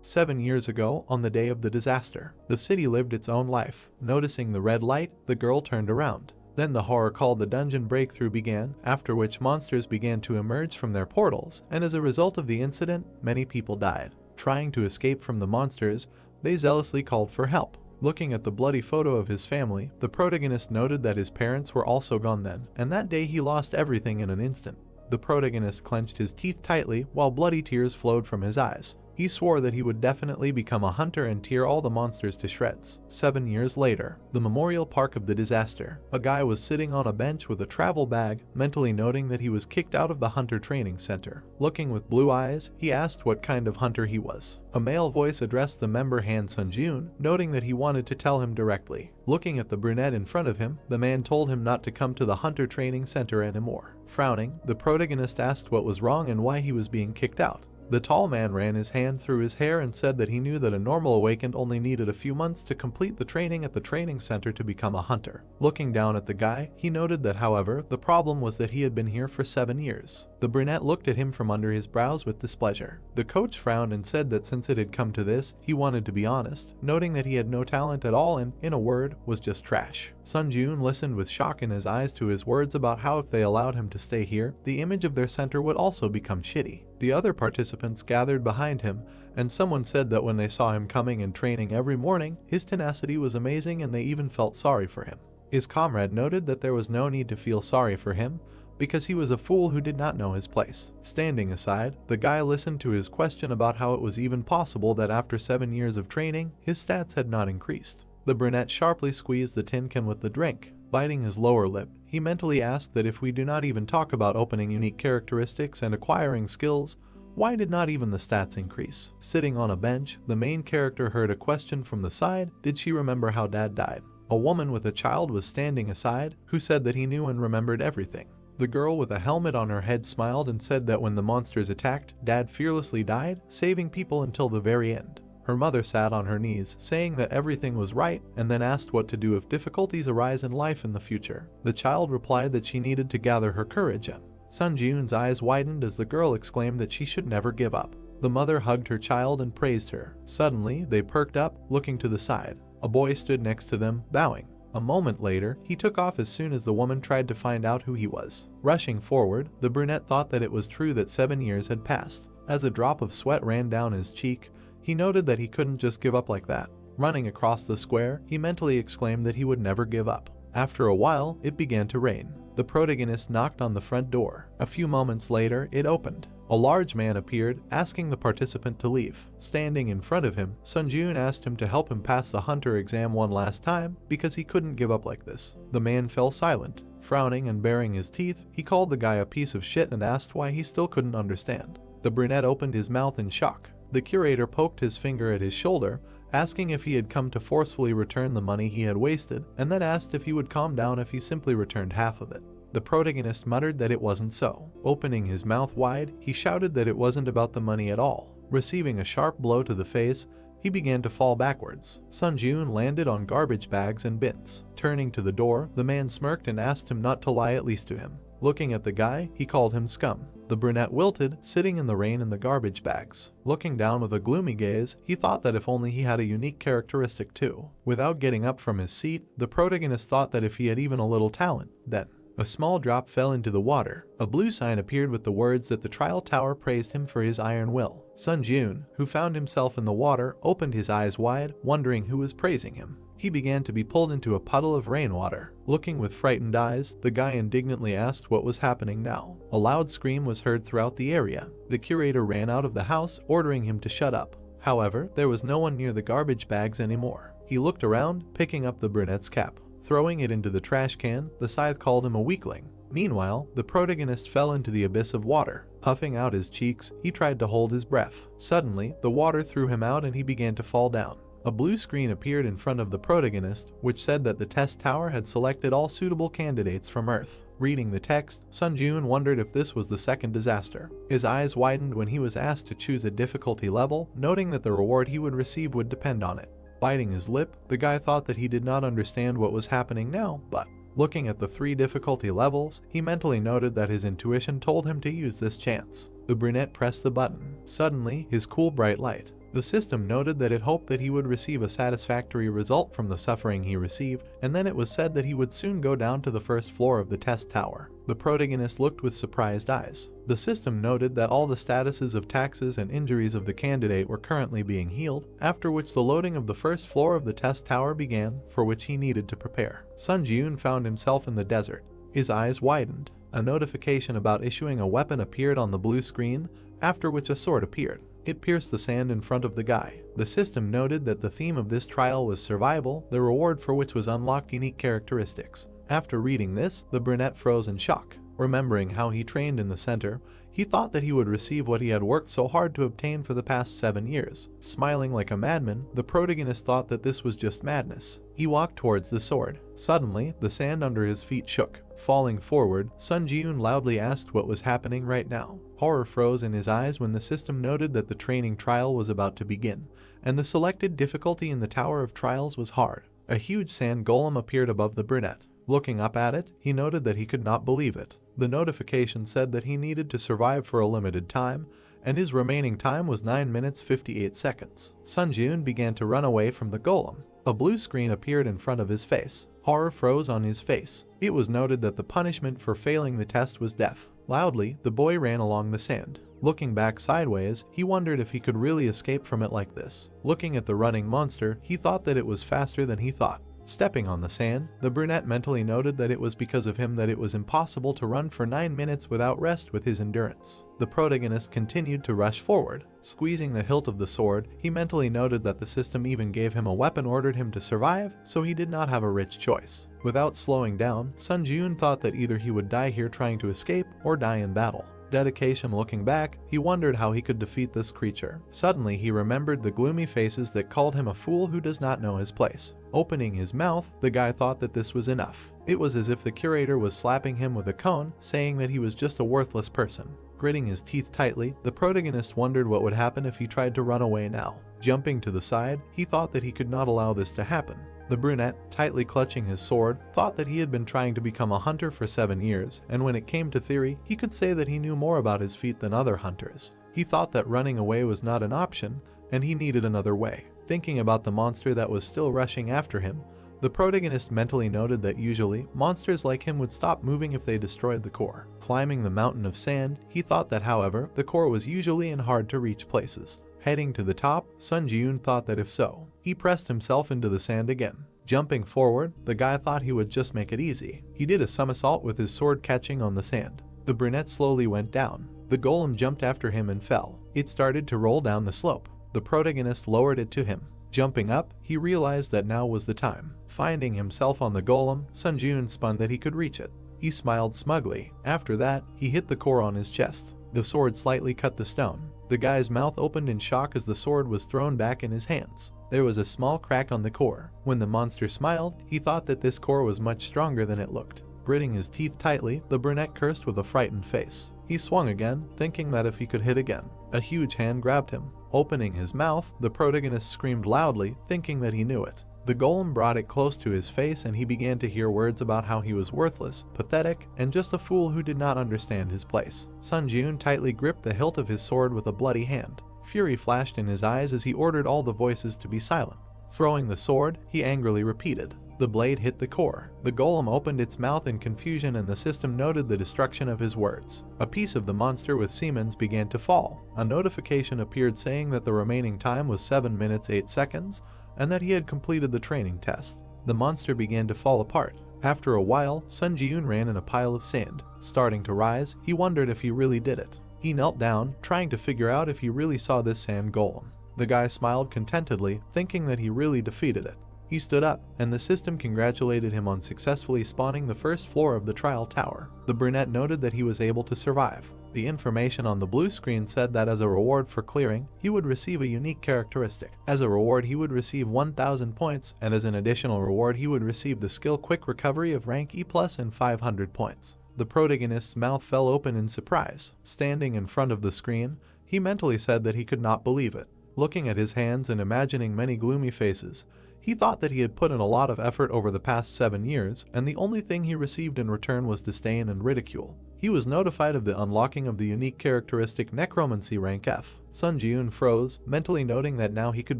7 years ago, on the day of the disaster, the city lived its own life. Noticing the red light, the girl turned around. Then the horror called the dungeon breakthrough began, after which monsters began to emerge from their portals, and as a result of the incident, many people died. Trying to escape from the monsters, they zealously called for help. Looking at the bloody photo of his family, the protagonist noted that his parents were also gone then, and that day he lost everything in an instant. The protagonist clenched his teeth tightly while bloody tears flowed from his eyes. He swore that he would definitely become a hunter and tear all the monsters to shreds. 7 years later, the memorial park of the disaster. A guy was sitting on a bench with a travel bag, mentally noting that he was kicked out of the hunter training center. Looking with blue eyes, he asked what kind of hunter he was. A male voice addressed the member Han Sunjun, noting that he wanted to tell him directly. Looking at the brunette in front of him, the man told him not to come to the hunter training center anymore. Frowning, the protagonist asked what was wrong and why he was being kicked out. The tall man ran his hand through his hair and said that he knew that a normal awakened only needed a few months to complete the training at the training center to become a hunter. Looking down at the guy, he noted that however, the problem was that he had been here for 7 years. The brunette looked at him from under his brows with displeasure. The coach frowned and said that since it had come to this, he wanted to be honest, noting that he had no talent at all and, in a word, was just trash. Sunjun listened with shock in his eyes to his words about how if they allowed him to stay here, the image of their center would also become shitty. The other participants gathered behind him, and someone said that when they saw him coming and training every morning, his tenacity was amazing and they even felt sorry for him. His comrade noted that there was no need to feel sorry for him, because he was a fool who did not know his place. Standing aside, the guy listened to his question about how it was even possible that after 7 years of training, his stats had not increased. The brunette sharply squeezed the tin can with the drink. Biting his lower lip, he mentally asked that if we do not even talk about opening unique characteristics and acquiring skills, why did not even the stats increase? Sitting on a bench, the main character heard a question from the side. Did she remember how dad died? A woman with a child was standing aside, who said that he knew and remembered everything. The girl with a helmet on her head smiled and said that when the monsters attacked, dad fearlessly died, saving people until the very end. Her mother sat on her knees, saying that everything was right, and then asked what to do if difficulties arise in life in the future. The child replied that she needed to gather her courage and Sunjun's eyes widened as the girl exclaimed that she should never give up. The mother hugged her child and praised her. Suddenly, they perked up, looking to the side. A boy stood next to them, bowing. A moment later, he took off as soon as the woman tried to find out who he was. Rushing forward, the brunette thought that it was true that 7 years had passed. As a drop of sweat ran down his cheek, he noted that he couldn't just give up like that. Running across the square, he mentally exclaimed that he would never give up. After a while, it began to rain. The protagonist knocked on the front door. A few moments later, it opened. A large man appeared, asking the participant to leave. Standing in front of him, Sunjun asked him to help him pass the hunter exam one last time because he couldn't give up like this. The man fell silent. Frowning and baring his teeth, he called the guy a piece of shit and asked why he still couldn't understand. The brunette opened his mouth in shock. The curator poked his finger at his shoulder, asking if he had come to forcefully return the money he had wasted, and then asked if he would calm down if he simply returned half of it. The protagonist muttered that it wasn't so. Opening his mouth wide, he shouted that it wasn't about the money at all. Receiving a sharp blow to the face, he began to fall backwards. Sunjun landed on garbage bags and bins. Turning to the door, the man smirked and asked him not to lie, at least to him. Looking at the guy, he called him scum. The brunette wilted, sitting in the rain in the garbage bags. Looking down with a gloomy gaze, he thought that if only he had a unique characteristic too. Without getting up from his seat, the protagonist thought that if he had even a little talent, then a small drop fell into the water. A blue sign appeared with the words that the trial tower praised him for his iron will. Sunjun, who found himself in the water, opened his eyes wide, wondering who was praising him. He began to be pulled into a puddle of rainwater. Looking with frightened eyes, the guy indignantly asked what was happening now. A loud scream was heard throughout the area. The curator ran out of the house, ordering him to shut up. However, there was no one near the garbage bags anymore. He looked around, picking up the brunette's cap. Throwing it into the trash can, the scythe called him a weakling. Meanwhile, the protagonist fell into the abyss of water. Puffing out his cheeks, he tried to hold his breath. Suddenly, the water threw him out and he began to fall down. A blue screen appeared in front of the protagonist, which said that the test tower had selected all suitable candidates from Earth. Reading the text, Sunjun wondered if this was the second disaster. His eyes widened when he was asked to choose a difficulty level, noting that the reward he would receive would depend on it. Biting his lip, the guy thought that he did not understand what was happening now, but looking at the 3 difficulty levels, he mentally noted that his intuition told him to use this chance. The brunette pressed the button. Suddenly, his cool bright light The system noted that it hoped that he would receive a satisfactory result from the suffering he received, and then it was said that he would soon go down to the first floor of the test tower. The protagonist looked with surprised eyes. The system noted that all the statuses of taxes and injuries of the candidate were currently being healed, after which the loading of the first floor of the test tower began, for which he needed to prepare. Sun Ji-yoon found himself in the desert. His eyes widened. A notification about issuing a weapon appeared on the blue screen, after which a sword appeared. It pierced the sand in front of the guy. The system noted that the theme of this trial was survival, the reward for which was unlocked unique characteristics. After reading this, the brunette froze in shock. Remembering how he trained in the center, he thought that he would receive what he had worked so hard to obtain for the past 7 years. Smiling like a madman, the protagonist thought that this was just madness. He walked towards the sword. Suddenly, the sand under his feet shook. Falling forward, Sun Ji-yoon loudly asked what was happening right now. Horror froze in his eyes when the system noted that the training trial was about to begin, and the selected difficulty in the Tower of Trials was hard. A huge sand golem appeared above the brunette. Looking up at it, he noted that he could not believe it. The notification said that he needed to survive for a limited time, and his remaining time was 9 minutes 58 seconds. Sun Ji-yoon began to run away from the golem. A blue screen appeared in front of his face. Horror froze on his face. It was noted that the punishment for failing the test was death. Loudly, the boy ran along the sand. Looking back sideways, he wondered if he could really escape from it like this. Looking at the running monster, he thought that it was faster than he thought. Stepping on the sand, the brunette mentally noted that it was because of him that it was impossible to run for 9 minutes without rest with his endurance. The protagonist continued to rush forward. Squeezing the hilt of the sword, he mentally noted that the system even gave him a weapon ordered him to survive, so he did not have a rich choice. Without slowing down, Sun Ji-yoon thought that either he would die here trying to escape or die in battle. Dedication looking back, he wondered how he could defeat this creature. Suddenly he remembered the gloomy faces that called him a fool who does not know his place. Opening his mouth, the guy thought that this was enough. It was as if the curator was slapping him with a cone, saying that he was just a worthless person. Gritting his teeth tightly, the protagonist wondered what would happen if he tried to run away now. Jumping to the side, he thought that he could not allow this to happen. The brunette, tightly clutching his sword, thought that he had been trying to become a hunter for 7 years, and when it came to theory, he could say that he knew more about his feat than other hunters. He thought that running away was not an option, and he needed another way. Thinking about the monster that was still rushing after him, the protagonist mentally noted that usually, monsters like him would stop moving if they destroyed the core. Climbing the mountain of sand, he thought that however, the core was usually in hard to reach places. Heading to the top, Sun Ji-yoon thought that if so, he pressed himself into the sand again. Jumping forward, the guy thought he would just make it easy. He did a somersault with his sword catching on the sand. The brunette slowly went down. The golem jumped after him and fell. It started to roll down the slope. The protagonist lowered it to him. Jumping up, he realized that now was the time. Finding himself on the golem, Sun Ji-yoon spun that he could reach it. He smiled smugly. After that, he hit the core on his chest. The sword slightly cut the stone. The guy's mouth opened in shock as the sword was thrown back in his hands. There was a small crack on the core. When the monster smiled, he thought that this core was much stronger than it looked. Gritting his teeth tightly, the brunette cursed with a frightened face. He swung again, thinking that if he could hit again. A huge hand grabbed him. Opening his mouth, the protagonist screamed loudly, thinking that he knew it. The golem brought it close to his face and he began to hear words about how he was worthless, pathetic, and just a fool who did not understand his place. Sun Ji-yoon tightly gripped the hilt of his sword with a bloody hand. Fury flashed in his eyes as he ordered all the voices to be silent. Throwing the sword, he angrily repeated. The blade hit the core. The golem opened its mouth in confusion and the system noted the destruction of his words. A piece of the monster with Siemens began to fall. A notification appeared saying that the remaining time was 7 minutes 8 seconds and that he had completed the training test. The monster began to fall apart. After a while, Sun Ji-yoon ran in a pile of sand. Starting to rise, he wondered if he really did it. He knelt down, trying to figure out if he really saw this sand golem. The guy smiled contentedly, thinking that he really defeated it. He stood up, and the system congratulated him on successfully spawning the first floor of the trial tower. The brunette noted that he was able to survive. The information on the blue screen said that as a reward for clearing, he would receive a unique characteristic. As a reward, he would receive 1,000 points, and as an additional reward, he would receive the skill Quick Recovery of rank E+ and 500 points. The protagonist's mouth fell open in surprise. Standing in front of the screen, he mentally said that he could not believe it. Looking at his hands and imagining many gloomy faces, he thought that he had put in a lot of effort over the past 7 years, and the only thing he received in return was disdain and ridicule. he was notified of the unlocking of the unique characteristic necromancy rank F. Sun Ji-eun froze, mentally noting that now he could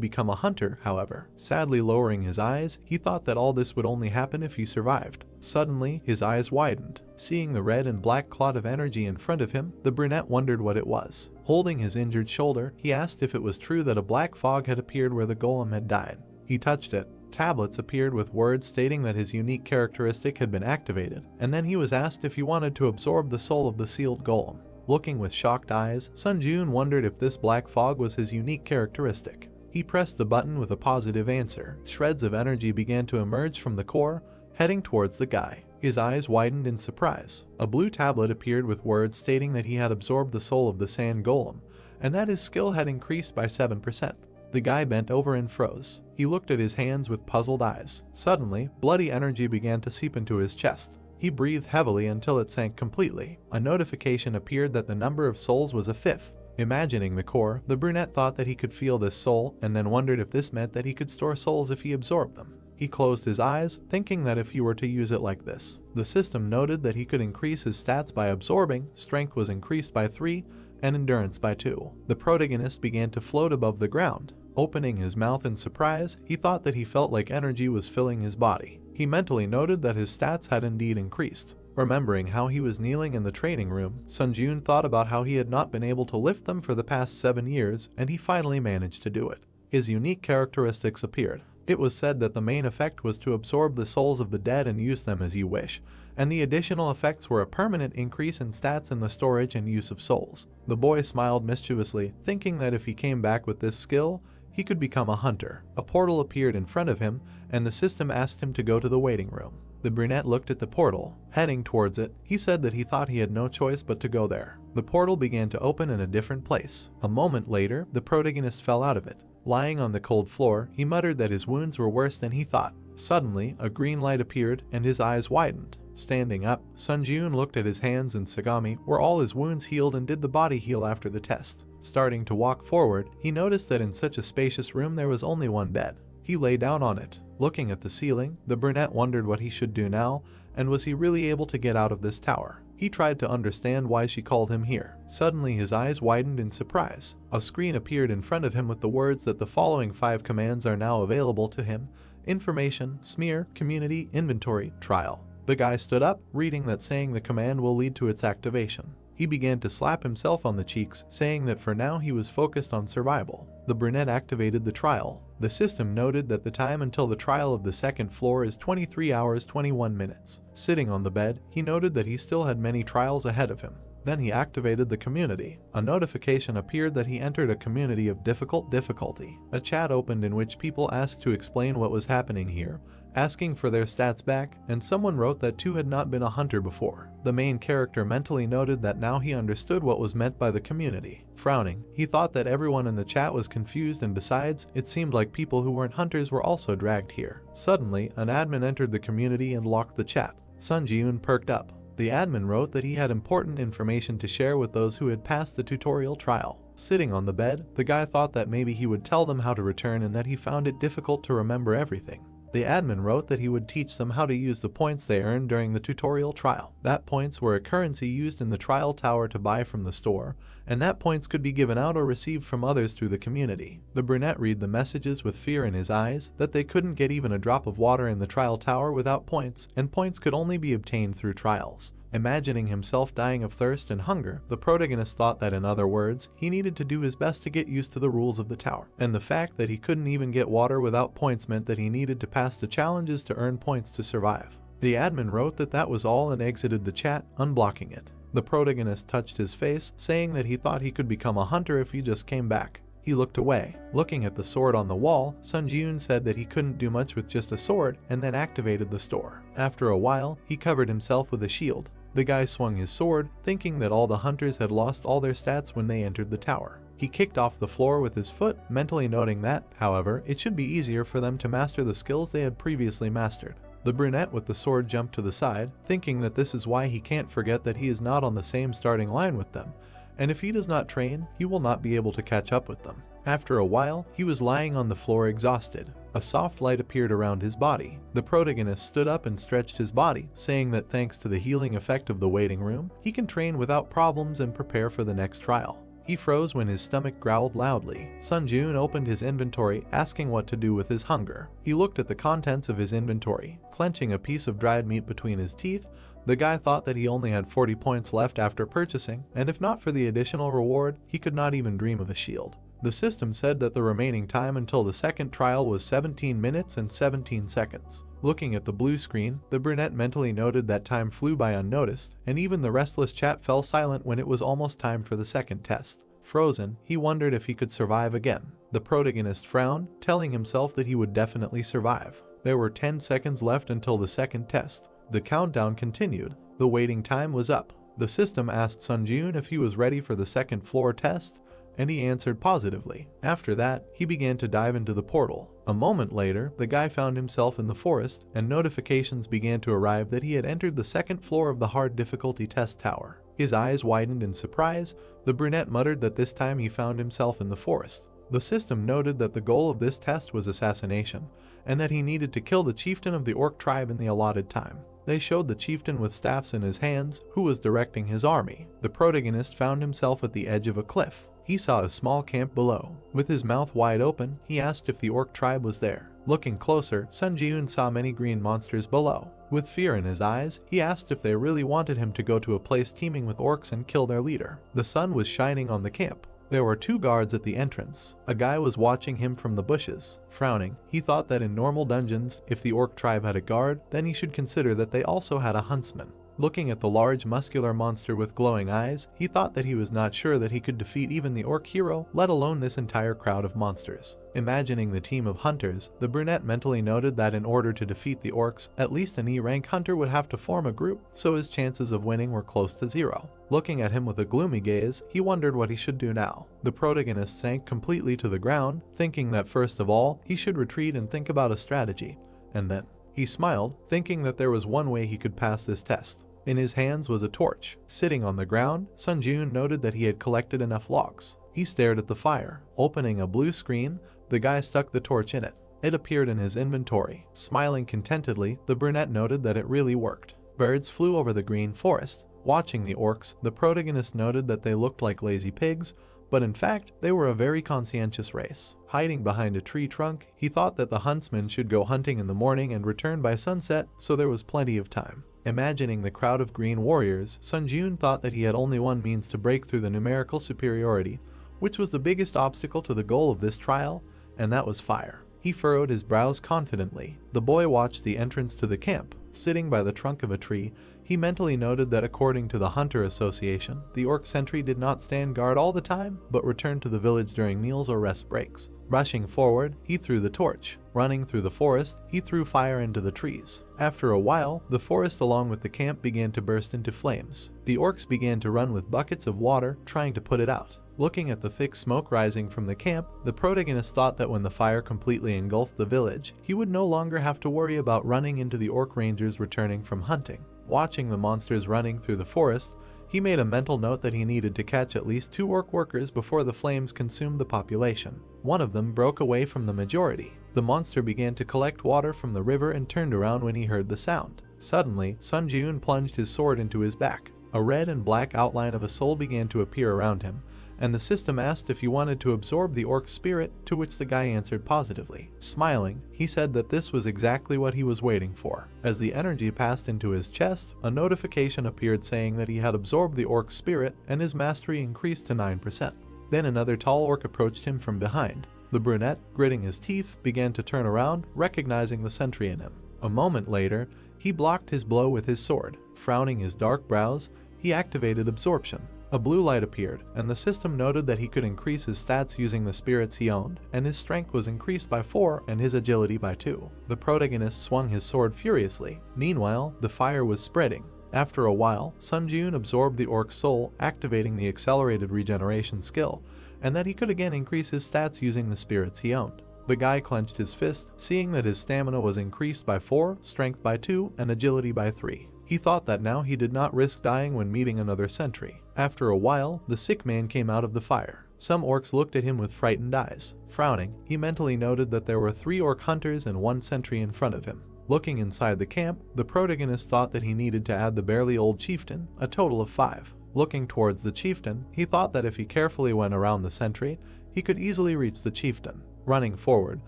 become a hunter. However, sadly lowering his eyes, he thought that all this would only happen if he survived. Suddenly, his eyes widened. Seeing the red and black clot of energy in front of him, the brunette wondered what it was. Holding his injured shoulder, he asked if it was true that a black fog had appeared where the golem had died. He touched it. Tablets appeared with words stating that his unique characteristic had been activated, and then he was asked if he wanted to absorb the soul of the sealed golem. Looking with shocked eyes, Sun Ji-eun wondered if this black fog was his unique characteristic. He pressed the button with a positive answer. Shreds of energy began to emerge from the core, heading towards the guy. His eyes widened in surprise. A blue tablet appeared with words stating that he had absorbed the soul of the sand golem, and that his skill had increased by 7%. The guy bent over and froze. He looked at his hands with puzzled eyes. Suddenly, bloody energy began to seep into his chest. He breathed heavily until it sank completely. A notification appeared that the number of souls was a 5th. Imagining the core, the brunette thought that he could feel this soul, and then wondered if this meant that he could store souls if he absorbed them. He closed his eyes, thinking that if he were to use it like this. The system noted that he could increase his stats by absorbing, strength was increased by 3, and endurance by 2. The protagonist began to float above the ground. Opening his mouth in surprise, he thought that he felt like energy was filling his body. He mentally noted that his stats had indeed increased. Remembering how he was kneeling in the training room, Sun Ji-eun thought about how he had not been able to lift them for the past 7 years, and he finally managed to do it. His unique characteristics appeared. It was said that the main effect was to absorb the souls of the dead and use them as you wish, and the additional effects were a permanent increase in stats in the storage and use of souls. The boy smiled mischievously, thinking that if he came back with this skill, he could become a hunter. A portal appeared in front of him, and the system asked him to go to the waiting room. The brunette looked at the portal. Heading towards it, he said that he thought he had no choice but to go there. The portal began to open in a different place. A moment later, the protagonist fell out of it. Lying on the cold floor, he muttered that his wounds were worse than he thought. Suddenly, a green light appeared, and his eyes widened. Standing up, Sun Ji-eun looked at his hands and Sagami, where all his wounds healed, and did the body heal after the test. Starting to walk forward, he noticed that in such a spacious room there was only one bed. He lay down on it. Looking at the ceiling, the brunette wondered what he should do now, and was he really able to get out of this tower? He tried to understand why she called him here. Suddenly his eyes widened in surprise. A screen appeared in front of him with the words that the following 5 commands are now available to him: information, smear, community, inventory, trial. The guy stood up, reading that, saying the command will lead to its activation. He began to slap himself on the cheeks, saying that for now he was focused on survival. The brunette activated the trial. The system noted that the time until the trial of the second floor is 23 hours 21 minutes. Sitting on the bed, he noted that he still had many trials ahead of him. Then he activated the community. A notification appeared that he entered a community of difficulty. A chat opened in which people asked to explain what was happening here, asking for their stats back, and someone wrote that 2 had not been a hunter before. The main character mentally noted that now he understood what was meant by the community. Frowning, he thought that everyone in the chat was confused, and besides, it seemed like people who weren't hunters were also dragged here. Suddenly, an admin entered the community and locked the chat. Sun Ji-eun perked up. The admin wrote that he had important information to share with those who had passed the tutorial trial. Sitting on the bed, the guy thought that maybe he would tell them how to return, and that he found it difficult to remember everything. The admin wrote that he would teach them how to use the points they earned during the tutorial trial. That points were a currency used in the trial tower to buy from the store, and that points could be given out or received from others through the community. The brunette read the messages with fear in his eyes, that they couldn't get even a drop of water in the trial tower without points, and points could only be obtained through trials. Imagining himself dying of thirst and hunger, the protagonist thought that, in other words, he needed to do his best to get used to the rules of the tower. And the fact that he couldn't even get water without points meant that he needed to pass the challenges to earn points to survive. The admin wrote that that was all and exited the chat, unblocking it. The protagonist touched his face, saying that he thought he could become a hunter if he just came back. He looked away. Looking at the sword on the wall, Sun Ji-eun said that he couldn't do much with just a sword, and then activated the store. After a while, he covered himself with a shield. The guy swung his sword, thinking that all the hunters had lost all their stats when they entered the tower. He kicked off the floor with his foot, mentally noting that, however, it should be easier for them to master the skills they had previously mastered. The brunette with the sword jumped to the side, thinking that this is why he can't forget that he is not on the same starting line with them, and if he does not train, he will not be able to catch up with them. After a while, he was lying on the floor exhausted. A soft light appeared around his body. The protagonist stood up and stretched his body, saying that thanks to the healing effect of the waiting room, he can train without problems and prepare for the next trial. He froze when his stomach growled loudly. Sunjun opened his inventory, asking what to do with his hunger. He looked at the contents of his inventory. Clenching a piece of dried meat between his teeth, the guy thought that he only had 40 points left after purchasing, and if not for the additional reward, he could not even dream of a shield. The system said that the remaining time until the second trial was 17 minutes and 17 seconds. Looking at the blue screen, the brunette mentally noted that time flew by unnoticed, and even the restless chat fell silent when it was almost time for the second test. Frozen, he wondered if he could survive again. The protagonist frowned, telling himself that he would definitely survive. There were 10 seconds left until the second test. The countdown continued. The waiting time was up. The system asked Sunjun if he was ready for the second floor test, and he answered positively. After that, he began to dive into the portal. A moment later, the guy found himself in the forest, and notifications began to arrive that he had entered the second floor of the hard difficulty test tower. His eyes widened in surprise. The brunette muttered that this time he found himself in the forest. The system noted that the goal of this test was assassination, and that he needed to kill the chieftain of the orc tribe in the allotted time. They showed the chieftain with staffs in his hands, who was directing his army. The protagonist found himself at the edge of a cliff. He saw a small camp below. With his mouth wide open, he asked if the orc tribe was there. Looking closer, Sun Ji-eun saw many green monsters below. With fear in his eyes, he asked if they really wanted him to go to a place teeming with orcs and kill their leader. The sun was shining on the camp. There were 2 guards at the entrance. A guy was watching him from the bushes. Frowning, he thought that in normal dungeons, if the orc tribe had a guard, then he should consider that they also had a huntsman. Looking at the large muscular monster with glowing eyes, he thought that he was not sure that he could defeat even the orc hero, let alone this entire crowd of monsters. Imagining the team of hunters, the brunette mentally noted that in order to defeat the orcs, at least an E-rank hunter would have to form a group, so his chances of winning were close to 0. Looking at him with a gloomy gaze, he wondered what he should do now. The protagonist sank completely to the ground, thinking that first of all, he should retreat and think about a strategy. And then, he smiled, thinking that there was one way he could pass this test. In his hands was a torch. Sitting on the ground, Sun Ji-eun noted that he had collected enough logs. He stared at the fire. Opening a blue screen, the guy stuck the torch in it. It appeared in his inventory. Smiling contentedly, the brunette noted that it really worked. Birds flew over the green forest. Watching the orcs, the protagonist noted that they looked like lazy pigs, but in fact, they were a very conscientious race. Hiding behind a tree trunk, he thought that the huntsman should go hunting in the morning and return by sunset, so there was plenty of time. Imagining the crowd of green warriors, Sun Ji-eun thought that he had only one means to break through the numerical superiority, which was the biggest obstacle to the goal of this trial, and that was fire. He furrowed his brows confidently. The boy watched the entrance to the camp. Sitting by the trunk of a tree, he mentally noted that according to the Hunter Association, the orc sentry did not stand guard all the time, but returned to the village during meals or rest breaks. Rushing forward, he threw the torch. Running through the forest, he threw fire into the trees. After a while, the forest along with the camp began to burst into flames. The orcs began to run with buckets of water, trying to put it out. Looking at the thick smoke rising from the camp, the protagonist thought that when the fire completely engulfed the village, he would no longer have to worry about running into the orc rangers returning from hunting. Watching the monsters running through the forest, he made a mental note that he needed to catch at least 2 orc workers before the flames consumed the population. One of them broke away from the majority. The monster began to collect water from the river and turned around when he heard the sound. Suddenly, Sun Ji-eun plunged his sword into his back. A red and black outline of a soul began to appear around him, and the system asked if he wanted to absorb the orc's spirit, to which the guy answered positively. Smiling, he said that this was exactly what he was waiting for. As the energy passed into his chest, a notification appeared saying that he had absorbed the orc's spirit and his mastery increased to 9%. Then another tall orc approached him from behind. The brunette, gritting his teeth, began to turn around, recognizing the sentry in him. A moment later, he blocked his blow with his sword. Frowning his dark brows, he activated absorption. A blue light appeared, and the system noted that he could increase his stats using the spirits he owned, and his strength was increased by 4 and his agility by 2. The protagonist swung his sword furiously. Meanwhile, the fire was spreading. After a while, Sun Ji-eun absorbed the orc's soul, activating the accelerated regeneration skill, and that he could again increase his stats using the spirits he owned. The guy clenched his fist, seeing that his stamina was increased by 4, strength by 2, and agility by 3. He thought that now he did not risk dying when meeting another sentry. After a while, the sick man came out of the fire. Some orcs looked at him with frightened eyes. Frowning, he mentally noted that there were 3 orc hunters and 1 sentry in front of him. Looking inside the camp, the protagonist thought that he needed to add the barely old chieftain, a total of 5. Looking towards the chieftain, he thought that if he carefully went around the sentry, he could easily reach the chieftain. Running forward,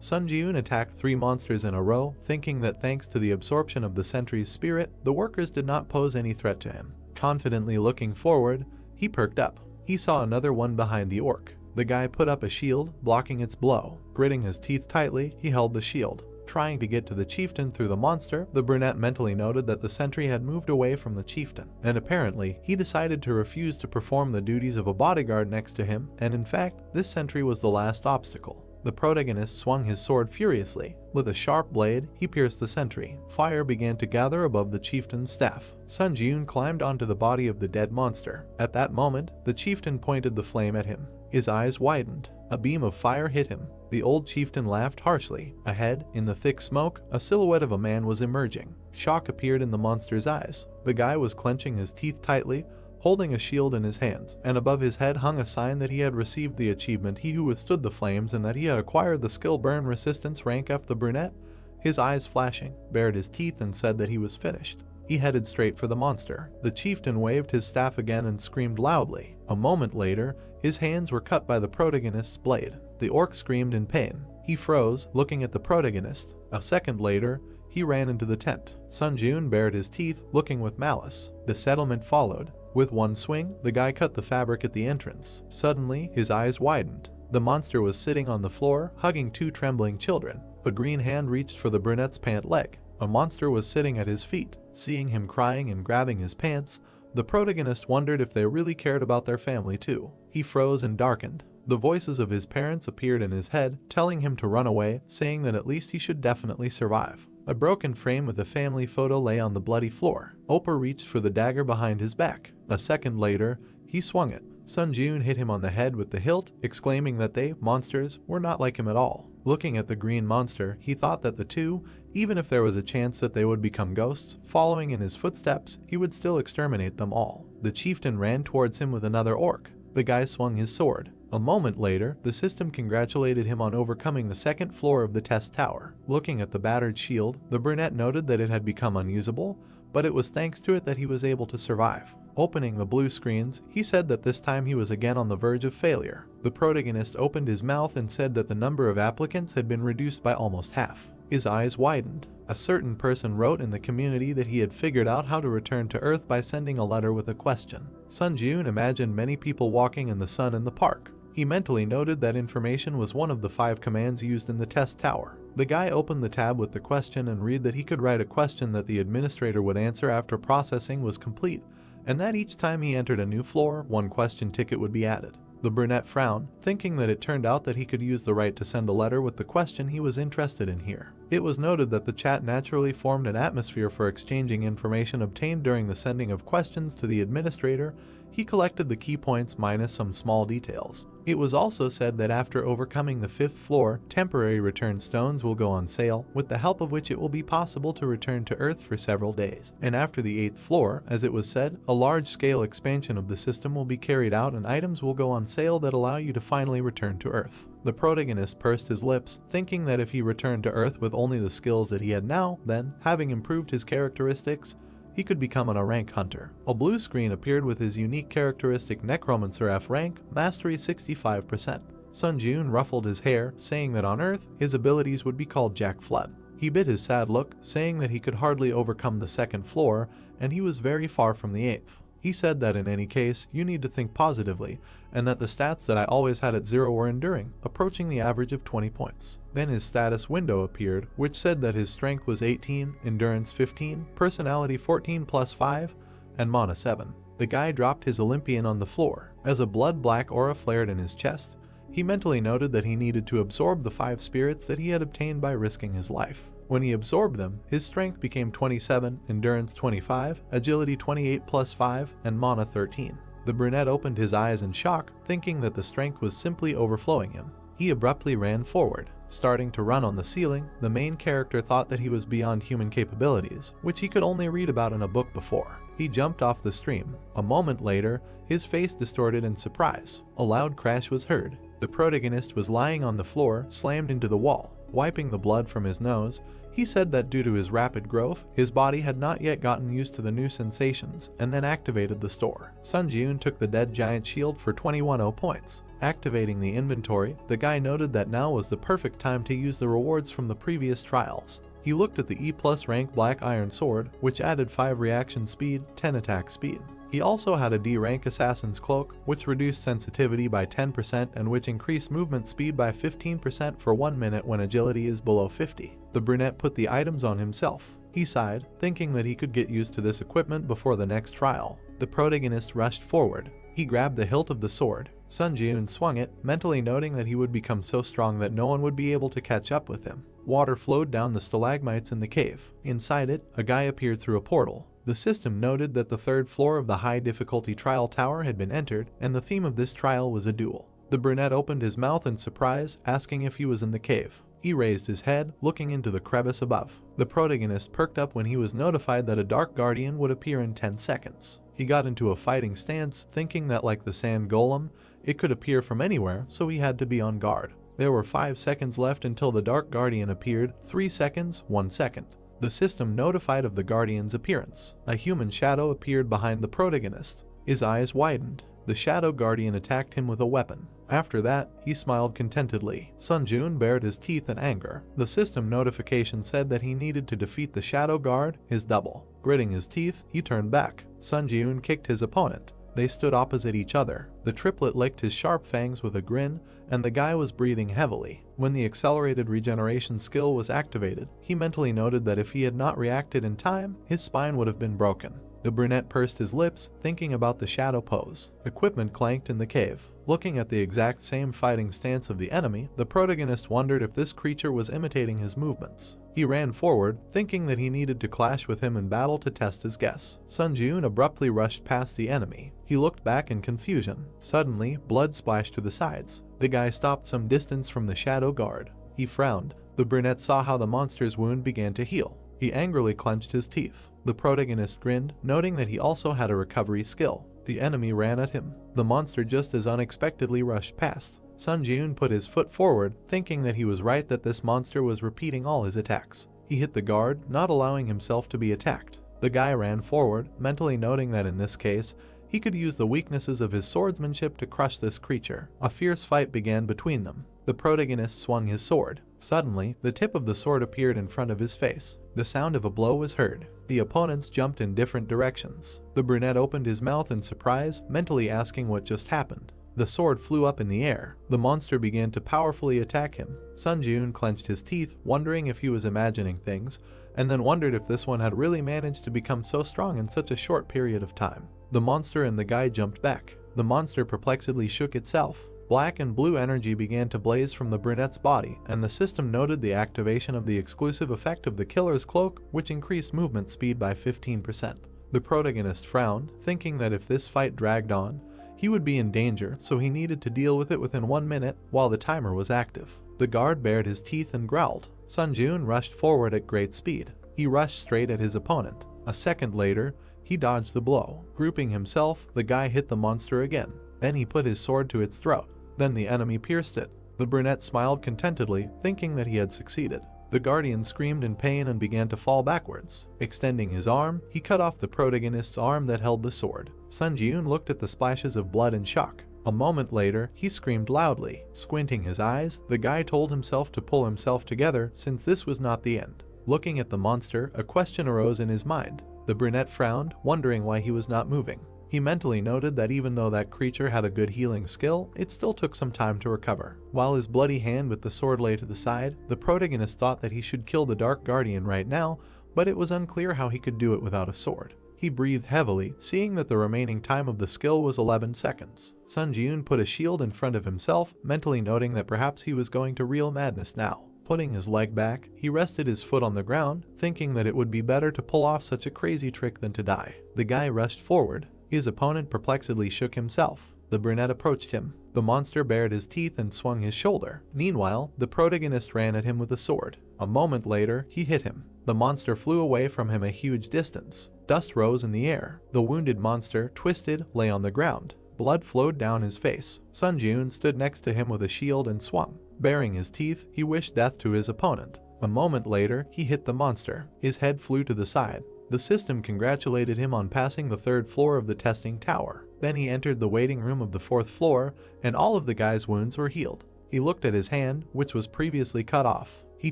Sun Ji-eun attacked 3 monsters in a row, thinking that thanks to the absorption of the sentry's spirit, the workers did not pose any threat to him. Confidently looking forward, he perked up. He saw another one behind the orc. The guy put up a shield, blocking its blow. Gritting his teeth tightly, he held the shield. Trying to get to the chieftain through the monster, the brunette mentally noted that the sentry had moved away from the chieftain, and apparently, he decided to refuse to perform the duties of a bodyguard next to him, and in fact, this sentry was the last obstacle. The protagonist swung his sword furiously. With a sharp blade, he pierced the sentry. Fire began to gather above the chieftain's staff. Sun Ji-eun climbed onto the body of the dead monster. At that moment, the chieftain pointed the flame at him. His eyes widened. A beam of fire hit him. The old chieftain laughed harshly. Ahead, in the thick smoke, a silhouette of a man was emerging. Shock appeared in the monster's eyes. The guy was clenching his teeth tightly, holding a shield in his hands, and above his head hung a sign that he had received the achievement He Who Withstood the Flames and that he had acquired the skill Burn Resistance rank F. The brunette, his eyes flashing, bared his teeth and said that he was finished. He headed straight for the monster. The chieftain waved his staff again and screamed loudly. A moment later, his hands were cut by the protagonist's blade. The orc screamed in pain. He froze, looking at the protagonist. A second later, he ran into the tent. Sun Ji-eun bared his teeth, looking with malice. The settlement followed. With one swing, the guy cut the fabric at the entrance. Suddenly, his eyes widened. The monster was sitting on the floor, hugging 2 trembling children. A green hand reached for the brunette's pant leg. A monster was sitting at his feet. Seeing him crying and grabbing his pants, the protagonist wondered if they really cared about their family too. He froze and darkened. The voices of his parents appeared in his head, telling him to run away, saying that at least he should definitely survive. A broken frame with a family photo lay on the bloody floor. Oppa reached for the dagger behind his back. A second later, he swung it. Sun Ji-eun hit him on the head with the hilt, exclaiming that they, monsters, were not like him at all. Looking at the green monster, he thought that the 2, even if there was a chance that they would become ghosts, following in his footsteps, he would still exterminate them all. The chieftain ran towards him with another orc. The guy swung his sword. A moment later, the system congratulated him on overcoming the 2nd floor of the test tower. Looking at the battered shield, the brunette noted that it had become unusable, but it was thanks to it that he was able to survive. Opening the blue screens, he said that this time he was again on the verge of failure. The protagonist opened his mouth and said that the number of applicants had been reduced by almost half. His eyes widened. A certain person wrote in the community that he had figured out how to return to Earth by sending a letter with a question. Sun Ji-eun imagined many people walking in the sun in the park. He mentally noted that information was one of the 5 commands used in the test tower. The guy opened the tab with the question and read that he could write a question that the administrator would answer after processing was complete, and that each time he entered a new floor, 1 question ticket would be added. The brunette frowned, thinking that it turned out that he could use the right to send a letter with the question he was interested in here. It was noted that the chat naturally formed an atmosphere for exchanging information obtained during the sending of questions to the administrator. He collected the key points minus some small details. It was also said that after overcoming the 5th floor, temporary return stones will go on sale, with the help of which it will be possible to return to Earth for several days. And after the 8th floor, as it was said, a large-scale expansion of the system will be carried out and items will go on sale that allow you to finally return to Earth. The protagonist pursed his lips, thinking that if he returned to Earth with only the skills that he had now, then, having improved his characteristics, he could become an A rank hunter. A blue screen appeared with his unique characteristic Necromancer F rank, mastery 65%. Sun Ji-eun ruffled his hair, saying that on Earth, his abilities would be called Jack Flood. He bit his sad look, saying that he could hardly overcome the 2nd floor, and he was very far from the 8th. He said that in any case, you need to think positively, and that the stats that I always had at 0 were enduring, approaching the average of 20 points. Then his status window appeared, which said that his strength was 18, endurance 15, personality 14 plus 5, and mana 7. The guy dropped his Olympian on the floor. As a blood-black aura flared in his chest, he mentally noted that he needed to absorb the 5 spirits that he had obtained by risking his life. When he absorbed them, his strength became 27, endurance 25, agility 28 plus 5, and mana 13. The brunette opened his eyes in shock, thinking that the strength was simply overflowing him. He abruptly ran forward. Starting to run on the ceiling, the main character thought that he was beyond human capabilities, which he could only read about in a book before. He jumped off the stream. A moment later, his face distorted in surprise. A loud crash was heard. The protagonist was lying on the floor, slammed into the wall. Wiping the blood from his nose, he said that due to his rapid growth, his body had not yet gotten used to the new sensations, and then activated the store. Sun Ji-eun took the dead giant shield for 21 points. Activating the inventory, the guy noted that now was the perfect time to use the rewards from the previous trials. He looked at the E+ rank Black Iron Sword, which added 5 reaction speed, 10 attack speed. He also had a D rank Assassin's Cloak, which reduced sensitivity by 10% and which increased movement speed by 15% for 1 minute when agility is below 50. The brunette put the items on himself. He sighed, thinking that he could get used to this equipment before the next trial. The protagonist rushed forward. He grabbed the hilt of the sword. Sun Ji-eun swung it, mentally noting that he would become so strong that no one would be able to catch up with him. Water flowed down the stalagmites in the cave. Inside it, a guy appeared through a portal. The system noted that the 3rd floor of the high difficulty trial tower had been entered, and the theme of this trial was a duel. The brunette opened his mouth in surprise, asking if he was in the cave. He raised his head, looking into the crevice above. The protagonist perked up when he was notified that a dark guardian would appear in 10 seconds. He got into a fighting stance, thinking that like the sand golem, it could appear from anywhere, so he had to be on guard. There were 5 seconds left until the dark guardian appeared, 3 seconds, 1 second. The system notified of the guardian's appearance. A human shadow appeared behind the protagonist. His eyes widened. The shadow guardian attacked him with a weapon. After that, he smiled contentedly. Sun Ji-eun bared his teeth in anger. The system notification said that he needed to defeat the shadow guard, his double. Gritting his teeth, he turned back. Sun Ji-eun kicked his opponent. They stood opposite each other. The triplet licked his sharp fangs with a grin, and the guy was breathing heavily. When the accelerated regeneration skill was activated, he mentally noted that if he had not reacted in time, his spine would have been broken. The brunette pursed his lips, thinking about the shadow pose. Equipment clanked in the cave. Looking at the exact same fighting stance of the enemy, the protagonist wondered if this creature was imitating his movements. He ran forward, thinking that he needed to clash with him in battle to test his guess. Sun Ji-eun abruptly rushed past the enemy. He looked back in confusion. Suddenly, blood splashed to the sides. The guy stopped some distance from the shadow guard. He frowned. The brunette saw how the monster's wound began to heal. He angrily clenched his teeth. The protagonist grinned, noting that he also had a recovery skill. The enemy ran at him. The monster just as unexpectedly rushed past. Sun Ji-eun put his foot forward, thinking that he was right that this monster was repeating all his attacks. He hit the guard, not allowing himself to be attacked. The guy ran forward, mentally noting that in this case, he could use the weaknesses of his swordsmanship to crush this creature. A fierce fight began between them. The protagonist swung his sword. Suddenly, the tip of the sword appeared in front of his face. The sound of a blow was heard. The opponents jumped in different directions. The brunette opened his mouth in surprise, mentally asking what just happened. The sword flew up in the air. The monster began to powerfully attack him. Sun Ji-eun clenched his teeth, wondering if he was imagining things, and then wondered if this one had really managed to become so strong in such a short period of time. The monster and the guy jumped back. The monster perplexedly shook itself. Black and blue energy began to blaze from the brunette's body, and the system noted the activation of the exclusive effect of the killer's cloak, which increased movement speed by 15%. The protagonist frowned, thinking that if this fight dragged on, he would be in danger, so he needed to deal with it within 1 minute while the timer was active. The guard bared his teeth and growled. Sun Ji-eun rushed forward at great speed. He rushed straight at his opponent. A second later, he dodged the blow. Grouping himself, the guy hit the monster again. Then he put his sword to its throat. Then the enemy pierced it. The brunette smiled contentedly, thinking that he had succeeded. The guardian screamed in pain and began to fall backwards. Extending his arm, he cut off the protagonist's arm that held the sword. Sun Ji-eun looked at the splashes of blood in shock. A moment later, he screamed loudly. Squinting his eyes, the guy told himself to pull himself together since this was not the end. Looking at the monster, a question arose in his mind. The brunette frowned, wondering why he was not moving. He mentally noted that even though that creature had a good healing skill, it still took some time to recover. While his bloody hand with the sword lay to the side, the protagonist thought that he should kill the Dark Guardian right now, but it was unclear how he could do it without a sword. He breathed heavily, seeing that the remaining time of the skill was 11 seconds. Sun Ji-eun put a shield in front of himself, mentally noting that perhaps he was going to real madness now. Putting his leg back, he rested his foot on the ground, thinking that it would be better to pull off such a crazy trick than to die. The guy rushed forward. His opponent perplexedly shook himself. The brunette approached him. The monster bared his teeth and swung his shoulder. Meanwhile, the protagonist ran at him with a sword. A moment later, he hit him. The monster flew away from him a huge distance. Dust rose in the air. The wounded monster, twisted, lay on the ground. Blood flowed down his face. Sun Jun stood next to him with a shield and swung. Baring his teeth, he wished death to his opponent. A moment later, he hit the monster. His head flew to the side. The system congratulated him on passing the 3rd floor of the testing tower. Then he entered the waiting room of the 4th floor, and all of the guy's wounds were healed. He looked at his hand, which was previously cut off. He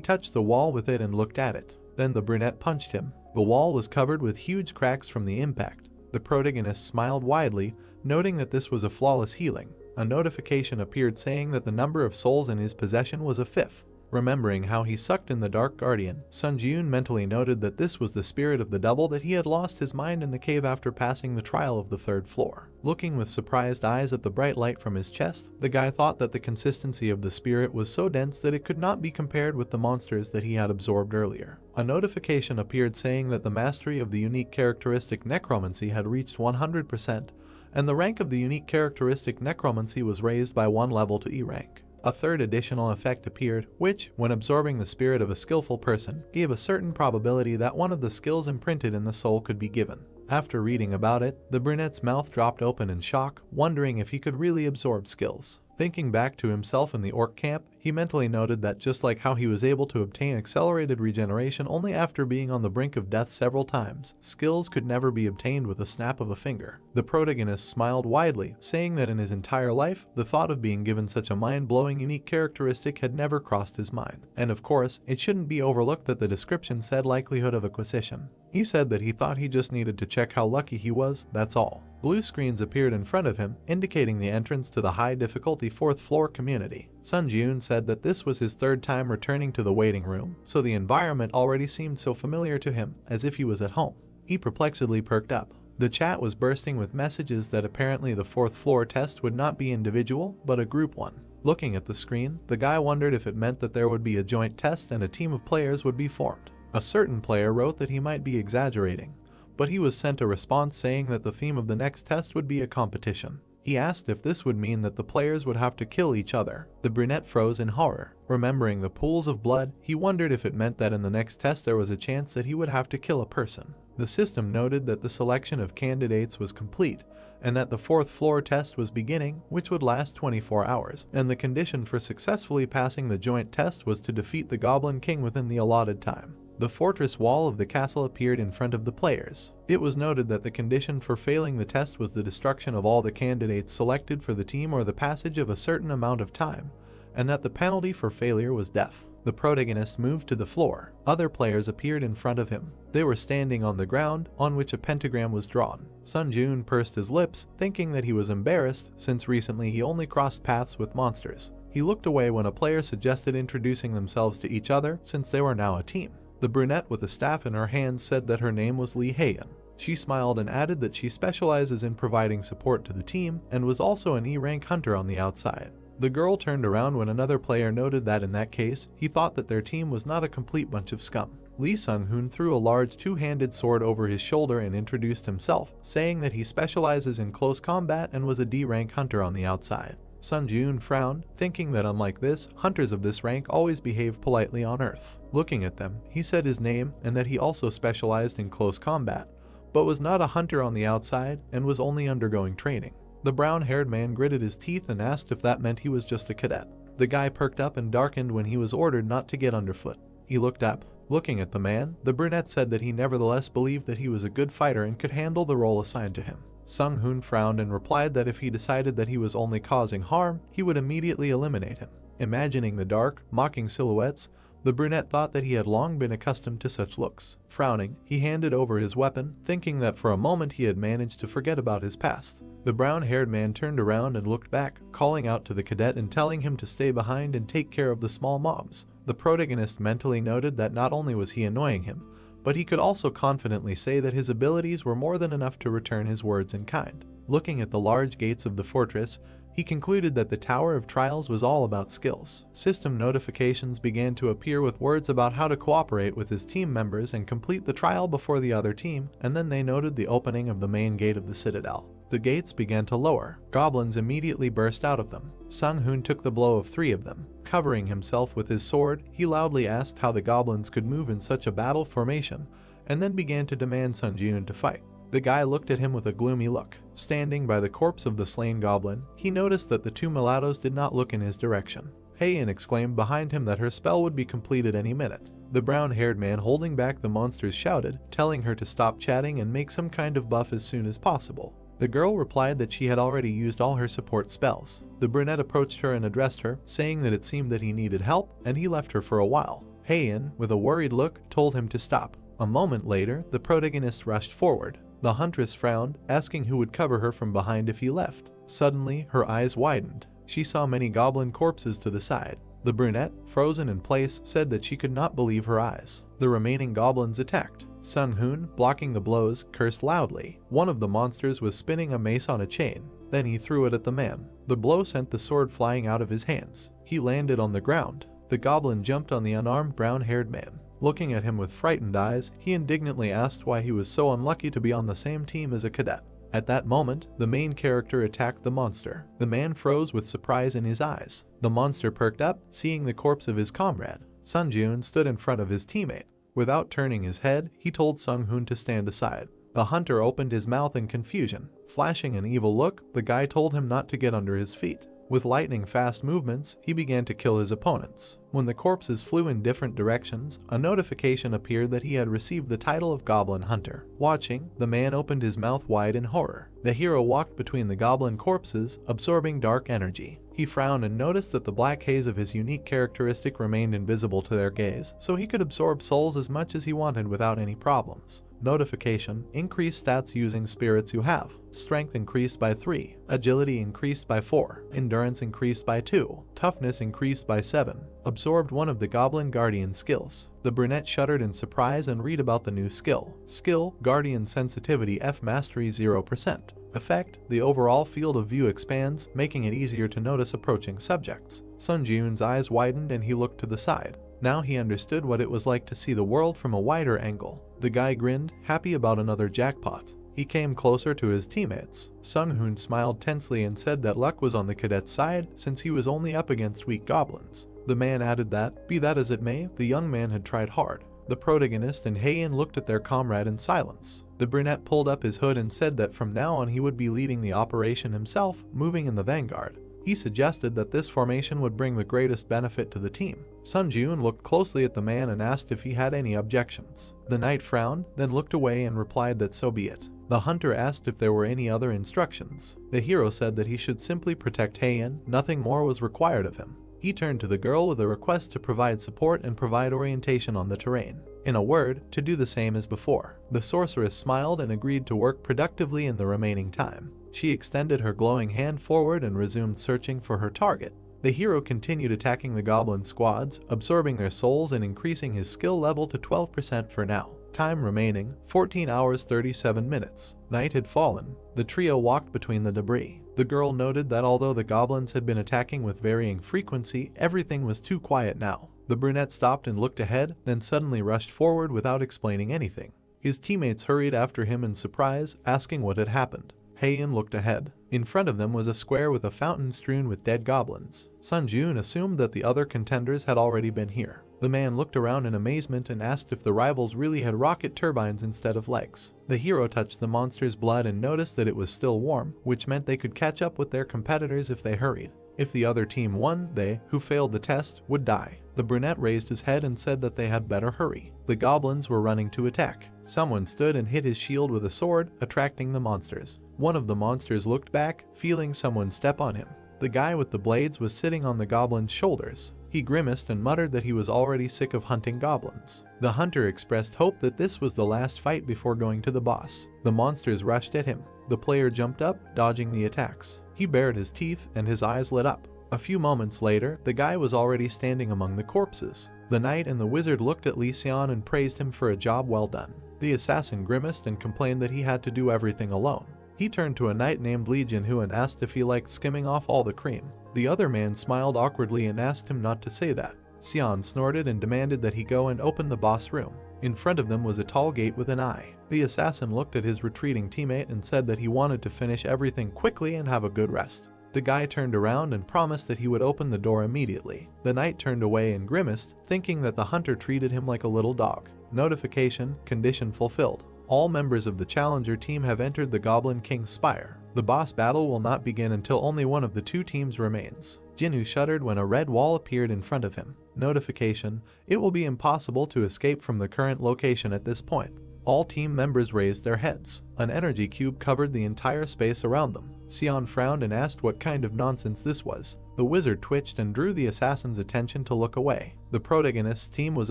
touched the wall with it and looked at it. Then the brunette punched him. The wall was covered with huge cracks from the impact. The protagonist smiled widely, noting that this was a flawless healing. A notification appeared saying that the number of souls in his possession was a 5th. Remembering how he sucked in the Dark Guardian, Sun Jun mentally noted that this was the spirit of the double that he had lost his mind in the cave after passing the trial of the 3rd floor. Looking with surprised eyes at the bright light from his chest, the guy thought that the consistency of the spirit was so dense that it could not be compared with the monsters that he had absorbed earlier. A notification appeared saying that the mastery of the unique characteristic necromancy had reached 100%, and the rank of the unique characteristic necromancy was raised by 1 level to E rank. A 3rd additional effect appeared, which, when absorbing the spirit of a skillful person, gave a certain probability that one of the skills imprinted in the soul could be given. After reading about it, the brunette's mouth dropped open in shock, wondering if he could really absorb skills. Thinking back to himself in the orc camp, he mentally noted that just like how he was able to obtain accelerated regeneration only after being on the brink of death several times, skills could never be obtained with a snap of a finger. The protagonist smiled widely, saying that in his entire life, the thought of being given such a mind-blowing unique characteristic had never crossed his mind. And of course, it shouldn't be overlooked that the description said likelihood of acquisition. He said that he thought he just needed to check how lucky he was, that's all. Blue screens appeared in front of him, indicating the entrance to the high difficulty 4th floor community. Sun Jun said that this was his 3rd time returning to the waiting room, so the environment already seemed so familiar to him, as if he was at home. He perplexedly perked up. The chat was bursting with messages that apparently the 4th floor test would not be individual, but a group one. Looking at the screen, the guy wondered if it meant that there would be a joint test and a team of players would be formed. A certain player wrote that he might be exaggerating, but he was sent a response saying that the theme of the next test would be a competition. He asked if this would mean that the players would have to kill each other. The brunette froze in horror. Remembering the pools of blood, he wondered if it meant that in the next test there was a chance that he would have to kill a person. The system noted that the selection of candidates was complete, and that the 4th floor test was beginning, which would last 24 hours, and the condition for successfully passing the joint test was to defeat the Goblin King within the allotted time. The fortress wall of the castle appeared in front of the players. It was noted that the condition for failing the test was the destruction of all the candidates selected for the team or the passage of a certain amount of time, and that the penalty for failure was death. The protagonist moved to the floor. Other players appeared in front of him. They were standing on the ground, on which a pentagram was drawn. Sun Jun pursed his lips, thinking that he was embarrassed, since recently he only crossed paths with monsters. He looked away when a player suggested introducing themselves to each other, since they were now a team. The brunette with a staff in her hand said that her name was Lee Hayan. She smiled and added that she specializes in providing support to the team and was also an E-rank hunter on the outside. The girl turned around when another player noted that in that case, he thought that their team was not a complete bunch of scum. Lee Sung-hoon threw a large two-handed sword over his shoulder and introduced himself, saying that he specializes in close combat and was a D-rank hunter on the outside. Sun Jun frowned, thinking that unlike this, hunters of this rank always behave politely on Earth. Looking at them, he said his name and that he also specialized in close combat, but was not a hunter on the outside and was only undergoing training. The brown-haired man gritted his teeth and asked if that meant he was just a cadet. The guy perked up and darkened when he was ordered not to get underfoot. He looked up. Looking at the man, the brunette said that he nevertheless believed that he was a good fighter and could handle the role assigned to him. Sung-hoon frowned and replied that if he decided that he was only causing harm, he would immediately eliminate him. Imagining the dark, mocking silhouettes, the brunette thought that he had long been accustomed to such looks. Frowning, he handed over his weapon, thinking that for a moment he had managed to forget about his past. The brown-haired man turned around and looked back, calling out to the cadet and telling him to stay behind and take care of the small mobs. The protagonist mentally noted that not only was he annoying him, but he could also confidently say that his abilities were more than enough to return his words in kind. Looking at the large gates of the fortress, he concluded that the Tower of Trials was all about skills. System notifications began to appear with words about how to cooperate with his team members and complete the trial before the other team, and then they noted the opening of the main gate of the Citadel. The gates began to lower. Goblins immediately burst out of them. Sung-hoon took the blow of 3 of them. Covering himself with his sword, he loudly asked how the goblins could move in such a battle formation, and then began to demand Sun-joon to fight. The guy looked at him with a gloomy look. Standing by the corpse of the slain goblin, he noticed that the 2 mulattoes did not look in his direction. Heian exclaimed behind him that her spell would be completed any minute. The brown-haired man holding back the monsters shouted, telling her to stop chatting and make some kind of buff as soon as possible. The girl replied that she had already used all her support spells. The brunette approached her and addressed her, saying that it seemed that he needed help, and he left her for a while. Heian, with a worried look, told him to stop. A moment later, the protagonist rushed forward. The huntress frowned, asking who would cover her from behind if he left. Suddenly, her eyes widened. She saw many goblin corpses to the side. The brunette, frozen in place, said that she could not believe her eyes. The remaining goblins attacked. Sung-hoon, blocking the blows, cursed loudly. One of the monsters was spinning a mace on a chain. Then he threw it at the man. The blow sent the sword flying out of his hands. He landed on the ground. The goblin jumped on the unarmed brown-haired man. Looking at him with frightened eyes, he indignantly asked why he was so unlucky to be on the same team as a cadet. At that moment, the main character attacked the monster. The man froze with surprise in his eyes. The monster perked up, seeing the corpse of his comrade. Sun-joon stood in front of his teammate. Without turning his head, he told Sung-hoon to stand aside. The hunter opened his mouth in confusion. Flashing an evil look, the guy told him not to get under his feet. With lightning-fast movements, he began to kill his opponents. When the corpses flew in different directions, a notification appeared that he had received the title of Goblin Hunter. Watching, the man opened his mouth wide in horror. The hero walked between the goblin corpses, absorbing dark energy. He frowned and noticed that the black haze of his unique characteristic remained invisible to their gaze, so he could absorb souls as much as he wanted without any problems. Notification: increased stats using spirits you have. Strength increased by 3, agility increased by 4, endurance increased by 2, toughness increased by 7. Absorbed one of the Goblin Guardian skills. The brunette shuddered in surprise and read about the new skill. Skill: Guardian Sensitivity F Mastery 0%. Effect: the overall field of view expands, making it easier to notice approaching subjects. Sun-joon's eyes widened and he looked to the side. Now he understood what it was like to see the world from a wider angle. The guy grinned, happy about another jackpot. He came closer to his teammates. Sung-hoon smiled tensely and said that luck was on the cadet's side since he was only up against weak goblins. The man added that, be that as it may, the young man had tried hard. The protagonist and Heian looked at their comrade in silence. The brunette pulled up his hood and said that from now on he would be leading the operation himself, moving in the vanguard. He suggested that this formation would bring the greatest benefit to the team. Sun-joon looked closely at the man and asked if he had any objections. The knight frowned, then looked away and replied that so be it. The hunter asked if there were any other instructions. The hero said that he should simply protect Heian, nothing more was required of him. He turned to the girl with a request to provide support and provide orientation on the terrain. In a word, to do the same as before. The sorceress smiled and agreed to work productively in the remaining time. She extended her glowing hand forward and resumed searching for her target. The hero continued attacking the goblin squads, absorbing their souls and increasing his skill level to 12% for now. Time remaining, 14 hours 37 minutes. Night had fallen. The trio walked between the debris. The girl noted that although the goblins had been attacking with varying frequency, everything was too quiet now. The brunette stopped and looked ahead, then suddenly rushed forward without explaining anything. His teammates hurried after him in surprise, asking what had happened. Heian looked ahead. In front of them was a square with a fountain strewn with dead goblins. Sun-joon assumed that the other contenders had already been here. The man looked around in amazement and asked if the rivals really had rocket turbines instead of legs. The hero touched the monster's blood and noticed that it was still warm, which meant they could catch up with their competitors if they hurried. If the other team won, they, who failed the test, would die. The brunette raised his head and said that they had better hurry. The goblins were running to attack. Someone stood and hit his shield with a sword, attracting the monsters. One of the monsters looked back, feeling someone step on him. The guy with the blades was sitting on the goblin's shoulders. He grimaced and muttered that he was already sick of hunting goblins. The hunter expressed hope that this was the last fight before going to the boss. The monsters rushed at him. The player jumped up, dodging the attacks. He bared his teeth and his eyes lit up. A few moments later, the guy was already standing among the corpses. The knight and the wizard looked at Lee Seon and praised him for a job well done. The assassin grimaced and complained that he had to do everything alone. He turned to a knight named Lee Jin-hoo and asked if he liked skimming off all the cream. The other man smiled awkwardly and asked him not to say that. Sion snorted and demanded that he go and open the boss room. In front of them was a tall gate with an eye. The assassin looked at his retreating teammate and said that he wanted to finish everything quickly and have a good rest. The guy turned around and promised that he would open the door immediately. The knight turned away and grimaced, thinking that the hunter treated him like a little dog. Notification: condition fulfilled. All members of the challenger team have entered the Goblin King's Spire. The boss battle will not begin until only one of the two teams remains. Jinwoo shuddered when a red wall appeared in front of him. Notification: it will be impossible to escape from the current location at this point. All team members raised their heads. An energy cube covered the entire space around them. Sion frowned and asked what kind of nonsense this was. The wizard twitched and drew the assassin's attention to look away. The protagonist's team was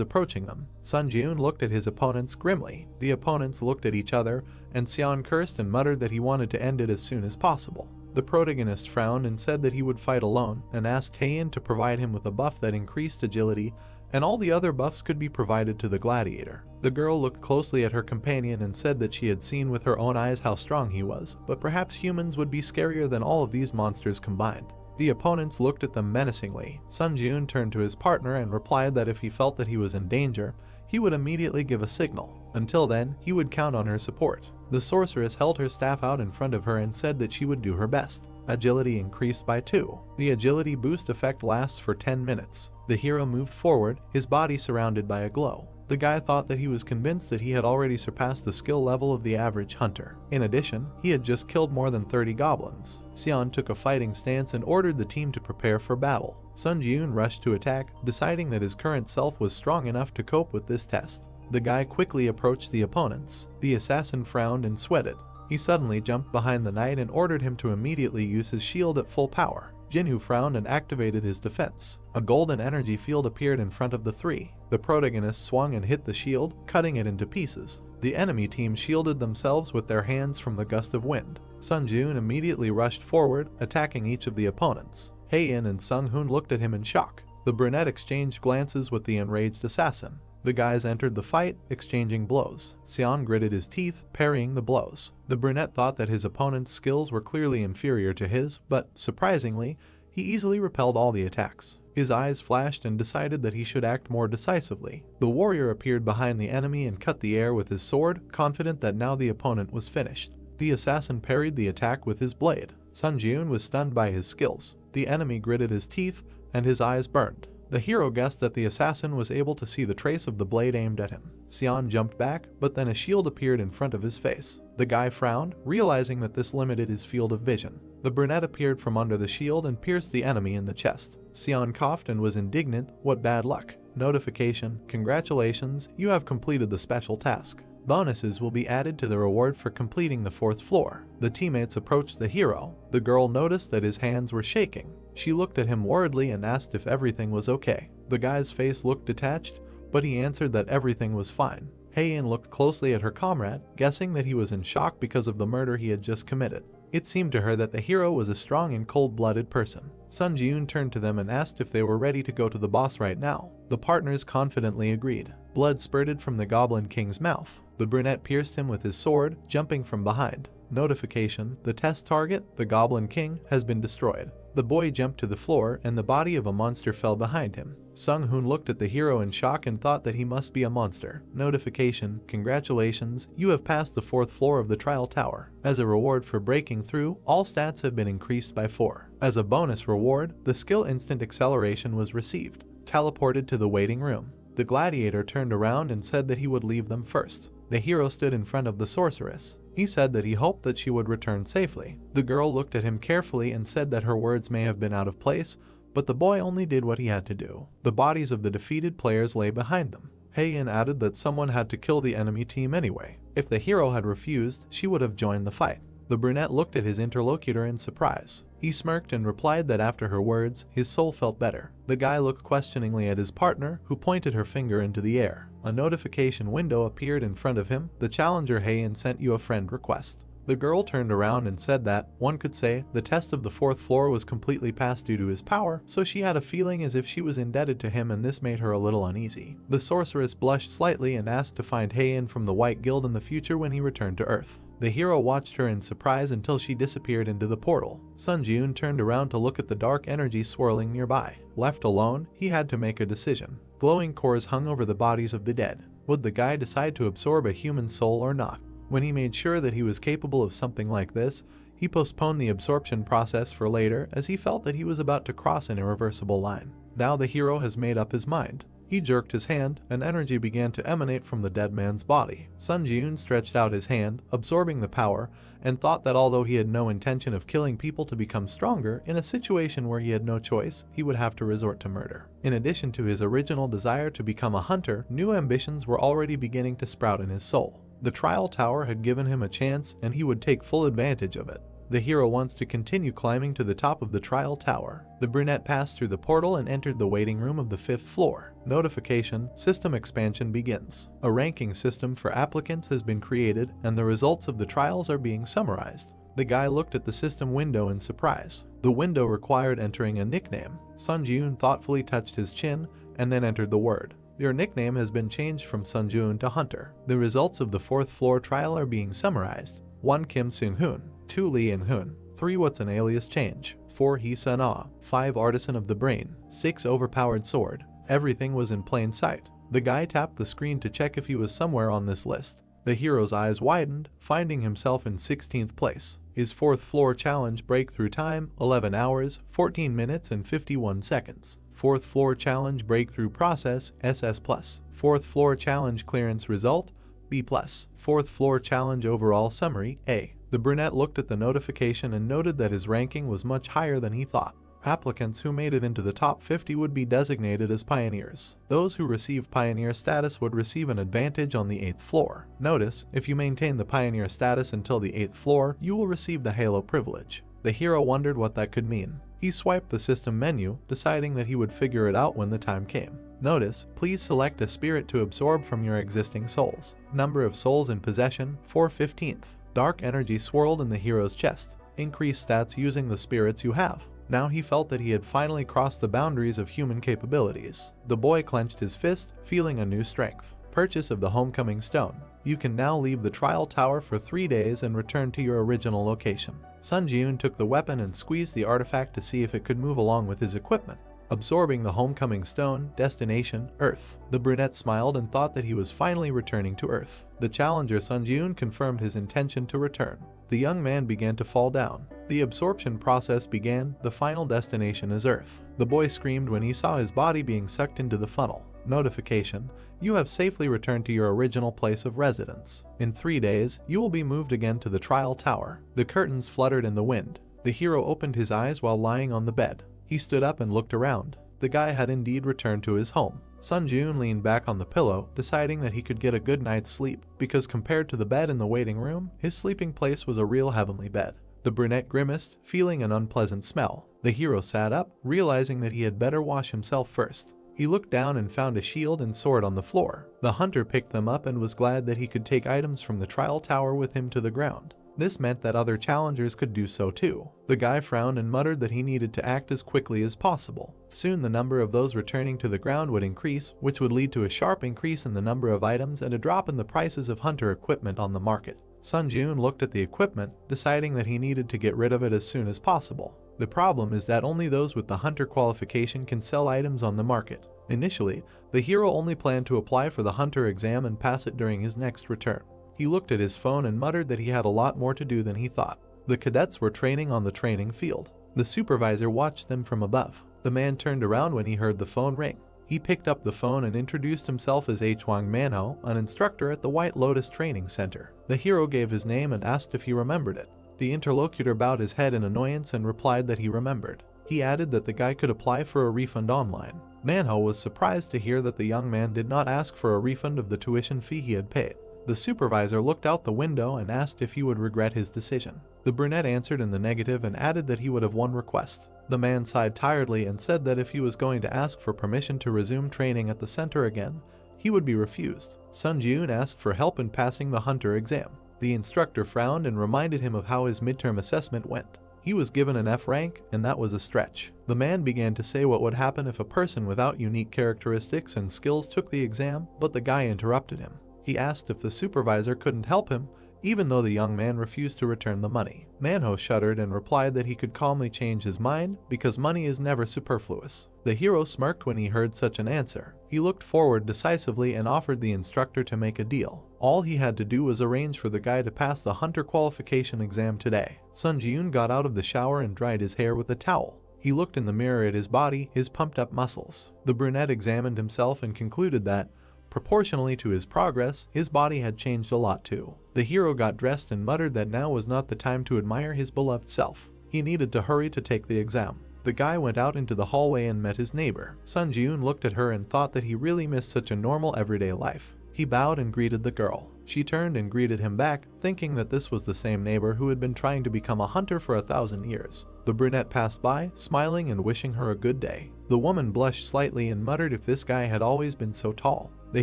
approaching them. Sun Jun looked at his opponents grimly. The opponents looked at each other, and Sion cursed and muttered that he wanted to end it as soon as possible. The protagonist frowned and said that he would fight alone, and asked Heian to provide him with a buff that increased agility, and all the other buffs could be provided to the gladiator. The girl looked closely at her companion and said that she had seen with her own eyes how strong he was, but perhaps humans would be scarier than all of these monsters combined. The opponents looked at them menacingly. Sun Jun turned to his partner and replied that if he felt that he was in danger, he would immediately give a signal. Until then, he would count on her support. The sorceress held her staff out in front of her and said that she would do her best. Agility increased by 2. The agility boost effect lasts for 10 minutes. The hero moved forward, his body surrounded by a glow. The guy thought that he was convinced that he had already surpassed the skill level of the average hunter. In addition, he had just killed more than 30 goblins. Sion took a fighting stance and ordered the team to prepare for battle. Sun Jun rushed to attack, deciding that his current self was strong enough to cope with this test. The guy quickly approached the opponents. The assassin frowned and sweated. He suddenly jumped behind the knight and ordered him to immediately use his shield at full power. Jinwoo frowned and activated his defense. A golden energy field appeared in front of the three. The protagonist swung and hit the shield, cutting it into pieces. The enemy team shielded themselves with their hands from the gust of wind. Sun Jun immediately rushed forward, attacking each of the opponents. Heian and Sung Hoon looked at him in shock. The brunette exchanged glances with the enraged assassin. The guys entered the fight, exchanging blows. Sion gritted his teeth, parrying the blows. The brunette thought that his opponent's skills were clearly inferior to his, but, surprisingly, he easily repelled all the attacks. His eyes flashed and decided that he should act more decisively. The warrior appeared behind the enemy and cut the air with his sword, confident that now the opponent was finished. The assassin parried the attack with his blade. Sun Jun was stunned by his skills. The enemy gritted his teeth, and his eyes burned. The hero guessed that the assassin was able to see the trace of the blade aimed at him. Sion jumped back, but then a shield appeared in front of his face. The guy frowned, realizing that this limited his field of vision. The brunette appeared from under the shield and pierced the enemy in the chest. Sion coughed and was indignant. What bad luck. Notification: congratulations, you have completed the special task. Bonuses will be added to the reward for completing the 4th floor. The teammates approached the hero. The girl noticed that his hands were shaking. She looked at him worriedly and asked if everything was okay. The guy's face looked detached, but he answered that everything was fine. Heian looked closely at her comrade, guessing that he was in shock because of the murder he had just committed. It seemed to her that the hero was a strong and cold-blooded person. Sun Jun turned to them and asked if they were ready to go to the boss right now. The partners confidently agreed. Blood spurted from the Goblin King's mouth. The brunette pierced him with his sword, jumping from behind. Notification: the test target, the Goblin King, has been destroyed. The boy jumped to the floor and the body of a monster fell behind him. Sung Hoon looked at the hero in shock and thought that he must be a monster. Notification: congratulations, you have passed the 4th floor of the trial tower. As a reward for breaking through, all stats have been increased by 4. As a bonus reward, the skill instant acceleration was received. Teleported to the waiting room. The gladiator turned around and said that he would leave them first. The hero stood in front of the sorceress. He said that he hoped that she would return safely. The girl looked at him carefully and said that her words may have been out of place, but the boy only did what he had to do. The bodies of the defeated players lay behind them. Heian added that someone had to kill the enemy team anyway. If the hero had refused, she would have joined the fight. The brunette looked at his interlocutor in surprise. He smirked and replied that after her words, his soul felt better. The guy looked questioningly at his partner, who pointed her finger into the air. A notification window appeared in front of him. The challenger Heian sent you a friend request. The girl turned around and said that, one could say, the test of the 4th floor was completely passed due to his power, so she had a feeling as if she was indebted to him, and this made her a little uneasy. The sorceress blushed slightly and asked to find Heian from the White Guild in the future when he returned to Earth. The hero watched her in surprise until she disappeared into the portal. Sun Ji-eun turned around to look at the dark energy swirling nearby. Left alone, he had to make a decision. Glowing cores hung over the bodies of the dead. Would the guy decide to absorb a human soul or not? When he made sure that he was capable of something like this, he postponed the absorption process for later as he felt that he was about to cross an irreversible line. Now the hero has made up his mind. He jerked his hand, and energy began to emanate from the dead man's body. Sun Ji-eun stretched out his hand, absorbing the power, and thought that although he had no intention of killing people to become stronger, in a situation where he had no choice, he would have to resort to murder. In addition to his original desire to become a hunter, new ambitions were already beginning to sprout in his soul. The trial tower had given him a chance, and he would take full advantage of it. The hero wants to continue climbing to the top of the trial tower. The brunette passed through the portal and entered the waiting room of the 5th floor. Notification: system expansion begins. A ranking system for applicants has been created, and the results of the trials are being summarized. The guy looked at the system window in surprise. The window required entering a nickname. Sun Ji-eun thoughtfully touched his chin and then entered the word. Your nickname has been changed from Sun Ji-eun to Hunter. The results of the 4th floor trial are being summarized. 1. Kim Seung-hoon. 2. Lee In-hoon. 3. What's an alias change? 4. Hee Sun-ah. 5. Artisan of the brain. 6. Overpowered sword. Everything was in plain sight. The guy tapped the screen to check if he was somewhere on this list. The hero's eyes widened, finding himself in 16th place. His 4th floor challenge breakthrough time: 11 hours, 14 minutes and 51 seconds. 4th floor challenge breakthrough process: SS+. 4th floor challenge clearance result: B+. 4th floor challenge overall summary: A. The brunette looked at the notification and noted that his ranking was much higher than he thought. Applicants who made it into the top 50 would be designated as pioneers. Those who received pioneer status would receive an advantage on the 8th floor. Notice, if you maintain the pioneer status until the 8th floor, you will receive the Yahello privilege. The hero wondered what that could mean. He swiped the system menu, deciding that he would figure it out when the time came. Notice, please select a spirit to absorb from your existing souls. Number of souls in possession: 4/15. Dark energy swirled in the hero's chest. Increase stats using the spirits you have. Now he felt that he had finally crossed the boundaries of human capabilities. The boy clenched his fist, feeling a new strength. Purchase of the homecoming stone. You can now leave the trial tower for 3 days and return to your original location. Sun Ji-eun took the weapon and squeezed the artifact to see if it could move along with his equipment. Absorbing the homecoming stone, destination: Earth. The brunette smiled and thought that he was finally returning to Earth. The challenger Sun Ji-eun confirmed his intention to return. The young man began to fall down. The absorption process began. The final destination is Earth. The boy screamed when he saw his body being sucked into the funnel. Notification: you have safely returned to your original place of residence. In 3 days, you will be moved again to the trial tower. The curtains fluttered in the wind. The hero opened his eyes while lying on the bed. He stood up and looked around. The guy had indeed returned to his home. Sun Ji-eun leaned back on the pillow, deciding that he could get a good night's sleep, because compared to the bed in the waiting room, his sleeping place was a real heavenly bed. The brunette grimaced, feeling an unpleasant smell. The hero sat up, realizing that he had better wash himself first. He looked down and found a shield and sword on the floor. The hunter picked them up and was glad that he could take items from the trial tower with him to the ground. This meant that other challengers could do so too. The guy frowned and muttered that he needed to act as quickly as possible. Soon the number of those returning to the ground would increase, which would lead to a sharp increase in the number of items and a drop in the prices of hunter equipment on the market. Sun Ji-eun looked at the equipment, deciding that he needed to get rid of it as soon as possible. The problem is that only those with the hunter qualification can sell items on the market. Initially, the hero only planned to apply for the hunter exam and pass it during his next return. He looked at his phone and muttered that he had a lot more to do than he thought. The cadets were training on the training field. The supervisor watched them from above. The man turned around when he heard the phone ring. He picked up the phone and introduced himself as Hwang Manhwa, an instructor at the White Lotus Training Center. The hero gave his name and asked if he remembered it. The interlocutor bowed his head in annoyance and replied that he remembered. He added that the guy could apply for a refund online. Manhwa was surprised to hear that the young man did not ask for a refund of the tuition fee he had paid. The supervisor looked out the window and asked if he would regret his decision. The brunette answered in the negative and added that he would have one request. The man sighed tiredly and said that if he was going to ask for permission to resume training at the center again, he would be refused. Sun Ji-eun asked for help in passing the hunter exam. The instructor frowned and reminded him of how his midterm assessment went. He was given an F rank, and that was a stretch. The man began to say what would happen if a person without unique characteristics and skills took the exam, but the guy interrupted him. He asked if the supervisor couldn't help him, even though the young man refused to return the money. Manhwa shuddered and replied that he could calmly change his mind because money is never superfluous. The hero smirked when he heard such an answer. He looked forward decisively and offered the instructor to make a deal. All he had to do was arrange for the guy to pass the hunter qualification exam today. Sun Ji-yoon got out of the shower and dried his hair with a towel. He looked in the mirror at his body, his pumped up muscles. The brunette examined himself and concluded that, proportionally to his progress, his body had changed a lot too. The hero got dressed and muttered that now was not the time to admire his beloved self. He needed to hurry to take the exam. The guy went out into the hallway and met his neighbor. Sun Ji-yoon looked at her and thought that he really missed such a normal everyday life. He bowed and greeted the girl. She turned and greeted him back, thinking that this was the same neighbor who had been trying to become a hunter for 1,000 years. The brunette passed by, smiling and wishing her a good day. The woman blushed slightly and muttered if this guy had always been so tall. The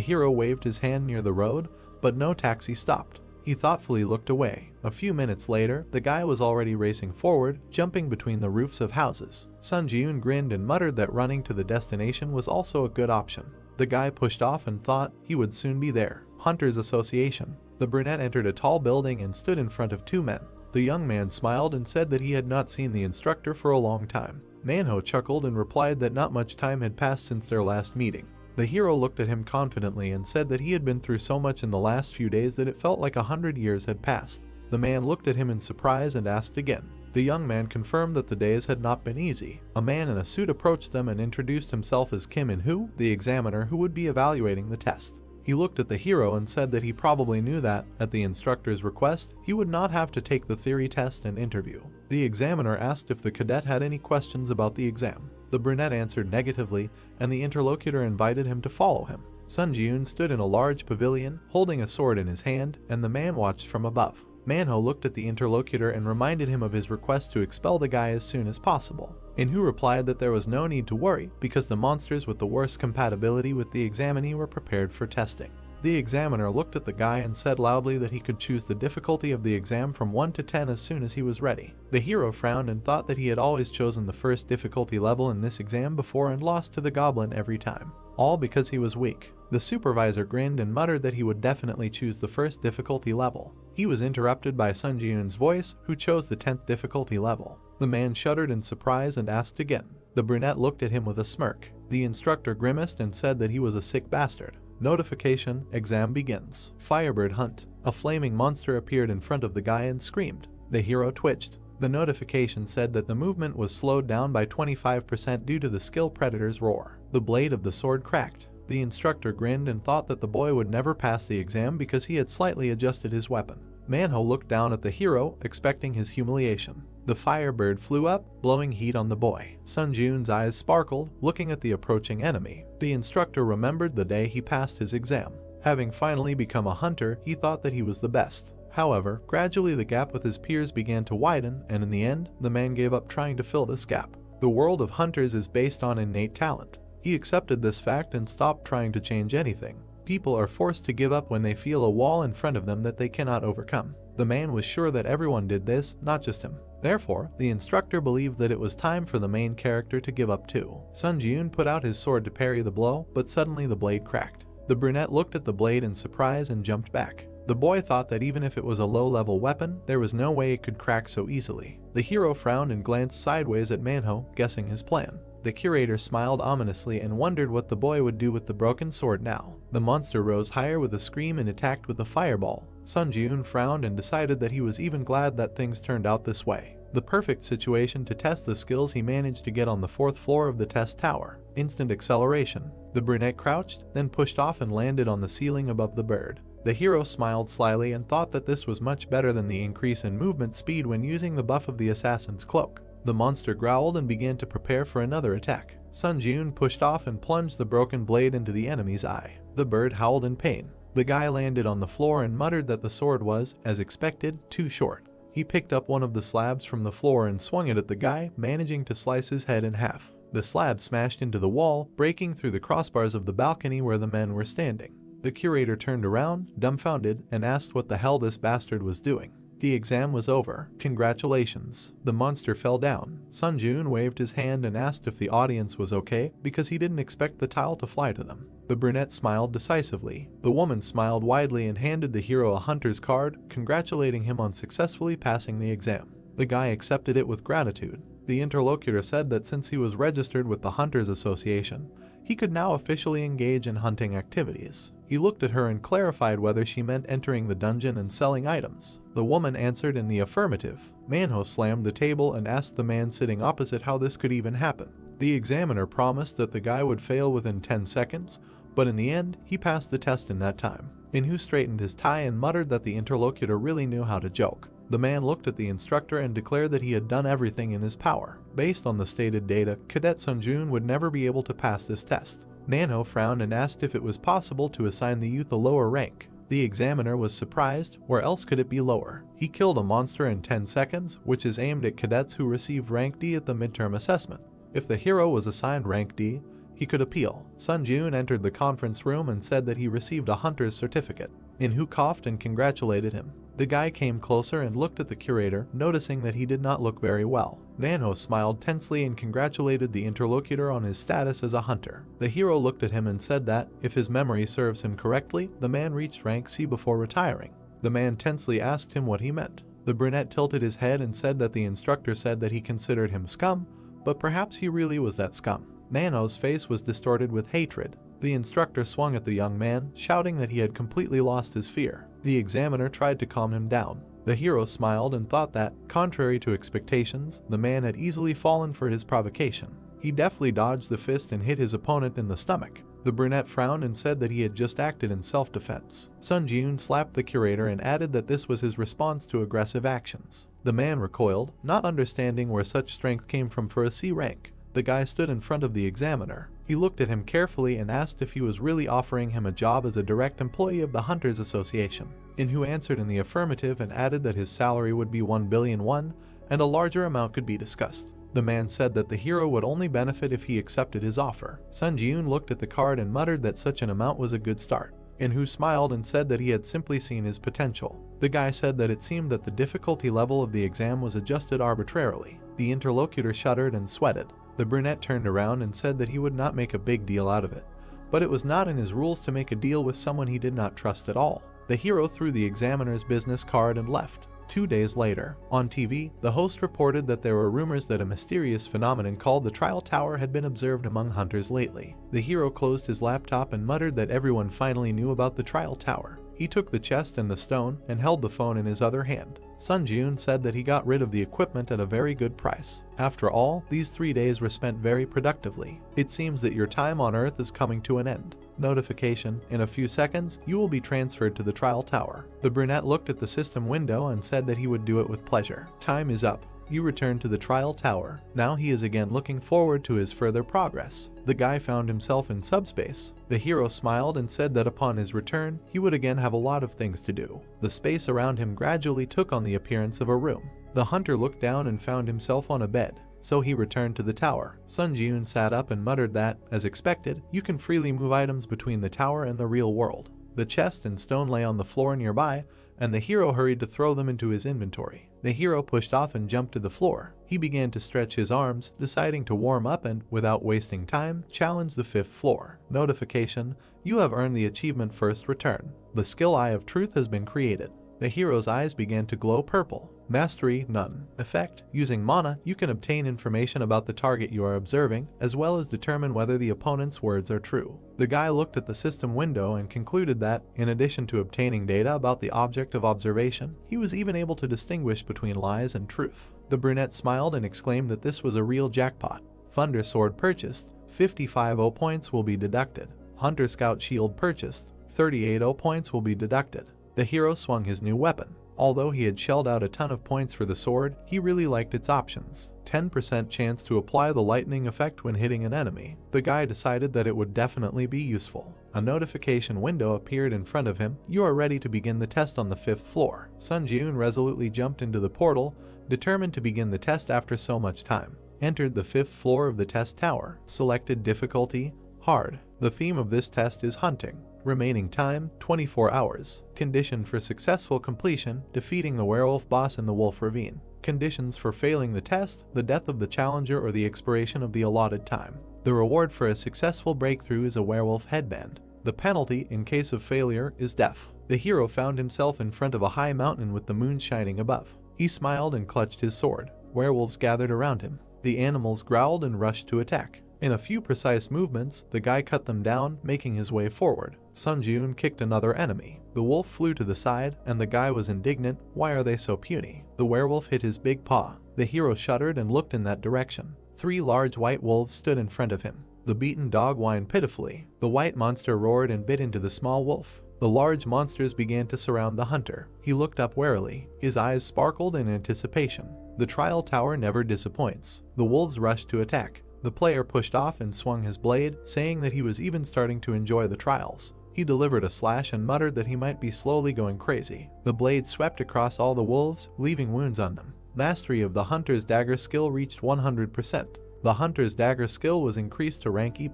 hero waved his hand near the road, but no taxi stopped. He thoughtfully looked away. A few minutes later, the guy was already racing forward, jumping between the roofs of houses. Sun Ji-yoon grinned and muttered that running to the destination was also a good option. The guy pushed off and thought he would soon be there. Hunters Association. The brunette entered a tall building and stood in front of two men. The young man smiled and said that he had not seen the instructor for a long time. Manhwa chuckled and replied that not much time had passed since their last meeting. The hero looked at him confidently and said that he had been through so much in the last few days that it felt like 100 years had passed. The man looked at him in surprise and asked again. The young man confirmed that the days had not been easy. A man in a suit approached them and introduced himself as Kim In-hoo, the examiner who would be evaluating the test. He looked at the hero and said that he probably knew that, at the instructor's request, he would not have to take the theory test and interview. The examiner asked if the cadet had any questions about the exam. The brunette answered negatively, and the interlocutor invited him to follow him. Sun Ji-yoon stood in a large pavilion, holding a sword in his hand, and the man watched from above. Manhwa looked at the interlocutor and reminded him of his request to expel the guy as soon as possible. In-hoo replied that there was no need to worry because the monsters with the worst compatibility with the examinee were prepared for testing. The examiner looked at the guy and said loudly that he could choose the difficulty of the exam from 1 to 10 as soon as he was ready. The hero frowned and thought that he had always chosen the first difficulty level in this exam before and lost to the goblin every time. All because he was weak. The supervisor grinned and muttered that he would definitely choose the first difficulty level. He was interrupted by Sun Ji-yoon's voice, who chose the 10th difficulty level. The man shuddered in surprise and asked again. The brunette looked at him with a smirk. The instructor grimaced and said that he was a sick bastard. Notification, exam begins. Firebird hunt. A flaming monster appeared in front of the guy and screamed. The hero twitched. The notification said that the movement was slowed down by 25% due to the skill predator's roar. The blade of the sword cracked. The instructor grinned and thought that the boy would never pass the exam because he had slightly adjusted his weapon. Manhwa looked down at the hero, expecting his humiliation. The firebird flew up, blowing heat on the boy. Sun Ji-yoon's eyes sparkled, looking at the approaching enemy. The instructor remembered the day he passed his exam. Having finally become a hunter, he thought that he was the best. However, gradually the gap with his peers began to widen, and in the end, the man gave up trying to fill this gap. The world of hunters is based on innate talent. He accepted this fact and stopped trying to change anything. People are forced to give up when they feel a wall in front of them that they cannot overcome. The man was sure that everyone did this, not just him. Therefore, the instructor believed that it was time for the main character to give up too. Sun Ji-yoon put out his sword to parry the blow, but suddenly the blade cracked. The brunette looked at the blade in surprise and jumped back. The boy thought that even if it was a low-level weapon, there was no way it could crack so easily. The hero frowned and glanced sideways at Manhwa, guessing his plan. The curator smiled ominously and wondered what the boy would do with the broken sword now. The monster rose higher with a scream and attacked with a fireball. Sun Ji-yoon frowned and decided that he was even glad that things turned out this way. The perfect situation to test the skills he managed to get on the 4th floor of the test tower. Instant acceleration. The brunette crouched, then pushed off and landed on the ceiling above the bird. The hero smiled slyly and thought that this was much better than the increase in movement speed when using the buff of the assassin's cloak. The monster growled and began to prepare for another attack. Sun Ji-yoon pushed off and plunged the broken blade into the enemy's eye. The bird howled in pain. The guy landed on the floor and muttered that the sword was, as expected, too short. He picked up one of the slabs from the floor and swung it at the guy, managing to slice his head in half. The slab smashed into the wall, breaking through the crossbars of the balcony where the men were standing. The curator turned around, dumbfounded, and asked what the hell this bastard was doing. The exam was over. Congratulations. The monster fell down. Sun Jun waved his hand and asked if the audience was okay because he didn't expect the tile to fly to them. The brunette smiled decisively. The woman smiled widely and handed the hero a hunter's card, congratulating him on successfully passing the exam. The guy accepted it with gratitude. The interlocutor said that since he was registered with the Hunters Association, he could now officially engage in hunting activities. He looked at her and clarified whether she meant entering the dungeon and selling items. The woman answered in the affirmative. Manhwa slammed the table and asked the man sitting opposite how this could even happen. The examiner promised that the guy would fail within 10 seconds, but in the end, he passed the test in that time. Enro straightened his tie and muttered that the interlocutor really knew how to joke. The man looked at the instructor and declared that he had done everything in his power. Based on the stated data, Cadet Sun Jun would never be able to pass this test. Manhwa frowned and asked if it was possible to assign the youth a lower rank. The examiner was surprised, where else could it be lower? He killed a monster in 10 seconds, which is aimed at cadets who received rank D at the midterm assessment. If the hero was assigned rank D, he could appeal. Sun Jun entered the conference room and said that he received a hunter's certificate. Enro coughed and congratulated him. The guy came closer and looked at the curator, noticing that he did not look very well. Manhwa smiled tensely and congratulated the interlocutor on his status as a hunter. The hero looked at him and said that, if his memory serves him correctly, the man reached rank C before retiring. The man tensely asked him what he meant. The brunette tilted his head and said that the instructor said that he considered him scum, but perhaps he really was that scum. Manhwa's face was distorted with hatred. The instructor swung at the young man, shouting that he had completely lost his fear. The examiner tried to calm him down. The hero smiled and thought that, contrary to expectations, the man had easily fallen for his provocation. He deftly dodged the fist and hit his opponent in the stomach. The brunette frowned and said that he had just acted in self-defense. Sun Jun slapped the curator and added that this was his response to aggressive actions. The man recoiled, not understanding where such strength came from for a C rank. The guy stood in front of the examiner. He looked at him carefully and asked if he was really offering him a job as a direct employee of the Hunters Association. Enro answered in the affirmative and added that his salary would be 1 billion won, and a larger amount could be discussed. The man said that the hero would only benefit if he accepted his offer. Sun Jun looked at the card and muttered that such an amount was a good start. Enro smiled and said that he had simply seen his potential. The guy said that it seemed that the difficulty level of the exam was adjusted arbitrarily. The interlocutor shuddered and sweated. The brunette turned around and said that he would not make a big deal out of it, but it was not in his rules to make a deal with someone he did not trust at all. The hero threw the examiner's business card and left. 2 days later, on TV, the host reported that there were rumors that a mysterious phenomenon called the Trial Tower had been observed among hunters lately. The hero closed his laptop and muttered that everyone finally knew about the Trial Tower. He took the chest and the stone and held the phone in his other hand. Sun Jun said that he got rid of the equipment at a very good price. After all, these 3 days were spent very productively. It seems that your time on Earth is coming to an end. Notification: in a few seconds, you will be transferred to the Trial Tower. The brunette looked at the system window and said that he would do it with pleasure. Time is up. You return to the Trial Tower. Now he is again looking forward to his further progress. The guy found himself in subspace. The hero smiled and said that upon his return, he would again have a lot of things to do. The space around him gradually took on the appearance of a room. The hunter looked down and found himself on a bed, so he returned to the tower. Sun Jun sat up and muttered that, as expected, you can freely move items between the tower and the real world. The chest and stone lay on the floor nearby, and the hero hurried to throw them into his inventory. The hero pushed off and jumped to the floor. He began to stretch his arms, deciding to warm up and, without wasting time, challenge the 5th floor. Notification: you have earned the achievement First Return. The skill Eye of Truth has been created. The hero's eyes began to glow purple. Mastery: none. Effect: using mana, you can obtain information about the target you are observing, as well as determine whether the opponent's words are true. The guy looked at the system window and concluded that, in addition to obtaining data about the object of observation, he was even able to distinguish between lies and truth. The brunette smiled and exclaimed that this was a real jackpot. Thunder Sword purchased, 55 0 points will be deducted. Hunter Scout Shield purchased, 38 0 points will be deducted. The hero swung his new weapon. Although he had shelled out a ton of points for the sword, he really liked its options. 10% chance to apply the lightning effect when hitting an enemy. The guy decided that it would definitely be useful. A notification window appeared in front of him. You are ready to begin the test on the 5th floor. Sun Jun resolutely jumped into the portal, determined to begin the test after so much time. Entered the 5th floor of the test tower. Selected difficulty: hard. The theme of this test is hunting. Remaining time, 24 hours. Condition for successful completion, defeating the werewolf boss in the wolf ravine. Conditions for failing the test, the death of the challenger or the expiration of the allotted time. The reward for a successful breakthrough is a werewolf headband. The penalty, in case of failure, is death. The hero found himself in front of a high mountain with the moon shining above. He smiled and clutched his sword. Werewolves gathered around him. The animals growled and rushed to attack. In a few precise movements, the guy cut them down, making his way forward. Sun Jun kicked another enemy. The wolf flew to the side, and the guy was indignant. Why are they so puny? The werewolf hit his big paw. The hero shuddered and looked in that direction. 3 large white wolves stood in front of him. The beaten dog whined pitifully. The white monster roared and bit into the small wolf. The large monsters began to surround the hunter. He looked up warily. His eyes sparkled in anticipation. The trial tower never disappoints. The wolves rushed to attack. The player pushed off and swung his blade, saying that he was even starting to enjoy the trials. He delivered a slash and muttered that he might be slowly going crazy. The blade swept across all the wolves, leaving wounds on them. Mastery of the hunter's dagger skill reached 100%. The hunter's dagger skill was increased to rank E+.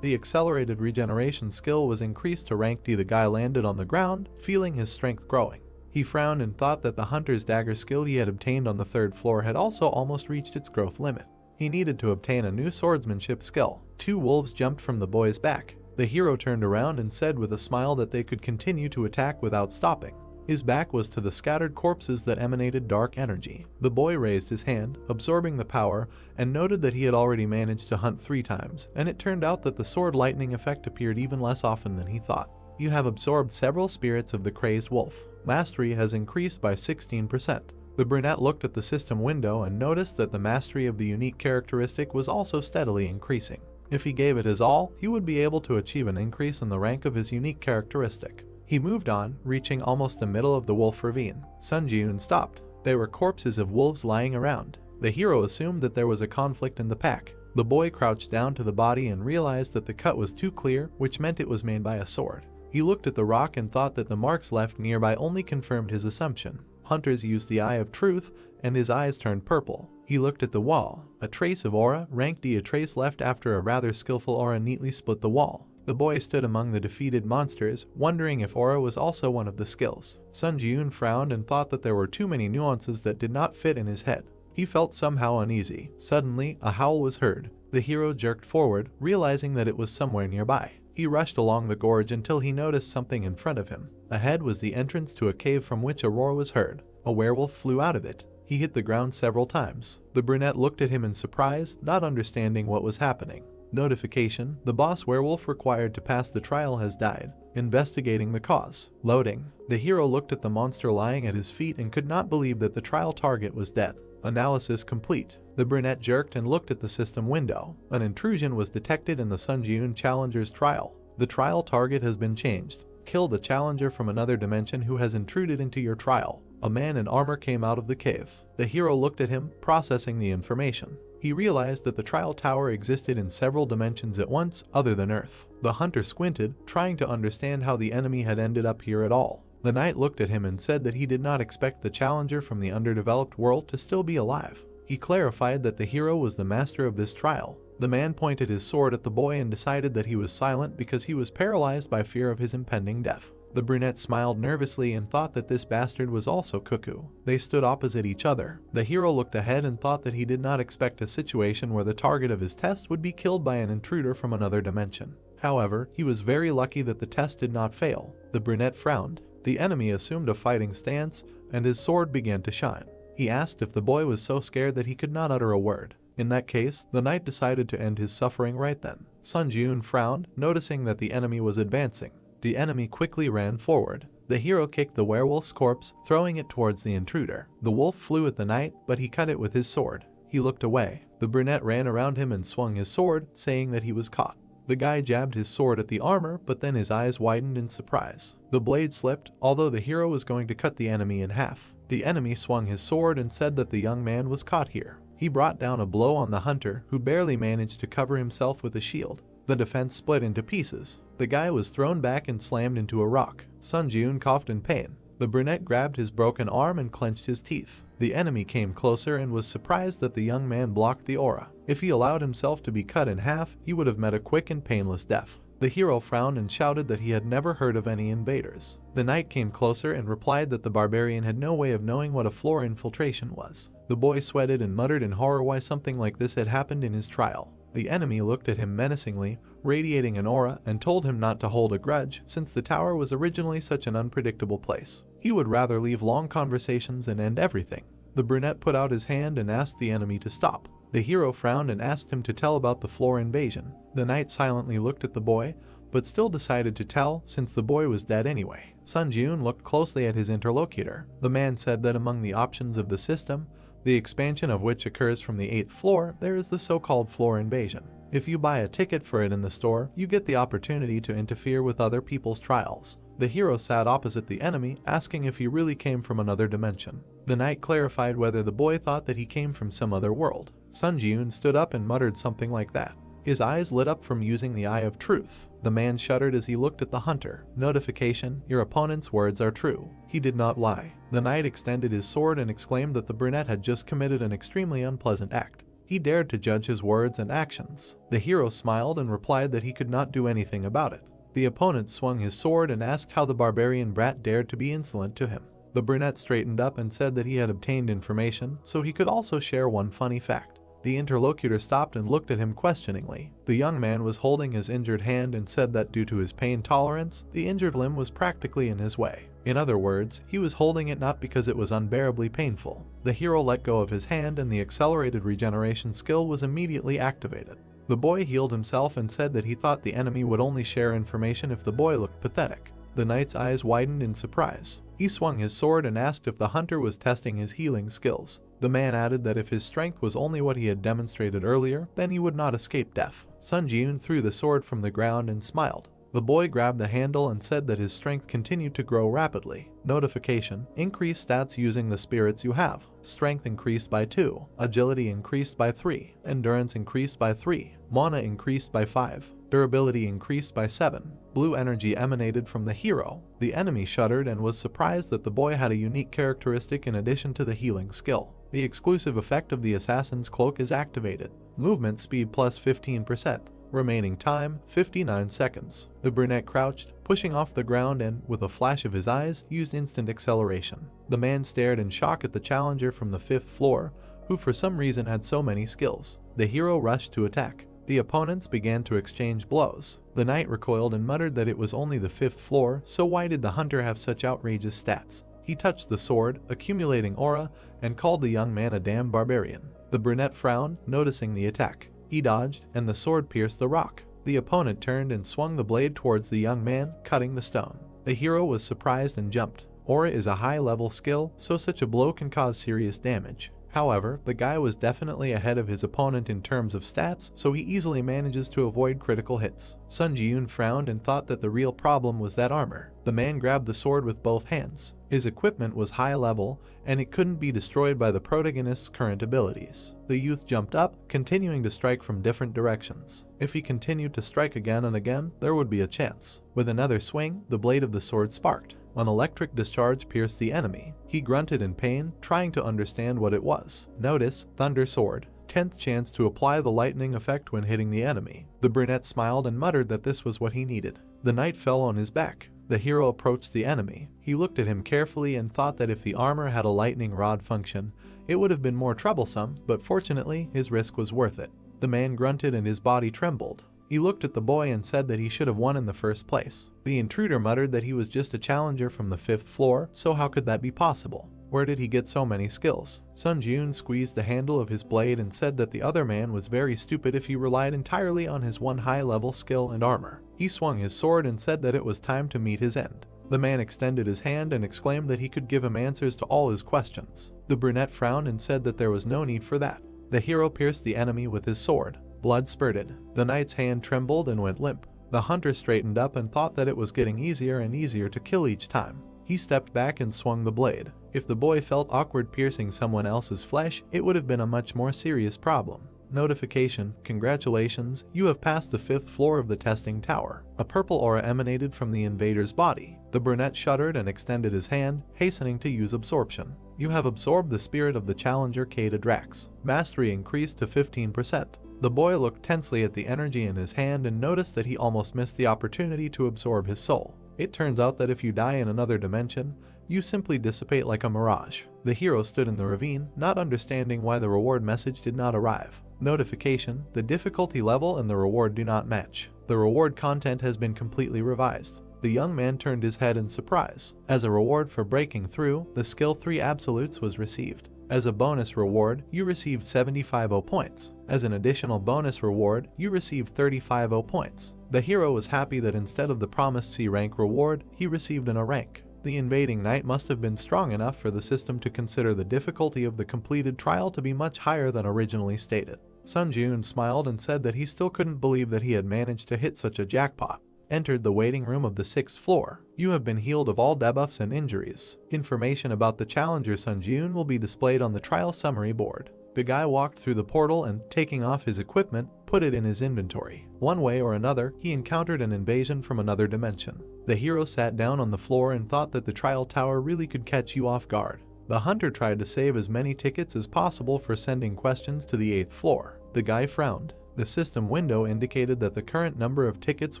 The accelerated regeneration skill was increased to rank D. The guy landed on the ground, feeling his strength growing. He frowned and thought that the hunter's dagger skill he had obtained on the 3rd floor had also almost reached its growth limit. He needed to obtain a new swordsmanship skill. 2 wolves jumped from the boy's back. The hero turned around and said with a smile that they could continue to attack without stopping. His back was to the scattered corpses that emanated dark energy. The boy raised his hand, absorbing the power, and noted that he had already managed to hunt 3 times, and it turned out that the sword lightning effect appeared even less often than he thought. You have absorbed several spirits of the crazed wolf. Mastery has increased by 16%. The brunette looked at the system window and noticed that the mastery of the unique characteristic was also steadily increasing. If he gave it his all, he would be able to achieve an increase in the rank of his unique characteristic. He moved on, reaching almost the middle of the wolf ravine. Sun Jun stopped. There were corpses of wolves lying around. The hero assumed that there was a conflict in the pack. The boy crouched down to the body and realized that the cut was too clear, which meant it was made by a sword. He looked at the rock and thought that the marks left nearby only confirmed his assumption. Hunters used the eye of truth, and his eyes turned purple. He looked at the wall. A trace of aura, rank D. A trace left after a rather skillful aura neatly split the wall. The boy stood among the defeated monsters, wondering if aura was also one of the skills. Sun Jun frowned and thought that there were too many nuances that did not fit in his head. He felt somehow uneasy. Suddenly, a howl was heard. The hero jerked forward, realizing that it was somewhere nearby. He rushed along the gorge until he noticed something in front of him. Ahead was the entrance to a cave from which a roar was heard. A werewolf flew out of it. He hit the ground several times. The brunette looked at him in surprise, not understanding what was happening. Notification: the boss werewolf required to pass the trial has died. Investigating the cause. Loading. The hero looked at the monster lying at his feet and could not believe that the trial target was dead. Analysis complete. The brunette jerked and looked at the system window. An intrusion was detected in the Sun Jun challenger's trial. The trial target has been changed. Kill the challenger from another dimension who has intruded into your trial. A man in armor came out of the cave. The hero looked at him, processing the information. He realized that the trial tower existed in several dimensions at once, other than Earth. The hunter squinted, trying to understand how the enemy had ended up here at all. The knight looked at him and said that he did not expect the challenger from the underdeveloped world to still be alive. He clarified that the hero was the master of this trial. The man pointed his sword at the boy and decided that he was silent because he was paralyzed by fear of his impending death. The brunette smiled nervously and thought that this bastard was also cuckoo. They stood opposite each other. The hero looked ahead and thought that he did not expect a situation where the target of his test would be killed by an intruder from another dimension. However, he was very lucky that the test did not fail. The brunette frowned. The enemy assumed a fighting stance, and his sword began to shine. He asked if the boy was so scared that he could not utter a word. In that case, the knight decided to end his suffering right then. Sun Jun frowned, noticing that the enemy was advancing. The enemy quickly ran forward. The hero kicked the werewolf's corpse, throwing it towards the intruder. The wolf flew at the knight, but he cut it with his sword. He looked away. The brunette ran around him and swung his sword, saying that he was caught. The guy jabbed his sword at the armor, but then his eyes widened in surprise. The blade slipped, although the hero was going to cut the enemy in half. The enemy swung his sword and said that the young man was caught here. He brought down a blow on the hunter, who barely managed to cover himself with a shield. The defense split into pieces. The guy was thrown back and slammed into a rock. Sun Jun coughed in pain. The brunette grabbed his broken arm and clenched his teeth. The enemy came closer and was surprised that the young man blocked the aura. If he allowed himself to be cut in half, he would have met a quick and painless death. The hero frowned and shouted that he had never heard of any invaders. The knight came closer and replied that the barbarian had no way of knowing what a floor infiltration was. The boy sweated and muttered in horror why something like this had happened in his trial. The enemy looked at him menacingly, radiating an aura, and told him not to hold a grudge since the tower was originally such an unpredictable place. He would rather leave long conversations and end everything. The brunette put out his hand and asked the enemy to stop. The hero frowned and asked him to tell about the floor invasion. The knight silently looked at the boy, but still decided to tell since the boy was dead anyway. Sun Jun looked closely at his interlocutor. The man said that among the options of the system, the expansion of which occurs from the 8th floor, there is the so-called floor invasion. If you buy a ticket for it in the store, you get the opportunity to interfere with other people's trials. The hero sat opposite the enemy, asking if he really came from another dimension. The knight clarified whether the boy thought that he came from some other world. Sun Jun stood up and muttered something like that. His eyes lit up from using the eye of truth. The man shuddered as he looked at the hunter. Notification: your opponent's words are true. He did not lie. The knight extended his sword and exclaimed that the brunette had just committed an extremely unpleasant act. He dared to judge his words and actions. The hero smiled and replied that he could not do anything about it. The opponent swung his sword and asked how the barbarian brat dared to be insolent to him. The brunette straightened up and said that he had obtained information, so he could also share one funny fact. The interlocutor stopped and looked at him questioningly. The young man was holding his injured hand and said that due to his pain tolerance, the injured limb was practically in his way. In other words, he was holding it not because it was unbearably painful. The hero let go of his hand and the accelerated regeneration skill was immediately activated. The boy healed himself and said that he thought the enemy would only share information if the boy looked pathetic. The knight's eyes widened in surprise. He swung his sword and asked if the hunter was testing his healing skills. The man added that if his strength was only what he had demonstrated earlier, then he would not escape death. Sun Jun threw the sword from the ground and smiled. The boy grabbed the handle and said that his strength continued to grow rapidly. Notification: increase stats using the spirits you have. Strength increased by 2, agility increased by 3, endurance increased by 3, mana increased by 5, durability increased by 7. Blue energy emanated from the hero. The enemy shuddered and was surprised that the boy had a unique characteristic in addition to the healing skill. The exclusive effect of the assassin's cloak is activated. Movement speed plus 15%. Remaining time, 59 seconds. The brunette crouched, pushing off the ground and, with a flash of his eyes, used instant acceleration. The man stared in shock at the challenger from the 5th floor, who for some reason had so many skills. The hero rushed to attack. The opponents began to exchange blows. The knight recoiled and muttered that it was only the 5th floor, so why did the hunter have such outrageous stats? He touched the sword, accumulating aura, and called the young man a damn barbarian. The brunette frowned, noticing the attack. He dodged, and the sword pierced the rock. The opponent turned and swung the blade towards the young man, cutting the stone. The hero was surprised and jumped. Aura is a high-level skill, so such a blow can cause serious damage. However, the guy was definitely ahead of his opponent in terms of stats, so he easily manages to avoid critical hits. Sun Jun frowned and thought that the real problem was that armor. The man grabbed the sword with both hands. His equipment was high level, and it couldn't be destroyed by the protagonist's current abilities. The youth jumped up, continuing to strike from different directions. If he continued to strike again and again, there would be a chance. With another swing, the blade of the sword sparked. An electric discharge pierced the enemy. He grunted in pain, trying to understand what it was. Notice: Thunder Sword. 10th chance to apply the lightning effect when hitting the enemy. The brunette smiled and muttered that this was what he needed. The knight fell on his back. The hero approached the enemy. He looked at him carefully and thought that if the armor had a lightning rod function, it would have been more troublesome, but fortunately, his risk was worth it. The man grunted and his body trembled. He looked at the boy and said that he should have won in the first place. The intruder muttered that he was just a challenger from the 5th floor, so how could that be possible? Where did he get so many skills? Sun Jun squeezed the handle of his blade and said that the other man was very stupid if he relied entirely on his one high-level skill and armor. He swung his sword and said that it was time to meet his end. The man extended his hand and exclaimed that he could give him answers to all his questions. The brunette frowned and said that there was no need for that. The hero pierced the enemy with his sword. Blood spurted. The knight's hand trembled and went limp. The hunter straightened up and thought that it was getting easier and easier to kill each time. He stepped back and swung the blade. If the boy felt awkward piercing someone else's flesh, it would have been a much more serious problem. Notification: congratulations, you have passed the 5th floor of the testing tower. A purple aura emanated from the invader's body. The brunette shuddered and extended his hand, hastening to use absorption. You have absorbed the spirit of the challenger Kata Drax. Mastery increased to 15%. The boy looked tensely at the energy in his hand and noticed that he almost missed the opportunity to absorb his soul. It turns out that if you die in another dimension, you simply dissipate like a mirage. The hero stood in the ravine, not understanding why the reward message did not arrive. Notification: the difficulty level and the reward do not match. The reward content has been completely revised. The young man turned his head in surprise. As a reward for breaking through, the skill 3 absolutes was received. As a bonus reward, you received 75 points. As an additional bonus reward, you received 35 points. The hero was happy that instead of the promised C rank reward, he received an A rank. The invading knight must have been strong enough for the system to consider the difficulty of the completed trial to be much higher than originally stated. Sun Jun smiled and said that he still couldn't believe that he had managed to hit such a jackpot. Entered the waiting room of the 6th floor. You have been healed of all debuffs and injuries. Information about the challenger Sun Jun will be displayed on the trial summary board. The guy walked through the portal and, taking off his equipment, put it in his inventory. One way or another, he encountered an invasion from another dimension. The hero sat down on the floor and thought that the trial tower really could catch you off guard. The hunter tried to save as many tickets as possible for sending questions to the 8th floor. The guy frowned. The system window indicated that the current number of tickets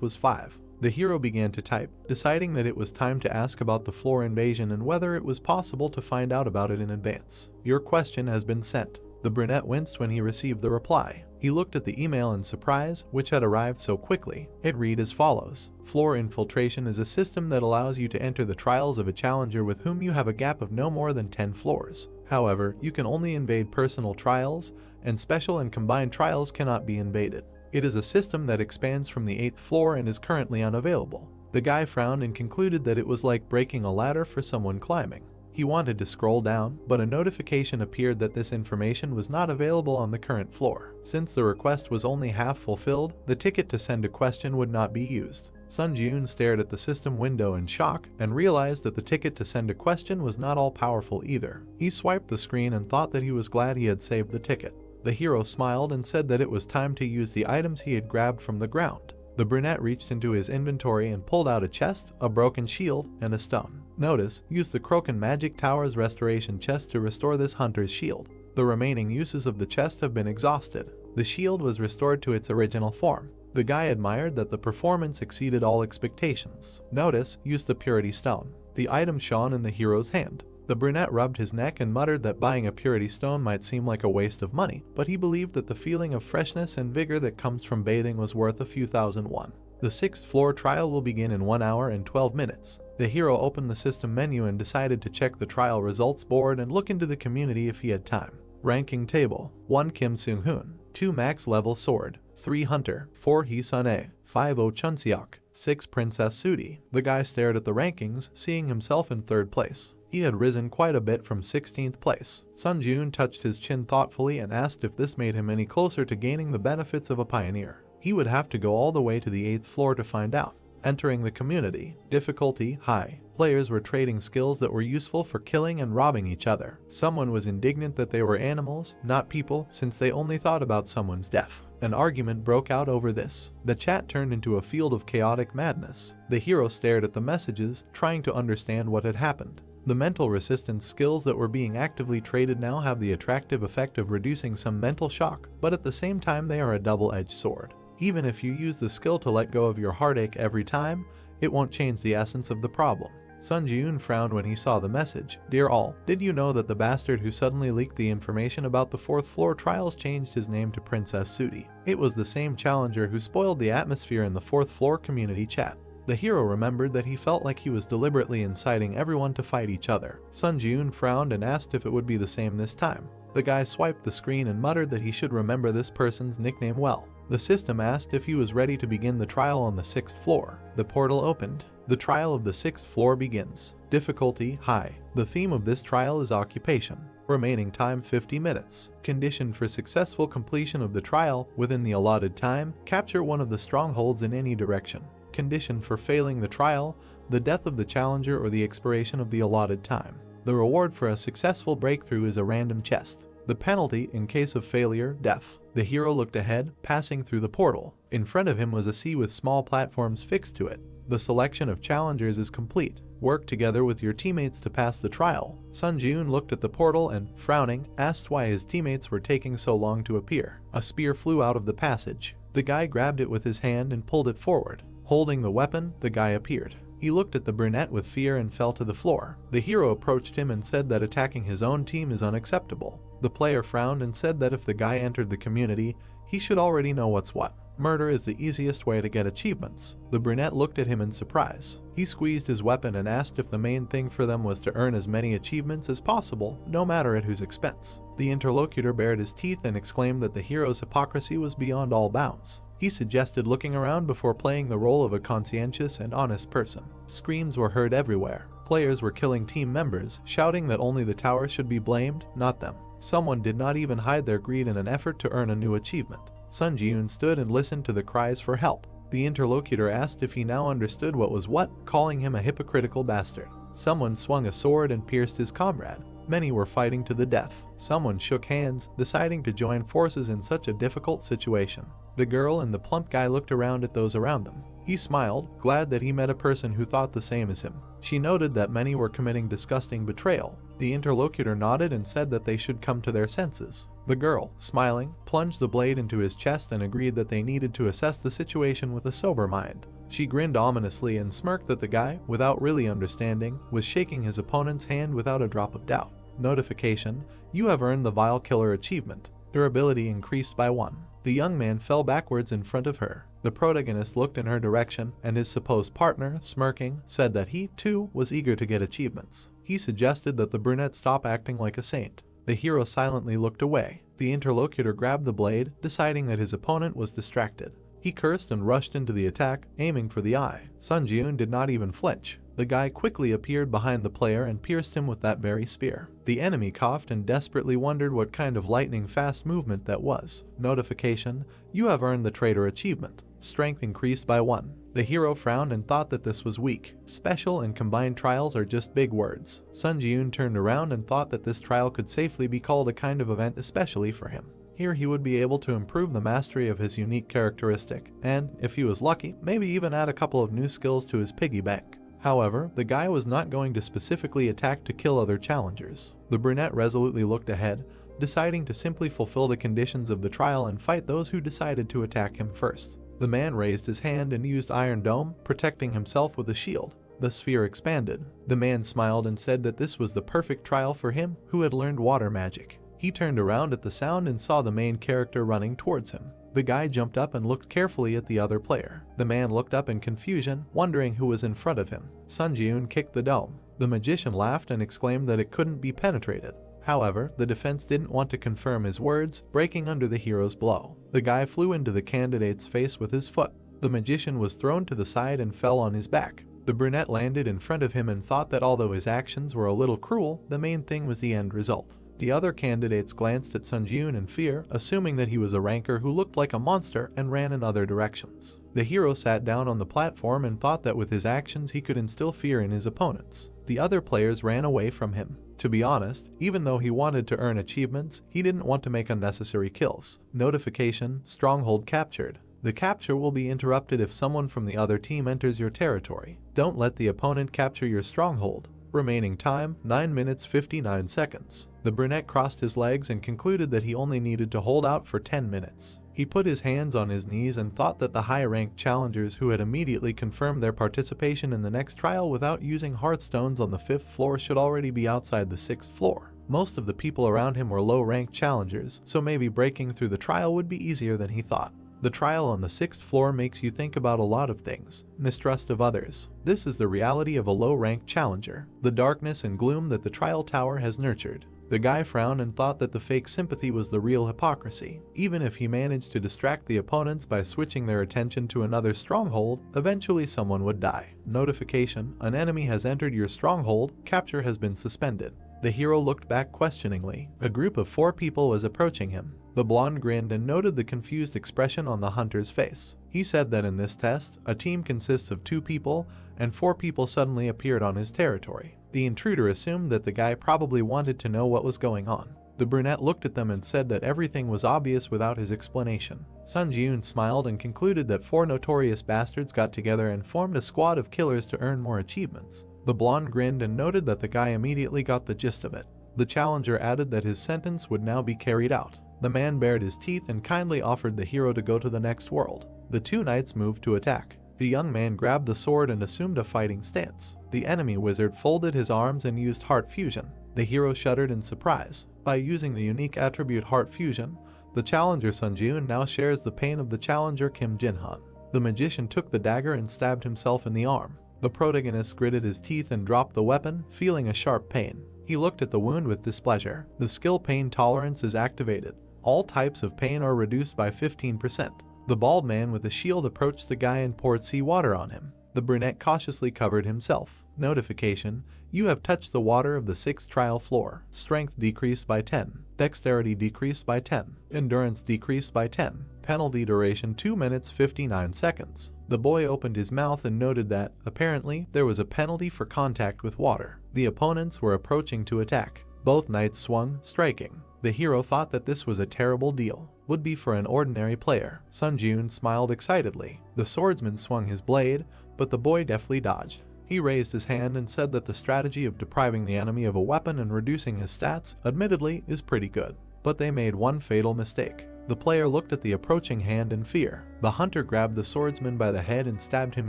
was 5. The hero began to type, deciding that it was time to ask about the floor invasion and whether it was possible to find out about it in advance. Your question has been sent. The brunette winced when he received the reply. He looked at the email in surprise, which had arrived so quickly. It read as follows: Floor infiltration is a system that allows you to enter the trials of a challenger with whom you have a gap of no more than 10 floors. However, you can only invade personal trials, and special and combined trials cannot be invaded. It is a system that expands from the 8th floor and is currently unavailable. The guy frowned and concluded that it was like breaking a ladder for someone climbing. He wanted to scroll down, but a notification appeared that this information was not available on the current floor. Since the request was only half fulfilled, the ticket to send a question would not be used. Sun Jun stared at the system window in shock and realized that the ticket to send a question was not all powerful either. He swiped the screen and thought that he was glad he had saved the ticket. The hero smiled and said that it was time to use the items he had grabbed from the ground. The brunette reached into his inventory and pulled out a chest, a broken shield, and a stone. Notice: use the Croken Magic Tower's restoration chest to restore this hunter's shield. The remaining uses of the chest have been exhausted. The shield was restored to its original form. The guy admired that the performance exceeded all expectations. Notice: use the Purity Stone. The item shone in the hero's hand. The brunette rubbed his neck and muttered that buying a Purity Stone might seem like a waste of money, but he believed that the feeling of freshness and vigor that comes from bathing was worth a few thousand won. The 6th floor trial will begin in 1 hour and 12 minutes. The hero opened the system menu and decided to check the trial results board and look into the community if he had time. Ranking table: 1 Kim Seung-hoon, 2 max level sword, 3 hunter, 4 Hee Sun-ae, 5 Oh Chun-seok, 6 Princess Sudi. The guy stared at the rankings, seeing himself in 3rd place. He had risen quite a bit from 16th place. Sun Jun touched his chin thoughtfully and asked if this made him any closer to gaining the benefits of a pioneer. He would have to go all the way to the 8th floor to find out. Entering the community. Difficulty: high. Players were trading skills that were useful for killing and robbing each other. Someone was indignant that they were animals, not people, since they only thought about someone's death. An argument broke out over this. The chat turned into a field of chaotic madness. The hero stared at the messages, trying to understand what had happened. The mental resistance skills that were being actively traded now have the attractive effect of reducing some mental shock, but at the same time they are a double-edged sword. Even if you use the skill to let go of your heartache every time, it won't change the essence of the problem. Sun Jun frowned when he saw the message. Dear all, did you know that the bastard who suddenly leaked the information about the 4th floor trials changed his name to Princess Sudi? It was the same challenger who spoiled the atmosphere in the 4th floor community chat. The hero remembered that he felt like he was deliberately inciting everyone to fight each other. Sun Jun frowned and asked if it would be the same this time. The guy swiped the screen and muttered that he should remember this person's nickname well. The system asked if he was ready to begin the trial on the 6th floor. The portal opened. The trial of the 6th floor begins. Difficulty: high. The theme of this trial is occupation. Remaining time: 50 minutes. Condition for successful completion of the trial: within the allotted time, capture one of the strongholds in any direction. Condition for failing the trial: the death of the challenger or the expiration of the allotted time. The reward for a successful breakthrough is a random chest. The penalty in case of failure: death. The hero looked ahead, passing through the portal. In front of him was a sea with small platforms fixed to it. The selection of challengers is complete. Work together with your teammates to pass the trial. Sun Jun looked at the portal and, frowning, asked why his teammates were taking so long to appear. A spear flew out of the passage. The guy grabbed it with his hand and pulled it forward. Holding the weapon, the guy appeared. He looked at the brunette with fear and fell to the floor. The hero approached him and said that attacking his own team is unacceptable. The player frowned and said that if the guy entered the community, he should already know what's what. Murder is the easiest way to get achievements. The brunette looked at him in surprise. He squeezed his weapon and asked if the main thing for them was to earn as many achievements as possible, no matter at whose expense. The interlocutor bared his teeth and exclaimed that the hero's hypocrisy was beyond all bounds. He suggested looking around before playing the role of a conscientious and honest person. Screams were heard everywhere. Players were killing team members, shouting that only the tower should be blamed, not them. Someone did not even hide their greed in an effort to earn a new achievement. Sun Ji-yoon stood and listened to the cries for help. The interlocutor asked if he now understood what was what, calling him a hypocritical bastard. Someone swung a sword and pierced his comrade. Many were fighting to the death. Someone shook hands, deciding to join forces in such a difficult situation. The girl and the plump guy looked around at those around them. He smiled, glad that he met a person who thought the same as him. She noted that many were committing disgusting betrayal. The interlocutor nodded and said that they should come to their senses. The girl, smiling, plunged the blade into his chest and agreed that they needed to assess the situation with a sober mind. She grinned ominously and smirked that the guy, without really understanding, was shaking his opponent's hand without a drop of doubt. Notification: you have earned the Vile Killer achievement. Durability increased by 1. The young man fell backwards in front of her. The protagonist looked in her direction, and his supposed partner, smirking, said that he, too, was eager to get achievements. He suggested that the brunette stop acting like a saint. The hero silently looked away. The interlocutor grabbed the blade, deciding that his opponent was distracted. He cursed and rushed into the attack, aiming for the eye. Sun Ji-yoon did not even flinch. The guy quickly appeared behind the player and pierced him with that very spear. The enemy coughed and desperately wondered what kind of lightning-fast movement that was. Notification: you have earned the traitor achievement. Strength increased by 1. The hero frowned and thought that this was weak. Special and combined trials are just big words. Sun Ji-yoon turned around and thought that this trial could safely be called a kind of event especially for him. Here he would be able to improve the mastery of his unique characteristic, and, if he was lucky, maybe even add a couple of new skills to his piggy bank. However, the guy was not going to specifically attack to kill other challengers. The brunette resolutely looked ahead, deciding to simply fulfill the conditions of the trial and fight those who decided to attack him first. The man raised his hand and used Iron Dome, protecting himself with a shield. The sphere expanded. The man smiled and said that this was the perfect trial for him, who had learned water magic. He turned around at the sound and saw the main character running towards him. The guy jumped up and looked carefully at the other player. The man looked up in confusion, wondering who was in front of him. Sun Ji-yoon kicked the dome. The magician laughed and exclaimed that it couldn't be penetrated. However, the defense didn't want to confirm his words, breaking under the hero's blow. The guy flew into the candidate's face with his foot. The magician was thrown to the side and fell on his back. The brunette landed in front of him and thought that although his actions were a little cruel, the main thing was the end result. The other candidates glanced at Sun Ji-yoon in fear, assuming that he was a ranker who looked like a monster and ran in other directions. The hero sat down on the platform and thought that with his actions he could instill fear in his opponents. The other players ran away from him. To be honest, even though he wanted to earn achievements, he didn't want to make unnecessary kills. Notification: stronghold captured. The capture will be interrupted if someone from the other team enters your territory. Don't let the opponent capture your stronghold. Remaining time: 9 minutes 59 seconds. The brunette crossed his legs and concluded that he only needed to hold out for 10 minutes. He put his hands on his knees and thought that the high-ranked challengers who had immediately confirmed their participation in the next trial without using heartstones on the 5th floor should already be outside the 6th floor. Most of the people around him were low-ranked challengers, so maybe breaking through the trial would be easier than he thought. The trial on the 6th floor makes you think about a lot of things. Mistrust of others. This is the reality of a low-ranked challenger. The darkness and gloom that the trial tower has nurtured. The guy frowned and thought that the fake sympathy was the real hypocrisy. Even if he managed to distract the opponents by switching their attention to another stronghold, eventually someone would die. Notification: an enemy has entered your stronghold, capture has been suspended. The hero looked back questioningly. A group of 4 people was approaching him. The blonde grinned and noted the confused expression on the hunter's face. He said that in this test, a team consists of 2 people, and 4 people suddenly appeared on his territory. The intruder assumed that the guy probably wanted to know what was going on. The brunette looked at them and said that everything was obvious without his explanation. Sun Ji-yoon smiled and concluded that 4 notorious bastards got together and formed a squad of killers to earn more achievements. The blonde grinned and noted that the guy immediately got the gist of it. The challenger added that his sentence would now be carried out. The man bared his teeth and kindly offered the hero to go to the next world. The 2 knights moved to attack. The young man grabbed the sword and assumed a fighting stance. The enemy wizard folded his arms and used heart fusion. The hero shuddered in surprise. By using the unique attribute heart fusion, the challenger Sun Ji-yoon now shares the pain of the challenger Kim Jin-han. The magician took the dagger and stabbed himself in the arm. The protagonist gritted his teeth and dropped the weapon, feeling a sharp pain. He looked at the wound with displeasure. The skill pain tolerance is activated. All types of pain are reduced by 15%. The bald man with a shield approached the guy and poured seawater on him. The brunette cautiously covered himself. Notification: you have touched the water of the 6th trial floor. Strength decreased by 10. Dexterity decreased by 10. Endurance decreased by 10. Penalty duration 2 minutes 59 seconds. The boy opened his mouth and noted that, apparently, there was a penalty for contact with water. The opponents were approaching to attack. Both knights swung, striking. The hero thought that this was a terrible deal. Would be for an ordinary player. Sun Ji-yoon smiled excitedly. The swordsman swung his blade, but the boy deftly dodged. He raised his hand and said that the strategy of depriving the enemy of a weapon and reducing his stats, admittedly, is pretty good. But they made one fatal mistake. The player looked at the approaching hand in fear. The hunter grabbed the swordsman by the head and stabbed him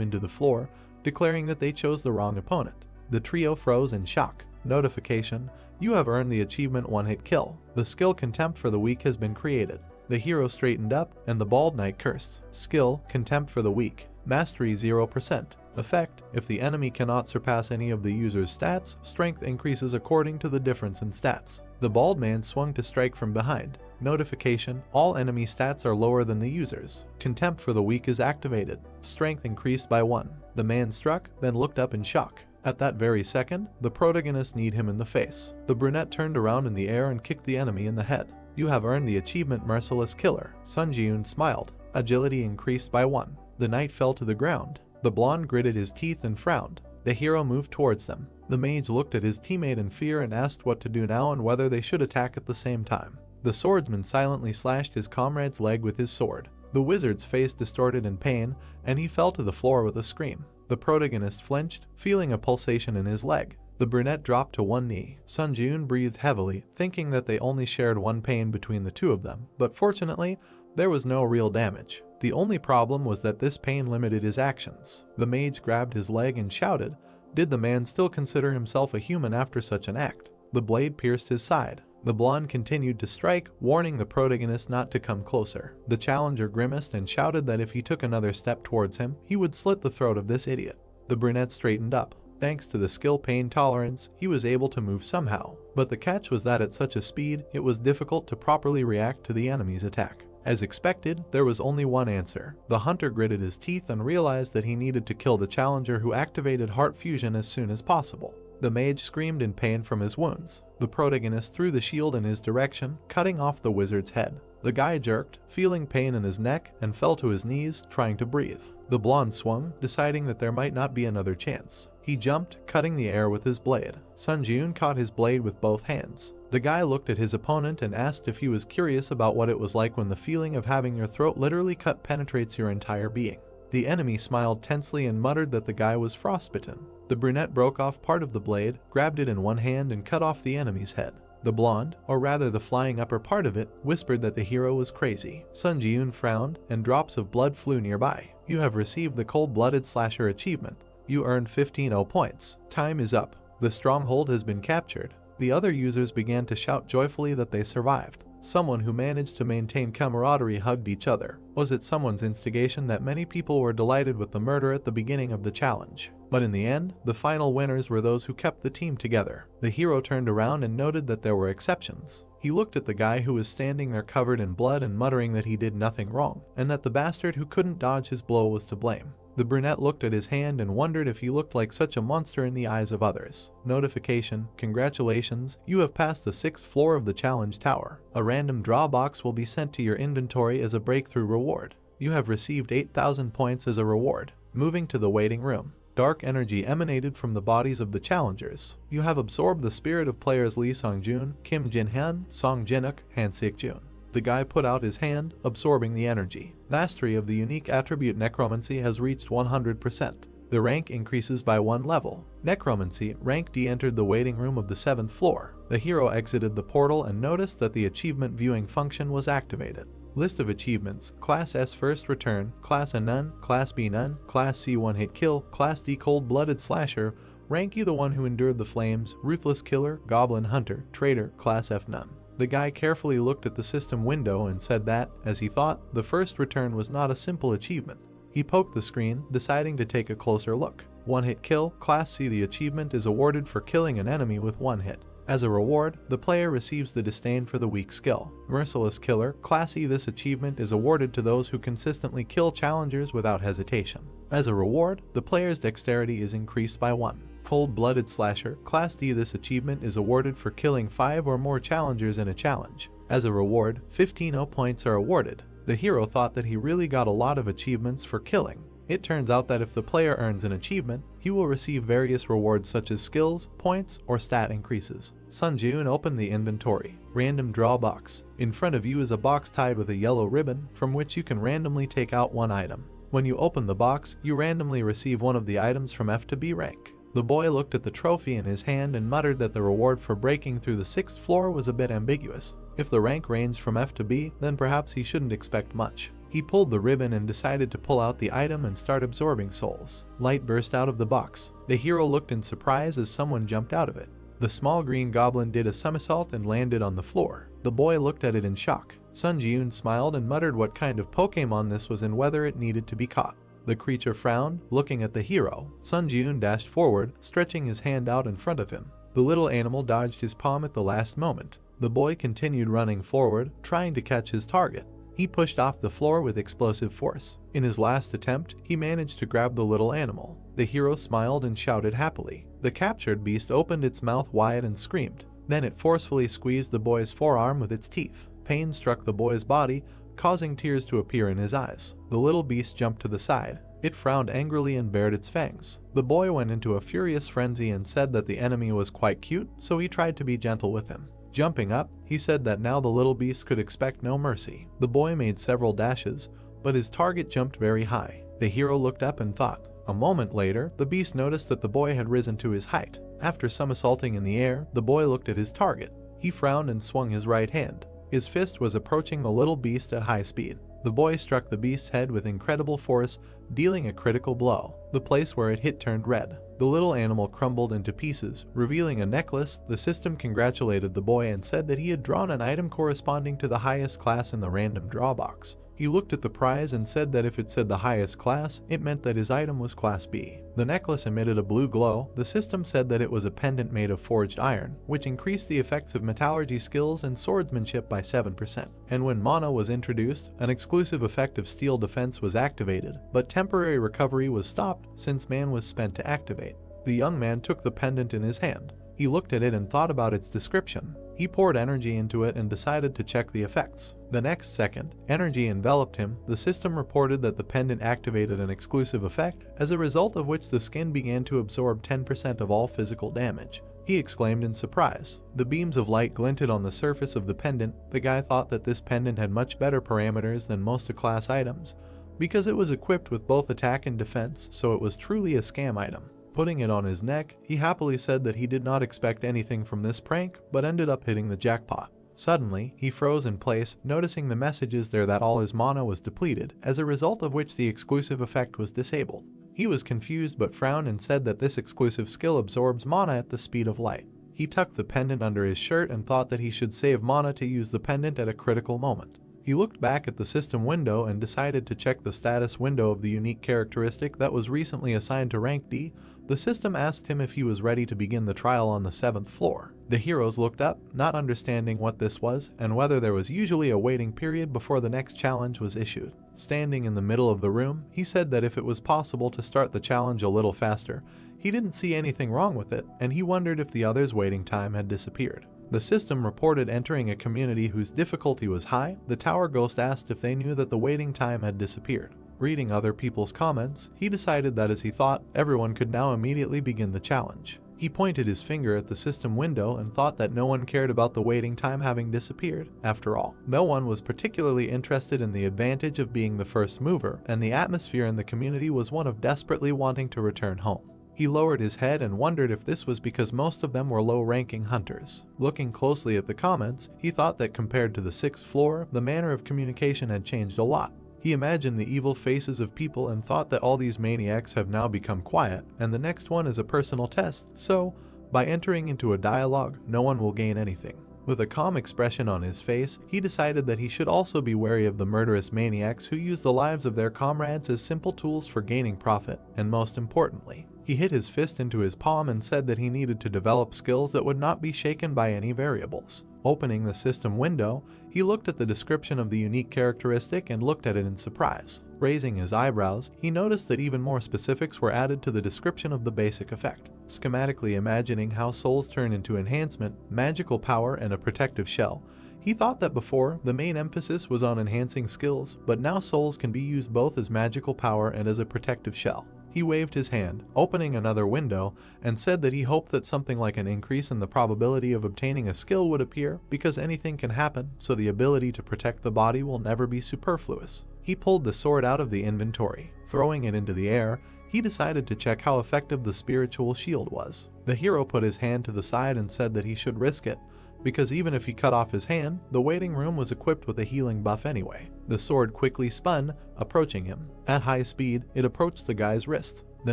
into the floor, declaring that they chose the wrong opponent. The trio froze in shock. Notification: you have earned the achievement one-hit kill. The skill Contempt for the Weak has been created. The hero straightened up, and the bald knight cursed. Skill: Contempt for the Weak. Mastery 0%. Effect: if the enemy cannot surpass any of the user's stats, strength increases according to the difference in stats. The bald man swung to strike from behind. Notification: all enemy stats are lower than the user's. Contempt for the Weak is activated. Strength increased by 1. The man struck, then looked up in shock. At that very second, the protagonist kneed him in the face. The brunette turned around in the air and kicked the enemy in the head. You have earned the achievement Merciless Killer. Sun Ji-yoon smiled. Agility increased by 1. The knight fell to the ground. The blonde gritted his teeth and frowned. The hero moved towards them. The mage looked at his teammate in fear and asked what to do now and whether they should attack at the same time. The swordsman silently slashed his comrade's leg with his sword. The wizard's face distorted in pain, and he fell to the floor with a scream. The protagonist flinched, feeling a pulsation in his leg. The brunette dropped to one knee. Sun Ji-yoon breathed heavily, thinking that they only shared one pain between the two of them, but fortunately, there was no real damage. The only problem was that this pain limited his actions. The mage grabbed his leg and shouted, did the man still consider himself a human after such an act? The blade pierced his side. The blonde continued to strike, warning the protagonist not to come closer. The challenger grimaced and shouted that if he took another step towards him, he would slit the throat of this idiot. The brunette straightened up. Thanks to the skill pain tolerance, he was able to move somehow. But the catch was that at such a speed, it was difficult to properly react to the enemy's attack. As expected, there was only one answer. The hunter gritted his teeth and realized that he needed to kill the challenger, who activated heart fusion as soon as possible. The mage screamed in pain from his wounds. The protagonist threw the shield in his direction, cutting off the wizard's head. The guy jerked, feeling pain in his neck, and fell to his knees, trying to breathe. The blonde swung, deciding that there might not be another chance. He jumped, cutting the air with his blade. Sun Ji-yoon caught his blade with both hands. The guy looked at his opponent and asked if he was curious about what it was like when the feeling of having your throat literally cut penetrates your entire being. The enemy smiled tensely and muttered that the guy was frostbitten. The brunette broke off part of the blade, grabbed it in one hand and cut off the enemy's head. The blonde, or rather the flying upper part of it, whispered that the hero was crazy. Sun Ji-yoon frowned, and drops of blood flew nearby. You have received the cold-blooded slasher achievement. You earned 15 points. Time is up. The stronghold has been captured. The other users began to shout joyfully that they survived. Someone who managed to maintain camaraderie hugged each other. Was it someone's instigation that many people were delighted with the murder at the beginning of the challenge? But in the end, the final winners were those who kept the team together. The hero turned around and noted that there were exceptions. He looked at the guy who was standing there covered in blood and muttering that he did nothing wrong, and that the bastard who couldn't dodge his blow was to blame. The brunette looked at his hand and wondered if he looked like such a monster in the eyes of others. Notification: congratulations, you have passed the 6th floor of the challenge tower. A random draw box will be sent to your inventory as a breakthrough reward. You have received 8,000 points as a reward. Moving to the waiting room. Dark energy emanated from the bodies of the challengers. You have absorbed the spirit of players Lee Sung-jun, Kim Jin-han, Song Jinuk, Han Sik-jun. The guy put out his hand, absorbing the energy. Mastery of the unique attribute necromancy has reached 100%. The rank increases by 1 level. Necromancy, rank D, entered the waiting room of the 7th floor. The hero exited the portal and noticed that the achievement viewing function was activated. List of achievements: Class S First Return, Class A None, Class B None, Class C One Hit Kill, Class D Cold-Blooded Slasher, Rank E the One Who Endured the Flames, Ruthless Killer, Goblin Hunter, Traitor, Class F None. The guy carefully looked at the system window and said that, as he thought, the first return was not a simple achievement. He poked the screen, deciding to take a closer look. One Hit Kill, Class C. The achievement is awarded for killing an enemy with 1 hit. As a reward, the player receives the disdain for the weak skill. Merciless Killer, Class E. This achievement is awarded to those who consistently kill challengers without hesitation. As a reward, the player's dexterity is increased by 1. Cold-Blooded Slasher, Class D. This achievement is awarded for killing 5 or more challengers in a challenge. As a reward, 15 O points are awarded. The hero thought that he really got a lot of achievements for killing. It turns out that if the player earns an achievement, he will receive various rewards such as skills, points, or stat increases. Sun Jun opened the inventory. Random draw box. In front of you is a box tied with a yellow ribbon from which you can randomly take out 1 item. When you open the box, you randomly receive one of the items from F to B rank. The boy looked at the trophy in his hand and muttered that the reward for breaking through the 6th floor was a bit ambiguous. If the rank ranged from F to B, then perhaps he shouldn't expect much. He pulled the ribbon and decided to pull out the item and start absorbing souls. Light burst out of the box. The hero looked in surprise as someone jumped out of it. The small green goblin did a somersault and landed on the floor. The boy looked at it in shock. Sun Ji-yoon smiled and muttered what kind of Pokemon this was and whether it needed to be caught. The creature frowned, looking at the hero. Sun Ji-yoon dashed forward, stretching his hand out in front of him. The little animal dodged his palm at the last moment. The boy continued running forward, trying to catch his target. He pushed off the floor with explosive force. In his last attempt, he managed to grab the little animal. The hero smiled and shouted happily. The captured beast opened its mouth wide and screamed. Then it forcefully squeezed the boy's forearm with its teeth. Pain struck the boy's body, causing tears to appear in his eyes. The little beast jumped to the side. It frowned angrily and bared its fangs. The boy went into a furious frenzy and said that the enemy was quite cute, so he tried to be gentle with him. Jumping up, he said that now the little beast could expect no mercy. The boy made several dashes, but his target jumped very high. The hero looked up and thought. A moment later, the beast noticed that the boy had risen to his height. After somersaulting in the air, the boy looked at his target. He frowned and swung his right hand. His fist was approaching the little beast at high speed. The boy struck the beast's head with incredible force, dealing a critical blow. The place where it hit turned red. The little animal crumbled into pieces, revealing a necklace. The system congratulated the boy and said that he had drawn an item corresponding to the highest class in the random draw box. He looked at the prize and said that if it said the highest class, it meant that his item was Class B. The necklace emitted a blue glow. The system said that it was a pendant made of forged iron, which increased the effects of metallurgy skills and swordsmanship by 7%. And when mana was introduced, an exclusive effect of steel defense was activated, but temporary recovery was stopped since man was spent to activate. The young man took the pendant in his hand. He looked at it and thought about its description. He poured energy into it and decided to check the effects. The next second, energy enveloped him. The system reported that the pendant activated an exclusive effect, as a result of which the skin began to absorb 10% of all physical damage. He exclaimed in surprise. The beams of light glinted on the surface of the pendant. The guy thought that this pendant had much better parameters than most class items, because it was equipped with both attack and defense, so it was truly a scam item. Putting it on his neck, he happily said that he did not expect anything from this prank, but ended up hitting the jackpot. Suddenly, he froze in place, noticing the messages there that all his mana was depleted, as a result of which the exclusive effect was disabled. He was confused but frowned and said that this exclusive skill absorbs mana at the speed of light. He tucked the pendant under his shirt and thought that he should save mana to use the pendant at a critical moment. He looked back at the system window and decided to check the status window of the unique characteristic that was recently assigned to rank D. The system asked him if he was ready to begin the trial on the 7th floor. The heroes looked up, not understanding what this was and whether there was usually a waiting period before the next challenge was issued. Standing in the middle of the room, he said that if it was possible to start the challenge a little faster, he didn't see anything wrong with it, and he wondered if the others' waiting time had disappeared. The system reported entering a community whose difficulty was high. The tower ghost asked if they knew that the waiting time had disappeared. Reading other people's comments, he decided that as he thought, everyone could now immediately begin the challenge. He pointed his finger at the system window and thought that no one cared about the waiting time having disappeared. After all, no one was particularly interested in the advantage of being the first mover, and the atmosphere in the community was one of desperately wanting to return home. He lowered his head and wondered if this was because most of them were low-ranking hunters. Looking closely at the comments, he thought that compared to the 6th floor, the manner of communication had changed a lot. He imagined the evil faces of people and thought that all these maniacs have now become quiet, and the next one is a personal test, so, by entering into a dialogue, no one will gain anything. With a calm expression on his face, he decided that he should also be wary of the murderous maniacs who use the lives of their comrades as simple tools for gaining profit, and most importantly, he hit his fist into his palm and said that he needed to develop skills that would not be shaken by any variables. Opening the system window, he looked at the description of the unique characteristic and looked at it in surprise. Raising his eyebrows, he noticed that even more specifics were added to the description of the basic effect. Schematically imagining how souls turn into enhancement, magical power, and a protective shell, he thought that before, the main emphasis was on enhancing skills, but now souls can be used both as magical power and as a protective shell. He waved his hand, opening another window, and said that he hoped that something like an increase in the probability of obtaining a skill would appear, because anything can happen, so the ability to protect the body will never be superfluous. He pulled the sword out of the inventory. Throwing it into the air, he decided to check how effective the spiritual shield was. The hero put his hand to the side and said that he should risk it, because even if he cut off his hand, the waiting room was equipped with a healing buff anyway. The sword quickly spun, approaching him. At high speed, it approached the guy's wrist. The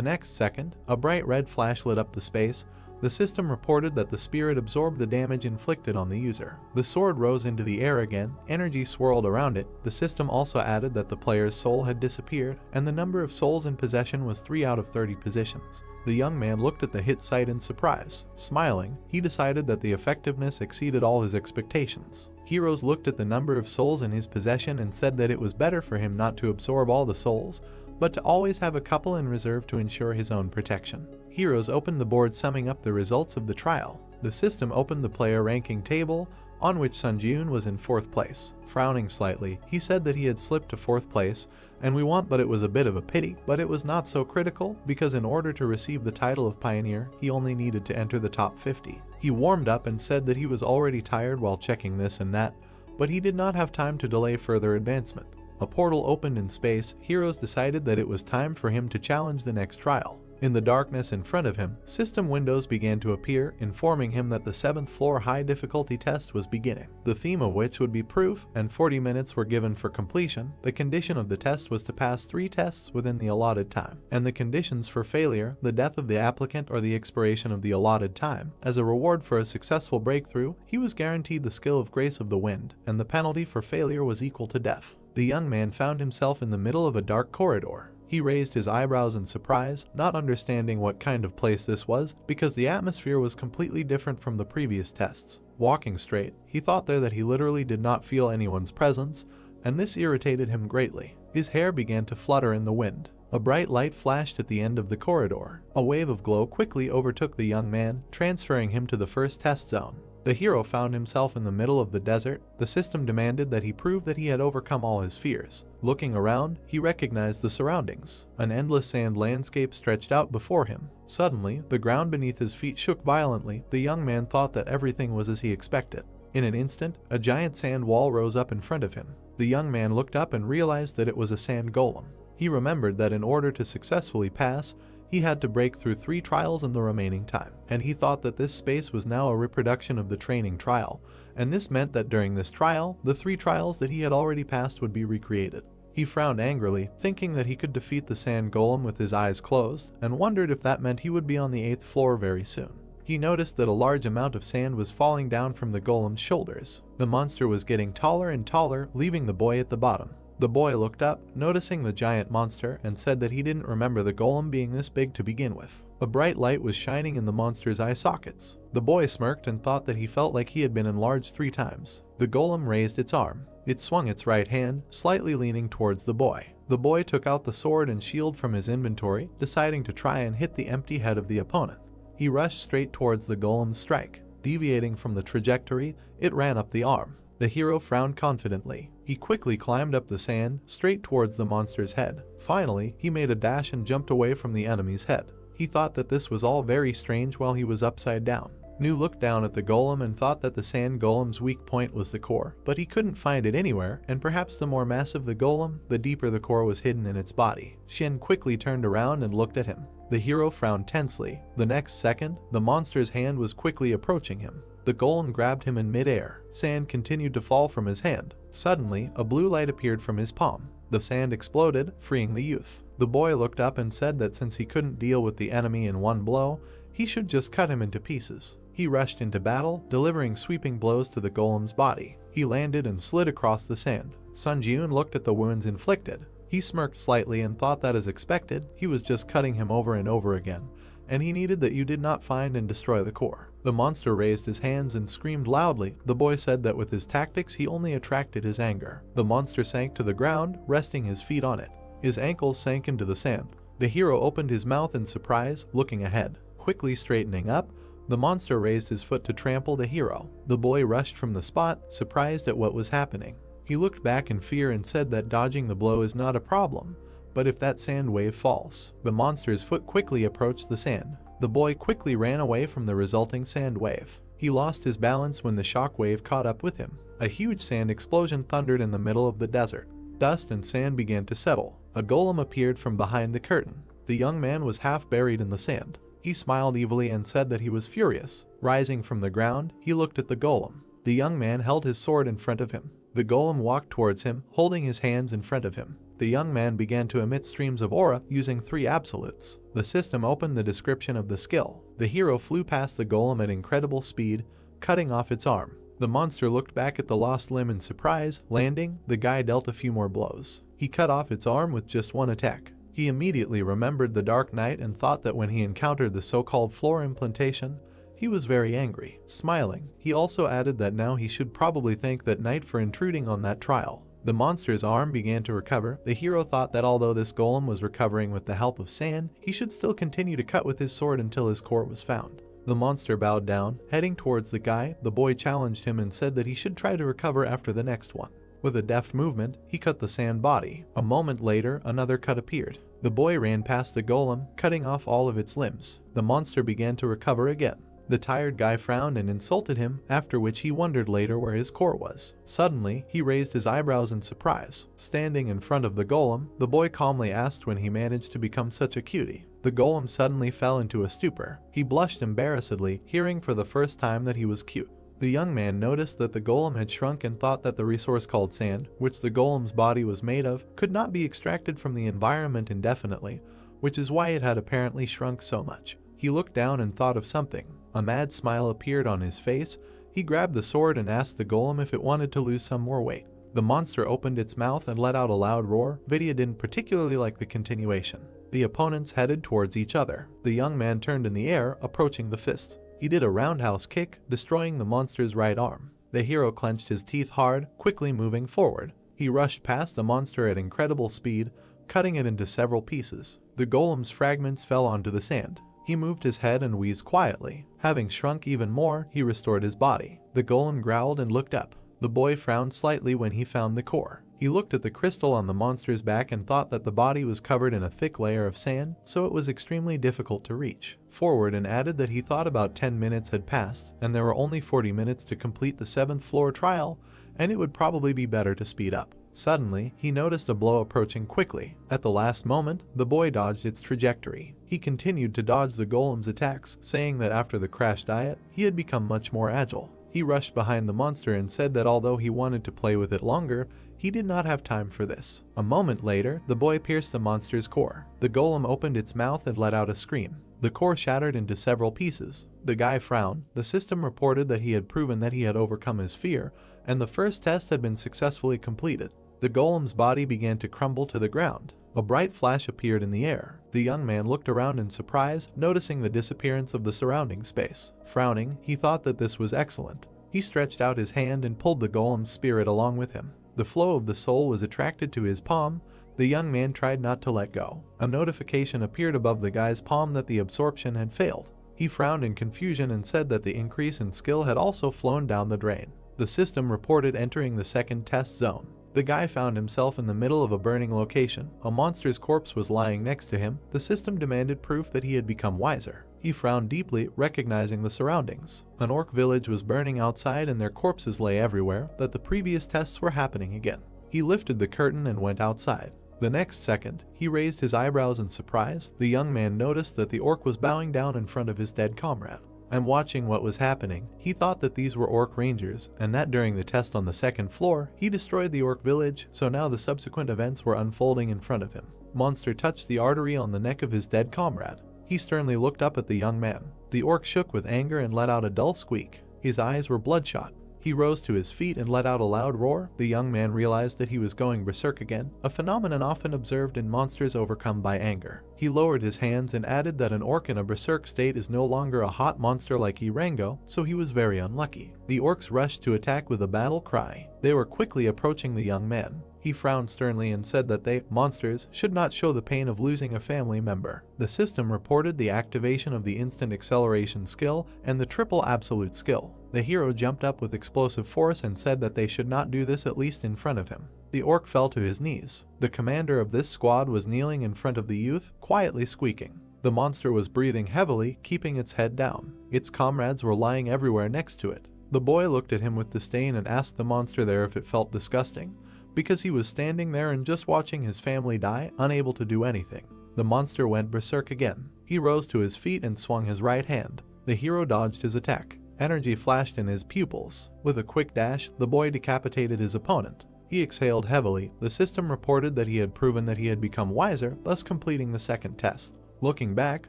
next second, a bright red flash lit up the space. The system reported that the spirit absorbed the damage inflicted on the user. The sword rose into the air again, energy swirled around it. The system also added that the player's soul had disappeared, and the number of souls in possession was 3 out of 30 positions. The young man looked at the hit site in surprise. Smiling, he decided that the effectiveness exceeded all his expectations. Heroes looked at the number of souls in his possession and said that it was better for him not to absorb all the souls, but to always have a couple in reserve to ensure his own protection. Heroes opened the board summing up the results of the trial. The system opened the player ranking table, on which Sunjun was in 4th place. Frowning slightly, he said that he had slipped to 4th place, and we want but it was a bit of a pity, but it was not so critical, because in order to receive the title of Pioneer, he only needed to enter the top 50. He warmed up and said that he was already tired while checking this and that, but he did not have time to delay further advancement. A portal opened in space. Heroes decided that it was time for him to challenge the next trial. In the darkness in front of him, system windows began to appear, informing him that the 7th floor high difficulty test was beginning, the theme of which would be proof, and 40 minutes were given for completion. The condition of the test was to pass 3 tests within the allotted time, and the conditions for failure, the death of the applicant or the expiration of the allotted time. As a reward for a successful breakthrough, he was guaranteed the skill of Grace of the Wind, and the penalty for failure was equal to death. The young man found himself in the middle of a dark corridor. He raised his eyebrows in surprise, not understanding what kind of place this was, because the atmosphere was completely different from the previous tests. Walking straight, he thought there that he literally did not feel anyone's presence, and this irritated him greatly. His hair began to flutter in the wind. A bright light flashed at the end of the corridor. A wave of glow quickly overtook the young man, transferring him to the first test zone. The hero found himself in the middle of the desert. The system demanded that he prove that he had overcome all his fears. Looking around, he recognized the surroundings. An endless sand landscape stretched out before him. Suddenly, the ground beneath his feet shook violently. The young man thought that everything was as he expected. In an instant, a giant sand wall rose up in front of him. The young man looked up and realized that it was a sand golem. He remembered that in order to successfully pass, he had to break through 3 trials in the remaining time, and he thought that this space was now a reproduction of the training trial, and this meant that during this trial, the 3 trials that he had already passed would be recreated. He frowned angrily, thinking that he could defeat the sand golem with his eyes closed, and wondered if that meant he would be on the 8th floor very soon. He noticed that a large amount of sand was falling down from the golem's shoulders. The monster was getting taller and taller, leaving the boy at the bottom. The boy looked up, noticing the giant monster, and said that he didn't remember the golem being this big to begin with. A bright light was shining in the monster's eye sockets. The boy smirked and thought that he felt like he had been enlarged 3 times. The golem raised its arm. It swung its right hand, slightly leaning towards the boy. The boy took out the sword and shield from his inventory, deciding to try and hit the empty head of the opponent. He rushed straight towards the golem's strike. Deviating from the trajectory, it ran up the arm. The hero frowned confidently. He quickly climbed up the sand, straight towards the monster's head. Finally, he made a dash and jumped away from the enemy's head. He thought that this was all very strange while he was upside down. Nu looked down at the golem and thought that the sand golem's weak point was the core, but he couldn't find it anywhere, and perhaps the more massive the golem, the deeper the core was hidden in its body. Shin quickly turned around and looked at him. The hero frowned tensely. The next second, the monster's hand was quickly approaching him. The golem grabbed him in midair. Sand continued to fall from his hand. Suddenly, a blue light appeared from his palm. The sand exploded, freeing the youth. The boy looked up and said that since he couldn't deal with the enemy in one blow, he should just cut him into pieces. He rushed into battle, delivering sweeping blows to the golem's body. He landed and slid across the sand. Sun Jiun looked at the wounds inflicted. He smirked slightly and thought that as expected, he was just cutting him over and over again, and he needed that you did not find and destroy the core. The monster raised his hands and screamed loudly. The boy said that with his tactics he only attracted his anger. The monster sank to the ground, resting his feet on it. His ankles sank into the sand. The hero opened his mouth in surprise, looking ahead. Quickly straightening up, the monster raised his foot to trample the hero. The boy rushed from the spot, surprised at what was happening. He looked back in fear and said that dodging the blow is not a problem, but if that sand wave falls. The monster's foot quickly approached the sand. The boy quickly ran away from the resulting sand wave. He lost his balance when the shock wave caught up with him. A huge sand explosion thundered in the middle of the desert. Dust and sand began to settle. A golem appeared from behind the curtain. The young man was half buried in the sand. He smiled evilly and said that he was furious. Rising from the ground, he looked at the golem. The young man held his sword in front of him. The golem walked towards him, holding his hands in front of him. The young man began to emit streams of aura using 3 absolutes. The system opened the description of the skill. The hero flew past the golem at incredible speed, cutting off its arm. The monster looked back at the lost limb in surprise. Landing, the guy dealt a few more blows. He cut off its arm with just one attack. He immediately remembered the Dark Night and thought that when he encountered the so-called floor implantation, he was very angry. Smiling, he also added that now he should probably thank that night for intruding on that trial. The monster's arm began to recover. The hero thought that although this golem was recovering with the help of sand, he should still continue to cut with his sword until his core was found. The monster bowed down. Heading towards the guy, the boy challenged him and said that he should try to recover after the next one. With a deft movement, he cut the sand body. A moment later, another cut appeared. The boy ran past the golem, cutting off all of its limbs. The monster began to recover again. The tired guy frowned and insulted him, after which he wondered later where his core was. Suddenly, he raised his eyebrows in surprise. Standing in front of the golem, the boy calmly asked when he managed to become such a cutie. The golem suddenly fell into a stupor. He blushed embarrassedly, hearing for the first time that he was cute. The young man noticed that the golem had shrunk and thought that the resource called sand, which the golem's body was made of, could not be extracted from the environment indefinitely, which is why it had apparently shrunk so much. He looked down and thought of something. A mad smile appeared on his face. He grabbed the sword and asked the golem if it wanted to lose some more weight. The monster opened its mouth and let out a loud roar. Vidya didn't particularly like the continuation. The opponents headed towards each other. The young man turned in the air, approaching the fist. He did a roundhouse kick, destroying the monster's right arm. The hero clenched his teeth hard, quickly moving forward. He rushed past the monster at incredible speed, cutting it into several pieces. The golem's fragments fell onto the sand. He moved his head and wheezed quietly. Having shrunk even more, he restored his body. The golem growled and looked up. The boy frowned slightly when he found the core. He looked at the crystal on the monster's back and thought that the body was covered in a thick layer of sand, so it was extremely difficult to reach forward, and added that he thought about 10 minutes had passed, and there were only 40 minutes to complete the 7th floor trial, and it would probably be better to speed up. Suddenly, he noticed a blow approaching quickly. At the last moment, the boy dodged its trajectory. He continued to dodge the golem's attacks, saying that after the crash diet, he had become much more agile. He rushed behind the monster and said that although he wanted to play with it longer, he did not have time for this. A moment later, the boy pierced the monster's core. The golem opened its mouth and let out a scream. The core shattered into several pieces. The guy frowned. The system reported that he had proven that he had overcome his fear, and the first test had been successfully completed. The golem's body began to crumble to the ground. A bright flash appeared in the air. The young man looked around in surprise, noticing the disappearance of the surrounding space. Frowning, he thought that this was excellent. He stretched out his hand and pulled the golem's spirit along with him. The flow of the soul was attracted to his palm. The young man tried not to let go. A notification appeared above the guy's palm that the absorption had failed. He frowned in confusion and said that the increase in skill had also flown down the drain. The system reported entering the second test zone. The guy found himself in the middle of a burning location. A monster's corpse was lying next to him. The system demanded proof that he had become wiser. He frowned deeply, recognizing the surroundings. An orc village was burning outside and their corpses lay everywhere, that the previous tests were happening again. He lifted the curtain and went outside. The next second, he raised his eyebrows in surprise. The young man noticed that the orc was bowing down in front of his dead comrade. And watching what was happening, he thought that these were orc rangers, and that during the test on the second floor, he destroyed the orc village, so now the subsequent events were unfolding in front of him. Monster touched the artery on the neck of his dead comrade. He sternly looked up at the young man. The orc shook with anger and let out a dull squeak. His eyes were bloodshot. He rose to his feet and let out a loud roar. The young man realized that he was going berserk again, a phenomenon often observed in monsters overcome by anger. He lowered his hands and added that an orc in a berserk state is no longer a hot monster like Irango, so he was very unlucky. The orcs rushed to attack with a battle cry. They were quickly approaching the young man. He frowned sternly and said that they, monsters, should not show the pain of losing a family member. The system reported the activation of the instant acceleration skill and the triple absolute skill. The hero jumped up with explosive force and said that they should not do this, at least in front of him. The orc fell to his knees. The commander of this squad was kneeling in front of the youth, quietly squeaking. The monster was breathing heavily, keeping its head down. Its comrades were lying everywhere next to it. The boy looked at him with disdain and asked the monster there if it felt disgusting, because he was standing there and just watching his family die, unable to do anything. The monster went berserk again. He rose to his feet and swung his right hand. The hero dodged his attack. Energy flashed in his pupils. With a quick dash, the boy decapitated his opponent. He exhaled heavily. The system reported that he had proven that he had become wiser, thus completing the second test. Looking back,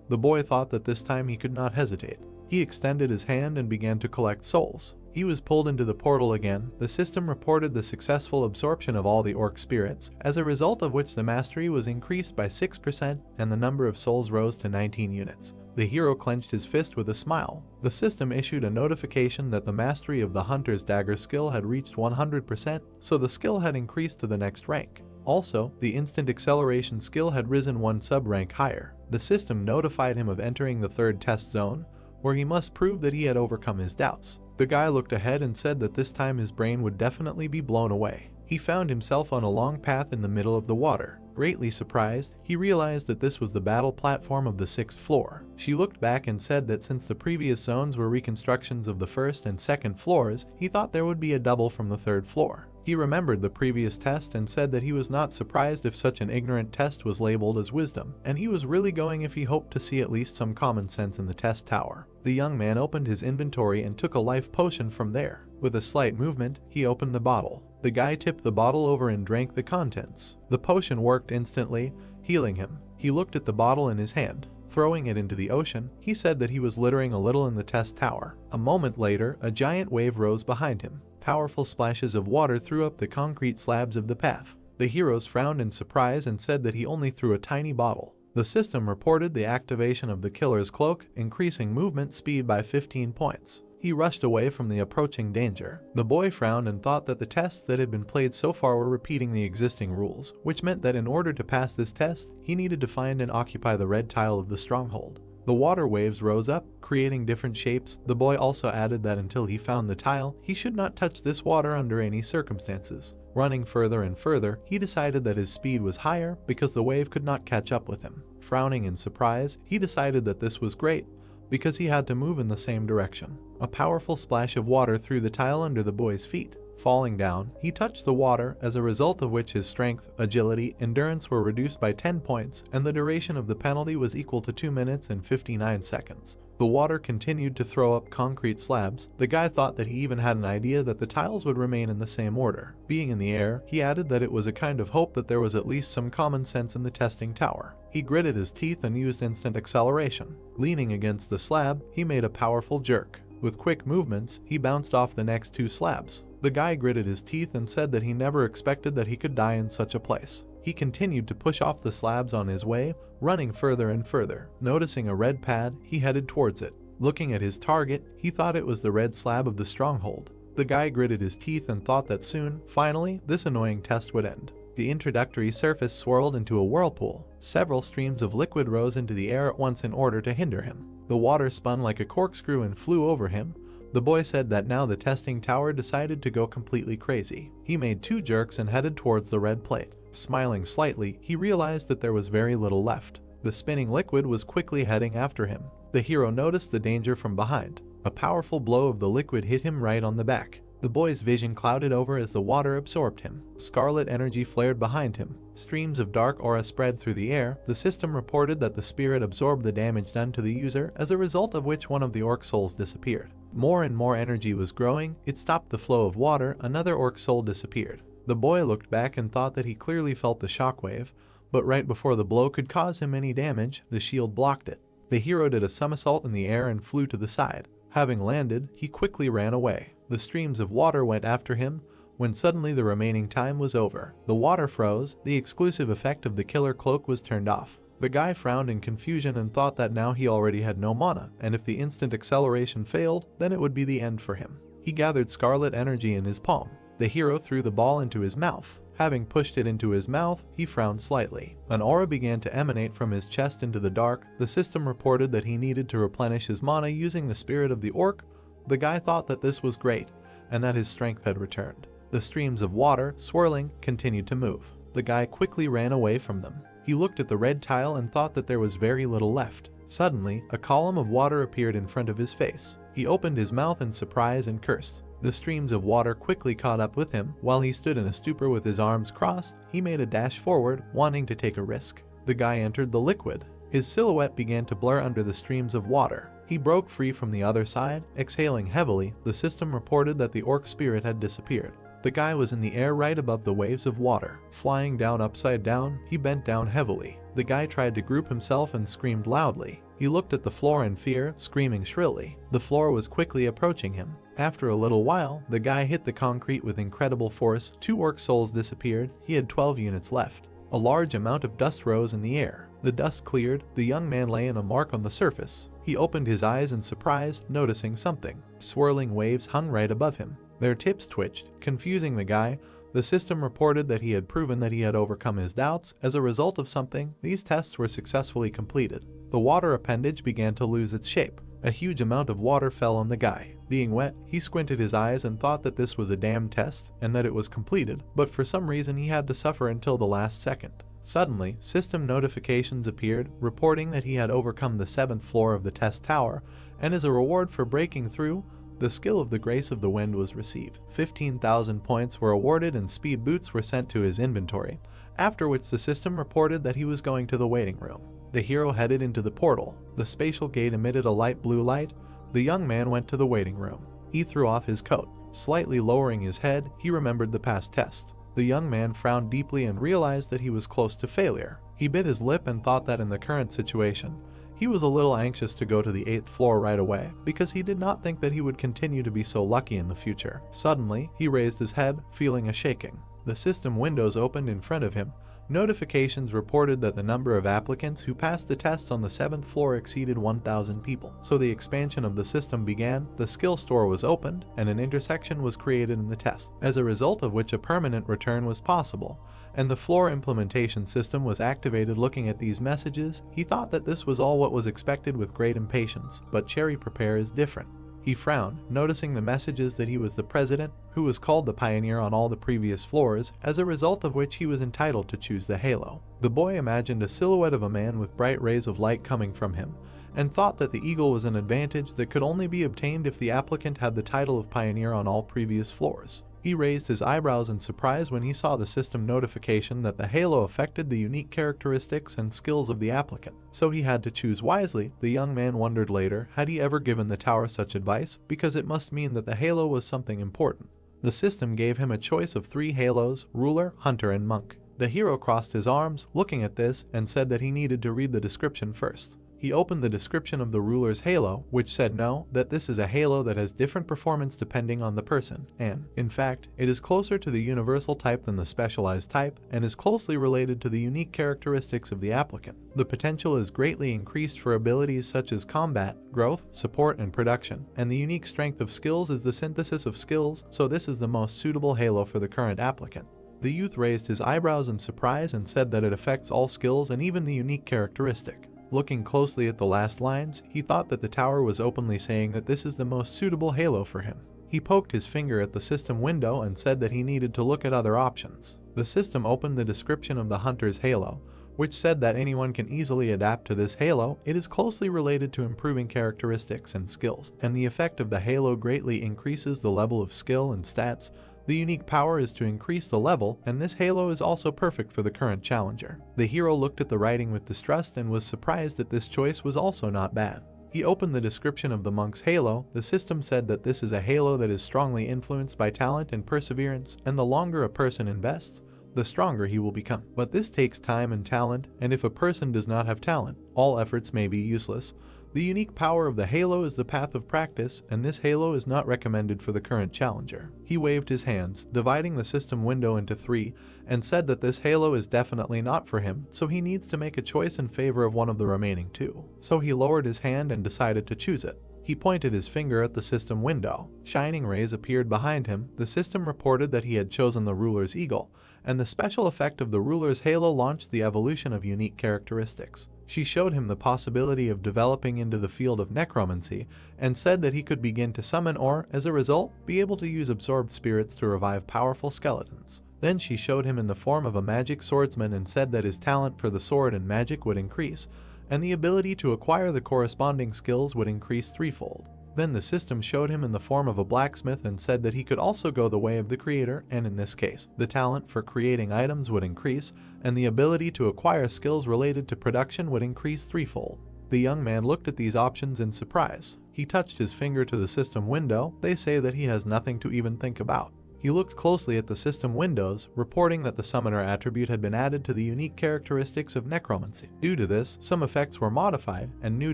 the boy thought that this time he could not hesitate. He extended his hand and began to collect souls. He was pulled into the portal again. The system reported the successful absorption of all the orc spirits, as a result of which the mastery was increased by 6% and the number of souls rose to 19 units. The hero clenched his fist with a smile. The system issued a notification that the mastery of the hunter's dagger skill had reached 100%, so the skill had increased to the next rank. Also, the instant acceleration skill had risen one sub-rank higher. The system notified him of entering the third test zone, where he must prove that he had overcome his doubts. The guy looked ahead and said that this time his brain would definitely be blown away. He found himself on a long path in the middle of the water. Greatly surprised, he realized that this was the battle platform of the 6th floor. She looked back and said that since the previous zones were reconstructions of the 1st and 2nd floors, he thought there would be a double from the 3rd floor. He remembered the previous test and said that he was not surprised if such an ignorant test was labeled as wisdom, and he was really going if he hoped to see at least some common sense in the test tower. The young man opened his inventory and took a life potion from there. With a slight movement, he opened the bottle. The guy tipped the bottle over and drank the contents. The potion worked instantly, healing him. He looked at the bottle in his hand. Throwing it into the ocean, he said that he was littering a little in the test tower. A moment later, a giant wave rose behind him. Powerful splashes of water threw up the concrete slabs of the path. The heroes frowned in surprise and said that he only threw a tiny bottle. The system reported the activation of the killer's cloak, increasing movement speed by 15 points. He rushed away from the approaching danger. The boy frowned and thought that the tests that had been played so far were repeating the existing rules, which meant that in order to pass this test, he needed to find and occupy the red tile of the stronghold. The water waves rose up, creating different shapes. The boy also added that until he found the tile, he should not touch this water under any circumstances. Running further and further, he decided that his speed was higher because the wave could not catch up with him. Frowning in surprise, he decided that this was great, because he had to move in the same direction. A powerful splash of water threw the tile under the boy's feet. Falling down, he touched the water, as a result of which his strength, agility, endurance were reduced by 10 points, and the duration of the penalty was equal to 2 minutes and 59 seconds. The water continued to throw up concrete slabs. The guy thought that he even had an idea that the tiles would remain in the same order. Being in the air, he added that it was a kind of hope that there was at least some common sense in the testing tower. He gritted his teeth and used instant acceleration. Leaning against the slab, he made a powerful jerk. With quick movements, he bounced off the next 2 slabs. The guy gritted his teeth and said that he never expected that he could die in such a place. He continued to push off the slabs on his way, running further and further. Noticing a red pad, he headed towards it. Looking at his target, he thought it was the red slab of the stronghold. The guy gritted his teeth and thought that soon, finally, this annoying test would end. The introductory surface swirled into a whirlpool. Several streams of liquid rose into the air at once in order to hinder him. The water spun like a corkscrew and flew over him, The boy said that now the testing tower decided to go completely crazy. He made 2 jerks and headed towards the red plate. Smiling slightly, he realized that there was very little left. The spinning liquid was quickly heading after him. The hero noticed the danger from behind. A powerful blow of the liquid hit him right on the back. The boy's vision clouded over as the water absorbed him. Scarlet energy flared behind him. Streams of dark aura spread through the air. The system reported that the spirit absorbed the damage done to the user, as a result of which one of the orc souls disappeared. More and more energy was growing. It stopped the flow of water. Another orc soul disappeared. The boy looked back and thought that he clearly felt the shockwave, but right before the blow could cause him any damage, the shield blocked it. The hero did a somersault in the air and flew to the side. Having landed, he quickly ran away. The streams of water went after him, when suddenly the remaining time was over. The water froze. The exclusive effect of the killer cloak was turned off. The guy frowned in confusion and thought that now he already had no mana, and if the instant acceleration failed, then it would be the end for him. He gathered scarlet energy in his palm. The hero threw the ball into his mouth. Having pushed it into his mouth, he frowned slightly. An aura began to emanate from his chest into the dark. The system reported that he needed to replenish his mana using the spirit of the orc. The guy thought that this was great, and that his strength had returned. The streams of water, swirling, continued to move. The guy quickly ran away from them. He looked at the red tile and thought that there was very little left. Suddenly, a column of water appeared in front of his face. He opened his mouth in surprise and cursed. The streams of water quickly caught up with him. While he stood in a stupor with his arms crossed, he made a dash forward, wanting to take a risk. The guy entered the liquid. His silhouette began to blur under the streams of water. He broke free from the other side, exhaling heavily. The system reported that the orc spirit had disappeared. The guy was in the air right above the waves of water. Flying down upside down, he bent down heavily. The guy tried to group himself and screamed loudly. He looked at the floor in fear, screaming shrilly. The floor was quickly approaching him. After a little while, the guy hit the concrete with incredible force. 2 orc souls disappeared. He had 12 units left. A large amount of dust rose in the air. The dust cleared. The young man lay in a mark on the surface. He opened his eyes in surprise, noticing something. Swirling waves hung right above him. Their tips twitched, confusing the guy. The system reported that he had proven that he had overcome his doubts. As a result of something, these tests were successfully completed. The water appendage began to lose its shape. A huge amount of water fell on the guy. Being wet, he squinted his eyes and thought that this was a damn test, and that it was completed, but for some reason he had to suffer until the last second. Suddenly, system notifications appeared, reporting that he had overcome the 7th floor of the test tower, and as a reward for breaking through, the skill of the Grace of the Wind was received. 15,000 points were awarded and speed boots were sent to his inventory, after which the system reported that he was going to the waiting room. The hero headed into the portal. The spatial gate emitted a light blue light. The young man went to the waiting room. He threw off his coat. Slightly lowering his head, he remembered the past test. The young man frowned deeply and realized that he was close to failure. He bit his lip and thought that in the current situation, he was a little anxious to go to the 8th floor right away, because he did not think that he would continue to be so lucky in the future. Suddenly, he raised his head, feeling a shaking. The system windows opened in front of him. Notifications reported that the number of applicants who passed the tests on the 7th floor exceeded 1,000 people. So the expansion of the system began, the skill store was opened, and an intersection was created in the test, as a result of which a permanent return was possible, and the floor implementation system was activated. Looking at these messages, he thought that this was all what was expected with great impatience, but Cherry Prepare is different. He frowned, noticing the messages that he was the president, who was called the pioneer on all the previous floors, as a result of which he was entitled to choose the halo. The boy imagined a silhouette of a man with bright rays of light coming from him, and thought that the eagle was an advantage that could only be obtained if the applicant had the title of pioneer on all previous floors. He raised his eyebrows in surprise when he saw the system notification that the halo affected the unique characteristics and skills of the applicant, so he had to choose wisely. The young man wondered later, had he ever given the tower such advice, because it must mean that the halo was something important. The system gave him a choice of 3 halos: ruler, hunter, and monk. The hero crossed his arms, looking at this, and said that he needed to read the description first. He opened the description of the ruler's halo, which said that this is a halo that has different performance depending on the person, and, in fact, it is closer to the universal type than the specialized type, and is closely related to the unique characteristics of the applicant. The potential is greatly increased for abilities such as combat, growth, support, and production, and the unique strength of skills is the synthesis of skills, so this is the most suitable halo for the current applicant. The youth raised his eyebrows in surprise and said that it affects all skills and even the unique characteristic. Looking closely at the last lines, he thought that the tower was openly saying that this is the most suitable halo for him. He poked his finger at the system window and said that he needed to look at other options. The system opened the description of the hunter's halo, which said that anyone can easily adapt to this halo. It is closely related to improving characteristics and skills, and the effect of the halo greatly increases the level of skill and stats. The unique power is to increase the level, and this halo is also perfect for the current challenger. The hero looked at the writing with distrust and was surprised that this choice was also not bad. He opened the description of the monk's halo. The system said that this is a halo that is strongly influenced by talent and perseverance, and the longer a person invests, the stronger he will become. But this takes time and talent, and if a person does not have talent, all efforts may be useless. The unique power of the halo is the path of practice, and this halo is not recommended for the current challenger. He waved his hands, dividing the system window into 3, and said that this halo is definitely not for him, so he needs to make a choice in favor of one of the remaining 2. So he lowered his hand and decided to choose it. He pointed his finger at the system window. Shining rays appeared behind him. The system reported that he had chosen the ruler's eagle, and the special effect of the ruler's halo launched the evolution of unique characteristics. She showed him the possibility of developing into the field of necromancy, and said that he could begin to summon or, as a result, be able to use absorbed spirits to revive powerful skeletons. Then she showed him in the form of a magic swordsman and said that his talent for the sword and magic would increase, and the ability to acquire the corresponding skills would increase 3-fold. Then the system showed him in the form of a blacksmith and said that he could also go the way of the creator, and in this case, the talent for creating items would increase, and the ability to acquire skills related to production would increase 3-fold. The young man looked at these options in surprise. He touched his finger to the system window. They say that he has nothing to even think about. He looked closely at the system windows, reporting that the summoner attribute had been added to the unique characteristics of necromancy. Due to this, some effects were modified, and new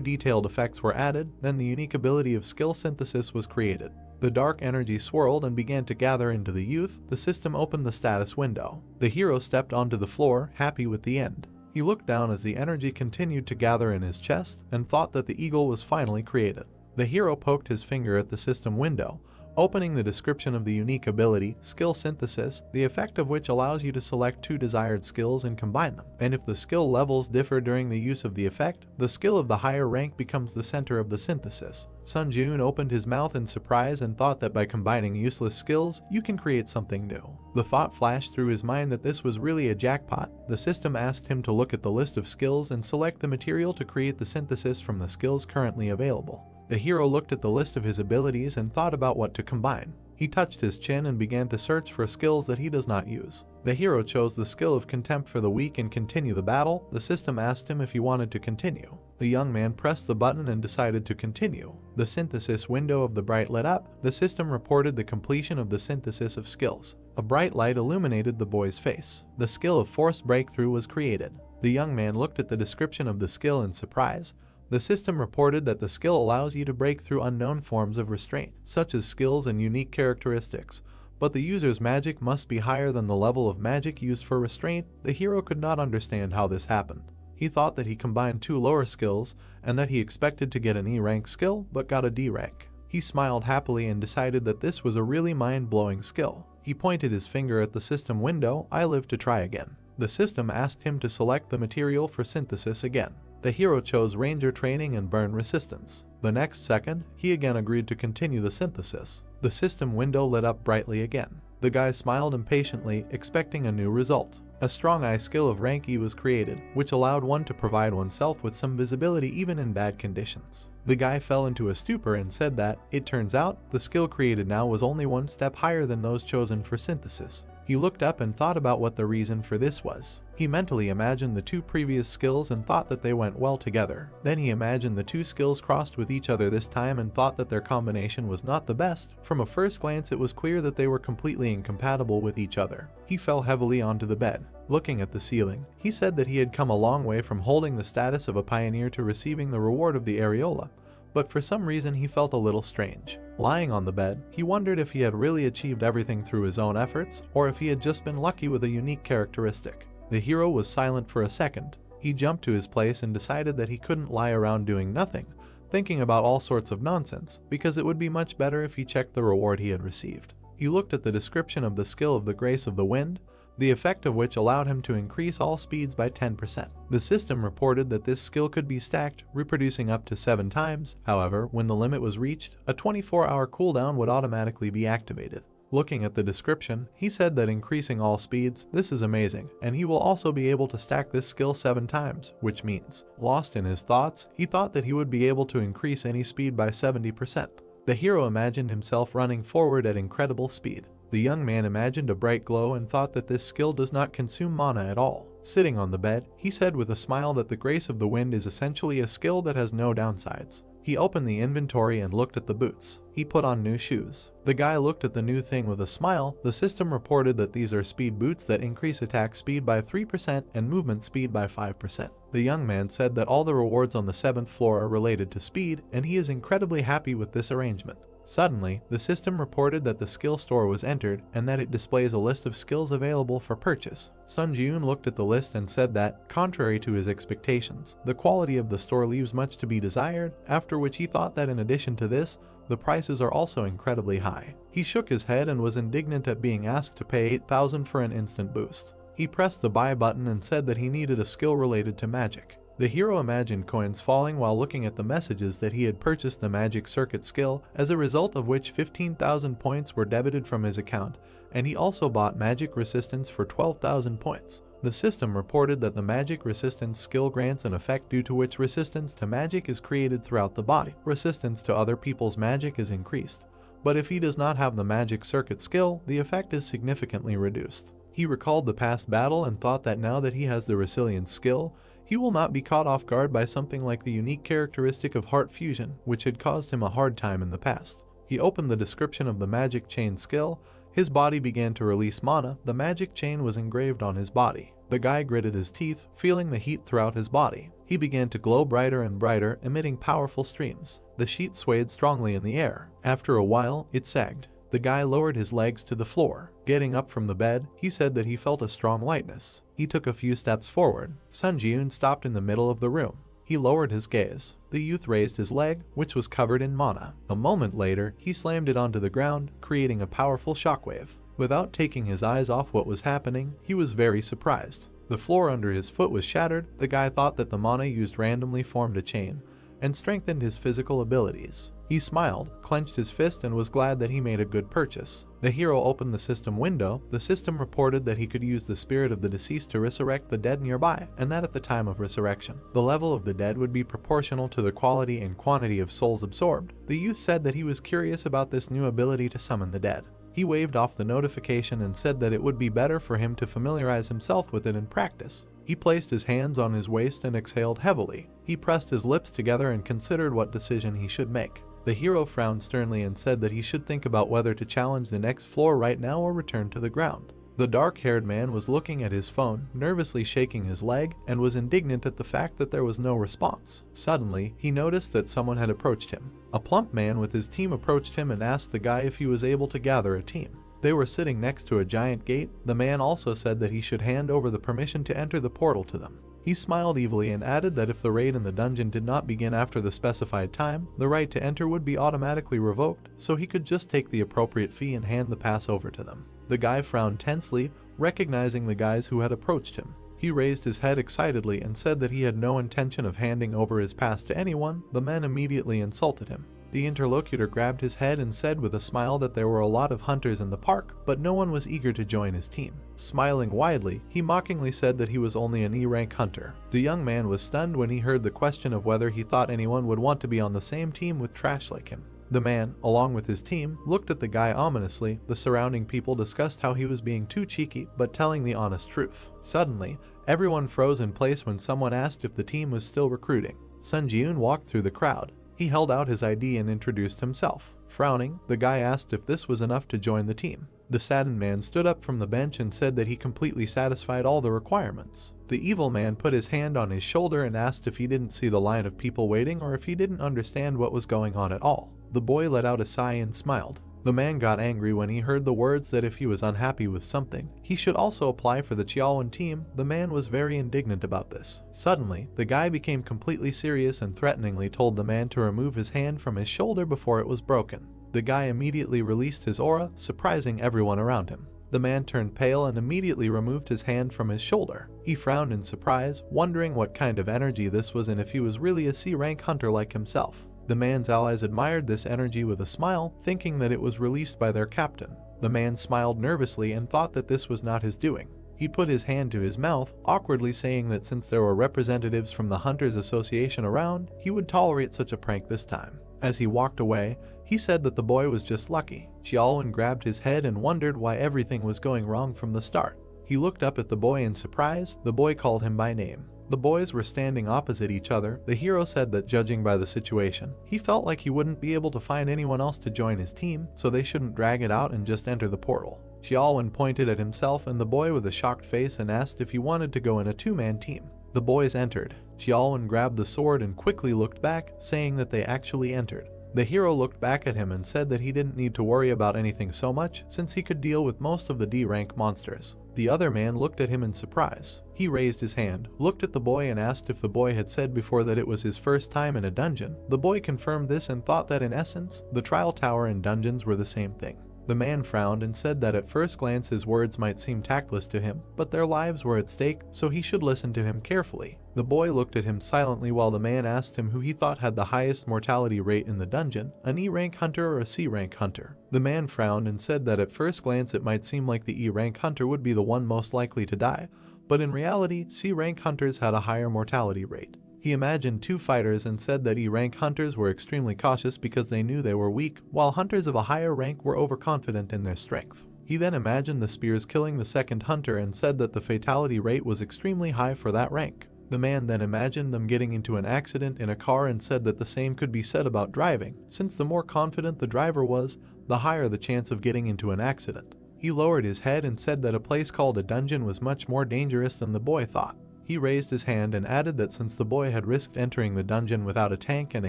detailed effects were added. Then the unique ability of skill synthesis was created. The dark energy swirled and began to gather into the youth. The system opened the status window. The hero stepped onto the floor, happy with the end. He looked down as the energy continued to gather in his chest, and thought that the eagle was finally created. The hero poked his finger at the system window, opening the description of the unique ability, skill synthesis, the effect of which allows you to select 2 desired skills and combine them. And if the skill levels differ during the use of the effect, the skill of the higher rank becomes the center of the synthesis. Sun Jun opened his mouth in surprise and thought that by combining useless skills, you can create something new. The thought flashed through his mind that this was really a jackpot. The system asked him to look at the list of skills and select the material to create the synthesis from the skills currently available. The hero looked at the list of his abilities and thought about what to combine. He touched his chin and began to search for skills that he does not use. The hero chose the skill of contempt for the weak and continue the battle. The system asked him if he wanted to continue. The young man pressed the button and decided to continue. The synthesis window of the bright lit up. The system reported the completion of the synthesis of skills. A bright light illuminated the boy's face. The skill of forced breakthrough was created. The young man looked at the description of the skill in surprise. The system reported that the skill allows you to break through unknown forms of restraint, such as skills and unique characteristics, but the user's magic must be higher than the level of magic used for restraint. The hero could not understand how this happened. He thought that he combined 2 lower skills, and that he expected to get an E rank skill, but got a D rank. He smiled happily and decided that this was a really mind-blowing skill. He pointed his finger at the system window. I live to try again. The system asked him to select the material for synthesis again. The hero chose Ranger Training and Burn Resistance. The next second, he again agreed to continue the synthesis. The system window lit up brightly again. The guy smiled impatiently, expecting a new result. A strong eye skill of rank E was created, which allowed one to provide oneself with some visibility even in bad conditions. The guy fell into a stupor and said that, it turns out, the skill created now was only 1 step higher than those chosen for synthesis. He looked up and thought about what the reason for this was. He mentally imagined the 2 previous skills and thought that they went well together. Then he imagined the 2 skills crossed with each other this time and thought that their combination was not the best. From a first glance it was clear that they were completely incompatible with each other. He fell heavily onto the bed. Looking at the ceiling, he said that he had come a long way from holding the status of a pioneer to receiving the reward of the areola, but for some reason he felt a little strange. Lying on the bed, he wondered if he had really achieved everything through his own efforts, or if he had just been lucky with a unique characteristic. The hero was silent for a second. He jumped to his place and decided that he couldn't lie around doing nothing, thinking about all sorts of nonsense, because it would be much better if he checked the reward he had received. He looked at the description of the skill of the Grace of the Wind. the effect of which allowed him to increase all speeds by 10%. The system reported that this skill could be stacked, reproducing up to 7 times. However, when the limit was reached, a 24-hour cooldown would automatically be activated. Looking at the description, he said that increasing all speeds, this is amazing, and he will also be able to stack this skill 7 times, which means, lost in his thoughts, he thought that he would be able to increase any speed by 70%. The hero imagined himself running forward at incredible speed. The young man imagined a bright glow and thought that this skill does not consume mana at all. Sitting on the bed, he said with a smile that the grace of the wind is essentially a skill that has no downsides. He opened the inventory and looked at the boots. He put on new shoes. The guy looked at the new thing with a smile. The system reported that these are speed boots that increase attack speed by 3% and movement speed by 5%. The young man said that all the rewards on the 7th floor are related to speed, and he is incredibly happy with this arrangement. Suddenly, the system reported that the skill store was entered and that it displays a list of skills available for purchase. Sun Ji-yoon looked at the list and said that, contrary to his expectations, the quality of the store leaves much to be desired, after which he thought that in addition to this, the prices are also incredibly high. He shook his head and was indignant at being asked to pay 8,000 for an instant boost. He pressed the buy button and said that he needed a skill related to magic. The hero imagined coins falling while looking at the messages that he had purchased the magic circuit skill, as a result of which 15,000 points were debited from his account, and he also bought magic resistance for 12,000 points. The system reported that the magic resistance skill grants an effect due to which resistance to magic is created throughout the body. Resistance to other people's magic is increased, but if he does not have the magic circuit skill, the effect is significantly reduced. He recalled the past battle and thought that now that he has the resilience skill, he will not be caught off guard by something like the unique characteristic of heart fusion, which had caused him a hard time in the past. He opened the description of the magic chain skill. His body began to release mana. The magic chain was engraved on his body. The guy gritted his teeth, feeling the heat throughout his body. He began to glow brighter and brighter, emitting powerful streams. The sheet swayed strongly in the air. After a while, it sagged. The guy lowered his legs to the floor. Getting up from the bed, he said that he felt a strong lightness. He took a few steps forward. Sun Ji-yoon stopped in the middle of the room. He lowered his gaze. The youth raised his leg, which was covered in mana. A moment later, he slammed it onto the ground, creating a powerful shockwave. Without taking his eyes off what was happening, he was very surprised. The floor under his foot was shattered. The guy thought that the mana used randomly formed a chain and strengthened his physical abilities. He smiled, clenched his fist, and was glad that he made a good purchase. The hero opened the system window. The system reported that he could use the spirit of the deceased to resurrect the dead nearby, and that at the time of resurrection, the level of the dead would be proportional to the quality and quantity of souls absorbed. The youth said that he was curious about this new ability to summon the dead. He waved off the notification and said that it would be better for him to familiarize himself with it in practice. He placed his hands on his waist and exhaled heavily. He pressed his lips together and considered what decision he should make. The hero frowned sternly and said that he should think about whether to challenge the next floor right now or return to the ground. The dark-haired man was looking at his phone, nervously shaking his leg, and was indignant at the fact that there was no response. Suddenly, he noticed that someone had approached him. A plump man with his team approached him and asked the guy if he was able to gather a team. They were sitting next to a giant gate. The man also said that he should hand over the permission to enter the portal to them. He smiled evilly and added that if the raid in the dungeon did not begin after the specified time, the right to enter would be automatically revoked, so he could just take the appropriate fee and hand the pass over to them. The guy frowned tensely, recognizing the guys who had approached him. He raised his head excitedly and said that he had no intention of handing over his pass to anyone. The men immediately insulted him. The interlocutor grabbed his head and said with a smile that there were a lot of hunters in the park, but no one was eager to join his team. Smiling widely, he mockingly said that he was only an E-rank hunter. The young man was stunned when he heard the question of whether he thought anyone would want to be on the same team with trash like him. The man, along with his team, looked at the guy ominously. The surrounding people discussed how he was being too cheeky, but telling the honest truth. Suddenly, everyone froze in place when someone asked if the team was still recruiting. Sun Ji-yoon walked through the crowd. He held out his ID and introduced himself. Frowning, the guy asked if this was enough to join the team. The saddened man stood up from the bench and said that he completely satisfied all the requirements. The evil man put his hand on his shoulder and asked if he didn't see the line of people waiting or if he didn't understand what was going on at all. The boy let out a sigh and smiled. The man got angry when he heard the words that if he was unhappy with something, he should also apply for the Chiaowan team. The man was very indignant about this. Suddenly, the guy became completely serious and threateningly told the man to remove his hand from his shoulder before it was broken. The guy immediately released his aura, surprising everyone around him. The man turned pale and immediately removed his hand from his shoulder. He frowned in surprise, wondering what kind of energy this was and if he was really a C-rank hunter like himself. The man's allies admired this energy with a smile, thinking that it was released by their captain. The man smiled nervously and thought that this was not his doing. He put his hand to his mouth, awkwardly saying that since there were representatives from the Hunters Association around, he would tolerate such a prank this time. As he walked away, he said that the boy was just lucky. Xiaolin grabbed his head and wondered why everything was going wrong from the start. He looked up at the boy in surprise. The boy called him by name. The boys were standing opposite each other. The hero said that judging by the situation, he felt like he wouldn't be able to find anyone else to join his team, so they shouldn't drag it out and just enter the portal. Xiaolin pointed at himself and the boy with a shocked face and asked if he wanted to go in a two-man team. The boys entered. Xiaolin grabbed the sword and quickly looked back, saying that they actually entered. The hero looked back at him and said that he didn't need to worry about anything so much since he could deal with most of the D-rank monsters. The other man looked at him in surprise. He raised his hand, looked at the boy and asked if the boy had said before that it was his first time in a dungeon. The boy confirmed this and thought that in essence, the trial tower and dungeons were the same thing. The man frowned and said that at first glance his words might seem tactless to him, but their lives were at stake, so he should listen to him carefully. The boy looked at him silently while the man asked him who he thought had the highest mortality rate in the dungeon, an E-rank hunter or a C-rank hunter. The man frowned and said that at first glance it might seem like the E-rank hunter would be the one most likely to die, but in reality, C-rank hunters had a higher mortality rate. He imagined two fighters and said that E-rank hunters were extremely cautious because they knew they were weak, while hunters of a higher rank were overconfident in their strength. He then imagined the spears killing the second hunter and said that the fatality rate was extremely high for that rank. The man then imagined them getting into an accident in a car and said that the same could be said about driving, since the more confident the driver was, the higher the chance of getting into an accident. He lowered his head and said that a place called a dungeon was much more dangerous than the boy thought. He raised his hand and added that since the boy had risked entering the dungeon without a tank and a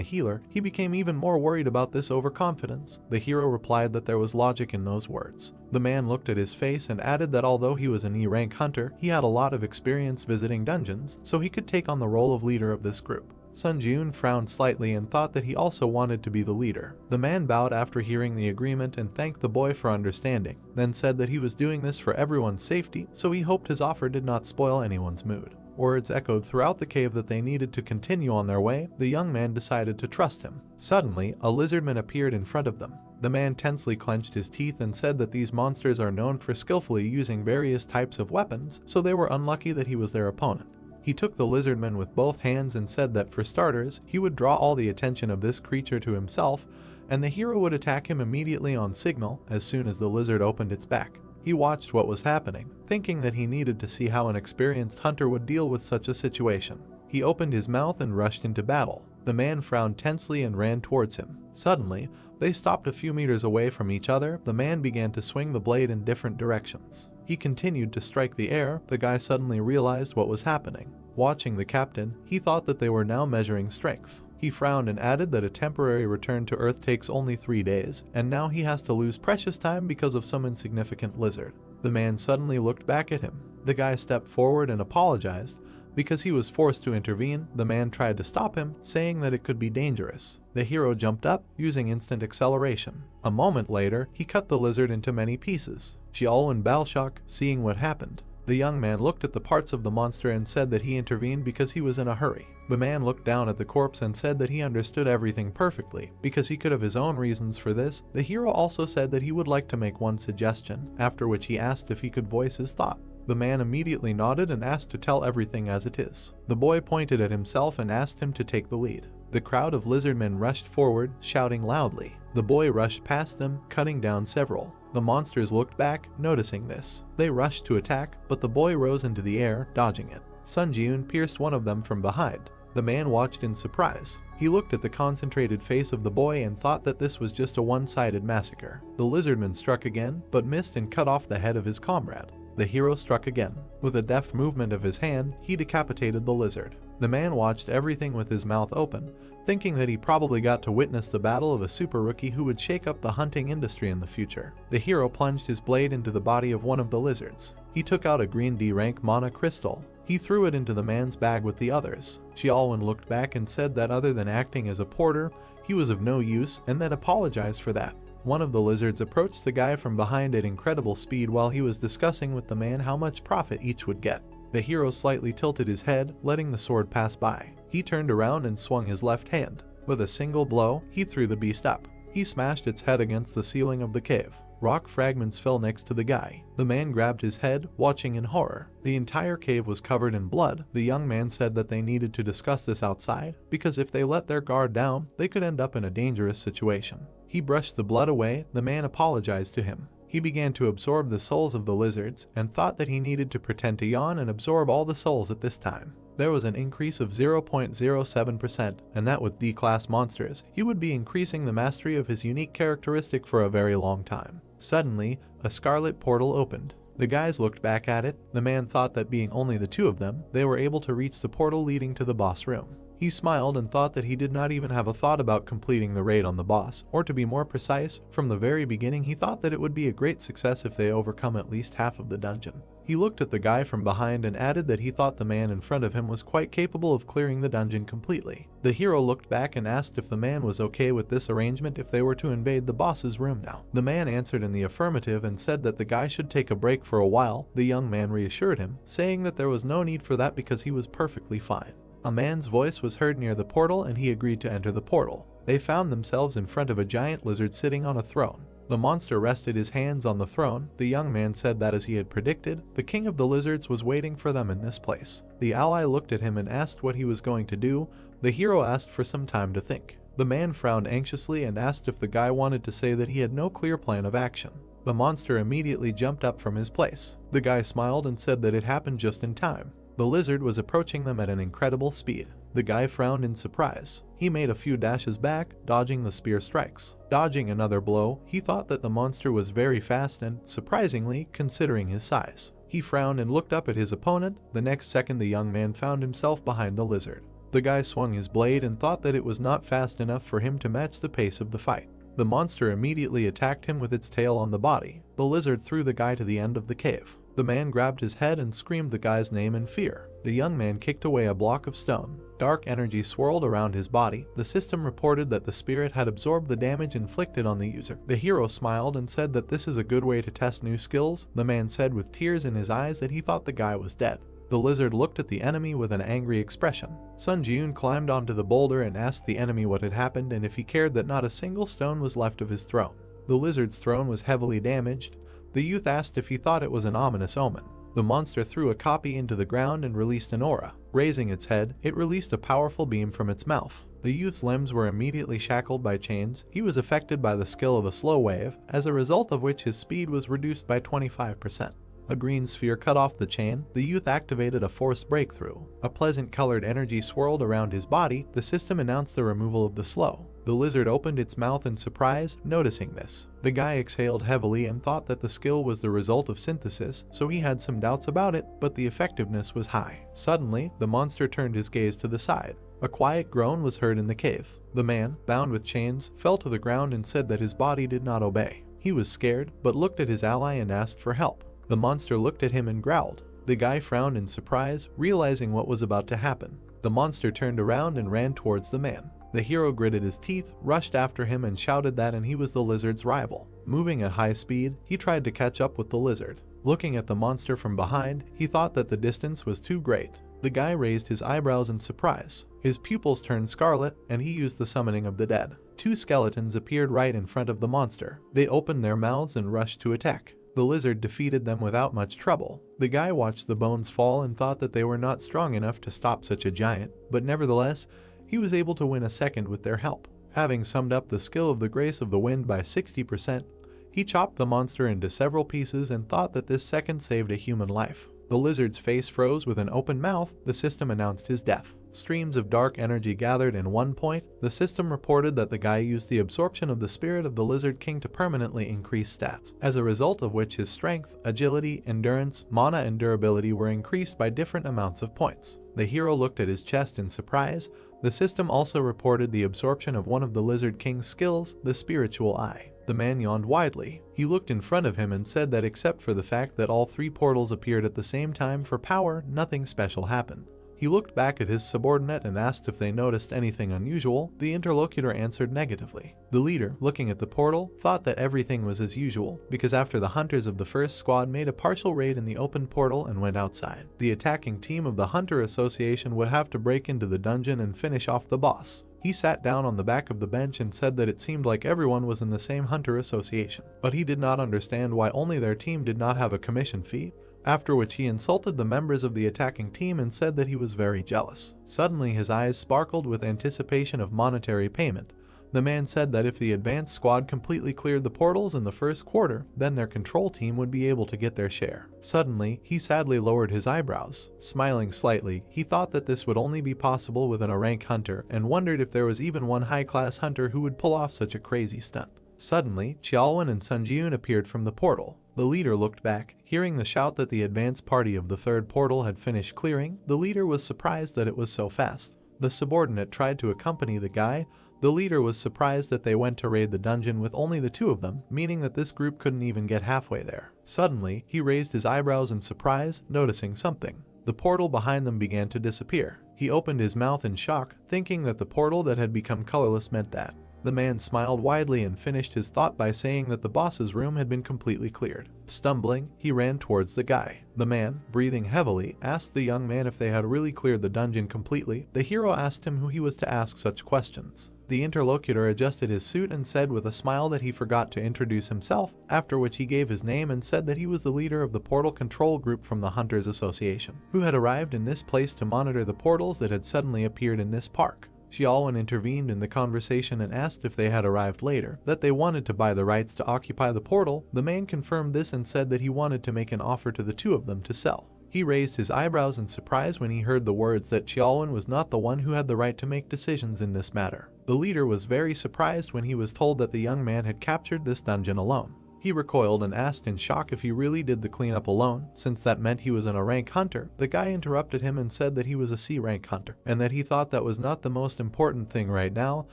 healer, he became even more worried about this overconfidence. The hero replied that there was logic in those words. The man looked at his face and added that although he was an E-rank hunter, he had a lot of experience visiting dungeons, so he could take on the role of leader of this group. Sun Jun frowned slightly and thought that he also wanted to be the leader. The man bowed after hearing the agreement and thanked the boy for understanding, then said that he was doing this for everyone's safety, so he hoped his offer did not spoil anyone's mood. Words echoed throughout the cave that they needed to continue on their way. The young man decided to trust him. Suddenly, a lizardman appeared in front of them. The man tensely clenched his teeth and said that these monsters are known for skillfully using various types of weapons, so they were unlucky that he was their opponent. He took the lizardman with both hands and said that for starters, he would draw all the attention of this creature to himself, and the hero would attack him immediately on signal as soon as the lizard opened its back. He watched what was happening, thinking that he needed to see how an experienced hunter would deal with such a situation. He opened his mouth and rushed into battle. The man frowned tensely and ran towards him. Suddenly, they stopped a few meters away from each other. The man began to swing the blade in different directions. He continued to strike the air. The guy suddenly realized what was happening. Watching the captain, he thought that they were now measuring strength. He frowned and added that a temporary return to Earth takes only 3 days, and now he has to lose precious time because of some insignificant lizard. The man suddenly looked back at him. The guy stepped forward and apologized. Because he was forced to intervene, the man tried to stop him, saying that it could be dangerous. The hero jumped up, using instant acceleration. A moment later, he cut the lizard into many pieces. Xiao and Balshok, seeing what happened. The young man looked at the parts of the monster and said that he intervened because he was in a hurry. The man looked down at the corpse and said that he understood everything perfectly, because he could have his own reasons for this. The hero also said that he would like to make one suggestion, after which he asked if he could voice his thought. The man immediately nodded and asked to tell everything as it is. The boy pointed at himself and asked him to take the lead. The crowd of lizardmen rushed forward, shouting loudly. The boy rushed past them, cutting down several. The monsters looked back, noticing this. They rushed to attack, but the boy rose into the air, dodging it. Sun Jiun pierced one of them from behind. The man watched in surprise. He looked at the concentrated face of the boy and thought that this was just a one-sided massacre. The lizardman struck again, but missed and cut off the head of his comrade. The hero struck again. With a deft movement of his hand, he decapitated the lizard. The man watched everything with his mouth open, thinking that he probably got to witness the battle of a super rookie who would shake up the hunting industry in the future. The hero plunged his blade into the body of one of the lizards. He took out a green D-rank mana crystal. He threw it into the man's bag with the others. Xiaolin looked back and said that other than acting as a porter, he was of no use and then apologized for that. One of the lizards approached the guy from behind at incredible speed while he was discussing with the man how much profit each would get. The hero slightly tilted his head, letting the sword pass by. He turned around and swung his left hand. With a single blow, he threw the beast up. He smashed its head against the ceiling of the cave. Rock fragments fell next to the guy. The man grabbed his head, watching in horror. The entire cave was covered in blood. The young man said that they needed to discuss this outside, because if they let their guard down, they could end up in a dangerous situation. He brushed the blood away. The man apologized to him. He began to absorb the souls of the lizards, and thought that he needed to pretend to yawn and absorb all the souls at this time. There was an increase of 0.07%, and that with D-class monsters, he would be increasing the mastery of his unique characteristic for a very long time. Suddenly, a scarlet portal opened. The guys looked back at it. The man thought that being only the two of them, they were able to reach the portal leading to the boss room. He smiled and thought that he did not even have a thought about completing the raid on the boss, or to be more precise, from the very beginning he thought that it would be a great success if they overcome at least half of the dungeon. He looked at the guy from behind and added that he thought the man in front of him was quite capable of clearing the dungeon completely. The hero looked back and asked if the man was okay with this arrangement if they were to invade the boss's room now. The man answered in the affirmative and said that the guy should take a break for a while. The young man reassured him, saying that there was no need for that because he was perfectly fine. A man's voice was heard near the portal and he agreed to enter the portal. They found themselves in front of a giant lizard sitting on a throne. The monster rested his hands on the throne. The young man said that as he had predicted, the king of the lizards was waiting for them in this place. The ally looked at him and asked what he was going to do. The hero asked for some time to think. The man frowned anxiously and asked if the guy wanted to say that he had no clear plan of action. The monster immediately jumped up from his place. The guy smiled and said that it happened just in time. The lizard was approaching them at an incredible speed. The guy frowned in surprise. He made a few dashes back, dodging the spear strikes. Dodging another blow, he thought that the monster was very fast and, surprisingly, considering his size. He frowned and looked up at his opponent. The next second the young man found himself behind the lizard. The guy swung his blade and thought that it was not fast enough for him to match the pace of the fight. The monster immediately attacked him with its tail on the body. The lizard threw the guy to the end of the cave. The man grabbed his head and screamed the guy's name in fear. The young man kicked away a block of stone. Dark energy swirled around his body. The system reported that the spirit had absorbed the damage inflicted on the user. The hero smiled and said that this is a good way to test new skills. The man said with tears in his eyes that he thought the guy was dead. The lizard looked at the enemy with an angry expression. Sun Jiun climbed onto the boulder and asked the enemy what had happened and if he cared that not a single stone was left of his throne. The lizard's throne was heavily damaged. The youth asked if he thought it was an ominous omen. The monster threw a copy into the ground and released an aura. Raising its head, it released a powerful beam from its mouth. The youth's limbs were immediately shackled by chains. He was affected by the skill of a slow wave, as a result of which his speed was reduced by 25%. A green sphere cut off the chain. The youth activated a force breakthrough. A pleasant colored energy swirled around his body. The system announced the removal of the slow. The lizard opened its mouth in surprise, noticing this. The guy exhaled heavily and thought that the skill was the result of synthesis, so he had some doubts about it, but the effectiveness was high. Suddenly, the monster turned his gaze to the side. A quiet groan was heard in the cave. The man, bound with chains, fell to the ground and said that his body did not obey. He was scared, but looked at his ally and asked for help. The monster looked at him and growled. The guy frowned in surprise, realizing what was about to happen. The monster turned around and ran towards the man. The hero gritted his teeth, rushed after him and shouted that he was the lizard's rival. Moving at high speed, he tried to catch up with the lizard. Looking at the monster from behind, he thought that the distance was too great. The guy raised his eyebrows in surprise. His pupils turned scarlet, and he used the summoning of the dead. Two skeletons appeared right in front of the monster. They opened their mouths and rushed to attack. The lizard defeated them without much trouble. The guy watched the bones fall and thought that they were not strong enough to stop such a giant, but nevertheless, he was able to win a second with their help. Having summed up the skill of the Grace of the Wind by 60%, he chopped the monster into several pieces and thought that this second saved a human life. The lizard's face froze with an open mouth. The system announced his death. Streams of dark energy gathered in one point. The system reported that the guy used the absorption of the spirit of the Lizard King to permanently increase stats, as a result of which his strength, agility, endurance, mana and durability were increased by different amounts of points. The hero looked at his chest in surprise. The system also reported the absorption of one of the Lizard King's skills, the Spiritual Eye. The man yawned widely. He looked in front of him and said that except for the fact that all three portals appeared at the same time for power, nothing special happened. He looked back at his subordinate and asked if they noticed anything unusual. The interlocutor answered negatively. The leader, looking at the portal, thought that everything was as usual, because after the hunters of the first squad made a partial raid in the open portal and went outside, the attacking team of the Hunter Association would have to break into the dungeon and finish off the boss. He sat down on the back of the bench and said that it seemed like everyone was in the same Hunter Association, but he did not understand why only their team did not have a commission fee. After which he insulted the members of the attacking team and said that he was very jealous. Suddenly his eyes sparkled with anticipation of monetary payment. The man said that if the advanced squad completely cleared the portals in the first quarter, then their control team would be able to get their share. Suddenly, he sadly lowered his eyebrows. Smiling slightly, he thought that this would only be possible within a rank hunter and wondered if there was even one high-class hunter who would pull off such a crazy stunt. Suddenly, Xiaolwen and Sunjun appeared from the portal. The leader looked back. Hearing the shout that the advance party of the third portal had finished clearing, the leader was surprised that it was so fast. The subordinate tried to accompany the guy. The leader was surprised that they went to raid the dungeon with only the two of them, meaning that this group couldn't even get halfway there. Suddenly, he raised his eyebrows in surprise, noticing something. The portal behind them began to disappear. He opened his mouth in shock, thinking that the portal that had become colorless meant that. The man smiled widely and finished his thought by saying that the boss's room had been completely cleared. Stumbling, he ran towards the guy. The man, breathing heavily, asked the young man if they had really cleared the dungeon completely. The hero asked him who he was to ask such questions. The interlocutor adjusted his suit and said with a smile that he forgot to introduce himself, after which he gave his name and said that he was the leader of the portal control group from the Hunters Association, who had arrived in this place to monitor the portals that had suddenly appeared in this park. Xiaolwen intervened in the conversation and asked if they had arrived later, that they wanted to buy the rights to occupy the portal. The man confirmed this and said that he wanted to make an offer to the two of them to sell. He raised his eyebrows in surprise when he heard the words that Xiaolwen was not the one who had the right to make decisions in this matter. The leader was very surprised when he was told that the young man had captured this dungeon alone. He recoiled and asked in shock if he really did the cleanup alone, since that meant he was in a rank hunter. The guy interrupted him and said that he was a C rank hunter, and that he thought that was not the most important thing right now,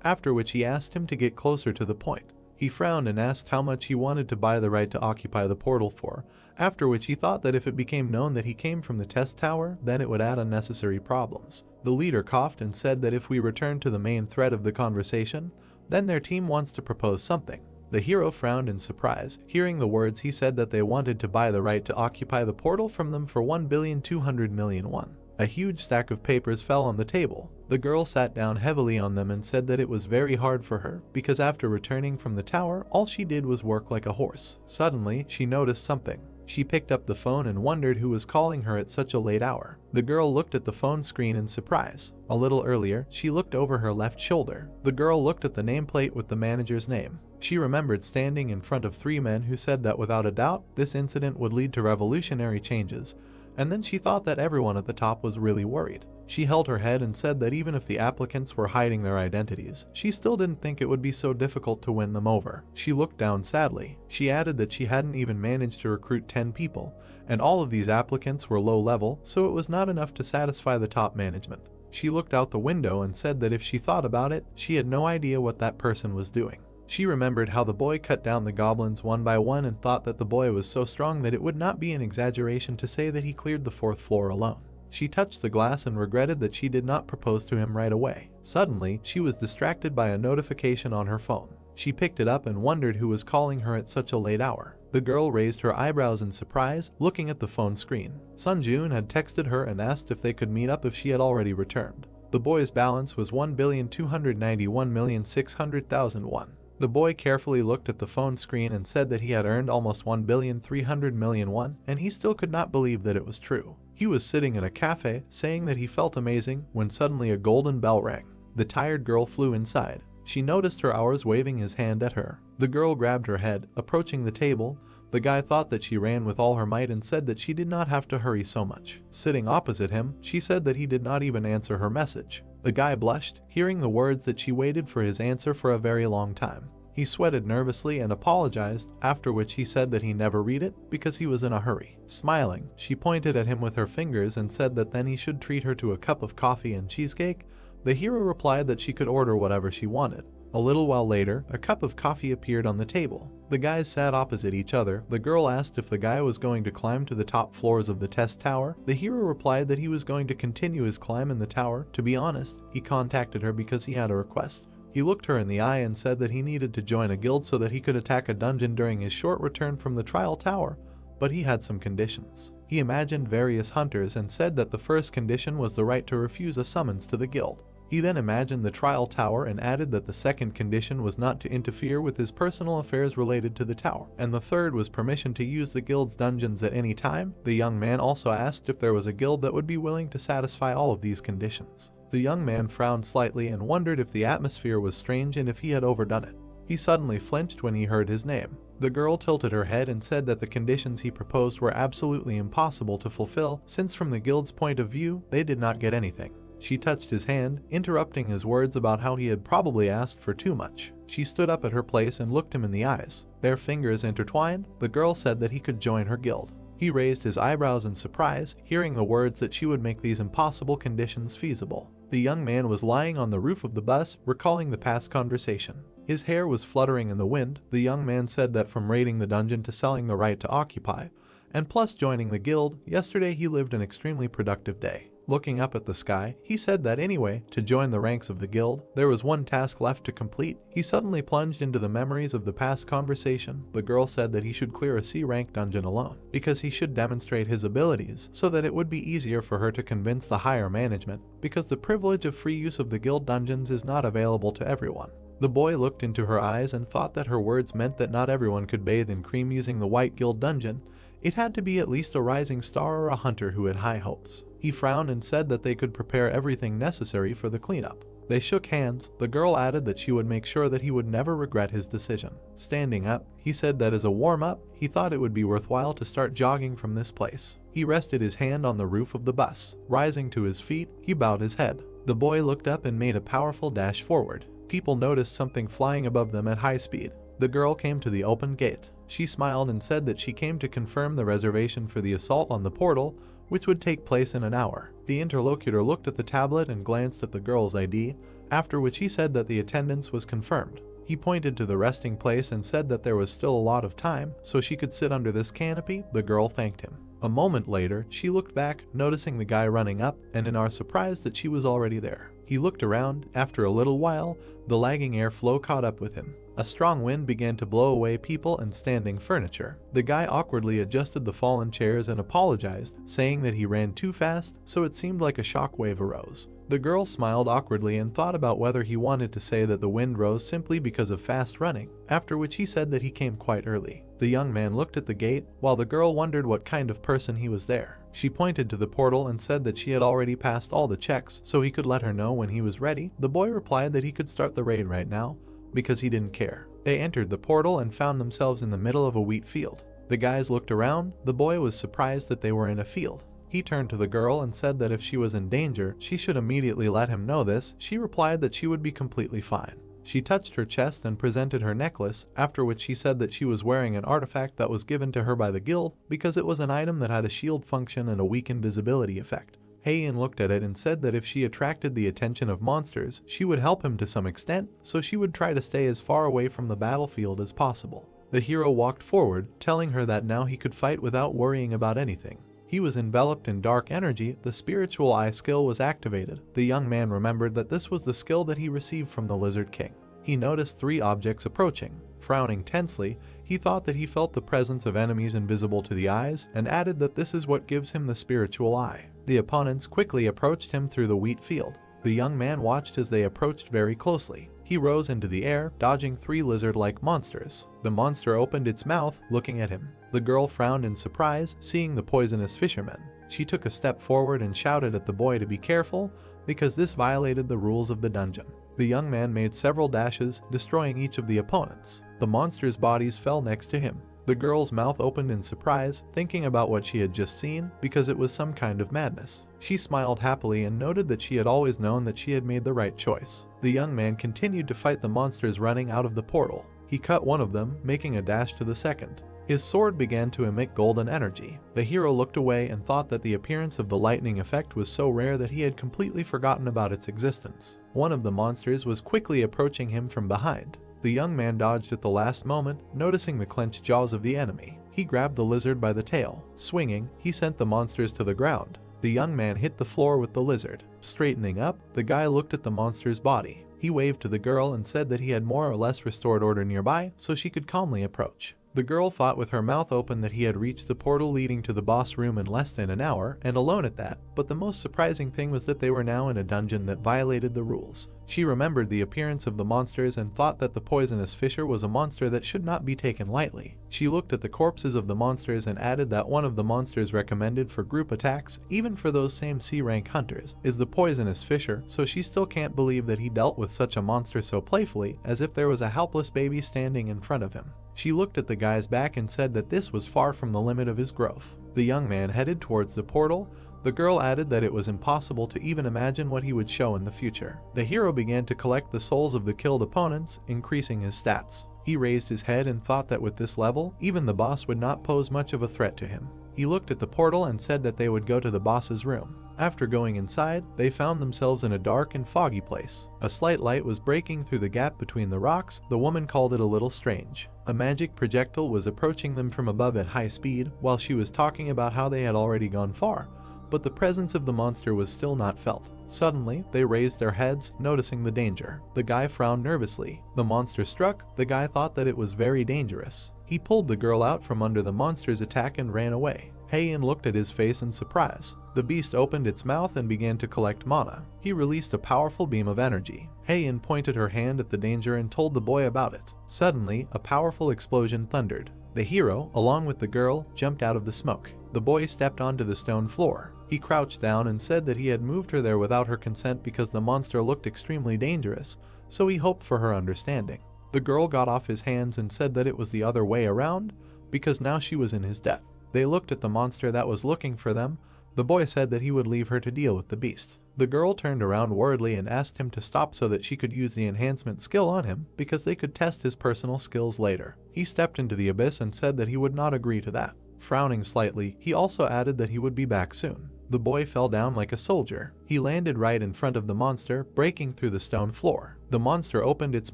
after which he asked him to get closer to the point. He frowned and asked how much he wanted to buy the right to occupy the portal for, after which he thought that if it became known that he came from the test tower, then it would add unnecessary problems. The leader coughed and said that if we return to the main thread of the conversation, then their team wants to propose something. The hero frowned in surprise. Hearing the words, he said that they wanted to buy the right to occupy the portal from them for 1,200,000,000 won. A huge stack of papers fell on the table. The girl sat down heavily on them and said that it was very hard for her, because after returning from the tower, all she did was work like a horse. Suddenly, she noticed something. She picked up the phone and wondered who was calling her at such a late hour. The girl looked at the phone screen in surprise. A little earlier, she looked over her left shoulder. The girl looked at the nameplate with the manager's name. She remembered standing in front of three men who said that without a doubt, this incident would lead to revolutionary changes, and then she thought that everyone at the top was really worried. She held her head and said that even if the applicants were hiding their identities, she still didn't think it would be so difficult to win them over. She looked down sadly. She added that she hadn't even managed to recruit 10 people, and all of these applicants were low level, so it was not enough to satisfy the top management. She looked out the window and said that if she thought about it, she had no idea what that person was doing. She remembered how the boy cut down the goblins one by one and thought that the boy was so strong that it would not be an exaggeration to say that he cleared the 4th floor alone. She touched the glass and regretted that she did not propose to him right away. Suddenly, she was distracted by a notification on her phone. She picked it up and wondered who was calling her at such a late hour. The girl raised her eyebrows in surprise, looking at the phone screen. Sunjun had texted her and asked if they could meet up if she had already returned. The boy's balance was 1,291,600,000 won. The boy carefully looked at the phone screen and said that he had earned almost 1,300,000,000 won, and he still could not believe that it was true. He was sitting in a cafe, saying that he felt amazing, when suddenly a golden bell rang. The tired girl flew inside. She noticed her hours waving his hand at her. The girl grabbed her head, approaching the table. The guy thought that she ran with all her might and said that she did not have to hurry so much. Sitting opposite him, she said that he did not even answer her message. The guy blushed, hearing the words that she waited for his answer for a very long time. He sweated nervously and apologized, after which he said that he never read it because he was in a hurry. Smiling, she pointed at him with her fingers and said that then he should treat her to a cup of coffee and cheesecake. The hero replied that she could order whatever she wanted. A little while later, a cup of coffee appeared on the table. The guys sat opposite each other. The girl asked if the guy was going to climb to the top floors of the test tower. The hero replied that he was going to continue his climb in the tower. To be honest, he contacted her because he had a request. He looked her in the eye and said that he needed to join a guild so that he could attack a dungeon during his short return from the trial tower, but he had some conditions. He imagined various hunters and said that the first condition was the right to refuse a summons to the guild. He then imagined the trial tower and added that the second condition was not to interfere with his personal affairs related to the tower, and the third was permission to use the guild's dungeons at any time. The young man also asked if there was a guild that would be willing to satisfy all of these conditions. The young man frowned slightly and wondered if the atmosphere was strange and if he had overdone it. He suddenly flinched when he heard his name. The girl tilted her head and said that the conditions he proposed were absolutely impossible to fulfill, since from the guild's point of view, they did not get anything. She touched his hand, interrupting his words about how he had probably asked for too much. She stood up at her place and looked him in the eyes. Their fingers intertwined. The girl said that he could join her guild. He raised his eyebrows in surprise, hearing the words that she would make these impossible conditions feasible. The young man was lying on the roof of the bus, recalling the past conversation. His hair was fluttering in the wind. The young man said that from raiding the dungeon to selling the right to occupy, and plus joining the guild, yesterday he lived an extremely productive day. Looking up at the sky, he said that anyway, to join the ranks of the guild, there was one task left to complete. He suddenly plunged into the memories of the past conversation. The girl said that he should clear a C-rank dungeon alone, because he should demonstrate his abilities, so that it would be easier for her to convince the higher management, because the privilege of free use of the guild dungeons is not available to everyone. The boy looked into her eyes and thought that her words meant that not everyone could bathe in cream using the White Guild dungeon. It had to be at least a rising star or a hunter who had high hopes. He frowned and said that they could prepare everything necessary for the cleanup. They shook hands. The girl added that she would make sure that he would never regret his decision. Standing up, he said that as a warm-up, he thought it would be worthwhile to start jogging from this place. He rested his hand on the roof of the bus. Rising to his feet, he bowed his head. The boy looked up and made a powerful dash forward. People noticed something flying above them at high speed. The girl came to the open gate. She smiled and said that she came to confirm the reservation for the assault on the portal, which would take place in an hour. The interlocutor looked at the tablet and glanced at the girl's ID, after which he said that the attendance was confirmed. He pointed to the resting place and said that there was still a lot of time, so she could sit under this canopy. The girl thanked him. A moment later, she looked back, noticing the guy running up, and in our surprise that she was already there. He looked around. After a little while, the lagging airflow caught up with him. A strong wind began to blow away people and standing furniture. The guy awkwardly adjusted the fallen chairs and apologized, saying that he ran too fast, so it seemed like a shockwave arose. The girl smiled awkwardly and thought about whether he wanted to say that the wind rose simply because of fast running, after which he said that he came quite early. The young man looked at the gate, while the girl wondered what kind of person he was there. She pointed to the portal and said that she had already passed all the checks, so he could let her know when he was ready. The boy replied that he could start the raid right now, because he didn't care. They entered the portal and found themselves in the middle of a wheat field. The guys looked around. The boy was surprised that they were in a field. He turned to the girl and said that if she was in danger, she should immediately let him know this. She replied that she would be completely fine. She touched her chest and presented her necklace, after which she said that she was wearing an artifact that was given to her by the guild because it was an item that had a shield function and a weak invisibility effect. Heian looked at it and said that if she attracted the attention of monsters, she would help him to some extent, so she would try to stay as far away from the battlefield as possible. The hero walked forward, telling her that now he could fight without worrying about anything. He was enveloped in dark energy. The spiritual eye skill was activated. The young man remembered that this was the skill that he received from the Lizard King. He noticed 3 objects approaching. Frowning tensely, he thought that he felt the presence of enemies invisible to the eyes, and added that this is what gives him the spiritual eye. The opponents quickly approached him through the wheat field. The young man watched as they approached very closely. He rose into the air, dodging 3 lizard-like monsters. The monster opened its mouth, looking at him. The girl frowned in surprise, seeing the poisonous fisherman. She took a step forward and shouted at the boy to be careful, because this violated the rules of the dungeon. The young man made several dashes, destroying each of the opponents. The monsters' bodies fell next to him. The girl's mouth opened in surprise, thinking about what she had just seen, because it was some kind of madness. She smiled happily and noted that she had always known that she had made the right choice. The young man continued to fight the monsters running out of the portal. He cut one of them, making a dash to the second. His sword began to emit golden energy. The hero looked away and thought that the appearance of the lightning effect was so rare that he had completely forgotten about its existence. One of the monsters was quickly approaching him from behind. The young man dodged at the last moment, noticing the clenched jaws of the enemy. He grabbed the lizard by the tail. Swinging, he sent the monsters to the ground. The young man hit the floor with the lizard. Straightening up, the guy looked at the monster's body. He waved to the girl and said that he had more or less restored order nearby, so she could calmly approach. The girl thought with her mouth open that he had reached the portal leading to the boss room in less than an hour, and alone at that, but the most surprising thing was that they were now in a dungeon that violated the rules. She remembered the appearance of the monsters and thought that the poisonous fisher was a monster that should not be taken lightly. She looked at the corpses of the monsters and added that one of the monsters recommended for group attacks, even for those same C-rank hunters, is the poisonous fisher, so she still can't believe that he dealt with such a monster so playfully, as if there was a helpless baby standing in front of him. She looked at the guy's back and said that this was far from the limit of his growth. The young man headed towards the portal. The girl added that it was impossible to even imagine what he would show in the future. The hero began to collect the souls of the killed opponents, increasing his stats. He raised his head and thought that with this level, even the boss would not pose much of a threat to him. He looked at the portal and said that they would go to the boss's room. After going inside, they found themselves in a dark and foggy place. A slight light was breaking through the gap between the rocks. The woman called it a little strange. A magic projectile was approaching them from above at high speed, while she was talking about how they had already gone far, but the presence of the monster was still not felt. Suddenly, they raised their heads, noticing the danger. The guy frowned nervously. The monster struck. The guy thought that it was very dangerous. He pulled the girl out from under the monster's attack and ran away. Heian looked at his face in surprise. The beast opened its mouth and began to collect mana. He released a powerful beam of energy. Heian pointed her hand at the danger and told the boy about it. Suddenly, a powerful explosion thundered. The hero, along with the girl, jumped out of the smoke. The boy stepped onto the stone floor. He crouched down and said that he had moved her there without her consent because the monster looked extremely dangerous, so he hoped for her understanding. The girl got off his hands and said that it was the other way around, because now she was in his debt. They looked at the monster that was looking for them. The boy said that he would leave her to deal with the beast. The girl turned around worriedly and asked him to stop so that she could use the enhancement skill on him because they could test his personal skills later. He stepped into the abyss and said that he would not agree to that. Frowning slightly, he also added that he would be back soon. The boy fell down like a soldier. He landed right in front of the monster, breaking through the stone floor. The monster opened its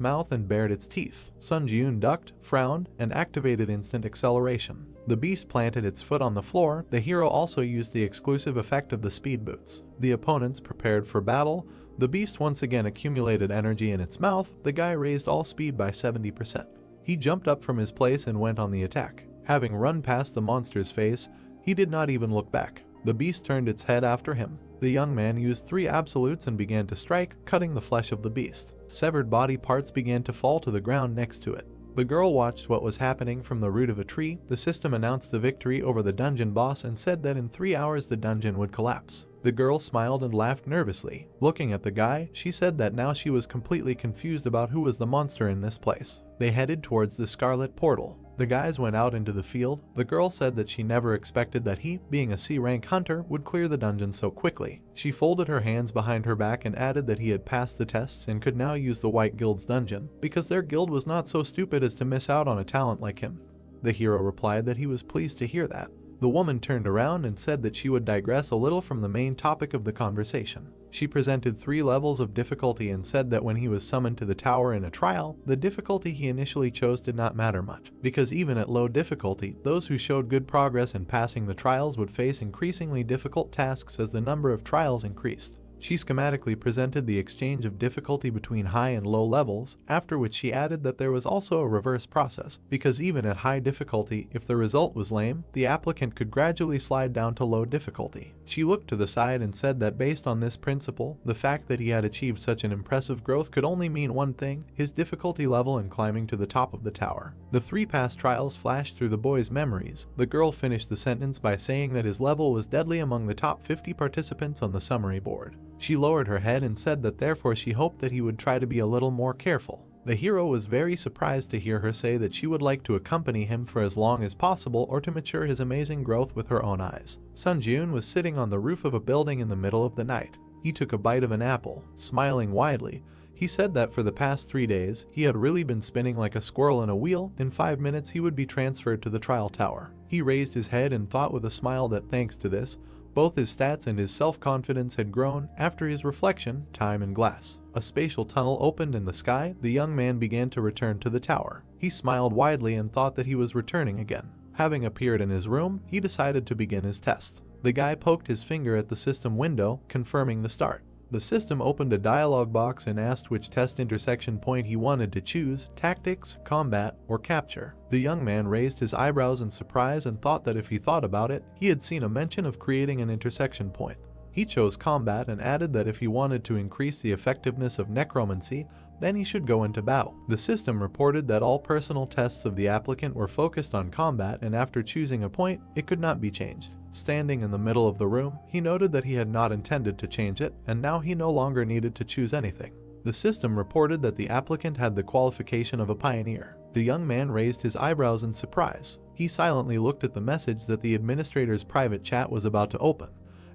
mouth and bared its teeth. Sun Jiun ducked, frowned, and activated instant acceleration. The beast planted its foot on the floor. The hero also used the exclusive effect of the speed boots. The opponents prepared for battle. The beast once again accumulated energy in its mouth. The guy raised all speed by 70%. He jumped up from his place and went on the attack. Having run past the monster's face, he did not even look back. The beast turned its head after him. The young man used 3 absolutes and began to strike, cutting the flesh of the beast. Severed body parts began to fall to the ground next to it. The girl watched what was happening from the root of a tree. The system announced the victory over the dungeon boss and said that in 3 hours the dungeon would collapse. The girl smiled and laughed nervously. Looking at the guy, she said that now she was completely confused about who was the monster in this place. They headed towards the Scarlet Portal. The guys went out into the field. The girl said that she never expected that he, being a C-rank hunter, would clear the dungeon so quickly. She folded her hands behind her back and added that he had passed the tests and could now use the White Guild's dungeon, because their guild was not so stupid as to miss out on a talent like him. The hero replied that he was pleased to hear that. The woman turned around and said that she would digress a little from the main topic of the conversation. She presented 3 levels of difficulty and said that when he was summoned to the tower in a trial, the difficulty he initially chose did not matter much, because even at low difficulty, those who showed good progress in passing the trials would face increasingly difficult tasks as the number of trials increased. She schematically presented the exchange of difficulty between high and low levels, after which she added that there was also a reverse process, because even at high difficulty, if the result was lame, the applicant could gradually slide down to low difficulty. She looked to the side and said that based on this principle, the fact that he had achieved such an impressive growth could only mean one thing: his difficulty level in climbing to the top of the tower. The 3 past trials flashed through the boy's memories. The girl finished the sentence by saying that his level was deadly among the top 50 participants on the summary board. She lowered her head and said that therefore she hoped that he would try to be a little more careful. The hero was very surprised to hear her say that she would like to accompany him for as long as possible or to mature his amazing growth with her own eyes. Sun Jiun was sitting on the roof of a building in the middle of the night. He took a bite of an apple. Smiling widely, He said that for the past 3 days, he had really been spinning like a squirrel in a wheel. In 5 minutes he would be transferred to the trial tower. He raised his head and thought with a smile that thanks to this, both his stats and his self-confidence had grown. After his reflection, time and glass, a spatial tunnel opened in the sky. The young man began to return to the tower. He smiled widely and thought that he was returning again. Having appeared in his room, he decided to begin his test. The guy poked his finger at the system window, confirming the start. The system opened a dialog box and asked which test intersection point he wanted to choose: tactics, combat, or capture. The young man raised his eyebrows in surprise and thought that if he thought about it, he had seen a mention of creating an intersection point. He chose combat and added that if he wanted to increase the effectiveness of necromancy, then he should go into battle. The system reported that all personal tests of the applicant were focused on combat, and after choosing a point, it could not be changed. Standing in the middle of the room, he noted that he had not intended to change it, and now he no longer needed to choose anything. The system reported that the applicant had the qualification of a pioneer. The young man raised his eyebrows in surprise. He silently looked at the message that the administrator's private chat was about to open,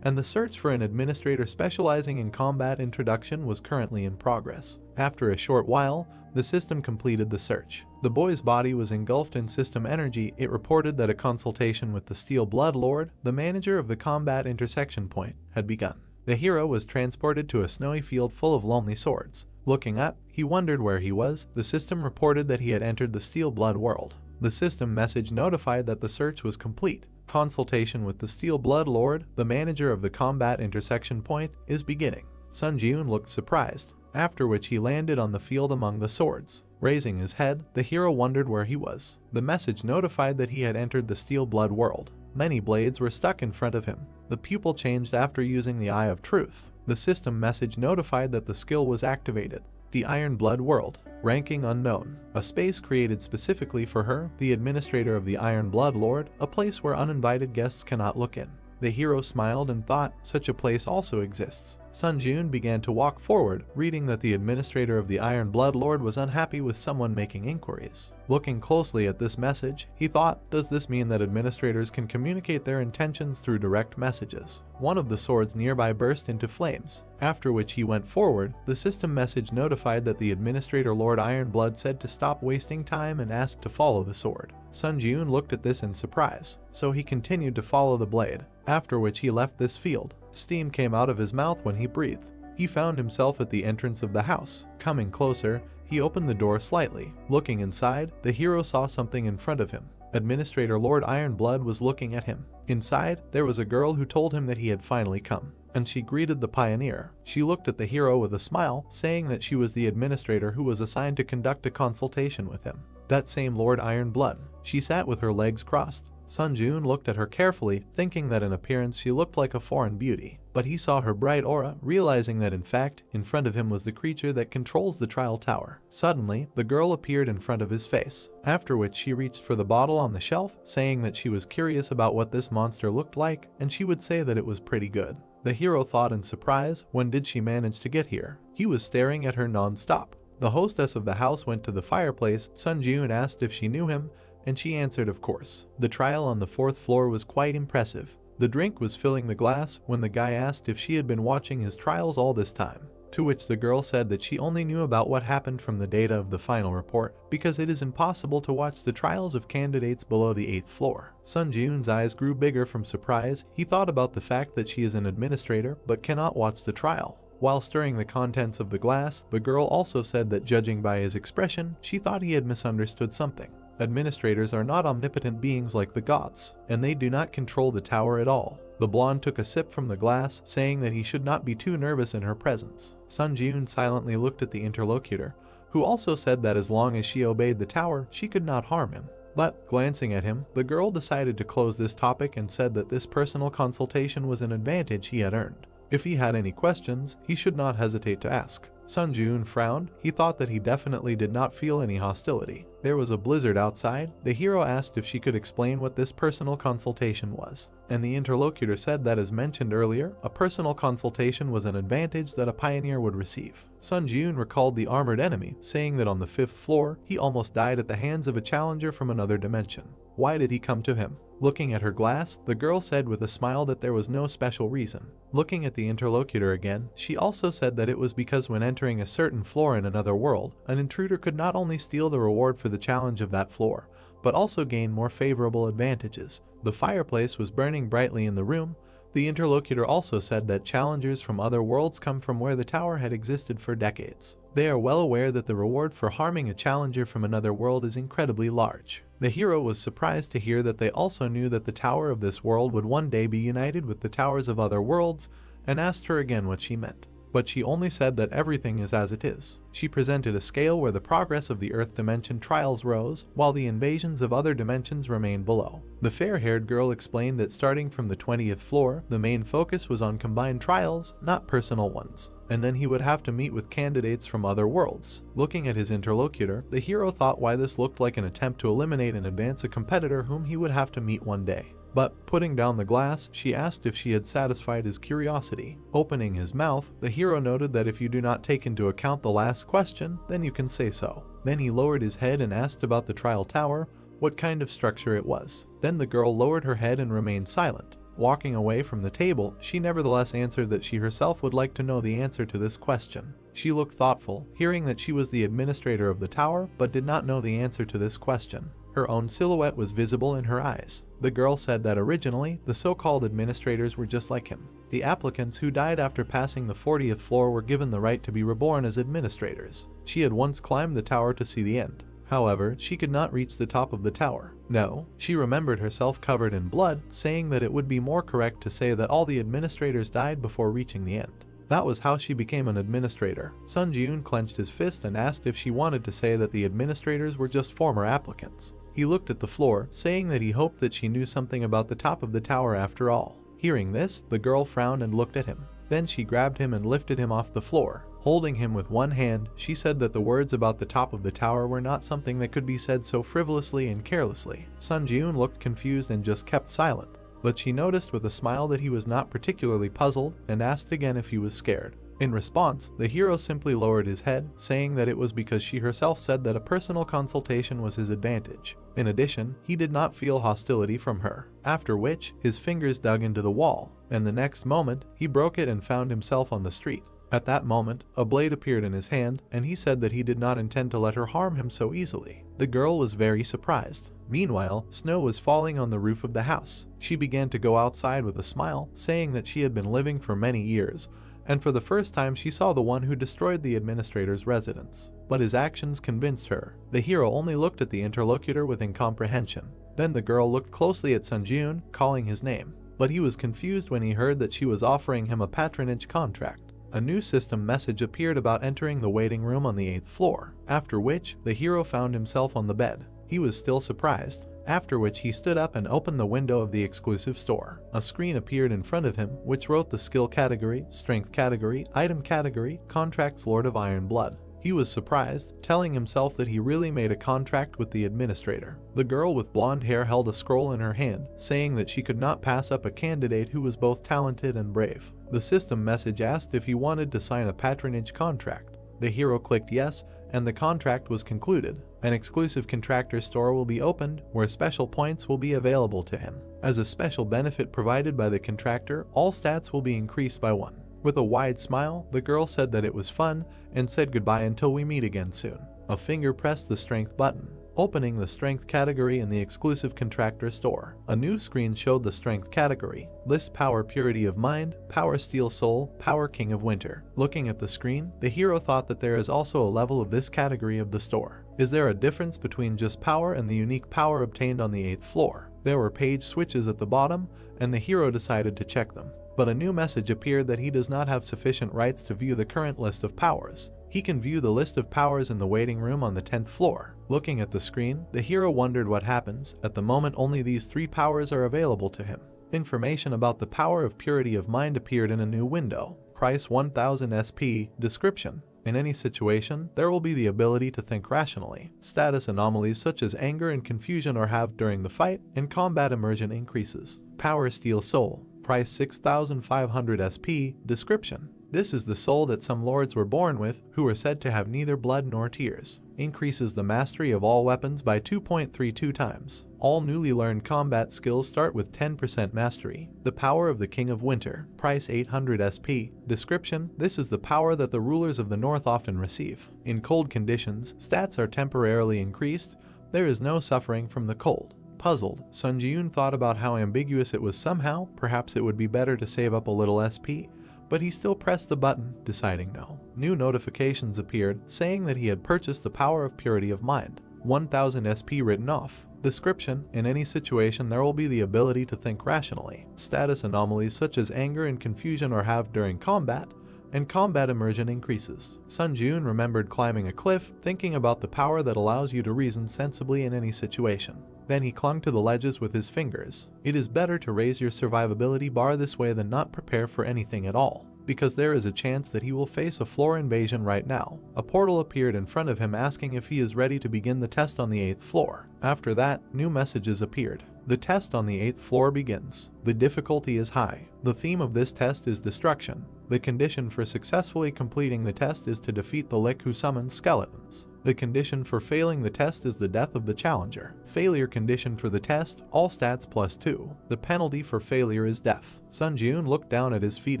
and the search for an administrator specializing in combat introduction was currently in progress. After a short while, the system completed the search. The boy's body was engulfed in system energy. It reported that a consultation with the Steel Blood Lord, the manager of the combat intersection point, had begun. The hero was transported to a snowy field full of lonely swords. Looking up, he wondered where he was. The system reported that he had entered the Steel Blood world. The system message notified that the search was complete. Consultation with the Steel Blood Lord, the manager of the combat intersection point, is beginning. Sun Jiun looked surprised, after which he landed on the field among the swords. Raising his head, the hero wondered where he was. The message notified that he had entered the Steel Blood world. Many blades were stuck in front of him. The pupil changed after using the Eye of Truth. The system message notified that the skill was activated. The Iron Blood world. Ranking unknown. A space created specifically for her, the administrator of the Iron Blood Lord, a place where uninvited guests cannot look in. The hero smiled and thought, such a place also exists. Sun Jiun began to walk forward, reading that the administrator of the Iron Blood Lord was unhappy with someone making inquiries. Looking closely at this message, he thought, does this mean that administrators can communicate their intentions through direct messages? One of the swords nearby burst into flames, after which he went forward. The system message notified that the administrator Lord Ironblood said to stop wasting time and asked to follow the sword. Sun Jiun looked at this in surprise, so he continued to follow the blade, after which he left this field. Steam came out of his mouth when he breathed. He found himself at the entrance of the house. Coming closer, he opened the door slightly. Looking inside, the hero saw something in front of him. Administrator Lord Ironblood was looking at him. Inside, there was a girl who told him that he had finally come, and she greeted the pioneer. She looked at the hero with a smile, saying that she was the administrator who was assigned to conduct a consultation with him. That same Lord Ironblood. She sat with her legs crossed. Sun Jiun looked at her carefully, thinking that in appearance she looked like a foreign beauty. But he saw her bright aura, realizing that in fact, in front of him was the creature that controls the trial tower. Suddenly, the girl appeared in front of his face, after which she reached for the bottle on the shelf, saying that she was curious about what this monster looked like, and she would say that it was pretty good. The hero thought in surprise, when did she manage to get here? He was staring at her non-stop. The hostess of the house went to the fireplace. Sun Jiun asked if she knew him, and she answered of course. The trial on the 4th floor was quite impressive. The drink was filling the glass when the guy asked if she had been watching his trials all this time, to which the girl said that she only knew about what happened from the data of the final report, because it is impossible to watch the trials of candidates below the 8th floor. Sun Jiun's eyes grew bigger from surprise. He thought about the fact that she is an administrator but cannot watch the trial. While stirring the contents of the glass, the girl also said that judging by his expression, she thought he had misunderstood something. Administrators are not omnipotent beings like the gods, and they do not control the tower at all. The blonde took a sip from the glass, saying that he should not be too nervous in her presence. Sun Jiun silently looked at the interlocutor, who also said that as long as she obeyed the tower, she could not harm him. But, glancing at him, the girl decided to close this topic and said that this personal consultation was an advantage he had earned. If he had any questions, he should not hesitate to ask. Sun Jiun frowned. He thought that he definitely did not feel any hostility. There was a blizzard outside. The hero asked if she could explain what this personal consultation was, and the interlocutor said that as mentioned earlier, a personal consultation was an advantage that a pioneer would receive. Sun Jiun recalled the armored enemy, saying that on the 5th floor, he almost died at the hands of a challenger from another dimension. Why did he come to him? Looking at her glass, the girl said with a smile that there was no special reason. Looking at the interlocutor again, she also said that it was because when entering a certain floor in another world, an intruder could not only steal the reward for the challenge of that floor, but also gain more favorable advantages. The fireplace was burning brightly in the room. The interlocutor also said that challengers from other worlds come from where the tower had existed for decades. They are well aware that the reward for harming a challenger from another world is incredibly large. The hero was surprised to hear that they also knew that the tower of this world would one day be united with the towers of other worlds, and asked her again what she meant. But she only said that everything is as it is. She presented a scale where the progress of the Earth dimension trials rose, while the invasions of other dimensions remained below. The fair-haired girl explained that starting from the 20th floor, the main focus was on combined trials, not personal ones, and then he would have to meet with candidates from other worlds. Looking at his interlocutor, the hero thought why this looked like an attempt to eliminate and advance a competitor whom he would have to meet one day. But, putting down the glass, she asked if she had satisfied his curiosity. Opening his mouth, the hero noted that if you do not take into account the last question, then you can say so. Then he lowered his head and asked about the trial tower, what kind of structure it was. Then the girl lowered her head and remained silent. Walking away from the table, she nevertheless answered that she herself would like to know the answer to this question. She looked thoughtful, hearing that she was the administrator of the tower, but did not know the answer to this question. Her own silhouette was visible in her eyes. The girl said that originally, the so-called administrators were just like him. The applicants who died after passing the 40th floor were given the right to be reborn as administrators. She had once climbed the tower to see the end. However, she could not reach the top of the tower. No, she remembered herself covered in blood, saying that it would be more correct to say that all the administrators died before reaching the end. That was how she became an administrator. Sun Ji-eun clenched his fist and asked if she wanted to say that the administrators were just former applicants. He looked at the floor, saying that he hoped that she knew something about the top of the tower after all. Hearing this, the girl frowned and looked at him. Then she grabbed him and lifted him off the floor. Holding him with one hand, she said that the words about the top of the tower were not something that could be said so frivolously and carelessly. Sun Ji-eun looked confused and just kept silent. But she noticed with a smile that he was not particularly puzzled, and asked again if he was scared. In response, the hero simply lowered his head, saying that it was because she herself said that a personal consultation was his advantage. In addition, he did not feel hostility from her. After which, his fingers dug into the wall, and the next moment, he broke it and found himself on the street. At that moment, a blade appeared in his hand, and he said that he did not intend to let her harm him so easily. The girl was very surprised. Meanwhile, snow was falling on the roof of the house. She began to go outside with a smile, saying that she had been living for many years, and for the first time she saw the one who destroyed the administrator's residence. But his actions convinced her. The hero only looked at the interlocutor with incomprehension. Then the girl looked closely at Sun Ji-eun, calling his name. But he was confused when he heard that she was offering him a patronage contract. A new system message appeared about entering the waiting room on the 8th floor, after which the hero found himself on the bed. He was still surprised, after which he stood up and opened the window of the exclusive store. A screen appeared in front of him, which wrote the skill category, strength category, item category, contracts Lord of Iron Blood. He was surprised, telling himself that he really made a contract with the administrator. The girl with blonde hair held a scroll in her hand, saying that she could not pass up a candidate who was both talented and brave. The system message asked if he wanted to sign a patronage contract. The hero clicked yes, and the contract was concluded. An exclusive contractor store will be opened, where special points will be available to him. As a special benefit provided by the contractor, all stats will be increased by 1. With a wide smile, the girl said that it was fun, and said goodbye until we meet again soon. A finger pressed the strength button, opening the strength category in the exclusive contractor store. A new screen showed the strength category. List power purity of mind, power steel soul, power king of winter. Looking at the screen, the hero thought that there is also a level of this category of the store. Is there a difference between just power and the unique power obtained on the 8th floor? There were page switches at the bottom, and the hero decided to check them. But a new message appeared that he does not have sufficient rights to view the current list of powers. He can view the list of powers in the waiting room on the 10th floor. Looking at the screen, the hero wondered what happens. At the moment, only these 3 powers are available to him. Information about the power of purity of mind appeared in a new window. Price 1000 SP. Description: in any situation, there will be the ability to think rationally. Status anomalies such as anger and confusion are halved during the fight, and combat immersion increases. Power Steel Soul. Price 6500 SP. Description: This is the soul that some lords were born with, who are said to have neither blood nor tears. Increases the mastery of all weapons by 2.32 times. All newly learned combat skills start with 10% mastery. The power of the King of Winter. Price 800 SP. Description: this is the power that the rulers of the North often receive. In cold conditions, stats are temporarily increased. There is no suffering from the cold. Puzzled, Sun Ji-yoon thought about how ambiguous it was. Somehow, perhaps it would be better to save up a little SP. But he still pressed the button, deciding no. New notifications appeared, saying that he had purchased the power of purity of mind. 1000 SP written off. Description: in any situation there will be the ability to think rationally. Status anomalies such as anger and confusion are halved during combat, and combat immersion increases. Sun Ji-yoon remembered climbing a cliff, thinking about the power that allows you to reason sensibly in any situation. Then he clung to the ledges with his fingers. It is better to raise your survivability bar this way than not prepare for anything at all, because there is a chance that he will face a floor invasion right now. A portal appeared in front of him asking if he is ready to begin the test on the 8th floor. After that, new messages appeared. The test on the 8th floor begins. The difficulty is high. The theme of this test is destruction. The condition for successfully completing the test is to defeat the Lick who summons skeletons. The condition for failing the test is the death of the challenger. Failure condition for the test, all stats +2. The penalty for failure is death. Sun Ji-yoon looked down at his feet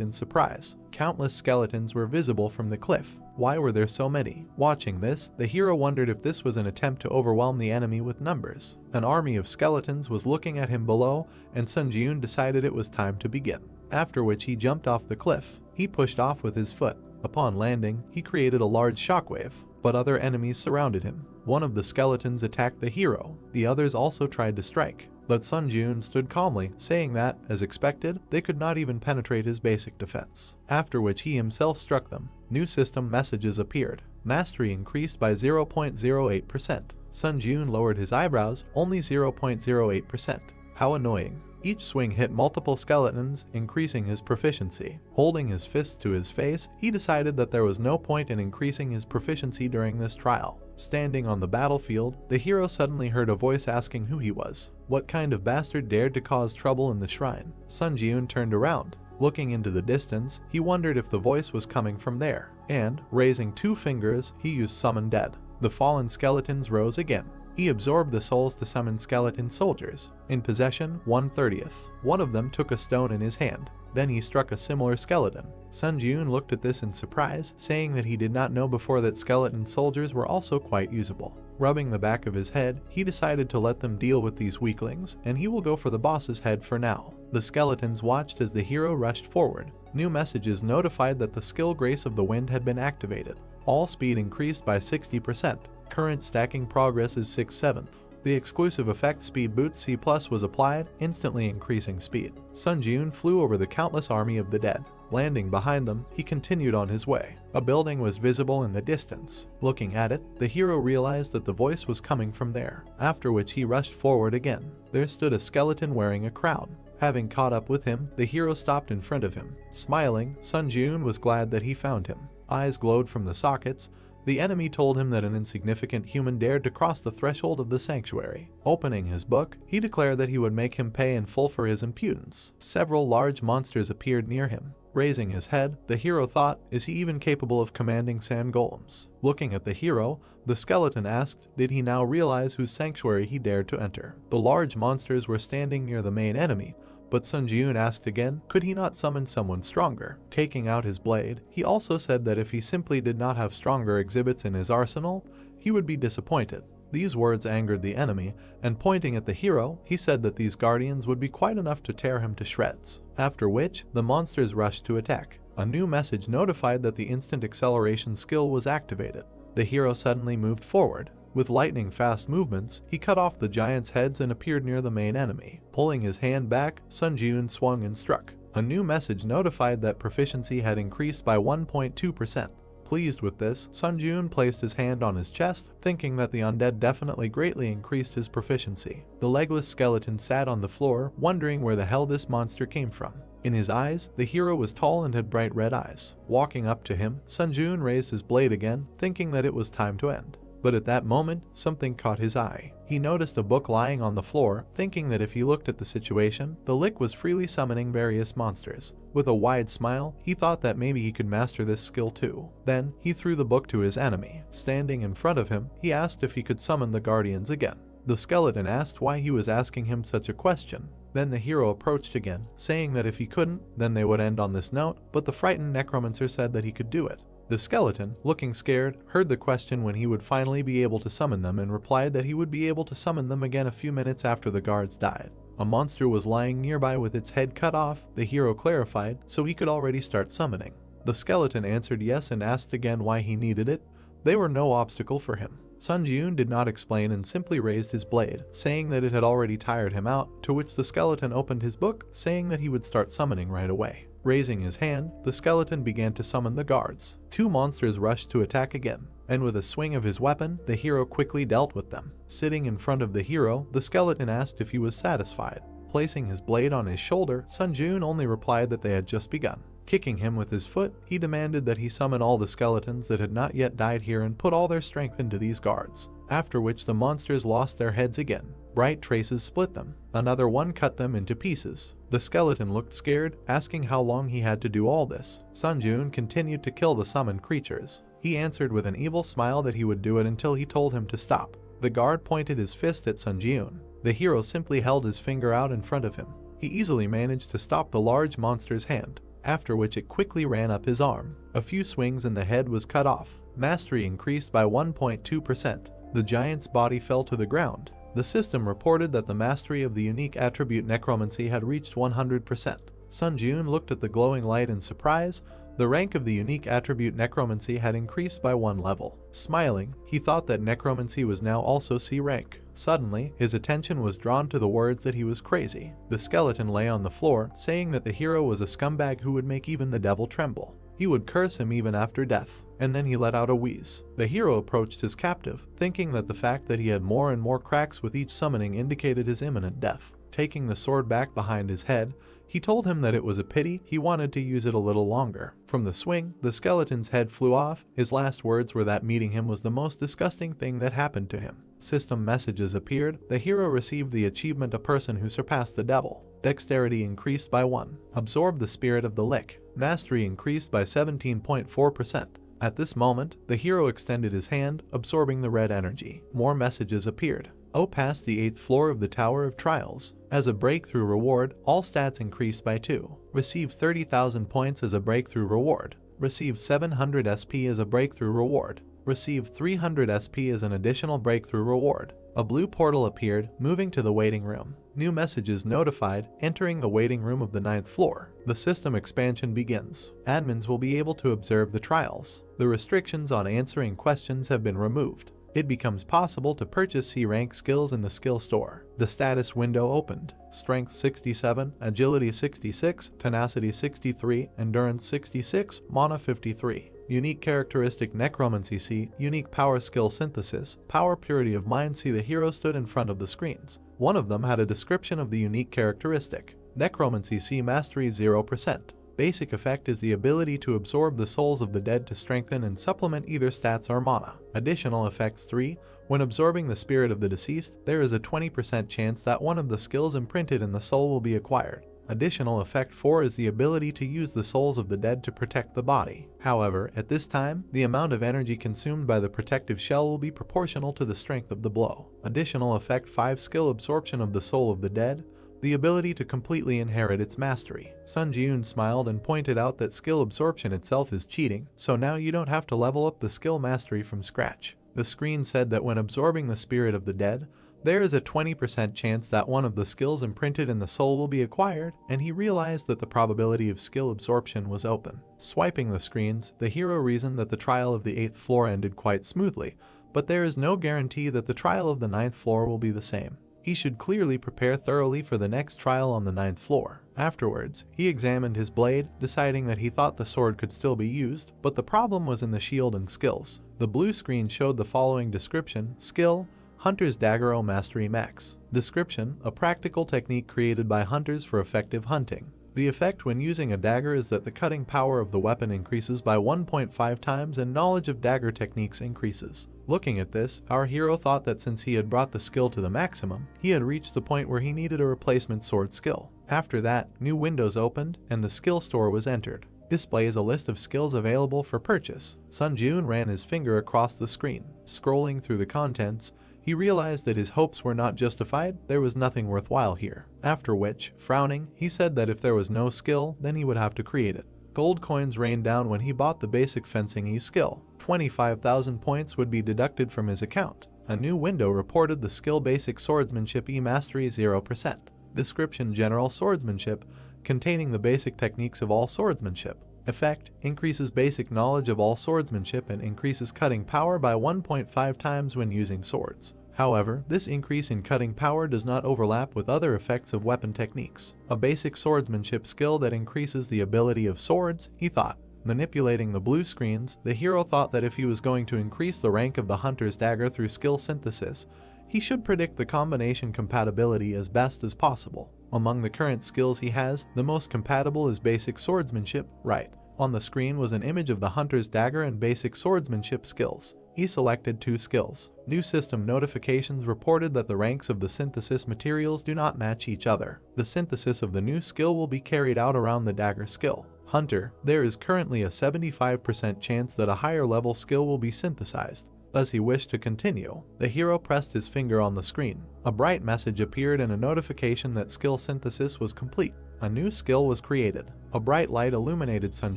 in surprise. Countless skeletons were visible from the cliff. Why were there so many? Watching this, the hero wondered if this was an attempt to overwhelm the enemy with numbers. An army of skeletons was looking at him below, and Sun Ji-yoon decided it was time to begin. After which he jumped off the cliff. He pushed off with his foot. Upon landing, he created a large shockwave, but other enemies surrounded him. One of the skeletons attacked the hero. The others also tried to strike, but Sun Ji-yoon stood calmly, saying that, as expected, they could not even penetrate his basic defense. After which he struck them. New system messages appeared. Mastery increased by 0.08%. Sun Ji-yoon lowered his eyebrows, only 0.08%. How annoying. Each swing hit multiple skeletons, increasing his proficiency. Holding his fists to his face, he decided that there was no point in increasing his proficiency during this trial. Standing on the battlefield, the hero suddenly heard a voice asking who he was. What kind of bastard dared to cause trouble in the shrine? Sun Ji-yoon turned around. Looking into the distance, he wondered if the voice was coming from there, and, raising 2 fingers, he used Summon Dead. The fallen skeletons rose again. He absorbed the souls to summon skeleton soldiers. In possession, 1/30. One of them took a stone in his hand. Then he struck a similar skeleton. Sun Ji-yoon looked at this in surprise, saying that he did not know before that skeleton soldiers were also quite usable. Rubbing the back of his head, he decided to let them deal with these weaklings, and he will go for the boss's head for now. The skeletons watched as the hero rushed forward. New messages notified that the skill Grace of the Wind had been activated. All speed increased by 60%. Current stacking progress is 6/7. The exclusive effect Speed Boost C+ was applied, instantly increasing speed. Sun Ji-yoon flew over the countless army of the dead. Landing behind them, he continued on his way. A building was visible in the distance. Looking at it, the hero realized that the voice was coming from there, after which he rushed forward again. There stood a skeleton wearing a crown. Having caught up with him, the hero stopped in front of him. Smiling, Sun Ji-yoon was glad that he found him. Eyes glowed from the sockets. The enemy told him that an insignificant human dared to cross the threshold of the sanctuary. Opening his book, he declared that he would make him pay in full for his impudence. Several large monsters appeared near him. Raising his head, the hero thought, is he even capable of commanding sand golems? Looking at the hero, the skeleton asked, did he now realize whose sanctuary he dared to enter? The large monsters were standing near the main enemy, but Sun Ji-yoon asked again, could he not summon someone stronger? Taking out his blade, he also said that if he simply did not have stronger exhibits in his arsenal, he would be disappointed. These words angered the enemy, and pointing at the hero, he said that these guardians would be quite enough to tear him to shreds. After which, the monsters rushed to attack. A new message notified that the instant acceleration skill was activated. The hero suddenly moved forward. With lightning-fast movements, he cut off the giants' heads and appeared near the main enemy. Pulling his hand back, Sun Ji-yoon swung and struck. A new message notified that proficiency had increased by 1.2%. Pleased with this, Sun Ji-yoon placed his hand on his chest, thinking that the undead definitely greatly increased his proficiency. The legless skeleton sat on the floor, wondering where the hell this monster came from. In his eyes, the hero was tall and had bright red eyes. Walking up to him, Sun Ji-yoon raised his blade again, thinking that it was time to end. But at that moment, something caught his eye. He noticed a book lying on the floor, thinking that if he looked at the situation, the lick was freely summoning various monsters. With a wide smile, he thought that maybe he could master this skill too. Then, he threw the book to his enemy. Standing in front of him, he asked if he could summon the guardians again. The skeleton asked why he was asking him such a question. Then the hero approached again, saying that if he couldn't, then they would end on this note, but the frightened necromancer said that he could do it. The skeleton, looking scared, heard the question when he would finally be able to summon them and replied that he would be able to summon them again a few minutes after the guards died. A monster was lying nearby with its head cut off, the hero clarified, so he could already start summoning. The skeleton answered yes and asked again why he needed it. They were no obstacle for him. Sun Jiun did not explain and simply raised his blade, saying that it had already tired him out, to which the skeleton opened his book, saying that he would start summoning right away. Raising his hand, the skeleton began to summon the guards. Two monsters rushed to attack again, and with a swing of his weapon, the hero quickly dealt with them. Sitting in front of the hero, the skeleton asked if he was satisfied. Placing his blade on his shoulder, Sun Jiun only replied that they had just begun. Kicking him with his foot, he demanded that he summon all the skeletons that had not yet died here and put all their strength into these guards. After which the monsters lost their heads again. Bright traces split them. Another one cut them into pieces. The skeleton looked scared, asking how long he had to do all this. Sun Jiun continued to kill the summoned creatures. He answered with an evil smile that he would do it until he told him to stop. The guard pointed his fist at Sun Jiun. The hero simply held his finger out in front of him. He easily managed to stop the large monster's hand, after which it quickly ran up his arm. A few swings and the head was cut off. Mastery increased by 1.2%. The giant's body fell to the ground. The system reported that the mastery of the unique attribute necromancy had reached 100%. Sun Jiun looked at the glowing light in surprise. The rank of the unique attribute necromancy had increased by 1 level. Smiling, he thought that necromancy was now also C rank. Suddenly, his attention was drawn to the words that he was crazy. The skeleton lay on the floor, saying that the hero was a scumbag who would make even the devil tremble. He would curse him even after death, and then he let out a wheeze. The hero approached his captive, thinking that the fact that he had more and more cracks with each summoning indicated his imminent death. Taking the sword back behind his head, he told him that it was a pity he wanted to use it a little longer. From the swing, the skeleton's head flew off. His last words were that meeting him was the most disgusting thing that happened to him. System messages appeared. The hero received the achievement A Person Who Surpassed the Devil. Dexterity increased by 1. Absorbed the spirit of the lick. Mastery increased by 17.4%. At this moment, the hero extended his hand, absorbing the red energy. More messages appeared. Passed the 8th floor of the Tower of Trials. As a breakthrough reward, all stats increased by 2. Received 30,000 points as a breakthrough reward. Received 700 SP as a breakthrough reward. Received 300 SP as an additional breakthrough reward. A blue portal appeared, moving to the waiting room. New messages notified, entering the waiting room of the 9th floor. The system expansion begins. Admins will be able to observe the trials. The restrictions on answering questions have been removed. It becomes possible to purchase C-rank skills in the skill store. The status window opened. Strength 67, Agility 66, Tenacity 63, Endurance 66, Mana 53. Unique characteristic Necromancy C, Unique Power Skill Synthesis, Power Purity of Mind. See, the hero stood in front of the screens. One of them had a description of the unique characteristic. Necromancy C Mastery 0%. Basic effect is the ability to absorb the souls of the dead to strengthen and supplement either stats or mana. Additional effects 3. When absorbing the spirit of the deceased, there is a 20% chance that one of the skills imprinted in the soul will be acquired. Additional effect 4 is the ability to use the souls of the dead to protect the body. However, at this time, the amount of energy consumed by the protective shell will be proportional to the strength of the blow. Additional effect 5 Skill absorption of the soul of the dead. The ability to completely inherit its mastery. Sun Jiun smiled and pointed out that skill absorption itself is cheating, so now you don't have to level up the skill mastery from scratch. The screen said that when absorbing the spirit of the dead, there is a 20% chance that one of the skills imprinted in the soul will be acquired, and he realized that the probability of skill absorption was open. Swiping the screens, the hero reasoned that the trial of the 8th floor ended quite smoothly, but there is no guarantee that the trial of the 9th floor will be the same. He should clearly prepare thoroughly for the next trial on the 9th floor. Afterwards, he examined his blade, deciding that he thought the sword could still be used, but the problem was in the shield and skills. The blue screen showed the following description: Skill, Hunter's Dagger O Mastery Max. Description: a practical technique created by hunters for effective hunting. The effect when using a dagger is that the cutting power of the weapon increases by 1.5 times and knowledge of dagger techniques increases. Looking at this, our hero thought that since he had brought the skill to the maximum, he had reached the point where he needed a replacement sword skill. After that, new windows opened and the skill store was entered. Displays a list of skills available for purchase. Sun Jun ran his finger across the screen. Scrolling through the contents, he realized that his hopes were not justified, there was nothing worthwhile here. After which, frowning, he said that if there was no skill, then he would have to create it. Gold coins rained down when he bought the basic fencing skill. 25,000 points would be deducted from his account. A new window reported the skill basic swordsmanship mastery 0%. Description general swordsmanship, containing the basic techniques of all swordsmanship. Effect, increases basic knowledge of all swordsmanship and increases cutting power by 1.5 times when using swords. However, this increase in cutting power does not overlap with other effects of weapon techniques. A basic swordsmanship skill that increases the ability of swords, he thought. Manipulating the blue screens, the hero thought that if he was going to increase the rank of the hunter's dagger through skill synthesis, he should predict the combination compatibility as best as possible. Among the current skills he has, the most compatible is basic swordsmanship, right. On the screen was an image of the hunter's dagger and basic swordsmanship skills. He selected 2 skills. New system notifications reported that the ranks of the synthesis materials do not match each other. The synthesis of the new skill will be carried out around the dagger skill. Hunter, there is currently a 75% chance that a higher level skill will be synthesized. As he wished to continue, the hero pressed his finger on the screen. A bright message appeared and a notification that skill synthesis was complete. A new skill was created. A bright light illuminated Sun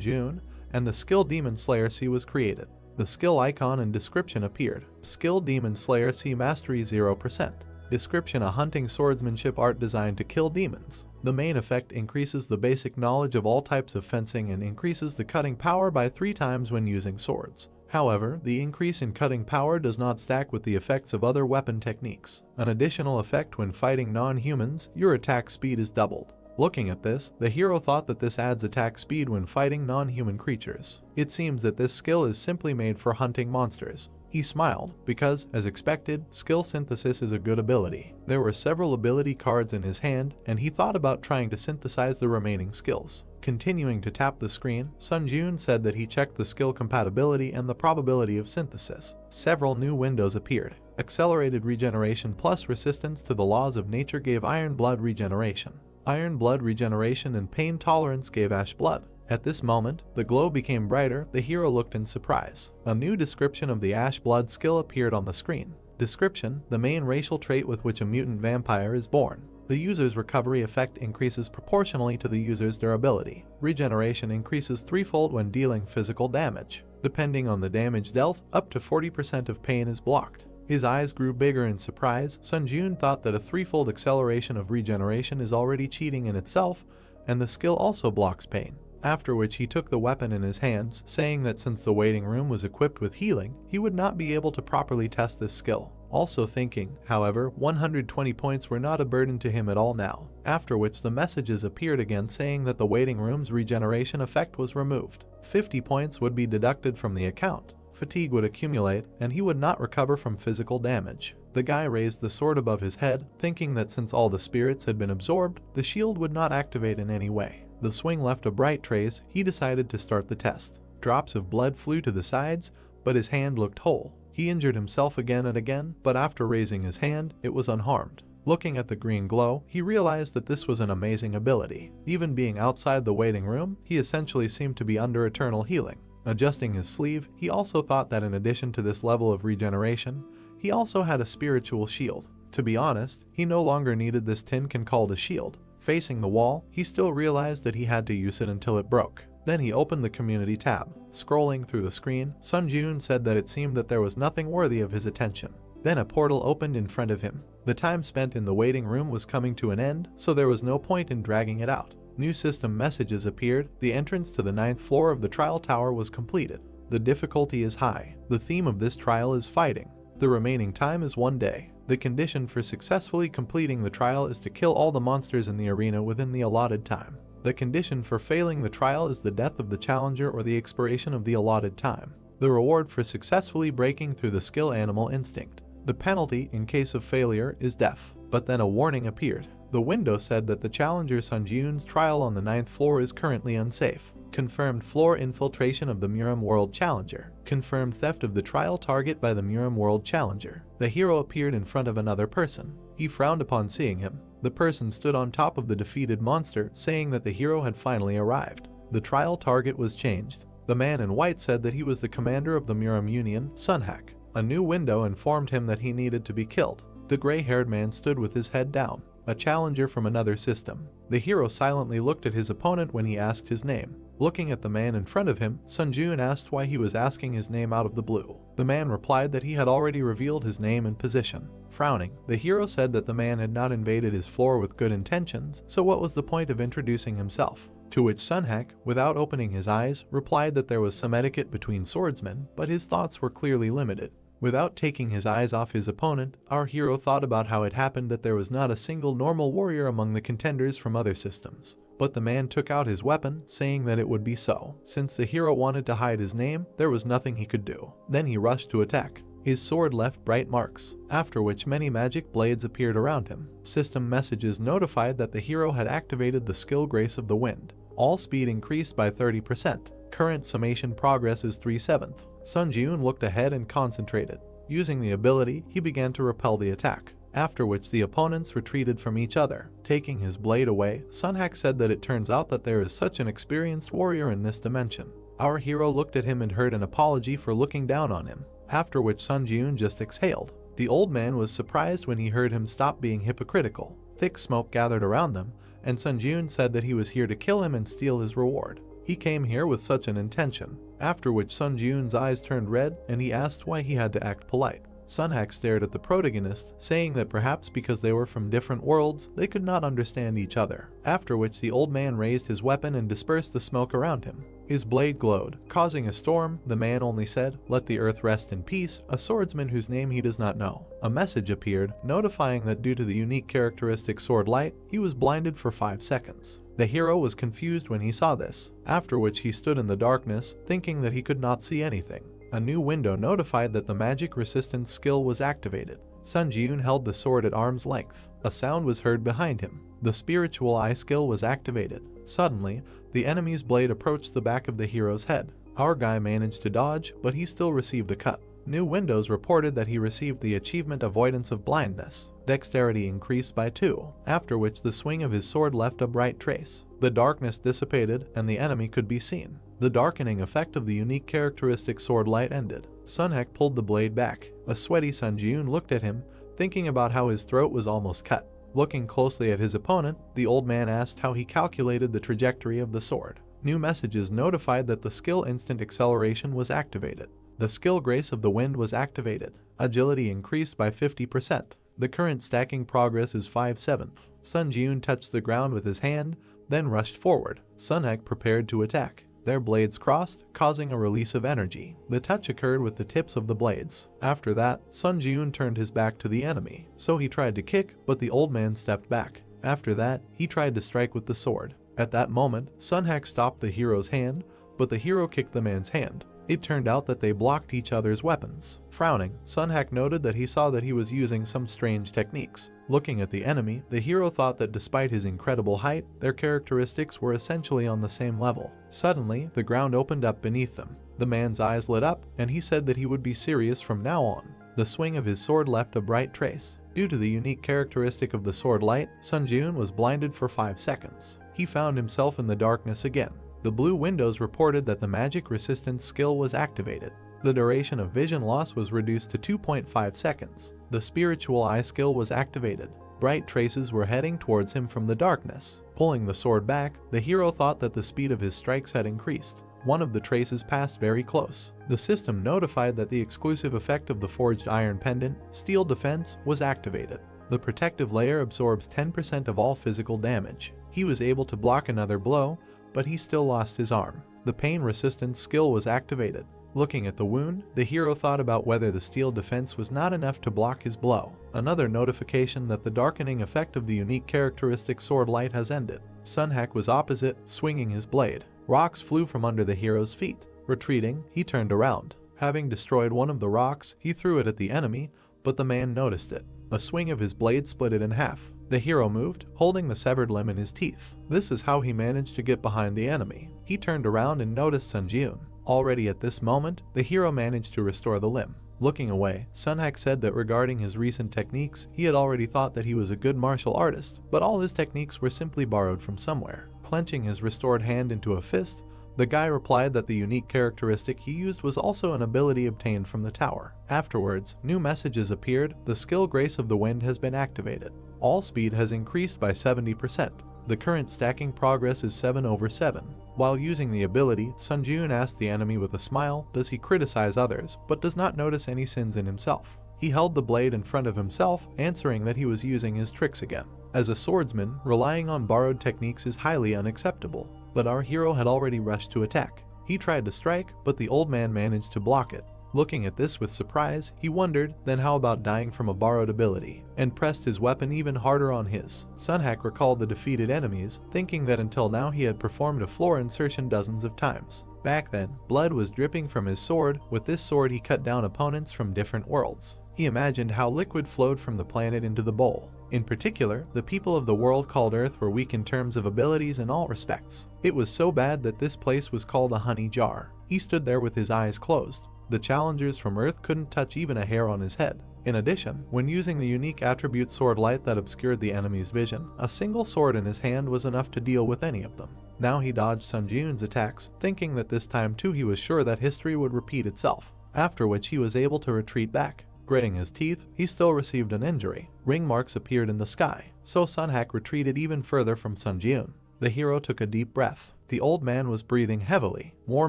Jun, and the skill Demon Slayer C was created. The skill icon and description appeared. Skill Demon Slayer C mastery 0%. Description: a hunting swordsmanship art designed to kill demons. The main effect increases the basic knowledge of all types of fencing and increases the cutting power by 3 times when using swords. However, the increase in cutting power does not stack with the effects of other weapon techniques. An additional effect: when fighting non-humans, your attack speed is doubled. Looking at this, the hero thought that this adds attack speed when fighting non-human creatures. It seems that this skill is simply made for hunting monsters. He smiled, because, as expected, skill synthesis is a good ability. There were several ability cards in his hand, and he thought about trying to synthesize the remaining skills. Continuing to tap the screen, Sun Jun said that he checked the skill compatibility and the probability of synthesis. Several new windows appeared. Accelerated regeneration plus resistance to the laws of nature gave iron blood regeneration. Iron blood regeneration and pain tolerance gave ash blood. At this moment, the glow became brighter. The hero looked in surprise. A new description of the ash blood skill appeared on the screen. Description: the main racial trait with which a mutant vampire is born. The user's recovery effect increases proportionally to the user's durability. Regeneration increases 3-fold when dealing physical damage. Depending on the damage dealt, up to 40% of pain is blocked. His eyes grew bigger in surprise. Sun Jun thought that a 3-fold acceleration of regeneration is already cheating in itself, and the skill also blocks pain. After which he took the weapon in his hands, saying that since the waiting room was equipped with healing, he would not be able to properly test this skill. Also thinking, however, 120 points were not a burden to him at all now. After which the messages appeared again saying that the waiting room's regeneration effect was removed. 50 points would be deducted from the account. Fatigue would accumulate, and he would not recover from physical damage. The guy raised the sword above his head, thinking that since all the spirits had been absorbed, the shield would not activate in any way. The swing left a bright trace. He decided to start the test. Drops of blood flew to the sides, but his hand looked whole. He injured himself again and again, but after raising his hand, it was unharmed. Looking at the green glow, he realized that this was an amazing ability. Even being outside the waiting room, he essentially seemed to be under eternal healing. Adjusting his sleeve, he also thought that in addition to this level of regeneration, he also had a spiritual shield. To be honest, he no longer needed this tin can called a shield. Facing the wall, he still realized that he had to use it until it broke. Then he opened the community tab. Scrolling through the screen, Sun Jun said that it seemed that there was nothing worthy of his attention. Then a portal opened in front of him. The time spent in the waiting room was coming to an end, so there was no point in dragging it out. New system messages appeared. The entrance to the 9th floor of the trial tower was completed. The difficulty is high. The theme of this trial is fighting. The remaining time is 1 day. The condition for successfully completing the trial is to kill all the monsters in the arena within the allotted time. The condition for failing the trial is the death of the challenger or the expiration of the allotted time. The reward for successfully breaking through the skill animal instinct. The penalty in case of failure is death. But then a warning appeared. The window said that the challenger Sunjun's trial on the 9th floor is currently unsafe. Confirmed floor infiltration of the Muram World Challenger. Confirmed theft of the trial target by the Muram World Challenger. The hero appeared in front of another person. He frowned upon seeing him. The person stood on top of the defeated monster, saying that the hero had finally arrived. The trial target was changed. The man in white said that he was the commander of the Muram Union, Sunhak. A new window informed him that he needed to be killed. The gray-haired man stood with his head down. A challenger from another system. The hero silently looked at his opponent when he asked his name. Looking at the man in front of him, Sunjun asked why he was asking his name out of the blue. The man replied that he had already revealed his name and position. Frowning, the hero said that the man had not invaded his floor with good intentions, so what was the point of introducing himself? To which Sunhak, without opening his eyes, replied that there was some etiquette between swordsmen, but his thoughts were clearly limited. Without taking his eyes off his opponent, our hero thought about how it happened that there was not a single normal warrior among the contenders from other systems. But the man took out his weapon, saying that it would be so. Since the hero wanted to hide his name, there was nothing he could do. Then he rushed to attack. His sword left bright marks, after which many magic blades appeared around him. System messages notified that the hero had activated the skill Grace of the Wind. All speed increased by 30%. Current summation progress is 3/7. Sun Jiun looked ahead and concentrated. Using the ability, he began to repel the attack, after which the opponents retreated from each other. Taking his blade away, Sunhak said that it turns out that there is such an experienced warrior in this dimension. Our hero looked at him and heard an apology for looking down on him, after which Sun Jiun just exhaled. The old man was surprised when he heard him stop being hypocritical. Thick smoke gathered around them, and Sun Jiun said that he was here to kill him and steal his reward. He came here with such an intention, after which Sun Jiun's eyes turned red and he asked why he had to act polite. Sunhak stared at the protagonist, saying that perhaps because they were from different worlds, they could not understand each other, after which the old man raised his weapon and dispersed the smoke around him. His blade glowed, causing a storm. The man only said, "Let the earth rest in peace," a swordsman whose name he does not know. A message appeared, notifying that due to the unique characteristic sword light, he was blinded for 5 seconds. The hero was confused when he saw this, after which he stood in the darkness, thinking that he could not see anything. A new window notified that the magic resistance skill was activated. Sun Jiun held the sword at arm's length. A sound was heard behind him. The spiritual eye skill was activated. Suddenly, the enemy's blade approached the back of the hero's head. Our guy managed to dodge, but he still received a cut. New windows reported that he received the achievement Avoidance of Blindness. Dexterity increased by 2, after which the swing of his sword left a bright trace. The darkness dissipated and the enemy could be seen. The darkening effect of the unique characteristic sword light ended. Sunhak pulled the blade back. A sweaty Sun Jiun looked at him, thinking about how his throat was almost cut. Looking closely at his opponent, the old man asked how he calculated the trajectory of the sword. New messages notified that the skill Instant Acceleration was activated. The skill Grace of the Wind was activated. Agility increased by 50%. The current stacking progress is 5/7. Sun Jiun touched the ground with his hand, then rushed forward. Sunhak prepared to attack. Their blades crossed, causing a release of energy. The touch occurred with the tips of the blades. After that, Sun Jiun turned his back to the enemy, so he tried to kick, but the old man stepped back. After that, he tried to strike with the sword. At that moment, Sunhak stopped the hero's hand, but the hero kicked the man's hand. It turned out that they blocked each other's weapons. Frowning, Sunhak noted that he saw that he was using some strange techniques. Looking at the enemy, the hero thought that despite his incredible height, their characteristics were essentially on the same level. Suddenly, the ground opened up beneath them. The man's eyes lit up, and he said that he would be serious from now on. The swing of his sword left a bright trace. Due to the unique characteristic of the sword light, Sun Jiun was blinded for 5 seconds. He found himself in the darkness again. The blue windows reported that the magic resistance skill was activated. The duration of vision loss was reduced to 2.5 seconds. The spiritual eye skill was activated. Bright traces were heading towards him from the darkness. Pulling the sword back, the hero thought that the speed of his strikes had increased. One of the traces passed very close. The system notified that the exclusive effect of the forged iron pendant, Steel Defense, was activated. The protective layer absorbs 10% of all physical damage. He was able to block another blow, but he still lost his arm. The pain resistance skill was activated. Looking at the wound, the hero thought about whether the steel defense was not enough to block his blow. Another notification that the darkening effect of the unique characteristic sword light has ended. Sunhak was opposite, swinging his blade. Rocks flew from under the hero's feet. Retreating, he turned around. Having destroyed one of the rocks, he threw it at the enemy, but the man noticed it. A swing of his blade split it in half. The hero moved, holding the severed limb in his teeth. This is how he managed to get behind the enemy. He turned around and noticed Sunjun. Already at this moment, the hero managed to restore the limb. Looking away, Sunhak said that regarding his recent techniques, he had already thought that he was a good martial artist, but all his techniques were simply borrowed from somewhere. Clenching his restored hand into a fist, the guy replied that the unique characteristic he used was also an ability obtained from the tower. Afterwards, new messages appeared. The skill Grace of the Wind has been activated. All speed has increased by 70%. The current stacking progress is 7/7. While using the ability, Sunjun asked the enemy with a smile, does he criticize others, but does not notice any sins in himself. He held the blade in front of himself, answering that he was using his tricks again. As a swordsman, relying on borrowed techniques is highly unacceptable, but our hero had already rushed to attack. He tried to strike, but the old man managed to block it. Looking at this with surprise, he wondered, then how about dying from a borrowed ability, and pressed his weapon even harder on his. Sunhak recalled the defeated enemies, thinking that until now he had performed a floor insertion dozens of times. Back then, blood was dripping from his sword. With this sword he cut down opponents from different worlds. He imagined how liquid flowed from the planet into the bowl. In particular, the people of the world called Earth were weak in terms of abilities in all respects. It was so bad that this place was called a honey jar. He stood there with his eyes closed. The challengers from Earth couldn't touch even a hair on his head. In addition, when using the unique attribute sword light that obscured the enemy's vision, a single sword in his hand was enough to deal with any of them. Now he dodged Sunjun's attacks, thinking that this time too he was sure that history would repeat itself, after which he was able to retreat back. Gritting his teeth, he still received an injury. Ring marks appeared in the sky, so Sunhak retreated even further from Sunjun. The hero took a deep breath. The old man was breathing heavily. More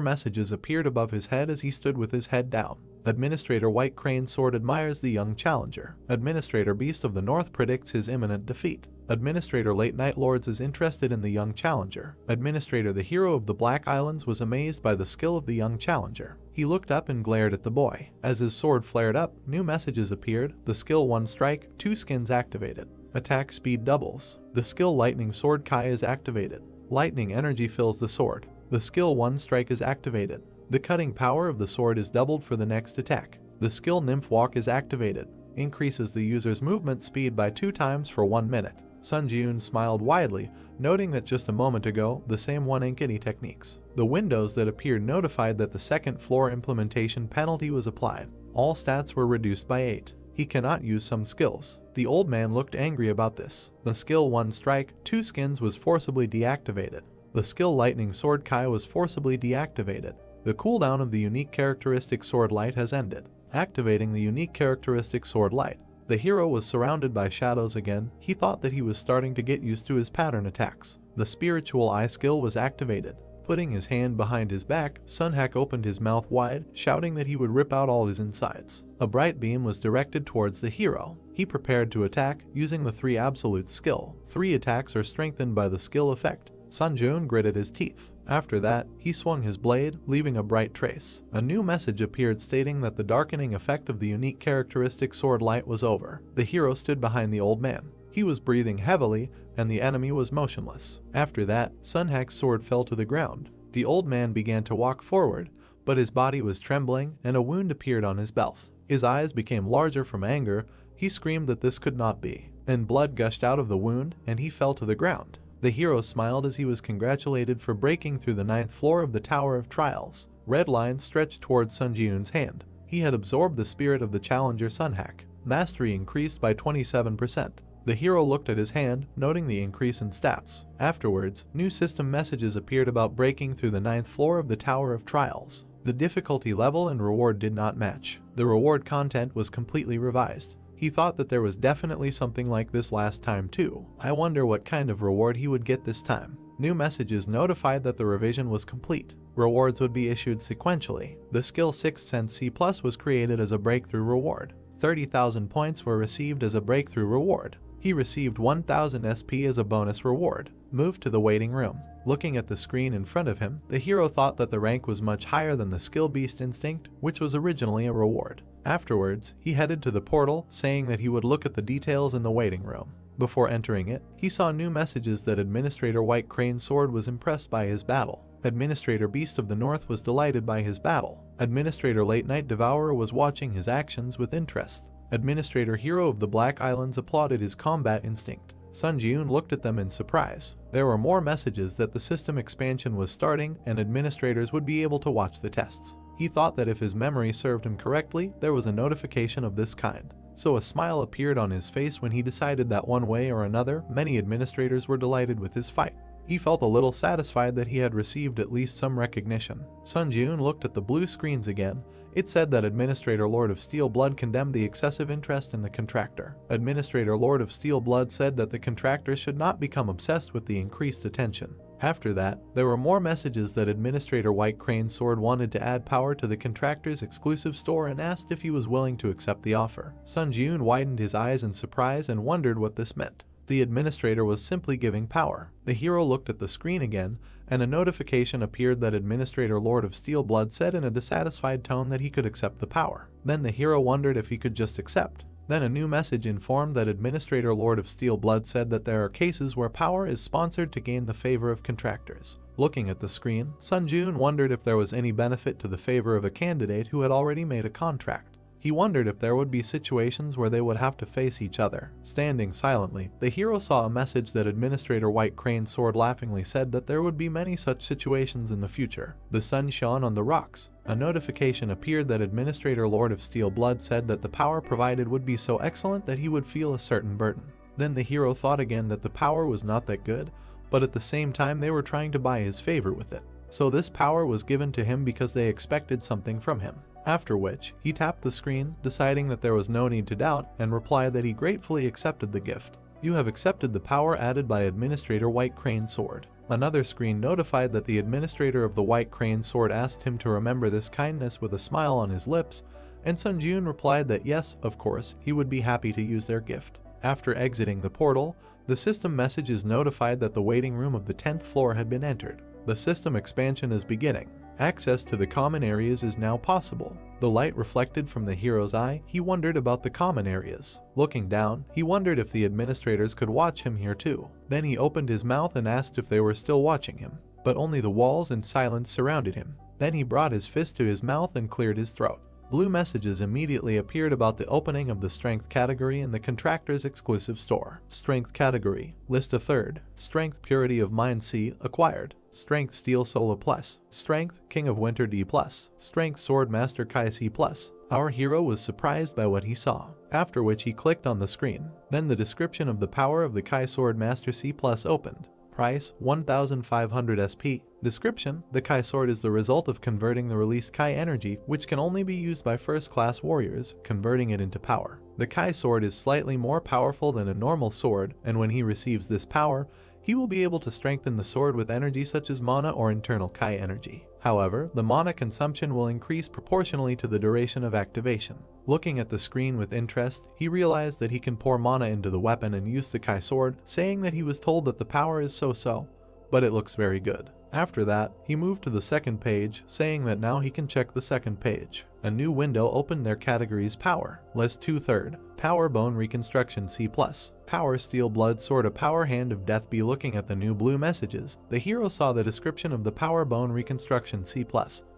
messages appeared above his head as he stood with his head down. Administrator White Crane Sword admires the young challenger. Administrator Beast of the North predicts his imminent defeat. Administrator Late Night Lords is interested in the young challenger. Administrator the Hero of the Black Islands was amazed by the skill of the young challenger. He looked up and glared at the boy. As his sword flared up, new messages appeared. The skill 1 strike, 2 skins activated. Attack speed doubles. The skill Lightning Sword Kai is activated. Lightning energy fills the sword. The skill 1 strike is activated. The cutting power of the sword is doubled for the next attack. The skill Nymph Walk is activated. Increases the user's movement speed by 2 times for 1 minute. Sunjun smiled widely, noting that just a moment ago, the same one Ankini techniques. The windows that appeared notified that the second floor implementation penalty was applied. All stats were reduced by 8. He cannot use some skills. The old man looked angry about this. The skill 1 strike, 2 skins was forcibly deactivated. The skill Lightning Sword Kai was forcibly deactivated. The cooldown of the unique characteristic Sword Light has ended. Activating the unique characteristic Sword Light. The hero was surrounded by shadows again. He thought that he was starting to get used to his pattern attacks. The spiritual eye skill was activated. Putting his hand behind his back, Sunhak opened his mouth wide, shouting that he would rip out all his insides. A bright beam was directed towards the hero. He prepared to attack, using the 3 absolute skill. 3 attacks are strengthened by the skill effect. Sunjun gritted his teeth. After that, he swung his blade, leaving a bright trace. A new message appeared stating that the darkening effect of the unique characteristic sword light was over. The hero stood behind the old man. He was breathing heavily, and the enemy was motionless. After that, Sunhak's sword fell to the ground. The old man began to walk forward, but his body was trembling, and a wound appeared on his belt. His eyes became larger from anger. He screamed that this could not be. Then blood gushed out of the wound, and he fell to the ground. The hero smiled as he was congratulated for breaking through the 9th floor of the Tower of Trials. Red lines stretched towards Sunjun's hand. He had absorbed the spirit of the challenger Sunhak. Mastery increased by 27%. The hero looked at his hand, noting the increase in stats. Afterwards, new system messages appeared about breaking through the 9th floor of the Tower of Trials. The difficulty level and reward did not match. The reward content was completely revised. He thought that there was definitely something like this last time too. I wonder what kind of reward he would get this time. New messages notified that the revision was complete. Rewards would be issued sequentially. The skill 6th Sense C+ was created as a breakthrough reward. 30,000 points were received as a breakthrough reward. He received 1,000 SP as a bonus reward. Moved to the waiting room. Looking at the screen in front of him, the hero thought that the rank was much higher than the skill Beast Instinct, which was originally a reward. Afterwards, he headed to the portal, saying that he would look at the details in the waiting room. Before entering it, he saw new messages that Administrator White Crane Sword was impressed by his battle. Administrator Beast of the North was delighted by his battle. Administrator Late Night Devourer was watching his actions with interest. Administrator Hero of the Black Islands applauded his combat instinct. Sun Jiun looked at them in surprise. There were more messages that the system expansion was starting and administrators would be able to watch the tests. He thought that if his memory served him correctly, there was a notification of this kind. So a smile appeared on his face when he decided that one way or another, many administrators were delighted with his fight. He felt a little satisfied that he had received at least some recognition. Sun Jiun looked at the blue screens again. It said that Administrator Lord of Steel Blood condemned the excessive interest in the contractor. Administrator Lord of Steel Blood said that the contractor should not become obsessed with the increased attention. After that, there were more messages that Administrator White Crane's Sword wanted to add power to the contractor's exclusive store and asked if he was willing to accept the offer. Sun Jiun widened his eyes in surprise and wondered what this meant. The administrator was simply giving power. The hero looked at the screen again, and a notification appeared that Administrator Lord of Steel Blood said in a dissatisfied tone that he could accept the power. Then the hero wondered if he could just accept. Then a new message informed that Administrator Lord of Steel Blood said that there are cases where power is sponsored to gain the favor of contractors. Looking at the screen, Sun Jiun wondered if there was any benefit to the favor of a candidate who had already made a contract. He wondered if there would be situations where they would have to face each other. Standing silently, the hero saw a message that Administrator White Crane's Sword laughingly said that there would be many such situations in the future. The sun shone on the rocks. A notification appeared that Administrator Lord of Steel Blood said that the power provided would be so excellent that he would feel a certain burden. Then the hero thought again that the power was not that good, but at the same time they were trying to buy his favor with it. So this power was given to him because they expected something from him. After which, he tapped the screen, deciding that there was no need to doubt, and replied that he gratefully accepted the gift. You have accepted the power added by Administrator White Crane's Sword. Another screen notified that the administrator of the White Crane's Sword asked him to remember this kindness with a smile on his lips, and Sun Jiun replied that yes, of course, he would be happy to use their gift. After exiting the portal, the system messages notified that the waiting room of the 10th floor had been entered. The system expansion is beginning. Access to the common areas is now possible. The light reflected from the hero's eye, he wondered about the common areas. Looking down, he wondered if the administrators could watch him here too. Then he opened his mouth and asked if they were still watching him, but only the walls and silence surrounded him. Then he brought his fist to his mouth and cleared his throat. Blue messages immediately appeared about the opening of the Strength category in the contractor's exclusive store. Strength category, list a third. Strength Purity of Mind C, acquired. Strength Steel Sola Plus. Strength King of Winter D Plus. Strength Sword Master Kai C Plus. Our hero was surprised by what he saw, after which he clicked on the screen. Then the description of the power of the Kai Sword Master C Plus opened. Price 1500 SP. Description: the Kai Sword is the result of converting the released Kai energy, which can only be used by first-class warriors, converting it into power. The Kai Sword is slightly more powerful than a normal sword, and when he receives this power, he will be able to strengthen the sword with energy such as mana or internal Kai energy. However, the mana consumption will increase proportionally to the duration of activation. Looking at the screen with interest, he realized that he can pour mana into the weapon and use the Kai Sword, saying that he was told that the power is so-so, but it looks very good. After that, he moved to the second page, saying that now he can check the second page. A new window opened their categories power, list 2/3, power bone reconstruction C+, power steel blood sword a power hand of death B. Looking at the new blue messages, the hero saw the description of the power bone reconstruction C+.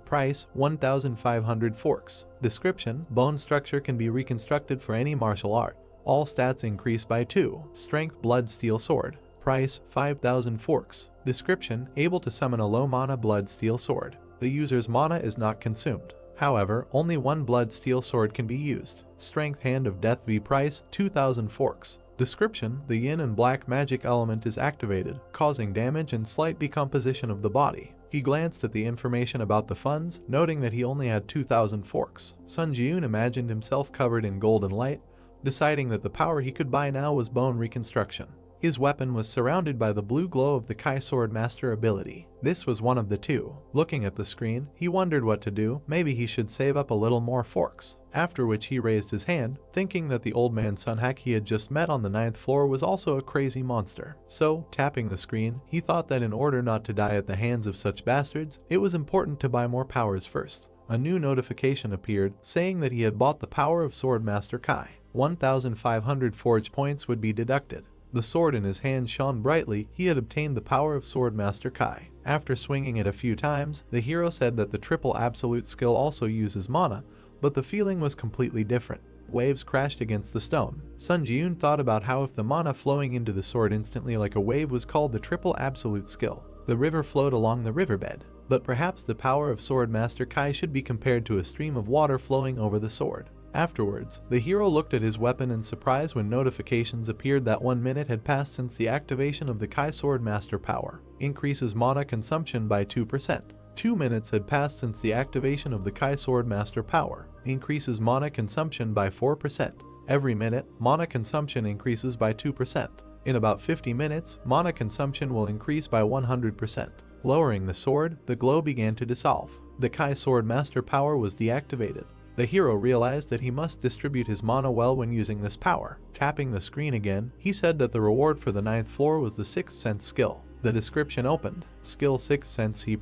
Price 1500 forks. Description: bone structure can be reconstructed for any martial art. All stats increase by 2. Strength blood steel sword. Price 5000 forks. Description: able to summon a low mana blood steel sword. The user's mana is not consumed. However, only one blood steel sword can be used. Strength hand of death V. Price 2000 forks. Description: the yin and black magic element is activated, causing damage and slight decomposition of the body. He glanced at the information about the funds, noting that he only had 2000 forks. Sun Jiun imagined himself covered in golden light, deciding that the power he could buy now was bone reconstruction. His weapon was surrounded by the blue glow of the Kai Sword Master ability. This was one of the two. Looking at the screen, he wondered what to do. Maybe he should save up a little more forks. After which he raised his hand, thinking that the old man Sunhack he had just met on the 9th floor was also a crazy monster. So, tapping the screen, he thought that in order not to die at the hands of such bastards, it was important to buy more powers first. A new notification appeared, saying that he had bought the power of Sword Master Kai. 1500 forge points would be deducted. The sword in his hand shone brightly. He had obtained the power of Sword Master Kai. After swinging it a few times, the hero said that the triple absolute skill also uses mana, but the feeling was completely different. waves crashed against the stone. Sun Ji-yoon thought about how if the mana flowing into the sword instantly like a wave was called the triple absolute skill, the river flowed along the riverbed. But perhaps the power of Sword Master Kai should be compared to a stream of water flowing over the sword. Afterwards, the hero looked at his weapon in surprise when notifications appeared that 1 minute had passed since the activation of the Kai Sword Master power. Increases mana consumption by 2%. 2 minutes had passed since the activation of the Kai Sword Master power. Increases mana consumption by 4%. Every minute, mana consumption increases by 2%. In about 50 minutes, mana consumption will increase by 100%. Lowering the sword, the glow began to dissolve. The Kai Sword Master power was deactivated. The hero realized that he must distribute his mana well when using this power. Tapping the screen again, he said that the reward for the 9th floor was the 6th sense skill. The description opened. Skill 6th sense C+.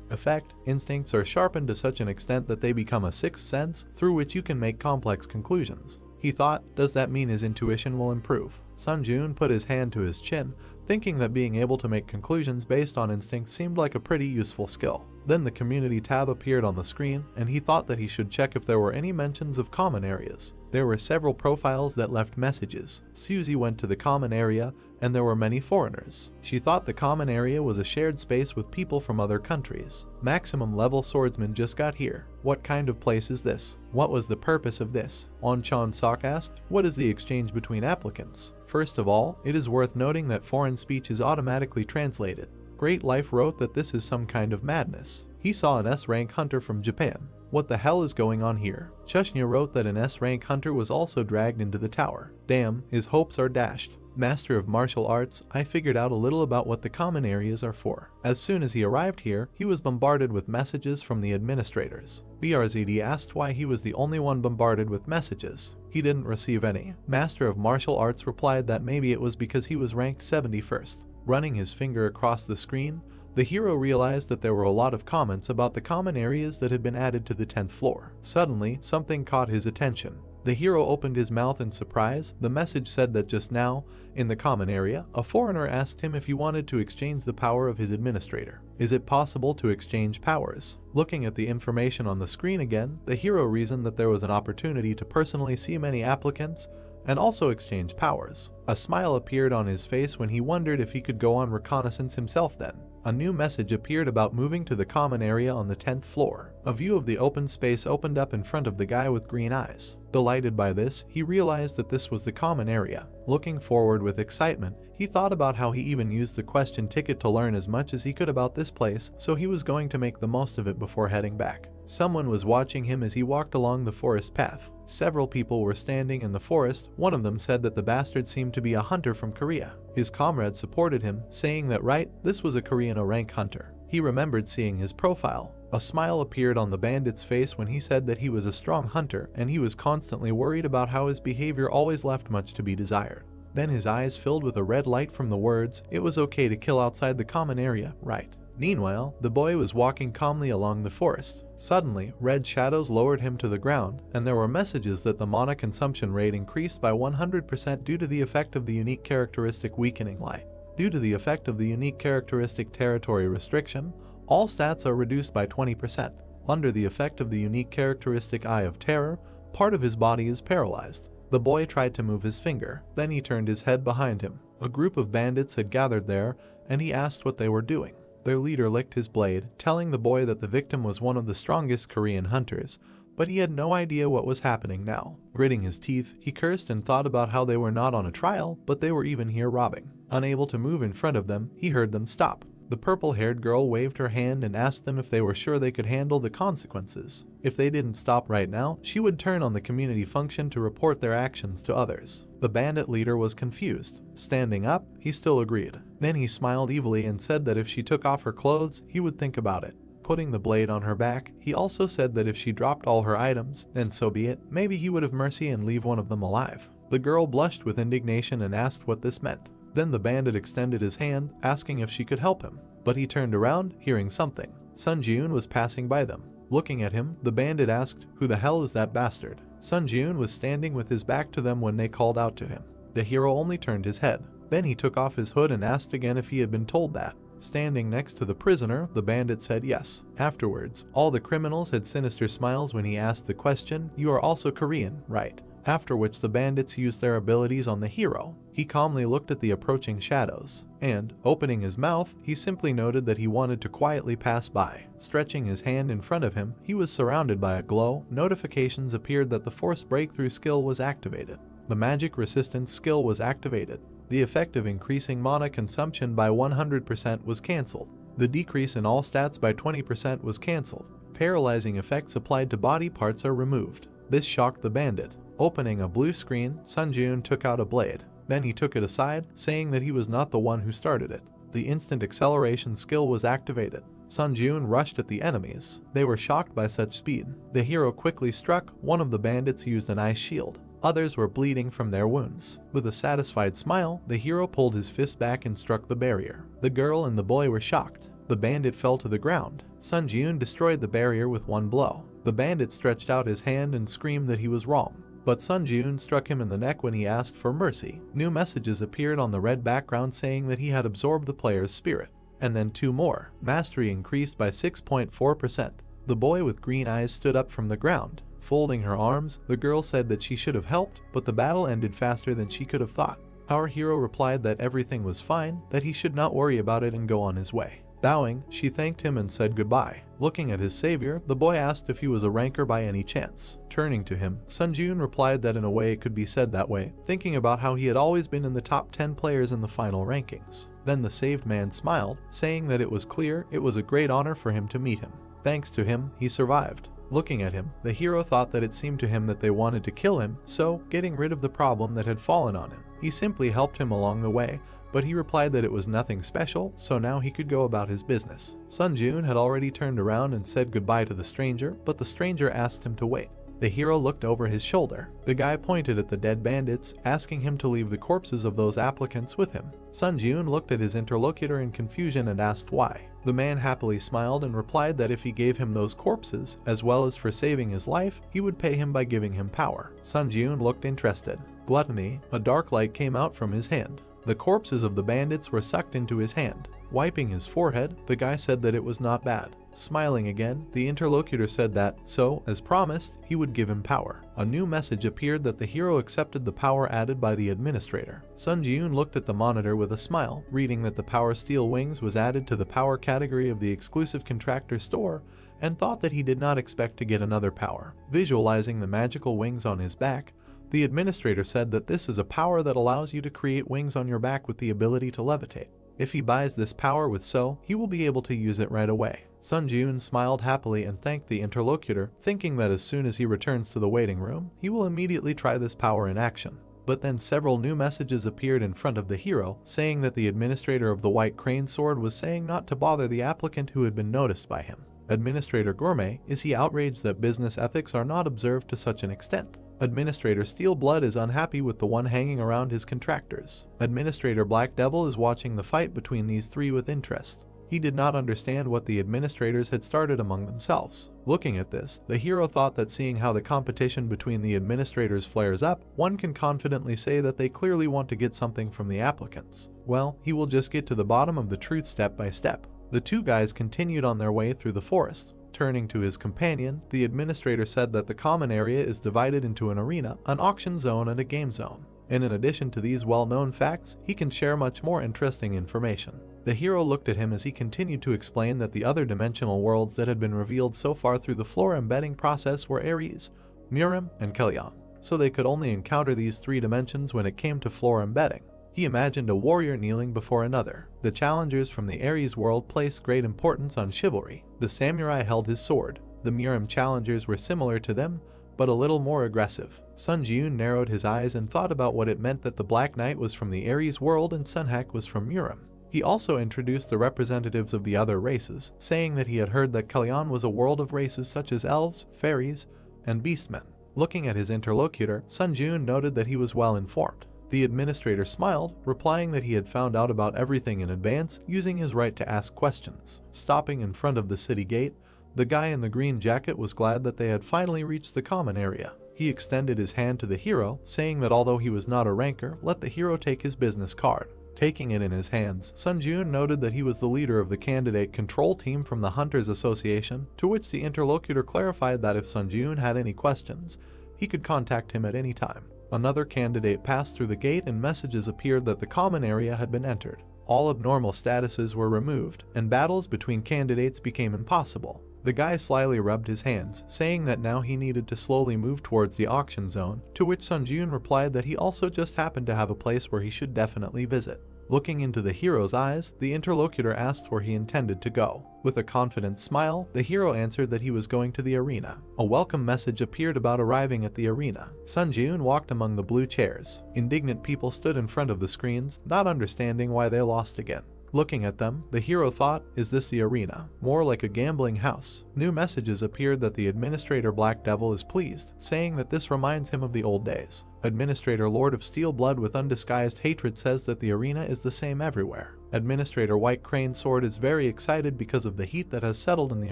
Effect, instincts are sharpened to such an extent that they become a 6th sense through which you can make complex conclusions. He thought, does that mean his intuition will improve? Sun Ji-yoon put his hand to his chin, thinking that being able to make conclusions based on instinct seemed like a pretty useful skill. Then the community tab appeared on the screen, and he thought that he should check if there were any mentions of common areas. There were several profiles that left messages. Suzy went to the common area, and there were many foreigners. She thought the common area was a shared space with people from other countries. Maximum level swordsman just got here. What kind of place is this? What was the purpose of this? On Chan Sok asked, what is the exchange between applicants? First of all, it is worth noting that foreign speech is automatically translated. Great Life wrote that this is some kind of madness. He saw an S-rank hunter from Japan. What the hell is going on here? Chushnya wrote that an S-rank hunter was also dragged into the tower. Damn, his hopes are dashed. Master of martial arts, I figured out a little about what the common areas are for. As soon as he arrived here, he was bombarded with messages from the administrators. BRZD asked why he was the only one bombarded with messages. He didn't receive any. Master of martial arts replied that maybe it was because he was ranked 71st. Running his finger across the screen, the hero realized that there were a lot of comments about the common areas that had been added to the 10th floor. Suddenly, something caught his attention. The hero opened his mouth in surprise. The message said that just now, in the common area, a foreigner asked him if he wanted to exchange the power of his administrator. Is it possible to exchange powers? Looking at the information on the screen again, the hero reasoned that there was an opportunity to personally see many applicants and also exchange powers. A smile appeared on his face when he wondered if he could go on reconnaissance himself then. A new message appeared about moving to the common area on the 10th floor. A view of the open space opened up in front of the guy with green eyes. Delighted by this, he realized that this was the common area. Looking forward with excitement, he thought about how he even used the question ticket to learn as much as he could about this place, so he was going to make the most of it before heading back. Someone was watching him as he walked along the forest path. Several people were standing in the forest. One of them said that the bastard seemed to be a hunter from Korea. His comrade supported him, saying that right, this was a Korean rank hunter. He remembered seeing his profile. A smile appeared on the bandit's face when he said that he was a strong hunter and he was constantly worried about how his behavior always left much to be desired. Then his eyes filled with a red light from the words, "It was okay to kill outside the common area, right?" Meanwhile, the boy was walking calmly along the forest. Suddenly, red shadows lowered him to the ground, and there were messages that the mana consumption rate increased by 100% due to the effect of the unique characteristic weakening light. Due to the effect of the unique characteristic territory restriction, all stats are reduced by 20%. Under the effect of the unique characteristic Eye of Terror, part of his body is paralyzed. The boy tried to move his finger, then he turned his head behind him. A group of bandits had gathered there, and he asked what they were doing. Their leader licked his blade, telling the boy that the victim was one of the strongest Korean hunters, but he had no idea what was happening now. Gritting his teeth, he cursed and thought about how they were not on a trial, but they were even here robbing. Unable to move in front of them, he heard them stop. The purple-haired girl waved her hand and asked them if they were sure they could handle the consequences. If they didn't stop right now, she would turn on the community function to report their actions to others. The bandit leader was confused. Standing up, he still agreed. Then he smiled evilly and said that if she took off her clothes, he would think about it. Putting the blade on her back, he also said that if she dropped all her items, then so be it, maybe he would have mercy and leave one of them alive. The girl blushed with indignation and asked what this meant. Then the bandit extended his hand, asking if she could help him. But he turned around, hearing something. Sun Ji-yoon was passing by them. Looking at him, the bandit asked, "Who the hell is that bastard?" Sun Ji-yoon was standing with his back to them when they called out to him. The hero only turned his head. Then he took off his hood and asked again if he had been told that. Standing next to the prisoner, the bandit said yes. Afterwards, all the criminals had sinister smiles when he asked the question, "You are also Korean, right?" after which the bandits used their abilities on the hero. He calmly looked at the approaching shadows, and, opening his mouth, he simply noted that he wanted to quietly pass by. Stretching his hand in front of him, he was surrounded by a glow. Notifications appeared that the Force Breakthrough skill was activated. The Magic Resistance skill was activated. The effect of increasing mana consumption by 100% was cancelled. The decrease in all stats by 20% was cancelled. Paralyzing effects applied to body parts are removed. This shocked the bandit. Opening a blue screen, Sunjun took out a blade. Then he took it aside, saying that he was not the one who started it. The instant acceleration skill was activated. Sunjun rushed at the enemies. They were shocked by such speed. The hero quickly struck. One of the bandits used an ice shield. Others were bleeding from their wounds. With a satisfied smile, the hero pulled his fist back and struck the barrier. The girl and the boy were shocked. The bandit fell to the ground. Sunjun destroyed the barrier with one blow. The bandit stretched out his hand and screamed that he was wrong. But Sunjun struck him in the neck when he asked for mercy. New messages appeared on the red background saying that he had absorbed the player's spirit. And then 2 more. Mastery increased by 6.4%. The boy with green eyes stood up from the ground. Folding her arms, the girl said that she should have helped, but the battle ended faster than she could have thought. Our hero replied that everything was fine, that he should not worry about it and go on his way. Bowing, she thanked him and said goodbye. Looking at his savior, the boy asked if he was a ranker by any chance. Turning to him, Sunjun replied that in a way it could be said that way, thinking about how he had always been in the top 10 players in the final rankings. Then the saved man smiled, saying that it was clear it was a great honor for him to meet him. Thanks to him, he survived. Looking at him, the hero thought that it seemed to him that they wanted to kill him, so, getting rid of the problem that had fallen on him, he simply helped him along the way, but he replied that it was nothing special, so now he could go about his business. Sunjun had already turned around and said goodbye to the stranger, but the stranger asked him to wait. The hero looked over his shoulder. The guy pointed at the dead bandits, asking him to leave the corpses of those applicants with him. Sunjun looked at his interlocutor in confusion and asked why. The man happily smiled and replied that if he gave him those corpses, as well as for saving his life, he would pay him by giving him power. Sunjun looked interested. Gluttony, a dark light came out from his hand. The corpses of the bandits were sucked into his hand. Wiping his forehead, the guy said that it was not bad. Smiling again, the interlocutor said that, so, as promised, he would give him power. A new message appeared that the hero accepted the power added by the administrator. Sunjun looked at the monitor with a smile, reading that the Power Steel Wings was added to the power category of the exclusive contractor store, and thought that he did not expect to get another power. Visualizing the magical wings on his back, the administrator said that this is a power that allows you to create wings on your back with the ability to levitate. If he buys this power with So, he will be able to use it right away. Sunjun smiled happily and thanked the interlocutor, thinking that as soon as he returns to the waiting room, he will immediately try this power in action. But then several new messages appeared in front of the hero, saying that the administrator of the White Crane Sword was saying not to bother the applicant who had been noticed by him. Administrator Gourmet, is he outraged that business ethics are not observed to such an extent? Administrator Steelblood is unhappy with the one hanging around his contractors. Administrator Black Devil is watching the fight between these three with interest. He did not understand what the administrators had started among themselves. Looking at this, the hero thought that seeing how the competition between the administrators flares up, one can confidently say that they clearly want to get something from the applicants. Well, he will just get to the bottom of the truth step by step. The two guys continued on their way through the forest. Turning to his companion, the administrator said that the common area is divided into an arena, an auction zone, and a game zone. And in addition to these well-known facts, he can share much more interesting information. The hero looked at him as he continued to explain that the other dimensional worlds that had been revealed so far through the floor embedding process were Ares, Murim, and Kelyan, so they could only encounter these 3 dimensions when it came to floor embedding. He imagined a warrior kneeling before another. The challengers from the Ares world placed great importance on chivalry. The samurai held his sword. The Murim challengers were similar to them, but a little more aggressive. Sunjun narrowed his eyes and thought about what it meant that the Black Knight was from the Ares world and Sunhak was from Murim. He also introduced the representatives of the other races, saying that he had heard that Kelyan was a world of races such as elves, fairies, and beastmen. Looking at his interlocutor, Sunjun noted that he was well informed. The administrator smiled, replying that he had found out about everything in advance, using his right to ask questions. Stopping in front of the city gate, the guy in the green jacket was glad that they had finally reached the common area. He extended his hand to the hero, saying that although he was not a ranker, let the hero take his business card. Taking it in his hands, Sunjun noted that he was the leader of the candidate control team from the Hunters Association, to which the interlocutor clarified that if Sunjun had any questions, He could contact him at any time. Another candidate passed through the gate and messages appeared that the common area had been entered. All abnormal statuses were removed, and battles between candidates became impossible. The guy slyly rubbed his hands, saying that now he needed to slowly move towards the auction zone, to which Sunjun replied that he also just happened to have a place where he should definitely visit. Looking into the hero's eyes, the interlocutor asked where he intended to go. With a confident smile, the hero answered that he was going to the arena. A welcome message appeared about arriving at the arena. Sunjun walked among the blue chairs. Indignant people stood in front of the screens, not understanding why they lost again. Looking at them, the hero thought, is this the arena? More like a gambling house. New messages appeared that the administrator Black Devil is pleased, saying that this reminds him of the old days. Administrator Lord of Steel Blood with undisguised hatred says that the arena is the same everywhere. Administrator White Crane Sword is very excited because of the heat that has settled in the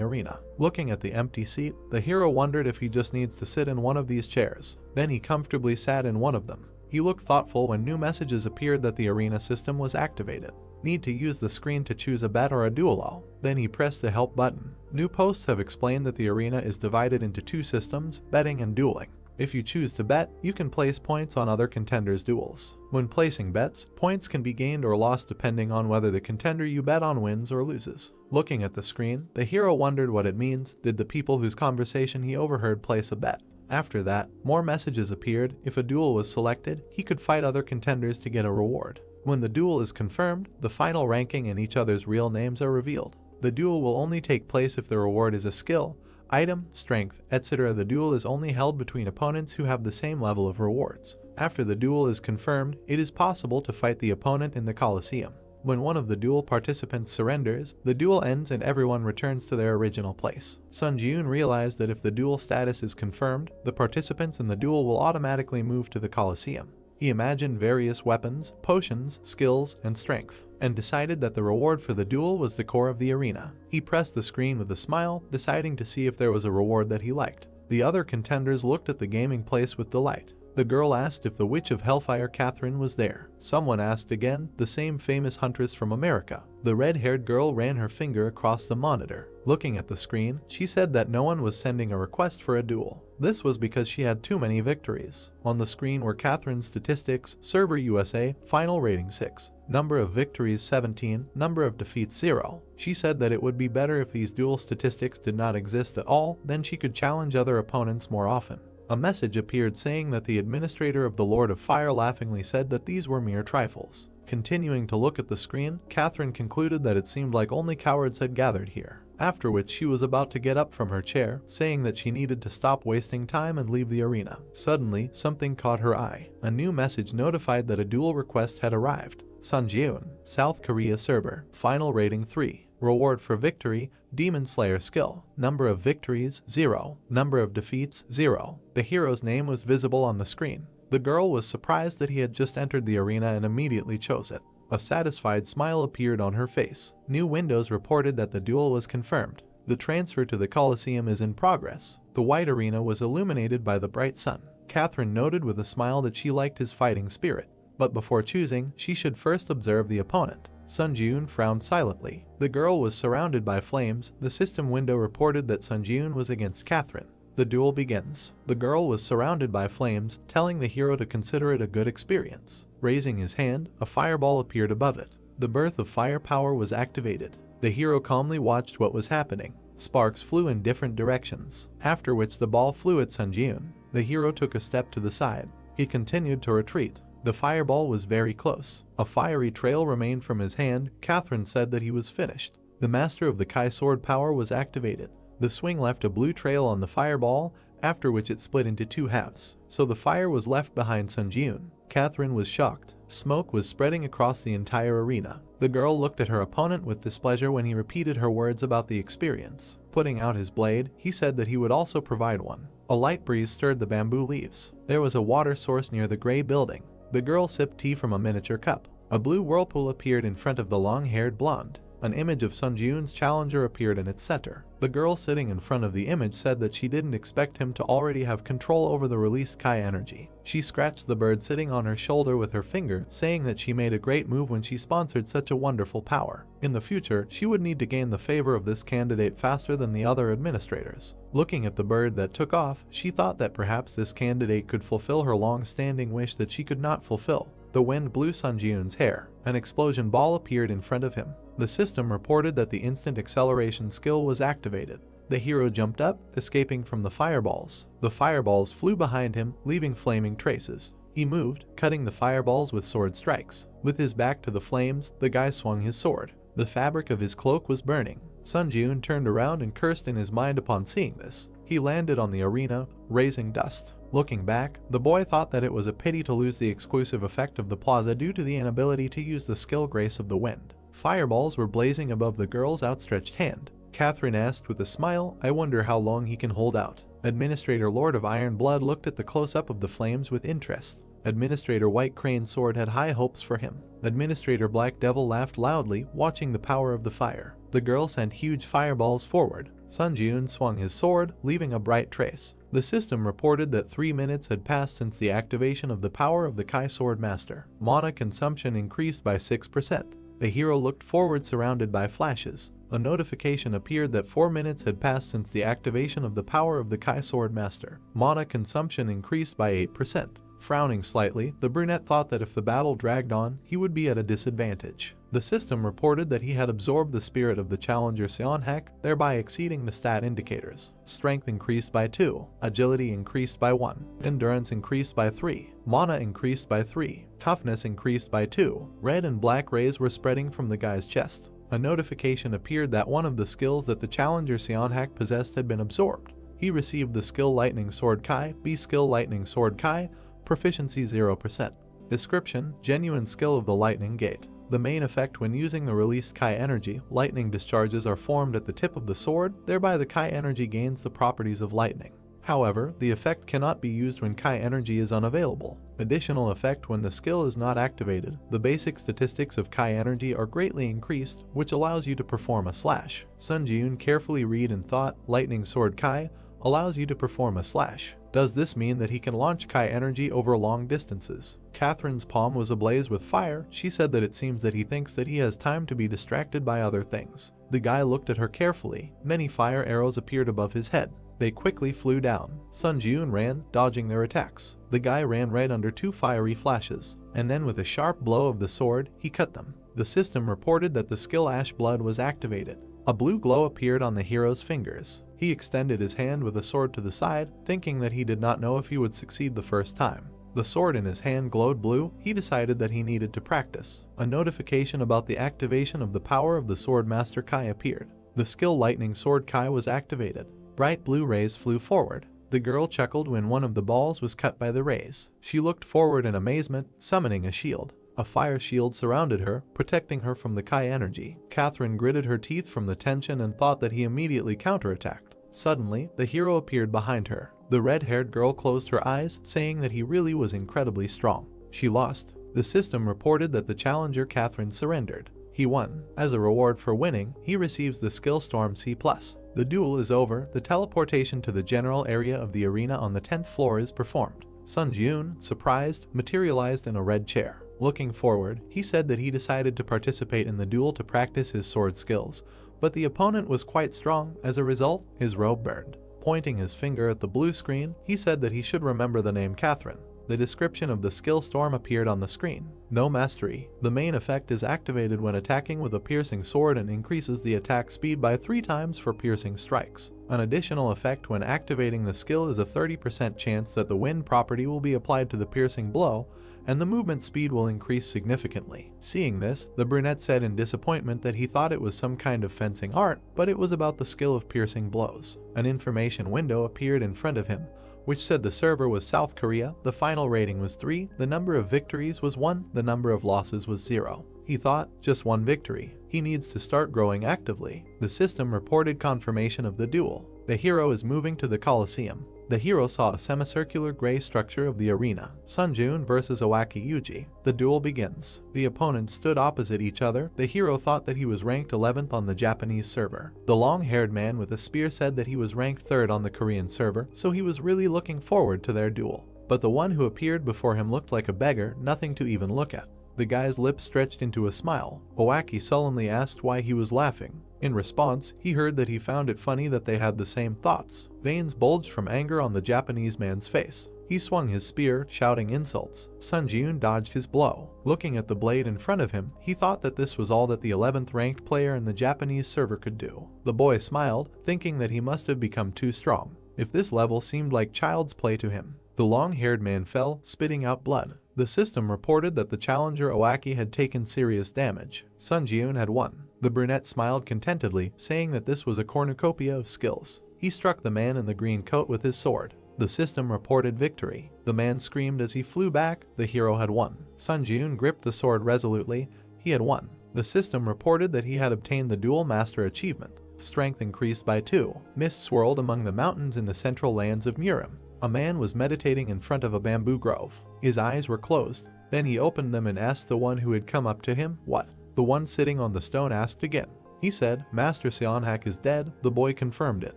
arena. Looking at the empty seat, the hero wondered if he just needs to sit in one of these chairs. Then he comfortably sat in one of them. He looked thoughtful when new messages appeared that the arena system was activated. Need to use the screen to choose a bet or a duel. Then he pressed the help button. New posts have explained that the arena is divided into two systems, betting and dueling. If you choose to bet, you can place points on other contenders' duels. When placing bets, points can be gained or lost depending on whether the contender you bet on wins or loses. Looking at the screen, the hero wondered what it means. Did the people whose conversation he overheard place a bet? After that, more messages appeared. If a duel was selected, he could fight other contenders to get a reward. When the duel is confirmed, the final ranking and each other's real names are revealed. The duel will only take place if the reward is a skill, item, strength, etc. The duel is only held between opponents who have the same level of rewards. After the duel is confirmed, it is possible to fight the opponent in the Colosseum. When one of the duel participants surrenders, the duel ends and everyone returns to their original place. Sunjun realized that if the duel status is confirmed, the participants in the duel will automatically move to the Colosseum. He imagined various weapons, potions, skills, and strength, and decided that the reward for the duel was the core of the arena. He pressed the screen with a smile, deciding to see if there was a reward that he liked. The other contenders looked at the gaming place with delight. The girl asked if the Witch of Hellfire Catherine was there. Someone asked again, the same famous huntress from America. The red-haired girl ran her finger across the monitor. Looking at the screen, she said that no one was sending a request for a duel. This was because she had too many victories. On the screen were Catherine's statistics, server USA, final rating 6, number of victories 17, number of defeats 0. She said that it would be better if these duel statistics did not exist at all, then she could challenge other opponents more often. A message appeared saying that the administrator of the Lord of Fire laughingly said that these were mere trifles. Continuing to look at the screen, Catherine concluded that it seemed like only cowards had gathered here. After which she was about to get up from her chair, saying that she needed to stop wasting time and leave the arena. Suddenly, something caught her eye. A new message notified that a duel request had arrived. Sunjeon, South Korea server, final rating 3. Reward for victory, Demon Slayer skill. Number of victories, 0. Number of defeats, 0. The hero's name was visible on the screen. The girl was surprised that he had just entered the arena and immediately chose it. A satisfied smile appeared on her face. New windows reported that the duel was confirmed. The transfer to the Colosseum is in progress. The white arena was illuminated by the bright sun. Catherine noted with a smile that she liked his fighting spirit. But before choosing, she should first observe the opponent. Sunjun frowned silently. The girl was surrounded by flames. The system window reported that Sunjun was against Catherine. The duel begins. The girl was surrounded by flames, telling the hero to consider it a good experience. Raising his hand, a fireball appeared above it. The birth of firepower was activated. The hero calmly watched what was happening. Sparks flew in different directions, after which the ball flew at Sunjun. The hero took a step to the side. He continued to retreat. The fireball was very close. A fiery trail remained from his hand. Catherine said that he was finished. The master of the Kai sword power was activated. The swing left a blue trail on the fireball, after which it split into two halves, so the fire was left behind Sunjun. Catherine was shocked. Smoke was spreading across the entire arena. The girl looked at her opponent with displeasure when he repeated her words about the experience. Putting out his blade, he said that he would also provide one. A light breeze stirred the bamboo leaves. There was a water source near the gray building. The girl sipped tea from a miniature cup. A blue whirlpool appeared in front of the long-haired blonde. An image of Sun Jun's challenger appeared in its center. The girl sitting in front of the image said that she didn't expect him to already have control over the released Kai energy. She scratched the bird sitting on her shoulder with her finger, saying that she made a great move when she sponsored such a wonderful power. In the future, she would need to gain the favor of this candidate faster than the other administrators. Looking at the bird that took off, she thought that perhaps this candidate could fulfill her long-standing wish that she could not fulfill. The wind blew Sun Jun's hair. An explosion ball appeared in front of him. The system reported that the instant acceleration skill was activated. The hero jumped up, escaping from the fireballs. The fireballs flew behind him, leaving flaming traces. He moved, cutting the fireballs with sword strikes. With his back to the flames, the guy swung his sword. The fabric of his cloak was burning. Sun Jun turned around and cursed in his mind upon seeing this. He landed on the arena, raising dust. Looking back, the boy thought that it was a pity to lose the exclusive effect of the plaza due to the inability to use the skill Grace of the Wind. Fireballs were blazing above the girl's outstretched hand. Catherine asked with a smile, "I wonder how long he can hold out." Administrator Lord of Iron Blood looked at the close-up of the flames with interest. Administrator White Crane Sword had high hopes for him. Administrator Black Devil laughed loudly, watching the power of the fire. The girl sent huge fireballs forward. Sun Jun swung his sword, leaving a bright trace. The system reported that 3 minutes had passed since the activation of the power of the Kai Sword Master. Mana consumption increased by 6%. The hero looked forward, surrounded by flashes. A notification appeared that 4 minutes had passed since the activation of the power of the Kai Sword Master. Mana consumption increased by 8%. Frowning slightly, the brunette thought that if the battle dragged on, he would be at a disadvantage. The system reported that he had absorbed the spirit of the challenger Seonhak, thereby exceeding the stat indicators. Strength increased by 2, agility increased by 1, endurance increased by 3, mana increased by 3, toughness increased by 2. Red and black rays were spreading from the guy's chest. A notification appeared that one of the skills that the challenger Seonhak possessed had been absorbed. He received the skill Lightning Sword Kai, B skill Lightning Sword Kai, proficiency 0%. Description: genuine skill of the Lightning Gate. The main effect when using the released Kai energy, lightning discharges are formed at the tip of the sword, thereby the Kai energy gains the properties of lightning. However, the effect cannot be used when Kai energy is unavailable. Additional effect: when the skill is not activated, the basic statistics of Kai energy are greatly increased, which allows you to perform a slash. Sun Jun carefully read and thought, Lightning Sword Kai allows you to perform a slash. Does this mean that he can launch Kai energy over long distances? Catherine's palm was ablaze with fire. She said that it seems that he thinks that he has time to be distracted by other things. The guy looked at her carefully. Many fire arrows appeared above his head. They quickly flew down. Sun Jun ran, dodging their attacks. The guy ran right under 2 fiery flashes, and then with a sharp blow of the sword, he cut them. The system reported that the skill Ash Blood was activated. A blue glow appeared on the hero's fingers. He extended his hand with a sword to the side, thinking that he did not know if he would succeed the first time. The sword in his hand glowed blue. He decided that he needed to practice. A notification about the activation of the power of the Sword Master Kai appeared. The skill Lightning Sword Kai was activated. Bright blue rays flew forward. The girl chuckled when one of the balls was cut by the rays. She looked forward in amazement, summoning a shield. A fire shield surrounded her, protecting her from the Kai energy. Catherine gritted her teeth from the tension and thought that he immediately counterattacked. Suddenly, the hero appeared behind her. The red-haired girl closed her eyes, saying that he really was incredibly strong. She lost. The system reported that the challenger Catherine surrendered. He won. As a reward for winning, he receives the skill Storm C+. The duel is over. The teleportation to the general area of the arena on the 10th floor is performed. Sun Jun, surprised, materialized in a red chair. Looking forward, he said that he decided to participate in the duel to practice his sword skills, but the opponent was quite strong. As a result, his robe burned. Pointing his finger at the blue screen, he said that he should remember the name Catherine. The description of the skill Storm appeared on the screen. No mastery. The main effect is activated when attacking with a piercing sword and increases the attack speed by 3 times for piercing strikes. An additional effect when activating the skill is a 30% chance that the wind property will be applied to the piercing blow, and the movement speed will increase significantly. Seeing this, the brunette said in disappointment that he thought it was some kind of fencing art, but it was about the skill of piercing blows. An information window appeared in front of him, which said the server was South Korea, the final rating was 3, the number of victories was 1, the number of losses was 0. He thought, just 1 victory. He needs to start growing actively. The system reported confirmation of the duel. The hero is moving to the Colosseum. The hero saw a semicircular gray structure of the arena. Sunjun versus Owaki Yuji. The duel begins. The opponents stood opposite each other. The hero thought that he was ranked 11th on the Japanese server. The long-haired man with a spear said that he was ranked 3rd on the Korean server, so he was really looking forward to their duel. But the one who appeared before him looked like a beggar, nothing to even look at. The guy's lips stretched into a smile. Owaki sullenly asked why he was laughing. In response, he heard that he found it funny that they had the same thoughts. Veins bulged from anger on the Japanese man's face. He swung his spear, shouting insults. Sunjun dodged his blow. Looking at the blade in front of him, he thought that this was all that the 11th ranked player in the Japanese server could do. The boy smiled, thinking that he must have become too strong, if this level seemed like child's play to him. The long-haired man fell, spitting out blood. The system reported that the challenger Owaki had taken serious damage. Sunjun had won. The brunette smiled contentedly, saying that this was a cornucopia of skills. He struck the man in the green coat with his sword. The system reported victory. The man screamed as he flew back. The hero had won. Sunjun gripped the sword resolutely. He had won. The system reported that he had obtained the Duel Master achievement. Strength increased by 2. Mist swirled among the mountains in the central lands of Murim. A man was meditating in front of a bamboo grove. His eyes were closed. Then he opened them and asked the one who had come up to him, "What?" The one sitting on the stone asked again. He said, "Master Seonhak is dead." The boy confirmed it.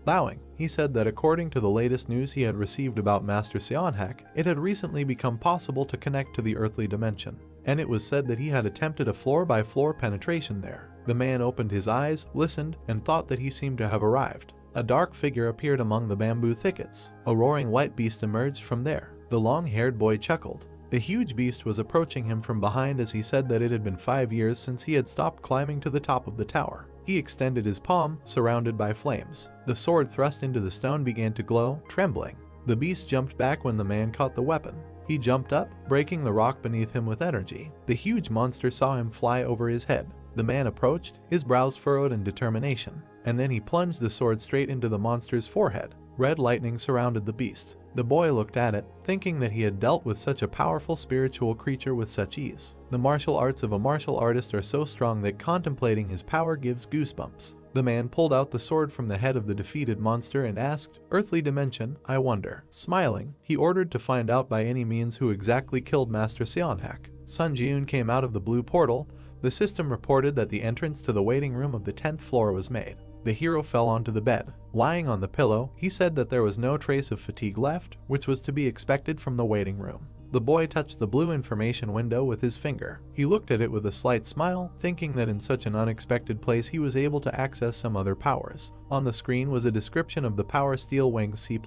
Bowing, he said that according to the latest news he had received about Master Seonhak, it had recently become possible to connect to the earthly dimension, and it was said that he had attempted a floor-by-floor penetration there. The man opened his eyes, listened, and thought that he seemed to have arrived. A dark figure appeared among the bamboo thickets. A roaring white beast emerged from there. The long-haired boy chuckled. The huge beast was approaching him from behind as he said that it had been 5 years since he had stopped climbing to the top of the tower. He extended his palm, surrounded by flames. The sword thrust into the stone began to glow, trembling. The beast jumped back when the man caught the weapon. He jumped up, breaking the rock beneath him with energy. The huge monster saw him fly over his head. The man approached, his brows furrowed in determination, and then he plunged the sword straight into the monster's forehead. Red lightning surrounded the beast. The boy looked at it, thinking that he had dealt with such a powerful spiritual creature with such ease. The martial arts of a martial artist are so strong that contemplating his power gives goosebumps. The man pulled out the sword from the head of the defeated monster and asked, "Earthly dimension, I wonder." Smiling, he ordered to find out by any means who exactly killed Master Seonhak. Sunjun came out of the blue portal. The system reported that the entrance to the waiting room of the 10th floor was made. The hero fell onto the bed. Lying on the pillow, he said that there was no trace of fatigue left, which was to be expected from the waiting room. The boy touched the blue information window with his finger. He looked at it with a slight smile, thinking that in such an unexpected place he was able to access some other powers. On the screen was a description of the power Steel Wings C+.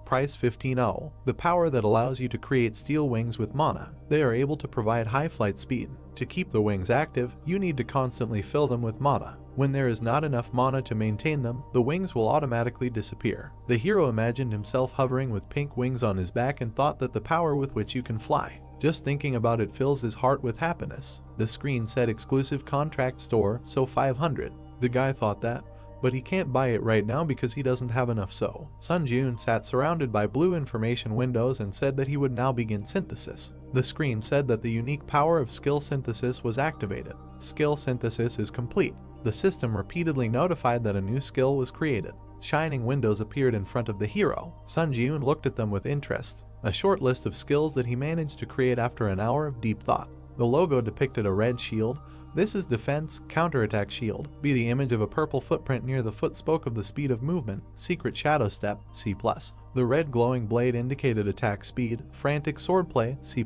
Price 15.0. The power that allows you to create steel wings with mana. They are able to provide high flight speed. To keep the wings active, you need to constantly fill them with mana. When there is not enough mana to maintain them, the wings will automatically disappear. The hero imagined himself hovering with pink wings on his back and thought that the power with which you can fly. Just thinking about it fills his heart with happiness. The screen said exclusive contract store, so 500. The guy thought that, but he can't buy it right now because he doesn't have enough. So Sunjun sat surrounded by blue information windows and said that he would now begin synthesis. The screen said that the unique power of skill synthesis was activated. Skill synthesis is complete. The system repeatedly notified that a new skill was created. Shining windows appeared in front of the hero. Sunjun looked at them with interest. A short list of skills that he managed to create after an hour of deep thought. The logo depicted a red shield. This is defense, counterattack shield. Be the image of a purple footprint near the foot spoke of the speed of movement, secret shadow step, C+. The red glowing blade indicated attack speed, frantic swordplay, C+.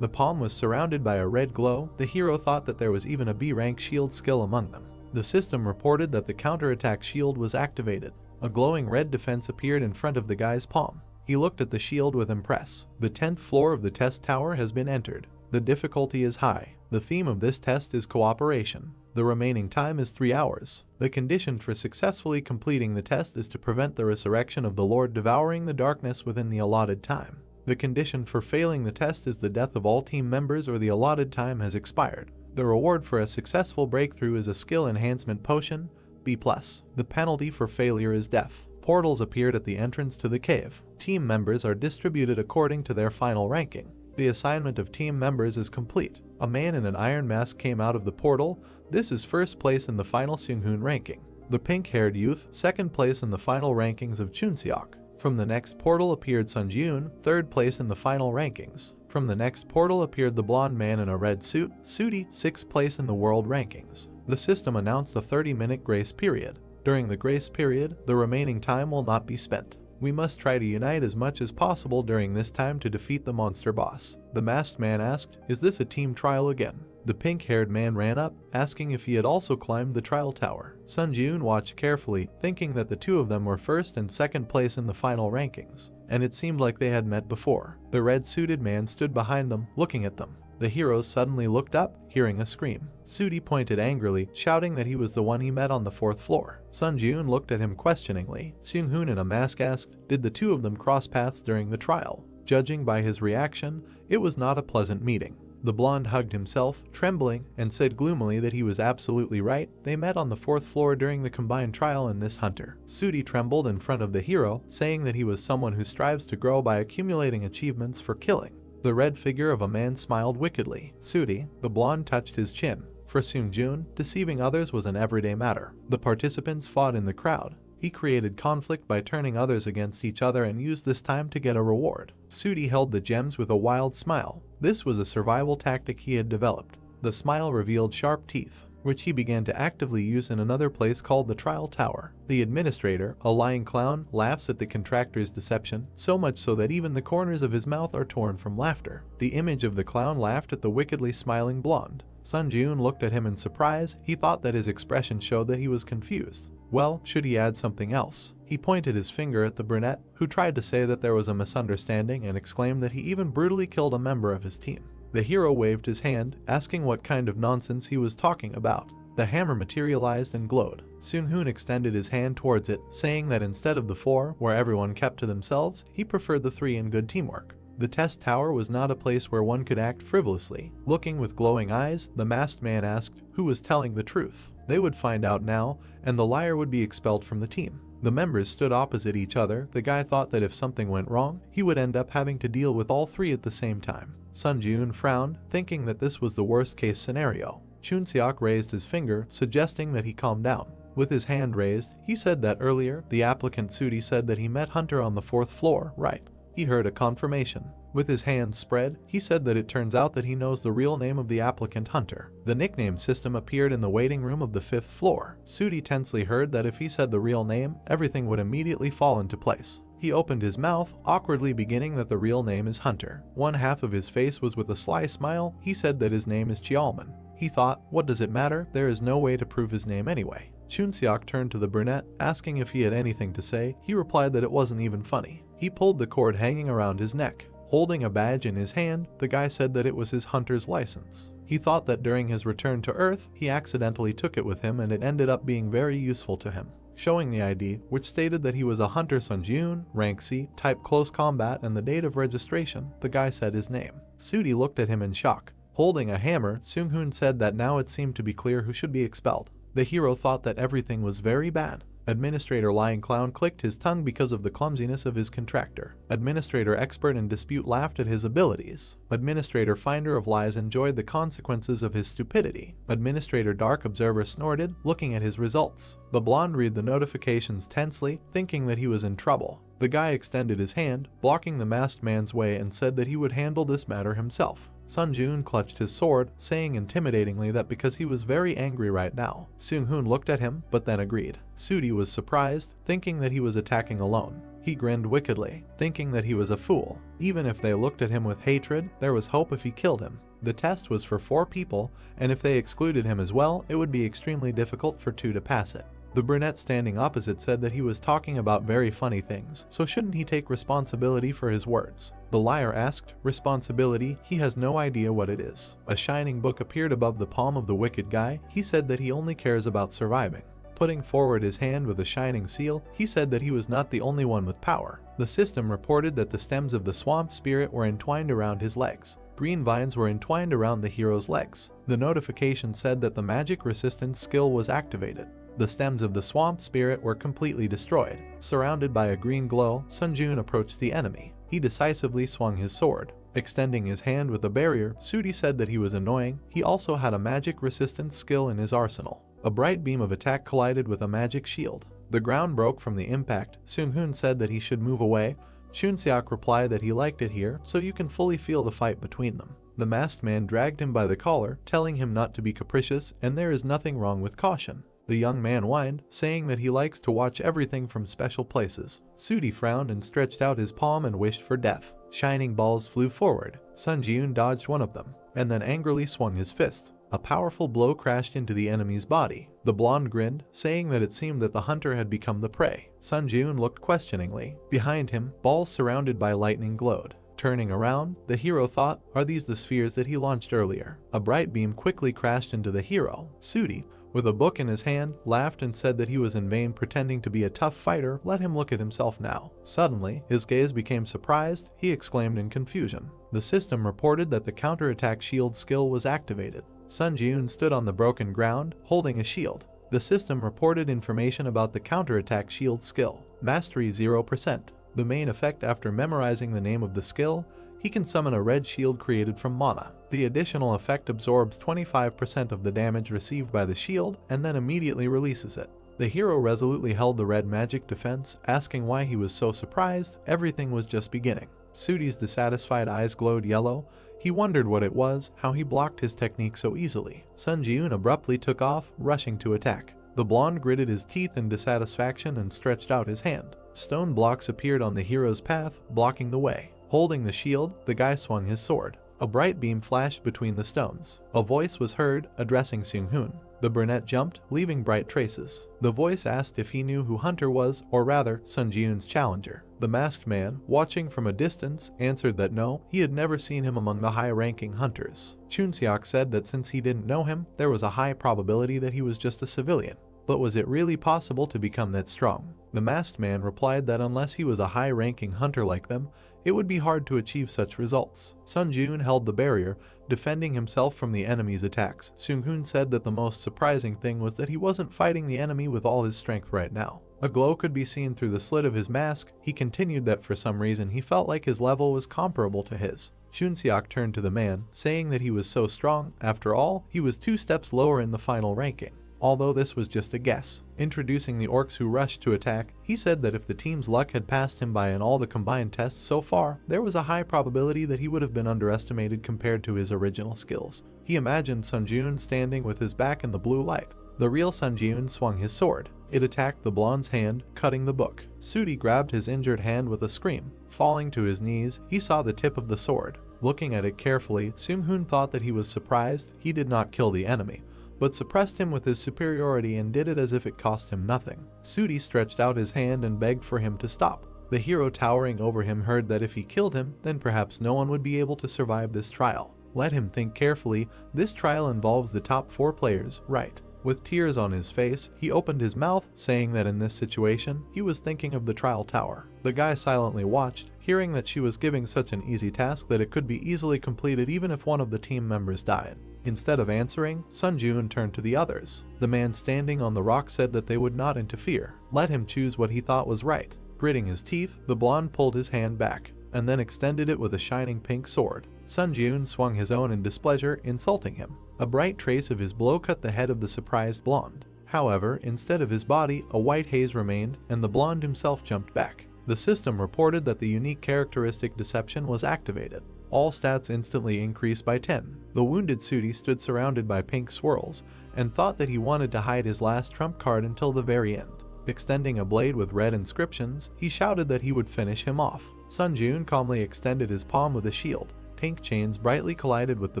The palm was surrounded by a red glow. The hero thought that there was even a B rank shield skill among them. The system reported that the counterattack shield was activated. A glowing red defense appeared in front of the guy's palm. He looked at the shield with impress. The 10th floor of the test tower has been entered. The difficulty is high. The theme of this test is cooperation. The remaining time is 3 hours. The condition for successfully completing the test is to prevent the resurrection of the Lord devouring the darkness within the allotted time. The condition for failing the test is the death of all team members or the allotted time has expired. The reward for a successful breakthrough is a skill enhancement potion, B+. The penalty for failure is death. Portals appeared at the entrance to the cave. Team members are distributed according to their final ranking. The assignment of team members is complete. A man in an iron mask came out of the portal. This is first place in the final Seonghun ranking. The pink-haired youth, second place in the final rankings of Chunseok. From the next portal appeared Sunjun, 3rd place in the final rankings. From the next portal appeared the blonde man in a red suit, Sudi, 6th place in the world rankings. The system announced a 30-minute grace period. During the grace period, the remaining time will not be spent. We must try to unite as much as possible during this time to defeat the monster boss. The masked man asked, "Is this a team trial again?" The pink-haired man ran up, asking if he had also climbed the trial tower. Sunjun watched carefully, thinking that the two of them were 1st and 2nd place in the final rankings, and it seemed like they had met before. The red-suited man stood behind them, looking at them. The heroes suddenly looked up, hearing a scream. Sudi pointed angrily, shouting that he was the one he met on the 4th floor. Sunjun looked at him questioningly. Seung-hoon in a mask asked, "Did the two of them cross paths during the trial?" Judging by his reaction, it was not a pleasant meeting. The blonde hugged himself, trembling, and said gloomily that he was absolutely right. They met on the 4th floor during the combined trial in this hunter. Sudi trembled in front of the hero, saying that he was someone who strives to grow by accumulating achievements for killing. The red figure of a man smiled wickedly. Sudi, the blonde, touched his chin. For Seung-jun, deceiving others was an everyday matter. The participants fought in the crowd. He created conflict by turning others against each other and used this time to get a reward. Sudi held the gems with a wild smile. This was a survival tactic he had developed. The smile revealed sharp teeth, which he began to actively use in another place called the trial tower. The administrator, a lying clown, laughs at the contractor's deception, so much so that even the corners of his mouth are torn from laughter. The image of the clown laughed at the wickedly smiling blonde. Sunjun looked at him in surprise. He thought that his expression showed that he was confused. Well, should he add something else? He pointed his finger at the brunette, who tried to say that there was a misunderstanding and exclaimed that he even brutally killed a member of his team. The hero waved his hand, asking what kind of nonsense he was talking about. The hammer materialized and glowed. Seung-hoon extended his hand towards it, saying that instead of the 4, where everyone kept to themselves, he preferred the 3 in good teamwork. The test tower was not a place where one could act frivolously. Looking with glowing eyes, the masked man asked who was telling the truth. They would find out now, and the liar would be expelled from the team. The members stood opposite each other. The guy thought that if something went wrong, he would end up having to deal with all 3 at the same time. Sunjun frowned, thinking that this was the worst-case scenario. Chunseok raised his finger, suggesting that he calm down. With his hand raised, he said that earlier, the applicant Sudi said that he met Hunter on the 4th floor, right? He heard a confirmation. With his hands spread, he said that it turns out that he knows the real name of the applicant Hunter. The nickname system appeared in the waiting room of the 5th floor. Sudi tensely heard that if he said the real name, everything would immediately fall into place. He opened his mouth, awkwardly beginning that the real name is Hunter. One half of his face was with a sly smile. He said that his name is Cheolman. He thought, what does it matter? There is no way to prove his name anyway. Chunseok turned to the brunette, asking if he had anything to say. He replied that it wasn't even funny. He pulled the cord hanging around his neck. Holding a badge in his hand, the guy said that it was his hunter's license. He thought that during his return to Earth, he accidentally took it with him and it ended up being very useful to him. Showing the ID, which stated that he was a Hunter Sunjun, rank C, type close combat, and the date of registration, the guy said his name. Sudi looked at him in shock. Holding a hammer, Seung-hoon said that now it seemed to be clear who should be expelled. The hero thought that everything was very bad. Administrator Lying Clown clicked his tongue because of the clumsiness of his contractor. Administrator Expert in Dispute laughed at his abilities. Administrator Finder of Lies enjoyed the consequences of his stupidity. Administrator Dark Observer snorted, looking at his results. The blonde read the notifications tensely, thinking that he was in trouble. The guy extended his hand, blocking the masked man's way, and said that he would handle this matter himself. Sunjun clutched his sword, saying intimidatingly that because he was very angry right now. Seung-hoon looked at him, but then agreed. Sudi was surprised, thinking that he was attacking alone. He grinned wickedly, thinking that he was a fool. Even if they looked at him with hatred, there was hope if he killed him. The test was for 4 people, and if they excluded him as well, it would be extremely difficult for 2 to pass it. The brunette standing opposite said that he was talking about very funny things, so shouldn't he take responsibility for his words? The liar asked, responsibility? He has no idea what it is. A shining book appeared above the palm of the wicked guy. He said that he only cares about surviving. Putting forward his hand with a shining seal, he said that he was not the only one with power. The system reported that the stems of the swamp spirit were entwined around his legs. Green vines were entwined around the hero's legs. The notification said that the magic resistance skill was activated. The stems of the swamp spirit were completely destroyed. Surrounded by a green glow, Sunjun approached the enemy. He decisively swung his sword. Extending his hand with a barrier, Sudi said that he was annoying. He also had a magic resistance skill in his arsenal. A bright beam of attack collided with a magic shield. The ground broke from the impact. Seung-hoon said that he should move away. Chunseok replied that he liked it here, so you can fully feel the fight between them. The masked man dragged him by the collar, telling him not to be capricious and there is nothing wrong with caution. The young man whined, saying that he likes to watch everything from special places. Sudi frowned and stretched out his palm and wished for death. Shining balls flew forward. Sun Ji-eun dodged one of them, and then angrily swung his fist. A powerful blow crashed into the enemy's body. The blonde grinned, saying that it seemed that the hunter had become the prey. Sun Ji-eun looked questioningly. Behind him, balls surrounded by lightning glowed. Turning around, the hero thought, are these the spheres that he launched earlier? A bright beam quickly crashed into the hero. Sudi, with a book in his hand, laughed and said that he was in vain pretending to be a tough fighter. Let him look at himself now. Suddenly, his gaze became surprised. He exclaimed in confusion. The system reported that the counterattack shield skill was activated. Sun Ji-eun stood on the broken ground, holding a shield. The system reported information about the counterattack shield skill. Mastery 0%. The main effect after memorizing the name of the skill, he can summon a red shield created from mana. The additional effect absorbs 25% of the damage received by the shield and then immediately releases it. The hero resolutely held the red magic defense, asking why he was so surprised. Everything was just beginning. Sudi's dissatisfied eyes glowed yellow. He wondered what it was, how he blocked his technique so easily. Sun Ji-eun abruptly took off, rushing to attack. The blonde gritted his teeth in dissatisfaction and stretched out his hand. Stone blocks appeared on the hero's path, blocking the way. Holding the shield, the guy swung his sword. A bright beam flashed between the stones. A voice was heard, addressing Seung-hoon. The brunette jumped, leaving bright traces. The voice asked if he knew who Hunter was, or rather, Sun Ji-eun's challenger. The masked man, watching from a distance, answered that no, he had never seen him among the high-ranking hunters. Chunseok said that since he didn't know him, there was a high probability that he was just a civilian. But was it really possible to become that strong? The masked man replied that unless he was a high-ranking hunter like them, it would be hard to achieve such results. Sun Ji-eun held the barrier, defending himself from the enemy's attacks. Seung-hoon said that the most surprising thing was that he wasn't fighting the enemy with all his strength right now. A glow could be seen through the slit of his mask. He continued that for some reason he felt like his level was comparable to his. Chunseok turned to the man, saying that he was so strong. After all, he was 2 steps lower in the final ranking. Although this was just a guess. Introducing the orcs who rushed to attack, he said that if the team's luck had passed him by in all the combined tests so far, there was a high probability that he would have been underestimated compared to his original skills. He imagined Sun Ji-eun standing with his back in the blue light. The real Sun Ji-eun swung his sword. It attacked the blonde's hand, cutting the book. Sudi grabbed his injured hand with a scream. Falling to his knees, he saw the tip of the sword. Looking at it carefully, Seung-hoon thought that he was surprised. He did not kill the enemy, but suppressed him with his superiority and did it as if it cost him nothing. Sudi stretched out his hand and begged for him to stop. The hero towering over him heard that if he killed him, then perhaps no one would be able to survive this trial. Let him think carefully. This trial involves the top 4 players, right? With tears on his face, he opened his mouth, saying that in this situation, he was thinking of the trial tower. The guy silently watched, hearing that she was giving such an easy task that it could be easily completed even if one of the team members died. Instead of answering, Sun Ji-eun turned to the others. The man standing on the rock said that they would not interfere. Let him choose what he thought was right. Gritting his teeth, the blonde pulled his hand back, and then extended it with a shining pink sword. Sun Ji-eun swung his own in displeasure, insulting him. A bright trace of his blow cut the head of the surprised blonde. However, instead of his body, a white haze remained, and the blonde himself jumped back. The system reported that the unique characteristic deception was activated. All stats instantly increased by 10. The wounded Sudi stood surrounded by pink swirls, and thought that he wanted to hide his last trump card until the very end. Extending a blade with red inscriptions, he shouted that he would finish him off. Sun Ji-eun calmly extended his palm with a shield. Pink chains brightly collided with the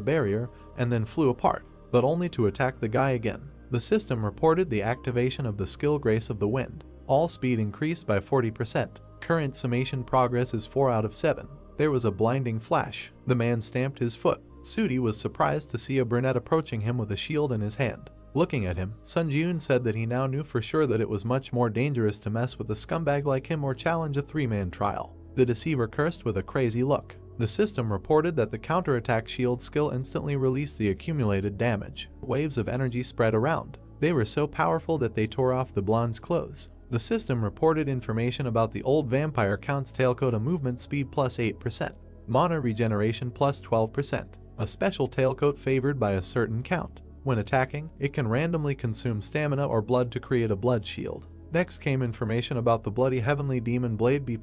barrier, and then flew apart, but only to attack the guy again. The system reported the activation of the skill Grace of the Wind. All speed increased by 40%. Current summation progress is 4 out of 7. There was a blinding flash. The man stamped his foot. Sudi was surprised to see a brunette approaching him with a shield in his hand. Looking at him, Sun Ji-eun said that he now knew for sure that it was much more dangerous to mess with a scumbag like him or challenge a 3-man trial. The deceiver cursed with a crazy look. The system reported that the counterattack shield skill instantly released the accumulated damage. Waves of energy spread around. They were so powerful that they tore off the blonde's clothes. The system reported information about the old vampire count's tailcoat: a movement speed plus 8%, mana regeneration plus 12%, a special tailcoat favored by a certain count. When attacking, it can randomly consume stamina or blood to create a blood shield. Next came information about the Bloody Heavenly Demon Blade B+,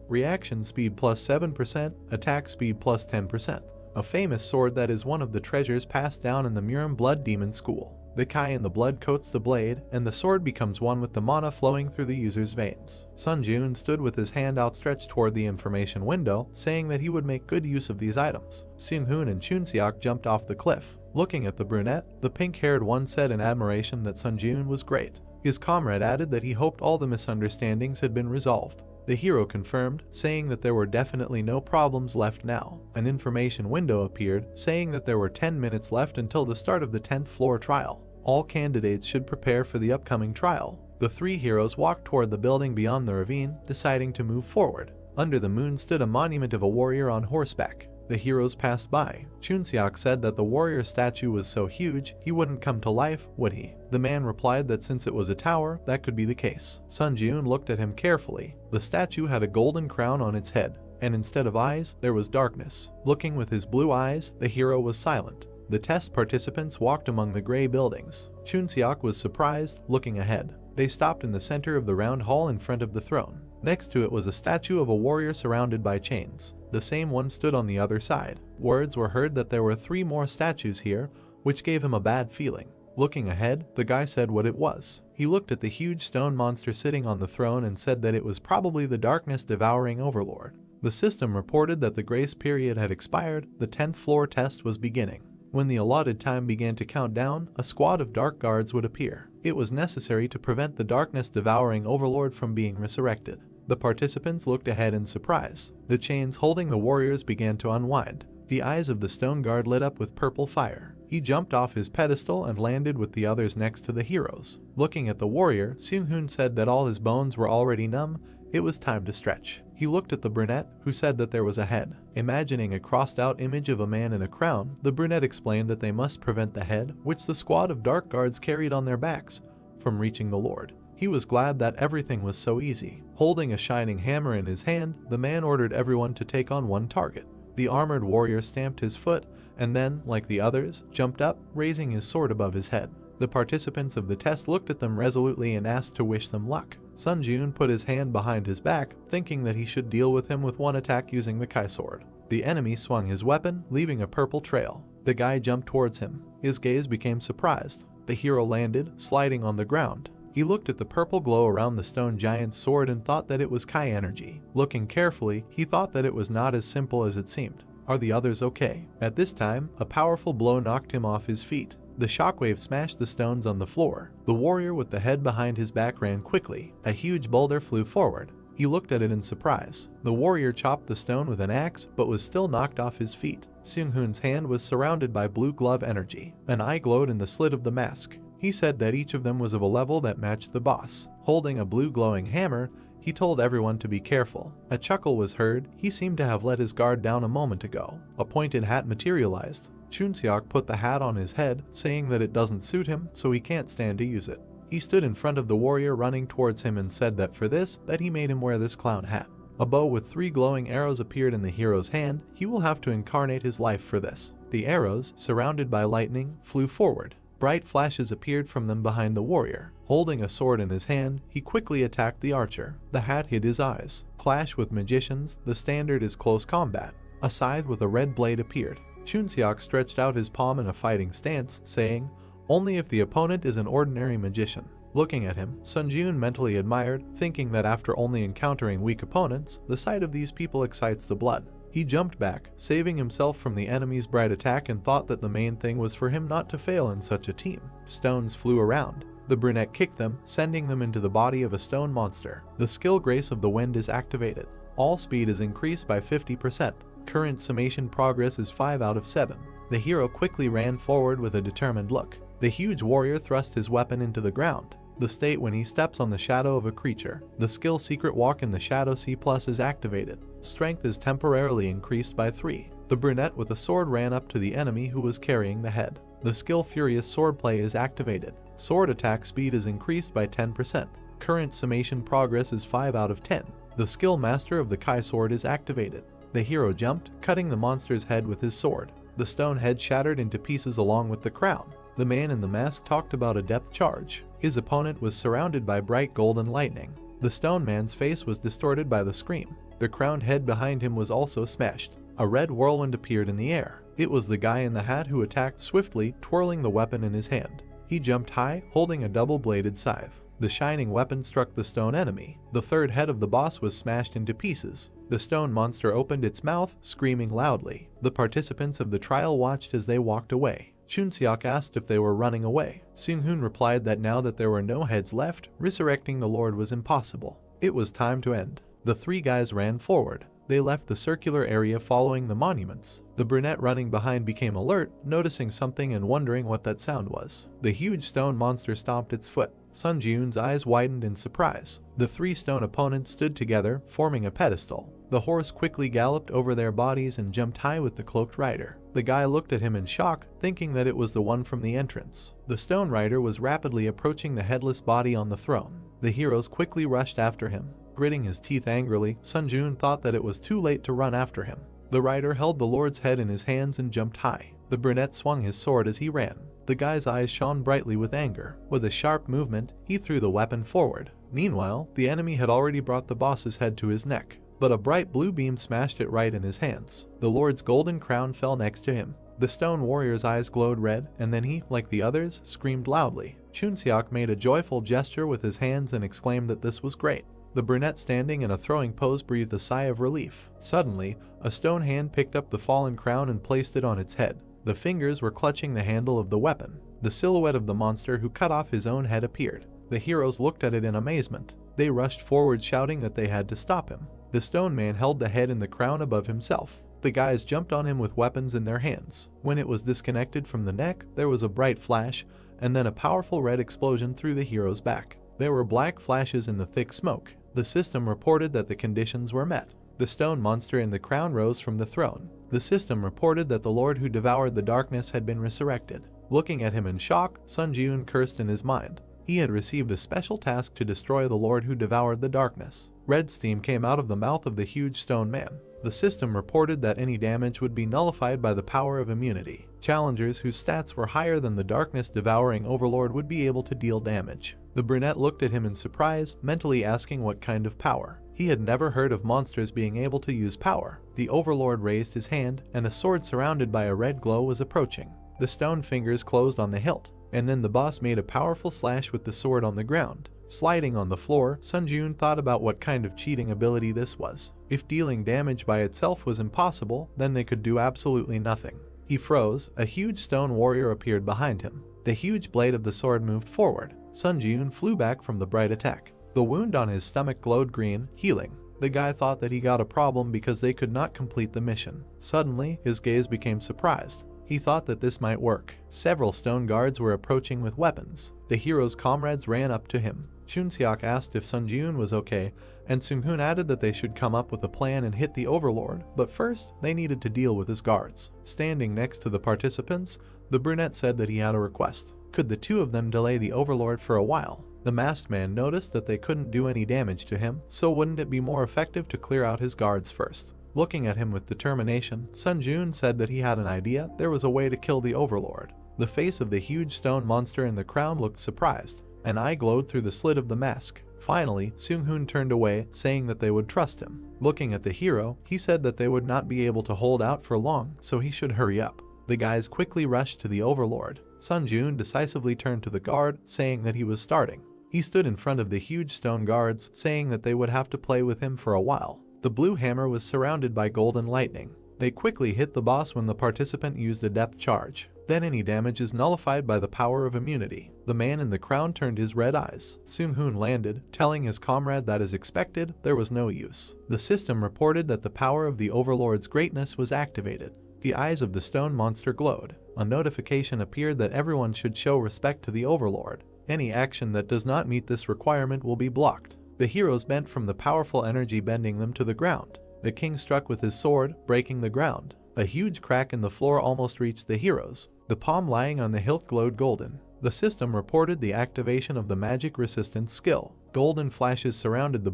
reaction speed plus 7%, attack speed plus 10%. A famous sword that is one of the treasures passed down in the Murim Blood Demon School. The Kai in the blood coats the blade, and the sword becomes one with the mana flowing through the user's veins. Sun Jun stood with his hand outstretched toward the information window, saying that he would make good use of these items. Seung-hoon and Chunseok jumped off the cliff. Looking at the brunette, the pink-haired one said in admiration that Sun Jun was great. His comrade added that he hoped all the misunderstandings had been resolved. The hero confirmed, saying that there were definitely no problems left now. An information window appeared, saying that there were 10 minutes left until the start of the 10th floor trial. All candidates should prepare for the upcoming trial. The three heroes walked toward the building beyond the ravine, deciding to move forward. Under the moon stood a monument of a warrior on horseback. The heroes passed by. Chunseok said that the warrior statue was so huge, he wouldn't come to life, would he? The man replied that since it was a tower, that could be the case. Sun Jun looked at him carefully. The statue had a golden crown on its head, and instead of eyes, there was darkness. Looking with his blue eyes, the hero was silent. The test participants walked among the gray buildings. Chunseok was surprised, looking ahead. They stopped in the center of the round hall in front of the throne. Next to it was a statue of a warrior surrounded by chains. The same one stood on the other side. Words were heard that there were 3 more statues here, which gave him a bad feeling. Looking ahead, the guy said what it was. He looked at the huge stone monster sitting on the throne and said that it was probably the darkness-devouring overlord. The system reported that the grace period had expired. The 10th floor test was beginning. When the allotted time began to count down, a squad of dark guards would appear. It was necessary to prevent the darkness-devouring overlord from being resurrected. The participants looked ahead in surprise. The chains holding the warriors began to unwind. The eyes of the stone guard lit up with purple fire. He jumped off his pedestal and landed with the others next to the heroes. Looking at the warrior, Seung-hoon said that all his bones were already numb. It was time to stretch. He looked at the brunette, who said that there was a head. Imagining a crossed-out image of a man in a crown, the brunette explained that they must prevent the head, which the squad of dark guards carried on their backs, from reaching the lord. He was glad that everything was so easy. Holding a shining hammer in his hand, the man ordered everyone to take on one target. The armored warrior stamped his foot, and then, like the others, jumped up, raising his sword above his head. The participants of the test looked at them resolutely and asked to wish them luck. Sun Jun put his hand behind his back, thinking that he should deal with him with one attack using the Kai sword. The enemy swung his weapon, leaving a purple trail. The guy jumped towards him. His gaze became surprised. The hero landed, sliding on the ground. He looked at the purple glow around the stone giant's sword and thought that it was Kai energy. Looking carefully, he thought that it was not as simple as it seemed. Are the others okay? At this time, a powerful blow knocked him off his feet. The shockwave smashed the stones on the floor. The warrior with the head behind his back ran quickly. A huge boulder flew forward. He looked at it in surprise. The warrior chopped the stone with an axe, but was still knocked off his feet. Seung-hoon's hand was surrounded by blue glove energy. An eye glowed in the slit of the mask. He said that each of them was of a level that matched the boss. Holding a blue glowing hammer, he told everyone to be careful. A chuckle was heard. He seemed to have let his guard down a moment ago. A pointed hat materialized. Chunseok put the hat on his head, saying that it doesn't suit him, so he can't stand to use it. He stood in front of the warrior running towards him and said that for this, that he made him wear this clown hat. A bow with 3 glowing arrows appeared in the hero's hand. He will have to incarnate his life for this. The arrows, surrounded by lightning, flew forward. Bright flashes appeared from them behind the warrior. Holding a sword in his hand, he quickly attacked the archer. The hat hid his eyes. Clash with magicians, the standard is close combat. A scythe with a red blade appeared. Chunseok stretched out his palm in a fighting stance, saying, "Only if the opponent is an ordinary magician." Looking at him, Sun Jun mentally admired, thinking that after only encountering weak opponents, the sight of these people excites the blood. He jumped back, saving himself from the enemy's bright attack, and thought that the main thing was for him not to fail in such a team. Stones flew around. The brunette kicked them, sending them into the body of a stone monster. The skill Grace of the Wind is activated. All speed is increased by 50%. Current summation progress is 5 out of 7. The hero quickly ran forward with a determined look. The huge warrior thrust his weapon into the ground. The state when he steps on the shadow of a creature. The skill Secret Walk in the Shadow C+ is activated. Strength is temporarily increased by 3. The brunette with a sword ran up to the enemy who was carrying the head. The skill Furious Swordplay is activated. Sword attack speed is increased by 10%. Current summation progress is 5 out of 10. The skill Master of the Kai sword is activated. The hero jumped, cutting the monster's head with his sword. The stone head shattered into pieces along with the crown. The man in the mask talked about a depth charge. His opponent was surrounded by bright golden lightning. The stone man's face was distorted by the scream. The crowned head behind him was also smashed. A red whirlwind appeared in the air. It was the guy in the hat who attacked swiftly, twirling the weapon in his hand. He jumped high, holding a double-bladed scythe. The shining weapon struck the stone enemy. The third head of the boss was smashed into pieces. The stone monster opened its mouth, screaming loudly. The participants of the trial watched as they walked away. Chunseok asked if they were running away. Seung-hoon replied that now that there were no heads left, resurrecting the Lord was impossible. It was time to end. The three guys ran forward. They left the circular area following the monuments. The brunette running behind became alert, noticing something and wondering what that sound was. The huge stone monster stomped its foot. Sun Ji-yoon's eyes widened in surprise. The three stone opponents stood together, forming a pedestal. The horse quickly galloped over their bodies and jumped high with the cloaked rider. The guy looked at him in shock, thinking that it was the one from the entrance. The stone rider was rapidly approaching the headless body on the throne. The heroes quickly rushed after him. Gritting his teeth angrily, Sun Ji-yoon thought that it was too late to run after him. The rider held the Lord's head in his hands and jumped high. The brunette swung his sword as he ran. The guy's eyes shone brightly with anger. With a sharp movement, he threw the weapon forward. Meanwhile, the enemy had already brought the boss's head to his neck, but a bright blue beam smashed it right in his hands. The Lord's golden crown fell next to him. The stone warrior's eyes glowed red, and then he, like the others, screamed loudly. Chunseok made a joyful gesture with his hands and exclaimed that this was great. The brunette standing in a throwing pose breathed a sigh of relief. Suddenly, a stone hand picked up the fallen crown and placed it on its head. The fingers were clutching the handle of the weapon. The silhouette of the monster who cut off his own head appeared. The heroes looked at it in amazement. They rushed forward shouting that they had to stop him. The stone man held the head and the crown above himself. The guys jumped on him with weapons in their hands. When it was disconnected from the neck, there was a bright flash, and then a powerful red explosion through the hero's back. There were black flashes in the thick smoke. The system reported that the conditions were met. The stone monster in the crown rose from the throne. The system reported that the Lord who devoured the darkness had been resurrected. Looking at him in shock, Sun Ji-yoon cursed in his mind. He had received a special task to destroy the Lord who devoured the darkness. Red steam came out of the mouth of the huge stone man. The system reported that any damage would be nullified by the power of immunity. Challengers whose stats were higher than the darkness-devouring overlord would be able to deal damage. The brunette looked at him in surprise, mentally asking what kind of power. He had never heard of monsters being able to use power. The overlord raised his hand, and a sword surrounded by a red glow was approaching. The stone fingers closed on the hilt, and then the boss made a powerful slash with the sword on the ground. Sliding on the floor, Sun Ji-yoon thought about what kind of cheating ability this was. If dealing damage by itself was impossible, then they could do absolutely nothing. He froze. A huge stone warrior appeared behind him. The huge blade of the sword moved forward. Sun Ji-yoon flew back from the bright attack. The wound on his stomach glowed green, healing. The guy thought that he got a problem because they could not complete the mission. Suddenly, his gaze became surprised. He thought that this might work. Several stone guards were approaching with weapons. The hero's comrades ran up to him. Chunseok asked if Sun Ji-yoon was okay, and Seung-hoon added that they should come up with a plan and hit the overlord, but first, they needed to deal with his guards. Standing next to the participants, the brunette said that he had a request. Could the two of them delay the overlord for a while? The masked man noticed that they couldn't do any damage to him, so wouldn't it be more effective to clear out his guards first? Looking at him with determination, Sun Ji-yoon said that he had an idea. There was a way to kill the overlord. The face of the huge stone monster in the crown looked surprised. An eye glowed through the slit of the mask. Finally, Seung-hoon turned away, saying that they would trust him. Looking at the hero, he said that they would not be able to hold out for long, so he should hurry up. The guys quickly rushed to the overlord. Sun Ji-yoon decisively turned to the guard, saying that he was starting. He stood in front of the huge stone guards, saying that they would have to play with him for a while. The blue hammer was surrounded by golden lightning. They quickly hit the boss when the participant used a depth charge. Then any damage is nullified by the power of immunity. The man in the crown turned his red eyes. Seung-hoon landed, telling his comrade that as expected, there was no use. The system reported that the power of the overlord's greatness was activated. The eyes of the stone monster glowed. A notification appeared that everyone should show respect to the overlord. Any action that does not meet this requirement will be blocked. The heroes bent from the powerful energy bending them to the ground. The king struck with his sword, breaking the ground. A huge crack in the floor almost reached the heroes. The palm lying on the hilt glowed golden. The system reported the activation of the magic resistance skill. Golden flashes surrounded the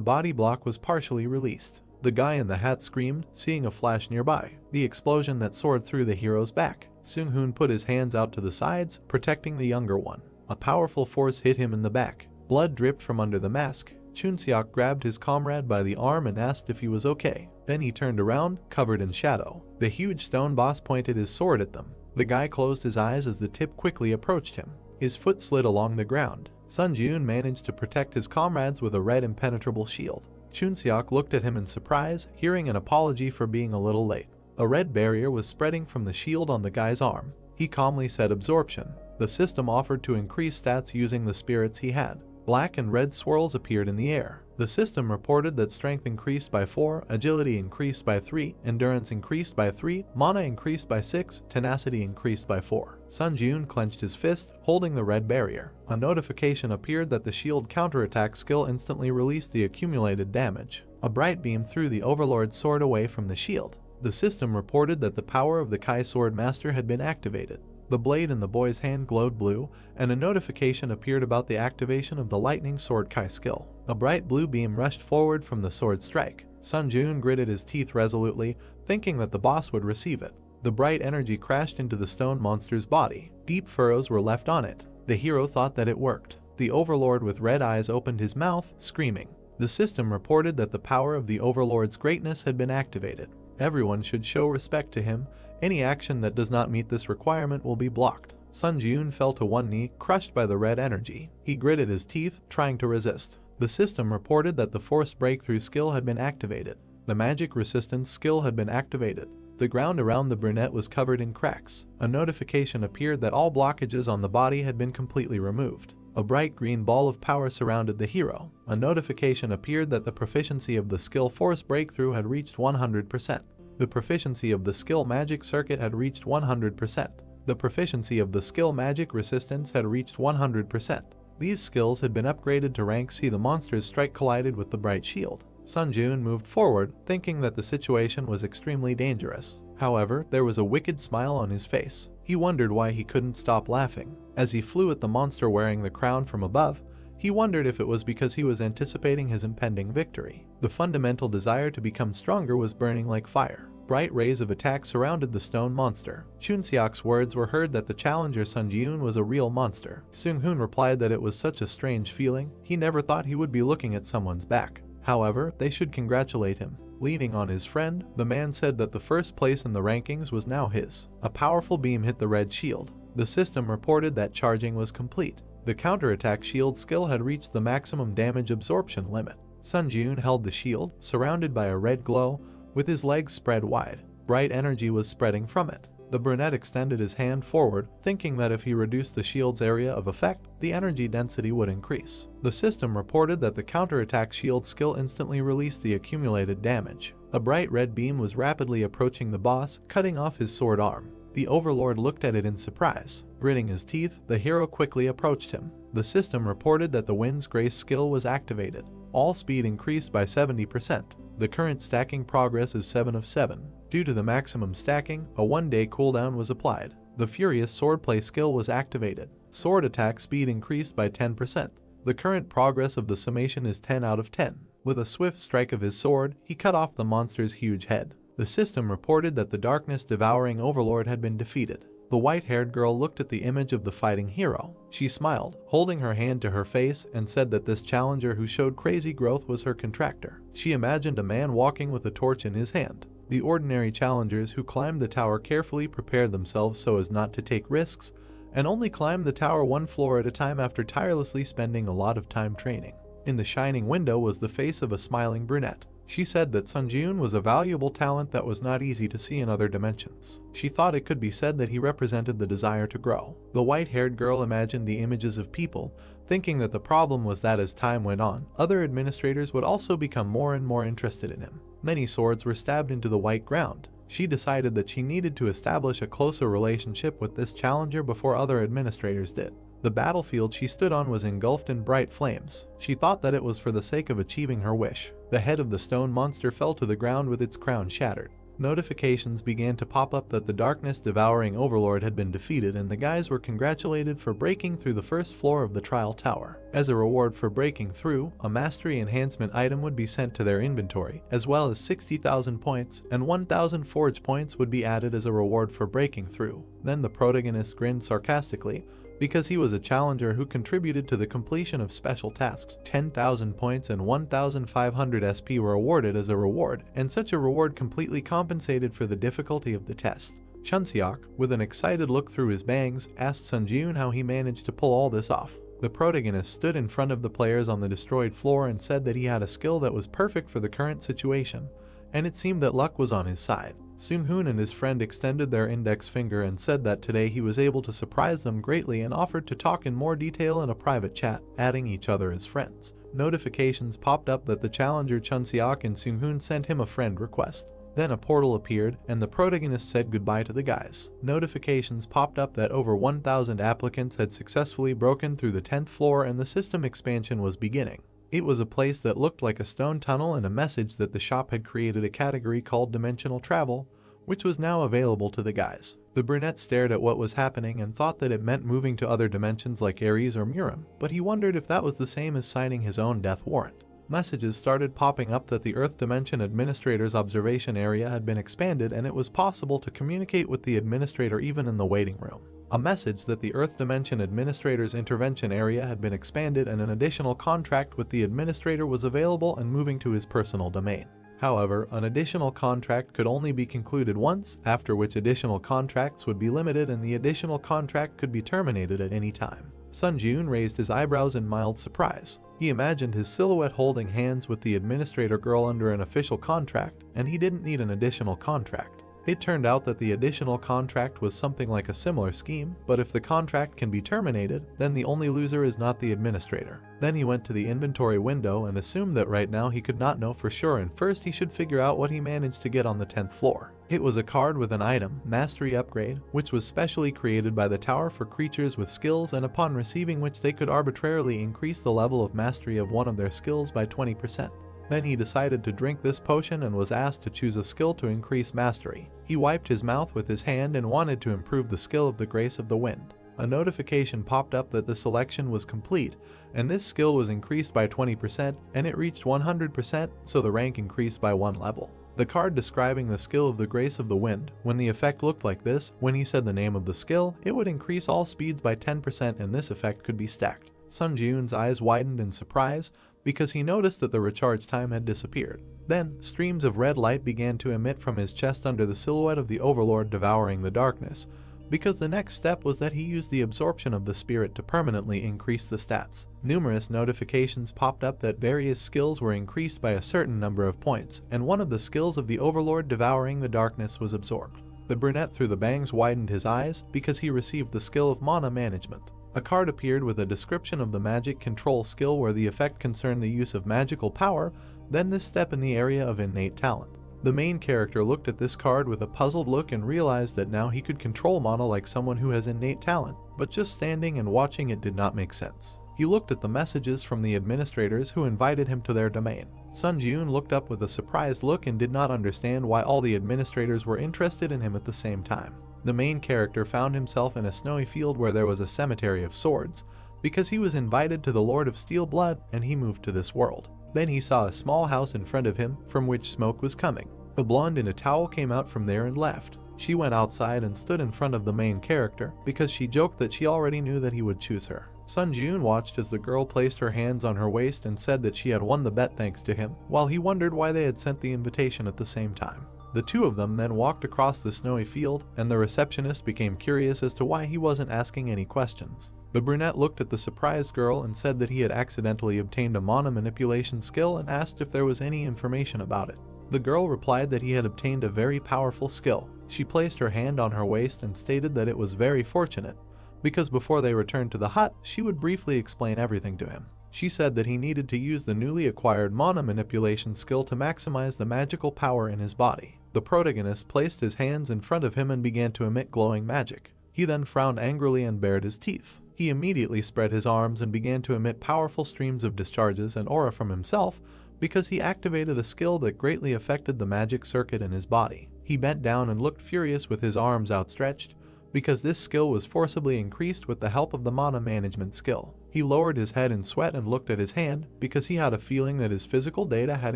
body block was partially released. The guy in the hat screamed, seeing a flash nearby. The explosion that soared through the hero's back. Seung-hoon put his hands out to the sides, protecting the younger one. A powerful force hit him in the back. Blood dripped from under the mask. Chunseok grabbed his comrade by the arm and asked if he was okay. Then he turned around, covered in shadow. The huge stone boss pointed his sword at them. The guy closed his eyes as the tip quickly approached him. His foot slid along the ground. Sun Jun managed to protect his comrades with a red impenetrable shield. Chunseok looked at him in surprise, hearing an apology for being a little late. A red barrier was spreading from the shield on the guy's arm. He calmly said absorption. The system offered to increase stats using the spirits he had. Black and red swirls appeared in the air. The system reported that strength increased by 4, agility increased by 3, endurance increased by 3, mana increased by 6, tenacity increased by 4. Sun Jun clenched his fist, holding the red barrier. A notification appeared that the shield counterattack skill instantly released the accumulated damage. A bright beam threw the Overlord's sword away from the shield. The system reported that the power of the Kai Sword Master had been activated. The blade in the boy's hand glowed blue, and a notification appeared about the activation of the Lightning Sword Kai skill. A bright blue beam rushed forward from the sword strike. Sun Jun gritted his teeth resolutely, thinking that the boss would receive it. The bright energy crashed into the stone monster's body. Deep furrows were left on it. The hero thought that it worked. The Overlord with red eyes opened his mouth, screaming. The system reported that the power of the Overlord's greatness had been activated. Everyone should show respect to him. Any action that does not meet this requirement will be blocked. Sun Jun fell to one knee, crushed by the red energy. He gritted his teeth, trying to resist. The system reported that the Force Breakthrough skill had been activated. The Magic Resistance skill had been activated. The ground around the brunette was covered in cracks. A notification appeared that all blockages on the body had been completely removed. A bright green ball of power surrounded the hero. A notification appeared that the proficiency of the skill Force Breakthrough had reached 100%. The proficiency of the skill Magic Circuit had reached 100%. The proficiency of the skill Magic Resistance had reached 100%. These skills had been upgraded to rank C. The monster's strike collided with the bright shield. Sun Jun moved forward, thinking that the situation was extremely dangerous. However, there was a wicked smile on his face. He wondered why he couldn't stop laughing. As he flew at the monster wearing the crown from above, he wondered if it was because he was anticipating his impending victory. The fundamental desire to become stronger was burning like fire. Bright rays of attack surrounded the stone monster. Chunseok's words were heard that the challenger Sun Jun was a real monster. Seung-hoon replied that it was such a strange feeling. He never thought he would be looking at someone's back. However, they should congratulate him. Leaning on his friend, the man said that the first place in the rankings was now his. A powerful beam hit the red shield. The system reported that charging was complete. The counterattack shield skill had reached the maximum damage absorption limit. Sun Jun held the shield, surrounded by a red glow, with his legs spread wide. Bright energy was spreading from it. The brunette extended his hand forward, thinking that if he reduced the shield's area of effect, the energy density would increase. The system reported that the counterattack shield skill instantly released the accumulated damage. A bright red beam was rapidly approaching the boss, cutting off his sword arm. The Overlord looked at it in surprise. Gritting his teeth, the hero quickly approached him. The system reported that the Wind's Grace skill was activated. All speed increased by 70%. The current stacking progress is 7 of 7. Due to the maximum stacking, a 1-day cooldown was applied. The Furious Swordplay skill was activated. Sword attack speed increased by 10%. The current progress of the summation is 10 out of 10. With a swift strike of his sword, he cut off the monster's huge head. The system reported that the darkness-devouring Overlord had been defeated. The white-haired girl looked at the image of the fighting hero. She smiled, holding her hand to her face, and said that this challenger who showed crazy growth was her contractor. She imagined a man walking with a torch in his hand. The ordinary challengers who climbed the tower carefully prepared themselves so as not to take risks, and only climbed the tower one floor at a time after tirelessly spending a lot of time training. In the shining window was the face of a smiling brunette. She said that Sun Jun was a valuable talent that was not easy to see in other dimensions. She thought it could be said that he represented the desire to grow. The white-haired girl imagined the images of people, thinking that the problem was that as time went on, other administrators would also become more and more interested in him. Many swords were stabbed into the white ground. She decided that she needed to establish a closer relationship with this challenger before other administrators did. The battlefield she stood on was engulfed in bright flames. She thought that it was for the sake of achieving her wish. The head of the stone monster fell to the ground with its crown shattered. Notifications began to pop up that the darkness-devouring Overlord had been defeated, and the guys were congratulated for breaking through the first floor of the trial tower. As a reward for breaking through, a mastery enhancement item would be sent to their inventory, as well as 60,000 points, and 1,000 forge points would be added as a reward for breaking through. Then the protagonist grinned sarcastically, because he was a challenger who contributed to the completion of special tasks. 10,000 points and 1,500 SP were awarded as a reward, and such a reward completely compensated for the difficulty of the test. Chunseok, with an excited look through his bangs, asked Sunjun how he managed to pull all this off. The protagonist stood in front of the players on the destroyed floor and said that he had a skill that was perfect for the current situation, and it seemed that luck was on his side. Soonhoon and his friend extended their index finger and said that today he was able to surprise them greatly and offered to talk in more detail in a private chat, adding each other as friends. Notifications popped up that the challenger Chunseok and Soonhoon sent him a friend request. Then a portal appeared, and the protagonist said goodbye to the guys. Notifications popped up that over 1,000 applicants had successfully broken through the 10th floor and the system expansion was beginning. It was a place that looked like a stone tunnel and a message that the shop had created a category called Dimensional Travel, which was now available to the guys. The brunette stared at what was happening and thought that it meant moving to other dimensions like Ares or Murim, but he wondered if that was the same as signing his own death warrant. Messages started popping up that the Earth Dimension Administrator's observation area had been expanded and it was possible to communicate with the administrator even in the waiting room. A message that the Earth Dimension Administrator's intervention area had been expanded and an additional contract with the administrator was available and moving to his personal domain. However, an additional contract could only be concluded once, after which additional contracts would be limited and the additional contract could be terminated at any time. Sunjun raised his eyebrows in mild surprise. He imagined his silhouette holding hands with the administrator girl under an official contract, and he didn't need an additional contract. It turned out that the additional contract was something like a similar scheme, but if the contract can be terminated, then the only loser is not the administrator. Then he went to the inventory window and assumed that right now he could not know for sure and first he should figure out what he managed to get on the 10th floor. It was a card with an item, Mastery Upgrade, which was specially created by the tower for creatures with skills and upon receiving which they could arbitrarily increase the level of mastery of one of their skills by 20%. Then he decided to drink this potion and was asked to choose a skill to increase mastery. He wiped his mouth with his hand and wanted to improve the skill of the Grace of the Wind. A notification popped up that the selection was complete, and this skill was increased by 20% and it reached 100%, so the rank increased by 1 level. The card describing the skill of the Grace of the Wind, when the effect looked like this, when he said the name of the skill, it would increase all speeds by 10% and this effect could be stacked. Sunjun's eyes widened in surprise, because he noticed that the recharge time had disappeared. Then, streams of red light began to emit from his chest under the silhouette of the Overlord devouring the darkness, because the next step was that he used the absorption of the spirit to permanently increase the stats. Numerous notifications popped up that various skills were increased by a certain number of points, and one of the skills of the Overlord devouring the darkness was absorbed. The brunette through the bangs widened his eyes because he received the skill of mana management. A card appeared with a description of the magic control skill where the effect concerned the use of magical power, then this step in the area of innate talent. The main character looked at this card with a puzzled look and realized that now he could control mana like someone who has innate talent, but just standing and watching it did not make sense. He looked at the messages from the administrators who invited him to their domain. Sunjun looked up with a surprised look and did not understand why all the administrators were interested in him at the same time. The main character found himself in a snowy field where there was a cemetery of swords, because he was invited to the Lord of Steel Blood and he moved to this world. Then he saw a small house in front of him from which smoke was coming. A blonde in a towel came out from there and left. She went outside and stood in front of the main character because she joked that she already knew that he would choose her. Sunjun watched as the girl placed her hands on her waist and said that she had won the bet thanks to him, while he wondered why they had sent the invitation at the same time. The two of them then walked across the snowy field, and the receptionist became curious as to why he wasn't asking any questions. The brunette looked at the surprised girl and said that he had accidentally obtained a mana manipulation skill and asked if there was any information about it. The girl replied that he had obtained a very powerful skill. She placed her hand on her waist and stated that it was very fortunate, because before they returned to the hut, she would briefly explain everything to him. She said that he needed to use the newly acquired mana manipulation skill to maximize the magical power in his body. The protagonist placed his hands in front of him and began to emit glowing magic. He then frowned angrily and bared his teeth. He immediately spread his arms and began to emit powerful streams of discharges and aura from himself because he activated a skill that greatly affected the magic circuit in his body. He bent down and looked furious with his arms outstretched, because this skill was forcibly increased with the help of the mana management skill. He lowered his head in sweat and looked at his hand because he had a feeling that his physical data had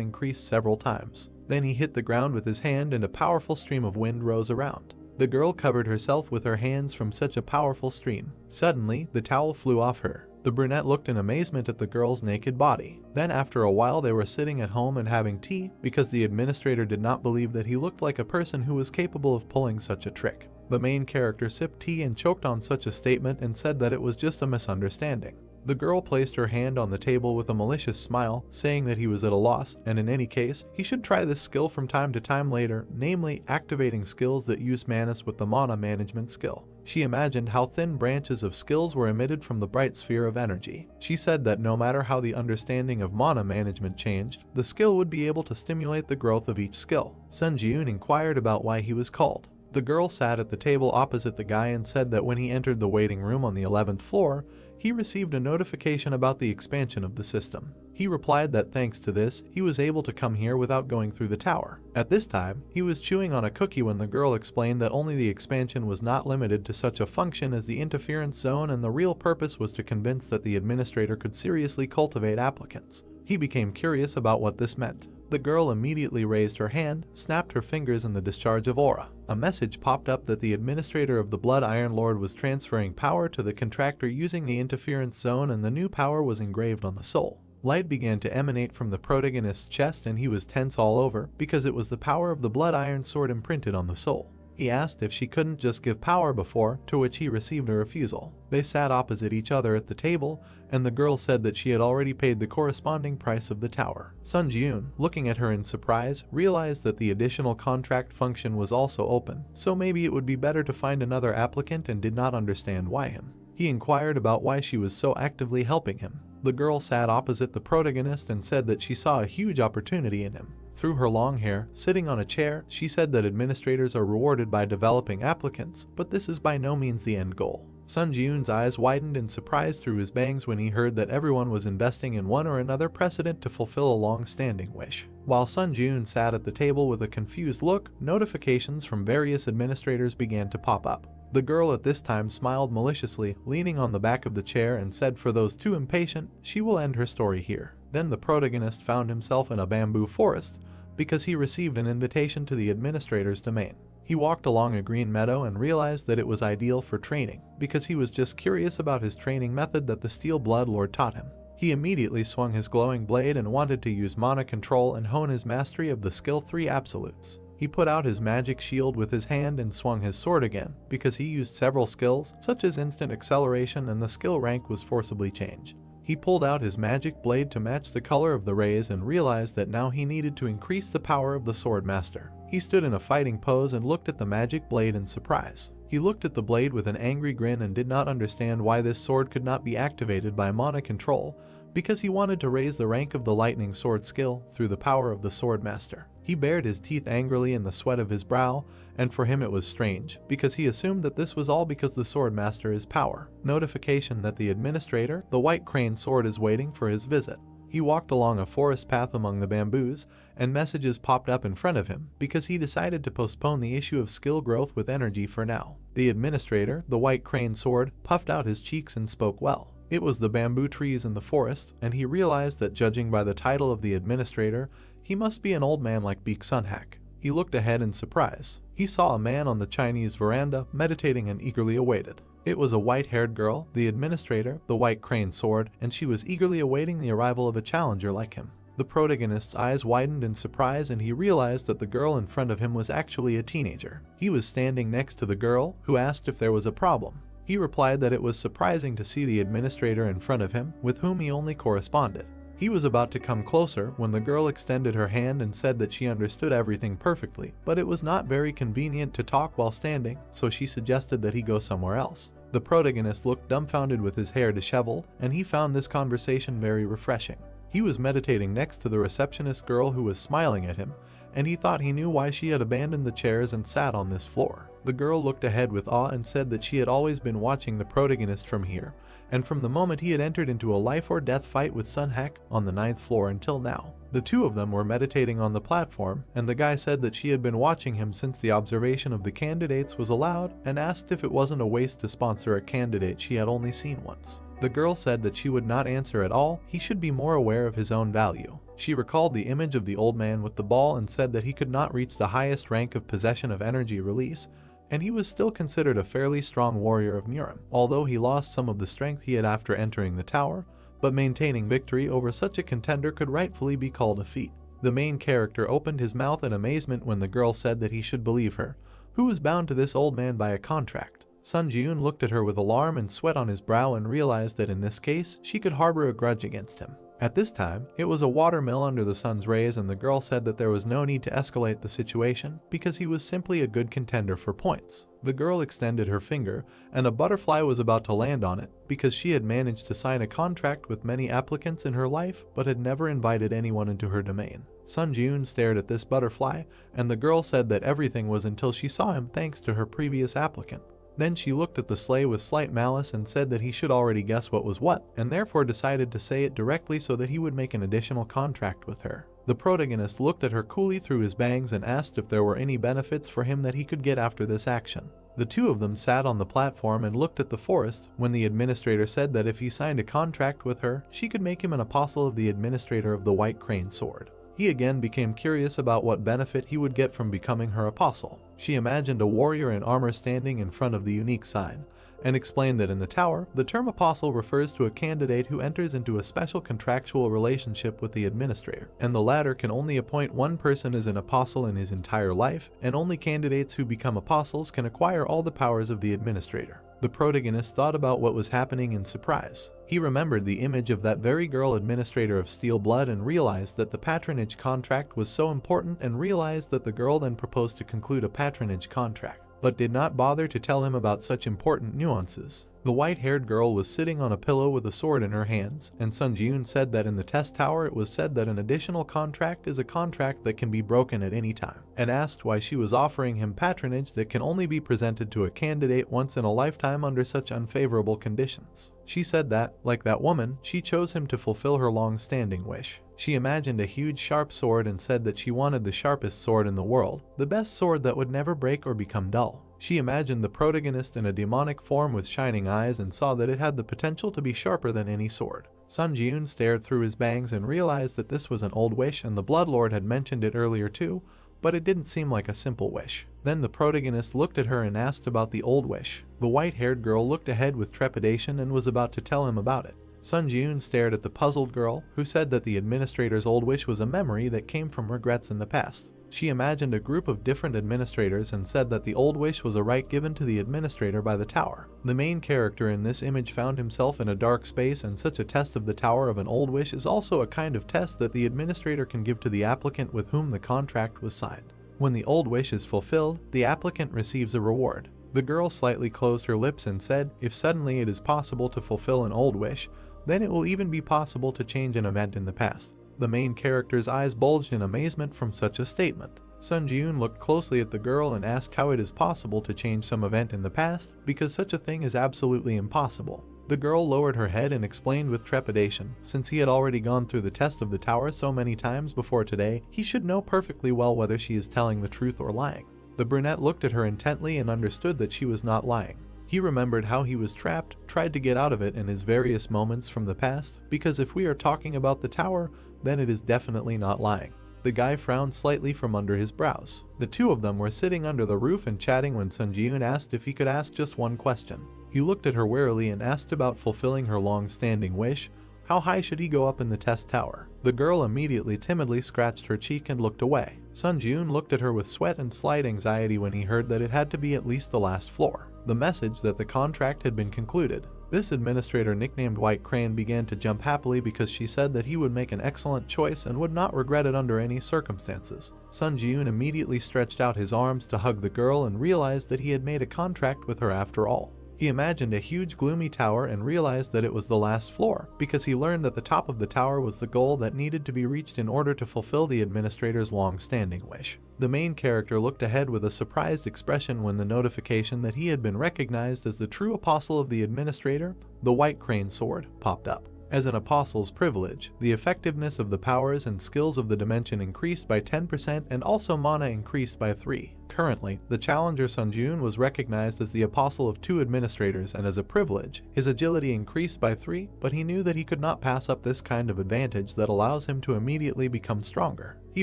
increased several times. Then he hit the ground with his hand and a powerful stream of wind rose around. The girl covered herself with her hands from such a powerful stream. Suddenly, the towel flew off her. The brunette looked in amazement at the girl's naked body. Then after a while they were sitting at home and having tea because the administrator did not believe that he looked like a person who was capable of pulling such a trick. The main character sipped tea and choked on such a statement and said that it was just a misunderstanding. The girl placed her hand on the table with a malicious smile, saying that he was at a loss, and in any case, he should try this skill from time to time later, namely activating skills that use manas with the mana management skill. She imagined how thin branches of skills were emitted from the bright sphere of energy. She said that no matter how the understanding of mana management changed, the skill would be able to stimulate the growth of each skill. Sun Ji-eun inquired about why he was called. The girl sat at the table opposite the guy and said that when he entered the waiting room on the 11th floor, he received a notification about the expansion of the system. He replied that thanks to this, he was able to come here without going through the tower. At this time, he was chewing on a cookie when the girl explained that only the expansion was not limited to such a function as the interference zone, and the real purpose was to convince that the administrator could seriously cultivate applicants. He became curious about what this meant. The girl immediately raised her hand, snapped her fingers in the discharge of aura. A message popped up that the administrator of the Blood Iron Lord was transferring power to the contractor using the interference zone, and the new power was engraved on the soul. Light began to emanate from the protagonist's chest and he was tense all over because it was the power of the Blood Iron Sword imprinted on the soul. He asked if she couldn't just give power before, to which he received a refusal. They sat opposite each other at the table, and the girl said that she had already paid the corresponding price of the tower. Sun Ji-eun, looking at her in surprise, realized that the additional contract function was also open, so maybe it would be better to find another applicant, and did not understand why him. He inquired about why she was so actively helping him. The girl sat opposite the protagonist and said that she saw a huge opportunity in him. Through her long hair, sitting on a chair, she said that administrators are rewarded by developing applicants, but this is by no means the end goal. Sun Ji-eun's eyes widened in surprise through his bangs when he heard that everyone was investing in one or another precedent to fulfill a long-standing wish. While Sun Ji-eun sat at the table with a confused look, notifications from various administrators began to pop up. The girl at this time smiled maliciously, leaning on the back of the chair, and said for those too impatient, she will end her story here. Then the protagonist found himself in a bamboo forest because he received an invitation to the administrator's domain. He walked along a green meadow and realized that it was ideal for training because he was just curious about his training method that the Steel Blood Lord taught him. He immediately swung his glowing blade and wanted to use mana control and hone his mastery of the skill 3 absolutes. He put out his magic shield with his hand and swung his sword again because he used several skills such as instant acceleration, and the skill rank was forcibly changed. He pulled out his magic blade to match the color of the rays and realized that now he needed to increase the power of the sword master. He stood in a fighting pose and looked at the magic blade in surprise. He looked at the blade with an angry grin and did not understand why this sword could not be activated by mana control, because he wanted to raise the rank of the lightning sword skill through the power of the sword master. He bared his teeth angrily in the sweat of his brow, and for him it was strange, because he assumed that this was all because the sword master is power. Notification that the administrator, the White Crane Sword, is waiting for his visit. He walked along a forest path among the bamboos, and messages popped up in front of him because he decided to postpone the issue of skill growth with energy for now. The administrator, the White Crane Sword, puffed out his cheeks and spoke well. It was the bamboo trees in the forest, and he realized that judging by the title of the administrator, he must be an old man like Beek Sunhak. He looked ahead in surprise. He saw a man on the Chinese veranda meditating and eagerly awaited. It was a white-haired girl, the administrator, the White Crane Sword, and she was eagerly awaiting the arrival of a challenger like him. The protagonist's eyes widened in surprise and he realized that the girl in front of him was actually a teenager. He was standing next to the girl, who asked if there was a problem. He replied that it was surprising to see the administrator in front of him, with whom he only corresponded. He was about to come closer when the girl extended her hand and said that she understood everything perfectly, but it was not very convenient to talk while standing, so she suggested that he go somewhere else. The protagonist looked dumbfounded with his hair disheveled, and he found this conversation very refreshing. He was meditating next to the receptionist girl who was smiling at him, and he thought he knew why she had abandoned the chairs and sat on this floor. The girl looked ahead with awe and said that she had always been watching the protagonist from here, and from the moment he had entered into a life or death fight with Sunhak on the 9th floor until now. The two of them were meditating on the platform, and the guy said that she had been watching him since the observation of the candidates was allowed, and asked if it wasn't a waste to sponsor a candidate she had only seen once. The girl said that she would not answer at all, he should be more aware of his own value. She recalled the image of the old man with the ball and said that he could not reach the highest rank of possession of energy release and he was still considered a fairly strong warrior of Murim, although he lost some of the strength he had after entering the tower, but maintaining victory over such a contender could rightfully be called a feat. The main character opened his mouth in amazement when the girl said that he should believe her, who was bound to this old man by a contract. Sun Ji-yoon looked at her with alarm and sweat on his brow and realized that in this case, she could harbor a grudge against him. At this time, it was a watermill under the sun's rays, and the girl said that there was no need to escalate the situation because he was simply a good contender for points. The girl extended her finger, and a butterfly was about to land on it because she had managed to sign a contract with many applicants in her life but had never invited anyone into her domain. Sun Ji-yoon stared at this butterfly, and the girl said that everything was until she saw him thanks to her previous applicant. Then she looked at the sleigh with slight malice and said that he should already guess what was what, and therefore decided to say it directly so that he would make an additional contract with her. The protagonist looked at her coolly through his bangs and asked if there were any benefits for him that he could get after this action. The two of them sat on the platform and looked at the forest when the administrator said that if he signed a contract with her, she could make him an apostle of the administrator of the White Crane Sword. He again became curious about what benefit he would get from becoming her apostle. She imagined a warrior in armor standing in front of the unique sign, and explained that in the tower, the term apostle refers to a candidate who enters into a special contractual relationship with the administrator, and the latter can only appoint one person as an apostle in his entire life, and only candidates who become apostles can acquire all the powers of the administrator. The protagonist thought about what was happening in surprise. He remembered the image of that very girl administrator of Steel Blood and realized that the patronage contract was so important, and realized that the girl then proposed to conclude a patronage contract, but did not bother to tell him about such important nuances. The white-haired girl was sitting on a pillow with a sword in her hands, and Sun Ji-yoon said that in the test tower it was said that an additional contract is a contract that can be broken at any time, and asked why she was offering him patronage that can only be presented to a candidate once in a lifetime under such unfavorable conditions. She said that, like that woman, she chose him to fulfill her long-standing wish. She imagined a huge sharp sword and said that she wanted the sharpest sword in the world, the best sword that would never break or become dull. She imagined the protagonist in a demonic form with shining eyes and saw that it had the potential to be sharper than any sword. Sun Ji-yoon stared through his bangs and realized that this was an old wish, and the Bloodlord had mentioned it earlier too, but it didn't seem like a simple wish. Then the protagonist looked at her and asked about the old wish. The white-haired girl looked ahead with trepidation and was about to tell him about it. Sun Ji-yoon stared at the puzzled girl, who said that the administrator's old wish was a memory that came from regrets in the past. She imagined a group of different administrators and said that the old wish was a right given to the administrator by the tower. The main character in this image found himself in a dark space, and such a test of the tower of an old wish is also a kind of test that the administrator can give to the applicant with whom the contract was signed. When the old wish is fulfilled, the applicant receives a reward. The girl slightly closed her lips and said, if suddenly it is possible to fulfill an old wish, then it will even be possible to change an event in the past. The main character's eyes bulged in amazement from such a statement. Sun Ji-yoon looked closely at the girl and asked how it is possible to change some event in the past, because such a thing is absolutely impossible. The girl lowered her head and explained with trepidation, since he had already gone through the test of the tower so many times before today, he should know perfectly well whether she is telling the truth or lying. The brunette looked at her intently and understood that she was not lying. He remembered how he was trapped, tried to get out of it in his various moments from the past, because if we are talking about the tower, then it is definitely not lying. The guy frowned slightly from under his brows. The two of them were sitting under the roof and chatting when Sun Ji-yoon asked if he could ask just one question. He looked at her warily and asked about fulfilling her long-standing wish. How high should he go up in the test tower? The girl immediately timidly scratched her cheek and looked away. Sun Ji-yoon looked at her with sweat and slight anxiety when he heard that it had to be at least the last floor. The message that the contract had been concluded. This administrator, nicknamed White Crane, began to jump happily because she said that he would make an excellent choice and would not regret it under any circumstances. Sun Ji-yoon immediately stretched out his arms to hug the girl and realized that he had made a contract with her after all. He imagined a huge gloomy tower and realized that it was the last floor, because he learned that the top of the tower was the goal that needed to be reached in order to fulfill the administrator's long-standing wish. The main character looked ahead with a surprised expression when the notification that he had been recognized as the true apostle of the administrator, the White Crane Sword, popped up. As an apostle's privilege, the effectiveness of the powers and skills of the dimension increased by 10% and also mana increased by 3. Currently, the challenger Sun Ji-yoon was recognized as the apostle of 2 administrators, and as a privilege, his agility increased by 3, but he knew that he could not pass up this kind of advantage that allows him to immediately become stronger. He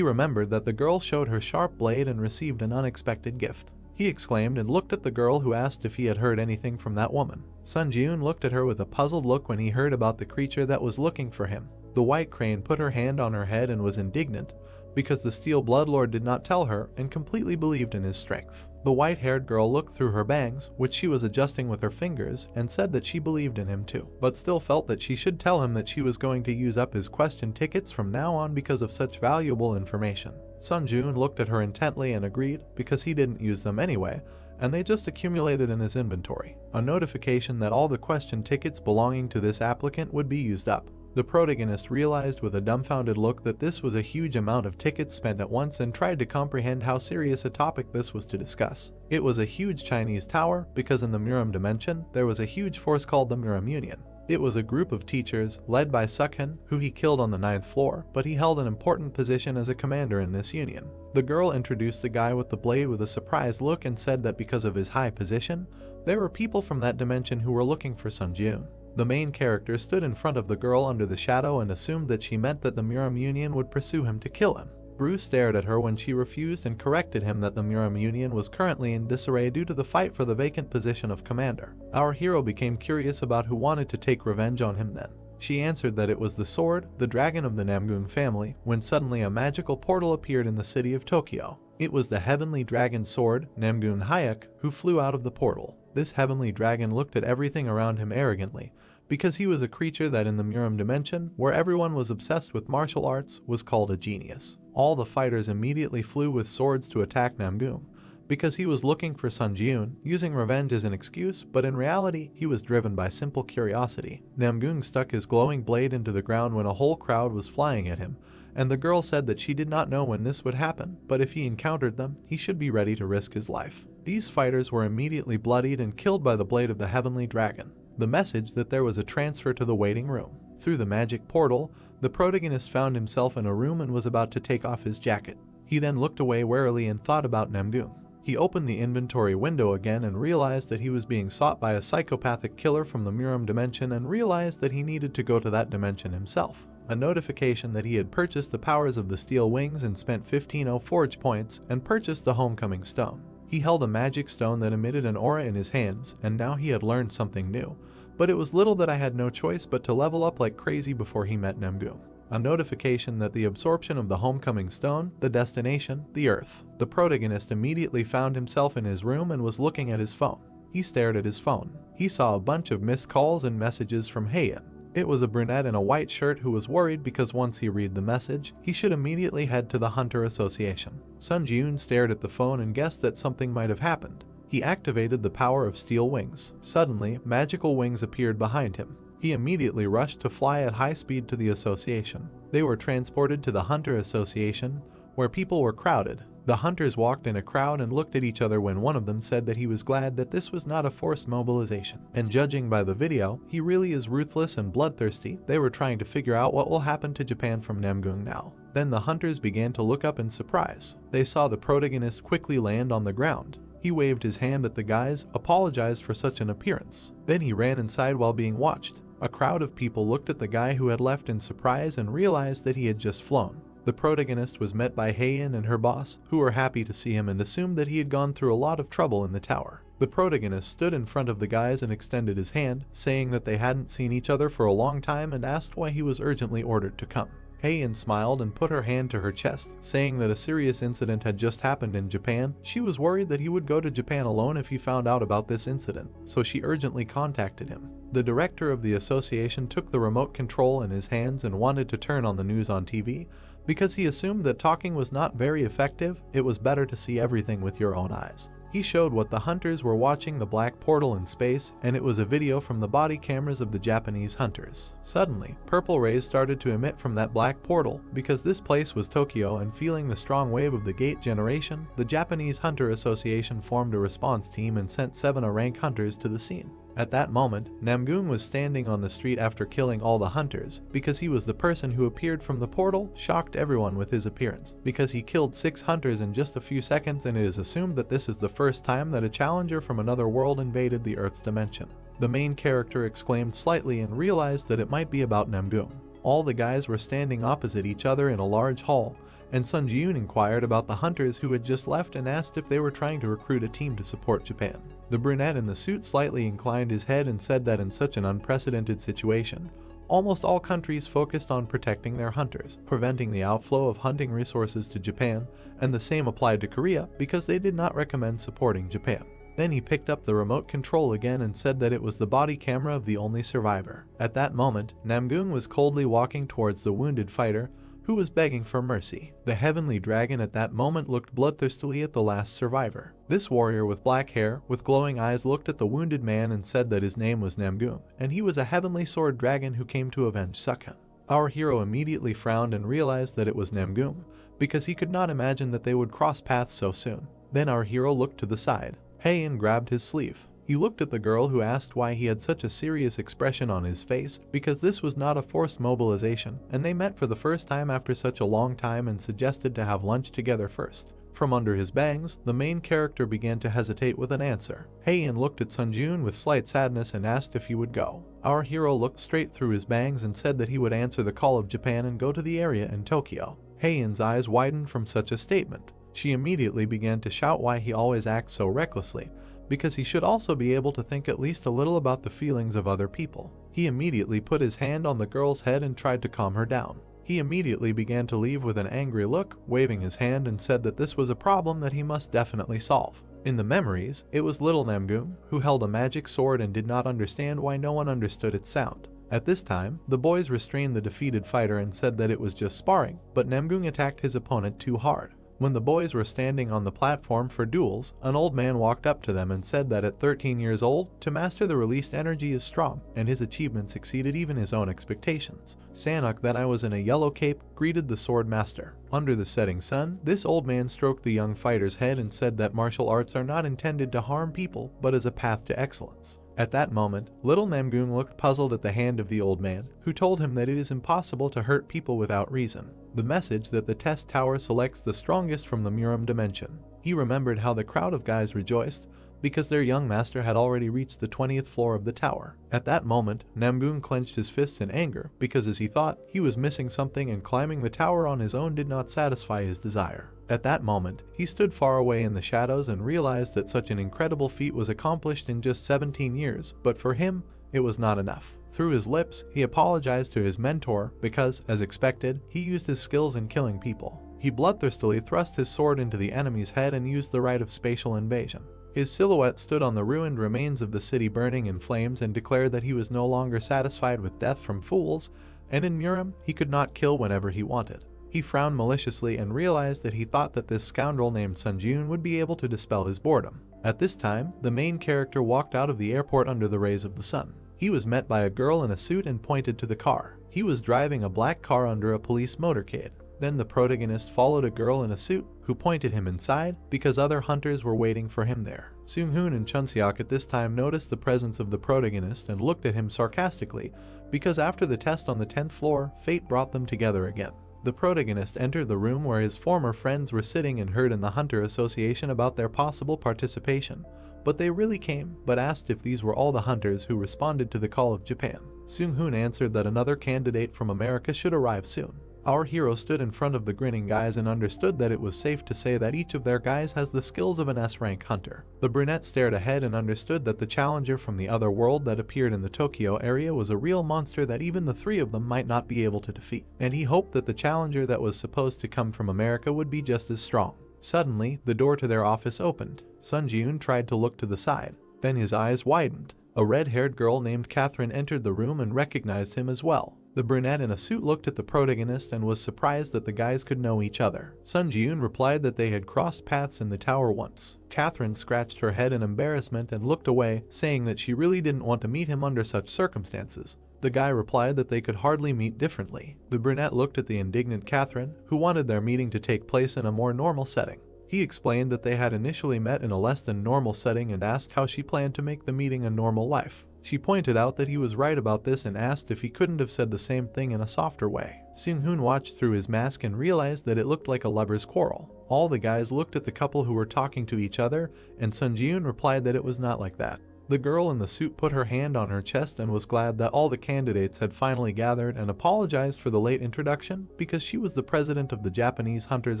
remembered that the girl showed her sharp blade and received an unexpected gift. he exclaimed and looked at the girl who asked if he had heard anything from that woman. Sun Jiun looked at her with a puzzled look when he heard about the creature that was looking for him. The white crane put her hand on her head and was indignant because the Steel Bloodlord did not tell her and completely believed in his strength. The white-haired girl looked through her bangs, which she was adjusting with her fingers, and said that she believed in him too, but still felt that she should tell him that she was going to use up his question tickets from now on because of such valuable information. Sun Jiun looked at her intently and agreed, because he didn't use them anyway, and they just accumulated in his inventory. A notification that all the question tickets belonging to this applicant would be used up. The protagonist realized with a dumbfounded look that this was a huge amount of tickets spent at once and tried to comprehend how serious a topic this was to discuss. It was a huge Chinese tower because in the Muram dimension there was a huge force called the Muram Union. It was a group of teachers led by Sukhen, who he killed on the 9th floor, but he held an important position as a commander in this union. The girl introduced the guy with the blade with a surprised look and said that because of his high position, there were people from that dimension who were looking for Sun Jiun. The main character stood in front of the girl under the shadow and assumed that she meant that the Muram Union would pursue him to kill him. Bruce stared at her when she refused and corrected him that the Muram Union was currently in disarray due to the fight for the vacant position of commander. Our hero became curious about who wanted to take revenge on him then. She answered that it was the sword, the dragon of the Namgun family, when suddenly a magical portal appeared in the city of Tokyo. It was the heavenly dragon sword, Namgun Hayek, who flew out of the portal. This heavenly dragon looked at everything around him arrogantly, because he was a creature that in the Muram dimension, where everyone was obsessed with martial arts, was called a genius. All the fighters immediately flew with swords to attack Namgun, because he was looking for Sun Jiun, using revenge as an excuse, but in reality, he was driven by simple curiosity. Namgun stuck his glowing blade into the ground when a whole crowd was flying at him, and the girl said that she did not know when this would happen, but if he encountered them, he should be ready to risk his life. These fighters were immediately bloodied and killed by the blade of the heavenly dragon. The message that there was a transfer to the waiting room. Through the magic portal, the protagonist found himself in a room and was about to take off his jacket. He then looked away warily and thought about Namgun. He opened the inventory window again and realized that he was being sought by a psychopathic killer from the Muram dimension and realized that he needed to go to that dimension himself. A notification that he had purchased the powers of the steel wings and spent 15 forge points and purchased the homecoming stone. He held a magic stone that emitted an aura in his hands, and now he had learned something new. But it was little that I had no choice but to level up like crazy before he met Namgun. A notification that the absorption of the homecoming stone, the destination, the Earth. The protagonist immediately found himself in his room and was looking at his phone. He stared at his phone. He saw a bunch of missed calls and messages from Heian. It was a brunette in a white shirt who was worried because once he read the message, he should immediately head to the Hunter Association. Sun Jiun stared at the phone and guessed that something might have happened. He activated the power of steel wings. Suddenly, magical wings appeared behind him. He immediately rushed to fly at high speed to the association. They were transported to the Hunter Association, where people were crowded. The hunters walked in a crowd and looked at each other when one of them said that he was glad that this was not a forced mobilization. And judging by the video, he really is ruthless and bloodthirsty. They were trying to figure out what will happen to Japan from Namgun now. Then the hunters began to look up in surprise. They saw the protagonist quickly land on the ground. He waved his hand at the guys, apologized for such an appearance. Then he ran inside while being watched. A crowd of people looked at the guy who had left in surprise and realized that he had just flown. The protagonist was met by Heian and her boss, who were happy to see him and assumed that he had gone through a lot of trouble in the tower. The protagonist stood in front of the guys and extended his hand, saying that they hadn't seen each other for a long time and asked why he was urgently ordered to come. Heian smiled and put her hand to her chest, saying that a serious incident had just happened in Japan. She was worried that he would go to Japan alone if he found out about this incident, so she urgently contacted him. The director of the association took the remote control in his hands and wanted to turn on the news on TV. Because he assumed that talking was not very effective, it was better to see everything with your own eyes. He showed what the hunters were watching, the black portal in space, and it was a video from the body cameras of the Japanese hunters. Suddenly, purple rays started to emit from that black portal. Because this place was Tokyo and feeling the strong wave of the gate generation, the Japanese Hunter Association formed a response team and sent 7 rank hunters to the scene. At that moment, Namgun was standing on the street after killing all the hunters. Because he was the person who appeared from the portal, shocked everyone with his appearance. Because he killed 6 hunters in just a few seconds, and it is assumed that this is the first time that a challenger from another world invaded the Earth's dimension. The main character exclaimed slightly and realized that it might be about Namgun. All the guys were standing opposite each other in a large hall, and Sun Ji-yoon inquired about the hunters who had just left and asked if they were trying to recruit a team to support Japan. The brunette in the suit slightly inclined his head and said that in such an unprecedented situation, almost all countries focused on protecting their hunters, preventing the outflow of hunting resources to Japan, and the same applied to Korea because they did not recommend supporting Japan. Then he picked up the remote control again and said that it was the body camera of the only survivor. At that moment, Namgung was coldly walking towards the wounded fighter, who was begging for mercy. The heavenly dragon at that moment looked bloodthirstily at the last survivor. This warrior with black hair, with glowing eyes, looked at the wounded man and said that his name was Namgung, and he was a heavenly sword dragon who came to avenge Sukhan. Our hero immediately frowned and realized that it was Namgung, because he could not imagine that they would cross paths so soon. Then our hero looked to the side. Hae-in grabbed his sleeve. He looked at the girl who asked why he had such a serious expression on his face, because this was not a forced mobilization, and they met for the first time after such a long time and suggested to have lunch together first. From under his bangs, the main character began to hesitate with an answer. Hae-in looked at Sun Ji-yoon with slight sadness and asked if he would go. Our hero looked straight through his bangs and said that he would answer the call of Japan and go to the area in Tokyo. Hae-in's eyes widened from such a statement. She immediately began to shout why he always acts so recklessly, because he should also be able to think at least a little about the feelings of other people. He immediately put his hand on the girl's head and tried to calm her down. He immediately began to leave with an angry look, waving his hand, and said that this was a problem that he must definitely solve. In the memories, it was little Namgung, who held a magic sword and did not understand why no one understood its sound. At this time, the boys restrained the defeated fighter and said that it was just sparring, but Namgung attacked his opponent too hard. When the boys were standing on the platform for duels, an old man walked up to them and said that at 13 years old, to master the released energy is strong, and his achievements exceeded even his own expectations. Sanok, that I was in a yellow cape, greeted the sword master. Under the setting sun, this old man stroked the young fighter's head and said that martial arts are not intended to harm people, but as a path to excellence. At that moment, little Namgung looked puzzled at the hand of the old man, who told him that it is impossible to hurt people without reason. The message that the test tower selects the strongest from the Murim dimension. He remembered how the crowd of guys rejoiced, because their young master had already reached the 20th floor of the tower. At that moment, Namgung clenched his fists in anger, because as he thought, he was missing something and climbing the tower on his own did not satisfy his desire. At that moment, he stood far away in the shadows and realized that such an incredible feat was accomplished in just 17 years, but for him, it was not enough. Through his lips, he apologized to his mentor because, as expected, he used his skills in killing people. He bloodthirstily thrust his sword into the enemy's head and used the rite of spatial invasion. His silhouette stood on the ruined remains of the city burning in flames and declared that he was no longer satisfied with death from fools, and in Murim, he could not kill whenever he wanted. He frowned maliciously and realized that he thought that this scoundrel named Sun Ji-yoon would be able to dispel his boredom. At this time, the main character walked out of the airport under the rays of the sun. He was met by a girl in a suit and pointed to the car. He was driving a black car under a police motorcade. Then the protagonist followed a girl in a suit, who pointed him inside, because other hunters were waiting for him there. Seung-hoon and Chun-seok at this time noticed the presence of the protagonist and looked at him sarcastically, because after the test on the 10th floor, fate brought them together again. The protagonist entered the room where his former friends were sitting and heard in the Hunter Association about their possible participation, but they really came, but asked if these were all the hunters who responded to the call of Japan. Seung-hoon answered that another candidate from America should arrive soon. Our hero stood in front of the grinning guys and understood that it was safe to say that each of their guys has the skills of an S-rank hunter. The brunette stared ahead and understood that the challenger from the other world that appeared in the Tokyo area was a real monster that even the three of them might not be able to defeat, and he hoped that the challenger that was supposed to come from America would be just as strong. Suddenly, the door to their office opened. Sun Ji-yoon tried to look to the side. Then his eyes widened. A red-haired girl named Catherine entered the room and recognized him as well. The brunette in a suit looked at the protagonist and was surprised that the guys could know each other. Sun Ji-yoon replied that they had crossed paths in the tower once. Catherine scratched her head in embarrassment and looked away, saying that she really didn't want to meet him under such circumstances. The guy replied that they could hardly meet differently. The brunette looked at the indignant Catherine, who wanted their meeting to take place in a more normal setting. He explained that they had initially met in a less than normal setting and asked how she planned to make the meeting a normal life. She pointed out that he was right about this and asked if he couldn't have said the same thing in a softer way. Seung-hoon watched through his mask and realized that it looked like a lover's quarrel. All the guys looked at the couple who were talking to each other, and Sun Ji-yoon replied that it was not like that. The girl in the suit put her hand on her chest and was glad that all the candidates had finally gathered and apologized for the late introduction because she was the president of the Japanese Hunters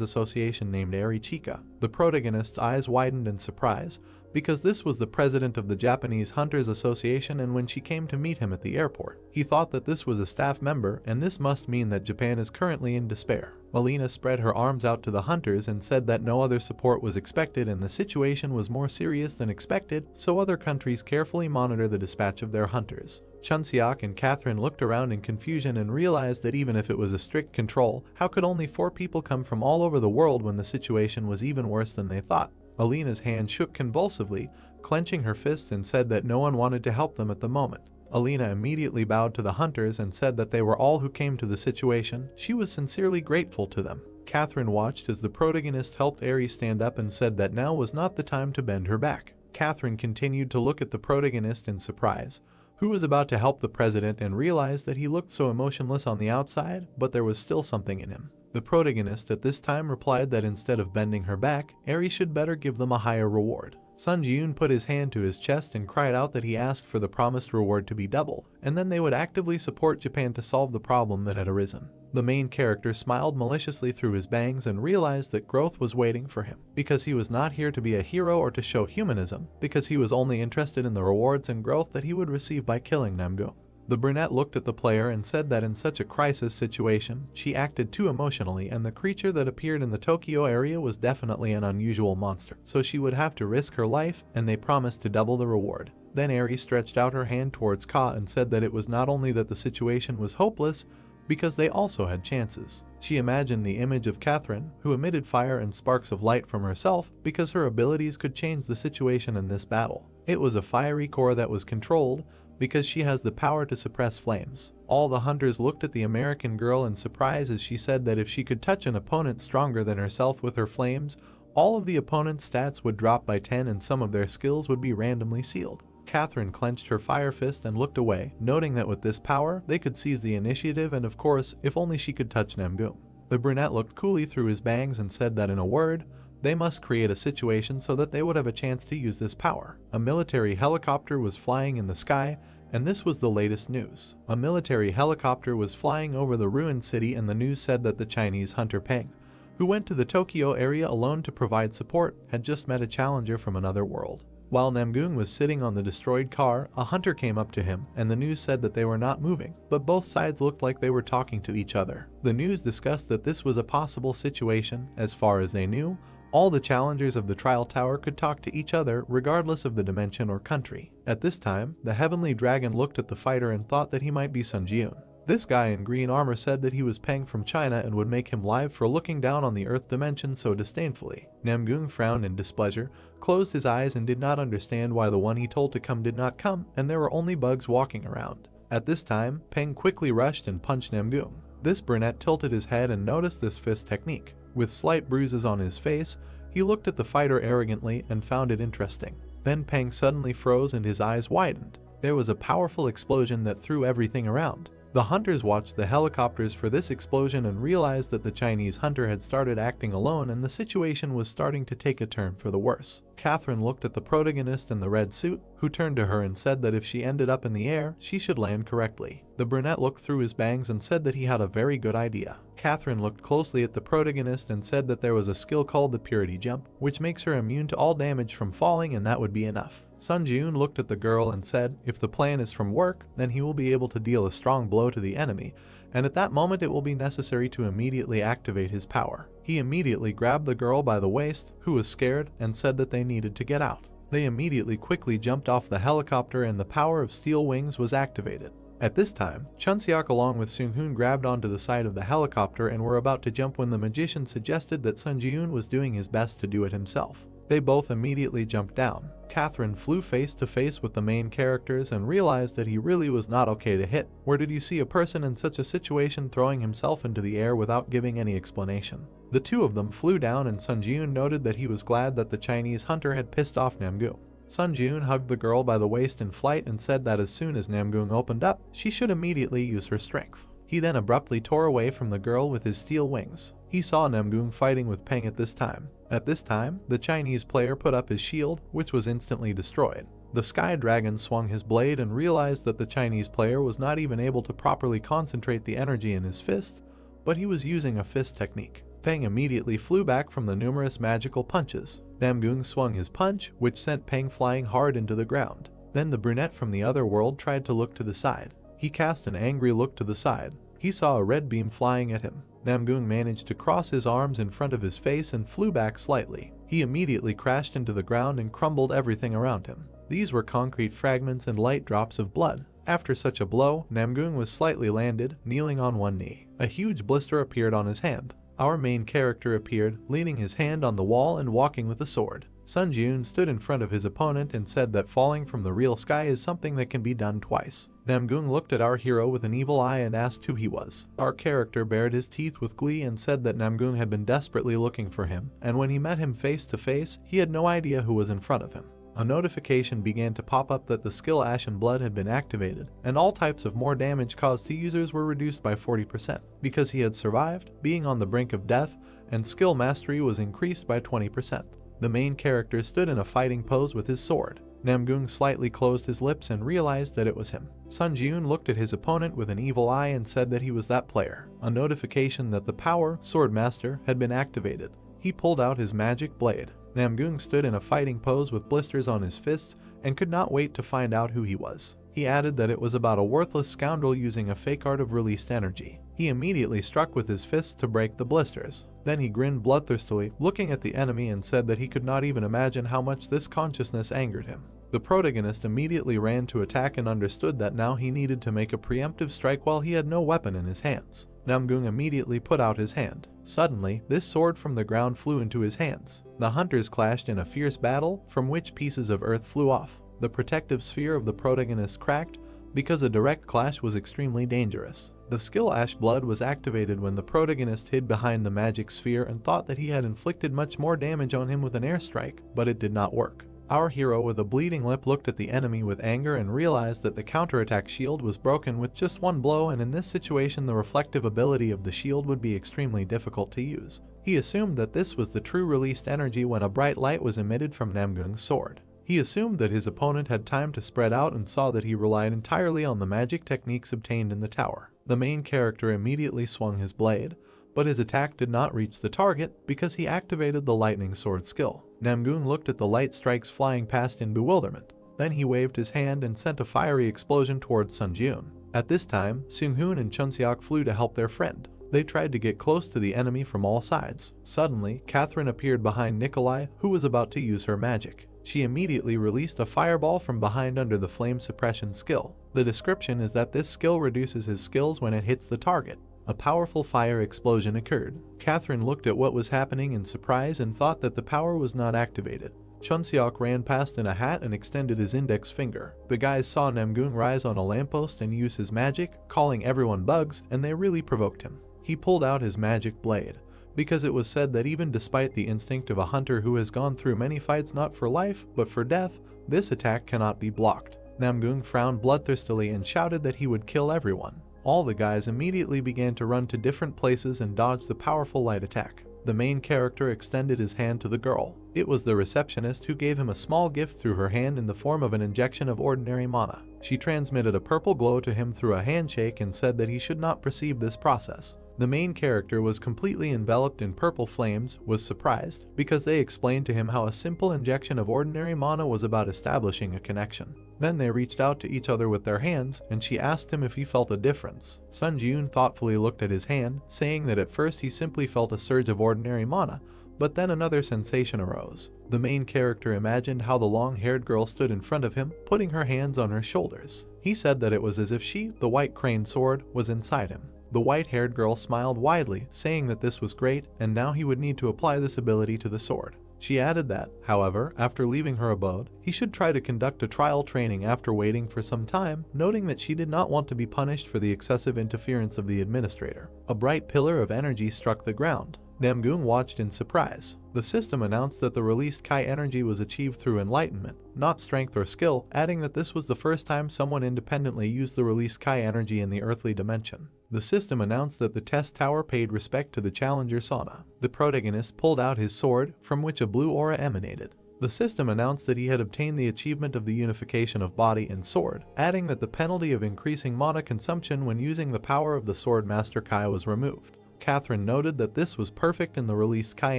Association named Eri Chika. The protagonist's eyes widened in surprise because this was the president of the Japanese Hunters Association, and when she came to meet him at the airport, he thought that this was a staff member, and this must mean that Japan is currently in despair. Alina spread her arms out to the hunters and said that no other support was expected and the situation was more serious than expected, so other countries carefully monitor the dispatch of their hunters. Chunseok and Catherine looked around in confusion and realized that even if it was a strict control, how could only 4 people come from all over the world when the situation was even worse than they thought? Alina's hand shook convulsively, clenching her fists, and said that no one wanted to help them at the moment. Alina immediately bowed to the hunters and said that they were all who came to the situation. She was sincerely grateful to them. Catherine watched as the protagonist helped Eri stand up and said that now was not the time to bend her back. Catherine continued to look at the protagonist in surprise, who was about to help the president, and realized that he looked so emotionless on the outside, but there was still something in him. The protagonist at this time replied that instead of bending her back, Eri should better give them a higher reward. Sun Ji-yoon put his hand to his chest and cried out that he asked for the promised reward to be double, and then they would actively support Japan to solve the problem that had arisen. The main character smiled maliciously through his bangs and realized that growth was waiting for him, because he was not here to be a hero or to show humanism, because he was only interested in the rewards and growth that he would receive by killing Namgung. The brunette looked at the player and said that in such a crisis situation, she acted too emotionally, and the creature that appeared in the Tokyo area was definitely an unusual monster, so she would have to risk her life, and they promised to double the reward. Then Eri stretched out her hand towards Ka and said that it was not only that the situation was hopeless, because they also had chances. She imagined the image of Catherine, who emitted fire and sparks of light from herself because her abilities could change the situation in this battle. It was a fiery core that was controlled, because she has the power to suppress flames. All the hunters looked at the American girl in surprise as she said that if she could touch an opponent stronger than herself with her flames, all of the opponent's stats would drop by 10 and some of their skills would be randomly sealed. Catherine clenched her fire fist and looked away, noting that with this power, they could seize the initiative, and of course, if only she could touch Namgung. The brunette looked coolly through his bangs and said that in a word, they must create a situation so that they would have a chance to use this power. A military helicopter was flying in the sky, and this was the latest news. A military helicopter was flying over the ruined city, and the news said that the Chinese hunter Peng, who went to the Tokyo area alone to provide support, had just met a challenger from another world. While Namgung was sitting on the destroyed car, a hunter came up to him, and the news said that they were not moving, but both sides looked like they were talking to each other. The news discussed that this was a possible situation. As far as they knew, all the challengers of the trial tower could talk to each other regardless of the dimension or country. At this time, the heavenly dragon looked at the fighter and thought that he might be Sun Ji-yoon. This guy in green armor said that he was Peng from China and would make him live for looking down on the earth dimension so disdainfully. Namgung frowned in displeasure, closed his eyes, and did not understand why the one he told to come did not come, and there were only bugs walking around. At this time, Peng quickly rushed and punched Namgung. This brunette tilted his head and noticed this fist technique. With slight bruises on his face, he looked at the fighter arrogantly and found it interesting. Then Peng suddenly froze and his eyes widened. There was a powerful explosion that threw everything around. The hunters watched the helicopters for this explosion and realized that the Chinese hunter had started acting alone and the situation was starting to take a turn for the worse. Catherine looked at the protagonist in the red suit, who turned to her and said that if she ended up in the air, she should land correctly. The brunette looked through his bangs and said that he had a very good idea. Catherine looked closely at the protagonist and said that there was a skill called the Purity Jump, which makes her immune to all damage from falling, and that would be enough. Sun Ji-yoon looked at the girl and said, if the plan is from work, then he will be able to deal a strong blow to the enemy, and at that moment it will be necessary to immediately activate his power. He immediately grabbed the girl by the waist, who was scared, and said that they needed to get out. They immediately quickly jumped off the helicopter and the power of steel wings was activated. At this time, Chunseok along with Seung-hoon grabbed onto the side of the helicopter and were about to jump when the magician suggested that Sun Ji-yoon was doing his best to do it himself. They both immediately jumped down. Catherine flew face to face with the main characters and realized that he really was not okay to hit. Where did you see a person in such a situation throwing himself into the air without giving any explanation? The two of them flew down and Sun Ji-yoon noted that he was glad that the Chinese hunter had pissed off Namgung. Sun Ji-yoon hugged the girl by the waist in flight and said that as soon as Namgung opened up, she should immediately use her strength. He then abruptly tore away from the girl with his steel wings. He saw Namgung fighting with Peng at this time. At this time, the Chinese player put up his shield, which was instantly destroyed. The Sky Dragon swung his blade and realized that the Chinese player was not even able to properly concentrate the energy in his fist, but he was using a fist technique. Peng immediately flew back from the numerous magical punches. Namgung swung his punch, which sent Peng flying hard into the ground. Then the brunette from the other world tried to look to the side. He cast an angry look to the side. He saw a red beam flying at him. Namgung managed to cross his arms in front of his face and flew back slightly. He immediately crashed into the ground and crumbled everything around him. These were concrete fragments and light drops of blood. After such a blow, Namgung was slightly landed, kneeling on one knee. A huge blister appeared on his hand. Our main character appeared, leaning his hand on the wall and walking with a sword. Sun Jun stood in front of his opponent and said that falling from the real sky is something that can be done twice. Namgung looked at our hero with an evil eye and asked who he was. Our character bared his teeth with glee and said that Namgung had been desperately looking for him, and when he met him face to face, he had no idea who was in front of him. A notification began to pop up that the skill Ashen Blood had been activated, and all types of more damage caused to users were reduced by 40%. Because he had survived, being on the brink of death, and skill mastery was increased by 20%. The main character stood in a fighting pose with his sword. Namgung slightly closed his lips and realized that it was him. Sun Jun looked at his opponent with an evil eye and said that he was that player. A notification that the power Sword Master had been activated. He pulled out his magic blade. Namgung stood in a fighting pose with blisters on his fists and could not wait to find out who he was. He added that it was about a worthless scoundrel using a fake art of released energy. He immediately struck with his fists to break the blisters. Then he grinned bloodthirstily, looking at the enemy, and said that he could not even imagine how much this consciousness angered him. The protagonist immediately ran to attack and understood that now he needed to make a preemptive strike while he had no weapon in his hands. Namgung immediately put out his hand. Suddenly, this sword from the ground flew into his hands. The hunters clashed in a fierce battle, from which pieces of earth flew off. The protective sphere of the protagonist cracked, because a direct clash was extremely dangerous. The skill Ash Blood was activated when the protagonist hid behind the magic sphere and thought that he had inflicted much more damage on him with an airstrike, but it did not work. Our hero with a bleeding lip looked at the enemy with anger and realized that the counterattack shield was broken with just one blow, and in this situation the reflective ability of the shield would be extremely difficult to use. He assumed that this was the true released energy when a bright light was emitted from Namgung's sword. He assumed that his opponent had time to spread out and saw that he relied entirely on the magic techniques obtained in the tower. The main character immediately swung his blade, but his attack did not reach the target because he activated the lightning sword skill. Namgung looked at the light strikes flying past in bewilderment. Then he waved his hand and sent a fiery explosion towards Sun Jun. At this time, Seung-hoon and Chunseok flew to help their friend. They tried to get close to the enemy from all sides. Suddenly, Catherine appeared behind Nikolai, who was about to use her magic. She immediately released a fireball from behind under the flame suppression skill. The description is that this skill reduces his skills when it hits the target. A powerful fire explosion occurred. Catherine looked at what was happening in surprise and thought that the power was not activated. Chunseok ran past in a hat and extended his index finger. The guys saw Namgung rise on a lamppost and use his magic, calling everyone bugs, and they really provoked him. He pulled out his magic blade, because it was said that even despite the instinct of a hunter who has gone through many fights not for life, but for death, this attack cannot be blocked. Namgung frowned bloodthirstily and shouted that he would kill everyone. All the guys immediately began to run to different places and dodge the powerful light attack. The main character extended his hand to the girl. It was the receptionist who gave him a small gift through her hand in the form of an injection of ordinary mana. She transmitted a purple glow to him through a handshake and said that he should not perceive this process. The main character was completely enveloped in purple flames, was surprised, because they explained to him how a simple injection of ordinary mana was about establishing a connection. Then they reached out to each other with their hands, and she asked him if he felt a difference. Sun Jun thoughtfully looked at his hand, saying that at first he simply felt a surge of ordinary mana, but then another sensation arose. The main character imagined how the long-haired girl stood in front of him, putting her hands on her shoulders. He said that it was as if she, the white crane sword, was inside him. The white-haired girl smiled widely, saying that this was great, and now he would need to apply this ability to the sword. She added that, however, after leaving her abode, he should try to conduct a trial training after waiting for some time, noting that she did not want to be punished for the excessive interference of the administrator. A bright pillar of energy struck the ground. Namgung watched in surprise. The system announced that the released Kai energy was achieved through enlightenment, not strength or skill, adding that this was the first time someone independently used the released Kai energy in the earthly dimension. The system announced that the test tower paid respect to the challenger Sauna. The protagonist pulled out his sword, from which a blue aura emanated. The system announced that he had obtained the achievement of the unification of body and sword, adding that the penalty of increasing mana consumption when using the power of the Sword Master Kai was removed. Catherine noted that this was perfect in the released Kai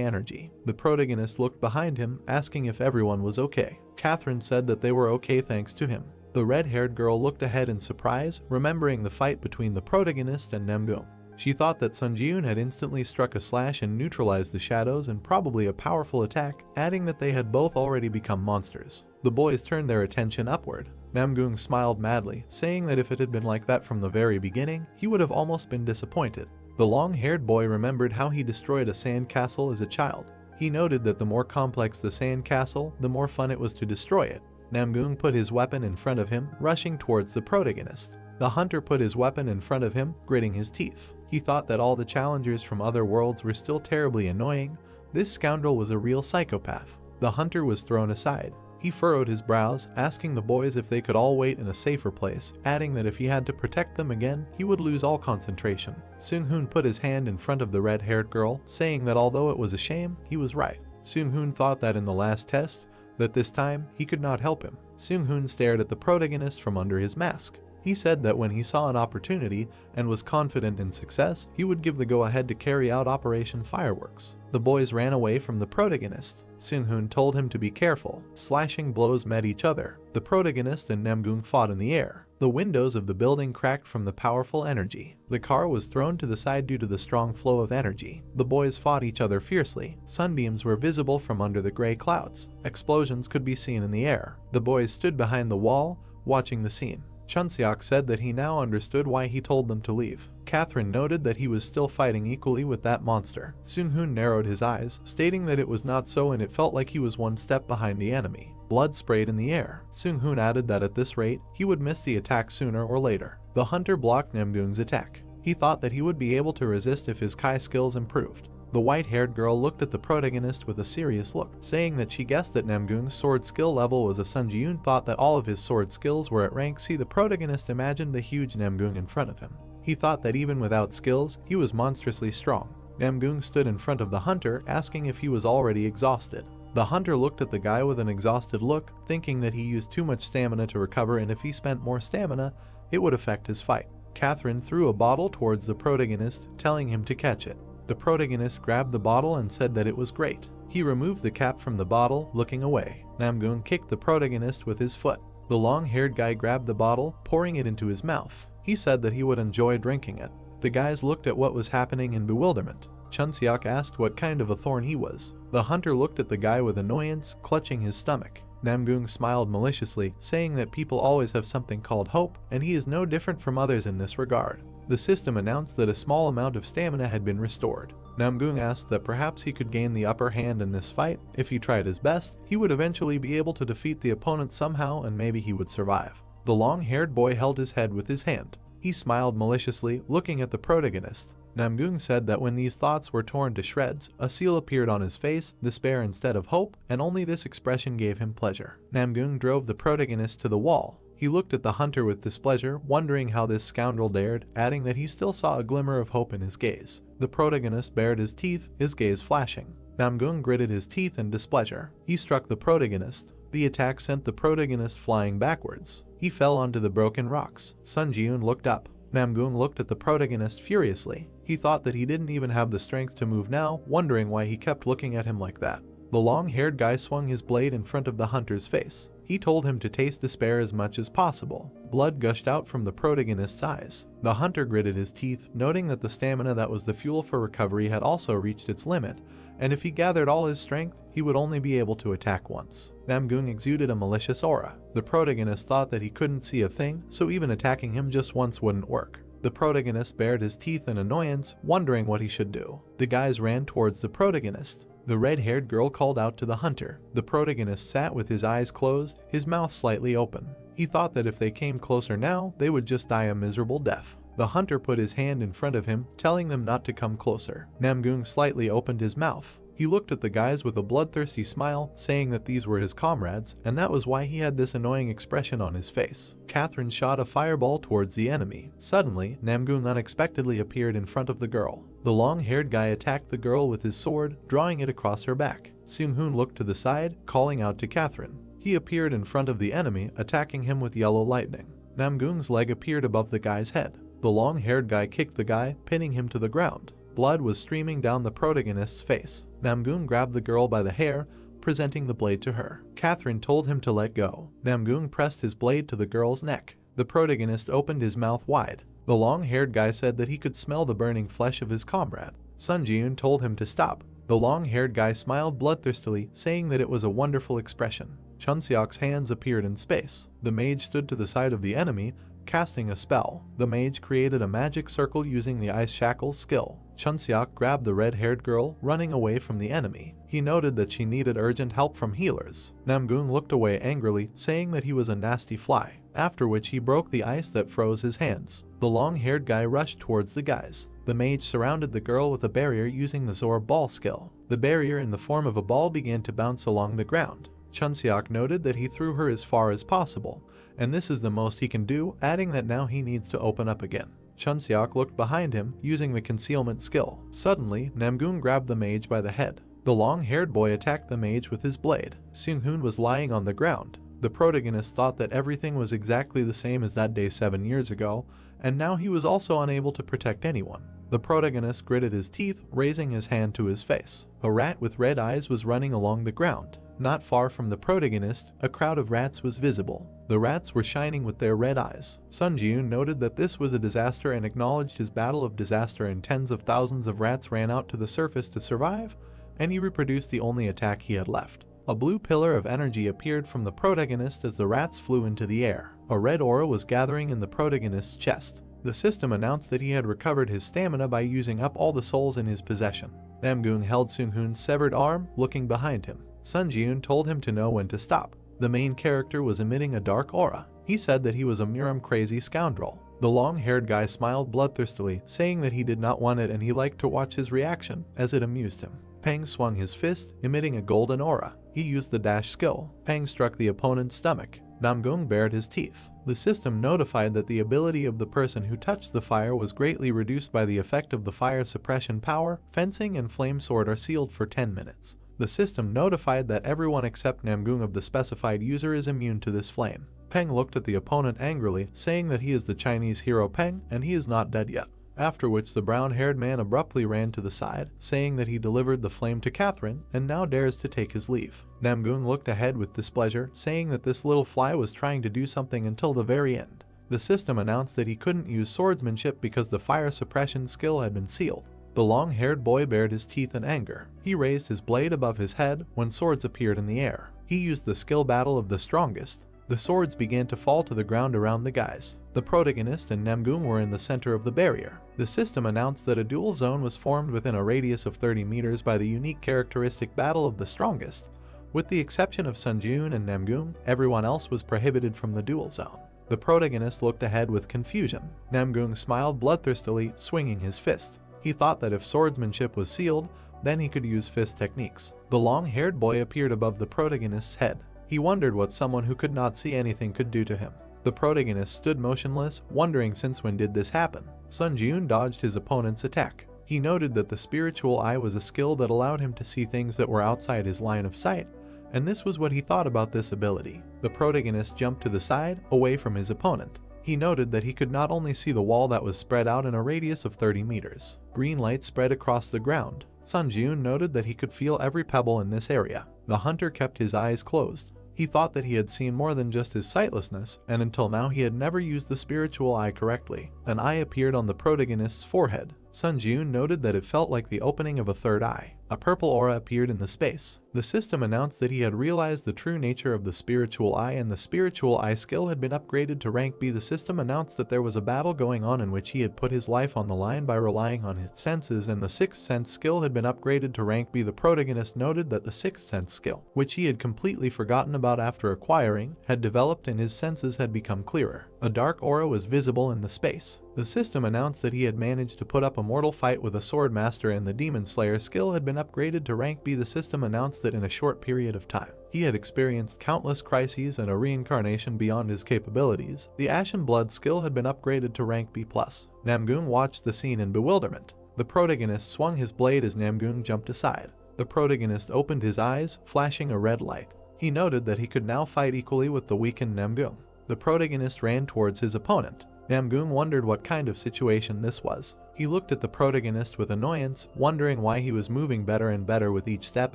energy. The protagonist looked behind him, asking if everyone was okay. Catherine said that they were okay thanks to him. The red-haired girl looked ahead in surprise, remembering the fight between the protagonist and Namgung. She thought that Sun Ji-eun had instantly struck a slash and neutralized the shadows and probably a powerful attack, adding that they had both already become monsters. The boys turned their attention upward. Namgung smiled madly, saying that if it had been like that from the very beginning, he would have almost been disappointed. The long-haired boy remembered how he destroyed a sand castle as a child. He noted that the more complex the sand castle, the more fun it was to destroy it. Namgung put his weapon in front of him, rushing towards the protagonist. The hunter put his weapon in front of him, gritting his teeth. He thought that all the challengers from other worlds were still terribly annoying. This scoundrel was a real psychopath. The hunter was thrown aside. He furrowed his brows, asking the boys if they could all wait in a safer place, adding that if he had to protect them again, he would lose all concentration. Seung-hoon put his hand in front of the red-haired girl, saying that although it was a shame, he was right. Seung-hoon thought that in the last test, that this time, he could not help him. Seung-hoon stared at the protagonist from under his mask. He said that when he saw an opportunity and was confident in success, he would give the go-ahead to carry out Operation Fireworks. The boys ran away from the protagonist. Seung-hoon told him to be careful. Slashing blows met each other. The protagonist and Namgung fought in the air. The windows of the building cracked from the powerful energy. The car was thrown to the side due to the strong flow of energy. The boys fought each other fiercely. Sunbeams were visible from under the gray clouds. Explosions could be seen in the air. The boys stood behind the wall, watching the scene. Chunseok said that he now understood why he told them to leave. Catherine noted that he was still fighting equally with that monster. Seung-hoon narrowed his eyes, stating that it was not so and it felt like he was one step behind the enemy. Blood sprayed in the air. Seung-hoon added that at this rate, he would miss the attack sooner or later. The hunter blocked Namgung's attack. He thought that he would be able to resist if his Kai skills improved. The white-haired girl looked at the protagonist with a serious look, saying that she guessed that Namgung's sword skill level was a Sun Ji-eun thought that all of his sword skills were at rank C. The protagonist imagined the huge Namgung in front of him. He thought that even without skills, he was monstrously strong. Namgung stood in front of the hunter, asking if he was already exhausted. The hunter looked at the guy with an exhausted look, thinking that he used too much stamina to recover and if he spent more stamina, it would affect his fight. Catherine threw a bottle towards the protagonist, telling him to catch it. The protagonist grabbed the bottle and said that it was great. He removed the cap from the bottle, looking away. Namgung kicked the protagonist with his foot. The long-haired guy grabbed the bottle, pouring it into his mouth. He said that he would enjoy drinking it. The guys looked at what was happening in bewilderment. Chunseok asked what kind of a thorn he was. The hunter looked at the guy with annoyance, clutching his stomach. Namgung smiled maliciously, saying that people always have something called hope, and he is no different from others in this regard. The system announced that a small amount of stamina had been restored. Namgung asked that perhaps he could gain the upper hand in this fight. If he tried his best, he would eventually be able to defeat the opponent somehow and maybe he would survive. The long-haired boy held his head with his hand. He smiled maliciously, looking at the protagonist. Namgung said that when these thoughts were torn to shreds, a seal appeared on his face, despair instead of hope, and only this expression gave him pleasure. Namgung drove the protagonist to the wall. He looked at the hunter with displeasure, wondering how this scoundrel dared, adding that he still saw a glimmer of hope in his gaze. The protagonist bared his teeth, his gaze flashing. Namgung gritted his teeth in displeasure. He struck the protagonist. The attack sent the protagonist flying backwards. He fell onto the broken rocks. Sun Ji-eun looked up. Namgung looked at the protagonist furiously. He thought that he didn't even have the strength to move now, wondering why he kept looking at him like that. The long-haired guy swung his blade in front of the hunter's face. He told him to taste despair as much as possible. Blood gushed out from the protagonist's eyes. The hunter gritted his teeth, noting that the stamina that was the fuel for recovery had also reached its limit, and if he gathered all his strength, he would only be able to attack once. Namgung exuded a malicious aura. The protagonist thought that he couldn't see a thing, so even attacking him just once wouldn't work. The protagonist bared his teeth in annoyance, wondering what he should do. The guys ran towards the protagonist. The red-haired girl called out to the hunter. The protagonist sat with his eyes closed, his mouth slightly open. He thought that if they came closer now, they would just die a miserable death. The hunter put his hand in front of him, telling them not to come closer. Namgung slightly opened his mouth. He looked at the guys with a bloodthirsty smile, saying that these were his comrades, and that was why he had this annoying expression on his face. Catherine shot a fireball towards the enemy. Suddenly, Namgung unexpectedly appeared in front of the girl. The long-haired guy attacked the girl with his sword, drawing it across her back. Seung-hoon looked to the side, calling out to Catherine. He appeared in front of the enemy, attacking him with yellow lightning. Namgoong's leg appeared above the guy's head. The long-haired guy kicked the guy, pinning him to the ground. Blood was streaming down the protagonist's face. Namgoong grabbed the girl by the hair, presenting the blade to her. Catherine told him to let go. Namgoong pressed his blade to the girl's neck. The protagonist opened his mouth wide. The long-haired guy said that he could smell the burning flesh of his comrade. Sun Ji-eun told him to stop. The long-haired guy smiled bloodthirstily, saying that it was a wonderful expression. Chun Seok's hands appeared in space. The mage stood to the side of the enemy, casting a spell. The mage created a magic circle using the ice shackles skill. Chun Seok grabbed the red-haired girl, running away from the enemy. He noted that she needed urgent help from healers. Namgoong looked away angrily, saying that he was a nasty fly, after which he broke the ice that froze his hands. The long-haired guy rushed towards the guys. The mage surrounded the girl with a barrier using the Zor ball skill. The barrier in the form of a ball began to bounce along the ground. Chun Seok noted that he threw her as far as possible, and this is the most he can do, adding that now he needs to open up again. Chun Seok looked behind him, using the concealment skill. Suddenly, Namgoong grabbed the mage by the head. The long-haired boy attacked the mage with his blade. Seung-hoon was lying on the ground. The protagonist thought that everything was exactly the same as that day 7 years ago, and now he was also unable to protect anyone. The protagonist gritted his teeth, raising his hand to his face. A rat with red eyes was running along the ground. Not far from the protagonist, a crowd of rats was visible. The rats were shining with their red eyes. Sun Ji-eun noted that this was a disaster and acknowledged his battle of disaster, and tens of thousands of rats ran out to the surface to survive, and he reproduced the only attack he had left. A blue pillar of energy appeared from the protagonist as the rats flew into the air. A red aura was gathering in the protagonist's chest. The system announced that he had recovered his stamina by using up all the souls in his possession. Namgoong held Seung-hoon's severed arm, looking behind him. Sun Ji-eun told him to know when to stop. The main character was emitting a dark aura. He said that he was a Miram-crazy scoundrel. The long-haired guy smiled bloodthirstily, saying that he did not want it and he liked to watch his reaction, as it amused him. Pang swung his fist, emitting a golden aura. He used the dash skill. Pang struck the opponent's stomach. Namgoong bared his teeth. The system notified that the ability of the person who touched the fire was greatly reduced by the effect of the fire suppression power. Fencing and flame sword are sealed for 10 minutes. The system notified that everyone except Namgoong of the specified user is immune to this flame. Peng looked at the opponent angrily, saying that he is the Chinese hero Peng and he is not dead yet. After which the brown-haired man abruptly ran to the side, saying that he delivered the flame to Catherine and now dares to take his leave. Namgoong looked ahead with displeasure, saying that this little fly was trying to do something until the very end. The system announced that he couldn't use swordsmanship because the fire suppression skill had been sealed. The long-haired boy bared his teeth in anger. He raised his blade above his head when swords appeared in the air. He used the skill battle of the strongest. The swords began to fall to the ground around the guys. The protagonist and Namgoong were in the center of the barrier. The system announced that a duel zone was formed within a radius of 30 meters by the unique characteristic battle of the strongest. With the exception of Sun Ji-eun and Namgoong, everyone else was prohibited from the duel zone. The protagonist looked ahead with confusion. Namgoong smiled bloodthirstily, swinging his fist. He thought that if swordsmanship was sealed, then he could use fist techniques. The long-haired boy appeared above the protagonist's head. He wondered what someone who could not see anything could do to him. The protagonist stood motionless, wondering since when did this happen. Sun Ji-eun dodged his opponent's attack. He noted that the spiritual eye was a skill that allowed him to see things that were outside his line of sight, and this was what he thought about this ability. The protagonist jumped to the side, away from his opponent. He noted that he could not only see the wall that was spread out in a radius of 30 meters. Green light spread across the ground. Sun Ji-eun noted that he could feel every pebble in this area. The hunter kept his eyes closed. He thought that he had seen more than just his sightlessness, and until now he had never used the spiritual eye correctly. An eye appeared on the protagonist's forehead. Sun Ji-eun noted that it felt like the opening of a third eye. A purple aura appeared in the space. The system announced that he had realized the true nature of the spiritual eye, and the spiritual eye skill had been upgraded to rank B. The system announced that there was a battle going on in which he had put his life on the line by relying on his senses, and the sixth sense skill had been upgraded to rank B. The protagonist noted that the sixth sense skill, which he had completely forgotten about after acquiring, had developed and his senses had become clearer. A dark aura was visible in the space. The system announced that he had managed to put up a mortal fight with a sword master, and the demon slayer skill had been upgraded to rank B. The system announced that in a short period of time, he had experienced countless crises and a reincarnation beyond his capabilities. The ashen blood skill had been upgraded to rank B+. Namgoong watched the scene in bewilderment. The protagonist swung his blade as Namgung jumped aside. The protagonist opened his eyes, flashing a red light. He noted that he could now fight equally with the weakened Namgung. The protagonist ran towards his opponent. Namgung wondered what kind of situation this was. He looked at the protagonist with annoyance, wondering why he was moving better and better with each step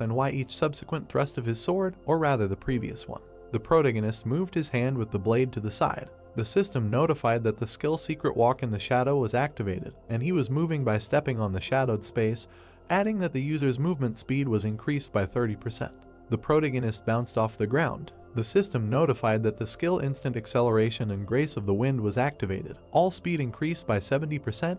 and why each subsequent thrust of his sword, or rather the previous one. The protagonist moved his hand with the blade to the side. The system notified that the skill Secret Walk in the Shadow was activated, and he was moving by stepping on the shadowed space, adding that the user's movement speed was increased by 30%. The protagonist bounced off the ground. The system notified that the skill Instant Acceleration and Grace of the Wind was activated. All speed increased by 70%.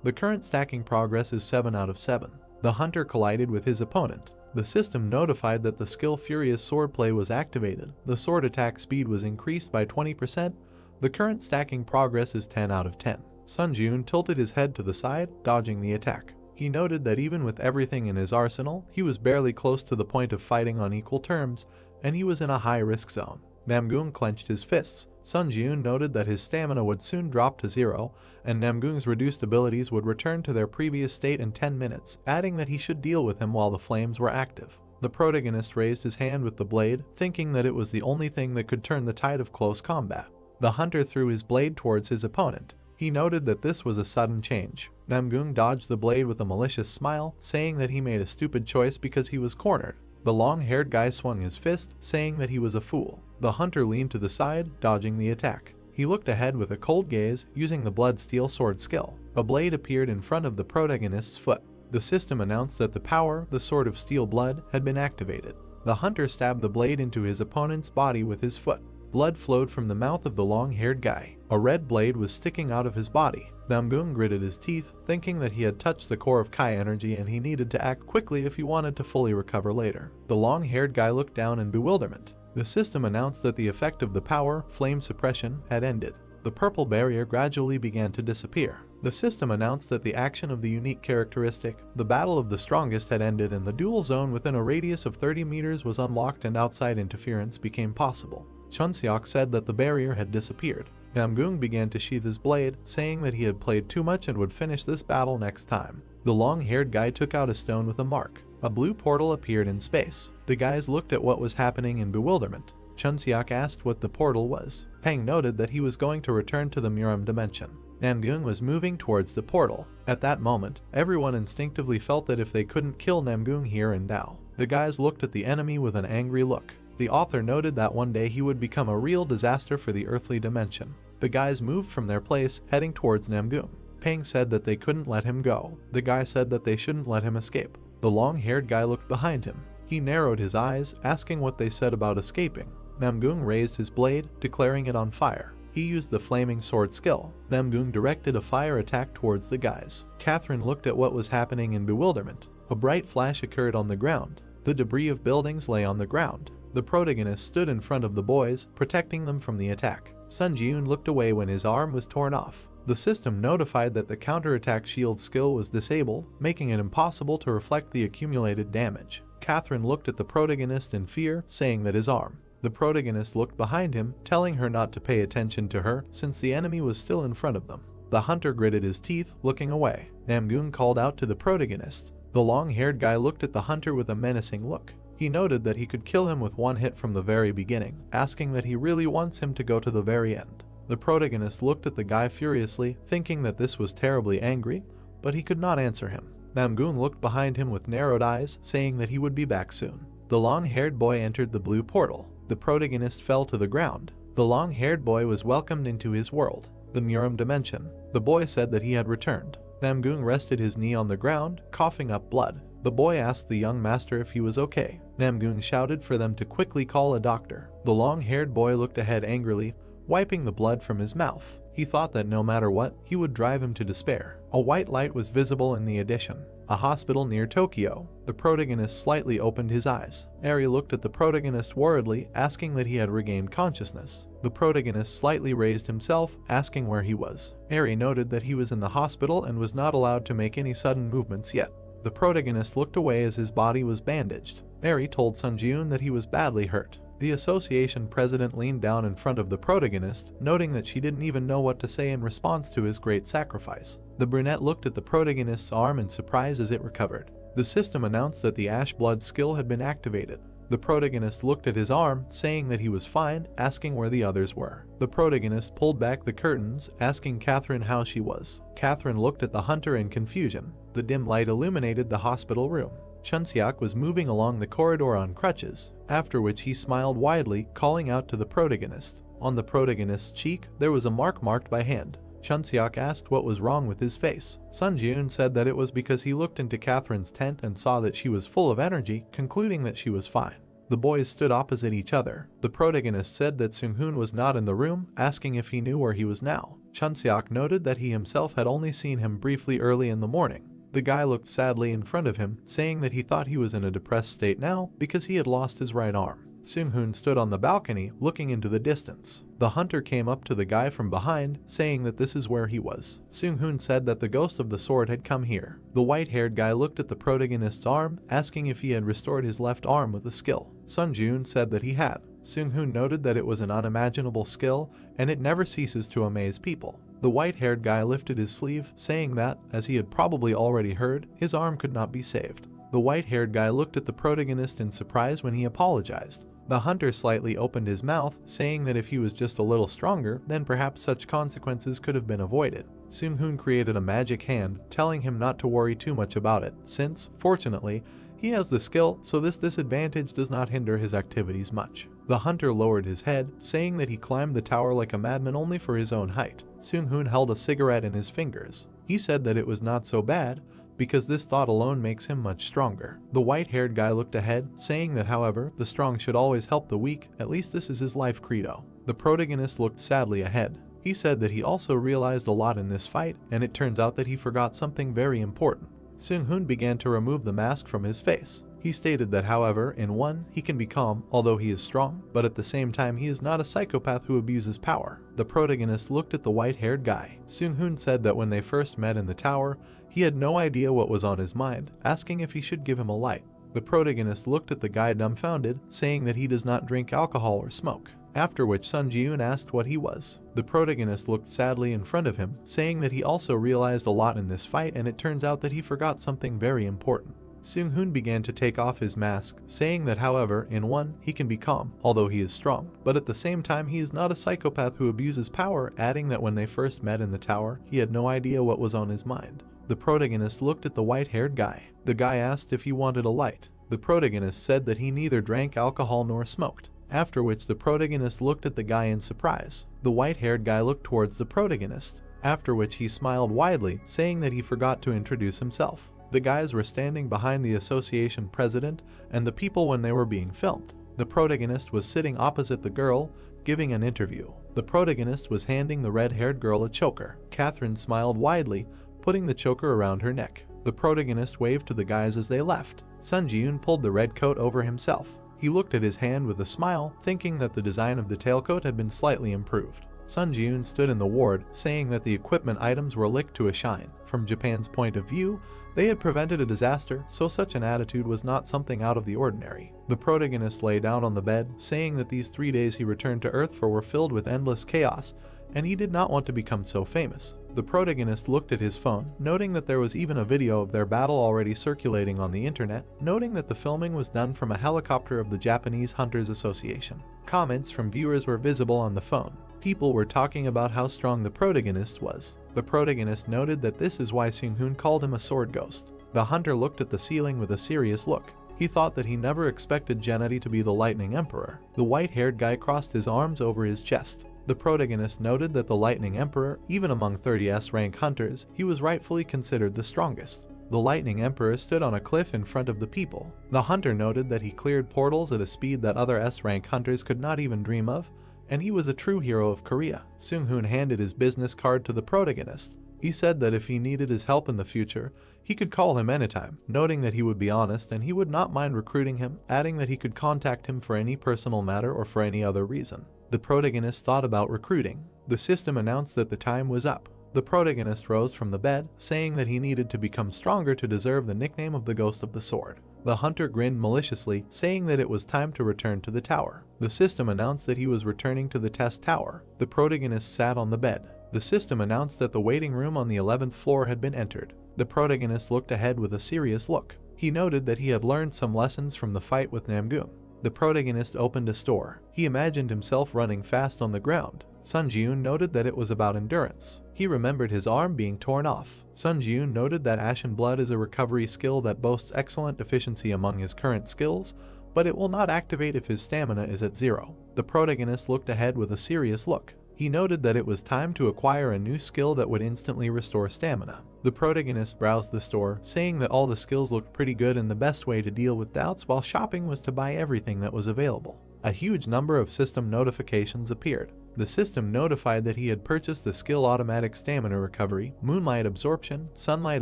The current stacking progress is 7 out of 7. The hunter collided with his opponent. The system notified that the skill Furious Swordplay was activated. The sword attack speed was increased by 20%. The current stacking progress is 10 out of 10. Sun Jun tilted his head to the side, dodging the attack. He noted that even with everything in his arsenal, he was barely close to the point of fighting on equal terms, and he was in a high-risk zone. Namgung clenched his fists. Sun Jun noted that his stamina would soon drop to 0, and Namgung's reduced abilities would return to their previous state in 10 minutes, adding that he should deal with him while the flames were active. The protagonist raised his hand with the blade, thinking that it was the only thing that could turn the tide of close combat. The hunter threw his blade towards his opponent. He noted that this was a sudden change. Namgung dodged the blade with a malicious smile, saying that he made a stupid choice because he was cornered. The long-haired guy swung his fist, saying that he was a fool. The hunter leaned to the side, dodging the attack. He looked ahead with a cold gaze, using the blood steel sword skill. A blade appeared in front of the protagonist's foot. The system announced that the power, the Sword of Steel Blood, had been activated. The hunter stabbed the blade into his opponent's body with his foot. Blood flowed from the mouth of the long-haired guy. A red blade was sticking out of his body. Namgung gritted his teeth, thinking that he had touched the core of Kai energy and he needed to act quickly if he wanted to fully recover later. The long-haired guy looked down in bewilderment. The system announced that the effect of the power, flame suppression, had ended. The purple barrier gradually began to disappear. The system announced that the action of the unique characteristic, the Battle of the Strongest, had ended and the dual zone within a radius of 30 meters was unlocked and outside interference became possible. Chunseok said that the barrier had disappeared. Namgung began to sheath his blade, saying that he had played too much and would finish this battle next time. The long-haired guy took out a stone with a mark. A blue portal appeared in space. The guys looked at what was happening in bewilderment. Chunseok asked what the portal was. Pang noted that he was going to return to the Muram dimension. Namgung was moving towards the portal. At that moment, everyone instinctively felt that if they couldn't kill Namgung here and now, the guys looked at the enemy with an angry look. The author noted that one day he would become a real disaster for the earthly dimension. The guys moved from their place, heading towards Namgung. Pang said that they couldn't let him go. The guy said that they shouldn't let him escape. The long-haired guy looked behind him. He narrowed his eyes, asking what they said about escaping. Namgung raised his blade, declaring it on fire. He used the flaming sword skill. Namgung directed a fire attack towards the guys. Catherine looked at what was happening in bewilderment. A bright flash occurred on the ground. The debris of buildings lay on the ground. The protagonist stood in front of the boys, protecting them from the attack. Sun Jun looked away when his arm was torn off. The system notified that the counterattack shield skill was disabled, making it impossible to reflect the accumulated damage. Catherine looked at the protagonist in fear, saying that his arm. The protagonist looked behind him, telling her not to pay attention to her since the enemy was still in front of them. The hunter gritted his teeth, looking away. Namgung called out to the protagonist. The long-haired guy looked at the hunter with a menacing look. He noted that he could kill him with one hit from the very beginning, asking that he really wants him to go to the very end. The protagonist looked at the guy furiously, thinking that this was terribly angry, but he could not answer him. Namgung looked behind him with narrowed eyes, saying that he would be back soon. The long-haired boy entered the blue portal. The protagonist fell to the ground. The long-haired boy was welcomed into his world, the Muram dimension. The boy said that he had returned. Namgung rested his knee on the ground, coughing up blood. The boy asked the young master if he was okay. Namgung shouted for them to quickly call a doctor. The long-haired boy looked ahead angrily, wiping the blood from his mouth. He thought that no matter what, he would drive him to despair. A white light was visible in the addition. A hospital near Tokyo. The protagonist slightly opened his eyes. Eri looked at the protagonist worriedly, asking that he had regained consciousness. The protagonist slightly raised himself, asking where he was. Eri noted that he was in the hospital and was not allowed to make any sudden movements yet. The protagonist looked away as his body was bandaged. Eri told Sun Jun that he was badly hurt. The association president leaned down in front of the protagonist, noting that she didn't even know what to say in response to his great sacrifice. The brunette looked at the protagonist's arm in surprise as it recovered. The system announced that the ash blood skill had been activated. The protagonist looked at his arm, saying that he was fine, asking where the others were. The protagonist pulled back the curtains, asking Catherine how she was. Catherine looked at the hunter in confusion. The dim light illuminated the hospital room. Chunseok was moving along the corridor on crutches, after which he smiled widely, calling out to the protagonist. On the protagonist's cheek, there was a mark marked by hand. Chunseok asked what was wrong with his face. Sunjun said that it was because he looked into Catherine's tent and saw that she was full of energy, concluding that she was fine. The boys stood opposite each other. The protagonist said that Seung-hoon was not in the room, asking if he knew where he was now. Chunseok noted that he himself had only seen him briefly early in the morning. The guy looked sadly in front of him, saying that he thought he was in a depressed state now because he had lost his right arm. Seung-hoon stood on the balcony, looking into the distance. The hunter came up to the guy from behind, saying that this is where he was. Seung-hoon said that the ghost of the sword had come here. The white-haired guy looked at the protagonist's arm, asking if he had restored his left arm with a skill. Sunjun said that he had. Seung-hoon noted that it was an unimaginable skill, and it never ceases to amaze people. The white-haired guy lifted his sleeve, saying that, as he had probably already heard, his arm could not be saved. The white-haired guy looked at the protagonist in surprise when he apologized. The hunter slightly opened his mouth, saying that if he was just a little stronger, then perhaps such consequences could have been avoided. Seung-hoon created a magic hand, telling him not to worry too much about it, since, fortunately, he has the skill, so this disadvantage does not hinder his activities much. The hunter lowered his head, saying that he climbed the tower like a madman only for his own height. Seung-hoon held a cigarette in his fingers. He said that it was not so bad, because this thought alone makes him much stronger. The white-haired guy looked ahead, saying that however, the strong should always help the weak, at least this is his life credo. The protagonist looked sadly ahead. He said that he also realized a lot in this fight, and it turns out that he forgot something very important. Seung-hoon began to remove the mask from his face. He stated that however, in one, he can be calm, although he is strong, but at the same time he is not a psychopath who abuses power. The protagonist looked at the white-haired guy. Seung-hoon said that when they first met in the tower, he had no idea what was on his mind, asking if he should give him a light. The protagonist looked at the guy dumbfounded, saying that he does not drink alcohol or smoke. After which Sun Ji-eun asked what he was. The protagonist looked sadly in front of him, saying that he also realized a lot in this fight, and it turns out that he forgot something very important. Seung-hoon began to take off his mask, saying that however, in one, he can be calm, although he is strong, but at the same time he is not a psychopath who abuses power, adding that when they first met in the tower, he had no idea what was on his mind. The protagonist looked at the white-haired guy. The guy asked if he wanted a light. The protagonist said that he neither drank alcohol nor smoked. After which the protagonist looked at the guy in surprise. The white-haired guy looked towards the protagonist, after which he smiled widely, saying that he forgot to introduce himself. The guys were standing behind the association president and the people when they were being filmed. The protagonist was sitting opposite the girl, giving an interview. The protagonist was handing the red-haired girl a choker. Catherine smiled widely, putting the choker around her neck. The protagonist waved to the guys as they left. Sun Ji-eun pulled the red coat over himself. He looked at his hand with a smile, thinking that the design of the tailcoat had been slightly improved. Sun Ji-eun stood in the ward, saying that the equipment items were licked to a shine. From Japan's point of view, they had prevented a disaster, so such an attitude was not something out of the ordinary. The protagonist lay down on the bed, saying that these 3 days he returned to Earth for were filled with endless chaos, and he did not want to become so famous. The protagonist looked at his phone, noting that there was even a video of their battle already circulating on the internet, noting that the filming was done from a helicopter of the Japanese Hunters Association. Comments from viewers were visible on the phone. People were talking about how strong the protagonist was. The protagonist noted that this is why Seung-hoon called him a sword ghost. The hunter looked at the ceiling with a serious look. He thought that he never expected Gennady to be the Lightning Emperor. The white-haired guy crossed his arms over his chest. The protagonist noted that the Lightning Emperor, even among 30s rank hunters, he was rightfully considered the strongest. The Lightning Emperor stood on a cliff in front of the people. The hunter noted that he cleared portals at a speed that other S-rank hunters could not even dream of, and he was a true hero of Korea. Seung-hoon handed his business card to the protagonist. He said that if he needed his help in the future, he could call him anytime, noting that he would be honest and he would not mind recruiting him, adding that he could contact him for any personal matter or for any other reason. The protagonist thought about recruiting. The system announced that the time was up. The protagonist rose from the bed, saying that he needed to become stronger to deserve the nickname of the Ghost of the Sword. The hunter grinned maliciously, saying that it was time to return to the tower. The system announced that he was returning to the test tower. The protagonist sat on the bed. The system announced that the waiting room on the 11th floor had been entered. The protagonist looked ahead with a serious look. He noted that he had learned some lessons from the fight with Namgoon. The protagonist opened a store. He imagined himself running fast on the ground. Sun Jiun noted that it was about endurance. He remembered his arm being torn off. Sun Jiun noted that Ashen Blood is a recovery skill that boasts excellent efficiency among his current skills, but it will not activate if his stamina is at 0. The protagonist looked ahead with a serious look. He noted that it was time to acquire a new skill that would instantly restore stamina. The protagonist browsed the store, saying that all the skills looked pretty good and the best way to deal with doubts while shopping was to buy everything that was available. A huge number of system notifications appeared. The system notified that he had purchased the skill Automatic Stamina Recovery, Moonlight Absorption, Sunlight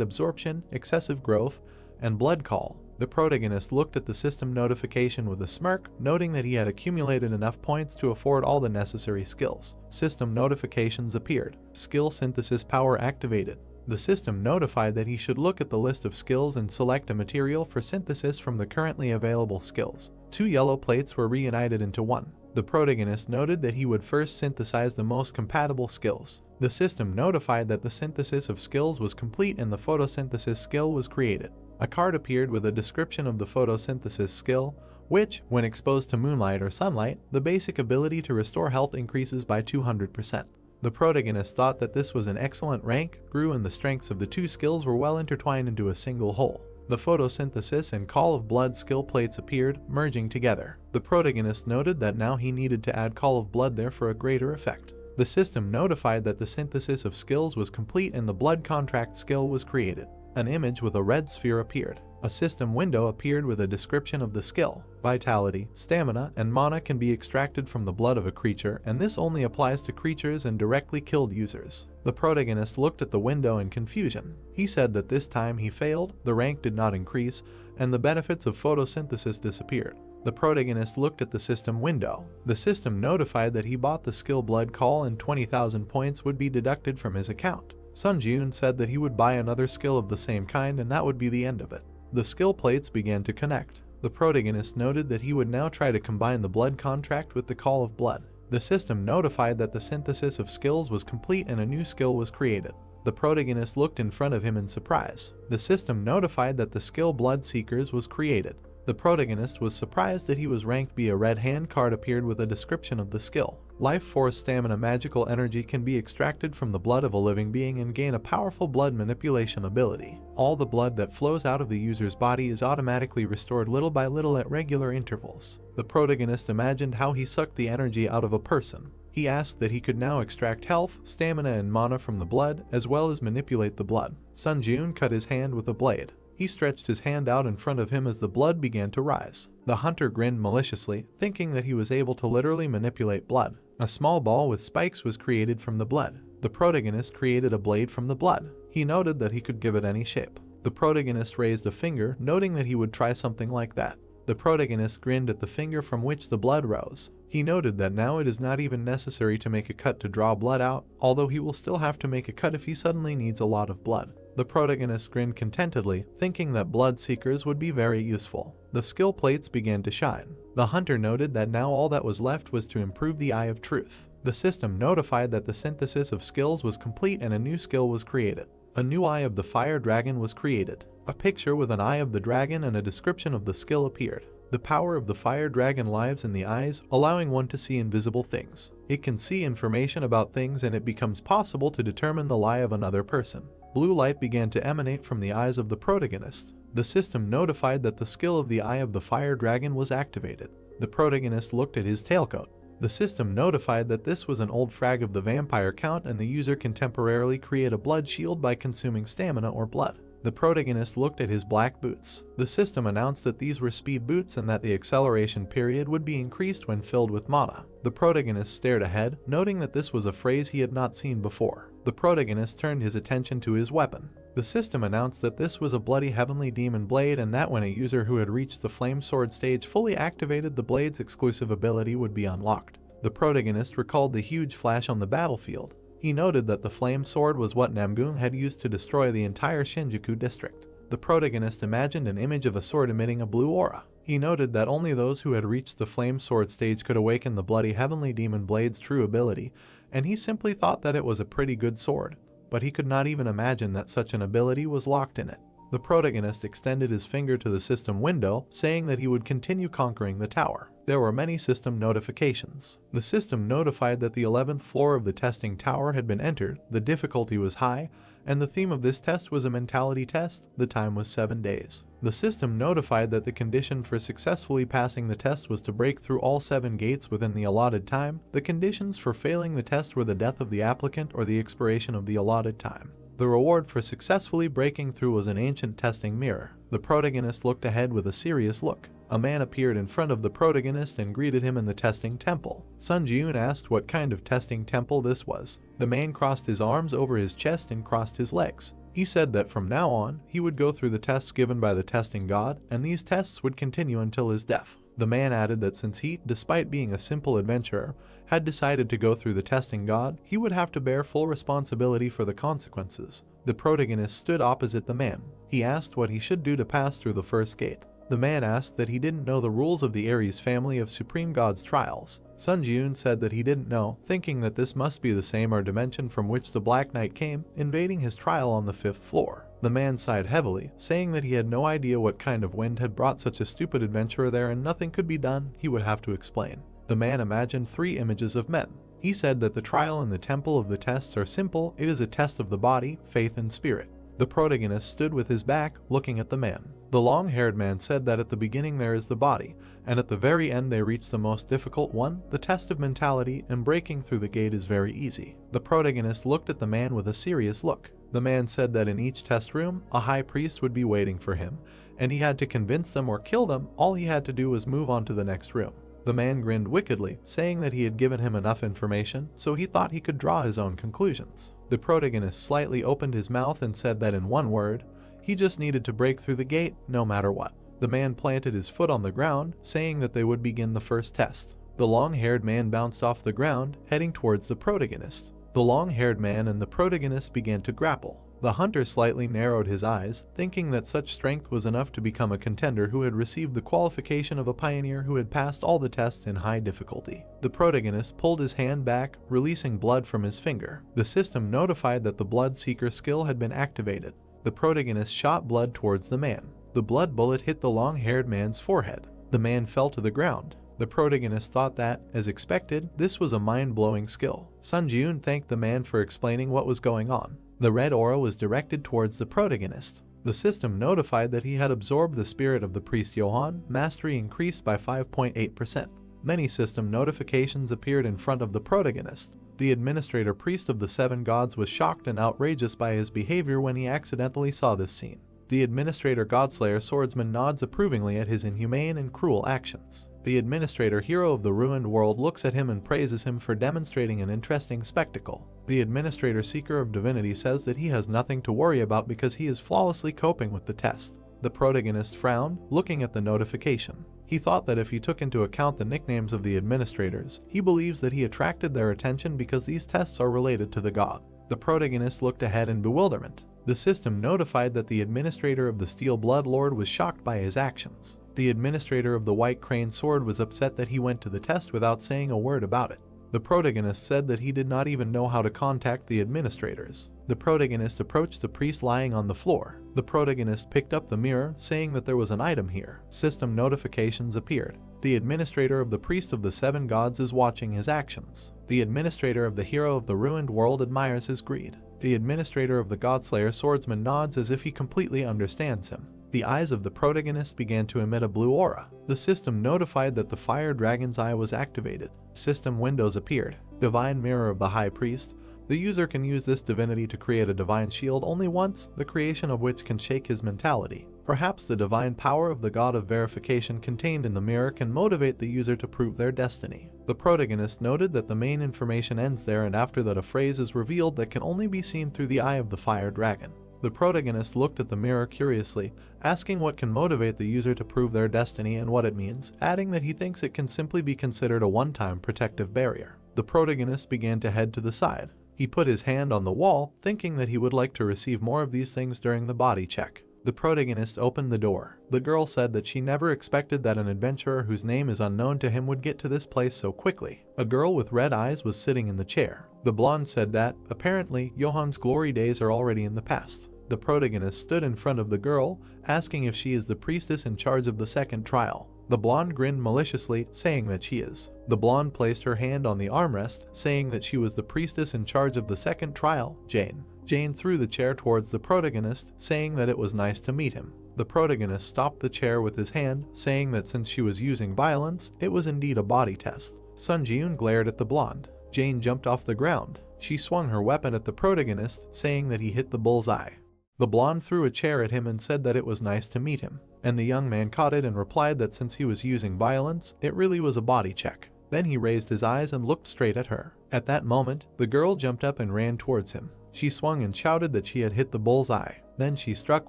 Absorption, Excessive Growth, and Blood Call. The protagonist looked at the system notification with a smirk, noting that he had accumulated enough points to afford all the necessary skills. System notifications appeared. Skill Synthesis Power activated. The system notified that he should look at the list of skills and select a material for synthesis from the currently available skills. 2 yellow plates were reunited into one. The protagonist noted that he would first synthesize the most compatible skills. The system notified that the synthesis of skills was complete and the photosynthesis skill was created. A card appeared with a description of the photosynthesis skill, which, when exposed to moonlight or sunlight, the basic ability to restore health increases by 200%. The protagonist thought that this was an excellent rank, grew, and the strengths of the two skills were well intertwined into a single whole. The photosynthesis and Call of Blood skill plates appeared, merging together. The protagonist noted that now he needed to add Call of Blood there for a greater effect. The system notified that the synthesis of skills was complete and the Blood Contract skill was created. An image with a red sphere appeared. A system window appeared with a description of the skill. Vitality, stamina, and mana can be extracted from the blood of a creature, and this only applies to creatures and directly killed users. The protagonist looked at the window in confusion. He said that this time he failed, the rank did not increase, and the benefits of photosynthesis disappeared. The protagonist looked at the system window. The system notified that he bought the skill Blood Call and 20,000 points would be deducted from his account. Sun Jiun said that he would buy another skill of the same kind and that would be the end of it. The skill plates began to connect. The protagonist noted that he would now try to combine the Blood Contract with the Call of Blood. The system notified that the synthesis of skills was complete and a new skill was created. The protagonist looked in front of him in surprise. The system notified that the skill Blood Seekers was created. The protagonist was surprised that he was ranked B. A red hand card appeared with a description of the skill. Life Force Stamina magical energy can be extracted from the blood of a living being and gain a powerful blood manipulation ability. All the blood that flows out of the user's body is automatically restored little by little at regular intervals. The protagonist imagined how he sucked the energy out of a person. He asked that he could now extract health, stamina, and mana from the blood, as well as manipulate the blood. Sun Jiun cut his hand with a blade. He stretched his hand out in front of him as the blood began to rise. The hunter grinned maliciously, thinking that he was able to literally manipulate blood. A small ball with spikes was created from the blood. The protagonist created a blade from the blood. He noted that he could give it any shape. The protagonist raised a finger, noting that he would try something like that. The protagonist grinned at the finger from which the blood rose. He noted that now it is not even necessary to make a cut to draw blood out, although he will still have to make a cut if he suddenly needs a lot of blood. The protagonist grinned contentedly, thinking that Blood Seekers would be very useful. The skill plates began to shine. The hunter noted that now all that was left was to improve the Eye of Truth. The system notified that the synthesis of skills was complete and a new skill was created. A new Eye of the Fire Dragon was created. A picture with an eye of the dragon and a description of the skill appeared. The power of the fire dragon lives in the eyes, allowing one to see invisible things. It can see information about things and it becomes possible to determine the lie of another person. Blue light began to emanate from the eyes of the protagonist. The system notified that the skill of the Eye of the Fire Dragon was activated. The protagonist looked at his tailcoat. The system notified that this was an old frag of the vampire count and the user can temporarily create a blood shield by consuming stamina or blood. The protagonist looked at his black boots. The system announced that these were speed boots and that the acceleration period would be increased when filled with mana. The protagonist stared ahead, noting that this was a phrase he had not seen before. The protagonist turned his attention to his weapon. The system announced that this was a bloody heavenly demon blade and that when a user who had reached the flame sword stage fully activated, the blade's exclusive ability would be unlocked. The protagonist recalled the huge flash on the battlefield. He noted that the flame sword was what Namgoon had used to destroy the entire Shinjuku district. The protagonist imagined an image of a sword emitting a blue aura. He noted that only those who had reached the flame sword stage could awaken the bloody heavenly demon blade's true ability, and he simply thought that it was a pretty good sword, but he could not even imagine that such an ability was locked in it. The protagonist extended his finger to the system window, saying that he would continue conquering the tower. There were many system notifications. The system notified that the 11th floor of the testing tower had been entered, the difficulty was high, and the theme of this test was a mentality test. The time was 7 days. The system notified that the condition for successfully passing the test was to break through all 7 gates within the allotted time. The conditions for failing the test were the death of the applicant or the expiration of the allotted time. The reward for successfully breaking through was an ancient testing mirror. The protagonist looked ahead with a serious look. A man appeared in front of the protagonist and greeted him in the testing temple. Sun Jiun asked what kind of testing temple this was. The man crossed his arms over his chest and crossed his legs. He said that from now on, he would go through the tests given by the testing god, and these tests would continue until his death. The man added that since he, despite being a simple adventurer, had decided to go through the testing god, he would have to bear full responsibility for the consequences. The protagonist stood opposite the man. He asked what he should do to pass through the first gate. The man asked that he didn't know the rules of the Ares family of Supreme God's trials. Sun Jiun said that he didn't know, thinking that this must be the same dimension from which the Black Knight came, invading his trial on the 5th floor. The man sighed heavily, saying that he had no idea what kind of wind had brought such a stupid adventurer there and nothing could be done. He would have to explain. The man imagined 3 images of men. He said that the trial and the temple of the tests are simple. It is a test of the body, faith, and spirit. The protagonist stood with his back, looking at the man. The long-haired man said that at the beginning there is the body, and at the very end they reach the most difficult one, the test of mentality, and breaking through the gate is very easy. The protagonist looked at the man with a serious look. The man said that in each test room, a high priest would be waiting for him, and he had to convince them or kill them. All he had to do was move on to the next room. The man grinned wickedly, saying that he had given him enough information, so he thought he could draw his own conclusions. The protagonist slightly opened his mouth and said that in one word, he just needed to break through the gate, no matter what. The man planted his foot on the ground, saying that they would begin the first test. The long-haired man bounced off the ground, heading towards the protagonist. The long-haired man and the protagonist began to grapple. The hunter slightly narrowed his eyes, thinking that such strength was enough to become a contender who had received the qualification of a pioneer who had passed all the tests in high difficulty. The protagonist pulled his hand back, releasing blood from his finger. The system notified that the blood seeker skill had been activated. The protagonist shot blood towards the man. The blood bullet hit the long-haired man's forehead. The man fell to the ground. The protagonist thought that, as expected, this was a mind-blowing skill. Sun Jiun thanked the man for explaining what was going on. The red aura was directed towards the protagonist. The system notified that he had absorbed the spirit of the priest Johann, mastery increased by 5.8%. Many system notifications appeared in front of the protagonist. The administrator priest of the 7 gods was shocked and outrageous by his behavior when he accidentally saw this scene. The administrator godslayer swordsman nods approvingly at his inhumane and cruel actions. The administrator hero of the ruined world looks at him and praises him for demonstrating an interesting spectacle. The administrator seeker of divinity says that he has nothing to worry about because he is flawlessly coping with the test. The protagonist frowned, looking at the notification. He thought that if he took into account the nicknames of the administrators, he believes that he attracted their attention because these tests are related to the god. The protagonist looked ahead in bewilderment. The system notified that the administrator of the Steel Blood Lord was shocked by his actions. The administrator of the White Crane Sword was upset that he went to the test without saying a word about it. The protagonist said that he did not even know how to contact the administrators. The protagonist approached the priest lying on the floor. The protagonist picked up the mirror, saying that there was an item here. System notifications appeared. The administrator of the priest of the 7 gods is watching his actions. The administrator of the hero of the ruined world admires his greed. The administrator of the godslayer swordsman nods as if he completely understands him. The eyes of the protagonist began to emit a blue aura. The system notified that the fire dragon's eye was activated. System windows appeared. Divine mirror of the high priest. The user can use this divinity to create a divine shield only once, the creation of which can shake his mentality. Perhaps the divine power of the god of verification contained in the mirror can motivate the user to prove their destiny. The protagonist noted that the main information ends there, and after that a phrase is revealed that can only be seen through the eye of the fire dragon. The protagonist looked at the mirror curiously, asking what can motivate the user to prove their destiny and what it means, adding that he thinks it can simply be considered a one-time protective barrier. The protagonist began to head to the side. He put his hand on the wall, thinking that he would like to receive more of these things during the body check. The protagonist opened the door. The girl said that she never expected that an adventurer whose name is unknown to him would get to this place so quickly. A girl with red eyes was sitting in the chair. The blonde said that, apparently, Johan's glory days are already in the past. The protagonist stood in front of the girl, asking if she is the priestess in charge of the second trial. The blonde grinned maliciously, saying that she is. The blonde placed her hand on the armrest, saying that she was the priestess in charge of the second trial, Jane. Jane threw the chair towards the protagonist, saying that it was nice to meet him. The protagonist stopped the chair with his hand, saying that since she was using violence, it was indeed a body test. Sun Ji-eun glared at the blonde. Jane jumped off the ground. She swung her weapon at the protagonist, saying that he hit the bullseye. The blonde threw a chair at him and said that it was nice to meet him, and the young man caught it and replied that since he was using violence, it really was a body check. Then he raised his eyes and looked straight at her. At that moment, the girl jumped up and ran towards him. She swung and shouted that she had hit the bullseye. Then she struck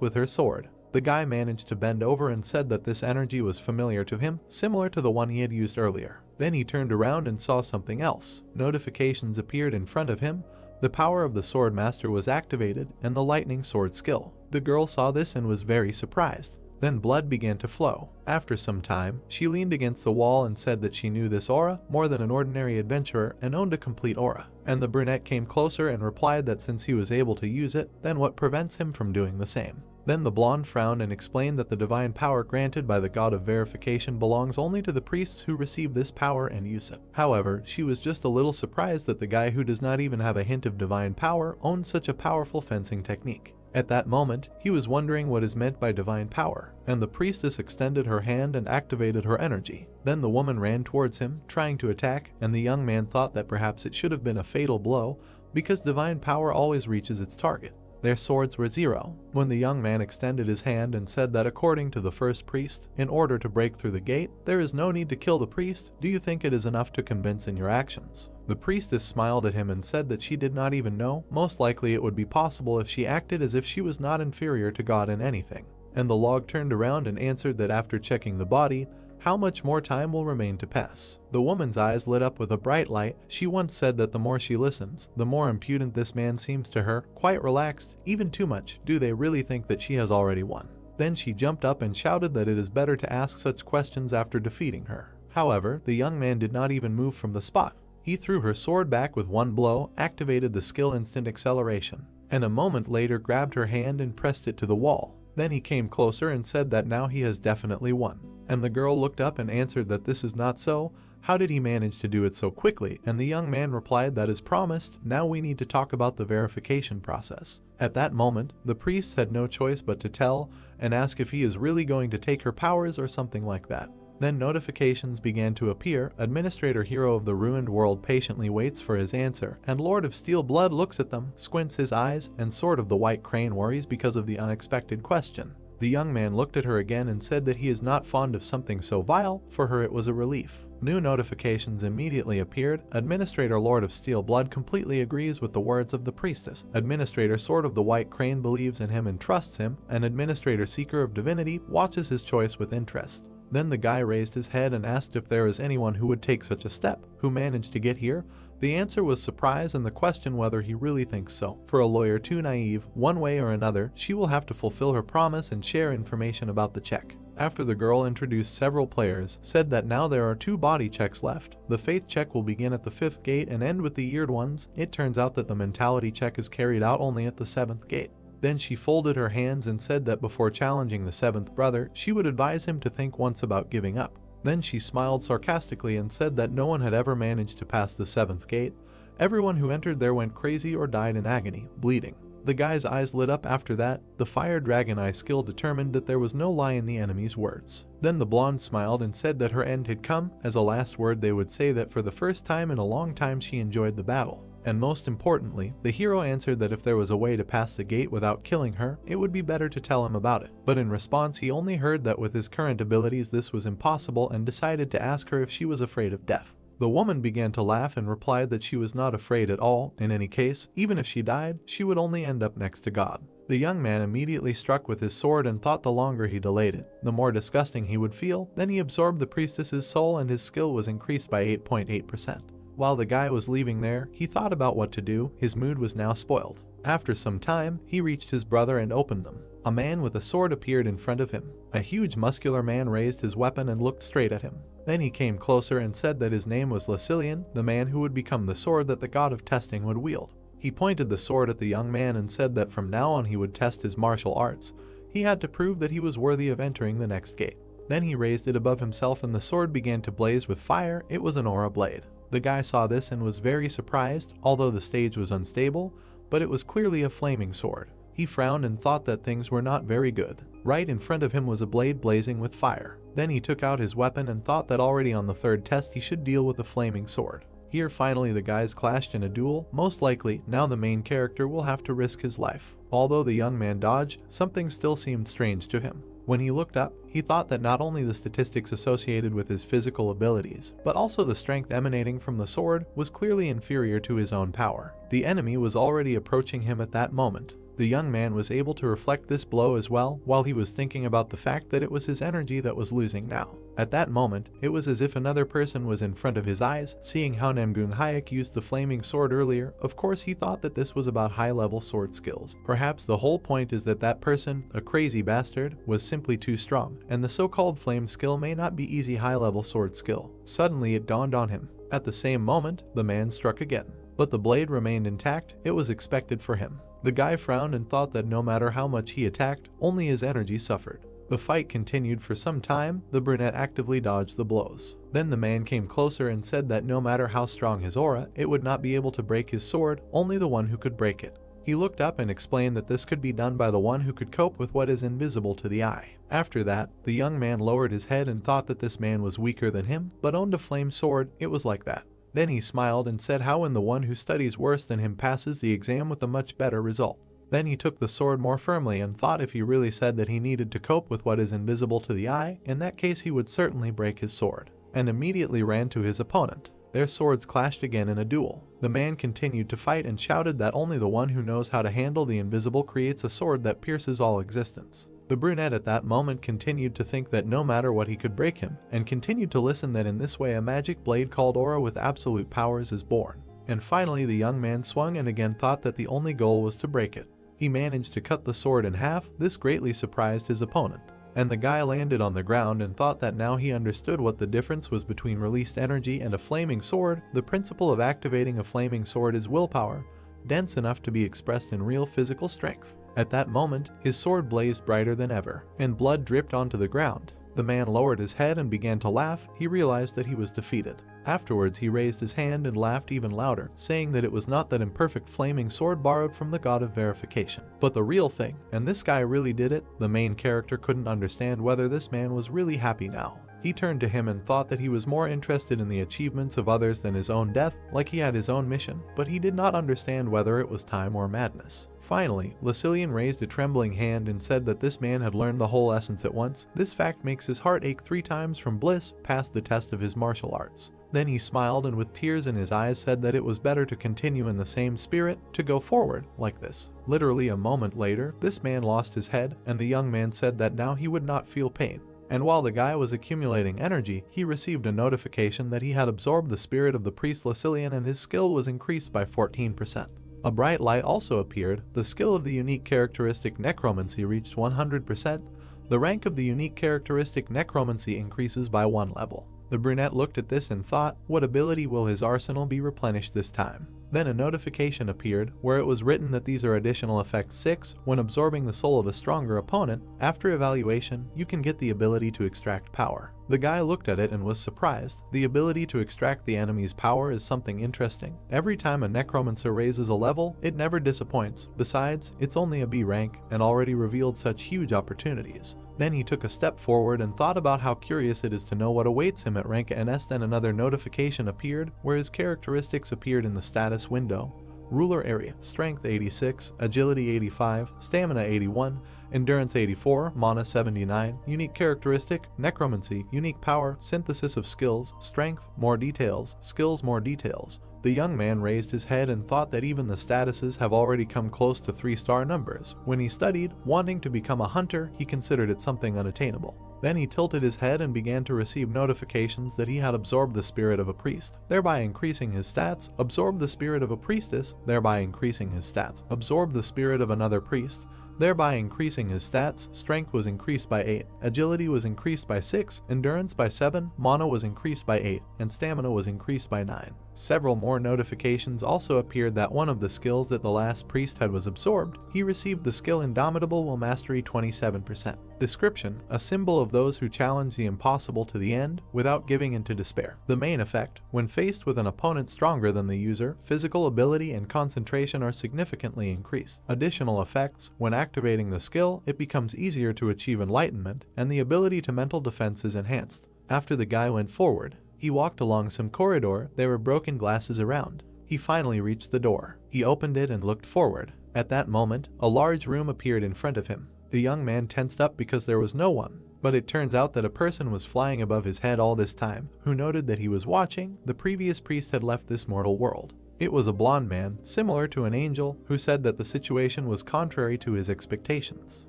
with her sword. The guy managed to bend over and said that this energy was familiar to him, similar to the one he had used earlier. Then he turned around and saw something else. Notifications appeared in front of him. The power of the sword master was activated and the lightning sword skill. The girl saw this and was very surprised. Then blood began to flow. After some time, she leaned against the wall and said that she knew this aura more than an ordinary adventurer and owned a complete aura. And the brunette came closer and replied that since he was able to use it, then what prevents him from doing the same? Then the blonde frowned and explained that the divine power granted by the god of verification belongs only to the priests who receive this power and use it. However, she was just a little surprised that the guy who does not even have a hint of divine power owns such a powerful fencing technique. At that moment, he was wondering what is meant by divine power, and the priestess extended her hand and activated her energy. Then the woman ran towards him, trying to attack, and the young man thought that perhaps it should have been a fatal blow, because divine power always reaches its target. Their swords were zero, when the young man extended his hand and said that according to the first priest, in order to break through the gate, there is no need to kill the priest. Do you think it is enough to convince in your actions? The priestess smiled at him and said that she did not even know. Most likely it would be possible if she acted as if she was not inferior to God in anything. And the log turned around and answered that after checking the body, how much more time will remain to pass? The woman's eyes lit up with a bright light. She once said that the more she listens, the more impudent this man seems to her, quite relaxed, even too much. Do they really think that she has already won? Then she jumped up and shouted that it is better to ask such questions after defeating her. However, the young man did not even move from the spot. He threw her sword back with one blow, activated the skill instant acceleration, and a moment later grabbed her hand and pressed it to the wall. Then he came closer and said that now he has definitely won. And the girl looked up and answered that this is not so. How did he manage to do it so quickly? And the young man replied that as promised, now we need to talk about the verification process. At that moment, the priest had no choice but to tell and ask if he is really going to take her powers or something like that. Then notifications began to appear. Administrator Hero of the Ruined World patiently waits for his answer, and Lord of Steel Blood looks at them, squints his eyes, and Sword of the White Crane worries because of the unexpected question. The young man looked at her again and said that he is not fond of something so vile. For her it was a relief. New notifications immediately appeared. Administrator Lord of Steel Blood completely agrees with the words of the priestess. Administrator Sword of the White Crane believes in him and trusts him, and Administrator Seeker of Divinity watches his choice with interest. Then the guy raised his head and asked if there is anyone who would take such a step, who managed to get here. The answer was surprise and the question whether he really thinks so. For a lawyer too naive, one way or another, she will have to fulfill her promise and share information about the check. After the girl introduced several players, said that now there are 2 body checks left. The faith check will begin at the 5th gate and end with the eared ones. It turns out that the mentality check is carried out only at the 7th gate. Then she folded her hands and said that before challenging the 7th brother, she would advise him to think once about giving up. Then she smiled sarcastically and said that no one had ever managed to pass the 7th gate. Everyone who entered there went crazy or died in agony, bleeding. The guy's eyes lit up after that. The Fire Dragon Eye skill determined that there was no lie in the enemy's words. Then the blonde smiled and said that her end had come. As a last word they would say that for the first time in a long time she enjoyed the battle. And most importantly, the hero answered that if there was a way to pass the gate without killing her, it would be better to tell him about it. But in response he only heard that with his current abilities this was impossible and decided to ask her if she was afraid of death. The woman began to laugh and replied that she was not afraid at all. In any case, even if she died, she would only end up next to God. The young man immediately struck with his sword and thought the longer he delayed it, the more disgusting he would feel. Then he absorbed the priestess's soul and his skill was increased by 8.8%. While the guy was leaving there, he thought about what to do. His mood was now spoiled. After some time, he reached his brother and opened them. A man with a sword appeared in front of him. A huge muscular man raised his weapon and looked straight at him. Then he came closer and said that his name was Lucilian, the man who would become the sword that the god of testing would wield. He pointed the sword at the young man and said that from now on he would test his martial arts. He had to prove that he was worthy of entering the next gate. Then he raised it above himself and the sword began to blaze with fire. It was an aura blade. The guy saw this and was very surprised, although the stage was unstable, but it was clearly a flaming sword. He frowned and thought that things were not very good. Right in front of him was a blade blazing with fire. Then he took out his weapon and thought that already on the third test he should deal with the flaming sword. Here finally the guys clashed in a duel. Most likely, now the main character will have to risk his life. Although the young man dodged, something still seemed strange to him. When he looked up, he thought that not only the statistics associated with his physical abilities, but also the strength emanating from the sword was clearly inferior to his own power. The enemy was already approaching him at that moment. The young man was able to reflect this blow as well while he was thinking about the fact that it was his energy that was losing now. At that moment, it was as if another person was in front of his eyes. Seeing how Namgung Hayek used the flaming sword earlier, of course he thought that this was about high-level sword skills. Perhaps the whole point is that that person, a crazy bastard, was simply too strong, and the so-called flame skill may not be easy high-level sword skill. Suddenly it dawned on him. At the same moment, the man struck again. But the blade remained intact. It was expected for him. The guy frowned and thought that no matter how much he attacked, only his energy suffered. The fight continued for some time. The brunette actively dodged the blows. Then the man came closer and said that no matter how strong his aura, it would not be able to break his sword, only the one who could break it. He looked up and explained that this could be done by the one who could cope with what is invisible to the eye. After that, the young man lowered his head and thought that this man was weaker than him, but owned a flame sword. It was like that. Then he smiled and said how when the one who studies worse than him passes the exam with a much better result. Then he took the sword more firmly and thought if he really said that he needed to cope with what is invisible to the eye, in that case he would certainly break his sword, and immediately ran to his opponent. Their swords clashed again in a duel. The man continued to fight and shouted that only the one who knows how to handle the invisible creates a sword that pierces all existence. The brunette at that moment continued to think that no matter what he could break him, and continued to listen that in this way a magic blade called aura with absolute powers is born. And finally the young man swung and again thought that the only goal was to break it. He managed to cut the sword in half. This greatly surprised his opponent. And the guy landed on the ground and thought that now he understood what the difference was between released energy and a flaming sword. The principle of activating a flaming sword is willpower, dense enough to be expressed in real physical strength. At that moment, his sword blazed brighter than ever, and blood dripped onto the ground. The man lowered his head and began to laugh. He realized that he was defeated. Afterwards he raised his hand and laughed even louder, saying that it was not that imperfect flaming sword borrowed from the god of verification, but the real thing, and this guy really did it. The main character couldn't understand whether this man was really happy now. He turned to him and thought that he was more interested in the achievements of others than his own death, like he had his own mission, but he did not understand whether it was time or madness. Finally, Lucilian raised a trembling hand and said that this man had learned the whole essence at once. This fact makes his heart ache 3 times from bliss, passed the test of his martial arts. Then he smiled and with tears in his eyes said that it was better to continue in the same spirit, to go forward, like this. Literally a moment later, this man lost his head, and the young man said that now he would not feel pain. And while the guy was accumulating energy, he received a notification that he had absorbed the spirit of the priest Lucilian and his skill was increased by 14%. A bright light also appeared. The skill of the unique characteristic necromancy reached 100%. The rank of the unique characteristic necromancy increases by 1 level. The brunette looked at this and thought, what ability will his arsenal be replenished this time? Then a notification appeared where it was written that these are additional effects 6. When absorbing the soul of a stronger opponent, after evaluation, you can get the ability to extract power. The guy looked at it and was surprised. The ability to extract the enemy's power is something interesting. Every time a necromancer raises a level, it never disappoints. Besides, it's only a B rank and already revealed such huge opportunities. Then he took a step forward and thought about how curious it is to know what awaits him at rank NS. Then another notification appeared where his characteristics appeared in the status window. Ruler area, strength 86, agility 85, stamina 81, endurance 84, mana 79, unique characteristic, necromancy, unique power, synthesis of skills, strength, more details, skills, more details. The young man raised his head and thought that even the statuses have already come close to 3-star numbers. When he studied, wanting to become a hunter, he considered it something unattainable. Then he tilted his head and began to receive notifications that he had absorbed the spirit of a priest, thereby increasing his stats, absorbed the spirit of a priestess, thereby increasing his stats, absorbed the spirit of another priest, thereby increasing his stats. Strength was increased by 8, agility was increased by 6, endurance by 7, mana was increased by 8, and stamina was increased by 9. Several more notifications also appeared that one of the skills that the last priest had was absorbed. He received the skill Indomitable Will Mastery 27%. Description: a symbol of those who challenge the impossible to the end without giving in to despair. The main effect: when faced with an opponent stronger than the user, physical ability and concentration are significantly increased. Additional effects: when activating the skill, it becomes easier to achieve enlightenment, and the ability to mental defense is enhanced. After the guy went forward, he walked along some corridor. There were broken glasses around. He finally reached the door. He opened it and looked forward. At that moment, a large room appeared in front of him. The young man tensed up because there was no one, but it turns out that a person was flying above his head all this time, who noted that he was watching. The previous priest had left this mortal world. It was a blonde man, similar to an angel, who said that the situation was contrary to his expectations.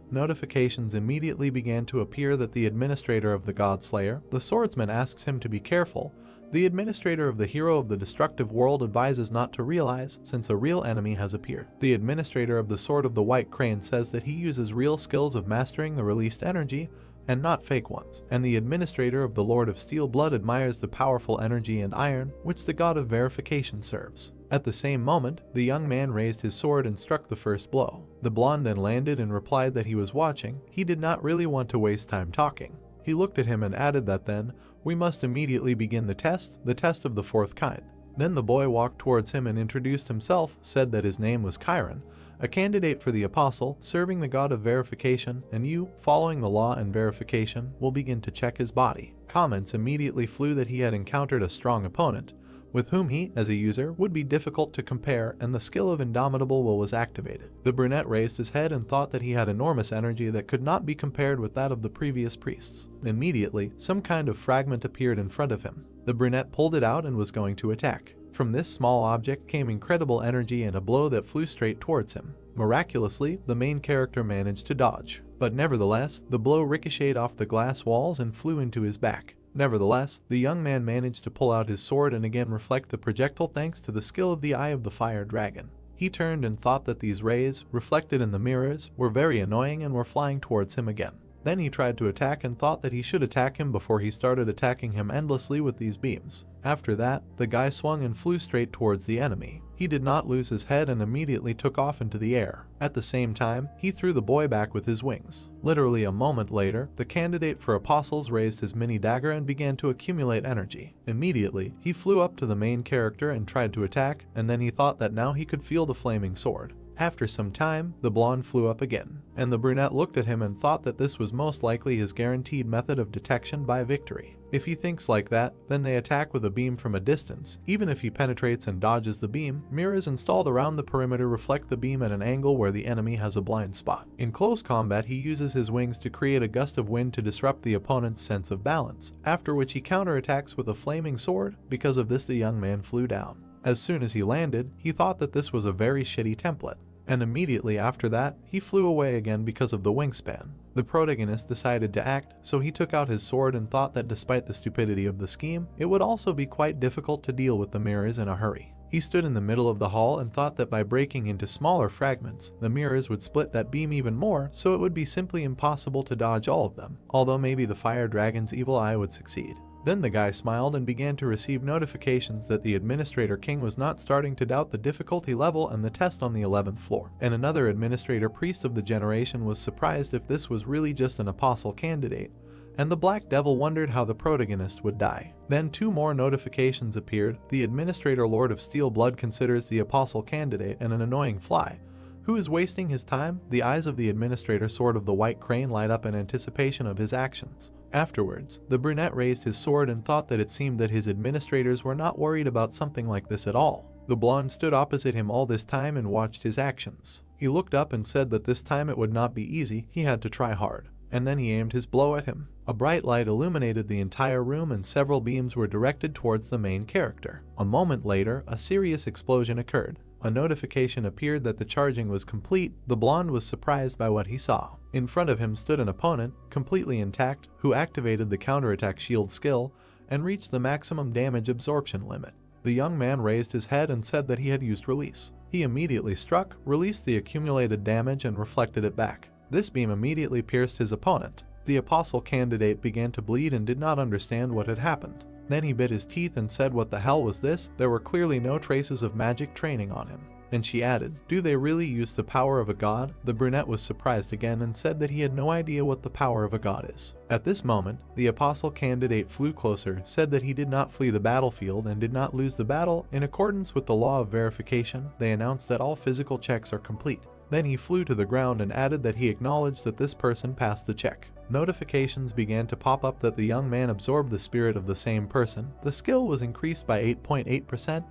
Notifications immediately began to appear that the administrator of the Godslayer, the swordsman, asks him to be careful. The administrator of the hero of the destructive world advises not to realize, since a real enemy has appeared. The administrator of the Sword of the White Crane says that he uses real skills of mastering the released energy, and not fake ones. And the administrator of the Lord of Steel Blood admires the powerful energy and iron which the god of verification serves. At the same moment, the young man raised his sword and struck the first blow. The blonde then landed and replied that he was watching. He did not really want to waste time talking. He looked at him and added that then, we must immediately begin the test of the fourth kind. Then the boy walked towards him and introduced himself, said that his name was Chiron, a candidate for the apostle, serving the god of verification, and you, following the law and verification, will begin to check his body. Comments immediately flew that he had encountered a strong opponent, with whom he, as a user, would be difficult to compare, and the skill of Indomitable Will was activated. The brunette raised his head and thought that he had enormous energy that could not be compared with that of the previous priests. Immediately, some kind of fragment appeared in front of him. The brunette pulled it out and was going to attack. From this small object came incredible energy and a blow that flew straight towards him. Miraculously, the main character managed to dodge, but nevertheless, the blow ricocheted off the glass walls and flew into his back. Nevertheless, the young man managed to pull out his sword and again reflect the projectile thanks to the skill of the Eye of the Fire Dragon. He turned and thought that these rays, reflected in the mirrors, were very annoying and were flying towards him again. Then he tried to attack and thought that he should attack him before he started attacking him endlessly with these beams. After that, the guy swung and flew straight towards the enemy. He did not lose his head and immediately took off into the air. At the same time, he threw the boy back with his wings. Literally a moment later, the candidate for apostles raised his mini dagger and began to accumulate energy. Immediately, he flew up to the main character and tried to attack, and then he thought that now he could feel the flaming sword. After some time, the blonde flew up again, and the brunette looked at him and thought that this was most likely his guaranteed method of detection by victory. If he thinks like that, then they attack with a beam from a distance. Even if he penetrates and dodges the beam, mirrors installed around the perimeter reflect the beam at an angle where the enemy has a blind spot. In close combat, he uses his wings to create a gust of wind to disrupt the opponent's sense of balance, after which he counterattacks with a flaming sword. Because of this, the young man flew down. As soon as he landed, he thought that this was a very shitty template, and immediately after that, he flew away again because of the wingspan. The protagonist decided to act, so he took out his sword and thought that despite the stupidity of the scheme, it would also be quite difficult to deal with the mirrors in a hurry. He stood in the middle of the hall and thought that by breaking into smaller fragments, the mirrors would split that beam even more, so it would be simply impossible to dodge all of them, although maybe the fire dragon's evil eye would succeed. Then the guy smiled and began to receive notifications that the administrator king was not starting to doubt the difficulty level and the test on the 11th floor. And another administrator priest of the generation was surprised if this was really just an apostle candidate, and the Black Devil wondered how the protagonist would die. Then 2 more notifications appeared. The administrator Lord of Steel Blood considers the apostle candidate an annoying fly who is wasting his time. The eyes of the administrator Sword of the White Crane light up in anticipation of his actions. Afterwards, the brunette raised his sword and thought that it seemed that his administrators were not worried about something like this at all. The blonde stood opposite him all this time and watched his actions. He looked up and said that this time it would not be easy, he had to try hard. And then he aimed his blow at him. A bright light illuminated the entire room and several beams were directed towards the main character. A moment later, a serious explosion occurred. A notification appeared that the charging was complete. The blonde was surprised by what he saw. In front of him stood an opponent, completely intact, who activated the counterattack shield skill and reached the maximum damage absorption limit. The young man raised his head and said that he had used release. He immediately struck, released the accumulated damage and reflected it back. This beam immediately pierced his opponent. The apostle candidate began to bleed and did not understand what had happened. Then he bit his teeth and said, "What the hell was this?" There were clearly no traces of magic training on him. And she added, "Do they really use the power of a god?" The brunette was surprised again and said that he had no idea what the power of a god is. At this moment, the apostle candidate flew closer, said that he did not flee the battlefield and did not lose the battle. In accordance with the law of verification, they announced that all physical checks are complete. Then he flew to the ground and added that he acknowledged that this person passed the check. Notifications began to pop up that the young man absorbed the spirit of the same person. The skill was increased by 8.8%.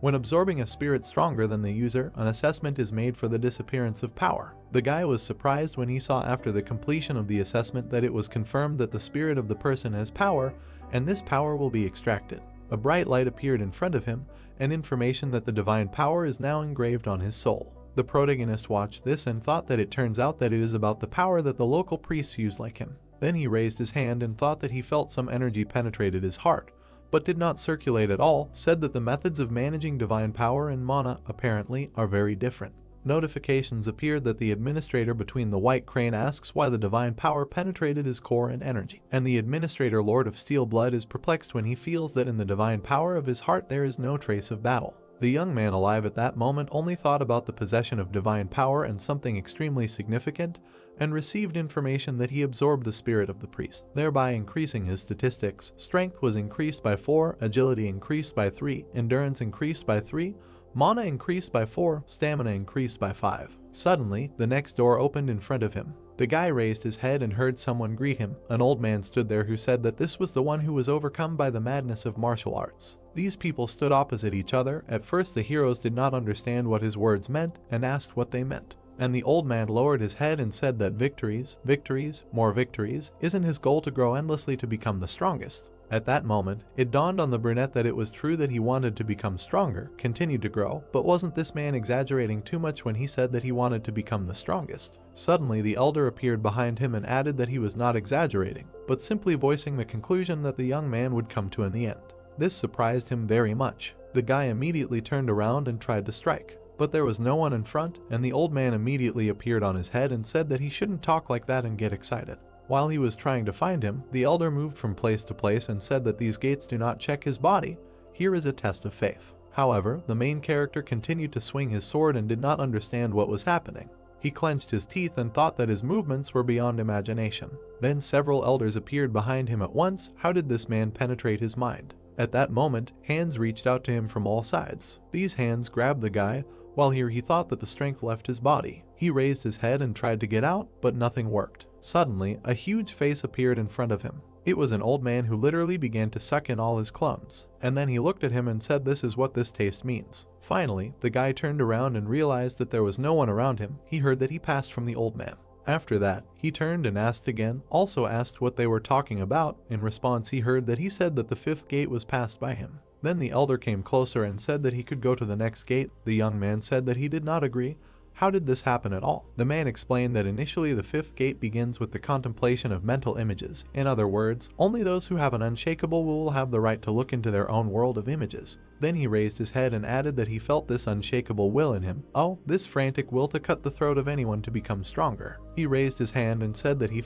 When absorbing a spirit stronger than the user, an assessment is made for the disappearance of power. The guy was surprised when he saw after the completion of the assessment that it was confirmed that the spirit of the person has power, and this power will be extracted. A bright light appeared in front of him, and information that the divine power is now engraved on his soul. The protagonist watched this and thought that it turns out that it is about the power that the local priests use like him. Then he raised his hand and thought that he felt some energy penetrated his heart, but did not circulate at all, said that the methods of managing divine power in mana apparently are very different. Notifications appeared that the administrator between the white crane asks why the divine power penetrated his core and energy, and the administrator Lord of Steel Blood is perplexed when he feels that in the divine power of his heart there is no trace of battle. The young man alive at that moment only thought about the possession of divine power and something extremely significant, and received information that he absorbed the spirit of the priest, thereby increasing his statistics. Strength was increased by 4, agility increased by 3, endurance increased by 3, mana increased by 4, stamina increased by 5. Suddenly, the next door opened in front of him. The guy raised his head and heard someone greet him. An old man stood there who said that this was the one who was overcome by the madness of martial arts. These people stood opposite each other. At first the heroes did not understand what his words meant and asked what they meant. And the old man lowered his head and said that victories, victories, more victories, isn't his goal to grow endlessly to become the strongest. At that moment, it dawned on the brunette that it was true that he wanted to become stronger, continued to grow, but wasn't this man exaggerating too much when he said that he wanted to become the strongest? Suddenly the elder appeared behind him and added that he was not exaggerating, but simply voicing the conclusion that the young man would come to in the end. This surprised him very much. The guy immediately turned around and tried to strike, but there was no one in front, and the old man immediately appeared on his head and said that he shouldn't talk like that and get excited. While he was trying to find him, the elder moved from place to place and said that these gates do not check his body. Here is a test of faith. However, the main character continued to swing his sword and did not understand what was happening. He clenched his teeth and thought that his movements were beyond imagination. Then several elders appeared behind him at once. How did this man penetrate his mind? At that moment, hands reached out to him from all sides. These hands grabbed the guy, while here he thought that the strength left his body. He raised his head and tried to get out, but nothing worked. Suddenly, a huge face appeared in front of him. It was an old man who literally began to suck in all his clones. And then he looked at him and said, "This is what this taste means." Finally, the guy turned around and realized that there was no one around him. He heard that he passed from the old man. After that, he turned and asked again, also asked what they were talking about. In response, he heard that he said that the 5th gate was passed by him. Then the elder came closer and said that he could go to the next gate. The young man said that he did not agree. How did this happen at all? The man explained that initially the 5th gate begins with the contemplation of mental images. In other words, only those who have an unshakable will have the right to look into their own world of images. Then he raised his head and added that he felt this unshakable will in him. Oh, this frantic will to cut the throat of anyone to become stronger. He raised his hand and said that he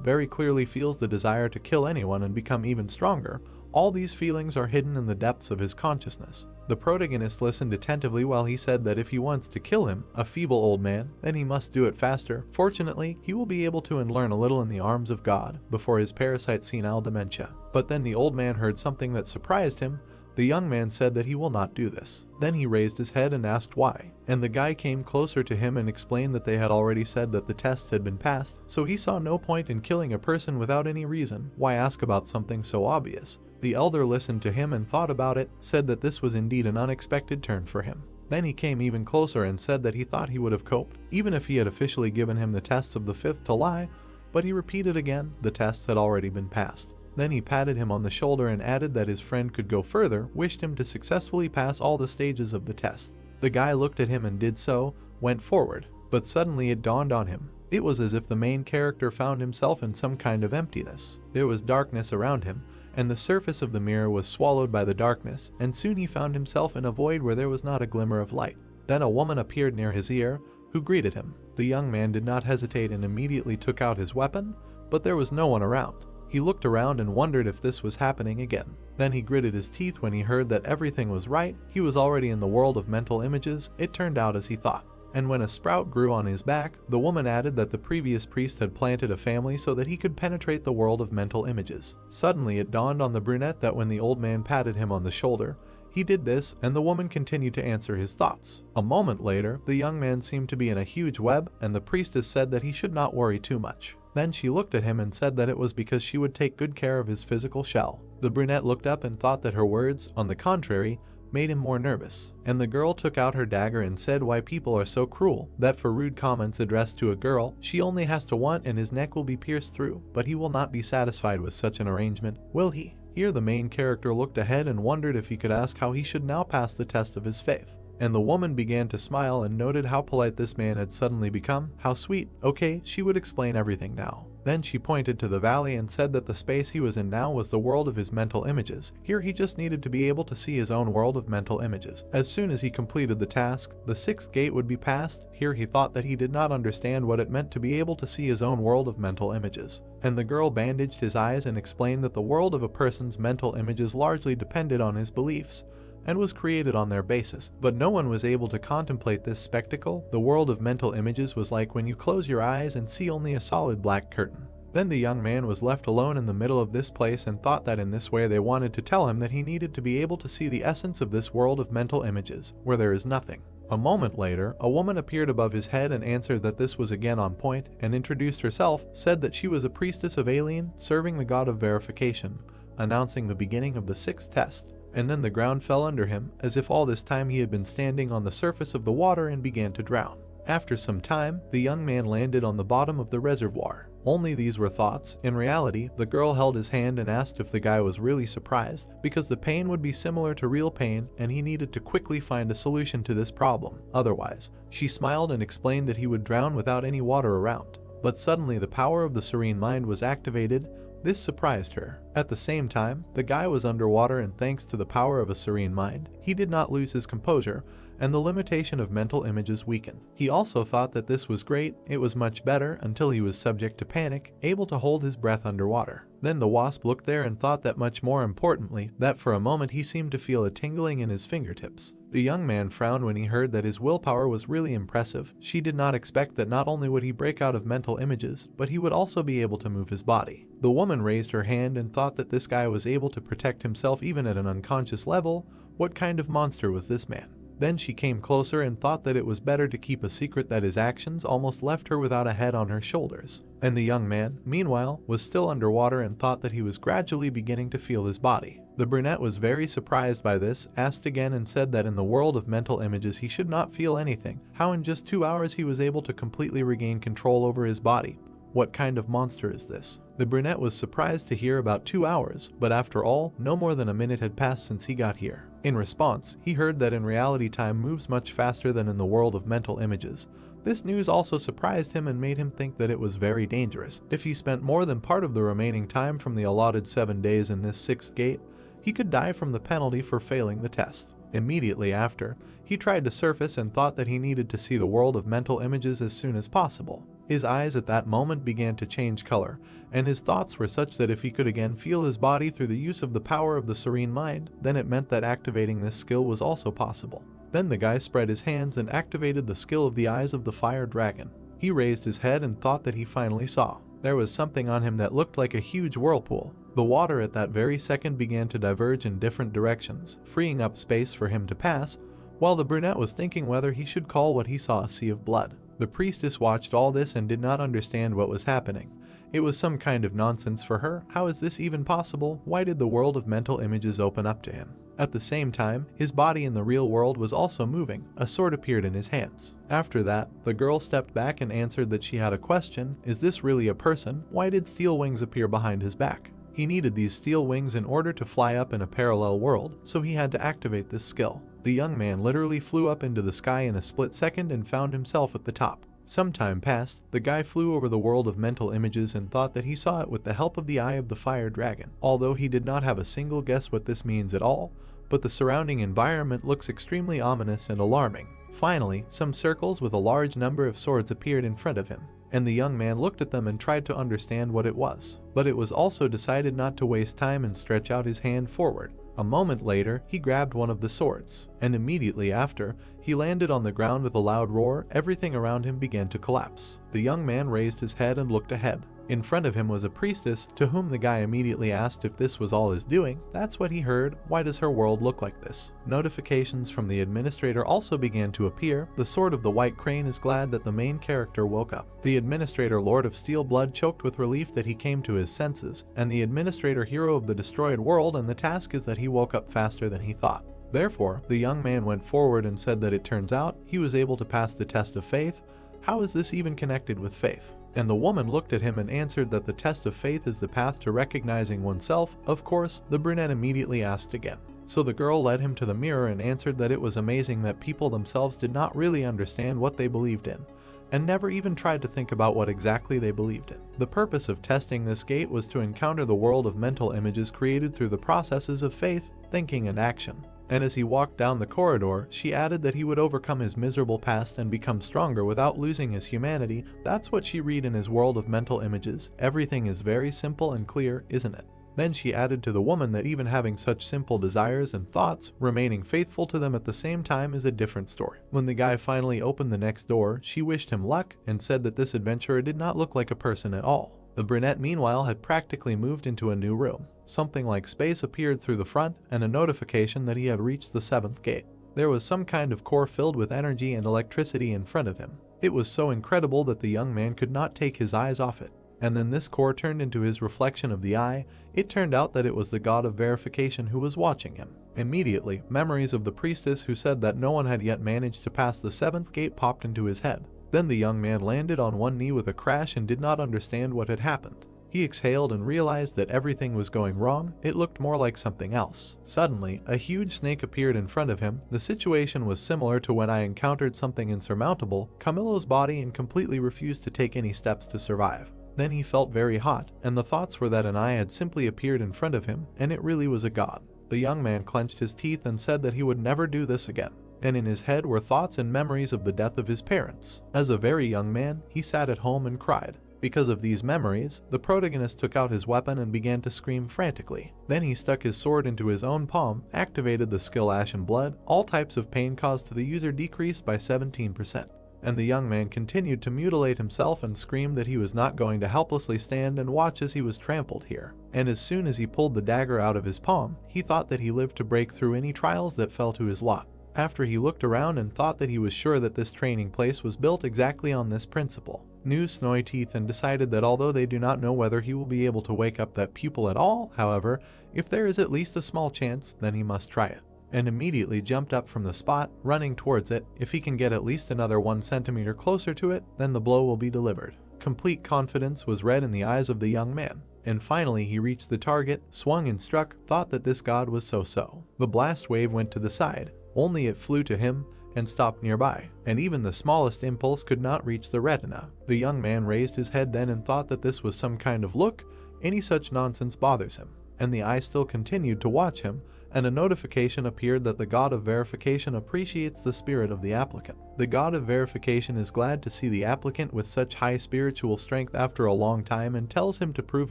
very clearly feels the desire to kill anyone and become even stronger. All these feelings are hidden in the depths of his consciousness. The protagonist listened attentively while he said that if he wants to kill him, a feeble old man, then he must do it faster. Fortunately, he will be able to and learn a little in the arms of God before his parasite senile dementia. But then the old man heard something that surprised him. The young man said that he will not do this. Then he raised his head and asked why. And the guy came closer to him and explained that they had already said that the tests had been passed, so he saw no point in killing a person without any reason. Why ask about something so obvious? The elder listened to him and thought about it, said that this was indeed an unexpected turn for him. Then he came even closer and said that he thought he would have coped, even if he had officially given him the tests of the 5th to lie, but he repeated again, the tests had already been passed. Then he patted him on the shoulder and added that his friend could go further, wished him to successfully pass all the stages of the test. The guy looked at him and did so, went forward, but suddenly it dawned on him. It was as if the main character found himself in some kind of emptiness. There was darkness around him, and the surface of the mirror was swallowed by the darkness, and soon he found himself in a void where there was not a glimmer of light. Then a woman appeared near his ear, who greeted him. The young man did not hesitate and immediately took out his weapon, but there was no one around. He looked around and wondered if this was happening again. Then he gritted his teeth when he heard that everything was right. He was already in the world of mental images. It turned out as he thought. And when a sprout grew on his back, the woman added that the previous priest had planted a family so that he could penetrate the world of mental images. Suddenly it dawned on the brunette that when the old man patted him on the shoulder, he did this, and the woman continued to answer his thoughts. A moment later, the young man seemed to be in a huge web, and the priestess said that he should not worry too much. Then she looked at him and said that it was because she would take good care of his physical shell. The brunette looked up and thought that her words, on the contrary, made him more nervous. And the girl took out her dagger and said why people are so cruel, that for rude comments addressed to a girl, she only has to want and his neck will be pierced through, but he will not be satisfied with such an arrangement, will he? Here the main character looked ahead and wondered if he could ask how he should now pass the test of his faith. And the woman began to smile and noted how polite this man had suddenly become. How sweet. Okay, she would explain everything now. Then she pointed to the valley and said that the space he was in now was the world of his mental images. Here he just needed to be able to see his own world of mental images. As soon as he completed the task, the sixth gate would be passed. Here he thought that he did not understand what it meant to be able to see his own world of mental images. And the girl bandaged his eyes and explained that the world of a person's mental images largely depended on his beliefs, and was created on their basis. But no one was able to contemplate this spectacle. The world of mental images was like when you close your eyes and see only a solid black curtain. Then the young man was left alone in the middle of this place and thought that in this way they wanted to tell him that he needed to be able to see the essence of this world of mental images, where there is nothing. A moment later, a woman appeared above his head and answered that this was again on point, and introduced herself, said that she was a priestess of Alien, serving the god of verification, announcing the beginning of the sixth test. And then the ground fell under him, as if all this time he had been standing on the surface of the water, and began to drown. After some time, the young man landed on the bottom of the reservoir. Only these were thoughts. In reality, the girl held his hand and asked if the guy was really surprised, because the pain would be similar to real pain and he needed to quickly find a solution to this problem. Otherwise, she smiled and explained that he would drown without any water around. But suddenly the power of the serene mind was activated. This surprised her. At the same time, the guy was underwater, and thanks to the power of a serene mind, he did not lose his composure, and the limitation of mental images weakened. He also thought that this was great. It was much better until he was subject to panic, able to hold his breath underwater. Then the wasp looked there and thought that much more importantly, that for a moment he seemed to feel a tingling in his fingertips. The young man frowned when he heard that his willpower was really impressive. She did not expect that not only would he break out of mental images, but he would also be able to move his body. The woman raised her hand and thought that this guy was able to protect himself even at an unconscious level. What kind of monster was this man? Then she came closer and thought that it was better to keep a secret that his actions almost left her without a head on her shoulders. And the young man, meanwhile, was still underwater and thought that he was gradually beginning to feel his body. The brunette was very surprised by this, asked again and said that in the world of mental images he should not feel anything. How in just 2 hours he was able to completely regain control over his body. What kind of monster is this? The brunette was surprised to hear about 2 hours, but after all, no more than a minute had passed since he got here. In response, he heard that in reality time moves much faster than in the world of mental images. This news also surprised him and made him think that it was very dangerous. If he spent more than part of the remaining time from the allotted 7 days in this sixth gate, he could die from the penalty for failing the test. Immediately after, he tried to surface and thought that he needed to see the world of mental images as soon as possible. His eyes at that moment began to change color, and his thoughts were such that if he could again feel his body through the use of the power of the serene mind, then it meant that activating this skill was also possible. Then the guy spread his hands and activated the skill of the eyes of the fire dragon. He raised his head and thought that he finally saw. There was something on him that looked like a huge whirlpool. The water at that very second began to diverge in different directions, freeing up space for him to pass, while the brunette was thinking whether he should call what he saw a sea of blood. The priestess watched all this and did not understand what was happening. It was some kind of nonsense for her. How is this even possible? Why did the world of mental images open up to him? At the same time, his body in the real world was also moving. A sword appeared in his hands. After that, the girl stepped back and answered that she had a question. Is this really a person? Why did steel wings appear behind his back? He needed these steel wings in order to fly up in a parallel world, so he had to activate this skill. The young man literally flew up into the sky in a split second and found himself at the top. Some time passed, the guy flew over the world of mental images and thought that he saw it with the help of the eye of the fire dragon, although he did not have a single guess what this means at all, but the surrounding environment looks extremely ominous and alarming. Finally, some circles with a large number of swords appeared in front of him, and the young man looked at them and tried to understand what it was. But it was also decided not to waste time and stretch out his hand forward. A moment later, he grabbed one of the swords, and immediately after, he landed on the ground with a loud roar. Everything around him began to collapse. The young man raised his head and looked ahead. In front of him was a priestess, to whom the guy immediately asked if this was all his doing. That's what he heard. Why does her world look like this? Notifications from the administrator also began to appear. The Sword of the White Crane is glad that the main character woke up. The administrator Lord of Steel Blood choked with relief that he came to his senses, and the administrator Hero of the Destroyed World, and the task is that he woke up faster than he thought. Therefore, the young man went forward and said that it turns out he was able to pass the test of faith. How is this even connected with faith? And the woman looked at him and answered that the test of faith is the path to recognizing oneself. Of course, the brunette immediately asked again. So the girl led him to the mirror and answered that it was amazing that people themselves did not really understand what they believed in, and never even tried to think about what exactly they believed in. The purpose of testing this gate was to encounter the world of mental images created through the processes of faith, thinking, and action. And as he walked down the corridor, she added that he would overcome his miserable past and become stronger without losing his humanity. That's what she read in his world of mental images. Everything is very simple and clear, isn't it? Then she added to the woman that even having such simple desires and thoughts, remaining faithful to them at the same time is a different story. When the guy finally opened the next door, she wished him luck and said that this adventurer did not look like a person at all. The brunette meanwhile had practically moved into a new room. Something like space appeared through the front and a notification that he had reached the 7th gate. There was some kind of core filled with energy and electricity in front of him. It was so incredible that the young man could not take his eyes off it. And then this core turned into his reflection of the eye. It turned out that it was the god of verification who was watching him. Immediately, memories of the priestess who said that no one had yet managed to pass the 7th gate popped into his head. Then the young man landed on one knee with a crash and did not understand what had happened. He exhaled and realized that everything was going wrong. It looked more like something else. Suddenly, a huge snake appeared in front of him. The situation was similar to when I encountered something insurmountable, Camillo's body, and completely refused to take any steps to survive. Then he felt very hot, and the thoughts were that an eye had simply appeared in front of him, and it really was a god. The young man clenched his teeth and said that he would never do this again. And in his head were thoughts and memories of the death of his parents. As a very young man, he sat at home and cried. Because of these memories, the protagonist took out his weapon and began to scream frantically. Then he stuck his sword into his own palm, activated the skill Ashen Blood. All types of pain caused to the user decreased by 17%. And the young man continued to mutilate himself and screamed that he was not going to helplessly stand and watch as he was trampled here. And as soon as he pulled the dagger out of his palm, he thought that he lived to break through any trials that fell to his lot. After he looked around and thought that he was sure that this training place was built exactly on this principle. New snowy teeth and decided that although they do not know whether he will be able to wake up that pupil at all, however, if there is at least a small chance, then he must try it. And immediately jumped up from the spot, running towards it. If he can get at least another 1 centimeter closer to it, then the blow will be delivered. Complete confidence was read in the eyes of the young man. And finally he reached the target, swung and struck, thought that this god was so-so. The blast wave went to the side, only it flew to him and stopped nearby, and even the smallest impulse could not reach the retina. The young man raised his head then and thought that this was some kind of look. Any such nonsense bothers him. And the eye still continued to watch him, and a notification appeared that the god of verification appreciates the spirit of the applicant. The god of verification is glad to see the applicant with such high spiritual strength after a long time and tells him to prove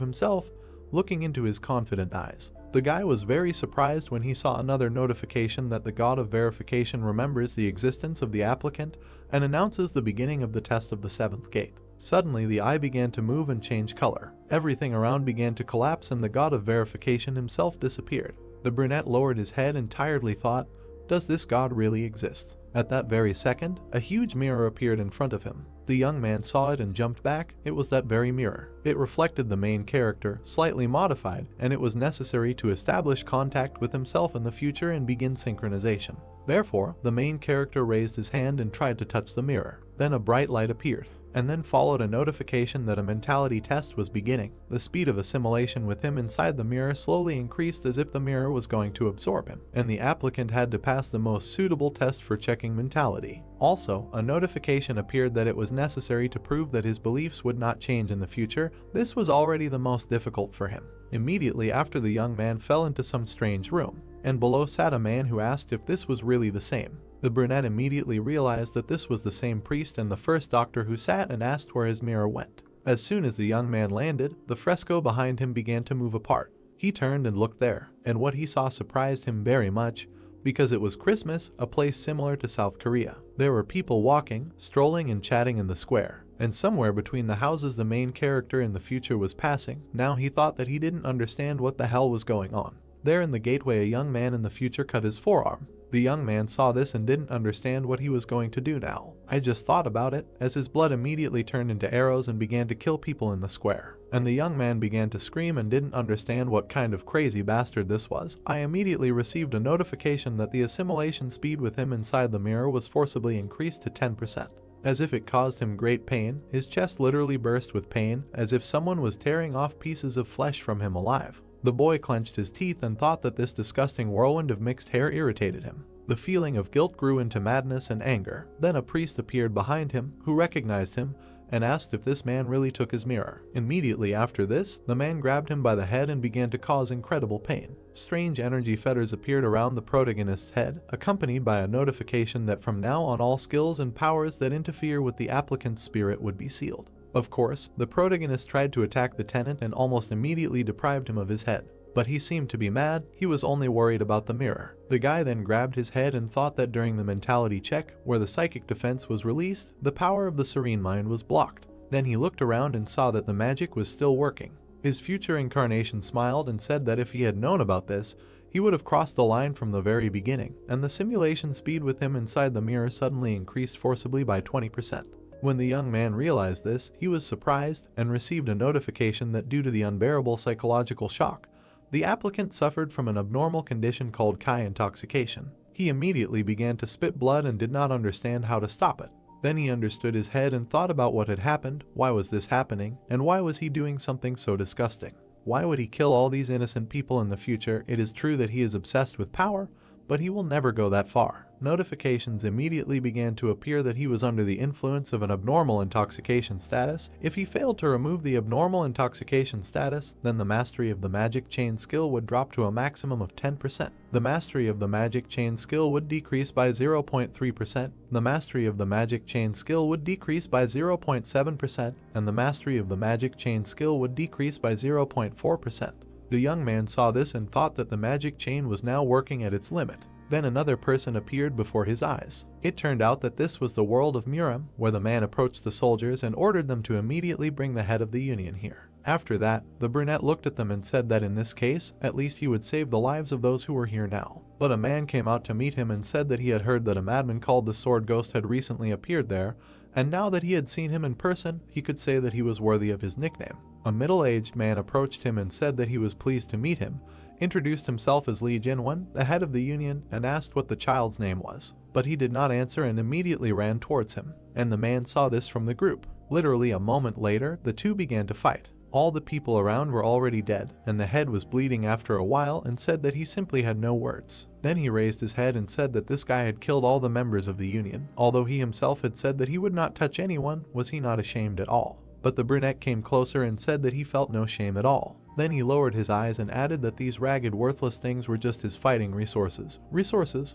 himself, looking into his confident eyes. The guy was very surprised when he saw another notification that the god of verification remembers the existence of the applicant and announces the beginning of the test of the 7th gate. Suddenly the eye began to move and change color. Everything around began to collapse and the god of verification himself disappeared. The brunette lowered his head and tiredly thought, does this god really exist? At that very second, a huge mirror appeared in front of him. The young man saw it and jumped back. It was that very mirror. It reflected the main character, slightly modified, and it was necessary to establish contact with himself in the future and begin synchronization. Therefore, the main character raised his hand and tried to touch the mirror. Then a bright light appeared, and then followed a notification that a mentality test was beginning. The speed of assimilation with him inside the mirror slowly increased as if the mirror was going to absorb him, and the applicant had to pass the most suitable test for checking mentality. Also, a notification appeared that it was necessary to prove that his beliefs would not change in the future. This was already the most difficult for him. Immediately after, the young man fell into some strange room, and below sat a man who asked if this was really the same. The brunette immediately realized that this was the same priest and the first doctor who sat and asked where his mirror went. As soon as the young man landed, the fresco behind him began to move apart. He turned and looked there, and what he saw surprised him very much, because it was Christmas, a place similar to South Korea. There were people walking, strolling and chatting in the square, and somewhere between the houses the main character in the future was passing. Now he thought that he didn't understand what the hell was going on. There in the gateway, a young man in the future cut his forearm. The young man saw this and didn't understand what he was going to do now. I just thought about it, as his blood immediately turned into arrows and began to kill people in the square. And the young man began to scream and didn't understand what kind of crazy bastard this was. I immediately received a notification that the assimilation speed with him inside the mirror was forcibly increased to 10%. As if it caused him great pain, his chest literally burst with pain, as if someone was tearing off pieces of flesh from him alive. The boy clenched his teeth and thought that this disgusting whirlwind of mixed hair irritated him. The feeling of guilt grew into madness and anger. Then a priest appeared behind him, who recognized him, and asked if this man really took his mirror. Immediately after this, the man grabbed him by the head and began to cause incredible pain. Strange energy fetters appeared around the protagonist's head, accompanied by a notification that from now on all skills and powers that interfere with the applicant's spirit would be sealed. Of course, the protagonist tried to attack the tenant and almost immediately deprived him of his head. But he seemed to be mad. He was only worried about the mirror. The guy then grabbed his head and thought that during the mentality check, where the psychic defense was released, the power of the serene mind was blocked. Then he looked around and saw that the magic was still working. His future incarnation smiled and said that if he had known about this, he would have crossed the line from the very beginning, and the simulation speed with him inside the mirror suddenly increased forcibly by 20%. When the young man realized this, he was surprised and received a notification that due to the unbearable psychological shock, the applicant suffered from an abnormal condition called Kai intoxication. He immediately began to spit blood and did not understand how to stop it. Then he understood his head and thought about what had happened, why was this happening, and why was he doing something so disgusting? Why would he kill all these innocent people in the future? It is true that he is obsessed with power, but he will never go that far. Notifications immediately began to appear that he was under the influence of an abnormal intoxication status. If he failed to remove the abnormal intoxication status, then the mastery of the magic chain skill would drop to a maximum of 10%. The mastery of the magic chain skill would decrease by 0.3%, the mastery of the magic chain skill would decrease by 0.7%, and the mastery of the magic chain skill would decrease by 0.4%. The young man saw this and thought that the magic chain was now working at its limit. Then another person appeared before his eyes. It turned out that this was the world of Muram, where the man approached the soldiers and ordered them to immediately bring the head of the Union here. After that, the brunette looked at them and said that in this case, at least he would save the lives of those who were here now. But a man came out to meet him and said that he had heard that a madman called the Sword Ghost had recently appeared there, and now that he had seen him in person, he could say that he was worthy of his nickname. A middle-aged man approached him and said that he was pleased to meet him, introduced himself as Li Jinwen, the head of the Union, and asked what the child's name was. But he did not answer and immediately ran towards him, and the man saw this from the group. Literally a moment later, the two began to fight. All the people around were already dead, and the head was bleeding after a while and said that he simply had no words. Then he raised his head and said that this guy had killed all the members of the Union. Although he himself had said that he would not touch anyone, was he not ashamed at all? But the brunette came closer and said that he felt no shame at all. Then he lowered his eyes and added that these ragged, worthless things were just his fighting resources. Resources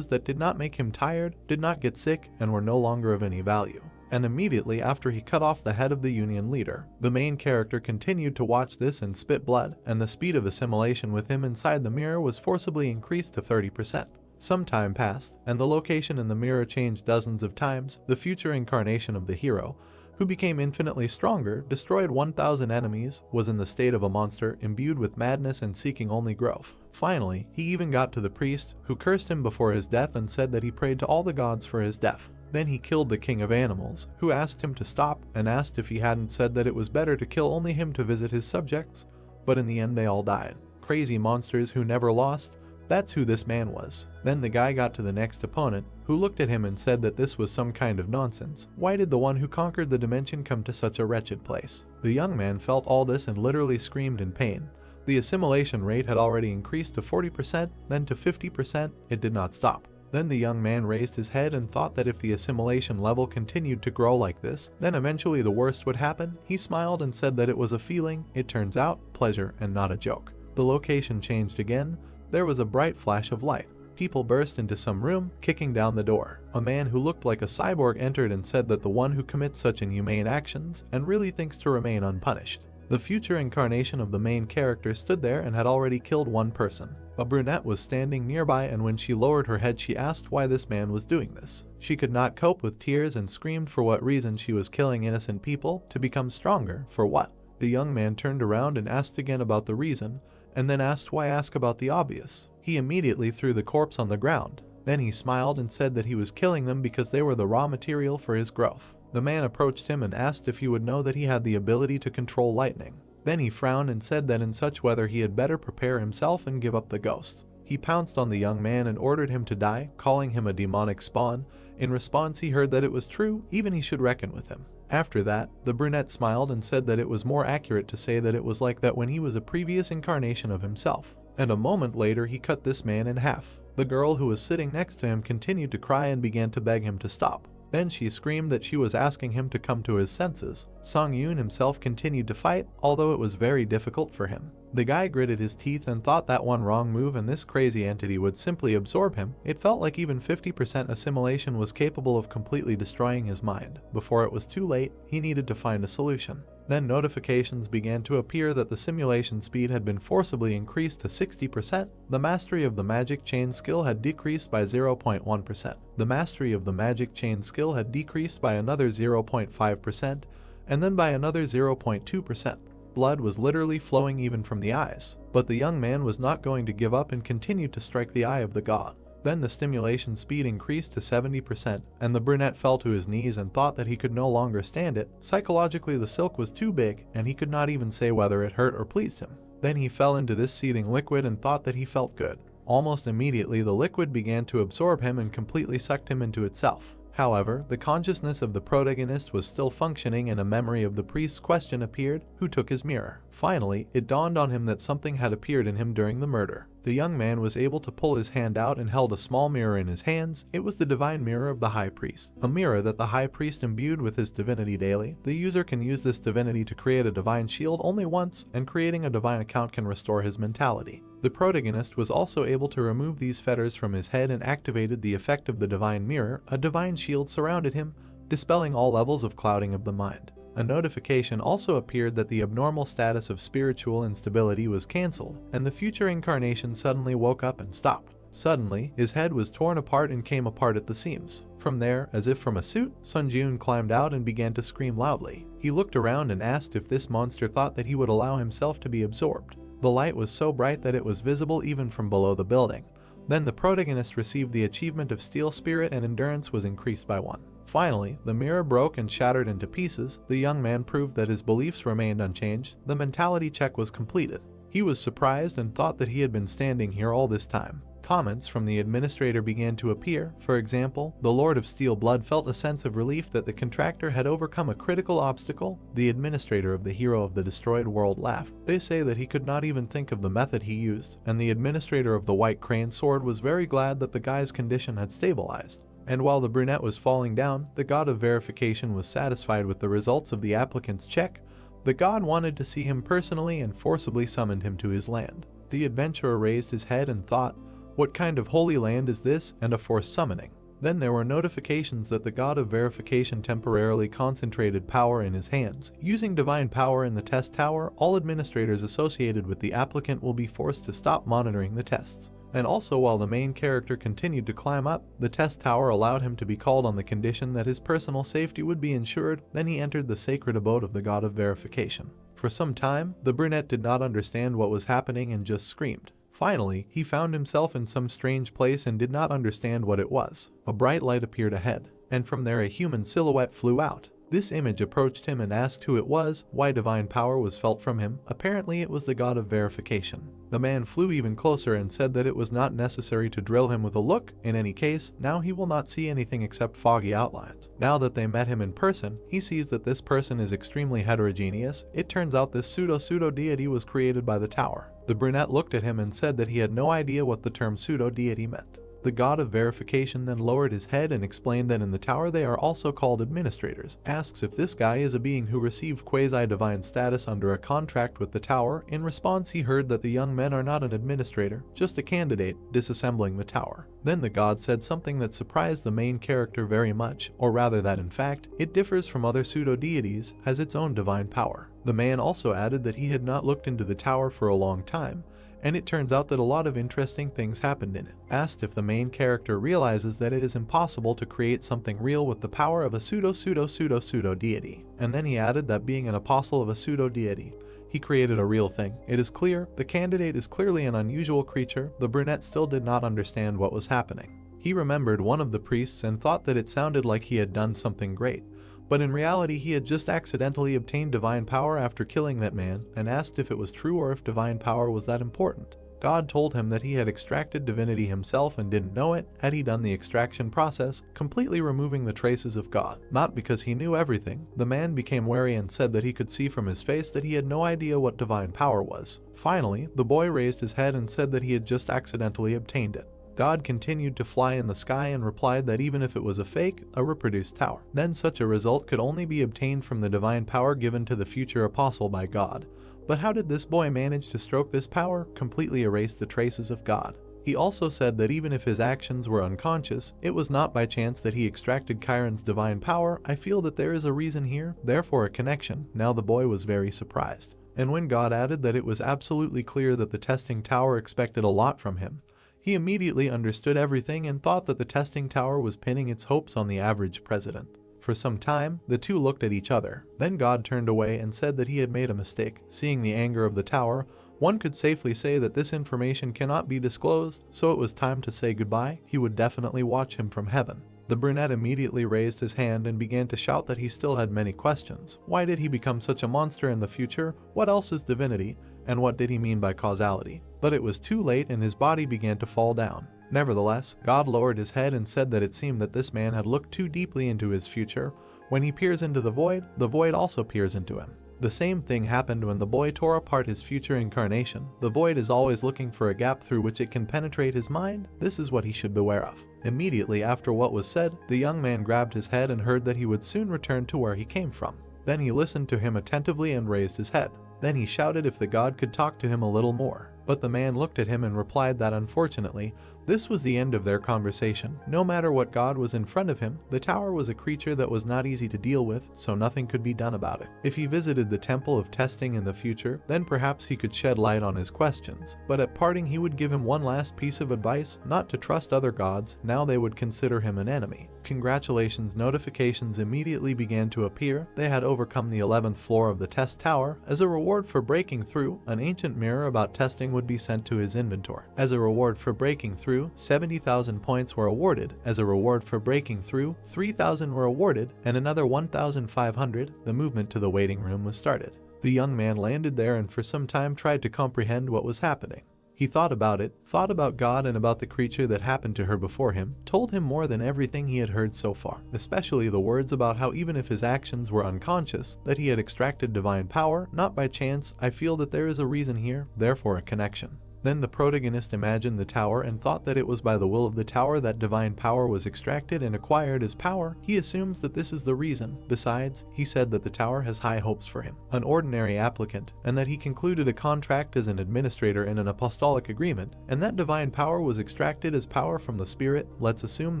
that did not make him tired, did not get sick, and were no longer of any value. And immediately after he cut off the head of the Union leader, the main character continued to watch this and spit blood, and the speed of assimilation with him inside the mirror was forcibly increased to 30%. Some time passed, and the location in the mirror changed dozens of times. The future incarnation of the hero, who became infinitely stronger, destroyed 1,000 enemies, was in the state of a monster, imbued with madness and seeking only growth. Finally, he even got to the priest, who cursed him before his death and said that he prayed to all the gods for his death. Then he killed the king of animals, who asked him to stop and asked if he hadn't said that it was better to kill only him to visit his subjects, but in the end they all died. Crazy monsters who never lost, That's who this man was. Then the guy got to the next opponent, who looked at him and said that this was some kind of nonsense. Why did the one who conquered the dimension come to such a wretched place? The young man felt all this and literally screamed in pain. The assimilation rate had already increased to 40%, then to 50%, it did not stop. Then the young man raised his head and thought that if the assimilation level continued to grow like this, then eventually the worst would happen. He smiled and said that it was a feeling, it turns out, pleasure and not a joke. The location changed again. There was a bright flash of light. People burst into some room, kicking down the door. A man who looked like a cyborg entered and said that the one who commits such inhumane actions and really thinks to remain unpunished. The future incarnation of the main character stood there and had already killed one person. A brunette was standing nearby, and when she lowered her head she asked why this man was doing this. She could not cope with tears and screamed for what reason she was killing innocent people, to become stronger, for what? The young man turned around and asked again about the reason, and then asked why ask about the obvious. He immediately threw the corpse on the ground. Then he smiled and said that he was killing them because they were the raw material for his growth. The man approached him and asked if he would know that he had the ability to control lightning. Then he frowned and said that in such weather he had better prepare himself and give up the ghost. He pounced on the young man and ordered him to die, calling him a demonic spawn. In response he heard that it was true, even he should reckon with him. After that, the brunette smiled and said that it was more accurate to say that it was like that when he was a previous incarnation of himself. And a moment later he cut this man in half. The girl who was sitting next to him continued to cry and began to beg him to stop. Then she screamed that she was asking him to come to his senses. Song-yoon himself continued to fight, although it was very difficult for him. The guy gritted his teeth and thought that one wrong move and this crazy entity would simply absorb him. It felt like even 50% assimilation was capable of completely destroying his mind. Before it was too late, he needed to find a solution. Then notifications began to appear that the simulation speed had been forcibly increased to 60%. The mastery of the magic chain skill had decreased by 0.1%. The mastery of the magic chain skill had decreased by another 0.5%, and then by another 0.2%. Blood was literally flowing even from the eyes. But the young man was not going to give up and continued to strike the eye of the god. Then the stimulation speed increased to 70%, and the brunette fell to his knees and thought that he could no longer stand it. Psychologically the silk was too big, and he could not even say whether it hurt or pleased him. Then he fell into this seething liquid and thought that he felt good. Almost immediately the liquid began to absorb him and completely sucked him into itself. However, the consciousness of the protagonist was still functioning and a memory of the priest's question appeared, who took his mirror. Finally, it dawned on him that something had appeared in him during the murder. The young man was able to pull his hand out and held a small mirror in his hands. It was the divine mirror of the high priest, a mirror that the high priest imbued with his divinity daily. The user can use this divinity to create a divine shield only once, and creating a divine account can restore his mentality. The protagonist was also able to remove these fetters from his head and activated the effect of the divine mirror. A divine shield surrounded him, dispelling all levels of clouding of the mind. A notification also appeared that the abnormal status of spiritual instability was cancelled, and the future incarnation suddenly woke up and stopped. Suddenly, his head was torn apart and came apart at the seams. From there, as if from a suit, Sunjun climbed out and began to scream loudly. He looked around and asked if this monster thought that he would allow himself to be absorbed. The light was so bright that it was visible even from below the building. Then the protagonist received the achievement of Steel Spirit and endurance was increased by 1. Finally, the mirror broke and shattered into pieces. The young man proved that his beliefs remained unchanged. The mentality check was completed. He was surprised and thought that he had been standing here all this time. Comments from the administrator began to appear. For example, the Lord of Steel Blood felt a sense of relief that the contractor had overcome a critical obstacle. The administrator of the hero of the destroyed world laughed. They say that he could not even think of the method he used, and the administrator of the White Crane Sword was very glad that the guy's condition had stabilized. And while the brunette was falling down, the god of verification was satisfied with the results of the applicant's check. The god wanted to see him personally and forcibly summoned him to his land. The adventurer raised his head and thought, "What kind of holy land is this?" and a forced summoning. Then there were notifications that the god of verification temporarily concentrated power in his hands. Using divine power in the test tower, all administrators associated with the applicant will be forced to stop monitoring the tests. And also, while the main character continued to climb up, the test tower allowed him to be called on the condition that his personal safety would be ensured. Then he entered the sacred abode of the god of verification. For some time, the brunette did not understand what was happening and just screamed. Finally, he found himself in some strange place and did not understand what it was. A bright light appeared ahead, and from there a human silhouette flew out. This image approached him and asked who it was, why divine power was felt from him. Apparently it was the god of verification. The man flew even closer and said that it was not necessary to drill him with a look. In any case, now he will not see anything except foggy outlines. Now that they met him in person, he sees that this person is extremely heterogeneous. It turns out this pseudo deity was created by the tower. The brunette looked at him and said that he had no idea what the term pseudo deity meant. The god of verification then lowered his head and explained that in the tower they are also called administrators. Asks if this guy is a being who received quasi-divine status under a contract with the tower. In response, he heard that the young men are not an administrator, just a candidate disassembling the tower. Then the god said something that surprised the main character very much, or rather that in fact, it differs from other pseudo-deities, has its own divine power. The man also added that he had not looked into the tower for a long time, and it turns out that a lot of interesting things happened in it. Asked if the main character realizes that it is impossible to create something real with the power of a pseudo deity. And then he added that being an apostle of a pseudo deity, he created a real thing. It is clear, the candidate is clearly an unusual creature. The brunette still did not understand what was happening. He remembered one of the priests and thought that it sounded like he had done something great. But in reality he had just accidentally obtained divine power after killing that man, and asked if it was true or if divine power was that important. God told him that he had extracted divinity himself and didn't know it had he done the extraction process, completely removing the traces of God. Not because he knew everything. The man became wary and said that he could see from his face that he had no idea what divine power was. Finally, the boy raised his head and said that he had just accidentally obtained it. God continued to fly in the sky and replied that even if it was a fake, a reproduced tower, then such a result could only be obtained from the divine power given to the future apostle by God. But how did this boy manage to stroke this power, completely erase the traces of God? He also said that even if his actions were unconscious, it was not by chance that he extracted Chiron's divine power. I feel that there is a reason here, therefore a connection. Now the boy was very surprised. And when God added that it was absolutely clear that the testing tower expected a lot from him, he immediately understood everything and thought that the testing tower was pinning its hopes on the average president. For some time, the two looked at each other. Then God turned away and said that he had made a mistake. Seeing the anger of the tower, one could safely say that this information cannot be disclosed, so it was time to say goodbye. He would definitely watch him from heaven. The brunette immediately raised his hand and began to shout that he still had many questions. Why did he become such a monster in the future? What else is divinity? And what did he mean by causality? But it was too late and his body began to fall down. Nevertheless, God lowered his head and said that it seemed that this man had looked too deeply into his future. When he peers into the void also peers into him. The same thing happened when the boy tore apart his future incarnation. The void is always looking for a gap through which it can penetrate his mind. This is what he should beware of. Immediately after what was said, the young man grabbed his head and heard that he would soon return to where he came from. Then he listened to him attentively and raised his head. Then he shouted if the god could talk to him a little more. But the man looked at him and replied that unfortunately, this was the end of their conversation. No matter what god was in front of him, the tower was a creature that was not easy to deal with, so nothing could be done about it. If he visited the temple of testing in the future, then perhaps he could shed light on his questions. But at parting he would give him one last piece of advice, not to trust other gods, now they would consider him an enemy. Congratulations, notifications immediately began to appear. They had overcome the 11th floor of the test tower. As a reward for breaking through, an ancient mirror about testing would be sent to his inventory. As a reward for breaking through, 70,000 points were awarded. As a reward for breaking through, 3,000 were awarded, and another 1,500. The movement to the waiting room was started. The young man landed there and for some time tried to comprehend what was happening. He thought about it, thought about God and about the creature that happened to her before him, told him more than everything he had heard so far, especially the words about how even if his actions were unconscious, that he had extracted divine power, not by chance. I feel that there is a reason here, therefore a connection. Then the protagonist imagined the tower and thought that it was by the will of the tower that divine power was extracted and acquired as power. He assumes that this is the reason. Besides, he said that the tower has high hopes for him, an ordinary applicant, and that he concluded a contract as an administrator in an apostolic agreement, and that divine power was extracted as power from the spirit. Let's assume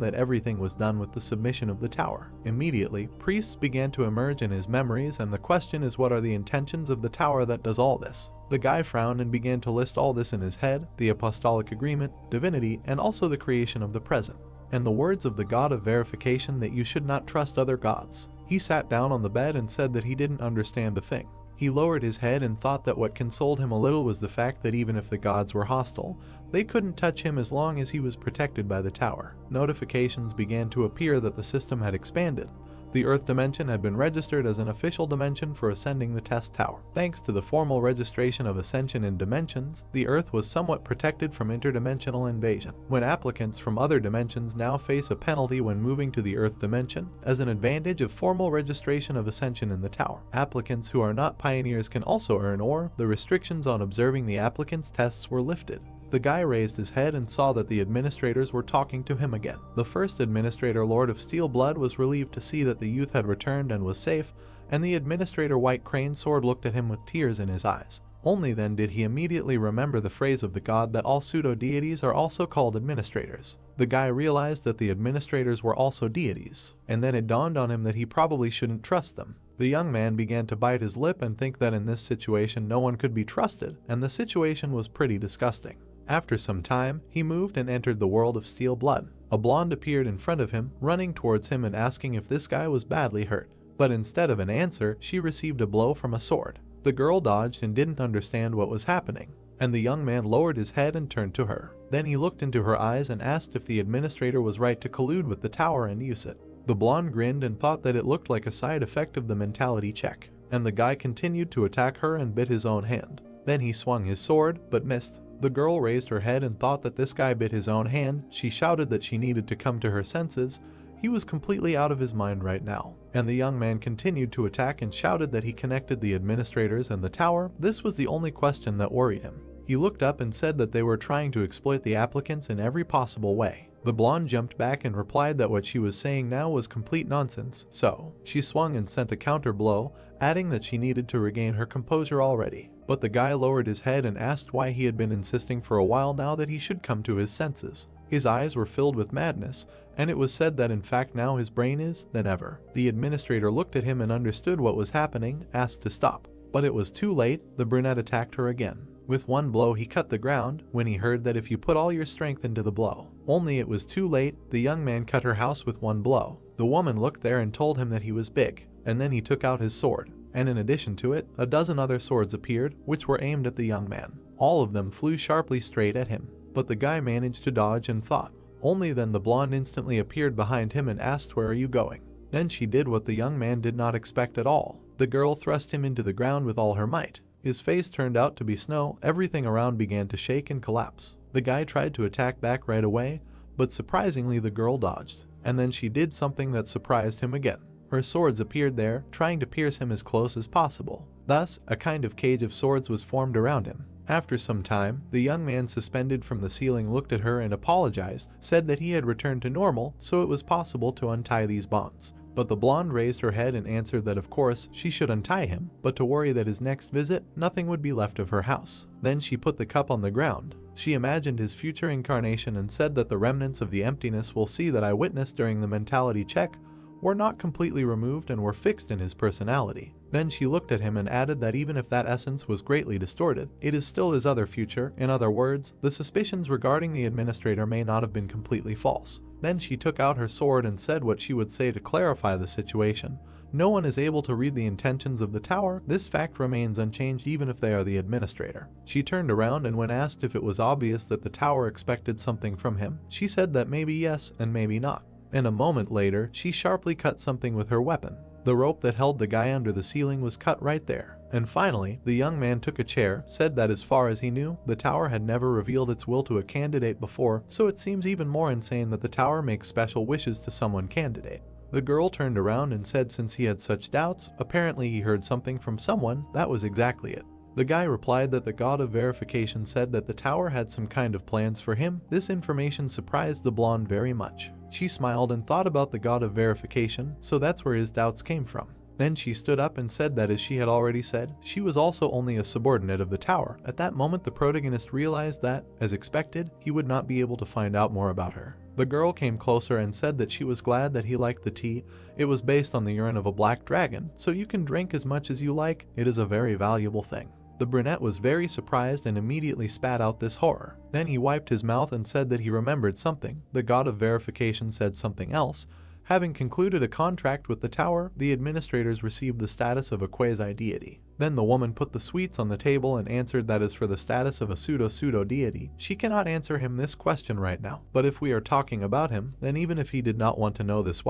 that everything was done with the submission of the tower. Immediately, priests began to emerge in his memories, and the question is, what are the intentions of the tower that does all this? The guy frowned and began to list all this in his head: the apostolic agreement, divinity, and also the creation of the present, and the words of the god of verification that you should not trust other gods. He sat down on the bed and said that he didn't understand a thing. He lowered his head and thought that what consoled him a little was the fact that even if the gods were hostile, they couldn't touch him as long as he was protected by the tower. Notifications began to appear that the system had expanded. The Earth dimension had been registered as an official dimension for ascending the test tower. Thanks to the formal registration of ascension in dimensions, the Earth was somewhat protected from interdimensional invasion. When applicants from other dimensions now face a penalty when moving to the Earth dimension, as an advantage of formal registration of ascension in the tower, applicants who are not pioneers can also earn ore. The restrictions on observing the applicants' tests were lifted. The guy raised his head and saw that the administrators were talking to him again. The first administrator, Lord of Steel Blood, was relieved to see that the youth had returned and was safe, and the administrator, White Crane Sword, looked at him with tears in his eyes. Only then did he immediately remember the phrase of the god that all pseudo-deities are also called administrators. The guy realized that the administrators were also deities, and then it dawned on him that he probably shouldn't trust them. The young man began to bite his lip and think that in this situation no one could be trusted, and the situation was pretty disgusting. After some time, he moved and entered the world of Steel Blood. A blonde appeared in front of him, running towards him and asking if this guy was badly hurt. But instead of an answer, she received a blow from a sword. The girl dodged and didn't understand what was happening, and the young man lowered his head and turned to her. Then he looked into her eyes and asked if the administrator was right to collude with the tower and use it. The blonde grinned and thought that it looked like a side effect of the mentality check, and the guy continued to attack her and bit his own hand. Then he swung his sword, but missed. The girl raised her head and thought that this guy bit his own hand. She shouted that she needed to come to her senses. He was completely out of his mind right now. And the young man continued to attack and shouted that he connected the administrators and the tower. This was the only question that worried him. He looked up and said that they were trying to exploit the applicants in every possible way. The blonde jumped back and replied that what she was saying now was complete nonsense, so she swung and sent a counter blow, adding that she needed to regain her composure already. But the guy lowered his head and asked why he had been insisting for a while now that he should come to his senses. His eyes were filled with madness, and it was said that in fact now his brain is than ever. The administrator looked at him and understood what was happening, asked to stop. But it was too late. The brunette attacked her again. With one blow he cut the ground, when he heard that if you put all your strength into the blow. Only it was too late. The young man cut her house with one blow. The woman looked there and told him that he was big, and then he took out his sword. And in addition to it, a dozen other swords appeared, which were aimed at the young man. All of them flew sharply straight at him, but the guy managed to dodge and thought. Only then the blonde instantly appeared behind him and asked, "Where are you going?" Then she did what the young man did not expect at all. The girl thrust him into the ground with all her might. His face turned out to be snow. Everything around began to shake and collapse. The guy tried to attack back right away, but surprisingly the girl dodged. And then she did something that surprised him again. Her swords appeared there, trying to pierce him as close as possible. Thus, a kind of cage of swords was formed around him. After some time, the young man suspended from the ceiling looked at her and apologized, said that he had returned to normal, so it was possible to untie these bonds. But the blonde raised her head and answered that of course she should untie him, but to worry that his next visit, nothing would be left of her house. Then she put the cup on the ground. She imagined his future incarnation and said that the remnants of the emptiness will see that I witnessed during the mentality check were not completely removed and were fixed in his personality. Then she looked at him and added that even if that essence was greatly distorted, it is still his other future. In other words, the suspicions regarding the administrator may not have been completely false. Then she took out her sword and said what she would say to clarify the situation. No one is able to read the intentions of the tower. This fact remains unchanged even if they are the administrator. She turned around and when asked if it was obvious that the tower expected something from him, she said that maybe yes and maybe not. And a moment later, she sharply cut something with her weapon. The rope that held the guy under the ceiling was cut right there. And finally, the young man took a chair, said that as far as he knew, the tower had never revealed its will to a candidate before, so it seems even more insane that the tower makes special wishes to someone candidate. The girl turned around and said since he had such doubts, apparently he heard something from someone. That was exactly it. The guy replied that the god of verification said that the tower had some kind of plans for him. This information surprised the blonde very much. She smiled and thought about the god of verification, so that's where his doubts came from. Then she stood up and said that as she had already said, she was also only a subordinate of the tower. At that moment the protagonist realized that, as expected, he would not be able to find out more about her. The girl came closer and said that she was glad that he liked the tea. It was based on the urine of a black dragon, so you can drink as much as you like. It is a very valuable thing. The brunette was very surprised and immediately spat out this horror. Then he wiped his mouth and said that he remembered something. The god of verification said something else. Having concluded a contract with the tower, the administrators received the status of a quasi-deity. Then the woman put the sweets on the table and answered that as for the status of a pseudo deity, she cannot answer him this question right now. But if we are talking about him, then even if he did not want to know this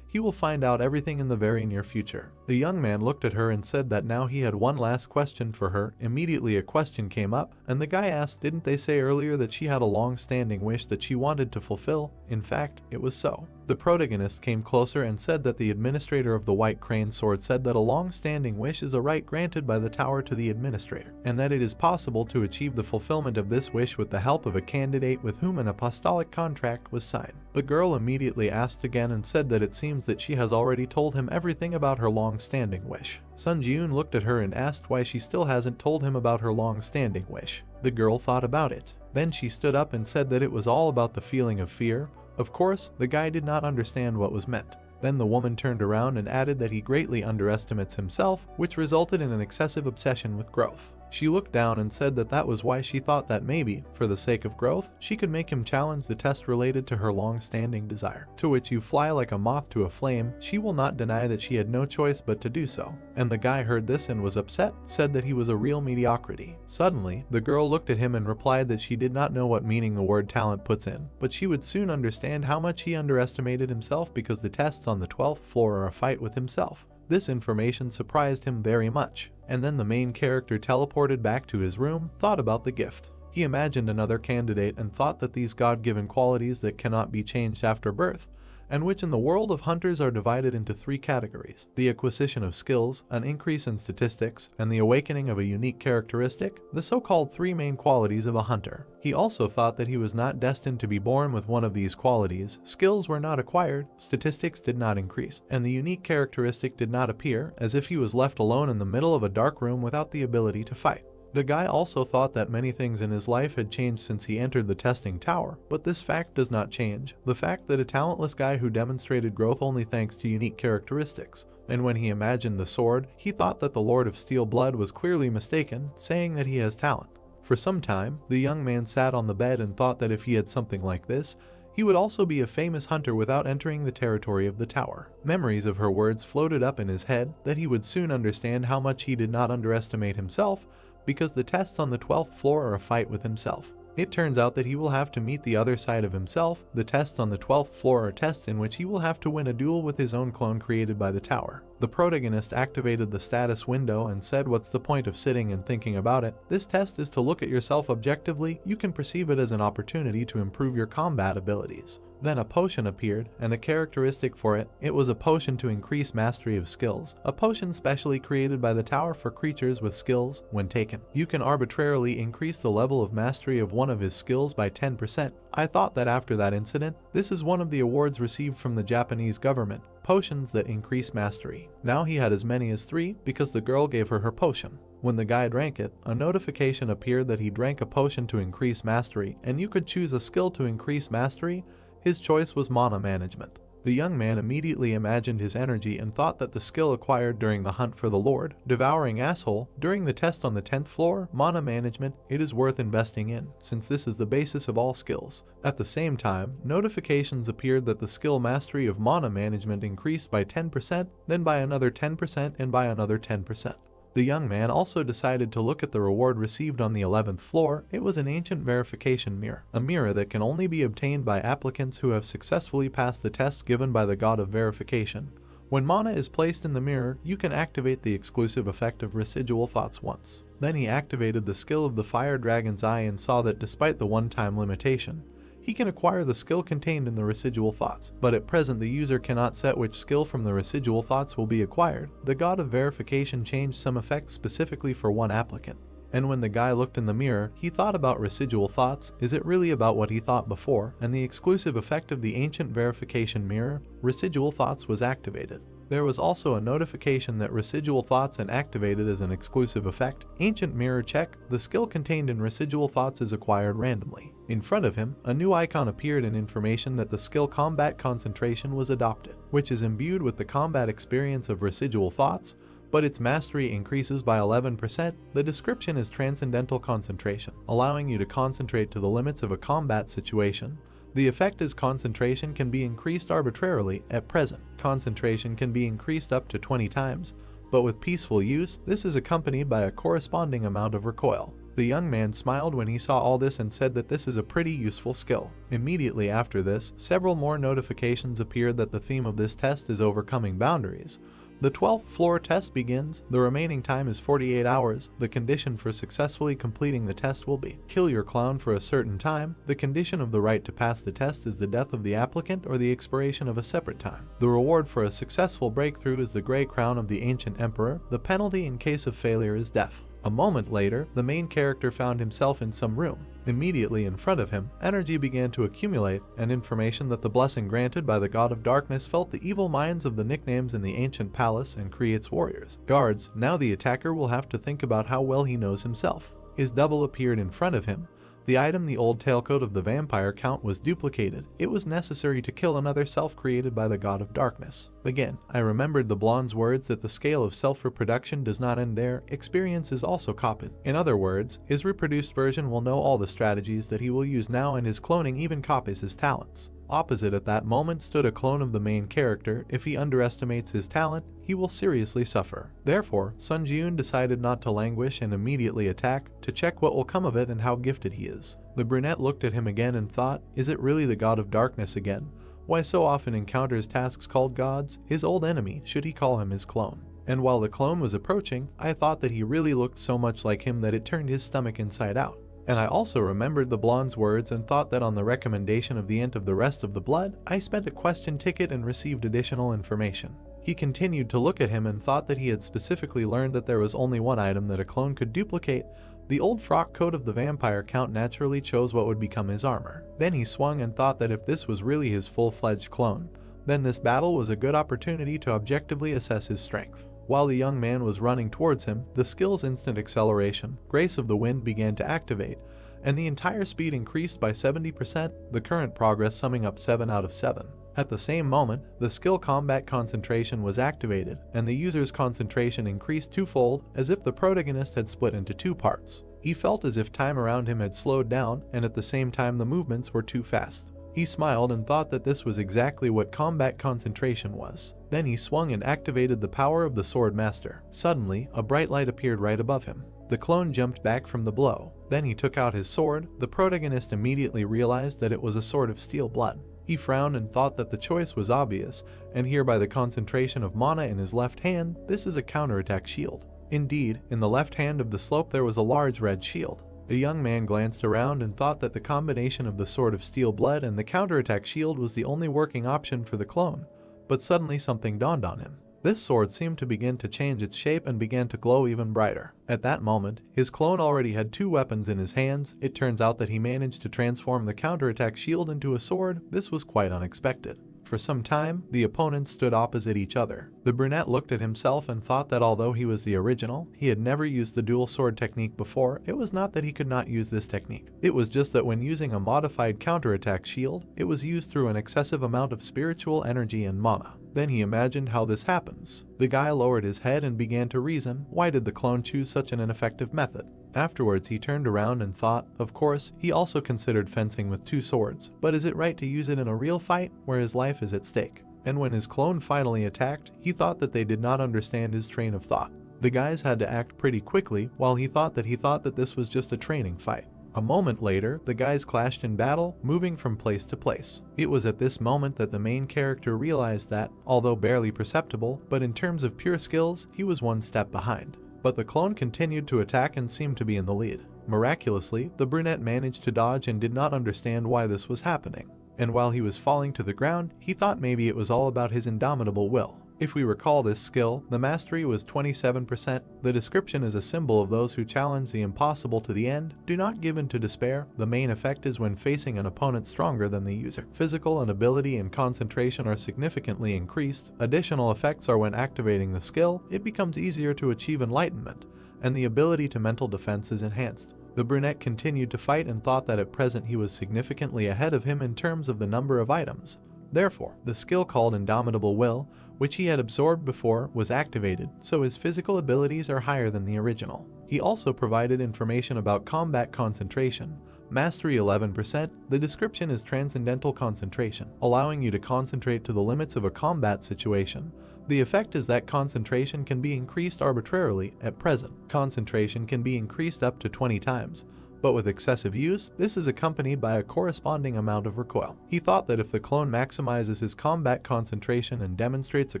he will find out everything in the very near future. The young man looked at her and said that now he had one last question for her. Immediately a question came up, and the guy asked, didn't they say earlier that she had a long-standing wish that she wanted to fulfill? In fact, it was so. The protagonist came closer and said that the administrator of the White Crane Sword said that a long-standing wish is a right granted by the tower to the administrator, and that it is possible to achieve the fulfillment of this wish with the help of a candidate with whom an apostolic contract was signed. The girl immediately asked again and said that it seems that she has already told him everything about her long-standing wish. Sun Ji-eun looked at her and asked why she still hasn't told him about her long-standing wish. The girl thought about it. Then she stood up and said that it was all about the feeling of fear. Of course, the guy did not understand what was meant. Then the woman turned around and added that he greatly underestimates himself, which resulted in an excessive obsession with growth. She looked down and said that that was why she thought that maybe, for the sake of growth, she could make him challenge the test related to her long-standing desire. To which you fly like a moth to a flame, she will not deny that she had no choice but to do so. And the guy heard this and was upset, said that he was a real mediocrity. Suddenly, the girl looked at him and replied that she did not know what meaning the word talent puts in, but she would soon understand how much he underestimated himself because the tests on the 12th floor are a fight with himself. This information surprised him very much, and then the main character teleported back to his room, thought about the gift. He imagined another candidate and thought that these God-given qualities that cannot be changed after birth, and which in the world of hunters are divided into three categories: the acquisition of skills, an increase in statistics, and the awakening of a unique characteristic, the so-called three main qualities of a hunter. He also thought that he was not destined to be born with one of these qualities. Skills were not acquired, statistics did not increase, and the unique characteristic did not appear, as if he was left alone in the middle of a dark room without the ability to fight. The guy also thought that many things in his life had changed since he entered the testing tower, but this fact does not change the fact that a talentless guy who demonstrated growth only thanks to unique characteristics. And when he imagined the sword, he thought that the Lord of Steel Blood was clearly mistaken, saying that he has talent. For some time, the young man sat on the bed and thought that if he had something like this, he would also be a famous hunter without entering the territory of the tower. Memories of her words floated up in his head that he would soon understand how much he did not underestimate himself, because the tests on the 12th floor are a fight with himself. It turns out that he will have to meet the other side of himself. The tests on the 12th floor are tests in which he will have to win a duel with his own clone created by the tower. The protagonist activated the status window and said, what's the point of sitting and thinking about it? This test is to look at yourself objectively. You can perceive it as an opportunity to improve your combat abilities. Then a potion appeared, and a characteristic for it. It was a potion to increase mastery of skills, a potion specially created by the tower for creatures with skills. When taken, you can arbitrarily increase the level of mastery of one of his skills by 10%. I thought that after that incident, this is one of the awards received from the Japanese government, potions that increase mastery. Now he had as many as 3 because the girl gave her potion. When the guy drank it, a notification appeared that he drank a potion to increase mastery, and you could choose a skill to increase mastery. His choice was mana management. The young man immediately imagined his energy and thought that the skill acquired during the hunt for the Lord, devouring asshole, during the test on the 10th floor, mana management, it is worth investing in, since this is the basis of all skills. At the same time, notifications appeared that the skill mastery of mana management increased by 10%, then by another 10% and by another 10%. The young man also decided to look at the reward received on the 11th floor. It was an ancient verification mirror, a mirror that can only be obtained by applicants who have successfully passed the test given by the god of verification. When mana is placed in the mirror, you can activate the exclusive effect of residual thoughts once. Then he activated the skill of the fire dragon's eye and saw that despite the one-time limitation, he can acquire the skill contained in the residual thoughts, but at present the user cannot set which skill from the residual thoughts will be acquired. The god of verification changed some effects specifically for one applicant. And when the guy looked in the mirror, he thought about residual thoughts. Is it really about what he thought before? And the exclusive effect of the ancient verification mirror, residual thoughts, was activated. There was also a notification that residual thoughts and activated as an exclusive effect. Ancient mirror check, the skill contained in residual thoughts is acquired randomly. In front of him, a new icon appeared and information that the skill combat concentration was adopted, which is imbued with the combat experience of residual thoughts, but its mastery increases by 11%. The description is transcendental concentration, allowing you to concentrate to the limits of a combat situation. The effect is concentration can be increased arbitrarily. At present, concentration can be increased up to 20 times, but with peaceful use, this is accompanied by a corresponding amount of recoil. The young man smiled when he saw all this and said that this is a pretty useful skill. Immediately after this, several more notifications appeared that the theme of this test is overcoming boundaries. The 12th floor test begins. The remaining time is 48 hours. The condition for successfully completing the test will be kill your clown for a certain time. The condition of the right to pass the test is the death of the applicant or the expiration of a separate time. The reward for a successful breakthrough is the gray crown of the ancient emperor. The penalty in case of failure is death. A moment later, the main character found himself in some room. Immediately in front of him, energy began to accumulate, and information that the blessing granted by the god of darkness felt the evil minds of the nicknames in the ancient palace and creates warriors. Guards, now the attacker will have to think about how well he knows himself. His double appeared in front of him. The item the old tailcoat of the vampire count was duplicated. It was necessary to kill another self created by the god of darkness. Again, I remembered the blonde's words that the scale of self-reproduction does not end there, experience is also copied. In other words, his reproduced version will know all the strategies that he will use now, and his cloning even copies his talents. Opposite at that moment stood a clone of the main character. If he underestimates his talent, he will seriously suffer. Therefore, Sun Ji-eun decided not to languish and immediately attack, to check what will come of it and how gifted he is. The brunette looked at him again and thought, is it really the god of darkness again? Why so often encounters tasks called gods? His old enemy, should he call him his clone? And while the clone was approaching, I thought that he really looked so much like him that it turned his stomach inside out. And I also remembered the blonde's words and thought that on the recommendation of the ant of the rest of the blood, I spent a question ticket and received additional information. He continued to look at him and thought that he had specifically learned that there was only one item that a clone could duplicate. The old frock coat of the vampire count naturally chose what would become his armor. Then he swung and thought that if this was really his full-fledged clone, then this battle was a good opportunity to objectively assess his strength. While the young man was running towards him, the skill's instant acceleration, Grace of the Wind, began to activate, and the entire speed increased by 70%, the current progress summing up 7 out of 7. At the same moment, the skill Combat Concentration was activated, and the user's concentration increased twofold, as if the protagonist had split into two parts. He felt as if time around him had slowed down, and at the same time the movements were too fast. He smiled and thought that this was exactly what Combat Concentration was. Then he swung and activated the power of the Sword Master. Suddenly, a bright light appeared right above him. The clone jumped back from the blow. Then he took out his sword. The protagonist immediately realized that it was a sword of steel blood. He frowned and thought that the choice was obvious, and here by the concentration of mana in his left hand, this is a counterattack shield. Indeed, in the left hand of the slope there was a large red shield. The young man glanced around and thought that the combination of the sword of steel blood and the counterattack shield was the only working option for the clone. But suddenly something dawned on him. This sword seemed to begin to change its shape and began to glow even brighter. At that moment, his clone already had two weapons in his hands. It turns out that he managed to transform the counterattack shield into a sword. This was quite unexpected. For some time, the opponents stood opposite each other. The brunette looked at himself and thought that although he was the original, he had never used the dual sword technique before. It was not that he could not use this technique. It was just that when using a modified counterattack shield, it was used through an excessive amount of spiritual energy and mana. Then he imagined how this happens. The guy lowered his head and began to reason, why did the clone choose such an ineffective method? Afterwards he turned around and thought, of course, he also considered fencing with two swords, but is it right to use it in a real fight where his life is at stake? And when his clone finally attacked, he thought that they did not understand his train of thought. The guys had to act pretty quickly, while he thought that this was just a training fight. A moment later, the guys clashed in battle, moving from place to place. It was at this moment that the main character realized that, although barely perceptible, but in terms of pure skills, he was one step behind. But the clone continued to attack and seemed to be in the lead. Miraculously, the brunette managed to dodge and did not understand why this was happening. And while he was falling to the ground, he thought maybe it was all about his indomitable will. If we recall this skill, the mastery was 27%. The description is a symbol of those who challenge the impossible to the end. Do not give in to despair. The main effect is when facing an opponent stronger than the user. Physical and ability and concentration are significantly increased. Additional effects are when activating the skill, it becomes easier to achieve enlightenment, and the ability to mental defense is enhanced. The brunette continued to fight and thought that at present he was significantly ahead of him in terms of the number of items. Therefore, the skill called Indomitable Will, which he had absorbed before, was activated, so his physical abilities are higher than the original. He also provided information about Combat Concentration. Mastery 11%, the description is Transcendental Concentration, allowing you to concentrate to the limits of a combat situation. The effect is that concentration can be increased arbitrarily. At present, concentration can be increased up to 20 times, but with excessive use, this is accompanied by a corresponding amount of recoil. He thought that if the clone maximizes his combat concentration and demonstrates a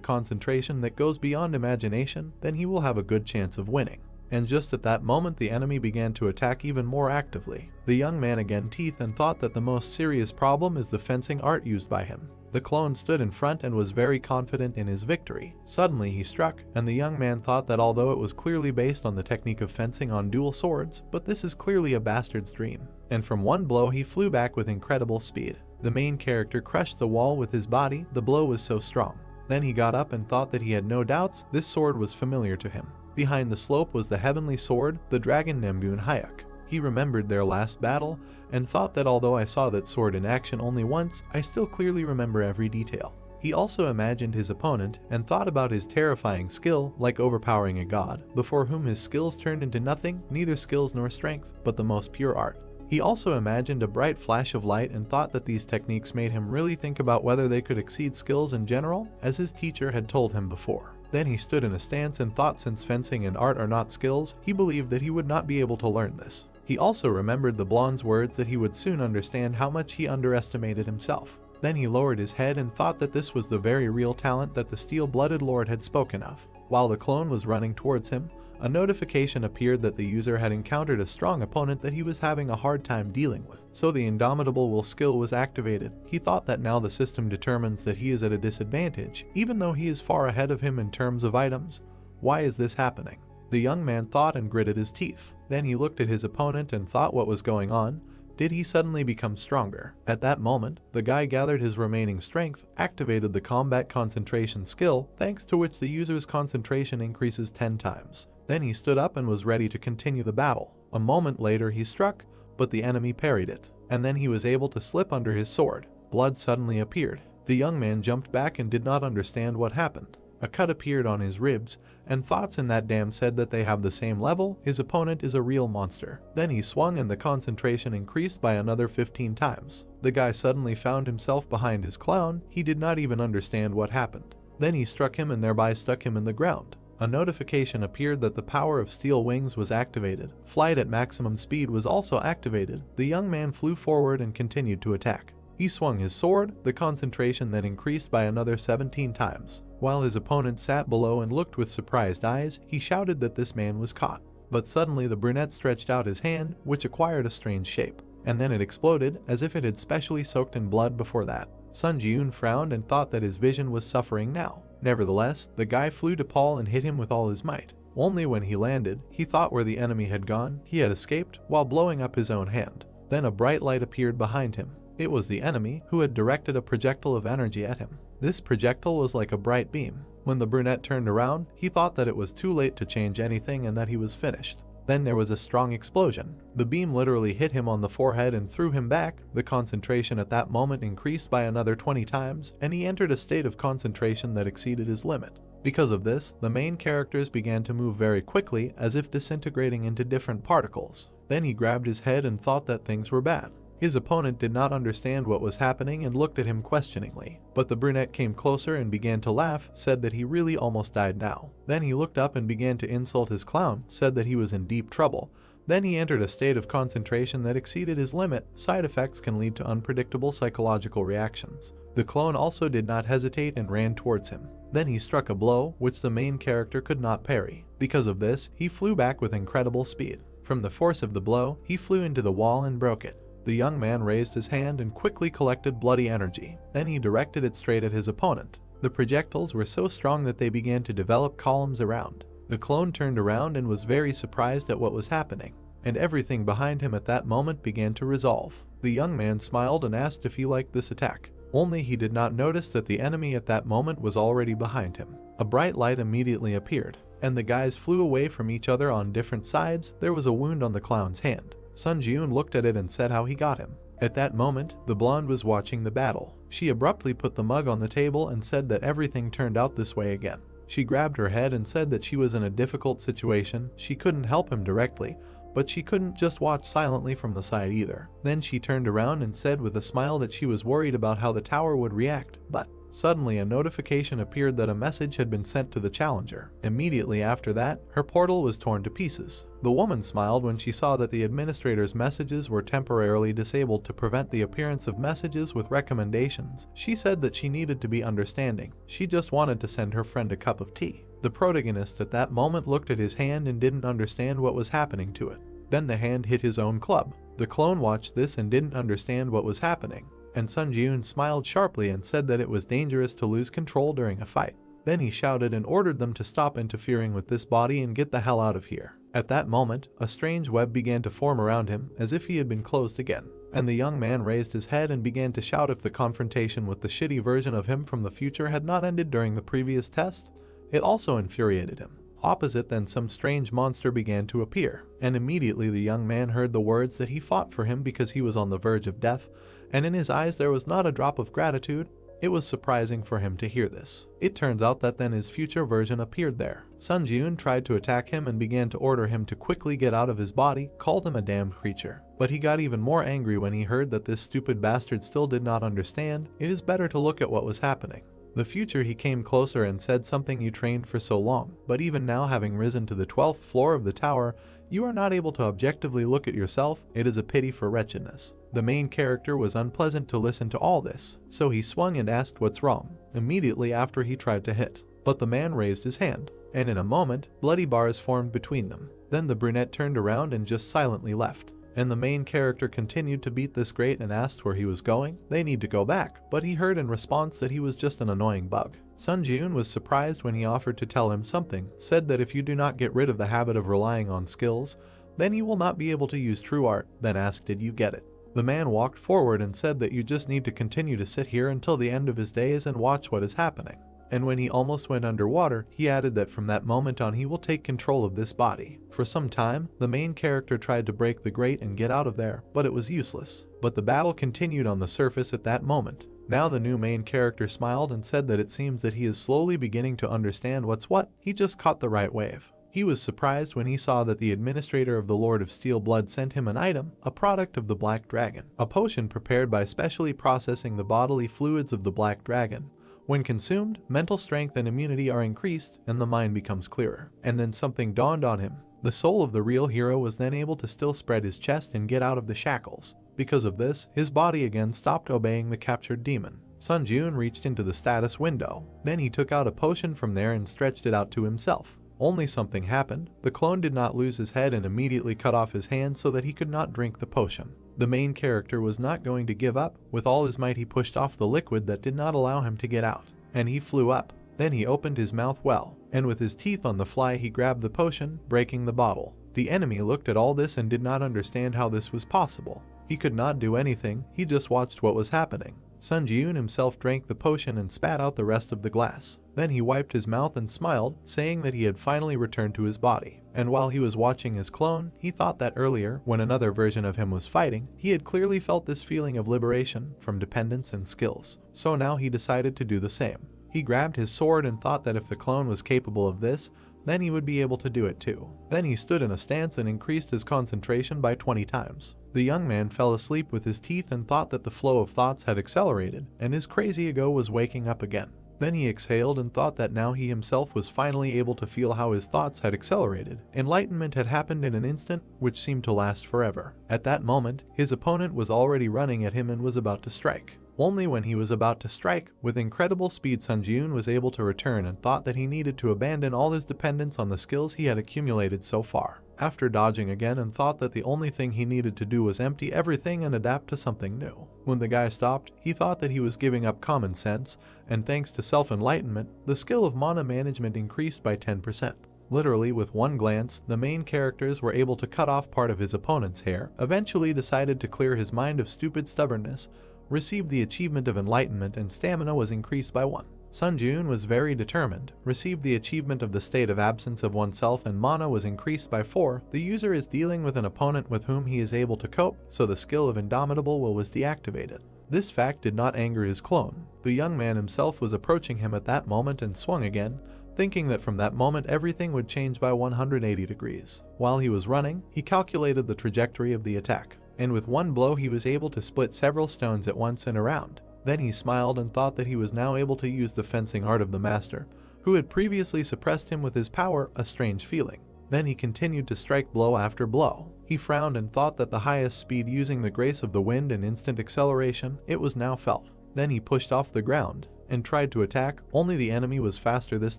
concentration that goes beyond imagination, then he will have a good chance of winning. And just at that moment the enemy began to attack even more actively. The young man again teeth and thought that the most serious problem is the fencing art used by him. The clone stood in front and was very confident in his victory. Suddenly he struck, and the young man thought that although it was clearly based on the technique of fencing on dual swords, but this is clearly a bastard's dream. And from one blow he flew back with incredible speed. The main character crushed the wall with his body, the blow was so strong. Then he got up and thought that he had no doubts, this sword was familiar to him. Behind the slope was the heavenly sword, the dragon Nemgun Hayek. He remembered their last battle, and thought that although I saw that sword in action only once, I still clearly remember every detail. He also imagined his opponent, and thought about his terrifying skill, like overpowering a god, before whom his skills turned into nothing, neither skills nor strength, but the most pure art. He also imagined a bright flash of light and thought that these techniques made him really think about whether they could exceed skills in general, as his teacher had told him before. Then he stood in a stance and thought since fencing and art are not skills, he believed that he would not be able to learn this. He also remembered the blonde's words that he would soon understand how much he underestimated himself. Then he lowered his head and thought that this was the very real talent that the steel-blooded lord had spoken of. While the clone was running towards him, a notification appeared that the user had encountered a strong opponent that he was having a hard time dealing with. So the indomitable will skill was activated. He thought that now the system determines that he is at a disadvantage, even though he is far ahead of him in terms of items. Why is this happening? The young man thought and gritted his teeth. Then he looked at his opponent and thought what was going on. Did he suddenly become stronger? At that moment, the guy gathered his remaining strength, activated the combat concentration skill, thanks to which the user's concentration increases 10 times. Then he stood up and was ready to continue the battle. A moment later he struck, but the enemy parried it, and then he was able to slip under his sword. Blood suddenly appeared. The young man jumped back and did not understand what happened. A cut appeared on his ribs, and thoughts in that dam said that they have the same level, his opponent is a real monster. Then he swung and the concentration increased by another 15 times. The guy suddenly found himself behind his clown, he did not even understand what happened. Then he struck him and thereby stuck him in the ground. A notification appeared that the power of steel wings was activated. Flight at maximum speed was also activated. The young man flew forward and continued to attack. He swung his sword, the concentration then increased by another 17 times. While his opponent sat below and looked with surprised eyes, he shouted that this man was caught. But suddenly the brunette stretched out his hand, which acquired a strange shape. And then it exploded, as if it had specially soaked in blood before that. Sun Ji-eun frowned and thought that his vision was suffering now. Nevertheless, the guy flew to Paul and hit him with all his might. Only when he landed, he thought where the enemy had gone, he had escaped, while blowing up his own hand. Then a bright light appeared behind him. It was the enemy, who had directed a projectile of energy at him. This projectile was like a bright beam. When the brunette turned around, he thought that it was too late to change anything and that he was finished. Then there was a strong explosion. The beam literally hit him on the forehead and threw him back. The concentration at that moment increased by another 20 times, and he entered a state of concentration that exceeded his limit. Because of this, the main characters began to move very quickly, as if disintegrating into different particles. Then he grabbed his head and thought that things were bad. His opponent did not understand what was happening and looked at him questioningly, but the brunette came closer and began to laugh, said that he really almost died now. Then he looked up and began to insult his clown, said that he was in deep trouble. Then he entered a state of concentration that exceeded his limit. Side effects can lead to unpredictable psychological reactions. The clone also did not hesitate and ran towards him. Then he struck a blow, which the main character could not parry. Because of this, he flew back with incredible speed. From the force of the blow, he flew into the wall and broke it. The young man raised his hand and quickly collected bloody energy. Then he directed it straight at his opponent. The projectiles were so strong that they began to develop columns around. The clone turned around and was very surprised at what was happening, and everything behind him at that moment began to resolve. The young man smiled and asked if he liked this attack. Only he did not notice that the enemy at that moment was already behind him. A bright light immediately appeared, and the guys flew away from each other on different sides. There was a wound on the clown's hand. Sun Ji-eun looked at it and said how he got him. At that moment, the blonde was watching the battle. She abruptly put the mug on the table and said that everything turned out this way again. She grabbed her head and said that she was in a difficult situation. She couldn't help him directly, but she couldn't just watch silently from the side either. Then she turned around and said with a smile that she was worried about how the tower would react, but suddenly a notification appeared that a message had been sent to the challenger. Immediately after that, her portal was torn to pieces. The woman smiled when she saw that the administrator's messages were temporarily disabled to prevent the appearance of messages with recommendations. She said that she needed to be understanding. She just wanted to send her friend a cup of tea. The protagonist at that moment looked at his hand and didn't understand what was happening to it. Then the hand hit his own club. The clone watched this and didn't understand what was happening, and Sun Jiun smiled sharply and said that it was dangerous to lose control during a fight. Then he shouted and ordered them to stop interfering with this body and get the hell out of here. At that moment, a strange web began to form around him, as if he had been closed again, and the young man raised his head and began to shout if the confrontation with the shitty version of him from the future had not ended during the previous test. It also infuriated him. Opposite then some strange monster began to appear, and immediately the young man heard the words that he fought for him because he was on the verge of death, and in his eyes there was not a drop of gratitude. It was surprising for him to hear this. It turns out that then his future version appeared there. Sun Jiun tried to attack him and began to order him to quickly get out of his body, called him a damned creature. But he got even more angry when he heard that this stupid bastard still did not understand. It is better to look at what was happening. The future he came closer and said something you trained for so long, but even now having risen to the 12th floor of the tower, you are not able to objectively look at yourself. It is a pity for wretchedness. The main character was unpleasant to listen to all this, so he swung and asked what's wrong, immediately after he tried to hit. But the man raised his hand, and in a moment, bloody bars formed between them. Then the brunette turned around and just silently left. And the main character continued to beat this great and asked where he was going. They need to go back, but he heard in response that he was just an annoying bug. Sun Jiun was surprised when he offered to tell him something, said that if you do not get rid of the habit of relying on skills, then you will not be able to use true art, then asked did you get it. The man walked forward and said that you just need to continue to sit here until the end of his days and watch what is happening. And when he almost went underwater, he added that from that moment on he will take control of this body. For some time, the main character tried to break the grate and get out of there, but it was useless. But the battle continued on the surface at that moment. Now the new main character smiled and said that it seems that he is slowly beginning to understand what's what. He just caught the right wave. He was surprised when he saw that the administrator of the Lord of Steel Blood sent him an item, a product of the Black Dragon, a potion prepared by specially processing the bodily fluids of the Black Dragon. When consumed, mental strength and immunity are increased and the mind becomes clearer. And then something dawned on him. The soul of the real hero was then able to still spread his chest and get out of the shackles. Because of this, his body again stopped obeying the captured demon. Sun Jiun reached into the status window. Then he took out a potion from there and stretched it out to himself. Only something happened. The clone did not lose his head and immediately cut off his hand so that he could not drink the potion. The main character was not going to give up. With all his might he pushed off the liquid that did not allow him to get out, and he flew up. Then he opened his mouth well, and with his teeth on the fly he grabbed the potion, breaking the bottle. The enemy looked at all this and did not understand how this was possible. He could not do anything, he just watched what was happening. Sun Jiun himself drank the potion and spat out the rest of the glass. Then he wiped his mouth and smiled, saying that he had finally returned to his body. And while he was watching his clone, he thought that earlier, when another version of him was fighting, he had clearly felt this feeling of liberation from dependence and skills. So now he decided to do the same. He grabbed his sword and thought that if the clone was capable of this, then he would be able to do it too. Then he stood in a stance and increased his concentration by 20 times. The young man fell asleep with his teeth and thought that the flow of thoughts had accelerated, and his crazy ego was waking up again. Then he exhaled and thought that now he himself was finally able to feel how his thoughts had accelerated. Enlightenment had happened in an instant, which seemed to last forever. At that moment, his opponent was already running at him and was about to strike. Only when he was about to strike, with incredible speed, Sun Jiun was able to return and thought that he needed to abandon all his dependence on the skills he had accumulated so far. After dodging again and thought that the only thing he needed to do was empty everything and adapt to something new. When the guy stopped, he thought that he was giving up common sense, and thanks to self-enlightenment, the skill of mana management increased by 10%. Literally with one glance, the main characters were able to cut off part of his opponent's hair, eventually decided to clear his mind of stupid stubbornness, received the achievement of enlightenment, and stamina was increased by 1. Sun Jiun was very determined, received the achievement of the state of absence of oneself, and mana was increased by 4. The user is dealing with an opponent with whom he is able to cope, so the skill of Indomitable Will was deactivated. This fact did not anger his clone. The young man himself was approaching him at that moment and swung again, thinking that from that moment everything would change by 180 degrees. While he was running, he calculated the trajectory of the attack, and with one blow he was able to split several stones at once in a round. Then he smiled and thought that he was now able to use the fencing art of the master, who had previously suppressed him with his power, a strange feeling. Then he continued to strike blow after blow. He frowned and thought that the highest speed using the grace of the wind and instant acceleration, it was now felt. Then he pushed off the ground and tried to attack, only the enemy was faster this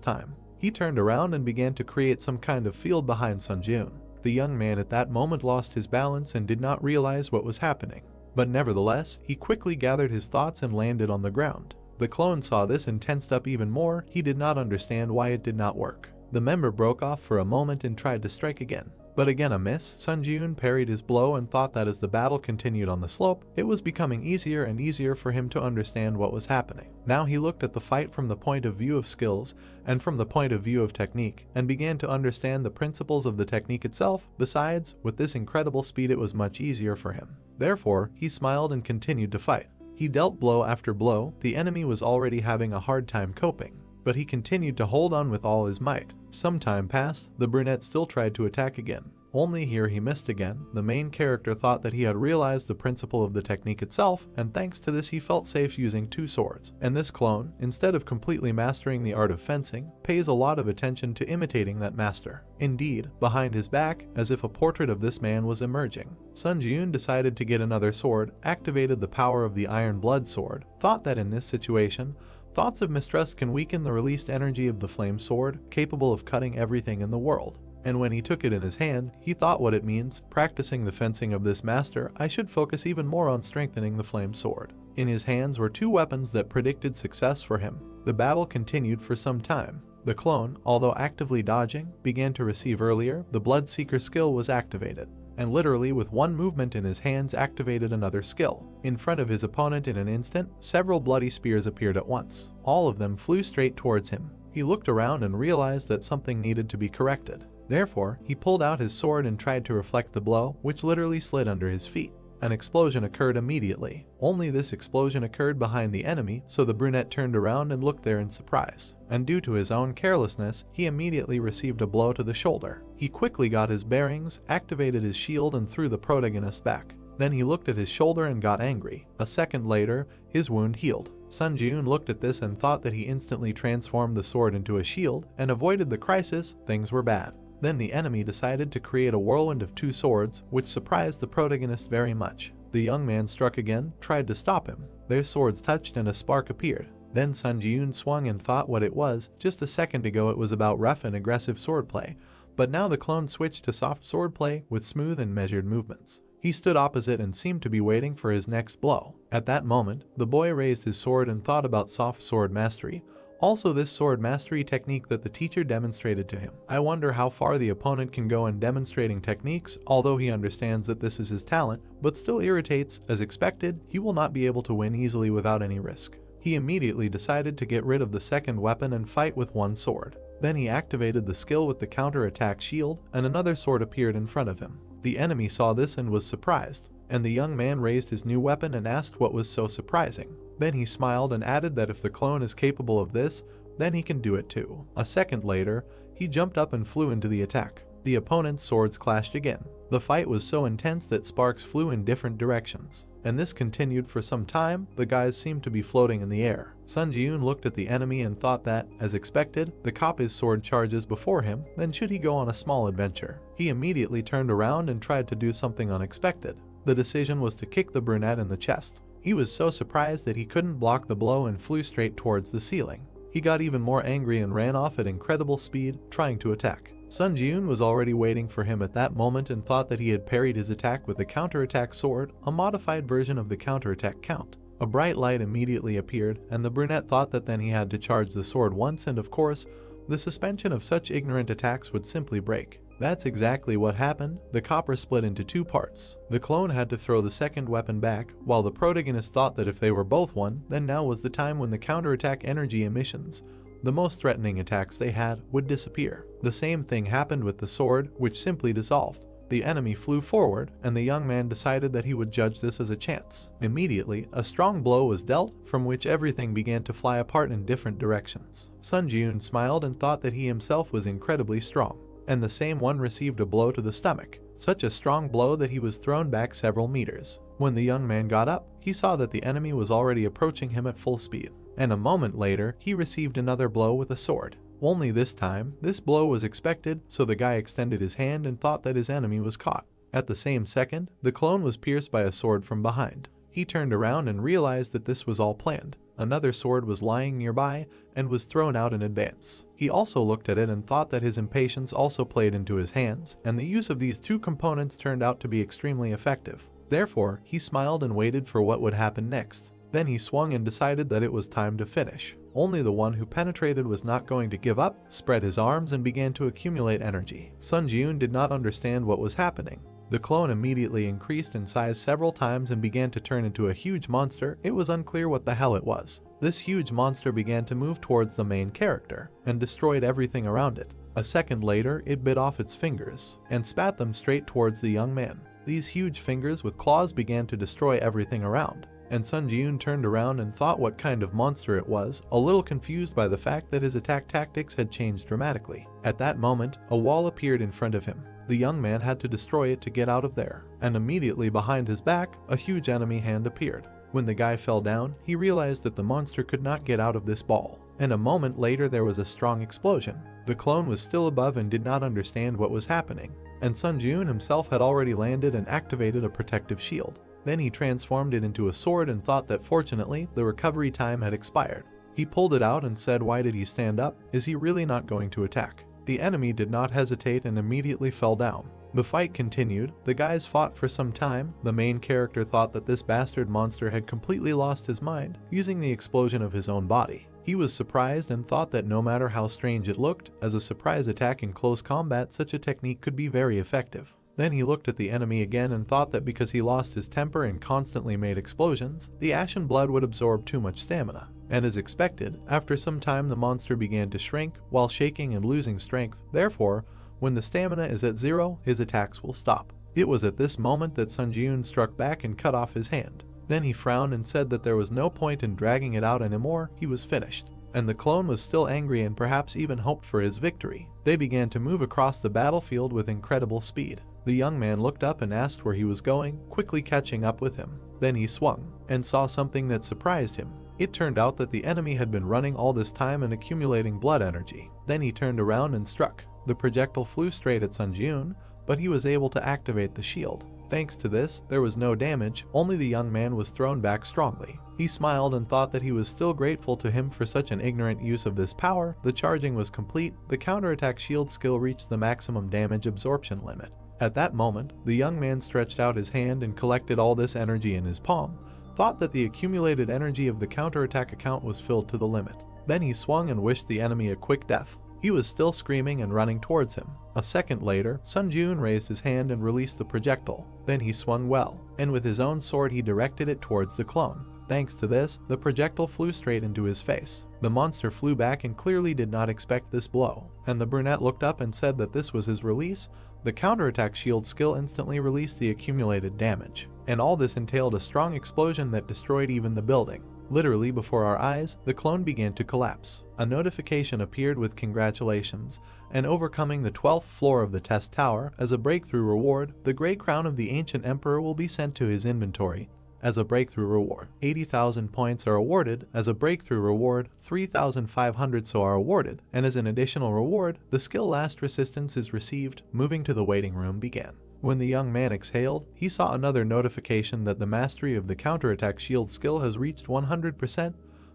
time. He turned around and began to create some kind of field behind Sun Jun. The young man at that moment lost his balance and did not realize what was happening. But nevertheless, he quickly gathered his thoughts and landed on the ground. The clone saw this and tensed up even more. He did not understand why it did not work. The member broke off for a moment and tried to strike again. But again a miss. Sun Jun parried his blow and thought that as the battle continued on the slope, it was becoming easier and easier for him to understand what was happening. Now he looked at the fight from the point of view of skills and from the point of view of technique, and began to understand the principles of the technique itself. Besides, with this incredible speed it was much easier for him. Therefore, he smiled and continued to fight. He dealt blow after blow. The enemy was already having a hard time coping, but he continued to hold on with all his might. Some time passed, the brunette still tried to attack again. Only here he missed again. The main character thought that he had realized the principle of the technique itself, and thanks to this he felt safe using two swords. And this clone, instead of completely mastering the art of fencing, pays a lot of attention to imitating that master. Indeed, behind his back, as if a portrait of this man was emerging, Sun Jun decided to get another sword, activated the power of the Iron Blood sword, thought that in this situation, thoughts of mistrust can weaken the released energy of the flame sword, capable of cutting everything in the world. And when he took it in his hand, he thought what it means. Practicing the fencing of this master, I should focus even more on strengthening the flame sword. In his hands were two weapons that predicted success for him. The battle continued for some time. The clone, although actively dodging, began to receive earlier. The Bloodseeker skill was activated, and literally with one movement in his hands activated another skill. In front of his opponent in an instant, several bloody spears appeared at once. All of them flew straight towards him. He looked around and realized that something needed to be corrected. Therefore, he pulled out his sword and tried to reflect the blow, which literally slid under his feet. An explosion occurred immediately. Only this explosion occurred behind the enemy, so the brunette turned around and looked there in surprise. And due to his own carelessness, he immediately received a blow to the shoulder. He quickly got his bearings, activated his shield and threw the protagonist back. Then he looked at his shoulder and got angry. A second later, his wound healed. Sun Jun looked at this and thought that he instantly transformed the sword into a shield and avoided the crisis. Things were bad. Then the enemy decided to create a whirlwind of two swords, which surprised the protagonist very much. The young man struck again, tried to stop him. Their swords touched and a spark appeared. Then Sun Jun swung and thought what it was. Just a second ago it was about rough and aggressive swordplay, but now the clone switched to soft swordplay with smooth and measured movements. He stood opposite and seemed to be waiting for his next blow. At that moment, the boy raised his sword and thought about soft sword mastery. Also this sword mastery technique that the teacher demonstrated to him. I wonder how far the opponent can go in demonstrating techniques, although he understands that this is his talent, but still irritates. As expected, he will not be able to win easily without any risk. He immediately decided to get rid of the second weapon and fight with one sword. Then he activated the skill with the counter-attack shield, and another sword appeared in front of him. The enemy saw this and was surprised, and the young man raised his new weapon and asked what was so surprising. Then he smiled and added that if the clone is capable of this, then he can do it too. A second later, he jumped up and flew into the attack. The opponent's swords clashed again. The fight was so intense that sparks flew in different directions, and this continued for some time. The guys seemed to be floating in the air. Sun Jun looked at the enemy and thought that, as expected, the cop's sword charges before him, then should he go on a small adventure? He immediately turned around and tried to do something unexpected. The decision was to kick the brunette in the chest. He was so surprised that he couldn't block the blow and flew straight towards the ceiling. He got even more angry and ran off at incredible speed, trying to attack. Sun Jun was already waiting for him at that moment and thought that he had parried his attack with the counterattack sword, a modified version of the counterattack count. A bright light immediately appeared, and the brunette thought that then he had to charge the sword once, and of course, the suspension of such ignorant attacks would simply break. That's exactly what happened. The copper split into two parts. The clone had to throw the second weapon back, while the protagonist thought that if they were both one, then now was the time when the counterattack energy emissions, the most threatening attacks they had, would disappear. The same thing happened with the sword, which simply dissolved. The enemy flew forward, and the young man decided that he would judge this as a chance. Immediately, a strong blow was dealt, from which everything began to fly apart in different directions. Sun Ji-yoon smiled and thought that he himself was incredibly strong, and the same one received a blow to the stomach, such a strong blow that he was thrown back several meters. When the young man got up, he saw that the enemy was already approaching him at full speed, and a moment later, he received another blow with a sword. Only this time, this blow was expected, so the guy extended his hand and thought that his enemy was caught. At the same second, the clone was pierced by a sword from behind. He turned around and realized that this was all planned. Another sword was lying nearby and was thrown out in advance. He also looked at it and thought that his impatience also played into his hands, and the use of these two components turned out to be extremely effective. Therefore, he smiled and waited for what would happen next. Then he swung and decided that it was time to finish. Only the one who penetrated was not going to give up, spread his arms and began to accumulate energy. Sun Ji-yoon did not understand what was happening. The clone immediately increased in size several times and began to turn into a huge monster. It was unclear what the hell it was. This huge monster began to move towards the main character and destroyed everything around it. A second later, it bit off its fingers and spat them straight towards the young man. These huge fingers with claws began to destroy everything around, and Sun Ji-yoon turned around and thought what kind of monster it was, a little confused by the fact that his attack tactics had changed dramatically. At that moment, a wall appeared in front of him. The young man had to destroy it to get out of there, and immediately behind his back, a huge enemy hand appeared. When the guy fell down, he realized that the monster could not get out of this ball, and a moment later there was a strong explosion. The clone was still above and did not understand what was happening, and Sun Ji-yoon himself had already landed and activated a protective shield. Then he transformed it into a sword and thought that fortunately the recovery time had expired. He pulled it out and said, "Why did he stand up? Is he really not going to attack?" The enemy did not hesitate and immediately fell down. The fight continued. The guys fought for some time. The main character thought that this bastard monster had completely lost his mind, using the explosion of his own body. He was surprised and thought that no matter how strange it looked, as a surprise attack in close combat, such a technique could be very effective. Then he looked at the enemy again and thought that because he lost his temper and constantly made explosions, the ashen blood would absorb too much stamina. And as expected, after some time the monster began to shrink while shaking and losing strength. Therefore, when the stamina is at 0, his attacks will stop. It was at this moment that Sun Ji-yoon struck back and cut off his hand. Then he frowned and said that there was no point in dragging it out anymore, he was finished. And the clone was still angry and perhaps even hoped for his victory. They began to move across the battlefield with incredible speed. The young man looked up and asked where he was going, quickly catching up with him. Then he swung and saw something that surprised him. It turned out that the enemy had been running all this time and accumulating blood energy. Then he turned around and struck. The projectile flew straight at Sun Ji-yoon, but he was able to activate the shield. Thanks to this, there was no damage, only the young man was thrown back strongly. He smiled and thought that he was still grateful to him for such an ignorant use of this power. The charging was complete. The counterattack shield skill reached the maximum damage absorption limit. At that moment, the young man stretched out his hand and collected all this energy in his palm, thought that the accumulated energy of the counterattack account was filled to the limit. Then he swung and wished the enemy a quick death. He was still screaming and running towards him. A second later, Sun Ji-yoon raised his hand and released the projectile. Then he swung well, and with his own sword he directed it towards the clone. Thanks to this, the projectile flew straight into his face. The monster flew back and clearly did not expect this blow, and the brunette looked up and said that this was his release. The counterattack shield skill instantly released the accumulated damage, and all this entailed a strong explosion that destroyed even the building. Literally before our eyes, the clone began to collapse. A notification appeared with congratulations, and overcoming the 12th floor of the test tower. As a breakthrough reward, the Grey Crown of the Ancient Emperor will be sent to his inventory. As a breakthrough reward, 80,000 points are awarded. As a breakthrough reward, 3,500 so are awarded, and as an additional reward, the skill Last Resistance is received. Moving to the waiting room began. When the young man exhaled, he saw another notification that the mastery of the counterattack shield skill has reached 100%.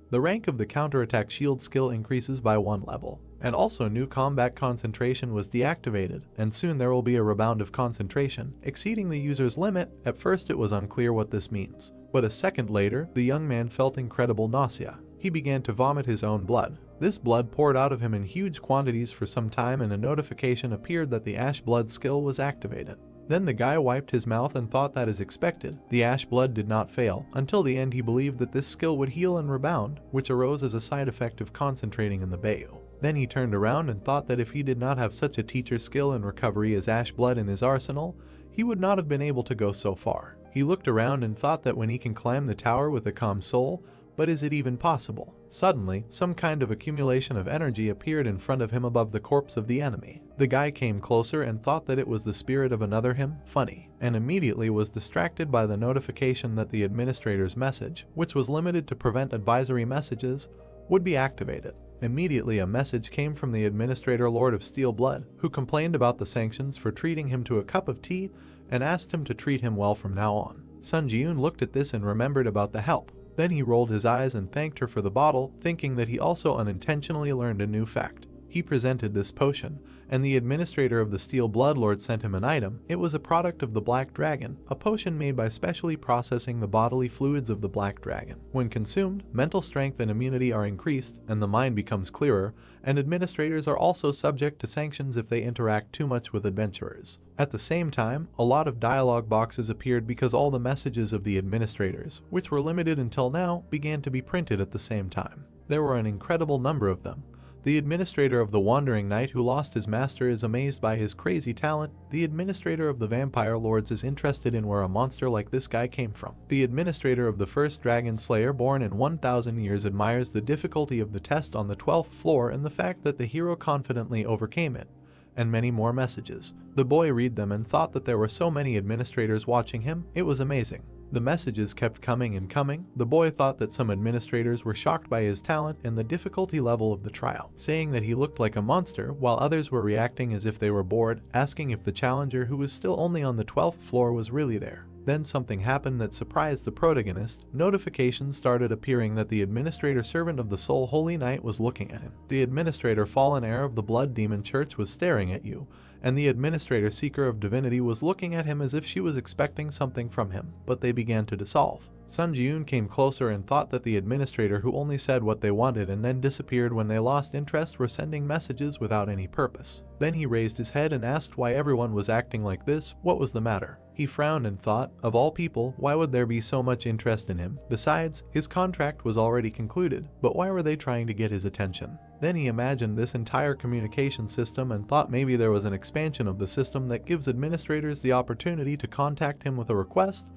The rank of the counterattack shield skill increases by 1 level. And also new combat concentration was deactivated, and soon there will be a rebound of concentration, exceeding the user's limit. At first it was unclear what this means, but a second later, the young man felt incredible nausea. He began to vomit his own blood. This blood poured out of him in huge quantities for some time, and a notification appeared that the ash blood skill was activated. Then the guy wiped his mouth and thought that as expected, the ash blood did not fail. Until the end he believed that this skill would heal and rebound, which arose as a side effect of concentrating in the Bayou. Then he turned around and thought that if he did not have such a teacher's skill in recovery as ash blood in his arsenal, he would not have been able to go so far. He looked around and thought that when he can climb the tower with a calm soul, but is it even possible? Suddenly, some kind of accumulation of energy appeared in front of him above the corpse of the enemy. The guy came closer and thought that it was the spirit of another him, funny, and immediately was distracted by the notification that the administrator's message, which was limited to prevent advisory messages, would be activated. Immediately a message came from the administrator Lord of Steel Blood, who complained about the sanctions for treating him to a cup of tea and asked him to treat him well from now on. Sun Ji-eun looked at this and remembered about the help. Then he rolled his eyes and thanked her for the bottle, thinking that he also unintentionally learned a new fact. He presented this potion, and the administrator of the Steel Blood Lord sent him an item. It was a product of the Black Dragon, a potion made by specially processing the bodily fluids of the Black Dragon. When consumed, mental strength and immunity are increased, and the mind becomes clearer, and administrators are also subject to sanctions if they interact too much with adventurers. At the same time, a lot of dialogue boxes appeared because all the messages of the administrators, which were limited until now, began to be printed at the same time. There were an incredible number of them. The administrator of the Wandering Knight who lost his master is amazed by his crazy talent. The administrator of the Vampire Lords is interested in where a monster like this guy came from. The administrator of the first Dragon Slayer born in 1,000 years admires the difficulty of the test on the 12th floor and the fact that the hero confidently overcame it. And many more messages. The boy read them and thought that there were so many administrators watching him, it was amazing. The messages kept coming and coming. The boy thought that some administrators were shocked by his talent and the difficulty level of the trial, saying that he looked like a monster, while others were reacting as if they were bored, asking if the challenger who was still only on the 12th floor was really there. Then something happened that surprised the protagonist. Notifications started appearing that the administrator servant of the Soul Holy Knight was looking at him. The administrator fallen heir of the Blood Demon Church was staring at you, and the administrator seeker of divinity was looking at him as if she was expecting something from him, but they began to dissolve. Sun Ji-eun came closer and thought that the administrator who only said what they wanted and then disappeared when they lost interest were sending messages without any purpose. Then he raised his head and asked why everyone was acting like this, what was the matter? He frowned and thought, of all people, why would there be so much interest in him? Besides, his contract was already concluded, but why were they trying to get his attention? Then he imagined this entire communication system and thought maybe there was an expansion of the system that gives administrators the opportunity to contact him with a request.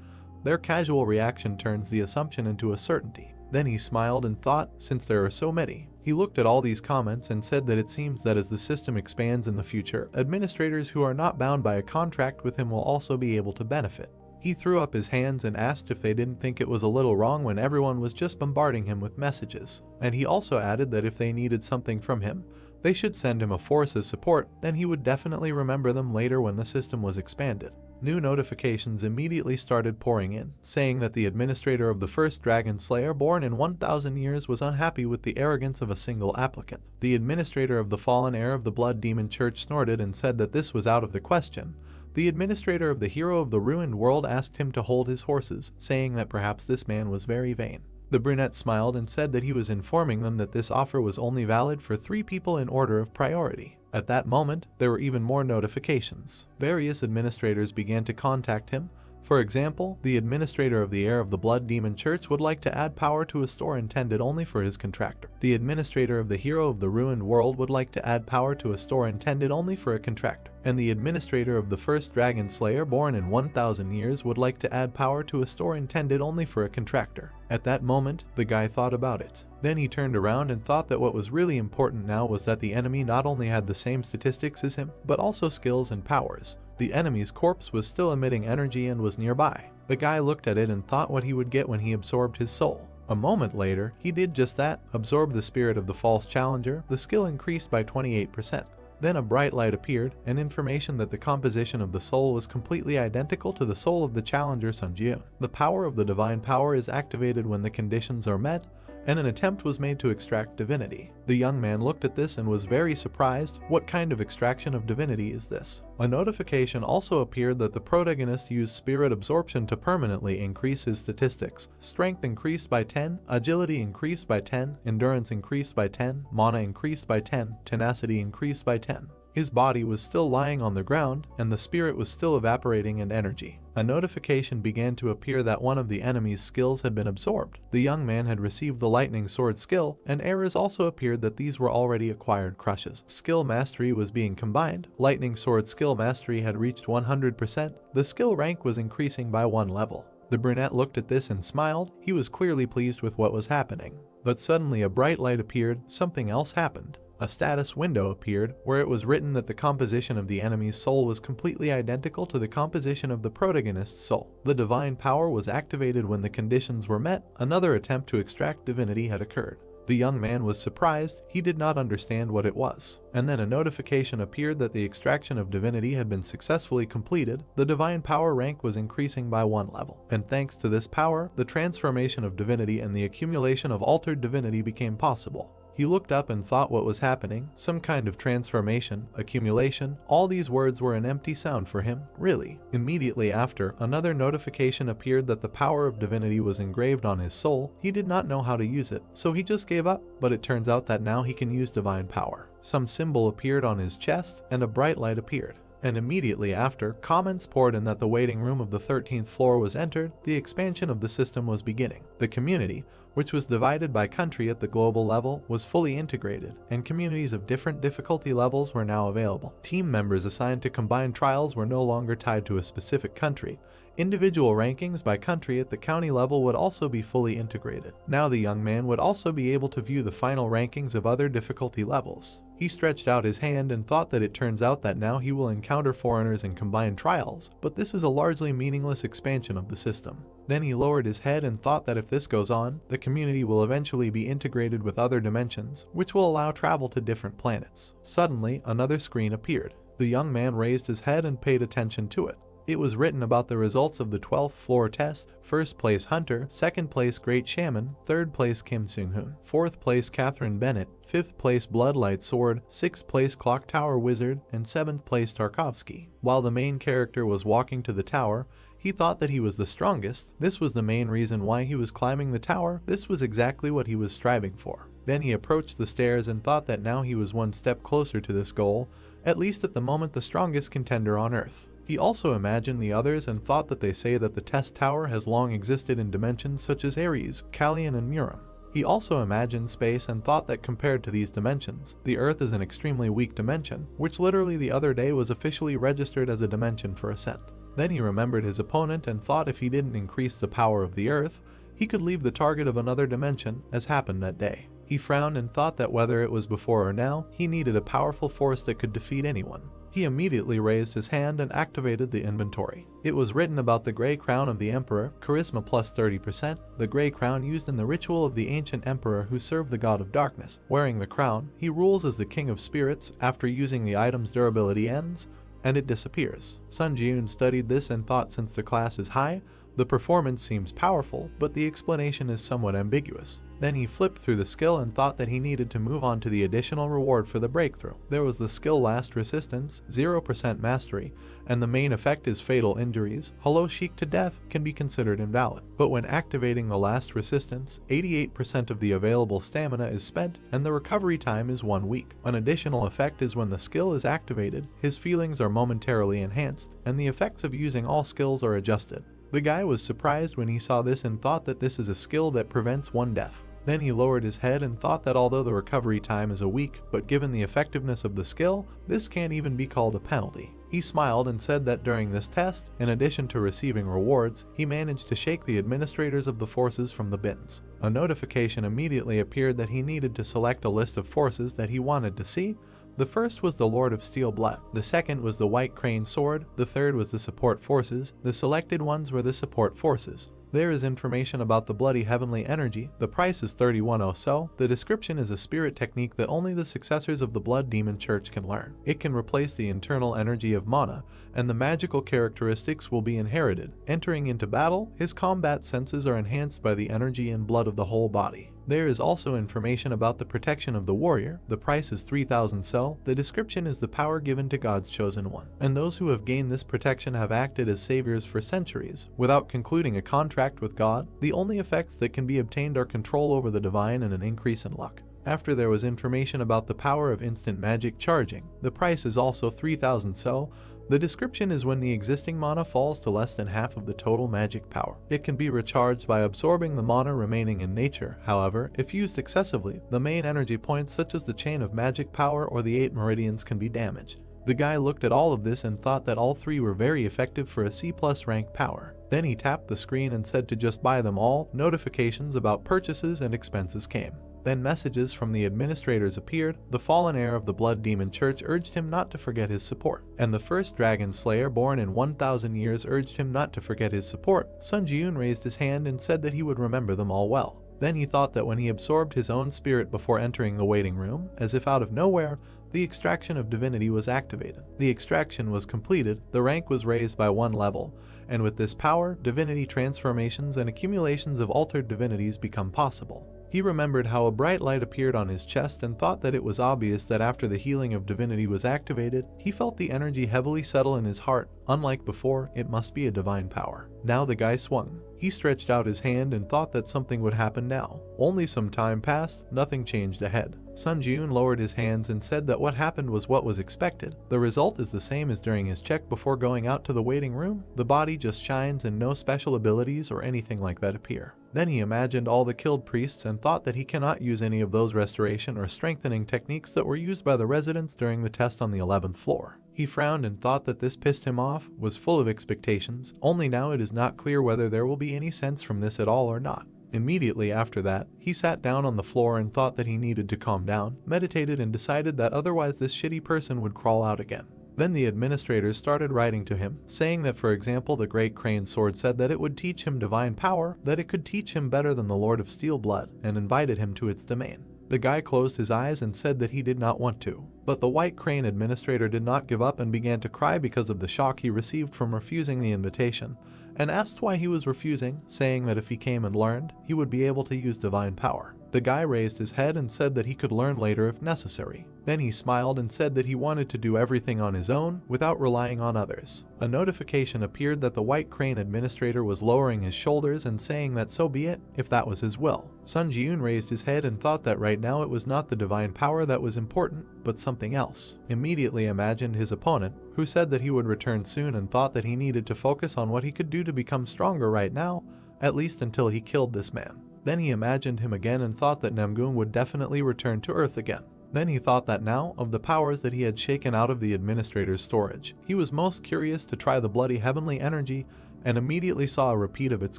Their casual reaction turns the assumption into a certainty. Then he smiled and thought, since there are so many. He looked at all these comments and said that it seems that as the system expands in the future, administrators who are not bound by a contract with him will also be able to benefit. He threw up his hands and asked if they didn't think it was a little wrong when everyone was just bombarding him with messages. And he also added that if they needed something from him, they should send him a force as support, then he would definitely remember them later when the system was expanded. New notifications immediately started pouring in, saying that the administrator of the first Dragon Slayer born in 1,000 years was unhappy with the arrogance of a single applicant. The administrator of the fallen heir of the Blood Demon Church snorted and said that this was out of the question. The administrator of the hero of the ruined world asked him to hold his horses, saying that perhaps this man was very vain. The brunette smiled and said that he was informing them that this offer was only valid for 3 people in order of priority. At that moment, there were even more notifications. Various administrators began to contact him. For example, the administrator of the heir of the Blood Demon Church would like to add power to a store intended only for his contractor. The administrator of the hero of the ruined world would like to add power to a store intended only for a contractor. And the administrator of the first Dragon Slayer born in 1,000 years would like to add power to a store intended only for a contractor. At that moment, the guy thought about it. Then he turned around and thought that what was really important now was that the enemy not only had the same statistics as him, but also skills and powers. The enemy's corpse was still emitting energy and was nearby. The guy looked at it and thought what he would get when he absorbed his soul. A moment later, he did just that, absorbed the spirit of the false challenger. The skill increased by 28%. Then a bright light appeared, and information that the composition of the soul was completely identical to the soul of the challenger Sun Ji-eun. The power of the divine power is activated when the conditions are met, and an attempt was made to extract divinity. The young man looked at this and was very surprised. What kind of extraction of divinity is this? A notification also appeared that the protagonist used spirit absorption to permanently increase his statistics. Strength increased by 10, agility increased by 10, endurance increased by 10, mana increased by 10, tenacity increased by 10. His body was still lying on the ground, and the spirit was still evaporating in energy. A notification began to appear that one of the enemy's skills had been absorbed. The young man had received the lightning sword skill, and errors also appeared that these were already acquired crushes. Skill mastery was being combined. Lightning sword skill mastery had reached 100%. The skill rank was increasing by 1 level. The brunette looked at this and smiled. He was clearly pleased with what was happening. But suddenly a bright light appeared. Something else happened. A status window appeared where it was written that the composition of the enemy's soul was completely identical to the composition of the protagonist's soul. The divine power was activated when the conditions were met. Another attempt to extract divinity had occurred. The young man was surprised. He did not understand what it was. And then a notification appeared that the extraction of divinity had been successfully completed. The divine power rank was increasing by 1 level. And thanks to this power, the transformation of divinity and the accumulation of altered divinity became possible. He looked up and thought what was happening. Some kind of transformation, accumulation, all these words were an empty sound for him, really. Immediately after, another notification appeared that the power of divinity was engraved on his soul. He did not know how to use it, so he just gave up, but it turns out that now he can use divine power. Some symbol appeared on his chest, and a bright light appeared. And immediately after, comments poured in that the waiting room of the 13th floor was entered. The expansion of the system was beginning. The community, which was divided by country at the global level, was fully integrated, and communities of different difficulty levels were now available. Team members assigned to combined trials were no longer tied to a specific country. Individual rankings by country at the county level would also be fully integrated. Now the young man would also be able to view the final rankings of other difficulty levels. He stretched out his hand and thought that it turns out that now he will encounter foreigners in combined trials, but this is a largely meaningless expansion of the system. Then he lowered his head and thought that if this goes on, the community will eventually be integrated with other dimensions, which will allow travel to different planets. Suddenly, another screen appeared. The young man raised his head and paid attention to it. It was written about the results of the 12th floor test. First place Hunter, second place Great Shaman, third place Kim Seung-hoon, fourth place Catherine Bennett, fifth place Bloodlight Sword, sixth place Clock Tower Wizard, and seventh place Tarkovsky. While the main character was walking to the tower, he thought that he was the strongest. This was the main reason why he was climbing the tower. This was exactly what he was striving for. Then he approached the stairs and thought that now he was one step closer to this goal, at least at the moment the strongest contender on Earth. He also imagined the others and thought that they say that the test tower has long existed in dimensions such as Ares, Callian, and Murim. He also imagined space and thought that compared to these dimensions, the Earth is an extremely weak dimension, which literally the other day was officially registered as a dimension for ascent. Then he remembered his opponent and thought if he didn't increase the power of the Earth, he could leave the target of another dimension, as happened that day. He frowned and thought that whether it was before or now, he needed a powerful force that could defeat anyone. He immediately raised his hand and activated the inventory. It was written about the Grey Crown of the Emperor, charisma plus 30%, the Grey Crown used in the ritual of the ancient emperor who served the god of darkness. Wearing the crown, he rules as the king of spirits. After using the item's durability ends, and it disappears. Sun Ji-yoon studied this and thought since the class is high, the performance seems powerful, but the explanation is somewhat ambiguous. Then he flipped through the skill and thought that he needed to move on to the additional reward for the breakthrough. There was the skill Last Resistance, 0% Mastery, and the main effect is Fatal Injuries. Hello Sheik to Death can be considered invalid. But when activating the Last Resistance, 88% of the available stamina is spent, and the recovery time is 1 week. An additional effect is when the skill is activated, his feelings are momentarily enhanced, and the effects of using all skills are adjusted. The guy was surprised when he saw this and thought that this is a skill that prevents one death. Then he lowered his head and thought that although the recovery time is a week, but given the effectiveness of the skill, this can't even be called a penalty. He smiled and said that during this test, in addition to receiving rewards, he managed to shake the administrators of the forces from the bins. A notification immediately appeared that he needed to select a list of forces that he wanted to see. The first was the Lord of Steel Blood, the second was the White Crane Sword, the third was the Support Forces, the selected ones were the Support Forces. There is information about the Bloody Heavenly Energy. The price is 31 so. The description is a spirit technique that only the successors of the Blood Demon Church can learn. It can replace the internal energy of mana, and the magical characteristics will be inherited. Entering into battle, his combat senses are enhanced by the energy and blood of the whole body. There is also information about the protection of the warrior. The price is 3,000 so. The description is the power given to God's chosen one. And those who have gained this protection have acted as saviors for centuries. Without concluding a contract with God, the only effects that can be obtained are control over the divine and an increase in luck. After there was information about the power of instant magic charging, the price is also 3,000, so the description is when the existing mana falls to less than half of the total magic power. It can be recharged by absorbing the mana remaining in nature. However, if used excessively, the main energy points such as the chain of magic power or the 8 meridians can be damaged. The guy looked at all of this and thought that all 3 were very effective for a C+ rank power. Then he tapped the screen and said to just buy them all. Notifications about purchases and expenses came. Then messages from the administrators appeared. The fallen heir of the Blood Demon Church urged him not to forget his support, and the first dragon slayer born in 1,000 years urged him not to forget his support. Sun Ji-yoon raised his hand and said that he would remember them all well. Then he thought that when he absorbed his own spirit before entering the waiting room, as if out of nowhere, the extraction of divinity was activated. The extraction was completed, the rank was raised by 1 level, and with this power, divinity transformations and accumulations of altered divinities become possible. He remembered how a bright light appeared on his chest and thought that it was obvious that after the healing of divinity was activated, he felt the energy heavily settle in his heart. Unlike before, it must be a divine power. Now the guy swung. He stretched out his hand and thought that something would happen now. Only some time passed, nothing changed ahead. Sun Ji-yoon lowered his hands and said that what happened was what was expected. The result is the same as during his check before going out to the waiting room. The body just shines and no special abilities or anything like that appear. Then he imagined all the killed priests and thought that he cannot use any of those restoration or strengthening techniques that were used by the residents during the test on the 11th floor. He frowned and thought that this pissed him off, was full of expectations, only now it is not clear whether there will be any sense from this at all or not. Immediately after that, he sat down on the floor and thought that he needed to calm down, meditated and decided that otherwise this shitty person would crawl out again. Then the administrators started writing to him, saying that for example the Great Crane's sword said that it would teach him divine power, that it could teach him better than the Lord of Steel Blood, and invited him to its domain. The guy closed his eyes and said that he did not want to. But the White Crane administrator did not give up and began to cry because of the shock he received from refusing the invitation, and asked why he was refusing, saying that if he came and learned, he would be able to use divine power. The guy raised his head and said that he could learn later if necessary. Then he smiled and said that he wanted to do everything on his own without relying on others. A notification appeared that the White Crane administrator was lowering his shoulders and saying that so be it, if that was his will. Sun Ji-yoon raised his head and thought that right now it was not the divine power that was important, but something else. Immediately imagined his opponent, who said that he would return soon and thought that he needed to focus on what he could do to become stronger right now, at least until he killed this man. Then he imagined him again and thought that Namgoon would definitely return to Earth again. Then he thought that now, of the powers that he had shaken out of the administrator's storage, he was most curious to try the bloody heavenly energy and immediately saw a repeat of its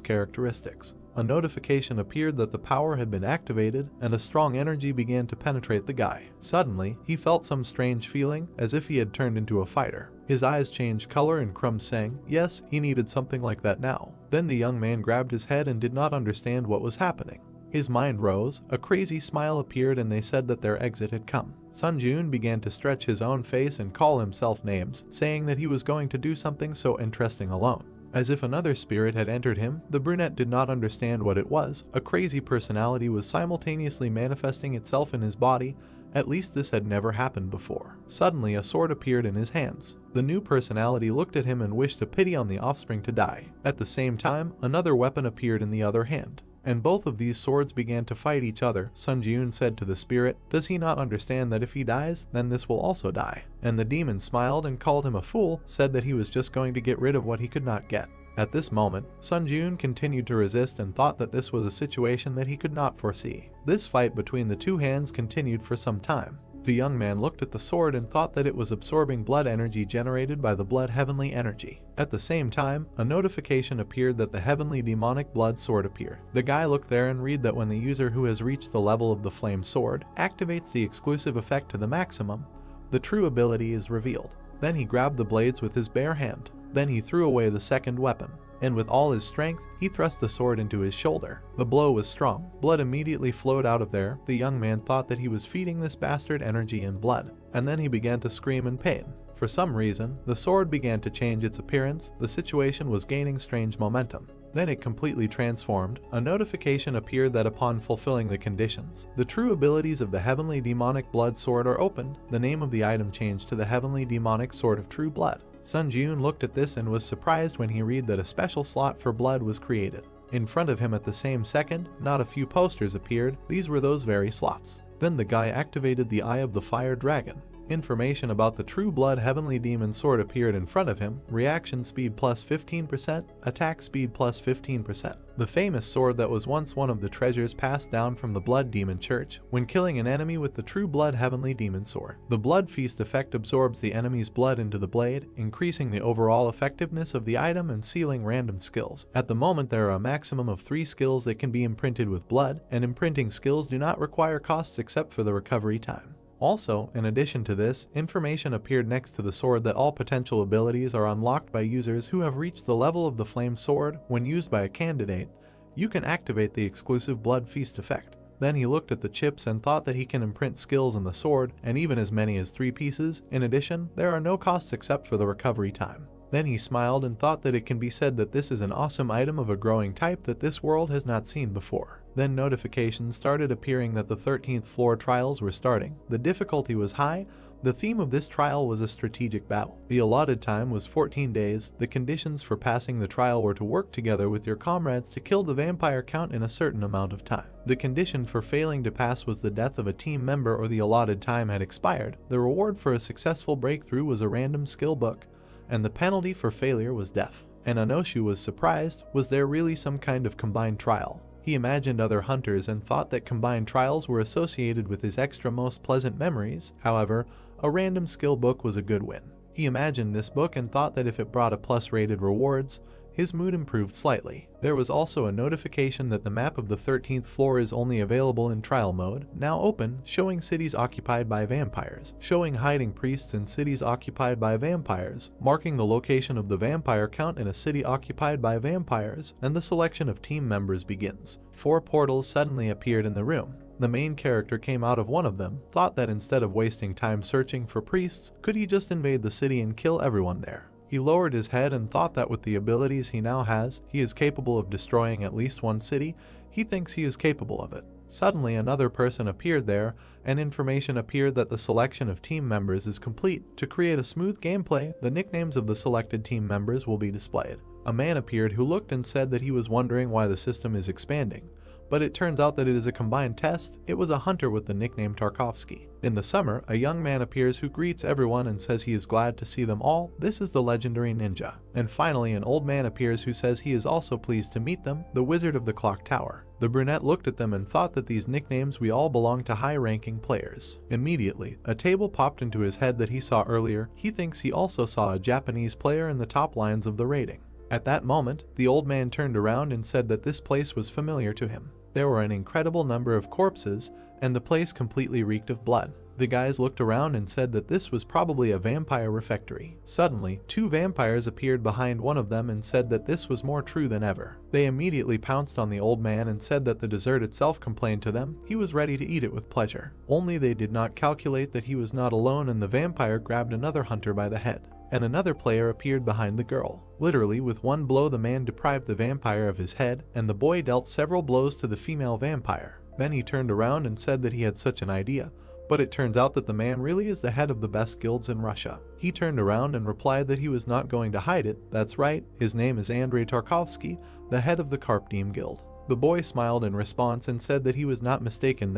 characteristics. A notification appeared that the power had been activated and a strong energy began to penetrate the guy. Suddenly, he felt some strange feeling, as if he had turned into a fighter. His eyes changed color and Crumb sang, yes, he needed something like that now. Then the young man grabbed his head and did not understand what was happening. His mind rose, a crazy smile appeared and they said that their exit had come. Sun Ji-yoon began to stretch his own face and call himself names, saying that he was going to do something so interesting alone. As if another spirit had entered him, the brunette did not understand what it was. A crazy personality was simultaneously manifesting itself in his body. At least this had never happened before. Suddenly a sword appeared in his hands. The new personality looked at him and wished a pity on the offspring to die. At the same time, another weapon appeared in the other hand, and both of these swords began to fight each other. Sun Ji-yoon said to the spirit, does he not understand that if he dies, then this will also die? And the demon smiled and called him a fool, said that he was just going to get rid of what he could not get. At this moment, Sun Ji-yoon continued to resist and thought that this was a situation that he could not foresee. This fight between the two hands continued for some time. The young man looked at the sword and thought that it was absorbing blood energy generated by the blood heavenly energy. At the same time, a notification appeared that the heavenly demonic blood sword appeared. The guy looked there and read that when the user who has reached the level of the flame sword activates the exclusive effect to the maximum, the true ability is revealed. Then he grabbed the blades with his bare hand. Then he threw away the second weapon, and with all his strength, he thrust the sword into his shoulder. The blow was strong. Blood immediately flowed out of there. The young man thought that he was feeding this bastard energy and blood, and then he began to scream in pain. For some reason, the sword began to change its appearance. The situation was gaining strange momentum. Then it completely transformed. A notification appeared that upon fulfilling the conditions, the true abilities of the Heavenly Demonic Blood Sword are opened. The name of the item changed to the Heavenly Demonic Sword of True Blood. Sun Ji-yoon looked at this and was surprised when he read that a special slot for blood was created. In front of him at the same second, not a few posters appeared. These were those very slots. Then the guy activated the Eye of the Fire Dragon. Information about the True Blood Heavenly Demon Sword appeared in front of him, reaction speed plus 15%, attack speed plus 15%. The famous sword that was once one of the treasures passed down from the Blood Demon Church when killing an enemy with the True Blood Heavenly Demon Sword. The Blood Feast effect absorbs the enemy's blood into the blade, increasing the overall effectiveness of the item and sealing random skills. At the moment there are a maximum of 3 skills that can be imprinted with blood, and imprinting skills do not require costs except for the recovery time. Also, in addition to this, information appeared next to the sword that all potential abilities are unlocked by users who have reached the level of the Flame Sword. When used by a candidate, you can activate the exclusive Blood Feast effect. Then he looked at the chips and thought that he can imprint skills in the sword, and even as many as 3 pieces. In addition, there are no costs except for the recovery time. Then he smiled and thought that it can be said that this is an awesome item of a growing type that this world has not seen before. Then notifications started appearing that the 13th floor trials were starting. The difficulty was high. The theme of this trial was a strategic battle. The allotted time was 14 days. The conditions for passing the trial were to work together with your comrades to kill the vampire count in a certain amount of time. The condition for failing to pass was the death of a team member or the allotted time had expired. The reward for a successful breakthrough was a random skill book, and the penalty for failure was death. And Anoshu was surprised. Was there really some kind of combined trial? He imagined other hunters and thought that combined trials were associated with his extra most pleasant memories. However, a random skill book was a good win. He imagined this book and thought that if it brought a plus-rated rewards, his mood improved slightly. There was also a notification that the map of the 13th floor is only available in trial mode, now open, showing cities occupied by vampires, showing hiding priests in cities occupied by vampires, marking the location of the vampire count in a city occupied by vampires, and the selection of team members begins. 4 portals suddenly appeared in the room. The main character came out of one of them, thought that instead of wasting time searching for priests, could he just invade the city and kill everyone there? He lowered his head and thought that with the abilities he now has, he is capable of destroying at least one city. He thinks he is capable of it. Suddenly another person appeared there, and information appeared that the selection of team members is complete. To create a smooth gameplay, the nicknames of the selected team members will be displayed. A man appeared who looked and said that he was wondering why the system is expanding. But it turns out that it is a combined test. It was a hunter with the nickname Tarkovsky. In the summer, a young man appears who greets everyone and says he is glad to see them all. This is the legendary ninja. And finally, an old man appears who says he is also pleased to meet them, the wizard of the clock tower. The brunette looked at them and thought that these nicknames we all belong to high-ranking players. Immediately, a table popped into his head that he saw earlier. He thinks he also saw a Japanese player in the top lines of the rating. At that moment, the old man turned around and said that this place was familiar to him. There were an incredible number of corpses, and the place completely reeked of blood. The guys looked around and said that this was probably a vampire refectory. Suddenly, 2 vampires appeared behind one of them and said that this was more true than ever. They immediately pounced on the old man and said that the dessert itself complained to them. He was ready to eat it with pleasure. Only they did not calculate that he was not alone, and the vampire grabbed another hunter by the head. And another player appeared behind the girl. Literally, with one blow the man deprived the vampire of his head, and the boy dealt several blows to the female vampire. Then he turned around and said that he had such an idea, but it turns out that the man really is the head of the best guilds in Russia. He turned around and replied that he was not going to hide it. That's right, his name is Andrei Tarkovsky, the head of the Karpdim Guild. The boy smiled in response and said that he was not mistaken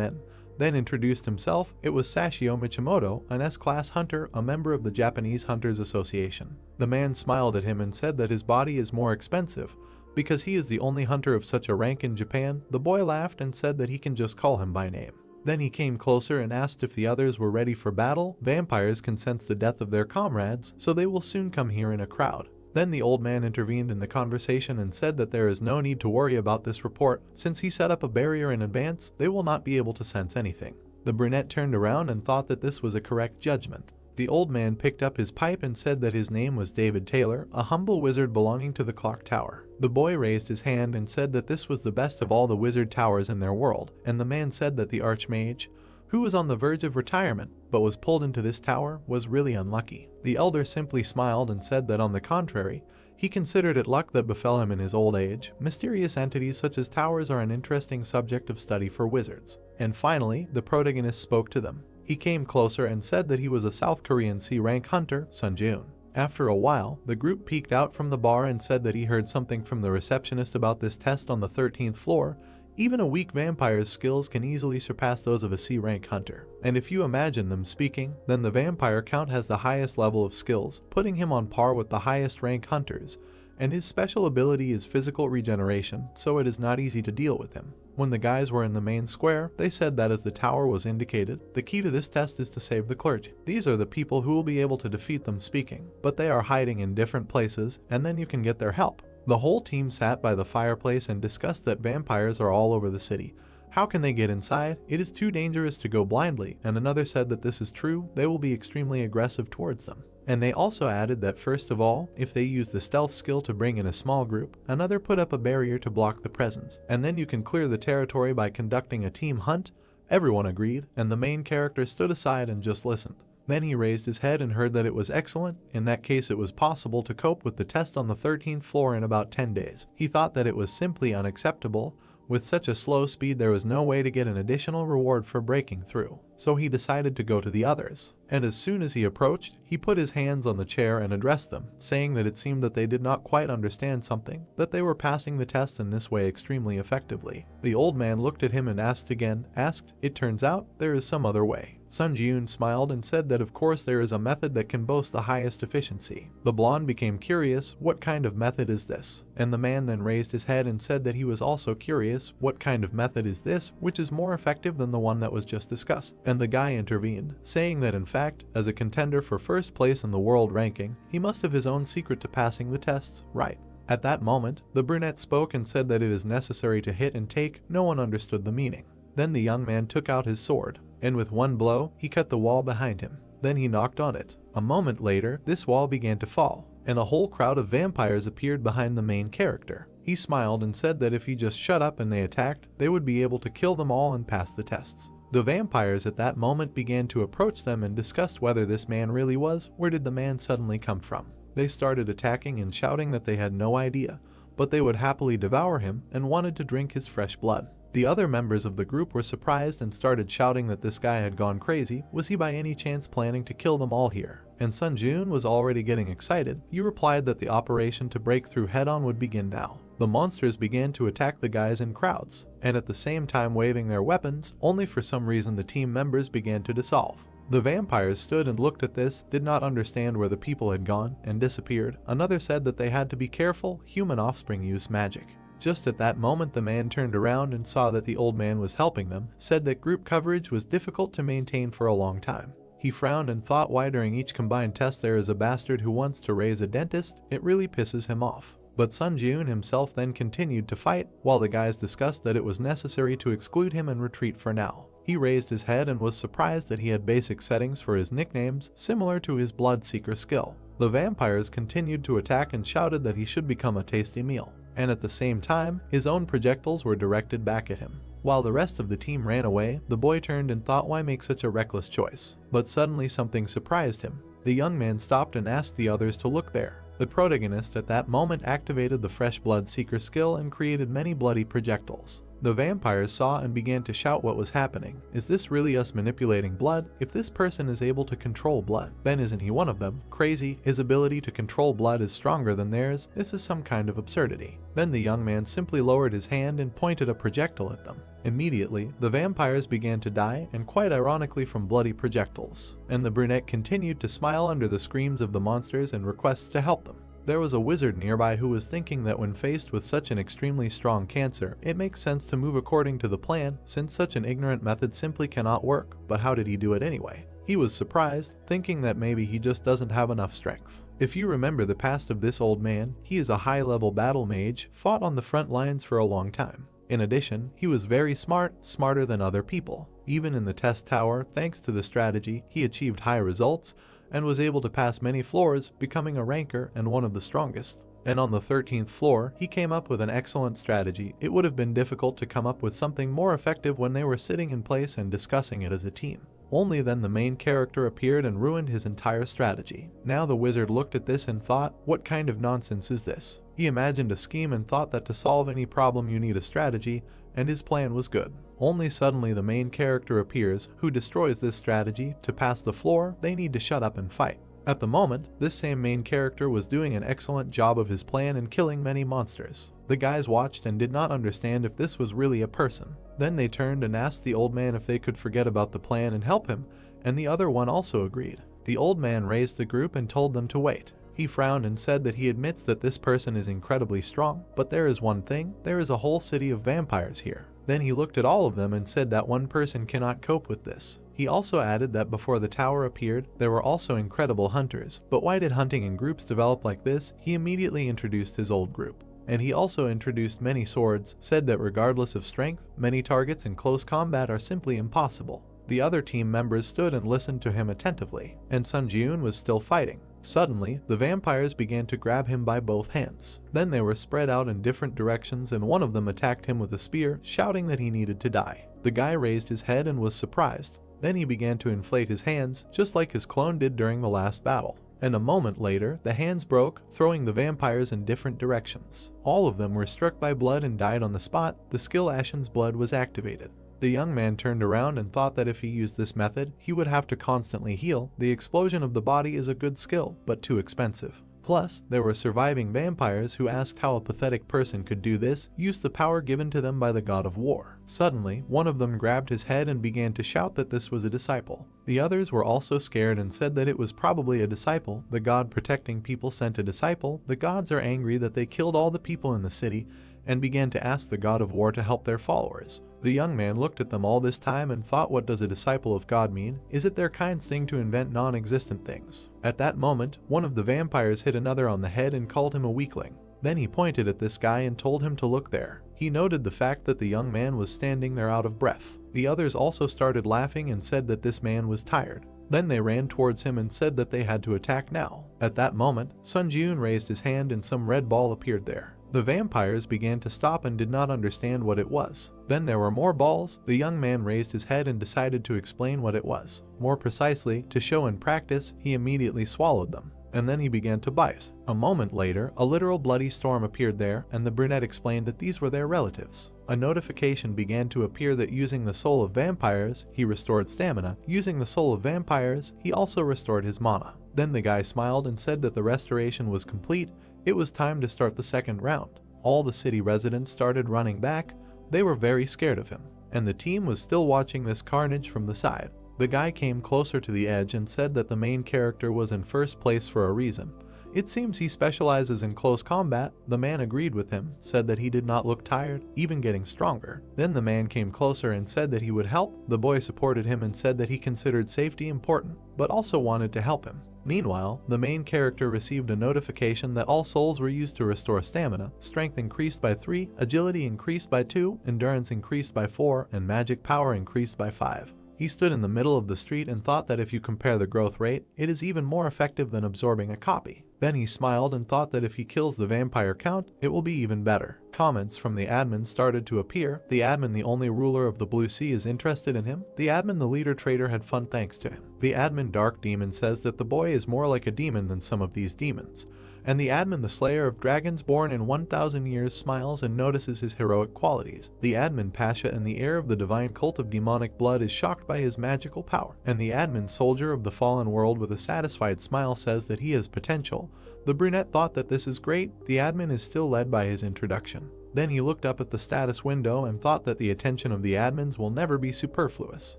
then introduced himself. It was Sashio Michimoto, an S-class hunter, a member of the Japanese Hunters Association. The man smiled at him and said that his body is more expensive, because he is the only hunter of such a rank in Japan. The boy laughed and said that he can just call him by name. Then he came closer and asked if the others were ready for battle. Vampires can sense the death of their comrades, so they will soon come here in a crowd. Then the old man intervened in the conversation and said that there is no need to worry about this report. Since he set up a barrier in advance, they will not be able to sense anything. The brunette turned around and thought that this was a correct judgment. The old man picked up his pipe and said that his name was David Taylor, a humble wizard belonging to the clock tower. The boy raised his hand and said that this was the best of all the wizard towers in their world, and the man said that the archmage, who was on the verge of retirement but was pulled into this tower, was really unlucky. The elder simply smiled and said that on the contrary, he considered it luck that befell him in his old age. Mysterious entities such as towers are an interesting subject of study for wizards. And finally, the protagonist spoke to them. He came closer and said that he was a South Korean C-rank hunter, Sunjun. After a while, the group peeked out from the bar and said that he heard something from the receptionist about this test on the 13th floor. Even a weak vampire's skills can easily surpass those of a C-rank hunter. And if you imagine them speaking, then the vampire count has the highest level of skills, putting him on par with the highest rank hunters, and his special ability is physical regeneration, so it is not easy to deal with him. When the guys were in the main square, they said that as the tower was indicated, the key to this test is to save the clergy. These are the people who will be able to defeat them speaking, but they are hiding in different places, and then you can get their help. The whole team sat by the fireplace and discussed that vampires are all over the city. How can they get inside? It is too dangerous to go blindly, and another said that this is true, they will be extremely aggressive towards them. And they also added that first of all, if they use the stealth skill to bring in a small group, another put up a barrier to block the presence, and then you can clear the territory by conducting a team hunt. Everyone agreed, and the main character stood aside and just listened. Then he raised his head and heard that it was excellent. In that case, it was possible to cope with the test on the 13th floor in about 10 days. He thought that it was simply unacceptable. With such a slow speed, there was no way to get an additional reward for breaking through. So he decided to go to the others. And as soon as he approached, he put his hands on the chair and addressed them, saying that it seemed that they did not quite understand something, that they were passing the test in this way extremely effectively. The old man looked at him and asked, it turns out, there is some other way. Sun Jun smiled and said that of course there is a method that can boast the highest efficiency. The blonde became curious, what kind of method is this? And the man then raised his head and said that he was also curious, what kind of method is this, which is more effective than the one that was just discussed? And the guy intervened, saying that in fact, as a contender for first place in the world ranking, he must have his own secret to passing the tests, right? At that moment, the brunette spoke and said that it is necessary to hit and take. No one understood the meaning. Then the young man took out his sword, and with one blow, he cut the wall behind him. Then he knocked on it. A moment later, this wall began to fall, and a whole crowd of vampires appeared behind the main character. He smiled and said that if he just shut up and they attacked, they would be able to kill them all and pass the tests. The vampires at that moment began to approach them and discussed whether this man really was. Where did the man suddenly come from? They started attacking and shouting that they had no idea, but they would happily devour him and wanted to drink his fresh blood. The other members of the group were surprised and started shouting that this guy had gone crazy. Was he by any chance planning to kill them all here? And Sun Jun was already getting excited. He replied that the operation to break through head-on would begin now. The monsters began to attack the guys in crowds, and at the same time waving their weapons, only for some reason the team members began to dissolve. The vampires stood and looked at this, did not understand where the people had gone, and disappeared. Another said that they had to be careful, human offspring use magic. Just at that moment the man turned around and saw that the old man was helping them, said that group coverage was difficult to maintain for a long time. He frowned and thought why during each combined test there is a bastard who wants to raise a dentist. It really pisses him off. But Sun Jun himself then continued to fight, while the guys discussed that it was necessary to exclude him and retreat for now. He raised his head and was surprised that he had basic settings for his nicknames, similar to his Bloodseeker skill. The vampires continued to attack and shouted that he should become a tasty meal. And at the same time, his own projectiles were directed back at him. While the rest of the team ran away, the boy turned and thought why make such a reckless choice. But suddenly something surprised him. The young man stopped and asked the others to look there. The protagonist at that moment activated the Fresh Blood Seeker skill and created many bloody projectiles. The vampires saw and began to shout what was happening. Is this really us manipulating blood? If this person is able to control blood, then isn't he one of them? Crazy, his ability to control blood is stronger than theirs. This is some kind of absurdity. Then the young man simply lowered his hand and pointed a projectile at them. Immediately, the vampires began to die, and quite ironically from bloody projectiles. And the brunette continued to smile under the screams of the monsters and requests to help them. There was a wizard nearby who was thinking that when faced with such an extremely strong cancer, it makes sense to move according to the plan, since such an ignorant method simply cannot work. But how did he do it anyway? He was surprised, thinking that maybe he just doesn't have enough strength. If you remember the past of this old man, he is a high-level battle mage, fought on the front lines for a long time. In addition, he was very smart, smarter than other people. Even in the test tower, thanks to the strategy, he achieved high results, and was able to pass many floors, becoming a ranker and one of the strongest. And on the 13th floor, he came up with an excellent strategy. It would have been difficult to come up with something more effective when they were sitting in place and discussing it as a team. Only then the main character appeared and ruined his entire strategy. Now the wizard looked at this and thought, what kind of nonsense is this? He imagined a scheme and thought that to solve any problem you need a strategy, and his plan was good. Only suddenly the main character appears, who destroys this strategy. To pass the floor, they need to shut up and fight. At the moment, this same main character was doing an excellent job of his plan and killing many monsters. The guys watched and did not understand if this was really a person. Then they turned and asked the old man if they could forget about the plan and help him, and the other one also agreed. The old man raised the group and told them to wait. He frowned and said that he admits that this person is incredibly strong, but there is one thing, there is a whole city of vampires here. Then he looked at all of them and said that one person cannot cope with this. He also added that before the tower appeared, there were also incredible hunters, but why did hunting in groups develop like this? He immediately introduced his old group. And he also introduced many swords, said that regardless of strength, many targets in close combat are simply impossible. The other team members stood and listened to him attentively, and Sun Ji-un was still fighting. Suddenly, the vampires began to grab him by both hands. Then they were spread out in different directions and one of them attacked him with a spear, shouting that he needed to die. The guy raised his head and was surprised. Then he began to inflate his hands, just like his clone did during the last battle. And a moment later, the hands broke, throwing the vampires in different directions. All of them were struck by blood and died on the spot. The skill Ashen's blood was activated. The young man turned around and thought that if he used this method, he would have to constantly heal. The explosion of the body is a good skill, but too expensive. Plus, there were surviving vampires who asked how a pathetic person could do this, use the power given to them by the god of war. Suddenly, one of them grabbed his head and began to shout that this was a disciple. The others were also scared and said that it was probably a disciple. The god protecting people sent a disciple. The gods are angry that they killed all the people in the city and began to ask the god of war to help their followers. The young man looked at them all this time and thought, what does a disciple of God mean? Is it their kind's thing to invent non-existent things? At that moment, one of the vampires hit another on the head and called him a weakling. Then he pointed at this guy and told him to look there. He noted the fact that the young man was standing there out of breath. The others also started laughing and said that this man was tired. Then they ran towards him and said that they had to attack now. At that moment, Sun Ji-un raised his hand and some red ball appeared there. The vampires began to stop and did not understand what it was. Then there were more balls. The young man raised his head and decided to explain what it was. More precisely, to show in practice, he immediately swallowed them. And then he began to bite. A moment later, a literal bloody storm appeared there, and the brunette explained that these were their relatives. A notification began to appear that using the soul of vampires, he restored stamina. Using the soul of vampires, he also restored his mana. Then the guy smiled and said that the restoration was complete. It was time to start the second round. All the city residents started running back. They were very scared of him, and the team was still watching this carnage from the side. The guy came closer to the edge and said that the main character was in first place for a reason. It seems he specializes in close combat. The man agreed with him, said that he did not look tired, even getting stronger. Then the man came closer and said that he would help. The boy supported him and said that he considered safety important, but also wanted to help him. Meanwhile, the main character received a notification that all souls were used to restore stamina, strength increased by 3, agility increased by 2, endurance increased by 4, and magic power increased by 5. He stood in the middle of the street and thought that if you compare the growth rate, it is even more effective than absorbing a copy. Then he smiled and thought that if he kills the vampire count, it will be even better. Comments from the admin started to appear. The admin, the only ruler of the Blue Sea, is interested in him. The admin, the leader trader, had fun thanks to him. The admin, Dark Demon, says that the boy is more like a demon than some of these demons. And the admin, the slayer of dragons born in 1,000 years, smiles and notices his heroic qualities. The admin, Pasha, and the heir of the divine cult of demonic blood, is shocked by his magical power. And the admin, soldier of the fallen world, with a satisfied smile, says that he has potential. The brunette thought that this is great. The admin is still led by his introduction. Then he looked up at the status window and thought that the attention of the admins will never be superfluous.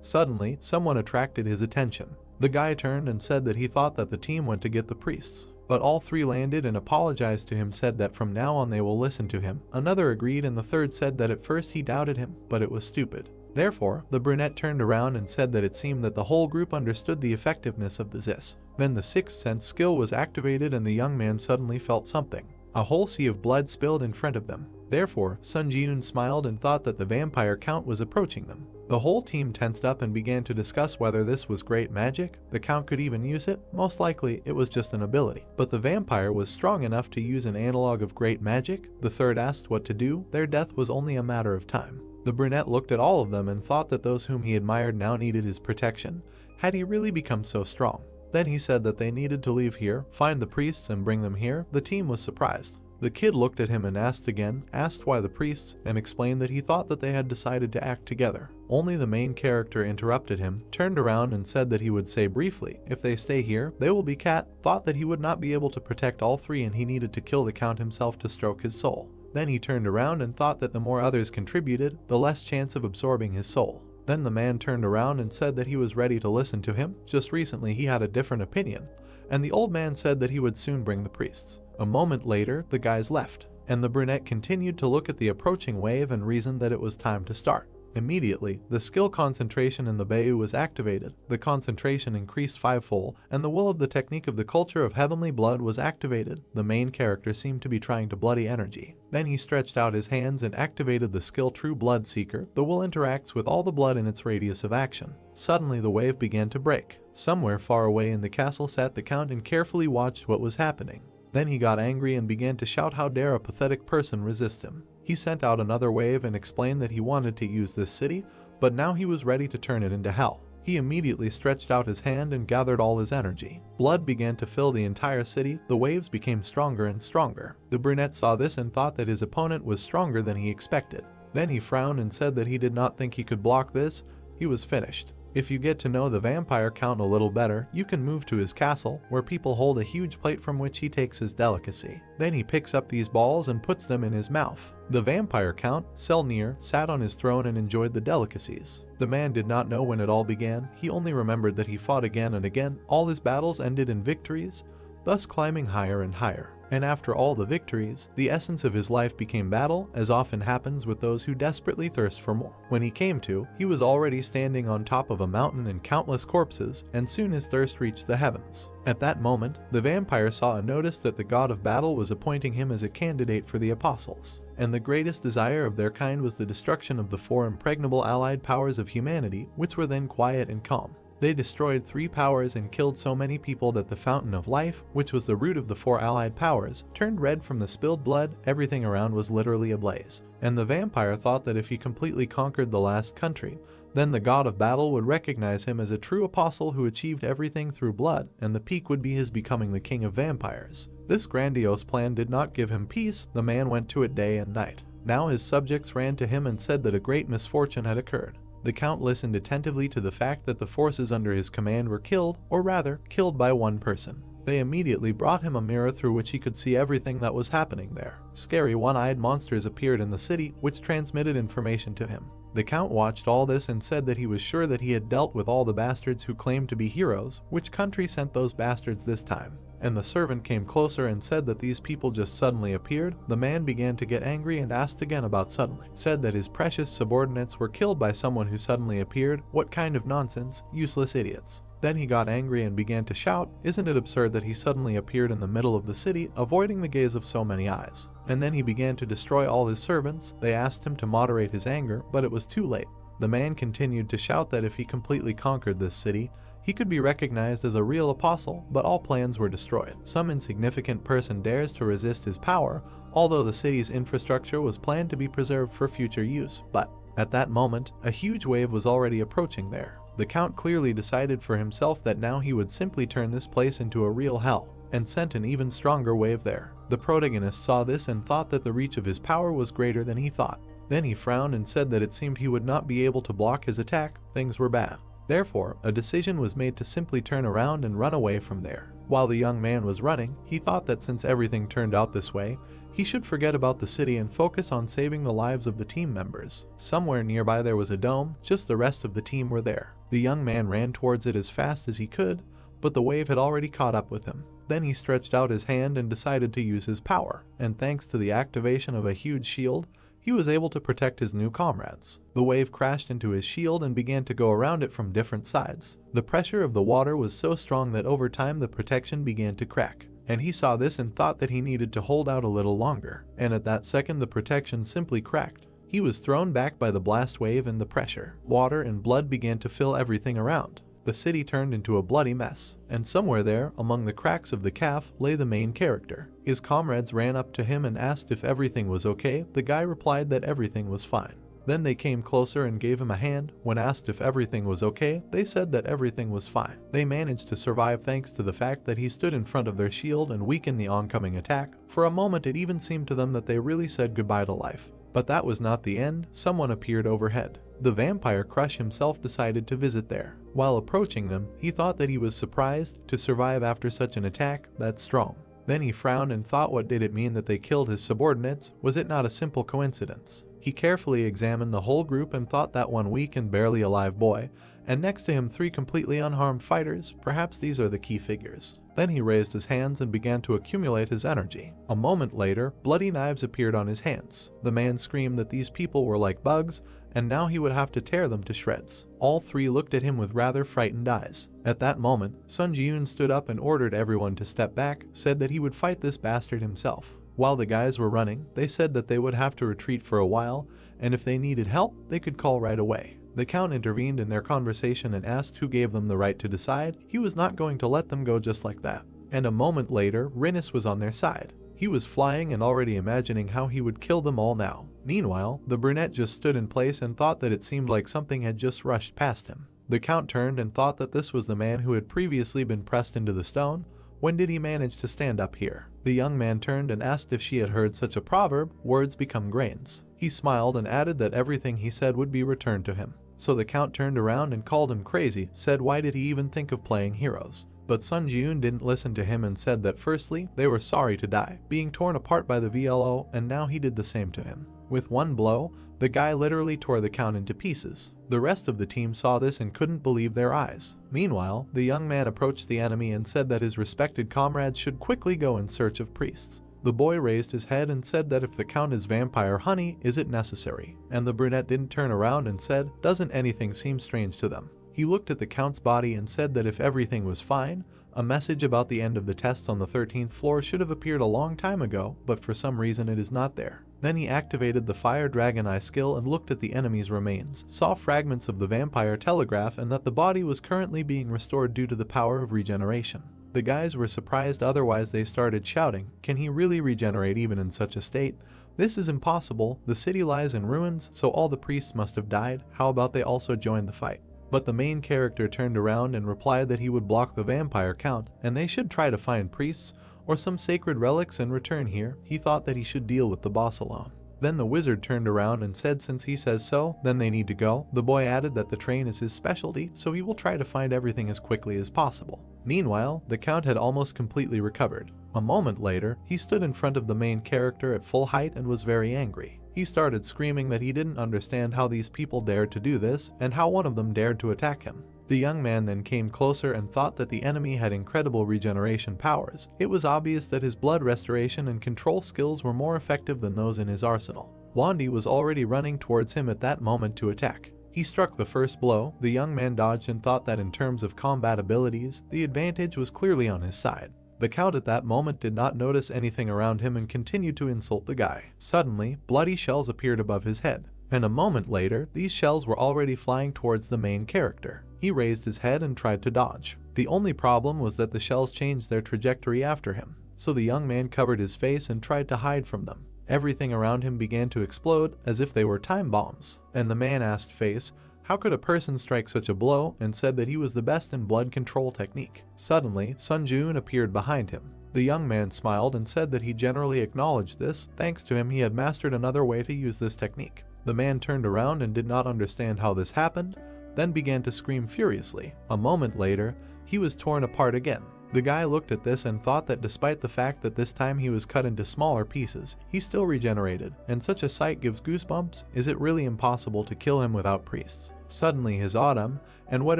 Suddenly, someone attracted his attention. The guy turned and said that he thought that the team went to get the priests. But all three landed and apologized to him, said that from now on they will listen to him. Another agreed, and the third said that at first he doubted him, but it was stupid. Therefore, the brunette turned around and said that it seemed that the whole group understood the effectiveness of the Zis. Then the sixth sense skill was activated and the young man suddenly felt something. A whole sea of blood spilled in front of them. Therefore, Sun Ji-un smiled and thought that the vampire count was approaching them. The whole team tensed up and began to discuss whether this was great magic. The count could even use it. Most likely, it was just an ability. But the vampire was strong enough to use an analog of great magic. The third asked what to do. Their death was only a matter of time. The brunette looked at all of them and thought that those whom he admired now needed his protection. Had he really become so strong? Then he said that they needed to leave here, find the priests and bring them here. The team was surprised. The kid looked at him and asked again, asked why the priests, and explained that he thought that they had decided to act together. Only the main character interrupted him, turned around and said that he would say briefly, if they stay here, they will be cat, thought that he would not be able to protect all three and he needed to kill the count himself to stroke his soul. Then he turned around and thought that the more others contributed, the less chance of absorbing his soul. Then the man turned around and said that he was ready to listen to him. Just recently he had a different opinion, and the old man said that he would soon bring the priests. A moment later, the guys left, and the brunette continued to look at the approaching wave and reasoned that it was time to start. Immediately, the skill concentration in the Bayu was activated. The concentration increased fivefold, and the will of the technique of the culture of heavenly blood was activated. The main character seemed to be trying to bloody energy. Then he stretched out his hands and activated the skill True Blood Seeker. The will interacts with all the blood in its radius of action. Suddenly the wave began to break. Somewhere far away in the castle sat the count and carefully watched what was happening. Then he got angry and began to shout how dare a pathetic person resist him. He sent out another wave and explained that he wanted to use this city, but now he was ready to turn it into hell. He immediately stretched out his hand and gathered all his energy. Blood began to fill the entire city. The waves became stronger and stronger. The brunette saw this and thought that his opponent was stronger than he expected. Then he frowned and said that he did not think he could block this. He was finished. If you get to know the vampire count a little better, you can move to his castle, where people hold a huge plate from which he takes his delicacy. Then he picks up these balls and puts them in his mouth. The vampire count, Selnir, sat on his throne and enjoyed the delicacies. The man did not know when it all began. He only remembered that he fought again and again. All his battles ended in victories, thus climbing higher and higher. And after all the victories, the essence of his life became battle, as often happens with those who desperately thirst for more. When he came to, he was already standing on top of a mountain and countless corpses, and soon his thirst reached the heavens. At that moment, the vampire saw and noticed that the god of battle was appointing him as a candidate for the apostles. And the greatest desire of their kind was the destruction of the four impregnable allied powers of humanity, which were then quiet and calm. They destroyed 3 powers and killed so many people that the fountain of life, which was the root of the 4 allied powers, turned red from the spilled blood. Everything around was literally ablaze. And the vampire thought that if he completely conquered the last country, then the god of battle would recognize him as a true apostle who achieved everything through blood, and the peak would be his becoming the king of vampires. This grandiose plan did not give him peace. The man went to it day and night. Now his subjects ran to him and said that a great misfortune had occurred. The count listened attentively to the fact that the forces under his command were killed, or rather, killed by one person. They immediately brought him a mirror through which he could see everything that was happening there. Scary one-eyed monsters appeared in the city, which transmitted information to him. The count watched all this and said that he was sure that he had dealt with all the bastards who claimed to be heroes. Which country sent those bastards this time? And the servant came closer and said that these people just suddenly appeared. The man began to get angry and asked again about suddenly. Said that his precious subordinates were killed by someone who suddenly appeared. What kind of nonsense, useless idiots. Then he got angry and began to shout, isn't it absurd that he suddenly appeared in the middle of the city, avoiding the gaze of so many eyes? And then he began to destroy all his servants. They asked him to moderate his anger, but it was too late. The man continued to shout that if he completely conquered this city, he could be recognized as a real apostle, but all plans were destroyed. Some insignificant person dares to resist his power, although the city's infrastructure was planned to be preserved for future use. But at that moment, a huge wave was already approaching there. The count clearly decided for himself that now he would simply turn this place into a real hell, and sent an even stronger wave there. The protagonist saw this and thought that the reach of his power was greater than he thought. Then he frowned and said that it seemed he would not be able to block his attack. Things were bad. Therefore, a decision was made to simply turn around and run away from there. While the young man was running, he thought that since everything turned out this way, he should forget about the city and focus on saving the lives of the team members. Somewhere nearby there was a dome, just the rest of the team were there. The young man ran towards it as fast as he could, but the wave had already caught up with him. Then he stretched out his hand and decided to use his power, and thanks to the activation of a huge shield, he was able to protect his new comrades. The wave crashed into his shield and began to go around it from different sides. The pressure of the water was so strong that over time the protection began to crack. And he saw this and thought that he needed to hold out a little longer. And at that second the protection simply cracked. He was thrown back by the blast wave and the pressure. Water and blood began to fill everything around. The city turned into a bloody mess, and somewhere there, among the cracks of the calf, lay the main character. His comrades ran up to him and asked if everything was okay. The guy replied that everything was fine. Then they came closer and gave him a hand. When asked if everything was okay, they said that everything was fine. They managed to survive thanks to the fact that he stood in front of their shield and weakened the oncoming attack. For a moment it even seemed to them that they really said goodbye to life. But that was not the end. Someone appeared overhead. The vampire Crush himself decided to visit there. While approaching them, he thought that he was surprised to survive after such an attack that strong. Then he frowned and thought, what did it mean that they killed his subordinates? Was it not a simple coincidence? He carefully examined the whole group and thought that one weak and barely alive boy, and next to him 3 completely unharmed fighters, perhaps these are the key figures. Then he raised his hands and began to accumulate his energy. A moment later, bloody knives appeared on his hands. The man screamed that these people were like bugs, and now he would have to tear them to shreds. All 3 looked at him with rather frightened eyes. At that moment, Sun Ji-yoon stood up and ordered everyone to step back, said that he would fight this bastard himself. While the guys were running, they said that they would have to retreat for a while, and if they needed help, they could call right away. The Count intervened in their conversation and asked who gave them the right to decide. He was not going to let them go just like that. And a moment later, Rinus was on their side. He was flying and already imagining how he would kill them all now. Meanwhile, the brunette just stood in place and thought that it seemed like something had just rushed past him. The Count turned and thought that this was the man who had previously been pressed into the stone. When did he manage to stand up here? The young man turned and asked if she had heard such a proverb, words become grains. He smiled and added that everything he said would be returned to him. So the Count turned around and called him crazy, said why did he even think of playing heroes? But Sun Ji-yoon didn't listen to him and said that firstly, they were sorry to die, being torn apart by the VLO, and now he did the same to him. With one blow, the guy literally tore the Count into pieces. The rest of the team saw this and couldn't believe their eyes. Meanwhile, the young man approached the enemy and said that his respected comrades should quickly go in search of priests. The boy raised his head and said that if the Count is vampire honey, is it necessary? And the brunette didn't turn around and said, doesn't anything seem strange to them? He looked at the Count's body and said that if everything was fine, a message about the end of the tests on the 13th floor should have appeared a long time ago, but for some reason it is not there. Then he activated the Fire Dragon Eye skill and looked at the enemy's remains, saw fragments of the vampire telegraph and that the body was currently being restored due to the power of regeneration. The guys were surprised, otherwise they started shouting, can he really regenerate even in such a state? This is impossible, the city lies in ruins, so all the priests must have died, how about they also join the fight? But the main character turned around and replied that he would block the vampire Count, and they should try to find priests or some sacred relics and return here. He thought that he should deal with the boss alone. Then the wizard turned around and said since he says so, then they need to go. The boy added that the train is his specialty, so he will try to find everything as quickly as possible. Meanwhile, the Count had almost completely recovered. A moment later, he stood in front of the main character at full height and was very angry. He started screaming that he didn't understand how these people dared to do this and how one of them dared to attack him. The young man then came closer and thought that the enemy had incredible regeneration powers. It was obvious that his blood restoration and control skills were more effective than those in his arsenal. Wandy was already running towards him at that moment to attack. He struck the first blow, the young man dodged and thought that in terms of combat abilities, the advantage was clearly on his side. The Count at that moment did not notice anything around him and continued to insult the guy. Suddenly, bloody shells appeared above his head, and a moment later, these shells were already flying towards the main character. He raised his head and tried to dodge. The only problem was that the shells changed their trajectory after him, so the young man covered his face and tried to hide from them. Everything around him began to explode as if they were time bombs, and the man asked Face, how could a person strike such a blow, and said that he was the best in blood control technique. Suddenly, Sun Ji-yoon appeared behind him. The young man smiled and said that he generally acknowledged this. Thanks to him, he had mastered another way to use this technique. The man turned around and did not understand how this happened, then began to scream furiously. A moment later, he was torn apart again. The guy looked at this and thought that despite the fact that this time he was cut into smaller pieces, he still regenerated, and such a sight gives goosebumps. Is it really impossible to kill him without priests? Suddenly his autumn, and what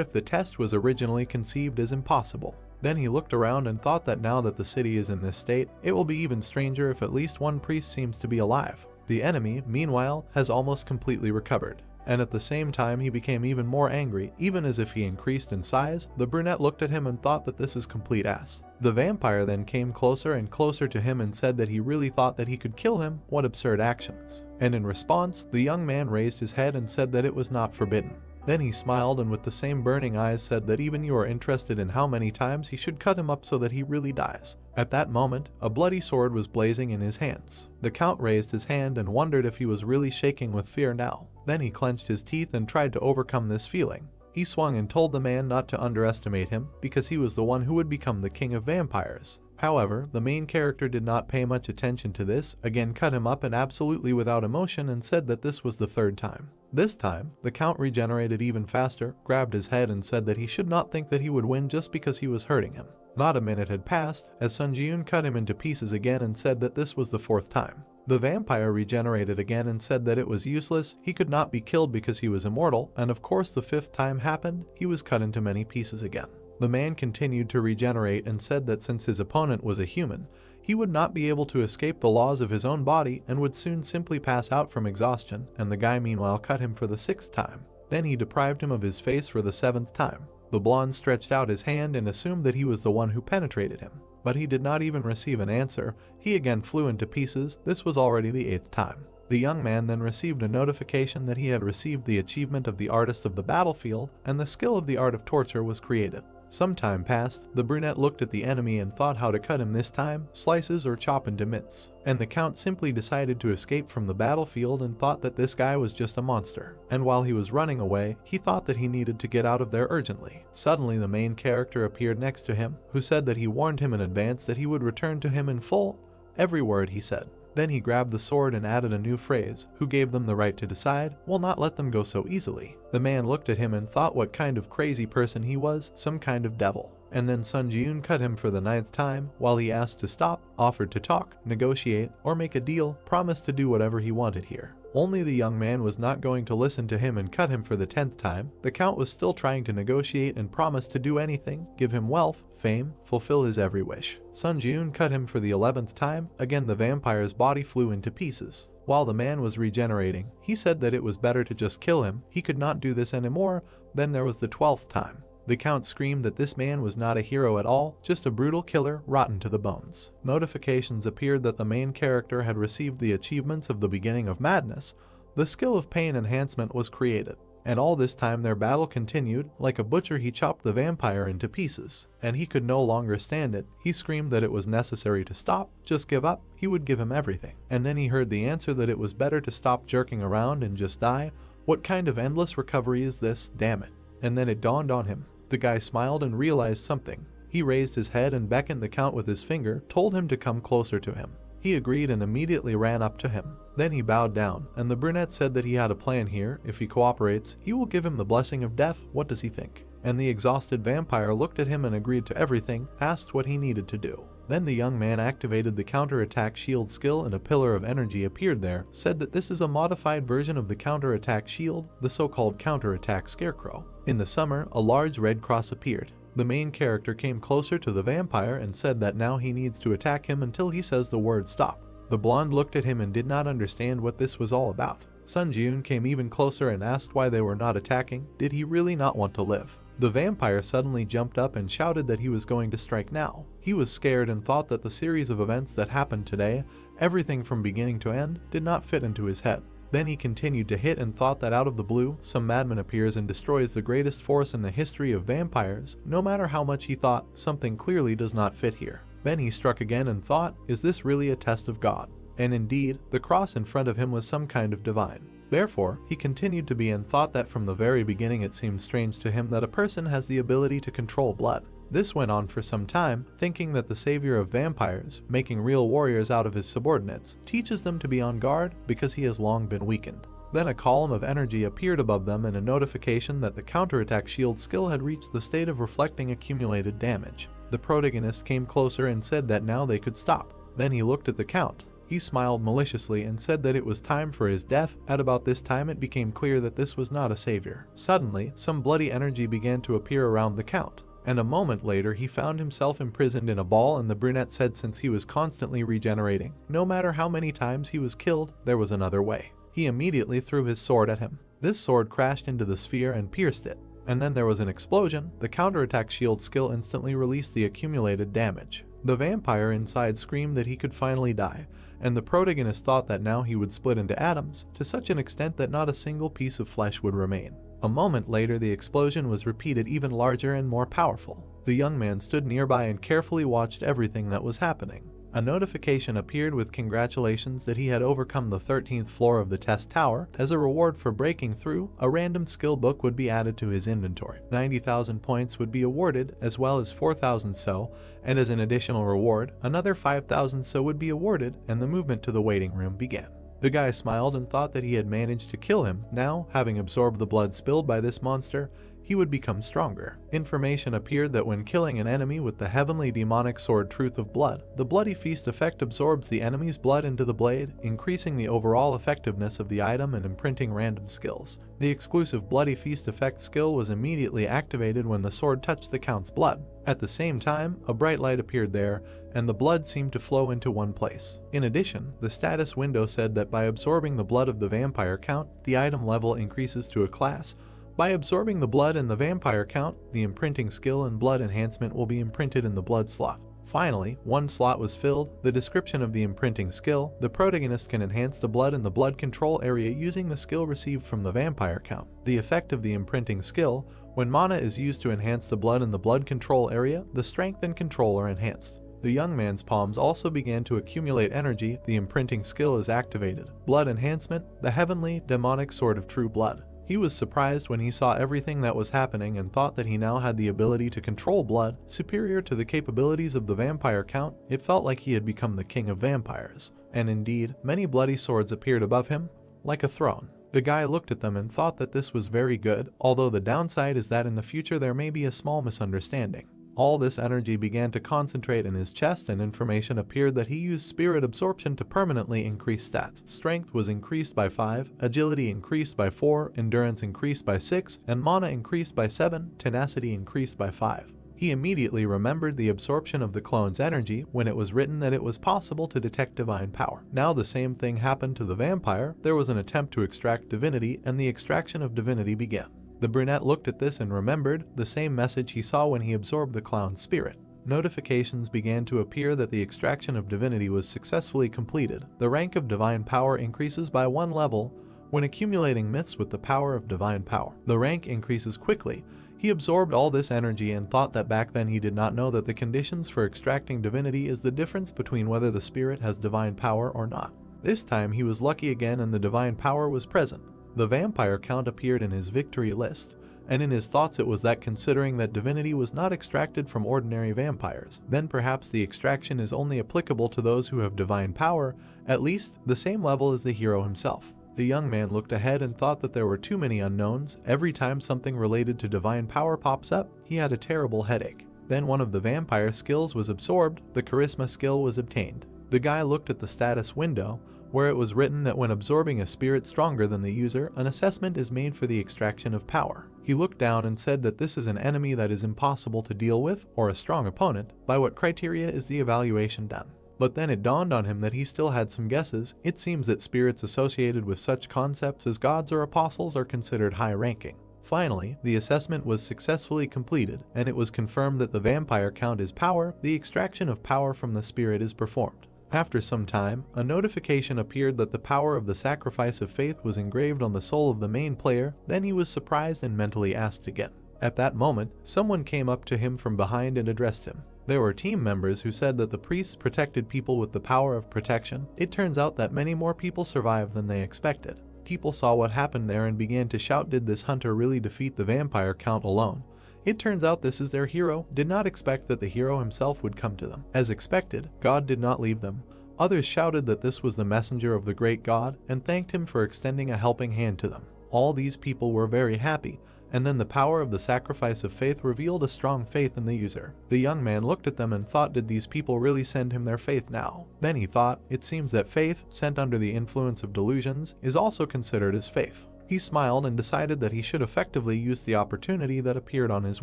if the test was originally conceived as impossible? Then he looked around and thought that now that the city is in this state, it will be even stranger if at least one priest seems to be alive. The enemy, meanwhile, has almost completely recovered. And at the same time he became even more angry, even as if he increased in size. The brunette looked at him and thought that this is complete ass. The vampire then came closer and closer to him and said that he really thought that he could kill him. What absurd actions. And in response, the young man raised his head and said that it was not forbidden. Then he smiled and with the same burning eyes said that even you are interested in how many times he should cut him up so that he really dies. At that moment, a bloody sword was blazing in his hands. The Count raised his hand and wondered if he was really shaking with fear now. Then he clenched his teeth and tried to overcome this feeling. He swung and told the man not to underestimate him, because he was the one who would become the king of vampires. However, the main character did not pay much attention to this, again cut him up and absolutely without emotion, and said that this was the third time. This time, the Count regenerated even faster, grabbed his head and said that he should not think that he would win just because he was hurting him. Not a minute had passed, as Sun Ji-eun cut him into pieces again and said that this was the fourth time. The vampire regenerated again and said that it was useless, he could not be killed because he was immortal, and of course the fifth time happened, he was cut into many pieces again. The man continued to regenerate and said that since his opponent was a human, he would not be able to escape the laws of his own body and would soon simply pass out from exhaustion, and the guy meanwhile cut him for the sixth time. Then he deprived him of his face for the seventh time. The blonde stretched out his hand and assumed that he was the one who penetrated him. But he did not even receive an answer, he again flew into pieces, this was already the eighth time. The young man then received a notification that he had received the achievement of the artist of the battlefield, and the skill of the art of torture was created. Some time passed, the brunette looked at the enemy and thought how to cut him this time, slices or chop into mince. And the Count simply decided to escape from the battlefield and thought that this guy was just a monster. And while he was running away, he thought that he needed to get out of there urgently. Suddenly the main character appeared next to him, who said that he warned him in advance that he would return to him in full, every word he said. Then he grabbed the sword and added a new phrase, who gave them the right to decide, will not let them go so easily. The man looked at him and thought what kind of crazy person he was, some kind of devil. And then Sun Ji-eun cut him for the ninth time, while he asked to stop, offered to talk, negotiate, or make a deal, promised to do whatever he wanted here. Only the young man was not going to listen to him and cut him for the 10th time. The Count was still trying to negotiate and promised to do anything, give him wealth, fame, fulfill his every wish. Sun Ji-eun cut him for the 11th time, again the vampire's body flew into pieces. While the man was regenerating, he said that it was better to just kill him, he could not do this anymore. Then there was the 12th time. The Count screamed that this man was not a hero at all, just a brutal killer, rotten to the bones. Notifications appeared that the main character had received the achievements of the beginning of madness. The skill of pain enhancement was created. And all this time their battle continued. Like a butcher he chopped the vampire into pieces. And he could no longer stand it. He screamed that it was necessary to stop, just give up, he would give him everything. And then he heard the answer that it was better to stop jerking around and just die. What kind of endless recovery is this, damn it. And then it dawned on him. The guy smiled and realized something. He raised his head and beckoned the Count with his finger, told him to come closer to him. He agreed and immediately ran up to him. Then he bowed down, and the brunette said that he had a plan here. If he cooperates, he will give him the blessing of death. What does he think? And the exhausted vampire looked at him and agreed to everything, asked what he needed to do. Then the young man activated the counterattack shield skill and a pillar of energy appeared there, said that this is a modified version of the counterattack shield, the so-called counterattack scarecrow. In the summer, a large red cross appeared. The main character came closer to the vampire and said that now he needs to attack him until he says the word stop. The blonde looked at him and did not understand what this was all about. Sun Ji-eun came even closer and asked why they were not attacking. Did he really not want to live? The vampire suddenly jumped up and shouted that he was going to strike now. He was scared and thought that the series of events that happened today, everything from beginning to end, did not fit into his head. Then he continued to hit and thought that out of the blue, some madman appears and destroys the greatest force in the history of vampires. No matter how much he thought, something clearly does not fit here. Then he struck again and thought, is this really a test of God? And indeed, the cross in front of him was some kind of divine. Therefore, he continued to be and thought that from the very beginning it seemed strange to him that a person has the ability to control blood. This went on for some time, thinking that the savior of vampires, making real warriors out of his subordinates, teaches them to be on guard because he has long been weakened. Then a column of energy appeared above them and a notification that the counterattack shield skill had reached the state of reflecting accumulated damage. The protagonist came closer and said that now they could stop. Then he looked at the Count. He smiled maliciously and said that it was time for his death. At about this time it became clear that this was not a savior. Suddenly, some bloody energy began to appear around the Count. And a moment later he found himself imprisoned in a ball, and the brunette said since he was constantly regenerating, no matter how many times he was killed, there was another way. He immediately threw his sword at him. This sword crashed into the sphere and pierced it. And then there was an explosion. The counterattack shield skill instantly released the accumulated damage. The vampire inside screamed that he could finally die, and the protagonist thought that now he would split into atoms, to such an extent that not a single piece of flesh would remain. A moment later the explosion was repeated, even larger and more powerful. The young man stood nearby and carefully watched everything that was happening. A notification appeared with congratulations that he had overcome the 13th floor of the test tower. As a reward for breaking through, a random skill book would be added to his inventory. 90,000 points would be awarded, as well as 4,000 so, and as an additional reward, another 5,000 so would be awarded, and the movement to the waiting room began. The guy smiled and thought that he had managed to kill him. Now, having absorbed the blood spilled by this monster, he would become stronger. Information appeared that when killing an enemy with the heavenly demonic sword Truth of Blood, the Bloody Feast effect absorbs the enemy's blood into the blade, increasing the overall effectiveness of the item and imprinting random skills. The exclusive Bloody Feast effect skill was immediately activated when the sword touched the Count's blood. At the same time, a bright light appeared there, and the blood seemed to flow into one place. In addition, the status window said that by absorbing the blood of the Vampire Count, the item level increases to a class. By absorbing the blood in the Vampire Count, the imprinting skill and blood enhancement will be imprinted in the blood slot. Finally, one slot was filled. The description of the imprinting skill: the protagonist can enhance the blood in the blood control area using the skill received from the Vampire Count. The effect of the imprinting skill: when mana is used to enhance the blood in the blood control area, the strength and control are enhanced. The young man's palms also began to accumulate energy. The imprinting skill is activated. Blood enhancement: the heavenly, demonic sword of true blood. He was surprised when he saw everything that was happening and thought that he now had the ability to control blood, superior to the capabilities of the Vampire Count. It felt like he had become the king of vampires. And indeed, many bloody swords appeared above him, like a throne. The guy looked at them and thought that this was very good, although the downside is that in the future there may be a small misunderstanding. All this energy began to concentrate in his chest, and information appeared that he used spirit absorption to permanently increase stats. Strength was increased by 5, agility increased by 4, endurance increased by 6, and mana increased by 7, tenacity increased by 5. He immediately remembered the absorption of the clone's energy when it was written that it was possible to detect divine power. Now the same thing happened to the vampire. There was an attempt to extract divinity, and the extraction of divinity began. The brunette looked at this and remembered the same message he saw when he absorbed the clown's spirit. Notifications began to appear that the extraction of divinity was successfully completed. The rank of divine power increases by 1 level when accumulating myths with the power of divine power. The rank increases quickly. He absorbed all this energy and thought that back then he did not know that the conditions for extracting divinity is the difference between whether the spirit has divine power or not. This time he was lucky again, and the divine power was present. The Vampire Count appeared in his victory list, and in his thoughts it was that considering that divinity was not extracted from ordinary vampires, then perhaps the extraction is only applicable to those who have divine power, at least the same level as the hero himself. The young man looked ahead and thought that there were too many unknowns. Every time something related to divine power pops up, he had a terrible headache. Then one of the vampire skills was absorbed. The charisma skill was obtained. The guy looked at the status window, where it was written that when absorbing a spirit stronger than the user, an assessment is made for the extraction of power. He looked down and said that this is an enemy that is impossible to deal with, or a strong opponent. By what criteria is the evaluation done? But then it dawned on him that he still had some guesses. It seems that spirits associated with such concepts as gods or apostles are considered high-ranking. Finally, the assessment was successfully completed, and it was confirmed that the Vampire Count is power. The extraction of power from the spirit is performed. After some time, a notification appeared that the power of the sacrifice of faith was engraved on the soul of the main player. Then he was surprised and mentally asked again. At that moment, someone came up to him from behind and addressed him. There were team members who said that the priests protected people with the power of protection. It turns out that many more people survived than they expected. People saw what happened there and began to shout, did this hunter really defeat the Vampire Count alone? It turns out this is their hero. Did not expect that the hero himself would come to them. As expected, God did not leave them. Others shouted that this was the messenger of the great God and thanked him for extending a helping hand to them. All these people were very happy, and then the power of the sacrifice of faith revealed a strong faith in the user. The young man looked at them and thought, did these people really send him their faith now? Then he thought, it seems that faith, sent under the influence of delusions, is also considered as faith. He smiled and decided that he should effectively use the opportunity that appeared on his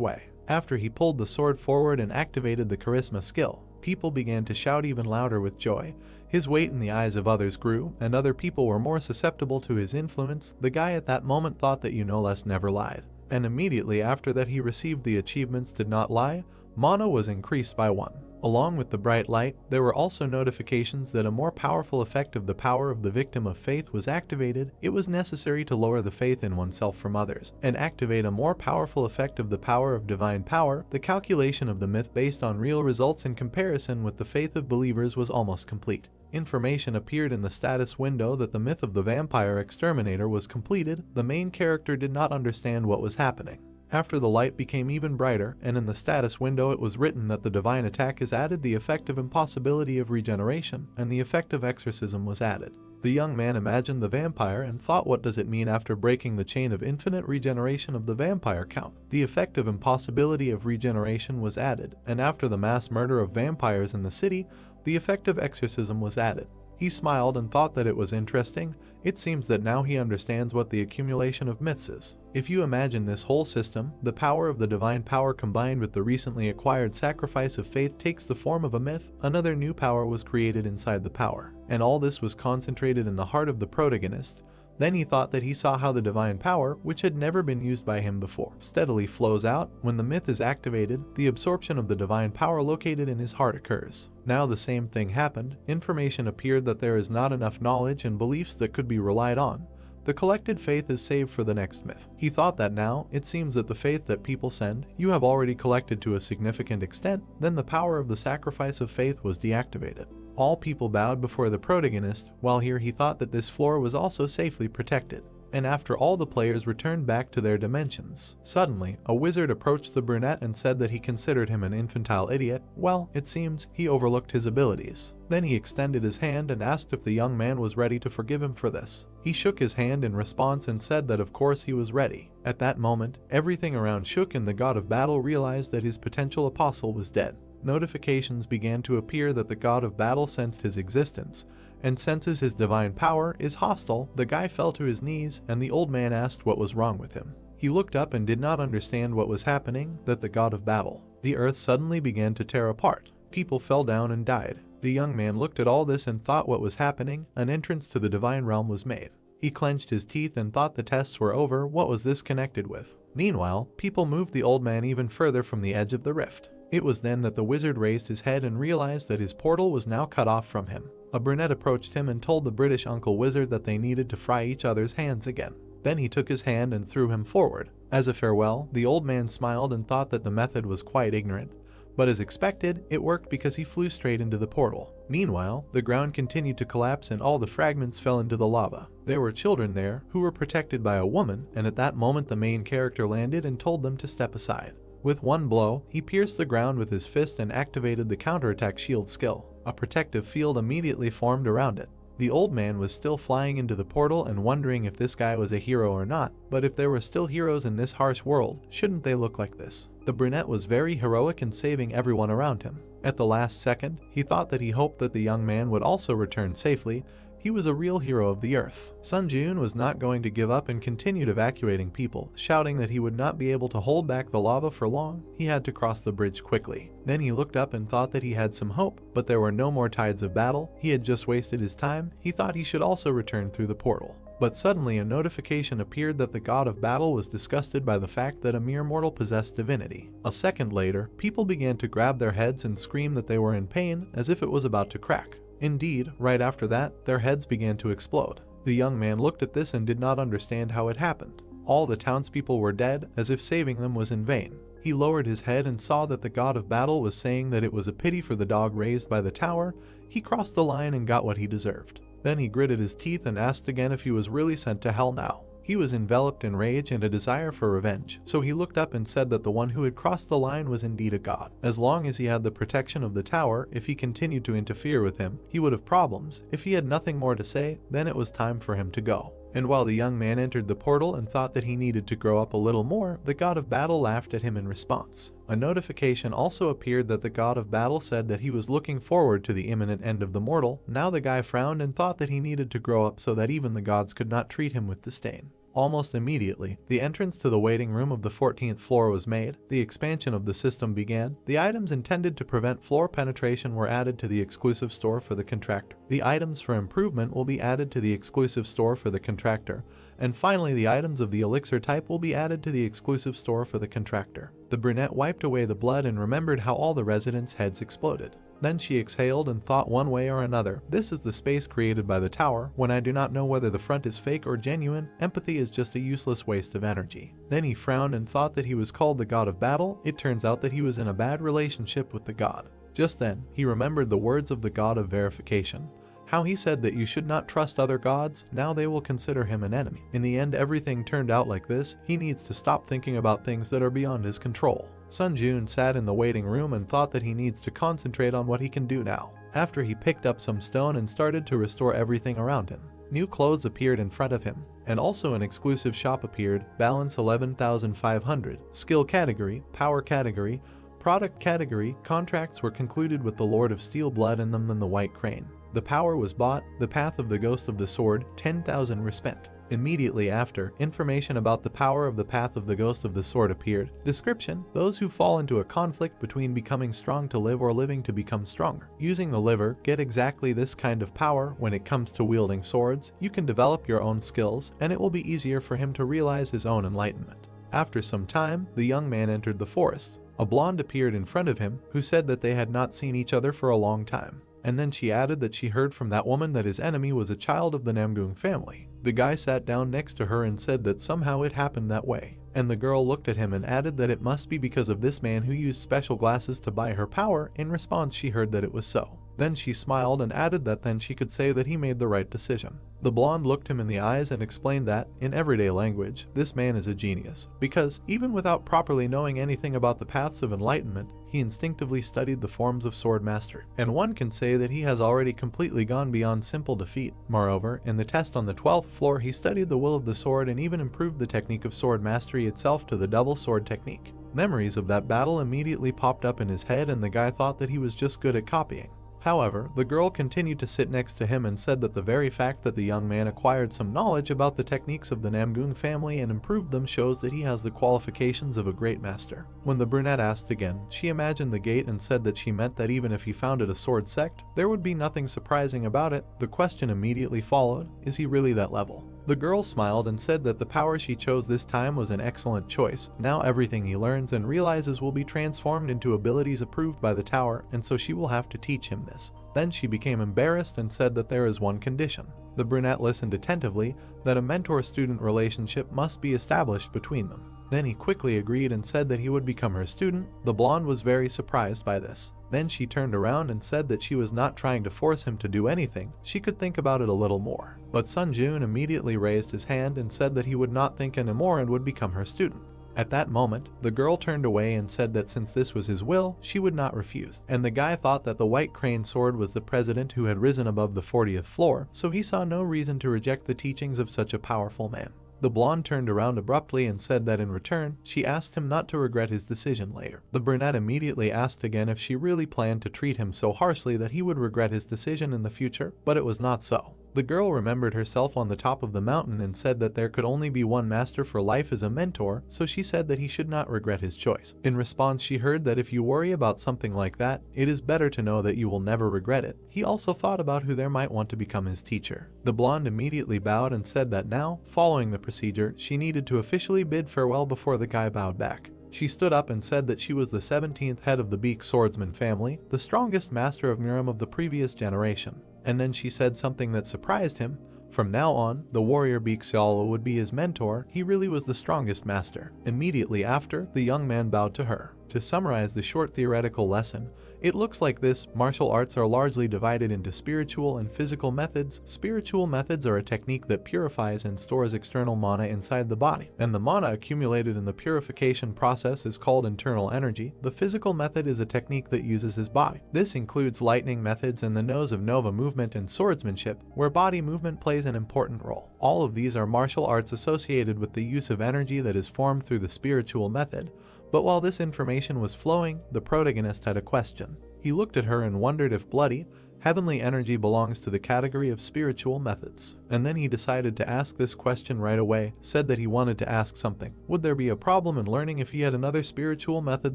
way. After he pulled the sword forward and activated the charisma skill, people began to shout even louder with joy. His weight in the eyes of others grew, and other people were more susceptible to his influence. The guy at that moment thought that less never lied. And immediately after that he received the achievements did not lie. Mana was increased by 1. Along with the bright light, there were also notifications that a more powerful effect of the power of the victim of faith was activated. It was necessary to lower the faith in oneself from others and activate a more powerful effect of the power of divine power. The calculation of the myth based on real results in comparison with the faith of believers was almost complete. Information appeared in the status window that the myth of the vampire exterminator was completed. The main character did not understand what was happening. After the light became even brighter, and in the status window it was written that the divine attack is added, the effect of impossibility of regeneration, and the effect of exorcism was added. The young man imagined the vampire and thought, what does it mean after breaking the chain of infinite regeneration of the vampire count? The effect of impossibility of regeneration was added, and after the mass murder of vampires in the city, the effect of exorcism was added. He smiled and thought that it was interesting. It seems that now he understands what the accumulation of myths is. If you imagine this whole system, the power of the divine power combined with the recently acquired sacrifice of faith takes the form of a myth. Another new power was created inside the power, and all this was concentrated in the heart of the protagonist. Then he thought that he saw how the divine power, which had never been used by him before, steadily flows out. When the myth is activated, the absorption of the divine power located in his heart occurs. Now the same thing happened. Information appeared that there is not enough knowledge and beliefs that could be relied on. The collected faith is saved for the next myth. He thought that now, it seems that the faith that people send, you have already collected to a significant extent. Then the power of the sacrifice of faith was deactivated. All people bowed before the protagonist, while here he thought that this floor was also safely protected. And after all the players returned back to their dimensions, suddenly, a wizard approached the brunette and said that he considered him an infantile idiot. Well, it seems he overlooked his abilities. Then he extended his hand and asked if the young man was ready to forgive him for this. He shook his hand in response and said that of course he was ready. At that moment, everything around shook and the god of battle realized that his potential apostle was dead. Notifications began to appear that the god of battle sensed his existence and senses his divine power is hostile. The guy fell to his knees and the old man asked what was wrong with him. He looked up and did not understand what was happening. That the god of battle. The earth suddenly began to tear apart. People fell down and died. The young man looked at all this and thought what was happening. An entrance to the divine realm was made. He clenched his teeth and thought the tests were over. What was this connected with? Meanwhile, people moved the old man even further from the edge of the rift. It was then that the wizard raised his head and realized that his portal was now cut off from him. A brunette approached him and told the British uncle wizard that they needed to fry each other's hands again. Then he took his hand and threw him forward. As a farewell, the old man smiled and thought that the method was quite ignorant. But as expected, it worked because he flew straight into the portal. Meanwhile, the ground continued to collapse and all the fragments fell into the lava. There were children there who were protected by a woman, and at that moment the main character landed and told them to step aside. With one blow, he pierced the ground with his fist and activated the counterattack shield skill. A protective field immediately formed around it. The old man was still flying into the portal and wondering if this guy was a hero or not, but if there were still heroes in this harsh world, shouldn't they look like this? The brunette was very heroic in saving everyone around him. At the last second, he thought that he hoped that the young man would also return safely. He was a real hero of the earth. Sun Jun was not going to give up and continued evacuating people, shouting that he would not be able to hold back the lava for long. He had to cross the bridge quickly. Then he looked up and thought that he had some hope, but there were no more tides of battle. He had just wasted his time. He thought he should also return through the portal. But suddenly a notification appeared that the god of battle was disgusted by the fact that a mere mortal possessed divinity. A second later, people began to grab their heads and scream that they were in pain, as if it was about to crack. Indeed, right after that, their heads began to explode. The young man looked at this and did not understand how it happened. All the townspeople were dead, as if saving them was in vain. He lowered his head and saw that the god of battle was saying that it was a pity for the dog raised by the tower. He crossed the line and got what he deserved. Then he gritted his teeth and asked again if he was really sent to hell now. He was enveloped in rage and a desire for revenge, so he looked up and said that the one who had crossed the line was indeed a god. As long as he had the protection of the tower, if he continued to interfere with him, he would have problems. If he had nothing more to say, then it was time for him to go. And while the young man entered the portal and thought that he needed to grow up a little more, the god of battle laughed at him in response. A notification also appeared that the god of battle said that he was looking forward to the imminent end of the mortal. Now the guy frowned and thought that he needed to grow up so that even the gods could not treat him with disdain. Almost immediately, the entrance to the waiting room of the 14th floor was made, the expansion of the system began, the items intended to prevent floor penetration were added to the exclusive store for the contractor. The items for improvement will be added to the exclusive store for the contractor, and finally the items of the elixir type will be added to the exclusive store for the contractor. The brunette wiped away the blood and remembered how all the residents' heads exploded. Then she exhaled and thought one way or another, this is the space created by the tower. When I do not know whether the front is fake or genuine, empathy is just a useless waste of energy. Then he frowned and thought that he was called the god of battle. It turns out that he was in a bad relationship with the god. Just then, he remembered the words of the god of verification. How he said that you should not trust other gods, now they will consider him an enemy. In the end, everything turned out like this. He needs to stop thinking about things that are beyond his control. Sun Jun sat in the waiting room and thought that he needs to concentrate on what he can do now. After he picked up some stone and started to restore everything around him. New clothes appeared in front of him, and also an exclusive shop appeared, balance 11,500, skill category, power category, product category. Contracts were concluded with the Lord of Steel blood in them than the White Crane. The power was bought, the path of the Ghost of the Sword, 10,000 were spent. Immediately after, information about the power of the path of the Ghost of the Sword appeared. Description: those who fall into a conflict between becoming strong to live or living to become stronger. Using the liver, get exactly this kind of power. When it comes to wielding swords, you can develop your own skills, and it will be easier for him to realize his own enlightenment. After some time, the young man entered the forest. A blonde appeared in front of him, who said that they had not seen each other for a long time. And then she added that she heard from that woman that his enemy was a child of the Namgung family. The guy sat down next to her and said that somehow it happened that way. And the girl looked at him and added that it must be because of this man who used special glasses to buy her power. In response, she heard that it was so. Then she smiled and added that then she could say that he made the right decision. The blonde looked him in the eyes and explained that, in everyday language, this man is a genius, because, even without properly knowing anything about the paths of enlightenment, he instinctively studied the forms of sword mastery, and one can say that he has already completely gone beyond simple defeat. Moreover, in the test on the 12th floor he studied the will of the sword and even improved the technique of sword mastery itself to the double sword technique. Memories of that battle immediately popped up in his head and the guy thought that he was just good at copying. However, the girl continued to sit next to him and said that the very fact that the young man acquired some knowledge about the techniques of the Namgung family and improved them shows that he has the qualifications of a great master. When the brunette asked again, she imagined the gate and said that she meant that even if he founded a sword sect, there would be nothing surprising about it. The question immediately followed, is he really that level? The girl smiled and said that the power she chose this time was an excellent choice. Now everything he learns and realizes will be transformed into abilities approved by the tower, and so she will have to teach him this. Then she became embarrassed and said that there is one condition. The brunette listened attentively, that a mentor-student relationship must be established between them. Then he quickly agreed and said that he would become her student. The blonde was very surprised by this. Then she turned around and said that she was not trying to force him to do anything, she could think about it a little more. But Sun Jun immediately raised his hand and said that he would not think anymore and would become her student. At that moment, the girl turned away and said that since this was his will, she would not refuse. And the guy thought that the White Crane sword was the president who had risen above the 40th floor, so he saw no reason to reject the teachings of such a powerful man. The blonde turned around abruptly and said that in return, she asked him not to regret his decision later. The brunette immediately asked again if she really planned to treat him so harshly that he would regret his decision in the future, but it was not so. The girl remembered herself on the top of the mountain and said that there could only be one master for life as a mentor, so she said that he should not regret his choice. In response, she heard that if you worry about something like that, it is better to know that you will never regret it. He also thought about who there might want to become his teacher. The blonde immediately bowed and said that now, following the procedure, she needed to officially bid farewell before the guy bowed back. She stood up and said that she was the 17th head of the Beak Swordsman family, the strongest master of Miram of the previous generation. And then she said something that surprised him. From now on, the warrior Beak Yahello would be his mentor. He really was the strongest master. Immediately after, the young man bowed to her. To summarize the short theoretical lesson, it looks like this: martial arts are largely divided into spiritual and physical methods. Spiritual methods are a technique that purifies and stores external mana inside the body, and the mana accumulated in the purification process is called internal energy. The physical method is a technique that uses his body. This includes lightning methods and the nose of Nova movement and swordsmanship, where body movement plays an important role. All of these are martial arts associated with the use of energy that is formed through the spiritual method. But while this information was flowing, the protagonist had a question. He looked at her and wondered if bloody Heavenly energy belongs to the category of spiritual methods. And then he decided to ask this question right away, said that he wanted to ask something. Would there be a problem in learning if he had another spiritual method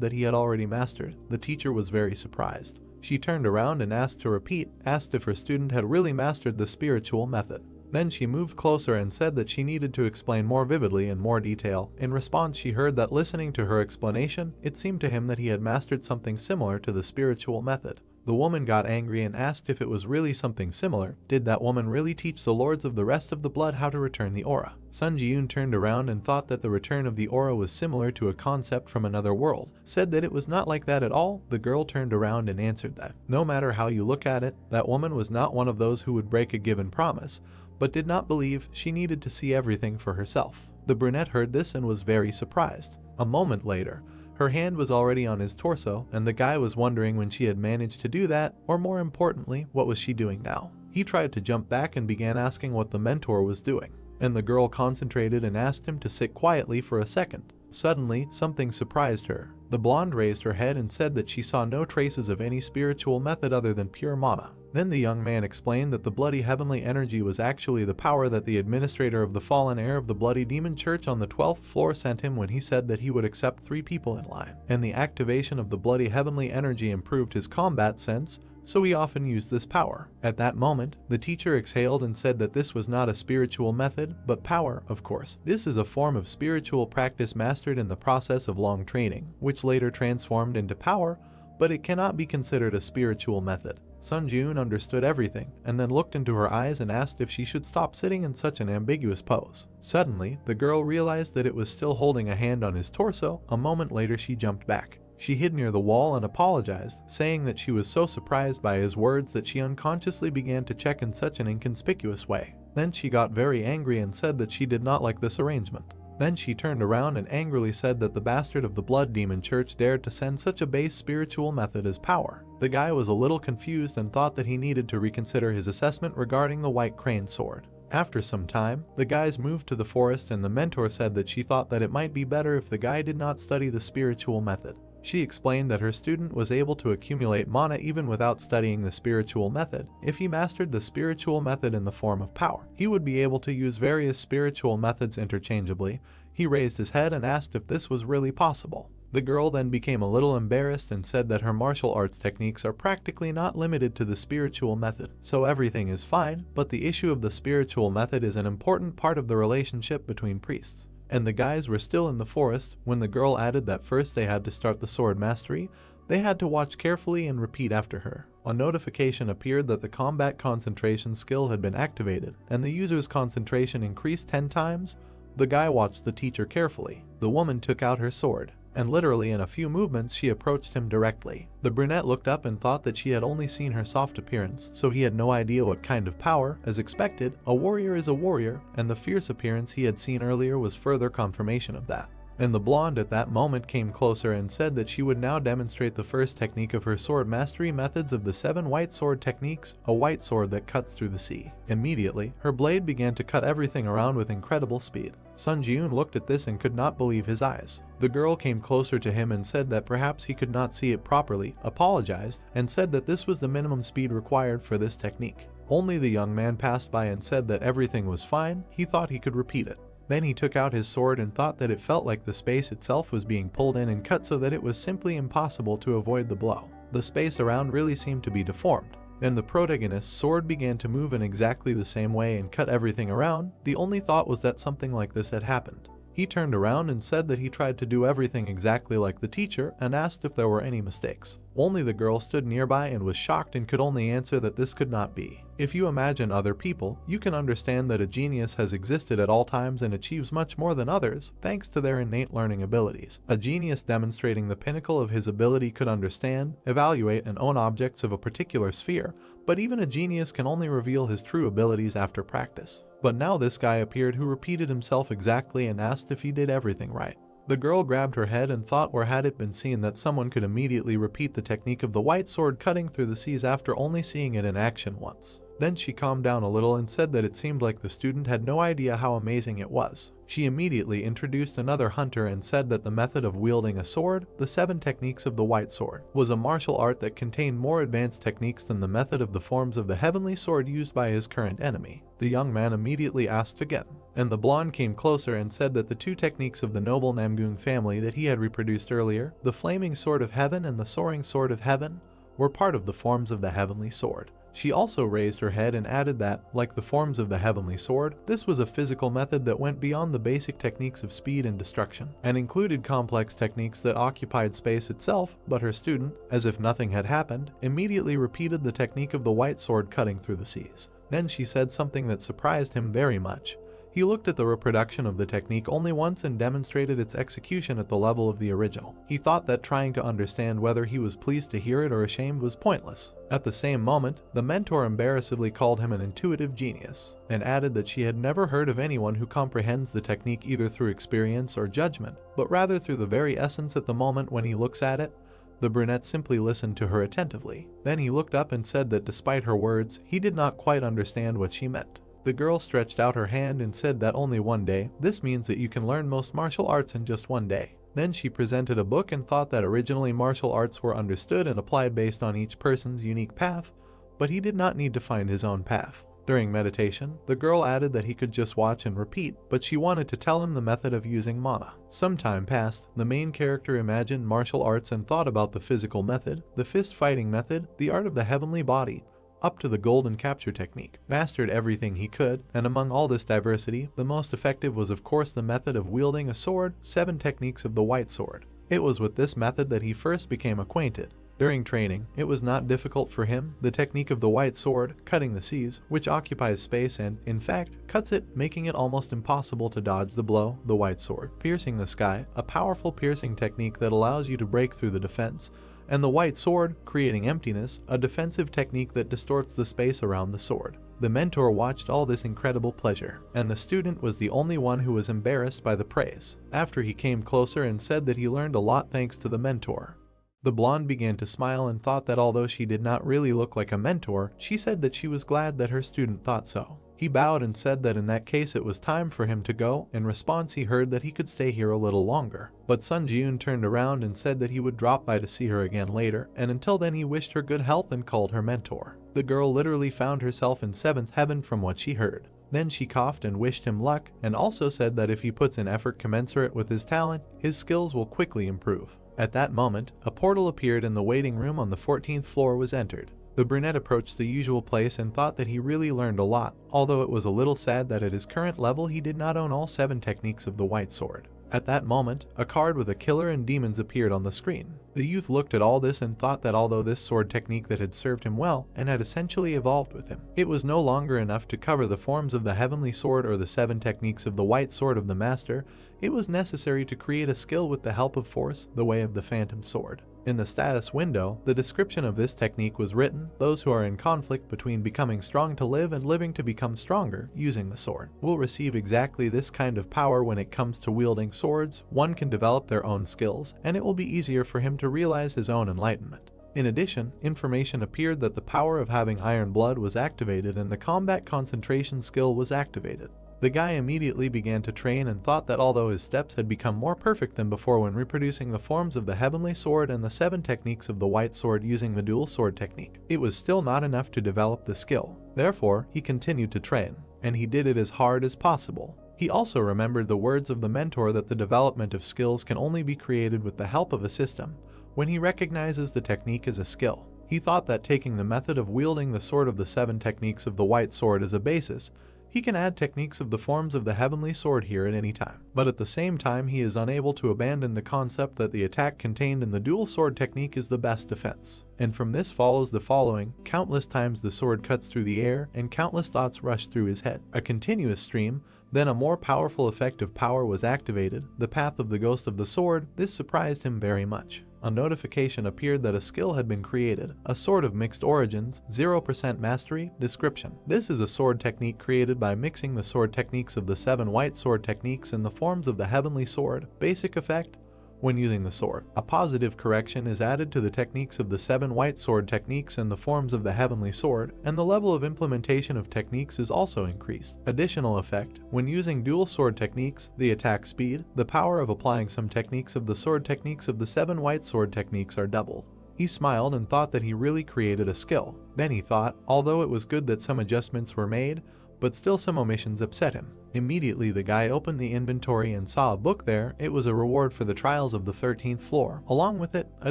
that he had already mastered? The teacher was very surprised. She turned around and asked to repeat, asked if her student had really mastered the spiritual method. Then she moved closer and said that she needed to explain more vividly in more detail. In response, she heard that listening to her explanation, it seemed to him that he had mastered something similar to the spiritual method. The woman got angry and asked if it was really something similar. Did that woman really teach the lords of the rest of the blood how to return the aura? Sun Ji-yoon turned around and thought that the return of the aura was similar to a concept from another world. Said that it was not like that at all. The girl turned around and answered that no matter how you look at it, that woman was not one of those who would break a given promise, but did not believe she needed to see everything for herself. The brunette heard this and was very surprised. A moment later, her hand was already on his torso, and the guy was wondering when she had managed to do that, or more importantly, what was she doing now? He tried to jump back and began asking what the mentor was doing, and the girl concentrated and asked him to sit quietly for a second. Suddenly, something surprised her. The blonde raised her head and said that she saw no traces of any spiritual method other than pure mana. Then the young man explained that the bloody heavenly energy was actually the power that the administrator of the fallen heir of the bloody demon church on the 12th floor sent him when he said that he would accept 3 people in line. And the activation of the bloody heavenly energy improved his combat sense, so he often used this power. At that moment, the teacher exhaled and said that this was not a spiritual method, but power, of course. This is a form of spiritual practice mastered in the process of long training, which later transformed into power, but it cannot be considered a spiritual method. Sun Ji-yoon understood everything, and then looked into her eyes and asked if she should stop sitting in such an ambiguous pose. Suddenly, the girl realized that it was still holding a hand on his torso. A moment later, she jumped back. She hid near the wall and apologized, saying that she was so surprised by his words that she unconsciously began to check in such an inconspicuous way. Then she got very angry and said that she did not like this arrangement. Then she turned around and angrily said that the bastard of the Blood Demon Church dared to send such a base spiritual method as power. The guy was a little confused and thought that he needed to reconsider his assessment regarding the White Crane sword. After some time, the guys moved to the forest and the mentor said that she thought that it might be better if the guy did not study the spiritual method. She explained that her student was able to accumulate mana even without studying the spiritual method. If he mastered the spiritual method in the form of power, he would be able to use various spiritual methods interchangeably. He raised his head and asked if this was really possible. The girl then became a little embarrassed and said that her martial arts techniques are practically not limited to the spiritual method, so everything is fine, but the issue of the spiritual method is an important part of the relationship between priests. And the guys were still in the forest when the girl added that first they had to start the sword mastery. They had to watch carefully and repeat after her. A notification appeared that the combat concentration skill had been activated, and the user's concentration increased 10 times. The guy watched the teacher carefully. The woman took out her sword, and literally in a few movements she approached him directly. The brunette looked up and thought that she had only seen her soft appearance, so he had no idea what kind of power. As expected, a warrior is a warrior, and the fierce appearance he had seen earlier was further confirmation of that. And the blonde at that moment came closer and said that she would now demonstrate the first technique of her sword mastery methods of the 7 white sword techniques, a white sword that cuts through the sea. Immediately, her blade began to cut everything around with incredible speed. Sun Ji-yoon looked at this and could not believe his eyes. The girl came closer to him and said that perhaps he could not see it properly, apologized, and said that this was the minimum speed required for this technique. Only the young man passed by and said that everything was fine. He thought he could repeat it. Then he took out his sword and thought that it felt like the space itself was being pulled in and cut so that it was simply impossible to avoid the blow. The space around really seemed to be deformed. Then the protagonist's sword began to move in exactly the same way and cut everything around. The only thought was that something like this had happened. He turned around and said that he tried to do everything exactly like the teacher and asked if there were any mistakes. Only the girl stood nearby and was shocked and could only answer that this could not be. If you imagine other people, you can understand that a genius has existed at all times and achieves much more than others, thanks to their innate learning abilities. A genius demonstrating the pinnacle of his ability could understand, evaluate, and own objects of a particular sphere, but even a genius can only reveal his true abilities after practice. But now this guy appeared who repeated himself exactly and asked if he did everything right. The girl grabbed her head and thought, where had it been seen that someone could immediately repeat the technique of the white sword cutting through the seas after only seeing it in action once. Then she calmed down a little and said that it seemed like the student had no idea how amazing it was. She immediately introduced another hunter and said that the method of wielding a sword, the 7 techniques of the white sword, was a martial art that contained more advanced techniques than the method of the forms of the heavenly sword used by his current enemy. The young man immediately asked again, and the blonde came closer and said that the 2 techniques of the noble Namgung family that he had reproduced earlier, the flaming sword of heaven and the soaring sword of heaven, were part of the forms of the heavenly sword. She also raised her head and added that, like the forms of the heavenly sword, this was a physical method that went beyond the basic techniques of speed and destruction, and included complex techniques that occupied space itself, but her student, as if nothing had happened, immediately repeated the technique of the white sword cutting through the seas. Then she said something that surprised him very much. He looked at the reproduction of the technique only once and demonstrated its execution at the level of the original. He thought that trying to understand whether he was pleased to hear it or ashamed was pointless. At the same moment, the mentor embarrassedly called him an intuitive genius, and added that she had never heard of anyone who comprehends the technique either through experience or judgment, but rather through the very essence at the moment when he looks at it. The brunette simply listened to her attentively. Then he looked up and said that despite her words, he did not quite understand what she meant. The girl stretched out her hand and said that only one day. This means that you can learn most martial arts in just one day. Then she presented a book and thought that originally martial arts were understood and applied based on each person's unique path, but he did not need to find his own path. During meditation, the girl added that he could just watch and repeat, but she wanted to tell him the method of using mana. Some time passed, the main character imagined martial arts and thought about the physical method, the fist fighting method, the art of the heavenly body, up to the golden capture technique, mastered everything he could, and among all this diversity, the most effective was of course the method of wielding a sword, 7 techniques of the white sword. It was with this method that he first became acquainted. During training, it was not difficult for him. The technique of the white sword, cutting the seas, which occupies space and, in fact, cuts it, making it almost impossible to dodge the blow, the white sword, piercing the sky, a powerful piercing technique that allows you to break through the defense, and the white sword, creating emptiness, a defensive technique that distorts the space around the sword. The mentor watched all this incredible pleasure, and the student was the only one who was embarrassed by the praise. After he came closer and said that he learned a lot thanks to the mentor. The blonde began to smile and thought that although she did not really look like a mentor, she said that she was glad that her student thought so. He bowed and said that in that case it was time for him to go. In response, he heard that he could stay here a little longer. But Sun Jiun turned around and said that he would drop by to see her again later, and until then he wished her good health and called her mentor. The girl literally found herself in 7th heaven from what she heard. Then she coughed and wished him luck, and also said that if he puts in effort commensurate with his talent, his skills will quickly improve. At that moment, a portal appeared and the waiting room on the 14th floor was entered. The brunette approached the usual place and thought that he really learned a lot, although it was a little sad that at his current level he did not own all 7 techniques of the white sword. At that moment, a card with a killer and demons appeared on the screen. The youth looked at all this and thought that although this sword technique that had served him well and had essentially evolved with him, it was no longer enough to cover the forms of the heavenly sword or the 7 techniques of the white sword of the master. It was necessary to create a skill with the help of force, the way of the phantom sword. In the status window, the description of this technique was written: those who are in conflict between becoming strong to live and living to become stronger using the sword will receive exactly this kind of power. When it comes to wielding swords, one can develop their own skills, and it will be easier for him to realize his own enlightenment. In addition, information appeared that the power of having iron blood was activated and the combat concentration skill was activated. The guy immediately began to train and thought that although his steps had become more perfect than before when reproducing the forms of the heavenly sword and the 7 techniques of the white sword using the dual sword technique, it was still not enough to develop the skill. Therefore, he continued to train, and he did it as hard as possible. He also remembered the words of the mentor that the development of skills can only be created with the help of a system. When he recognizes the technique as a skill, he thought that taking the method of wielding the sword of the 7 techniques of the white sword as a basis, he can add techniques of the forms of the heavenly sword here at any time. But at the same time, he is unable to abandon the concept that the attack contained in the dual sword technique is the best defense. And from this follows the following: countless times the sword cuts through the air and countless thoughts rush through his head. A continuous stream, then a more powerful effect of power was activated, the path of the ghost of the sword. This surprised him very much. A notification appeared that a skill had been created, a sword of mixed origins, 0% mastery. Description: this is a sword technique created by mixing the sword techniques of the 7 white sword techniques in the forms of the heavenly sword. Basic effect: when using the sword. A positive correction is added to the techniques of the 7 white sword techniques and the forms of the heavenly sword, and the level of implementation of techniques is also increased. Additional effect: when using dual sword techniques, the attack speed, the power of applying some techniques of the sword techniques of the 7 white sword techniques are doubled. He smiled and thought that he really created a skill. Then he thought, although it was good that some adjustments were made, but still some omissions upset him. Immediately the guy opened the inventory and saw a book there. It was a reward for the trials of the 13th floor. Along with it, a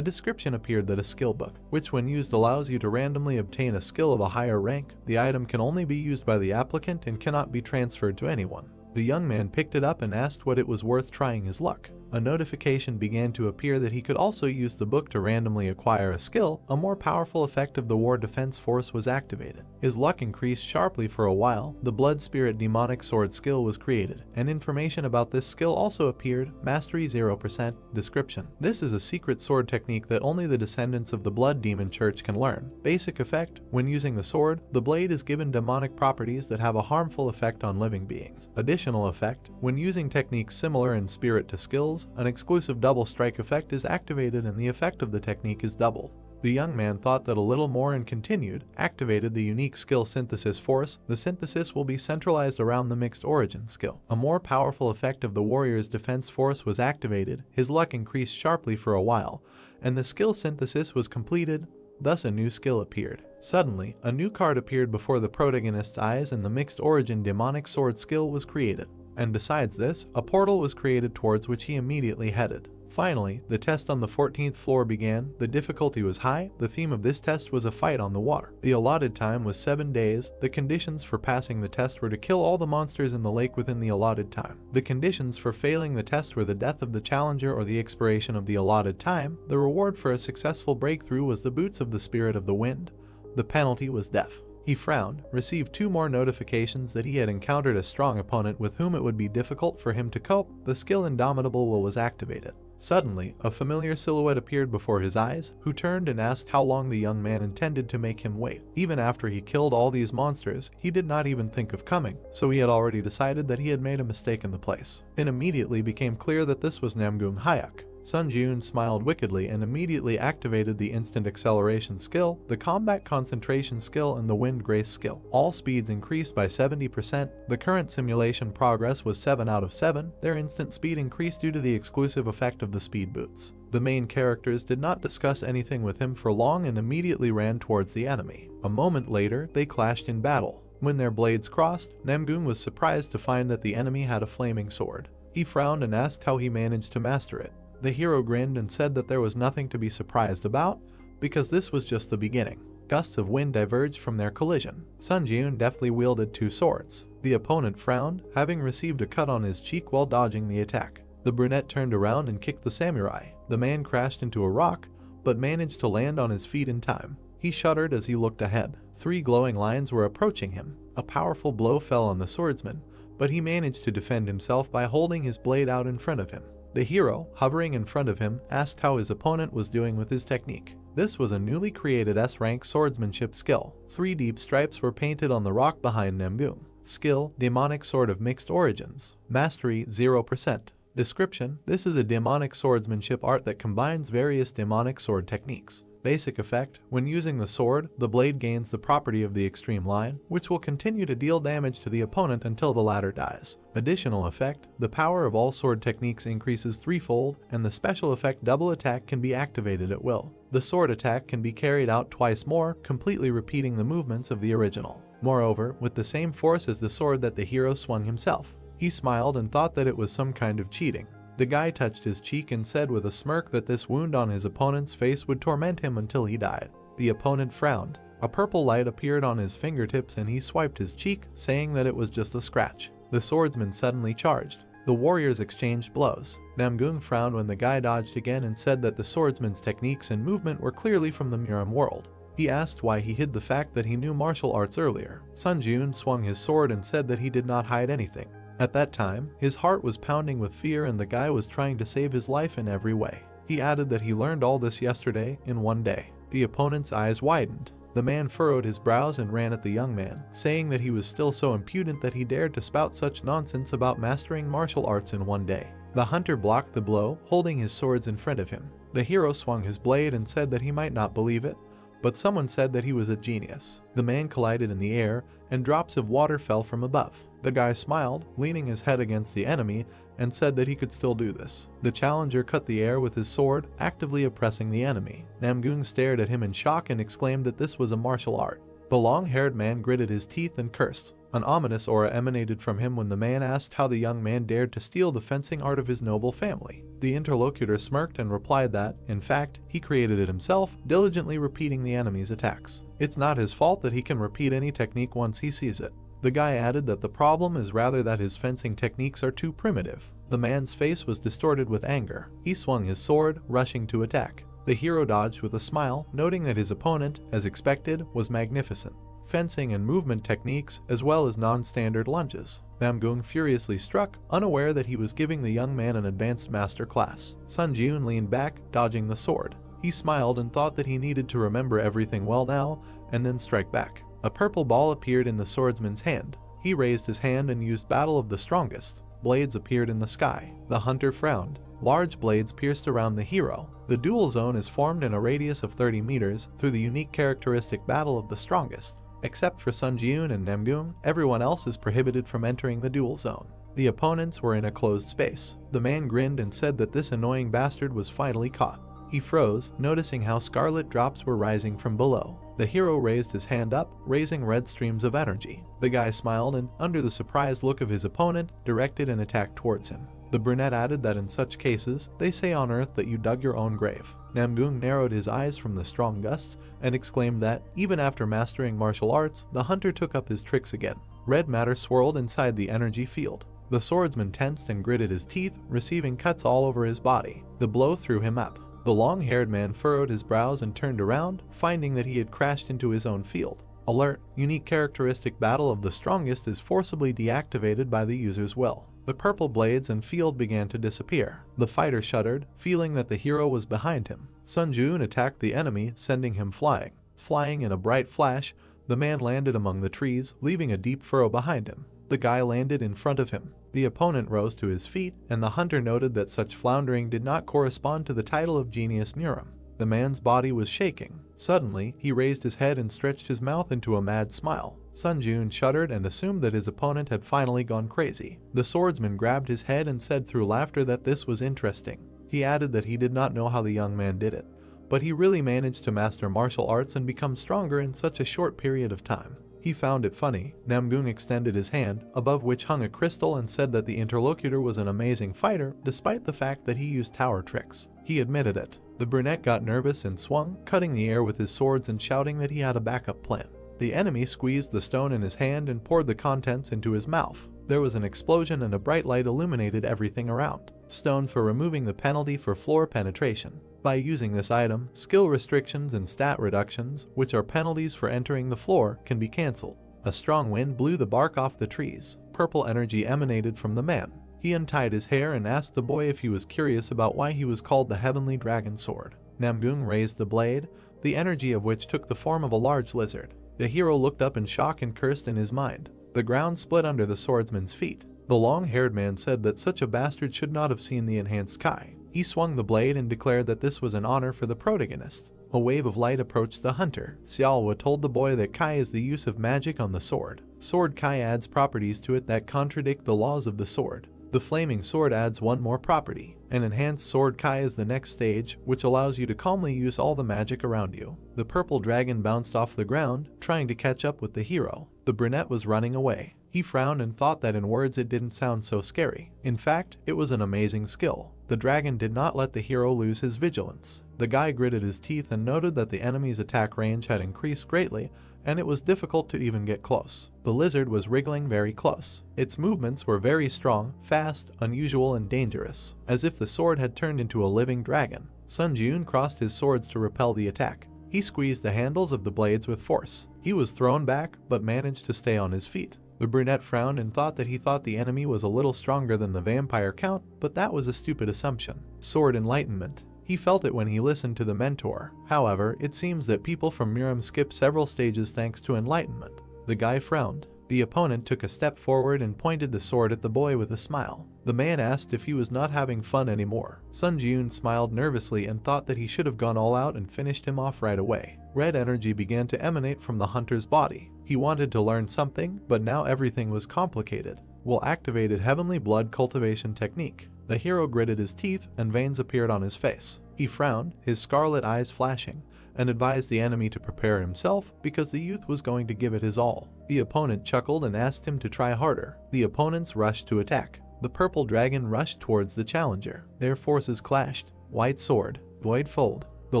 description appeared that a skill book, which when used allows you to randomly obtain a skill of a higher rank. The item can only be used by the applicant and cannot be transferred to anyone. The young man picked it up and asked what it was worth trying his luck. A notification began to appear that he could also use the book to randomly acquire a skill. A more powerful effect of the War Defense Force was activated. His luck increased sharply for a while. The Blood Spirit Demonic Sword skill was created, and information about this skill also appeared. Mastery 0%. Description: this is a secret sword technique that only the descendants of the Blood Demon Church can learn. Basic effect: when using the sword, the blade is given demonic properties that have a harmful effect on living beings. Additional effect: when using techniques similar in spirit to skills, an exclusive double strike effect is activated and the effect of the technique is doubled. The young man thought that a little more and continued, activated the unique skill Synthesis Force. The synthesis will be centralized around the Mixed Origin skill. A more powerful effect of the Warrior's Defense Force was activated. His luck increased sharply for a while, and the skill synthesis was completed. Thus a new skill appeared. Suddenly, a new card appeared before the protagonist's eyes and the Mixed Origin Demonic Sword skill was created. And besides this, a portal was created towards which he immediately headed. Finally, the test on the 14th floor began. The difficulty was high. The theme of this test was a fight on the water. The allotted time was 7 days. The conditions for passing the test were to kill all the monsters in the lake within the allotted time. The conditions for failing the test were the death of the challenger or the expiration of the allotted time. The reward for a successful breakthrough was the boots of the Spirit of the Wind. The penalty was death. He frowned, received 2 more notifications that he had encountered a strong opponent with whom it would be difficult for him to cope. The skill Indomitable Will was activated. Suddenly, a familiar silhouette appeared before his eyes, who turned and asked how long the young man intended to make him wait. Even after he killed all these monsters, he did not even think of coming, so he had already decided that he had made a mistake in the place. It immediately became clear that this was Namgung Hayek. Sun Jun smiled wickedly and immediately activated the Instant Acceleration skill, the Combat Concentration skill, and the Wind Grace skill. All speeds increased by 70%. The current simulation progress was 7 out of 7. Their instant speed increased due to the exclusive effect of the speed boots. The main characters did not discuss anything with him for long and immediately ran towards the enemy. A moment later, they clashed in battle. When their blades crossed, Namgung was surprised to find that the enemy had a flaming sword. He frowned and asked how he managed to master it. The hero grinned and said that there was nothing to be surprised about, because this was just the beginning. Gusts of wind diverged from their collision. Sun Jun deftly wielded 2 swords. The opponent frowned, having received a cut on his cheek while dodging the attack. The brunette turned around and kicked the samurai. The man crashed into a rock, but managed to land on his feet in time. He shuddered as he looked ahead. 3 glowing lines were approaching him. A powerful blow fell on the swordsman, but he managed to defend himself by holding his blade out in front of him. The hero, hovering in front of him, asked how his opponent was doing with his technique. This was a newly created S-rank swordsmanship skill. 3 deep stripes were painted on the rock behind Namgung. Skill: Demonic Sword of Mixed Origins. Mastery 0%. Description: this is a demonic swordsmanship art that combines various demonic sword techniques. Basic effect: when using the sword, the blade gains the property of the extreme line, which will continue to deal damage to the opponent until the latter dies. Additional effect: the power of all sword techniques increases 3-fold, and the special effect Double Attack can be activated at will. The sword attack can be carried out twice more, completely repeating the movements of the original. Moreover, with the same force as the sword that the hero swung himself. He smiled and thought that it was some kind of cheating. The guy touched his cheek and said with a smirk that this wound on his opponent's face would torment him until he died. The opponent frowned. A purple light appeared on his fingertips and he swiped his cheek, saying that it was just a scratch. The swordsman suddenly charged. The warriors exchanged blows. Namgung frowned when the guy dodged again and said that the swordsman's techniques and movement were clearly from the Miram world. He asked why he hid the fact that he knew martial arts earlier. Sun Jun swung his sword and said that he did not hide anything. At that time, his heart was pounding with fear and the guy was trying to save his life in every way. He added that he learned all this yesterday, in 1 day. The opponent's eyes widened. The man furrowed his brows and ran at the young man, saying that he was still so impudent that he dared to spout such nonsense about mastering martial arts in 1 day. The hunter blocked the blow, holding his swords in front of him. The hero swung his blade and said that he might not believe it, but someone said that he was a genius. The man collided in the air, and drops of water fell from above. The guy smiled, leaning his head against the enemy, and said that he could still do this. The challenger cut the air with his sword, actively oppressing the enemy. Namgung stared at him in shock and exclaimed that this was a martial art. The long-haired man gritted his teeth and cursed. An ominous aura emanated from him when the man asked how the young man dared to steal the fencing art of his noble family. The interlocutor smirked and replied that, in fact, he created it himself, diligently repeating the enemy's attacks. It's not his fault that he can repeat any technique once he sees it. The guy added that the problem is rather that his fencing techniques are too primitive. The man's face was distorted with anger. He swung his sword, rushing to attack. The hero dodged with a smile, noting that his opponent, as expected, was magnificent. Fencing and movement techniques, as well as non-standard lunges. Namgung furiously struck, unaware that he was giving the young man an advanced master class. Sun Jiun leaned back, dodging the sword. He smiled and thought that he needed to remember everything well now, and then strike back. A purple ball appeared in the swordsman's hand. He raised his hand and used Battle of the Strongest. Blades appeared in the sky. The hunter frowned. Large blades pierced around the hero. The duel zone is formed in a radius of 30 meters through the unique characteristic Battle of the Strongest. Except for Sun Jiun and Namgung, everyone else is prohibited from entering the duel zone. The opponents were in a closed space. The man grinned and said that this annoying bastard was finally caught. He froze, noticing how scarlet drops were rising from below. The hero raised his hand up, raising red streams of energy. The guy smiled and, under the surprised look of his opponent, directed an attack towards him. The brunette added that in such cases, they say on Earth that you dug your own grave. Namgung narrowed his eyes from the strong gusts and exclaimed that, even after mastering martial arts, the hunter took up his tricks again. Red matter swirled inside the energy field. The swordsman tensed and gritted his teeth, receiving cuts all over his body. The blow threw him up. The long-haired man furrowed his brows and turned around, finding that he had crashed into his own field. Alert! Unique characteristic Battle of the Strongest is forcibly deactivated by the user's will. The purple blades and field began to disappear. The fighter shuddered, feeling that the hero was behind him. Sun Jiun attacked the enemy, sending him flying. Flying in a bright flash, the man landed among the trees, leaving a deep furrow behind him. The guy landed in front of him. The opponent rose to his feet, and the hunter noted that such floundering did not correspond to the title of Genius Murim. The man's body was shaking. Suddenly, he raised his head and stretched his mouth into a mad smile. Sun Jiun shuddered and assumed that his opponent had finally gone crazy. The swordsman grabbed his head and said through laughter that this was interesting. He added that he did not know how the young man did it, but he really managed to master martial arts and become stronger in such a short period of time. He found it funny. Namgung extended his hand, above which hung a crystal, and said that the interlocutor was an amazing fighter, despite the fact that he used tower tricks. He admitted it. The brunette got nervous and swung, cutting the air with his swords and shouting that he had a backup plan. The enemy squeezed the stone in his hand and poured the contents into his mouth. There was an explosion and a bright light illuminated everything around. Stone for removing the penalty for floor penetration. By using this item, skill restrictions and stat reductions, which are penalties for entering the floor, can be cancelled. A strong wind blew the bark off the trees. Purple energy emanated from the man. He untied his hair and asked the boy if he was curious about why he was called the Heavenly Dragon Sword. Namgung raised the blade, the energy of which took the form of a large lizard. The hero looked up in shock and cursed in his mind. The ground split under the swordsman's feet. The long-haired man said that such a bastard should not have seen the enhanced Kai. He swung the blade and declared that this was an honor for the protagonist. A wave of light approached the hunter. Xiaohua told the boy that Kai is the use of magic on the sword. Sword Kai adds properties to it that contradict the laws of the sword. The flaming sword adds one more property. An enhanced sword Kai is the next stage, which allows you to calmly use all the magic around you. The purple dragon bounced off the ground, trying to catch up with the hero. The brunette was running away. He frowned and thought that in words it didn't sound so scary. In fact, it was an amazing skill. The dragon did not let the hero lose his vigilance. The guy gritted his teeth and noted that the enemy's attack range had increased greatly, and it was difficult to even get close. The lizard was wriggling very close. Its movements were very strong, fast, unusual, and dangerous, as if the sword had turned into a living dragon. Sun Jiun crossed his swords to repel the attack. He squeezed the handles of the blades with force. He was thrown back, but managed to stay on his feet. The brunette frowned and thought that he thought the enemy was a little stronger than the vampire count, but that was a stupid assumption. Sword enlightenment. He felt it when he listened to the mentor. However, it seems that people from Murim skip several stages thanks to enlightenment. The guy frowned. The opponent took a step forward and pointed the sword at the boy with a smile. The man asked if he was not having fun anymore. Sun Ji-yoon smiled nervously and thought that he should have gone all out and finished him off right away. Red energy began to emanate from the hunter's body. He wanted to learn something, but now everything was complicated. Will activated heavenly blood cultivation technique. The hero gritted his teeth and veins appeared on his face. He frowned, his scarlet eyes flashing, and advised the enemy to prepare himself because the youth was going to give it his all. The opponent chuckled and asked him to try harder. The opponents rushed to attack. The purple dragon rushed towards the challenger. Their forces clashed. White sword, void fold. The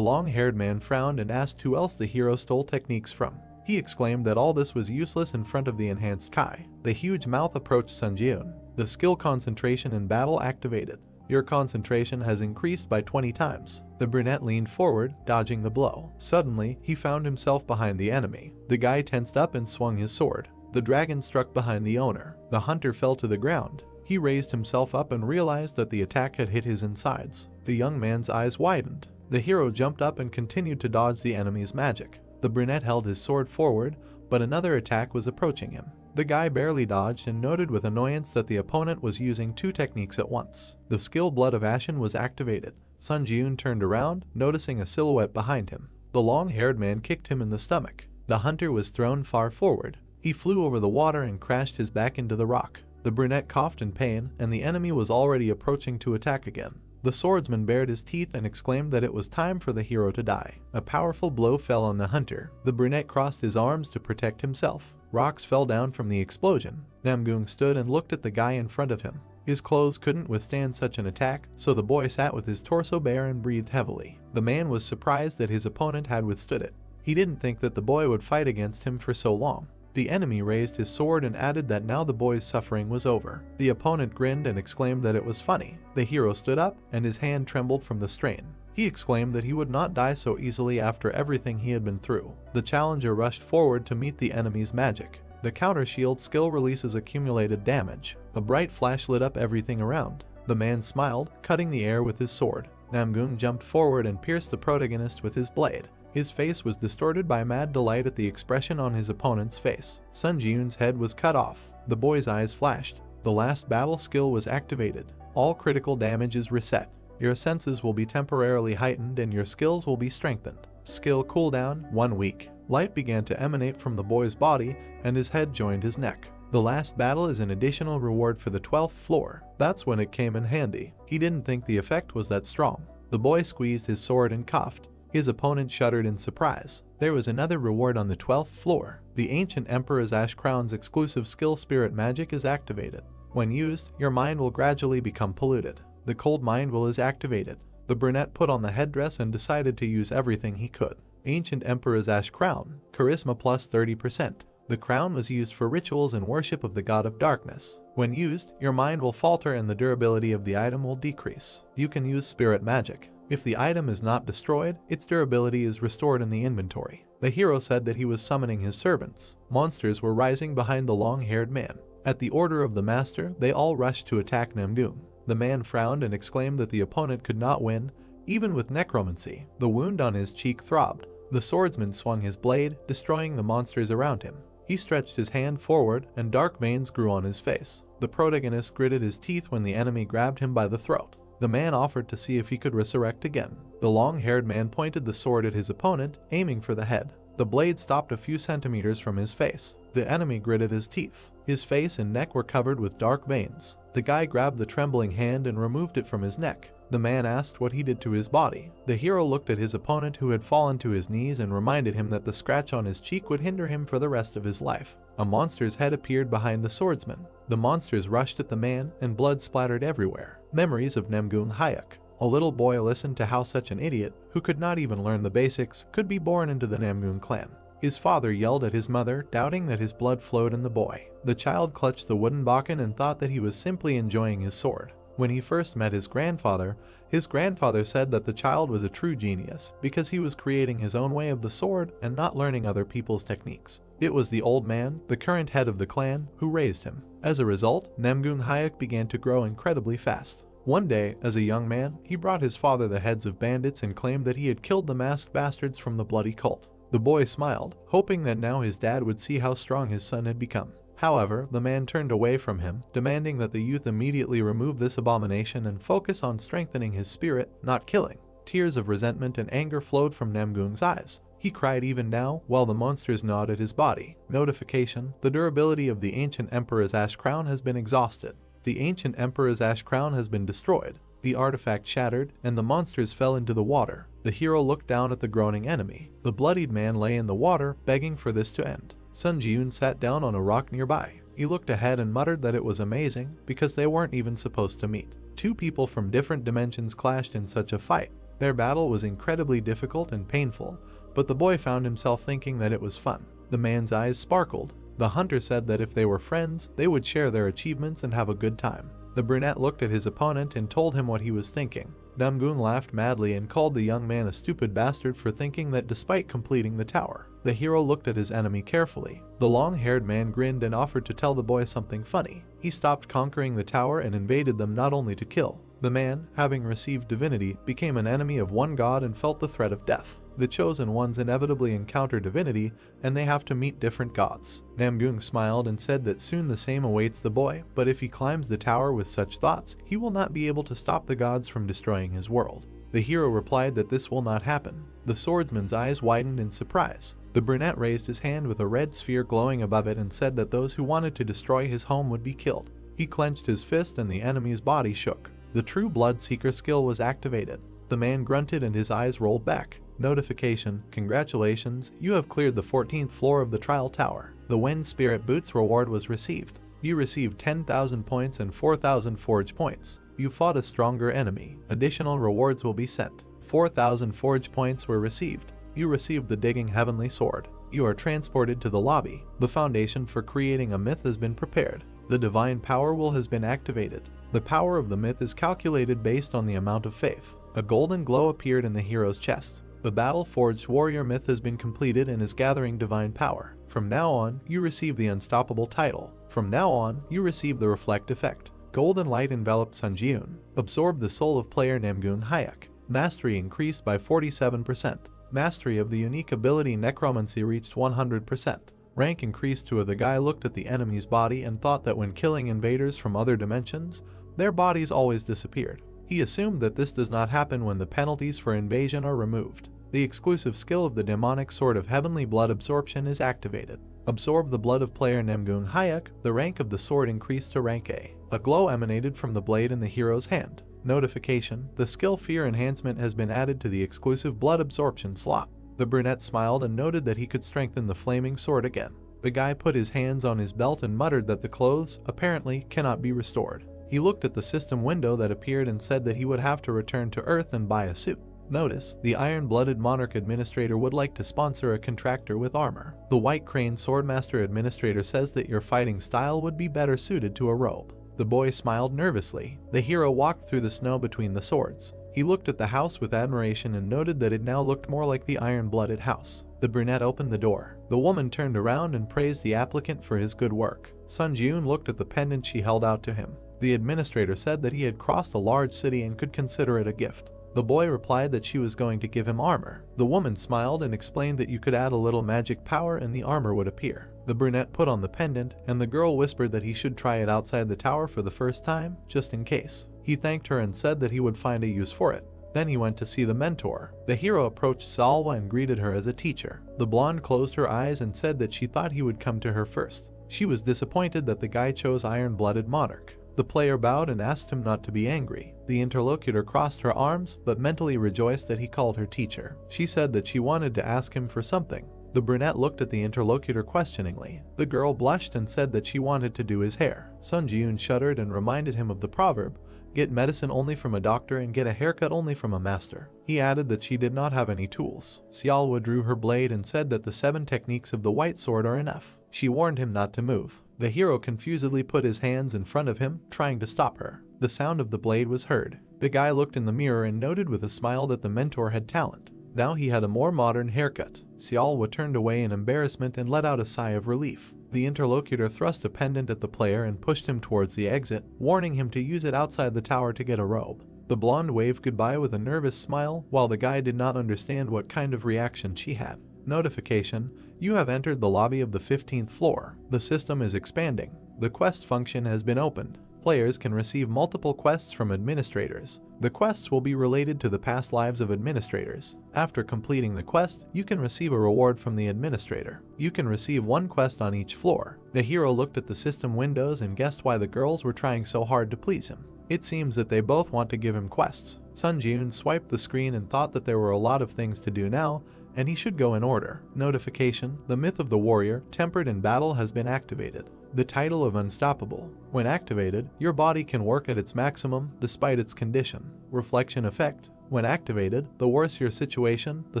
long-haired man frowned and asked who else the hero stole techniques from. He exclaimed that all this was useless in front of the enhanced Kai. The huge mouth approached Sun Ji-yoon. The skill concentration in battle activated. Your concentration has increased by 20 times. The brunette leaned forward, dodging the blow. Suddenly, he found himself behind the enemy. The guy tensed up and swung his sword. The dragon struck behind the owner. The hunter fell to the ground. He raised himself up and realized that the attack had hit his insides. The young man's eyes widened. The hero jumped up and continued to dodge the enemy's magic. The brunette held his sword forward, but another attack was approaching him. The guy barely dodged and noted with annoyance that the opponent was using two techniques at once. The skill Blood of Ashen was activated. Sun Ji-yoon turned around, noticing a silhouette behind him. The long-haired man kicked him in the stomach. The hunter was thrown far forward. He flew over the water and crashed his back into the rock. The brunette coughed in pain, and the enemy was already approaching to attack again. The swordsman bared his teeth and exclaimed that it was time for the hero to die. A powerful blow fell on the hunter. The brunette crossed his arms to protect himself. Rocks fell down from the explosion. Namgung stood and looked at the guy in front of him. His clothes couldn't withstand such an attack, so the boy sat with his torso bare and breathed heavily. The man was surprised that his opponent had withstood it. He didn't think that the boy would fight against him for so long. The enemy raised his sword and added that now the boy's suffering was over. The opponent grinned and exclaimed that it was funny. The hero stood up, and his hand trembled from the strain. He exclaimed that he would not die so easily after everything he had been through. The challenger rushed forward to meet the enemy's magic. The counter shield skill releases accumulated damage. A bright flash lit up everything around. The man smiled, cutting the air with his sword. Namgung jumped forward and pierced the protagonist with his blade. His face was distorted by mad delight at the expression on his opponent's face. Sun Ji-yoon's head was cut off. The boy's eyes flashed. The last battle skill was activated. All critical damage is reset. Your senses will be temporarily heightened and your skills will be strengthened. Skill cooldown, 1 week. Light began to emanate from the boy's body and his head joined his neck. The last battle is an additional reward for the 12th floor. That's when it came in handy. He didn't think the effect was that strong. The boy squeezed his sword and coughed. His opponent shuddered in surprise. There was another reward on the 12th floor. The Ancient Emperor's Ash Crown's exclusive skill Spirit Magic is activated. When used, your mind will gradually become polluted. The Cold Mind Will is activated. The brunette put on the headdress and decided to use everything he could. Ancient Emperor's Ash Crown, Charisma plus 30%. The crown was used for rituals and worship of the god of darkness. When used, your mind will falter and the durability of the item will decrease. You can use Spirit Magic. If the item is not destroyed, its durability is restored in the inventory. The hero said that he was summoning his servants. Monsters were rising behind the long-haired man. At the order of the master, they all rushed to attack Namgung. The man frowned and exclaimed that the opponent could not win, even with necromancy. The wound on his cheek throbbed. The swordsman swung his blade, destroying the monsters around him. He stretched his hand forward, and dark veins grew on his face. The protagonist gritted his teeth when the enemy grabbed him by the throat. The man offered to see if he could resurrect again. The long-haired man pointed the sword at his opponent, aiming for the head. The blade stopped a few centimeters from his face. The enemy gritted his teeth. His face and neck were covered with dark veins. The guy grabbed the trembling hand and removed it from his neck. The man asked what he did to his body. The hero looked at his opponent who had fallen to his knees and reminded him that the scratch on his cheek would hinder him for the rest of his life. A monster's head appeared behind the swordsman. The monsters rushed at the man and blood splattered everywhere. Memories of Namgung Hayek. A little boy listened to how such an idiot, who could not even learn the basics, could be born into the Namgung clan. His father yelled at his mother, doubting that his blood flowed in the boy. The child clutched the wooden bakken and thought that he was simply enjoying his sword. When he first met his grandfather said that the child was a true genius because he was creating his own way of the sword and not learning other people's techniques. It was the old man, the current head of the clan, who raised him. As a result, Namgung Hayek began to grow incredibly fast. One day, as a young man, he brought his father the heads of bandits and claimed that he had killed the masked bastards from the bloody cult. The boy smiled, hoping that now his dad would see how strong his son had become. However, the man turned away from him, demanding that the youth immediately remove this abomination and focus on strengthening his spirit, not killing. Tears of resentment and anger flowed from Namgoong's eyes. He cried even now, while the monsters gnawed at his body. Notification: the durability of the ancient Emperor's Ash Crown has been exhausted. The ancient Emperor's Ash Crown has been destroyed. The artifact shattered, and the monsters fell into the water. The hero looked down at the groaning enemy. The bloodied man lay in the water, begging for this to end. Sun Ji-yoon sat down on a rock nearby. He looked ahead and muttered that it was amazing, because they weren't even supposed to meet. Two people from different dimensions clashed in such a fight. Their battle was incredibly difficult and painful, but the boy found himself thinking that it was fun. The man's eyes sparkled. The hunter said that if they were friends, they would share their achievements and have a good time. The brunette looked at his opponent and told him what he was thinking. Namgoong laughed madly and called the young man a stupid bastard for thinking that despite completing the tower. The hero looked at his enemy carefully. The long-haired man grinned and offered to tell the boy something funny. He stopped conquering the tower and invaded them not only to kill. The man, having received divinity, became an enemy of one god and felt the threat of death. The chosen ones inevitably encounter divinity, and they have to meet different gods. Namgoong smiled and said that soon the same awaits the boy, but if he climbs the tower with such thoughts, he will not be able to stop the gods from destroying his world. The hero replied that this will not happen. The swordsman's eyes widened in surprise. The brunette raised his hand with a red sphere glowing above it and said that those who wanted to destroy his home would be killed. He clenched his fist and the enemy's body shook. The true blood seeker skill was activated. The man grunted and his eyes rolled back. Notification: congratulations, you have cleared the 14th floor of the trial tower. The Wind Spirit Boots reward was received. You received 10,000 points and 4,000 forge points. You fought a stronger enemy. Additional rewards will be sent. 4,000 forge points were received. You received the Digging Heavenly Sword. You are transported to the lobby. The foundation for creating a myth has been prepared. The Divine Power Wheel has been activated. The power of the myth is calculated based on the amount of faith. A golden glow appeared in the hero's chest. The Battle-Forged Warrior myth has been completed and is gathering divine power. From now on, you receive the Unstoppable title. From now on, you receive the Reflect effect. Golden light enveloped Sun Ji-yoon. Absorbed the soul of player Namgoong Hayek. Mastery increased by 47%. Mastery of the unique ability Necromancy reached 100%. Rank increased to the guy looked at the enemy's body and thought that when killing invaders from other dimensions, their bodies always disappeared. He assumed that this does not happen when the penalties for invasion are removed. The exclusive skill of the demonic sword of heavenly blood absorption is activated. Absorb the blood of player Namgoong Hayek. The rank of the sword increased to rank A. A glow emanated from the blade in the hero's hand. Notification: the skill Fear Enhancement has been added to the exclusive blood absorption slot. The brunette smiled and noted that he could strengthen the flaming sword again. The guy put his hands on his belt and muttered that the clothes, apparently, cannot be restored. He looked at the system window that appeared and said that he would have to return to Earth and buy a suit. Notice: the Iron-Blooded Monarch Administrator would like to sponsor a contractor with armor. The White Crane Swordmaster Administrator says that your fighting style would be better suited to a robe. The boy smiled nervously. The hero walked through the snow between the swords. He looked at the house with admiration and noted that it now looked more like the Iron-Blooded house. The brunette opened the door. The woman turned around and praised the applicant for his good work. Sun Ji-yoon looked at the pendant she held out to him. The administrator said that he had crossed a large city and could consider it a gift. The boy replied that she was going to give him armor. The woman smiled and explained that you could add a little magic power and the armor would appear. The brunette put on the pendant, and the girl whispered that he should try it outside the tower for the first time, just in case. He thanked her and said that he would find a use for it. Then he went to see the mentor. The hero approached Salwa and greeted her as a teacher. The blonde closed her eyes and said that she thought he would come to her first. She was disappointed that the guy chose Iron-Blooded Monarch. The player bowed and asked him not to be angry. The interlocutor crossed her arms, but mentally rejoiced that he called her teacher. She said that she wanted to ask him for something. The brunette looked at the interlocutor questioningly. The girl blushed and said that she wanted to do his hair. Sun Ji-yoon shuddered and reminded him of the proverb, "Get medicine only from a doctor and get a haircut only from a master." He added that she did not have any tools. Xiaowa drew her blade and said that the 7 techniques of the white sword are enough. She warned him not to move. The hero confusedly put his hands in front of him, trying to stop her. The sound of the blade was heard. The guy looked in the mirror and noted with a smile that the mentor had talent. Now he had a more modern haircut. Xiaowa turned away in embarrassment and let out a sigh of relief. The interlocutor thrust a pendant at the player and pushed him towards the exit, warning him to use it outside the tower to get a robe. The blonde waved goodbye with a nervous smile, while the guy did not understand what kind of reaction she had. Notification: You have entered the lobby of the 15th floor. The system is expanding. The quest function has been opened. Players can receive multiple quests from administrators. The quests will be related to the past lives of administrators. After completing the quest, you can receive a reward from the administrator. You can receive one quest on each floor. The hero looked at the system windows and guessed why the girls were trying so hard to please him. It seems that they both want to give him quests. Sun Ji-eun swiped the screen and thought that there were a lot of things to do now, and he should go in order. Notification: the myth of the warrior, tempered in battle, has been activated. The title of Unstoppable. When activated, your body can work at its maximum despite its condition. Reflection effect. When activated, the worse your situation, the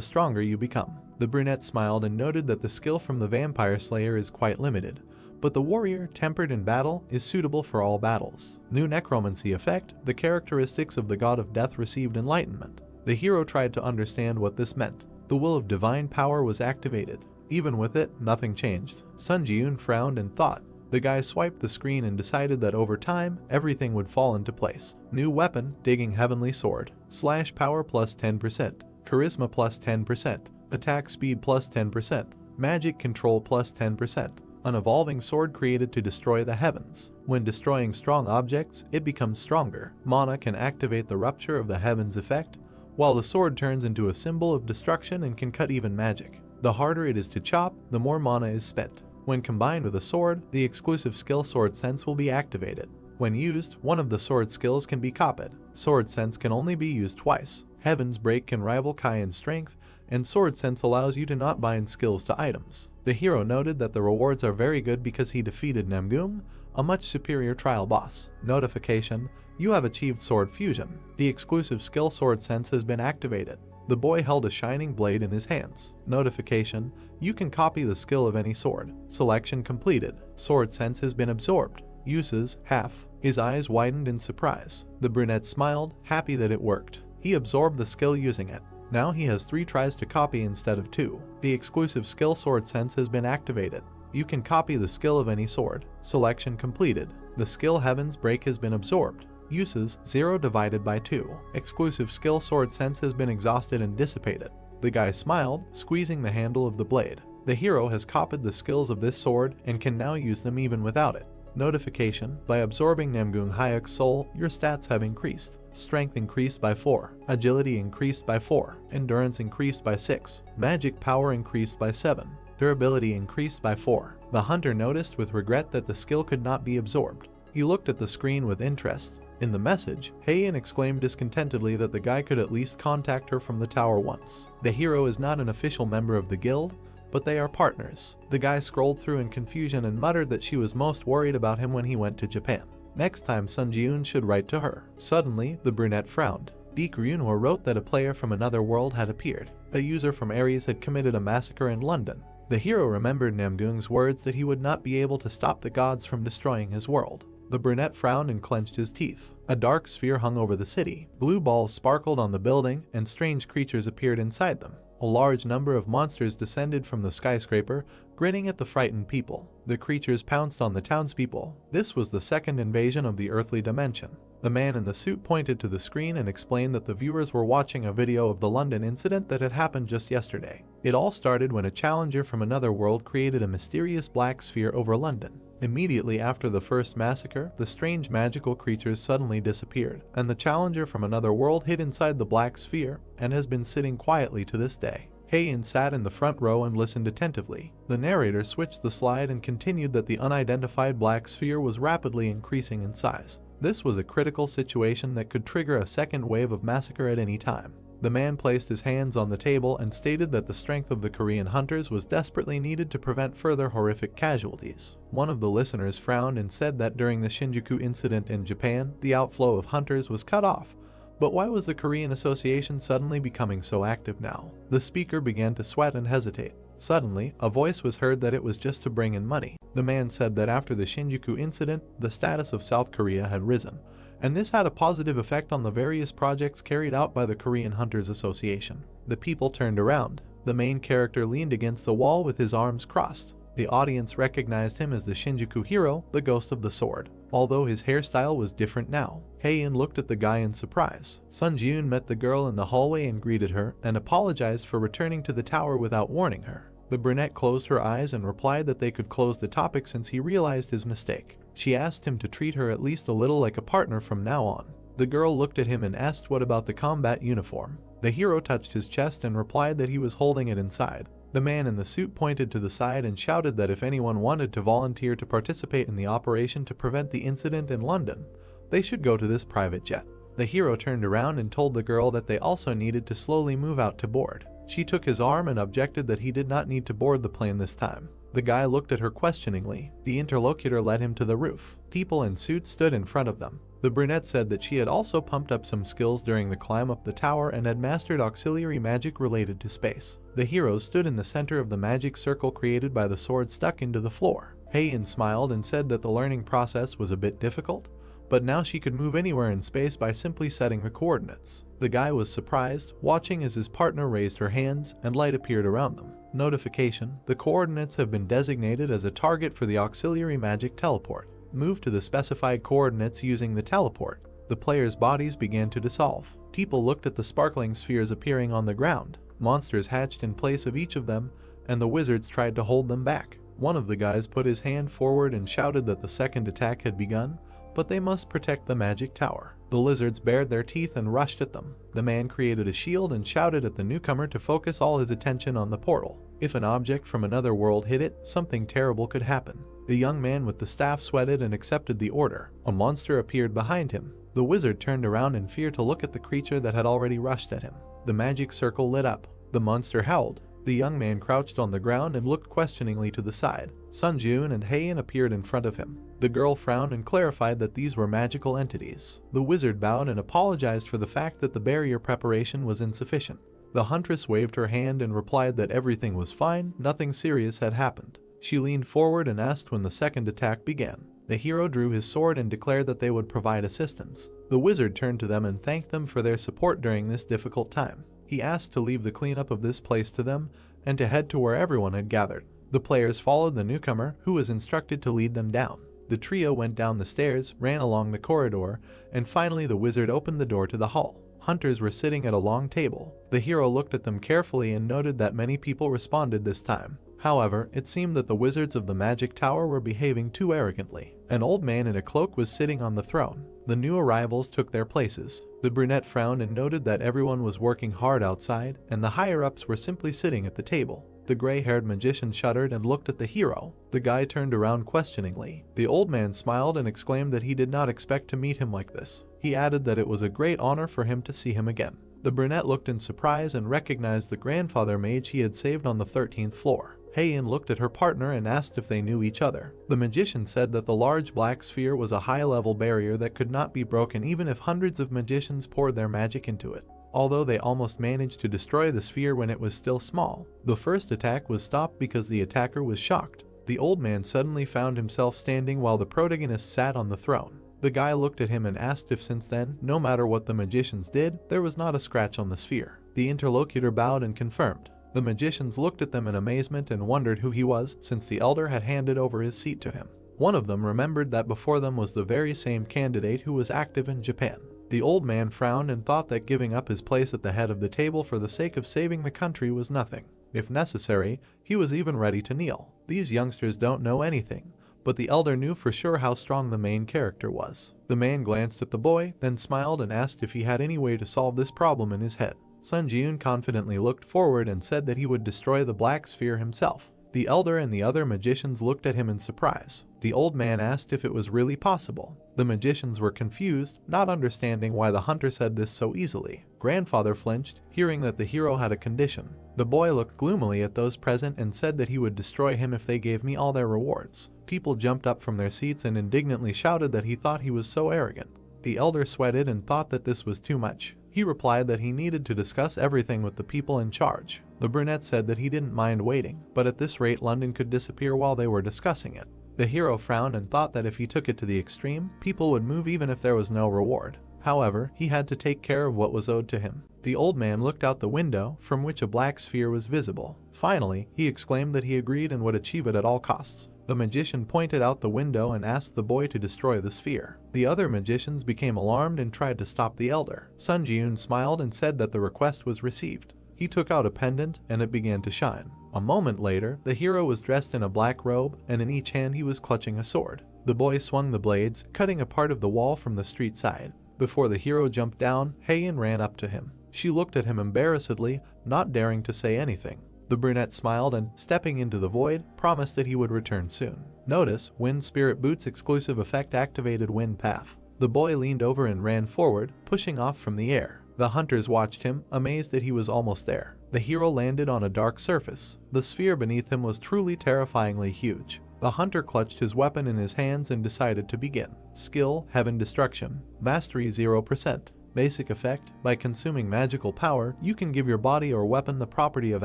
stronger you become. The brunette smiled and noted that the skill from the vampire slayer is quite limited, but the warrior, tempered in battle, is suitable for all battles. New necromancy effect. The characteristics of the god of death received enlightenment. The hero tried to understand what this meant. The will of divine power was activated. Even with it, nothing changed. Sun Ji-eun frowned and thought. The guy swiped the screen and decided that over time, everything would fall into place. New weapon, digging heavenly sword. Slash power plus 10%. Charisma plus 10%. Attack speed plus 10%. Magic control plus 10%. An evolving sword created to destroy the heavens. When destroying strong objects, it becomes stronger. Mana can activate the rupture of the heavens effect, while the sword turns into a symbol of destruction and can cut even magic. The harder it is to chop, the more mana is spent. When combined with a sword, the exclusive skill Sword Sense will be activated. When used, one of the sword skills can be copied. Sword Sense can only be used twice. Heaven's Break can rival Kai in strength, and Sword Sense allows you to not bind skills to items. The hero noted that the rewards are very good because he defeated Namgoon, a much superior trial boss. Notification: you have achieved Sword Fusion. The exclusive skill Sword Sense has been activated. The boy held a shining blade in his hands. Notification: you can copy the skill of any sword. Selection completed. Sword Sense has been absorbed. Uses: half. His eyes widened in surprise. The brunette smiled, happy that it worked. He absorbed the skill using it. Now he has 3 tries to copy instead of 2. The exclusive skill Sword Sense has been activated. You can copy the skill of any sword. Selection completed. The skill Heaven's Break has been absorbed. Uses: 0 divided by 2. Exclusive skill Sword Sense has been exhausted and dissipated. The guy smiled, squeezing the handle of the blade. The hero has copied the skills of this sword and can now use them even without it. Notification: by absorbing Namgoon Hyuk's soul, your stats have increased. Strength increased by 4. Agility increased by 4. Endurance increased by 6. Magic power increased by 7. Durability increased by 4. The hunter noticed with regret that the skill could not be absorbed. He looked at the screen with interest. In the message, Heian exclaimed discontentedly that the guy could at least contact her from the tower once. The hero is not an official member of the guild, but they are partners. The guy scrolled through in confusion and muttered that she was most worried about him when he went to Japan. Next time Sun Ji-eun should write to her. Suddenly, the brunette frowned. Deek Ryunhwa wrote that a player from another world had appeared. A user from Ares had committed a massacre in London. The hero remembered Namgoon's words that he would not be able to stop the gods from destroying his world. The brunette frowned and clenched his teeth. A dark sphere hung over the city. Blue balls sparkled on the building, and strange creatures appeared inside them. A large number of monsters descended from the skyscraper, grinning at the frightened people. The creatures pounced on the townspeople. This was the second invasion of the earthly dimension. The man in the suit pointed to the screen and explained that the viewers were watching a video of the London incident that had happened just yesterday. It all started when a challenger from another world created a mysterious black sphere over London. Immediately after the first massacre, the strange magical creatures suddenly disappeared, and the challenger from another world hid inside the black sphere and has been sitting quietly to this day. Heian sat in the front row and listened attentively. The narrator switched the slide and continued that the unidentified black sphere was rapidly increasing in size. This was a critical situation that could trigger a second wave of massacre at any time. The man placed his hands on the table and stated that the strength of the Korean hunters was desperately needed to prevent further horrific casualties. One of the listeners frowned and said that during the Shinjuku incident in Japan, the outflow of hunters was cut off. But why was the Korean Association suddenly becoming so active now? The speaker began to sweat and hesitate. Suddenly, a voice was heard that it was just to bring in money. The man said that after the Shinjuku incident, the status of South Korea had risen, and this had a positive effect on the various projects carried out by the Korean Hunters Association. The people turned around. The main character leaned against the wall with his arms crossed. The audience recognized him as the Shinjuku hero, the Ghost of the Sword, although his hairstyle was different now. Heian looked at the guy in surprise. Sun Ji-eun met the girl in the hallway and greeted her, and apologized for returning to the tower without warning her. The brunette closed her eyes and replied that they could close the topic since he realized his mistake. She asked him to treat her at least a little like a partner from now on. The girl looked at him and asked what about the combat uniform. The hero touched his chest and replied that he was holding it inside. The man in the suit pointed to the side and shouted that if anyone wanted to volunteer to participate in the operation to prevent the incident in London, they should go to this private jet. The hero turned around and told the girl that they also needed to slowly move out to board. She took his arm and objected that he did not need to board the plane this time. The guy looked at her questioningly. The interlocutor led him to the roof. People in suits stood in front of them. The brunette said that she had also pumped up some skills during the climb up the tower and had mastered auxiliary magic related to space. The heroes stood in the center of the magic circle created by the sword stuck into the floor. Heian smiled and said that the learning process was a bit difficult, but now she could move anywhere in space by simply setting the coordinates. The guy was surprised, watching as his partner raised her hands and light appeared around them. Notification: the coordinates have been designated as a target for the auxiliary magic teleport. Move to the specified coordinates using the teleport. The players' bodies began to dissolve. People looked at the sparkling spheres appearing on the ground. Monsters hatched in place of each of them, and the wizards tried to hold them back. One of the guys put his hand forward and shouted that the second attack had begun, but they must protect the magic tower. The lizards bared their teeth and rushed at them. The man created a shield and shouted at the newcomer to focus all his attention on the portal. If an object from another world hit it, something terrible could happen. The young man with the staff sweated and accepted the order. A monster appeared behind him. The wizard turned around in fear to look at the creature that had already rushed at him. The magic circle lit up. The monster howled. The young man crouched on the ground and looked questioningly to the side. Sun Jun and Heian appeared in front of him. The girl frowned and clarified that these were magical entities. The wizard bowed and apologized for the fact that the barrier preparation was insufficient. The huntress waved her hand and replied that everything was fine, nothing serious had happened. She leaned forward and asked when the second attack began. The hero drew his sword and declared that they would provide assistance. The wizard turned to them and thanked them for their support during this difficult time. He asked to leave the cleanup of this place to them and to head to where everyone had gathered. The players followed the newcomer, who was instructed to lead them down. The trio went down the stairs, ran along the corridor, and finally the wizard opened the door to the hall. Hunters were sitting at a long table. The hero looked at them carefully and noted that many people responded this time. However, it seemed that the wizards of the magic tower were behaving too arrogantly. An old man in a cloak was sitting on the throne. The new arrivals took their places. The brunette frowned and noted that everyone was working hard outside, and the higher-ups were simply sitting at the table. The gray-haired magician shuddered and looked at the hero. The guy turned around questioningly. The old man smiled and exclaimed that he did not expect to meet him like this. He added that it was a great honor for him to see him again. The brunette looked in surprise and recognized the grandfather mage he had saved on the 13th floor. Heian looked at her partner and asked if they knew each other. The magician said that the large black sphere was a high-level barrier that could not be broken even if hundreds of magicians poured their magic into it. Although they almost managed to destroy the sphere when it was still small, the first attack was stopped because the attacker was shocked. The old man suddenly found himself standing while the protagonist sat on the throne. The guy looked at him and asked if since then, no matter what the magicians did, there was not a scratch on the sphere. The interlocutor bowed and confirmed. The magicians looked at them in amazement and wondered who he was, since the elder had handed over his seat to him. One of them remembered that before them was the very same candidate who was active in Japan. The old man frowned and thought that giving up his place at the head of the table for the sake of saving the country was nothing. If necessary, he was even ready to kneel. These youngsters don't know anything, but the elder knew for sure how strong the main character was. The man glanced at the boy, then smiled and asked if he had any way to solve this problem in his head. Sun Jun confidently looked forward and said that he would destroy the black sphere himself. The elder and the other magicians looked at him in surprise. The old man asked if it was really possible. The magicians were confused, not understanding why the hunter said this so easily. Grandfather flinched, hearing that the hero had a condition. The boy looked gloomily at those present and said that he would destroy him if they gave me all their rewards. People jumped up from their seats and indignantly shouted that he thought he was so arrogant. The elder sweated and thought that this was too much. He replied that he needed to discuss everything with the people in charge. The brunette said that he didn't mind waiting, but at this rate London could disappear while they were discussing it. The hero frowned and thought that if he took it to the extreme, people would move even if there was no reward. However, he had to take care of what was owed to him. The old man looked out the window, from which a black sphere was visible. Finally, he exclaimed that he agreed and would achieve it at all costs. The magician pointed out the window and asked the boy to destroy the sphere. The other magicians became alarmed and tried to stop the elder. Sun Jun smiled and said that the request was received. He took out a pendant and it began to shine. A moment later, the hero was dressed in a black robe, and in each hand he was clutching a sword. The boy swung the blades, cutting a part of the wall from the street side. Before the hero jumped down, Heian ran up to him. She looked at him embarrassedly, not daring to say anything. The brunette smiled and, stepping into the void, promised that he would return soon. Notice, Wind Spirit Boots exclusive effect activated Wind Path. The boy leaned over and ran forward, pushing off from the air. The hunters watched him, amazed that he was almost there. The hero landed on a dark surface. The sphere beneath him was truly terrifyingly huge. The hunter clutched his weapon in his hands and decided to begin. Skill, Heaven Destruction. Mastery 0%. Basic effect, by consuming magical power, you can give your body or weapon the property of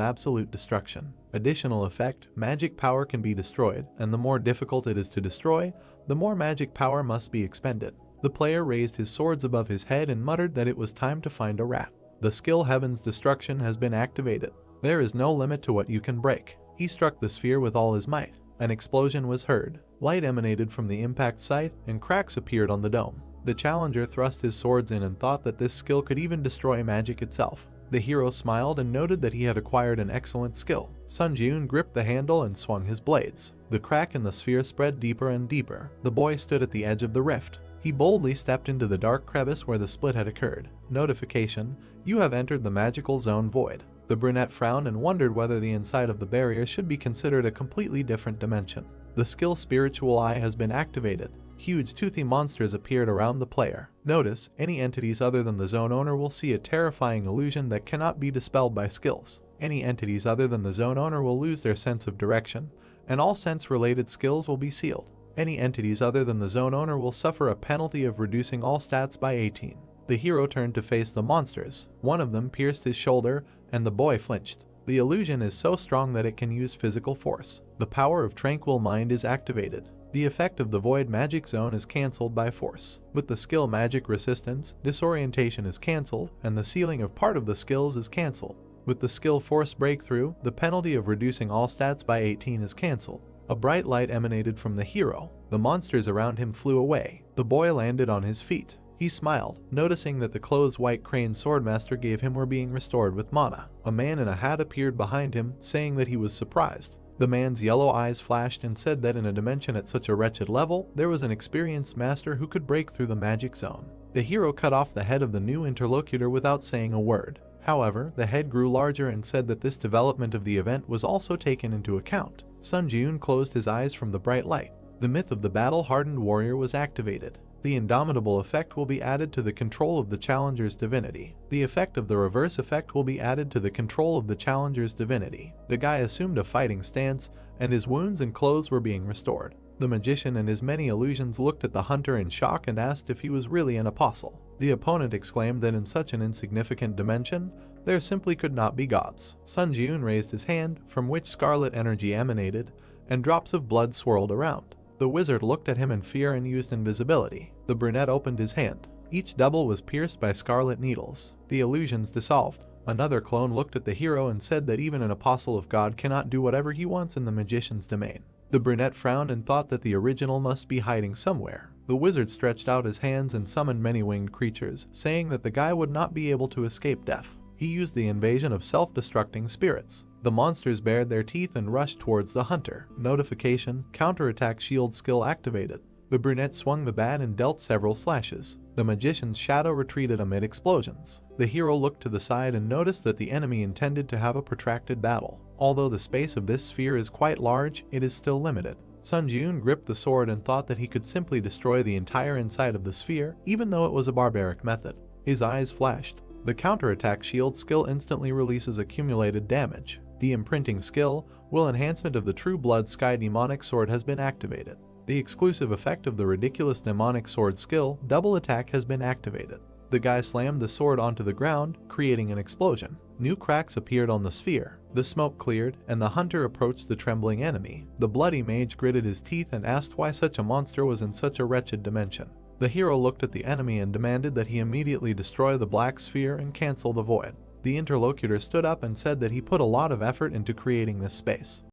absolute destruction. Additional effect, magic power can be destroyed, and the more difficult it is to destroy, the more magic power must be expended. The player raised his swords above his head and muttered that it was time to find a rat. The skill Heaven's Destruction has been activated. There is no limit to what you can break. He struck the sphere with all his might. An explosion was heard. Light emanated from the impact site, and cracks appeared on the dome. The challenger thrust his swords in and thought that this skill could even destroy magic itself. The hero smiled and noted that he had acquired an excellent skill. Sun Jun gripped the handle and swung his blades. The crack in the sphere spread deeper and deeper. The boy stood at the edge of the rift. He boldly stepped into the dark crevice where the split had occurred. Notification: you have entered the magical zone void. The brunette frowned and wondered whether the inside of the barrier should be considered a completely different dimension. The skill Spiritual Eye has been activated. Huge toothy monsters appeared around the player. Notice, any entities other than the zone owner will see a terrifying illusion that cannot be dispelled by skills. Any entities other than the zone owner will lose their sense of direction, and all sense-related skills will be sealed. Any entities other than the zone owner will suffer a penalty of reducing all stats by 18. The hero turned to face the monsters. One of them pierced his shoulder, and the boy flinched. The illusion is so strong that it can use physical force. The power of Tranquil Mind is activated. The effect of the Void Magic Zone is cancelled by force. With the skill Magic Resistance, disorientation is cancelled, and the sealing of part of the skills is cancelled. With the skill Force Breakthrough, the penalty of reducing all stats by 18 is cancelled. A bright light emanated from the hero. The monsters around him flew away. The boy landed on his feet. He smiled, noticing that the clothes White Crane Swordmaster gave him were being restored with mana. A man in a hat appeared behind him, saying that he was surprised. The man's yellow eyes flashed and said that in a dimension at such a wretched level, there was an experienced master who could break through the magic zone. The hero cut off the head of the new interlocutor without saying a word. However, the head grew larger and said that this development of the event was also taken into account. Sun Jun closed his eyes from the bright light. The myth of the battle-hardened warrior was activated. The indomitable effect will be added to the control of the challenger's divinity. The effect of the reverse effect will be added to the control of the challenger's divinity. The guy assumed a fighting stance, and his wounds and clothes were being restored. The magician and his many illusions looked at the hunter in shock and asked if he was really an apostle. The opponent exclaimed that in such an insignificant dimension, there simply could not be gods. Sun Jun raised his hand, from which scarlet energy emanated, and drops of blood swirled around. The wizard looked at him in fear and used invisibility. The brunette opened his hand. Each double was pierced by scarlet needles. The illusions dissolved. Another clone looked at the hero and said that even an apostle of God cannot do whatever he wants in the magician's domain. The brunette frowned and thought that the original must be hiding somewhere. The wizard stretched out his hands and summoned many winged creatures, saying that the guy would not be able to escape death. He used the invasion of self-destructing spirits. The monsters bared their teeth and rushed towards the hunter. Notification: counterattack shield skill activated. The brunette swung the bat and dealt several slashes. The magician's shadow retreated amid explosions. The hero looked to the side and noticed that the enemy intended to have a protracted battle. Although the space of this sphere is quite large, it is still limited. Sun Jun gripped the sword and thought that he could simply destroy the entire inside of the sphere, even though it was a barbaric method. His eyes flashed. The counterattack shield skill instantly releases accumulated damage. The imprinting skill, Will Enhancement of the True Blood Sky Demonic Sword, has been activated. The exclusive effect of the ridiculous demonic sword skill, Double Attack, has been activated. The guy slammed the sword onto the ground, creating an explosion. New cracks appeared on the sphere. The smoke cleared, and the hunter approached the trembling enemy. The bloody mage gritted his teeth and asked why such a monster was in such a wretched dimension. The hero looked at the enemy and demanded that he immediately destroy the black sphere and cancel the void. The interlocutor stood up and said that he put a lot of effort into creating this space.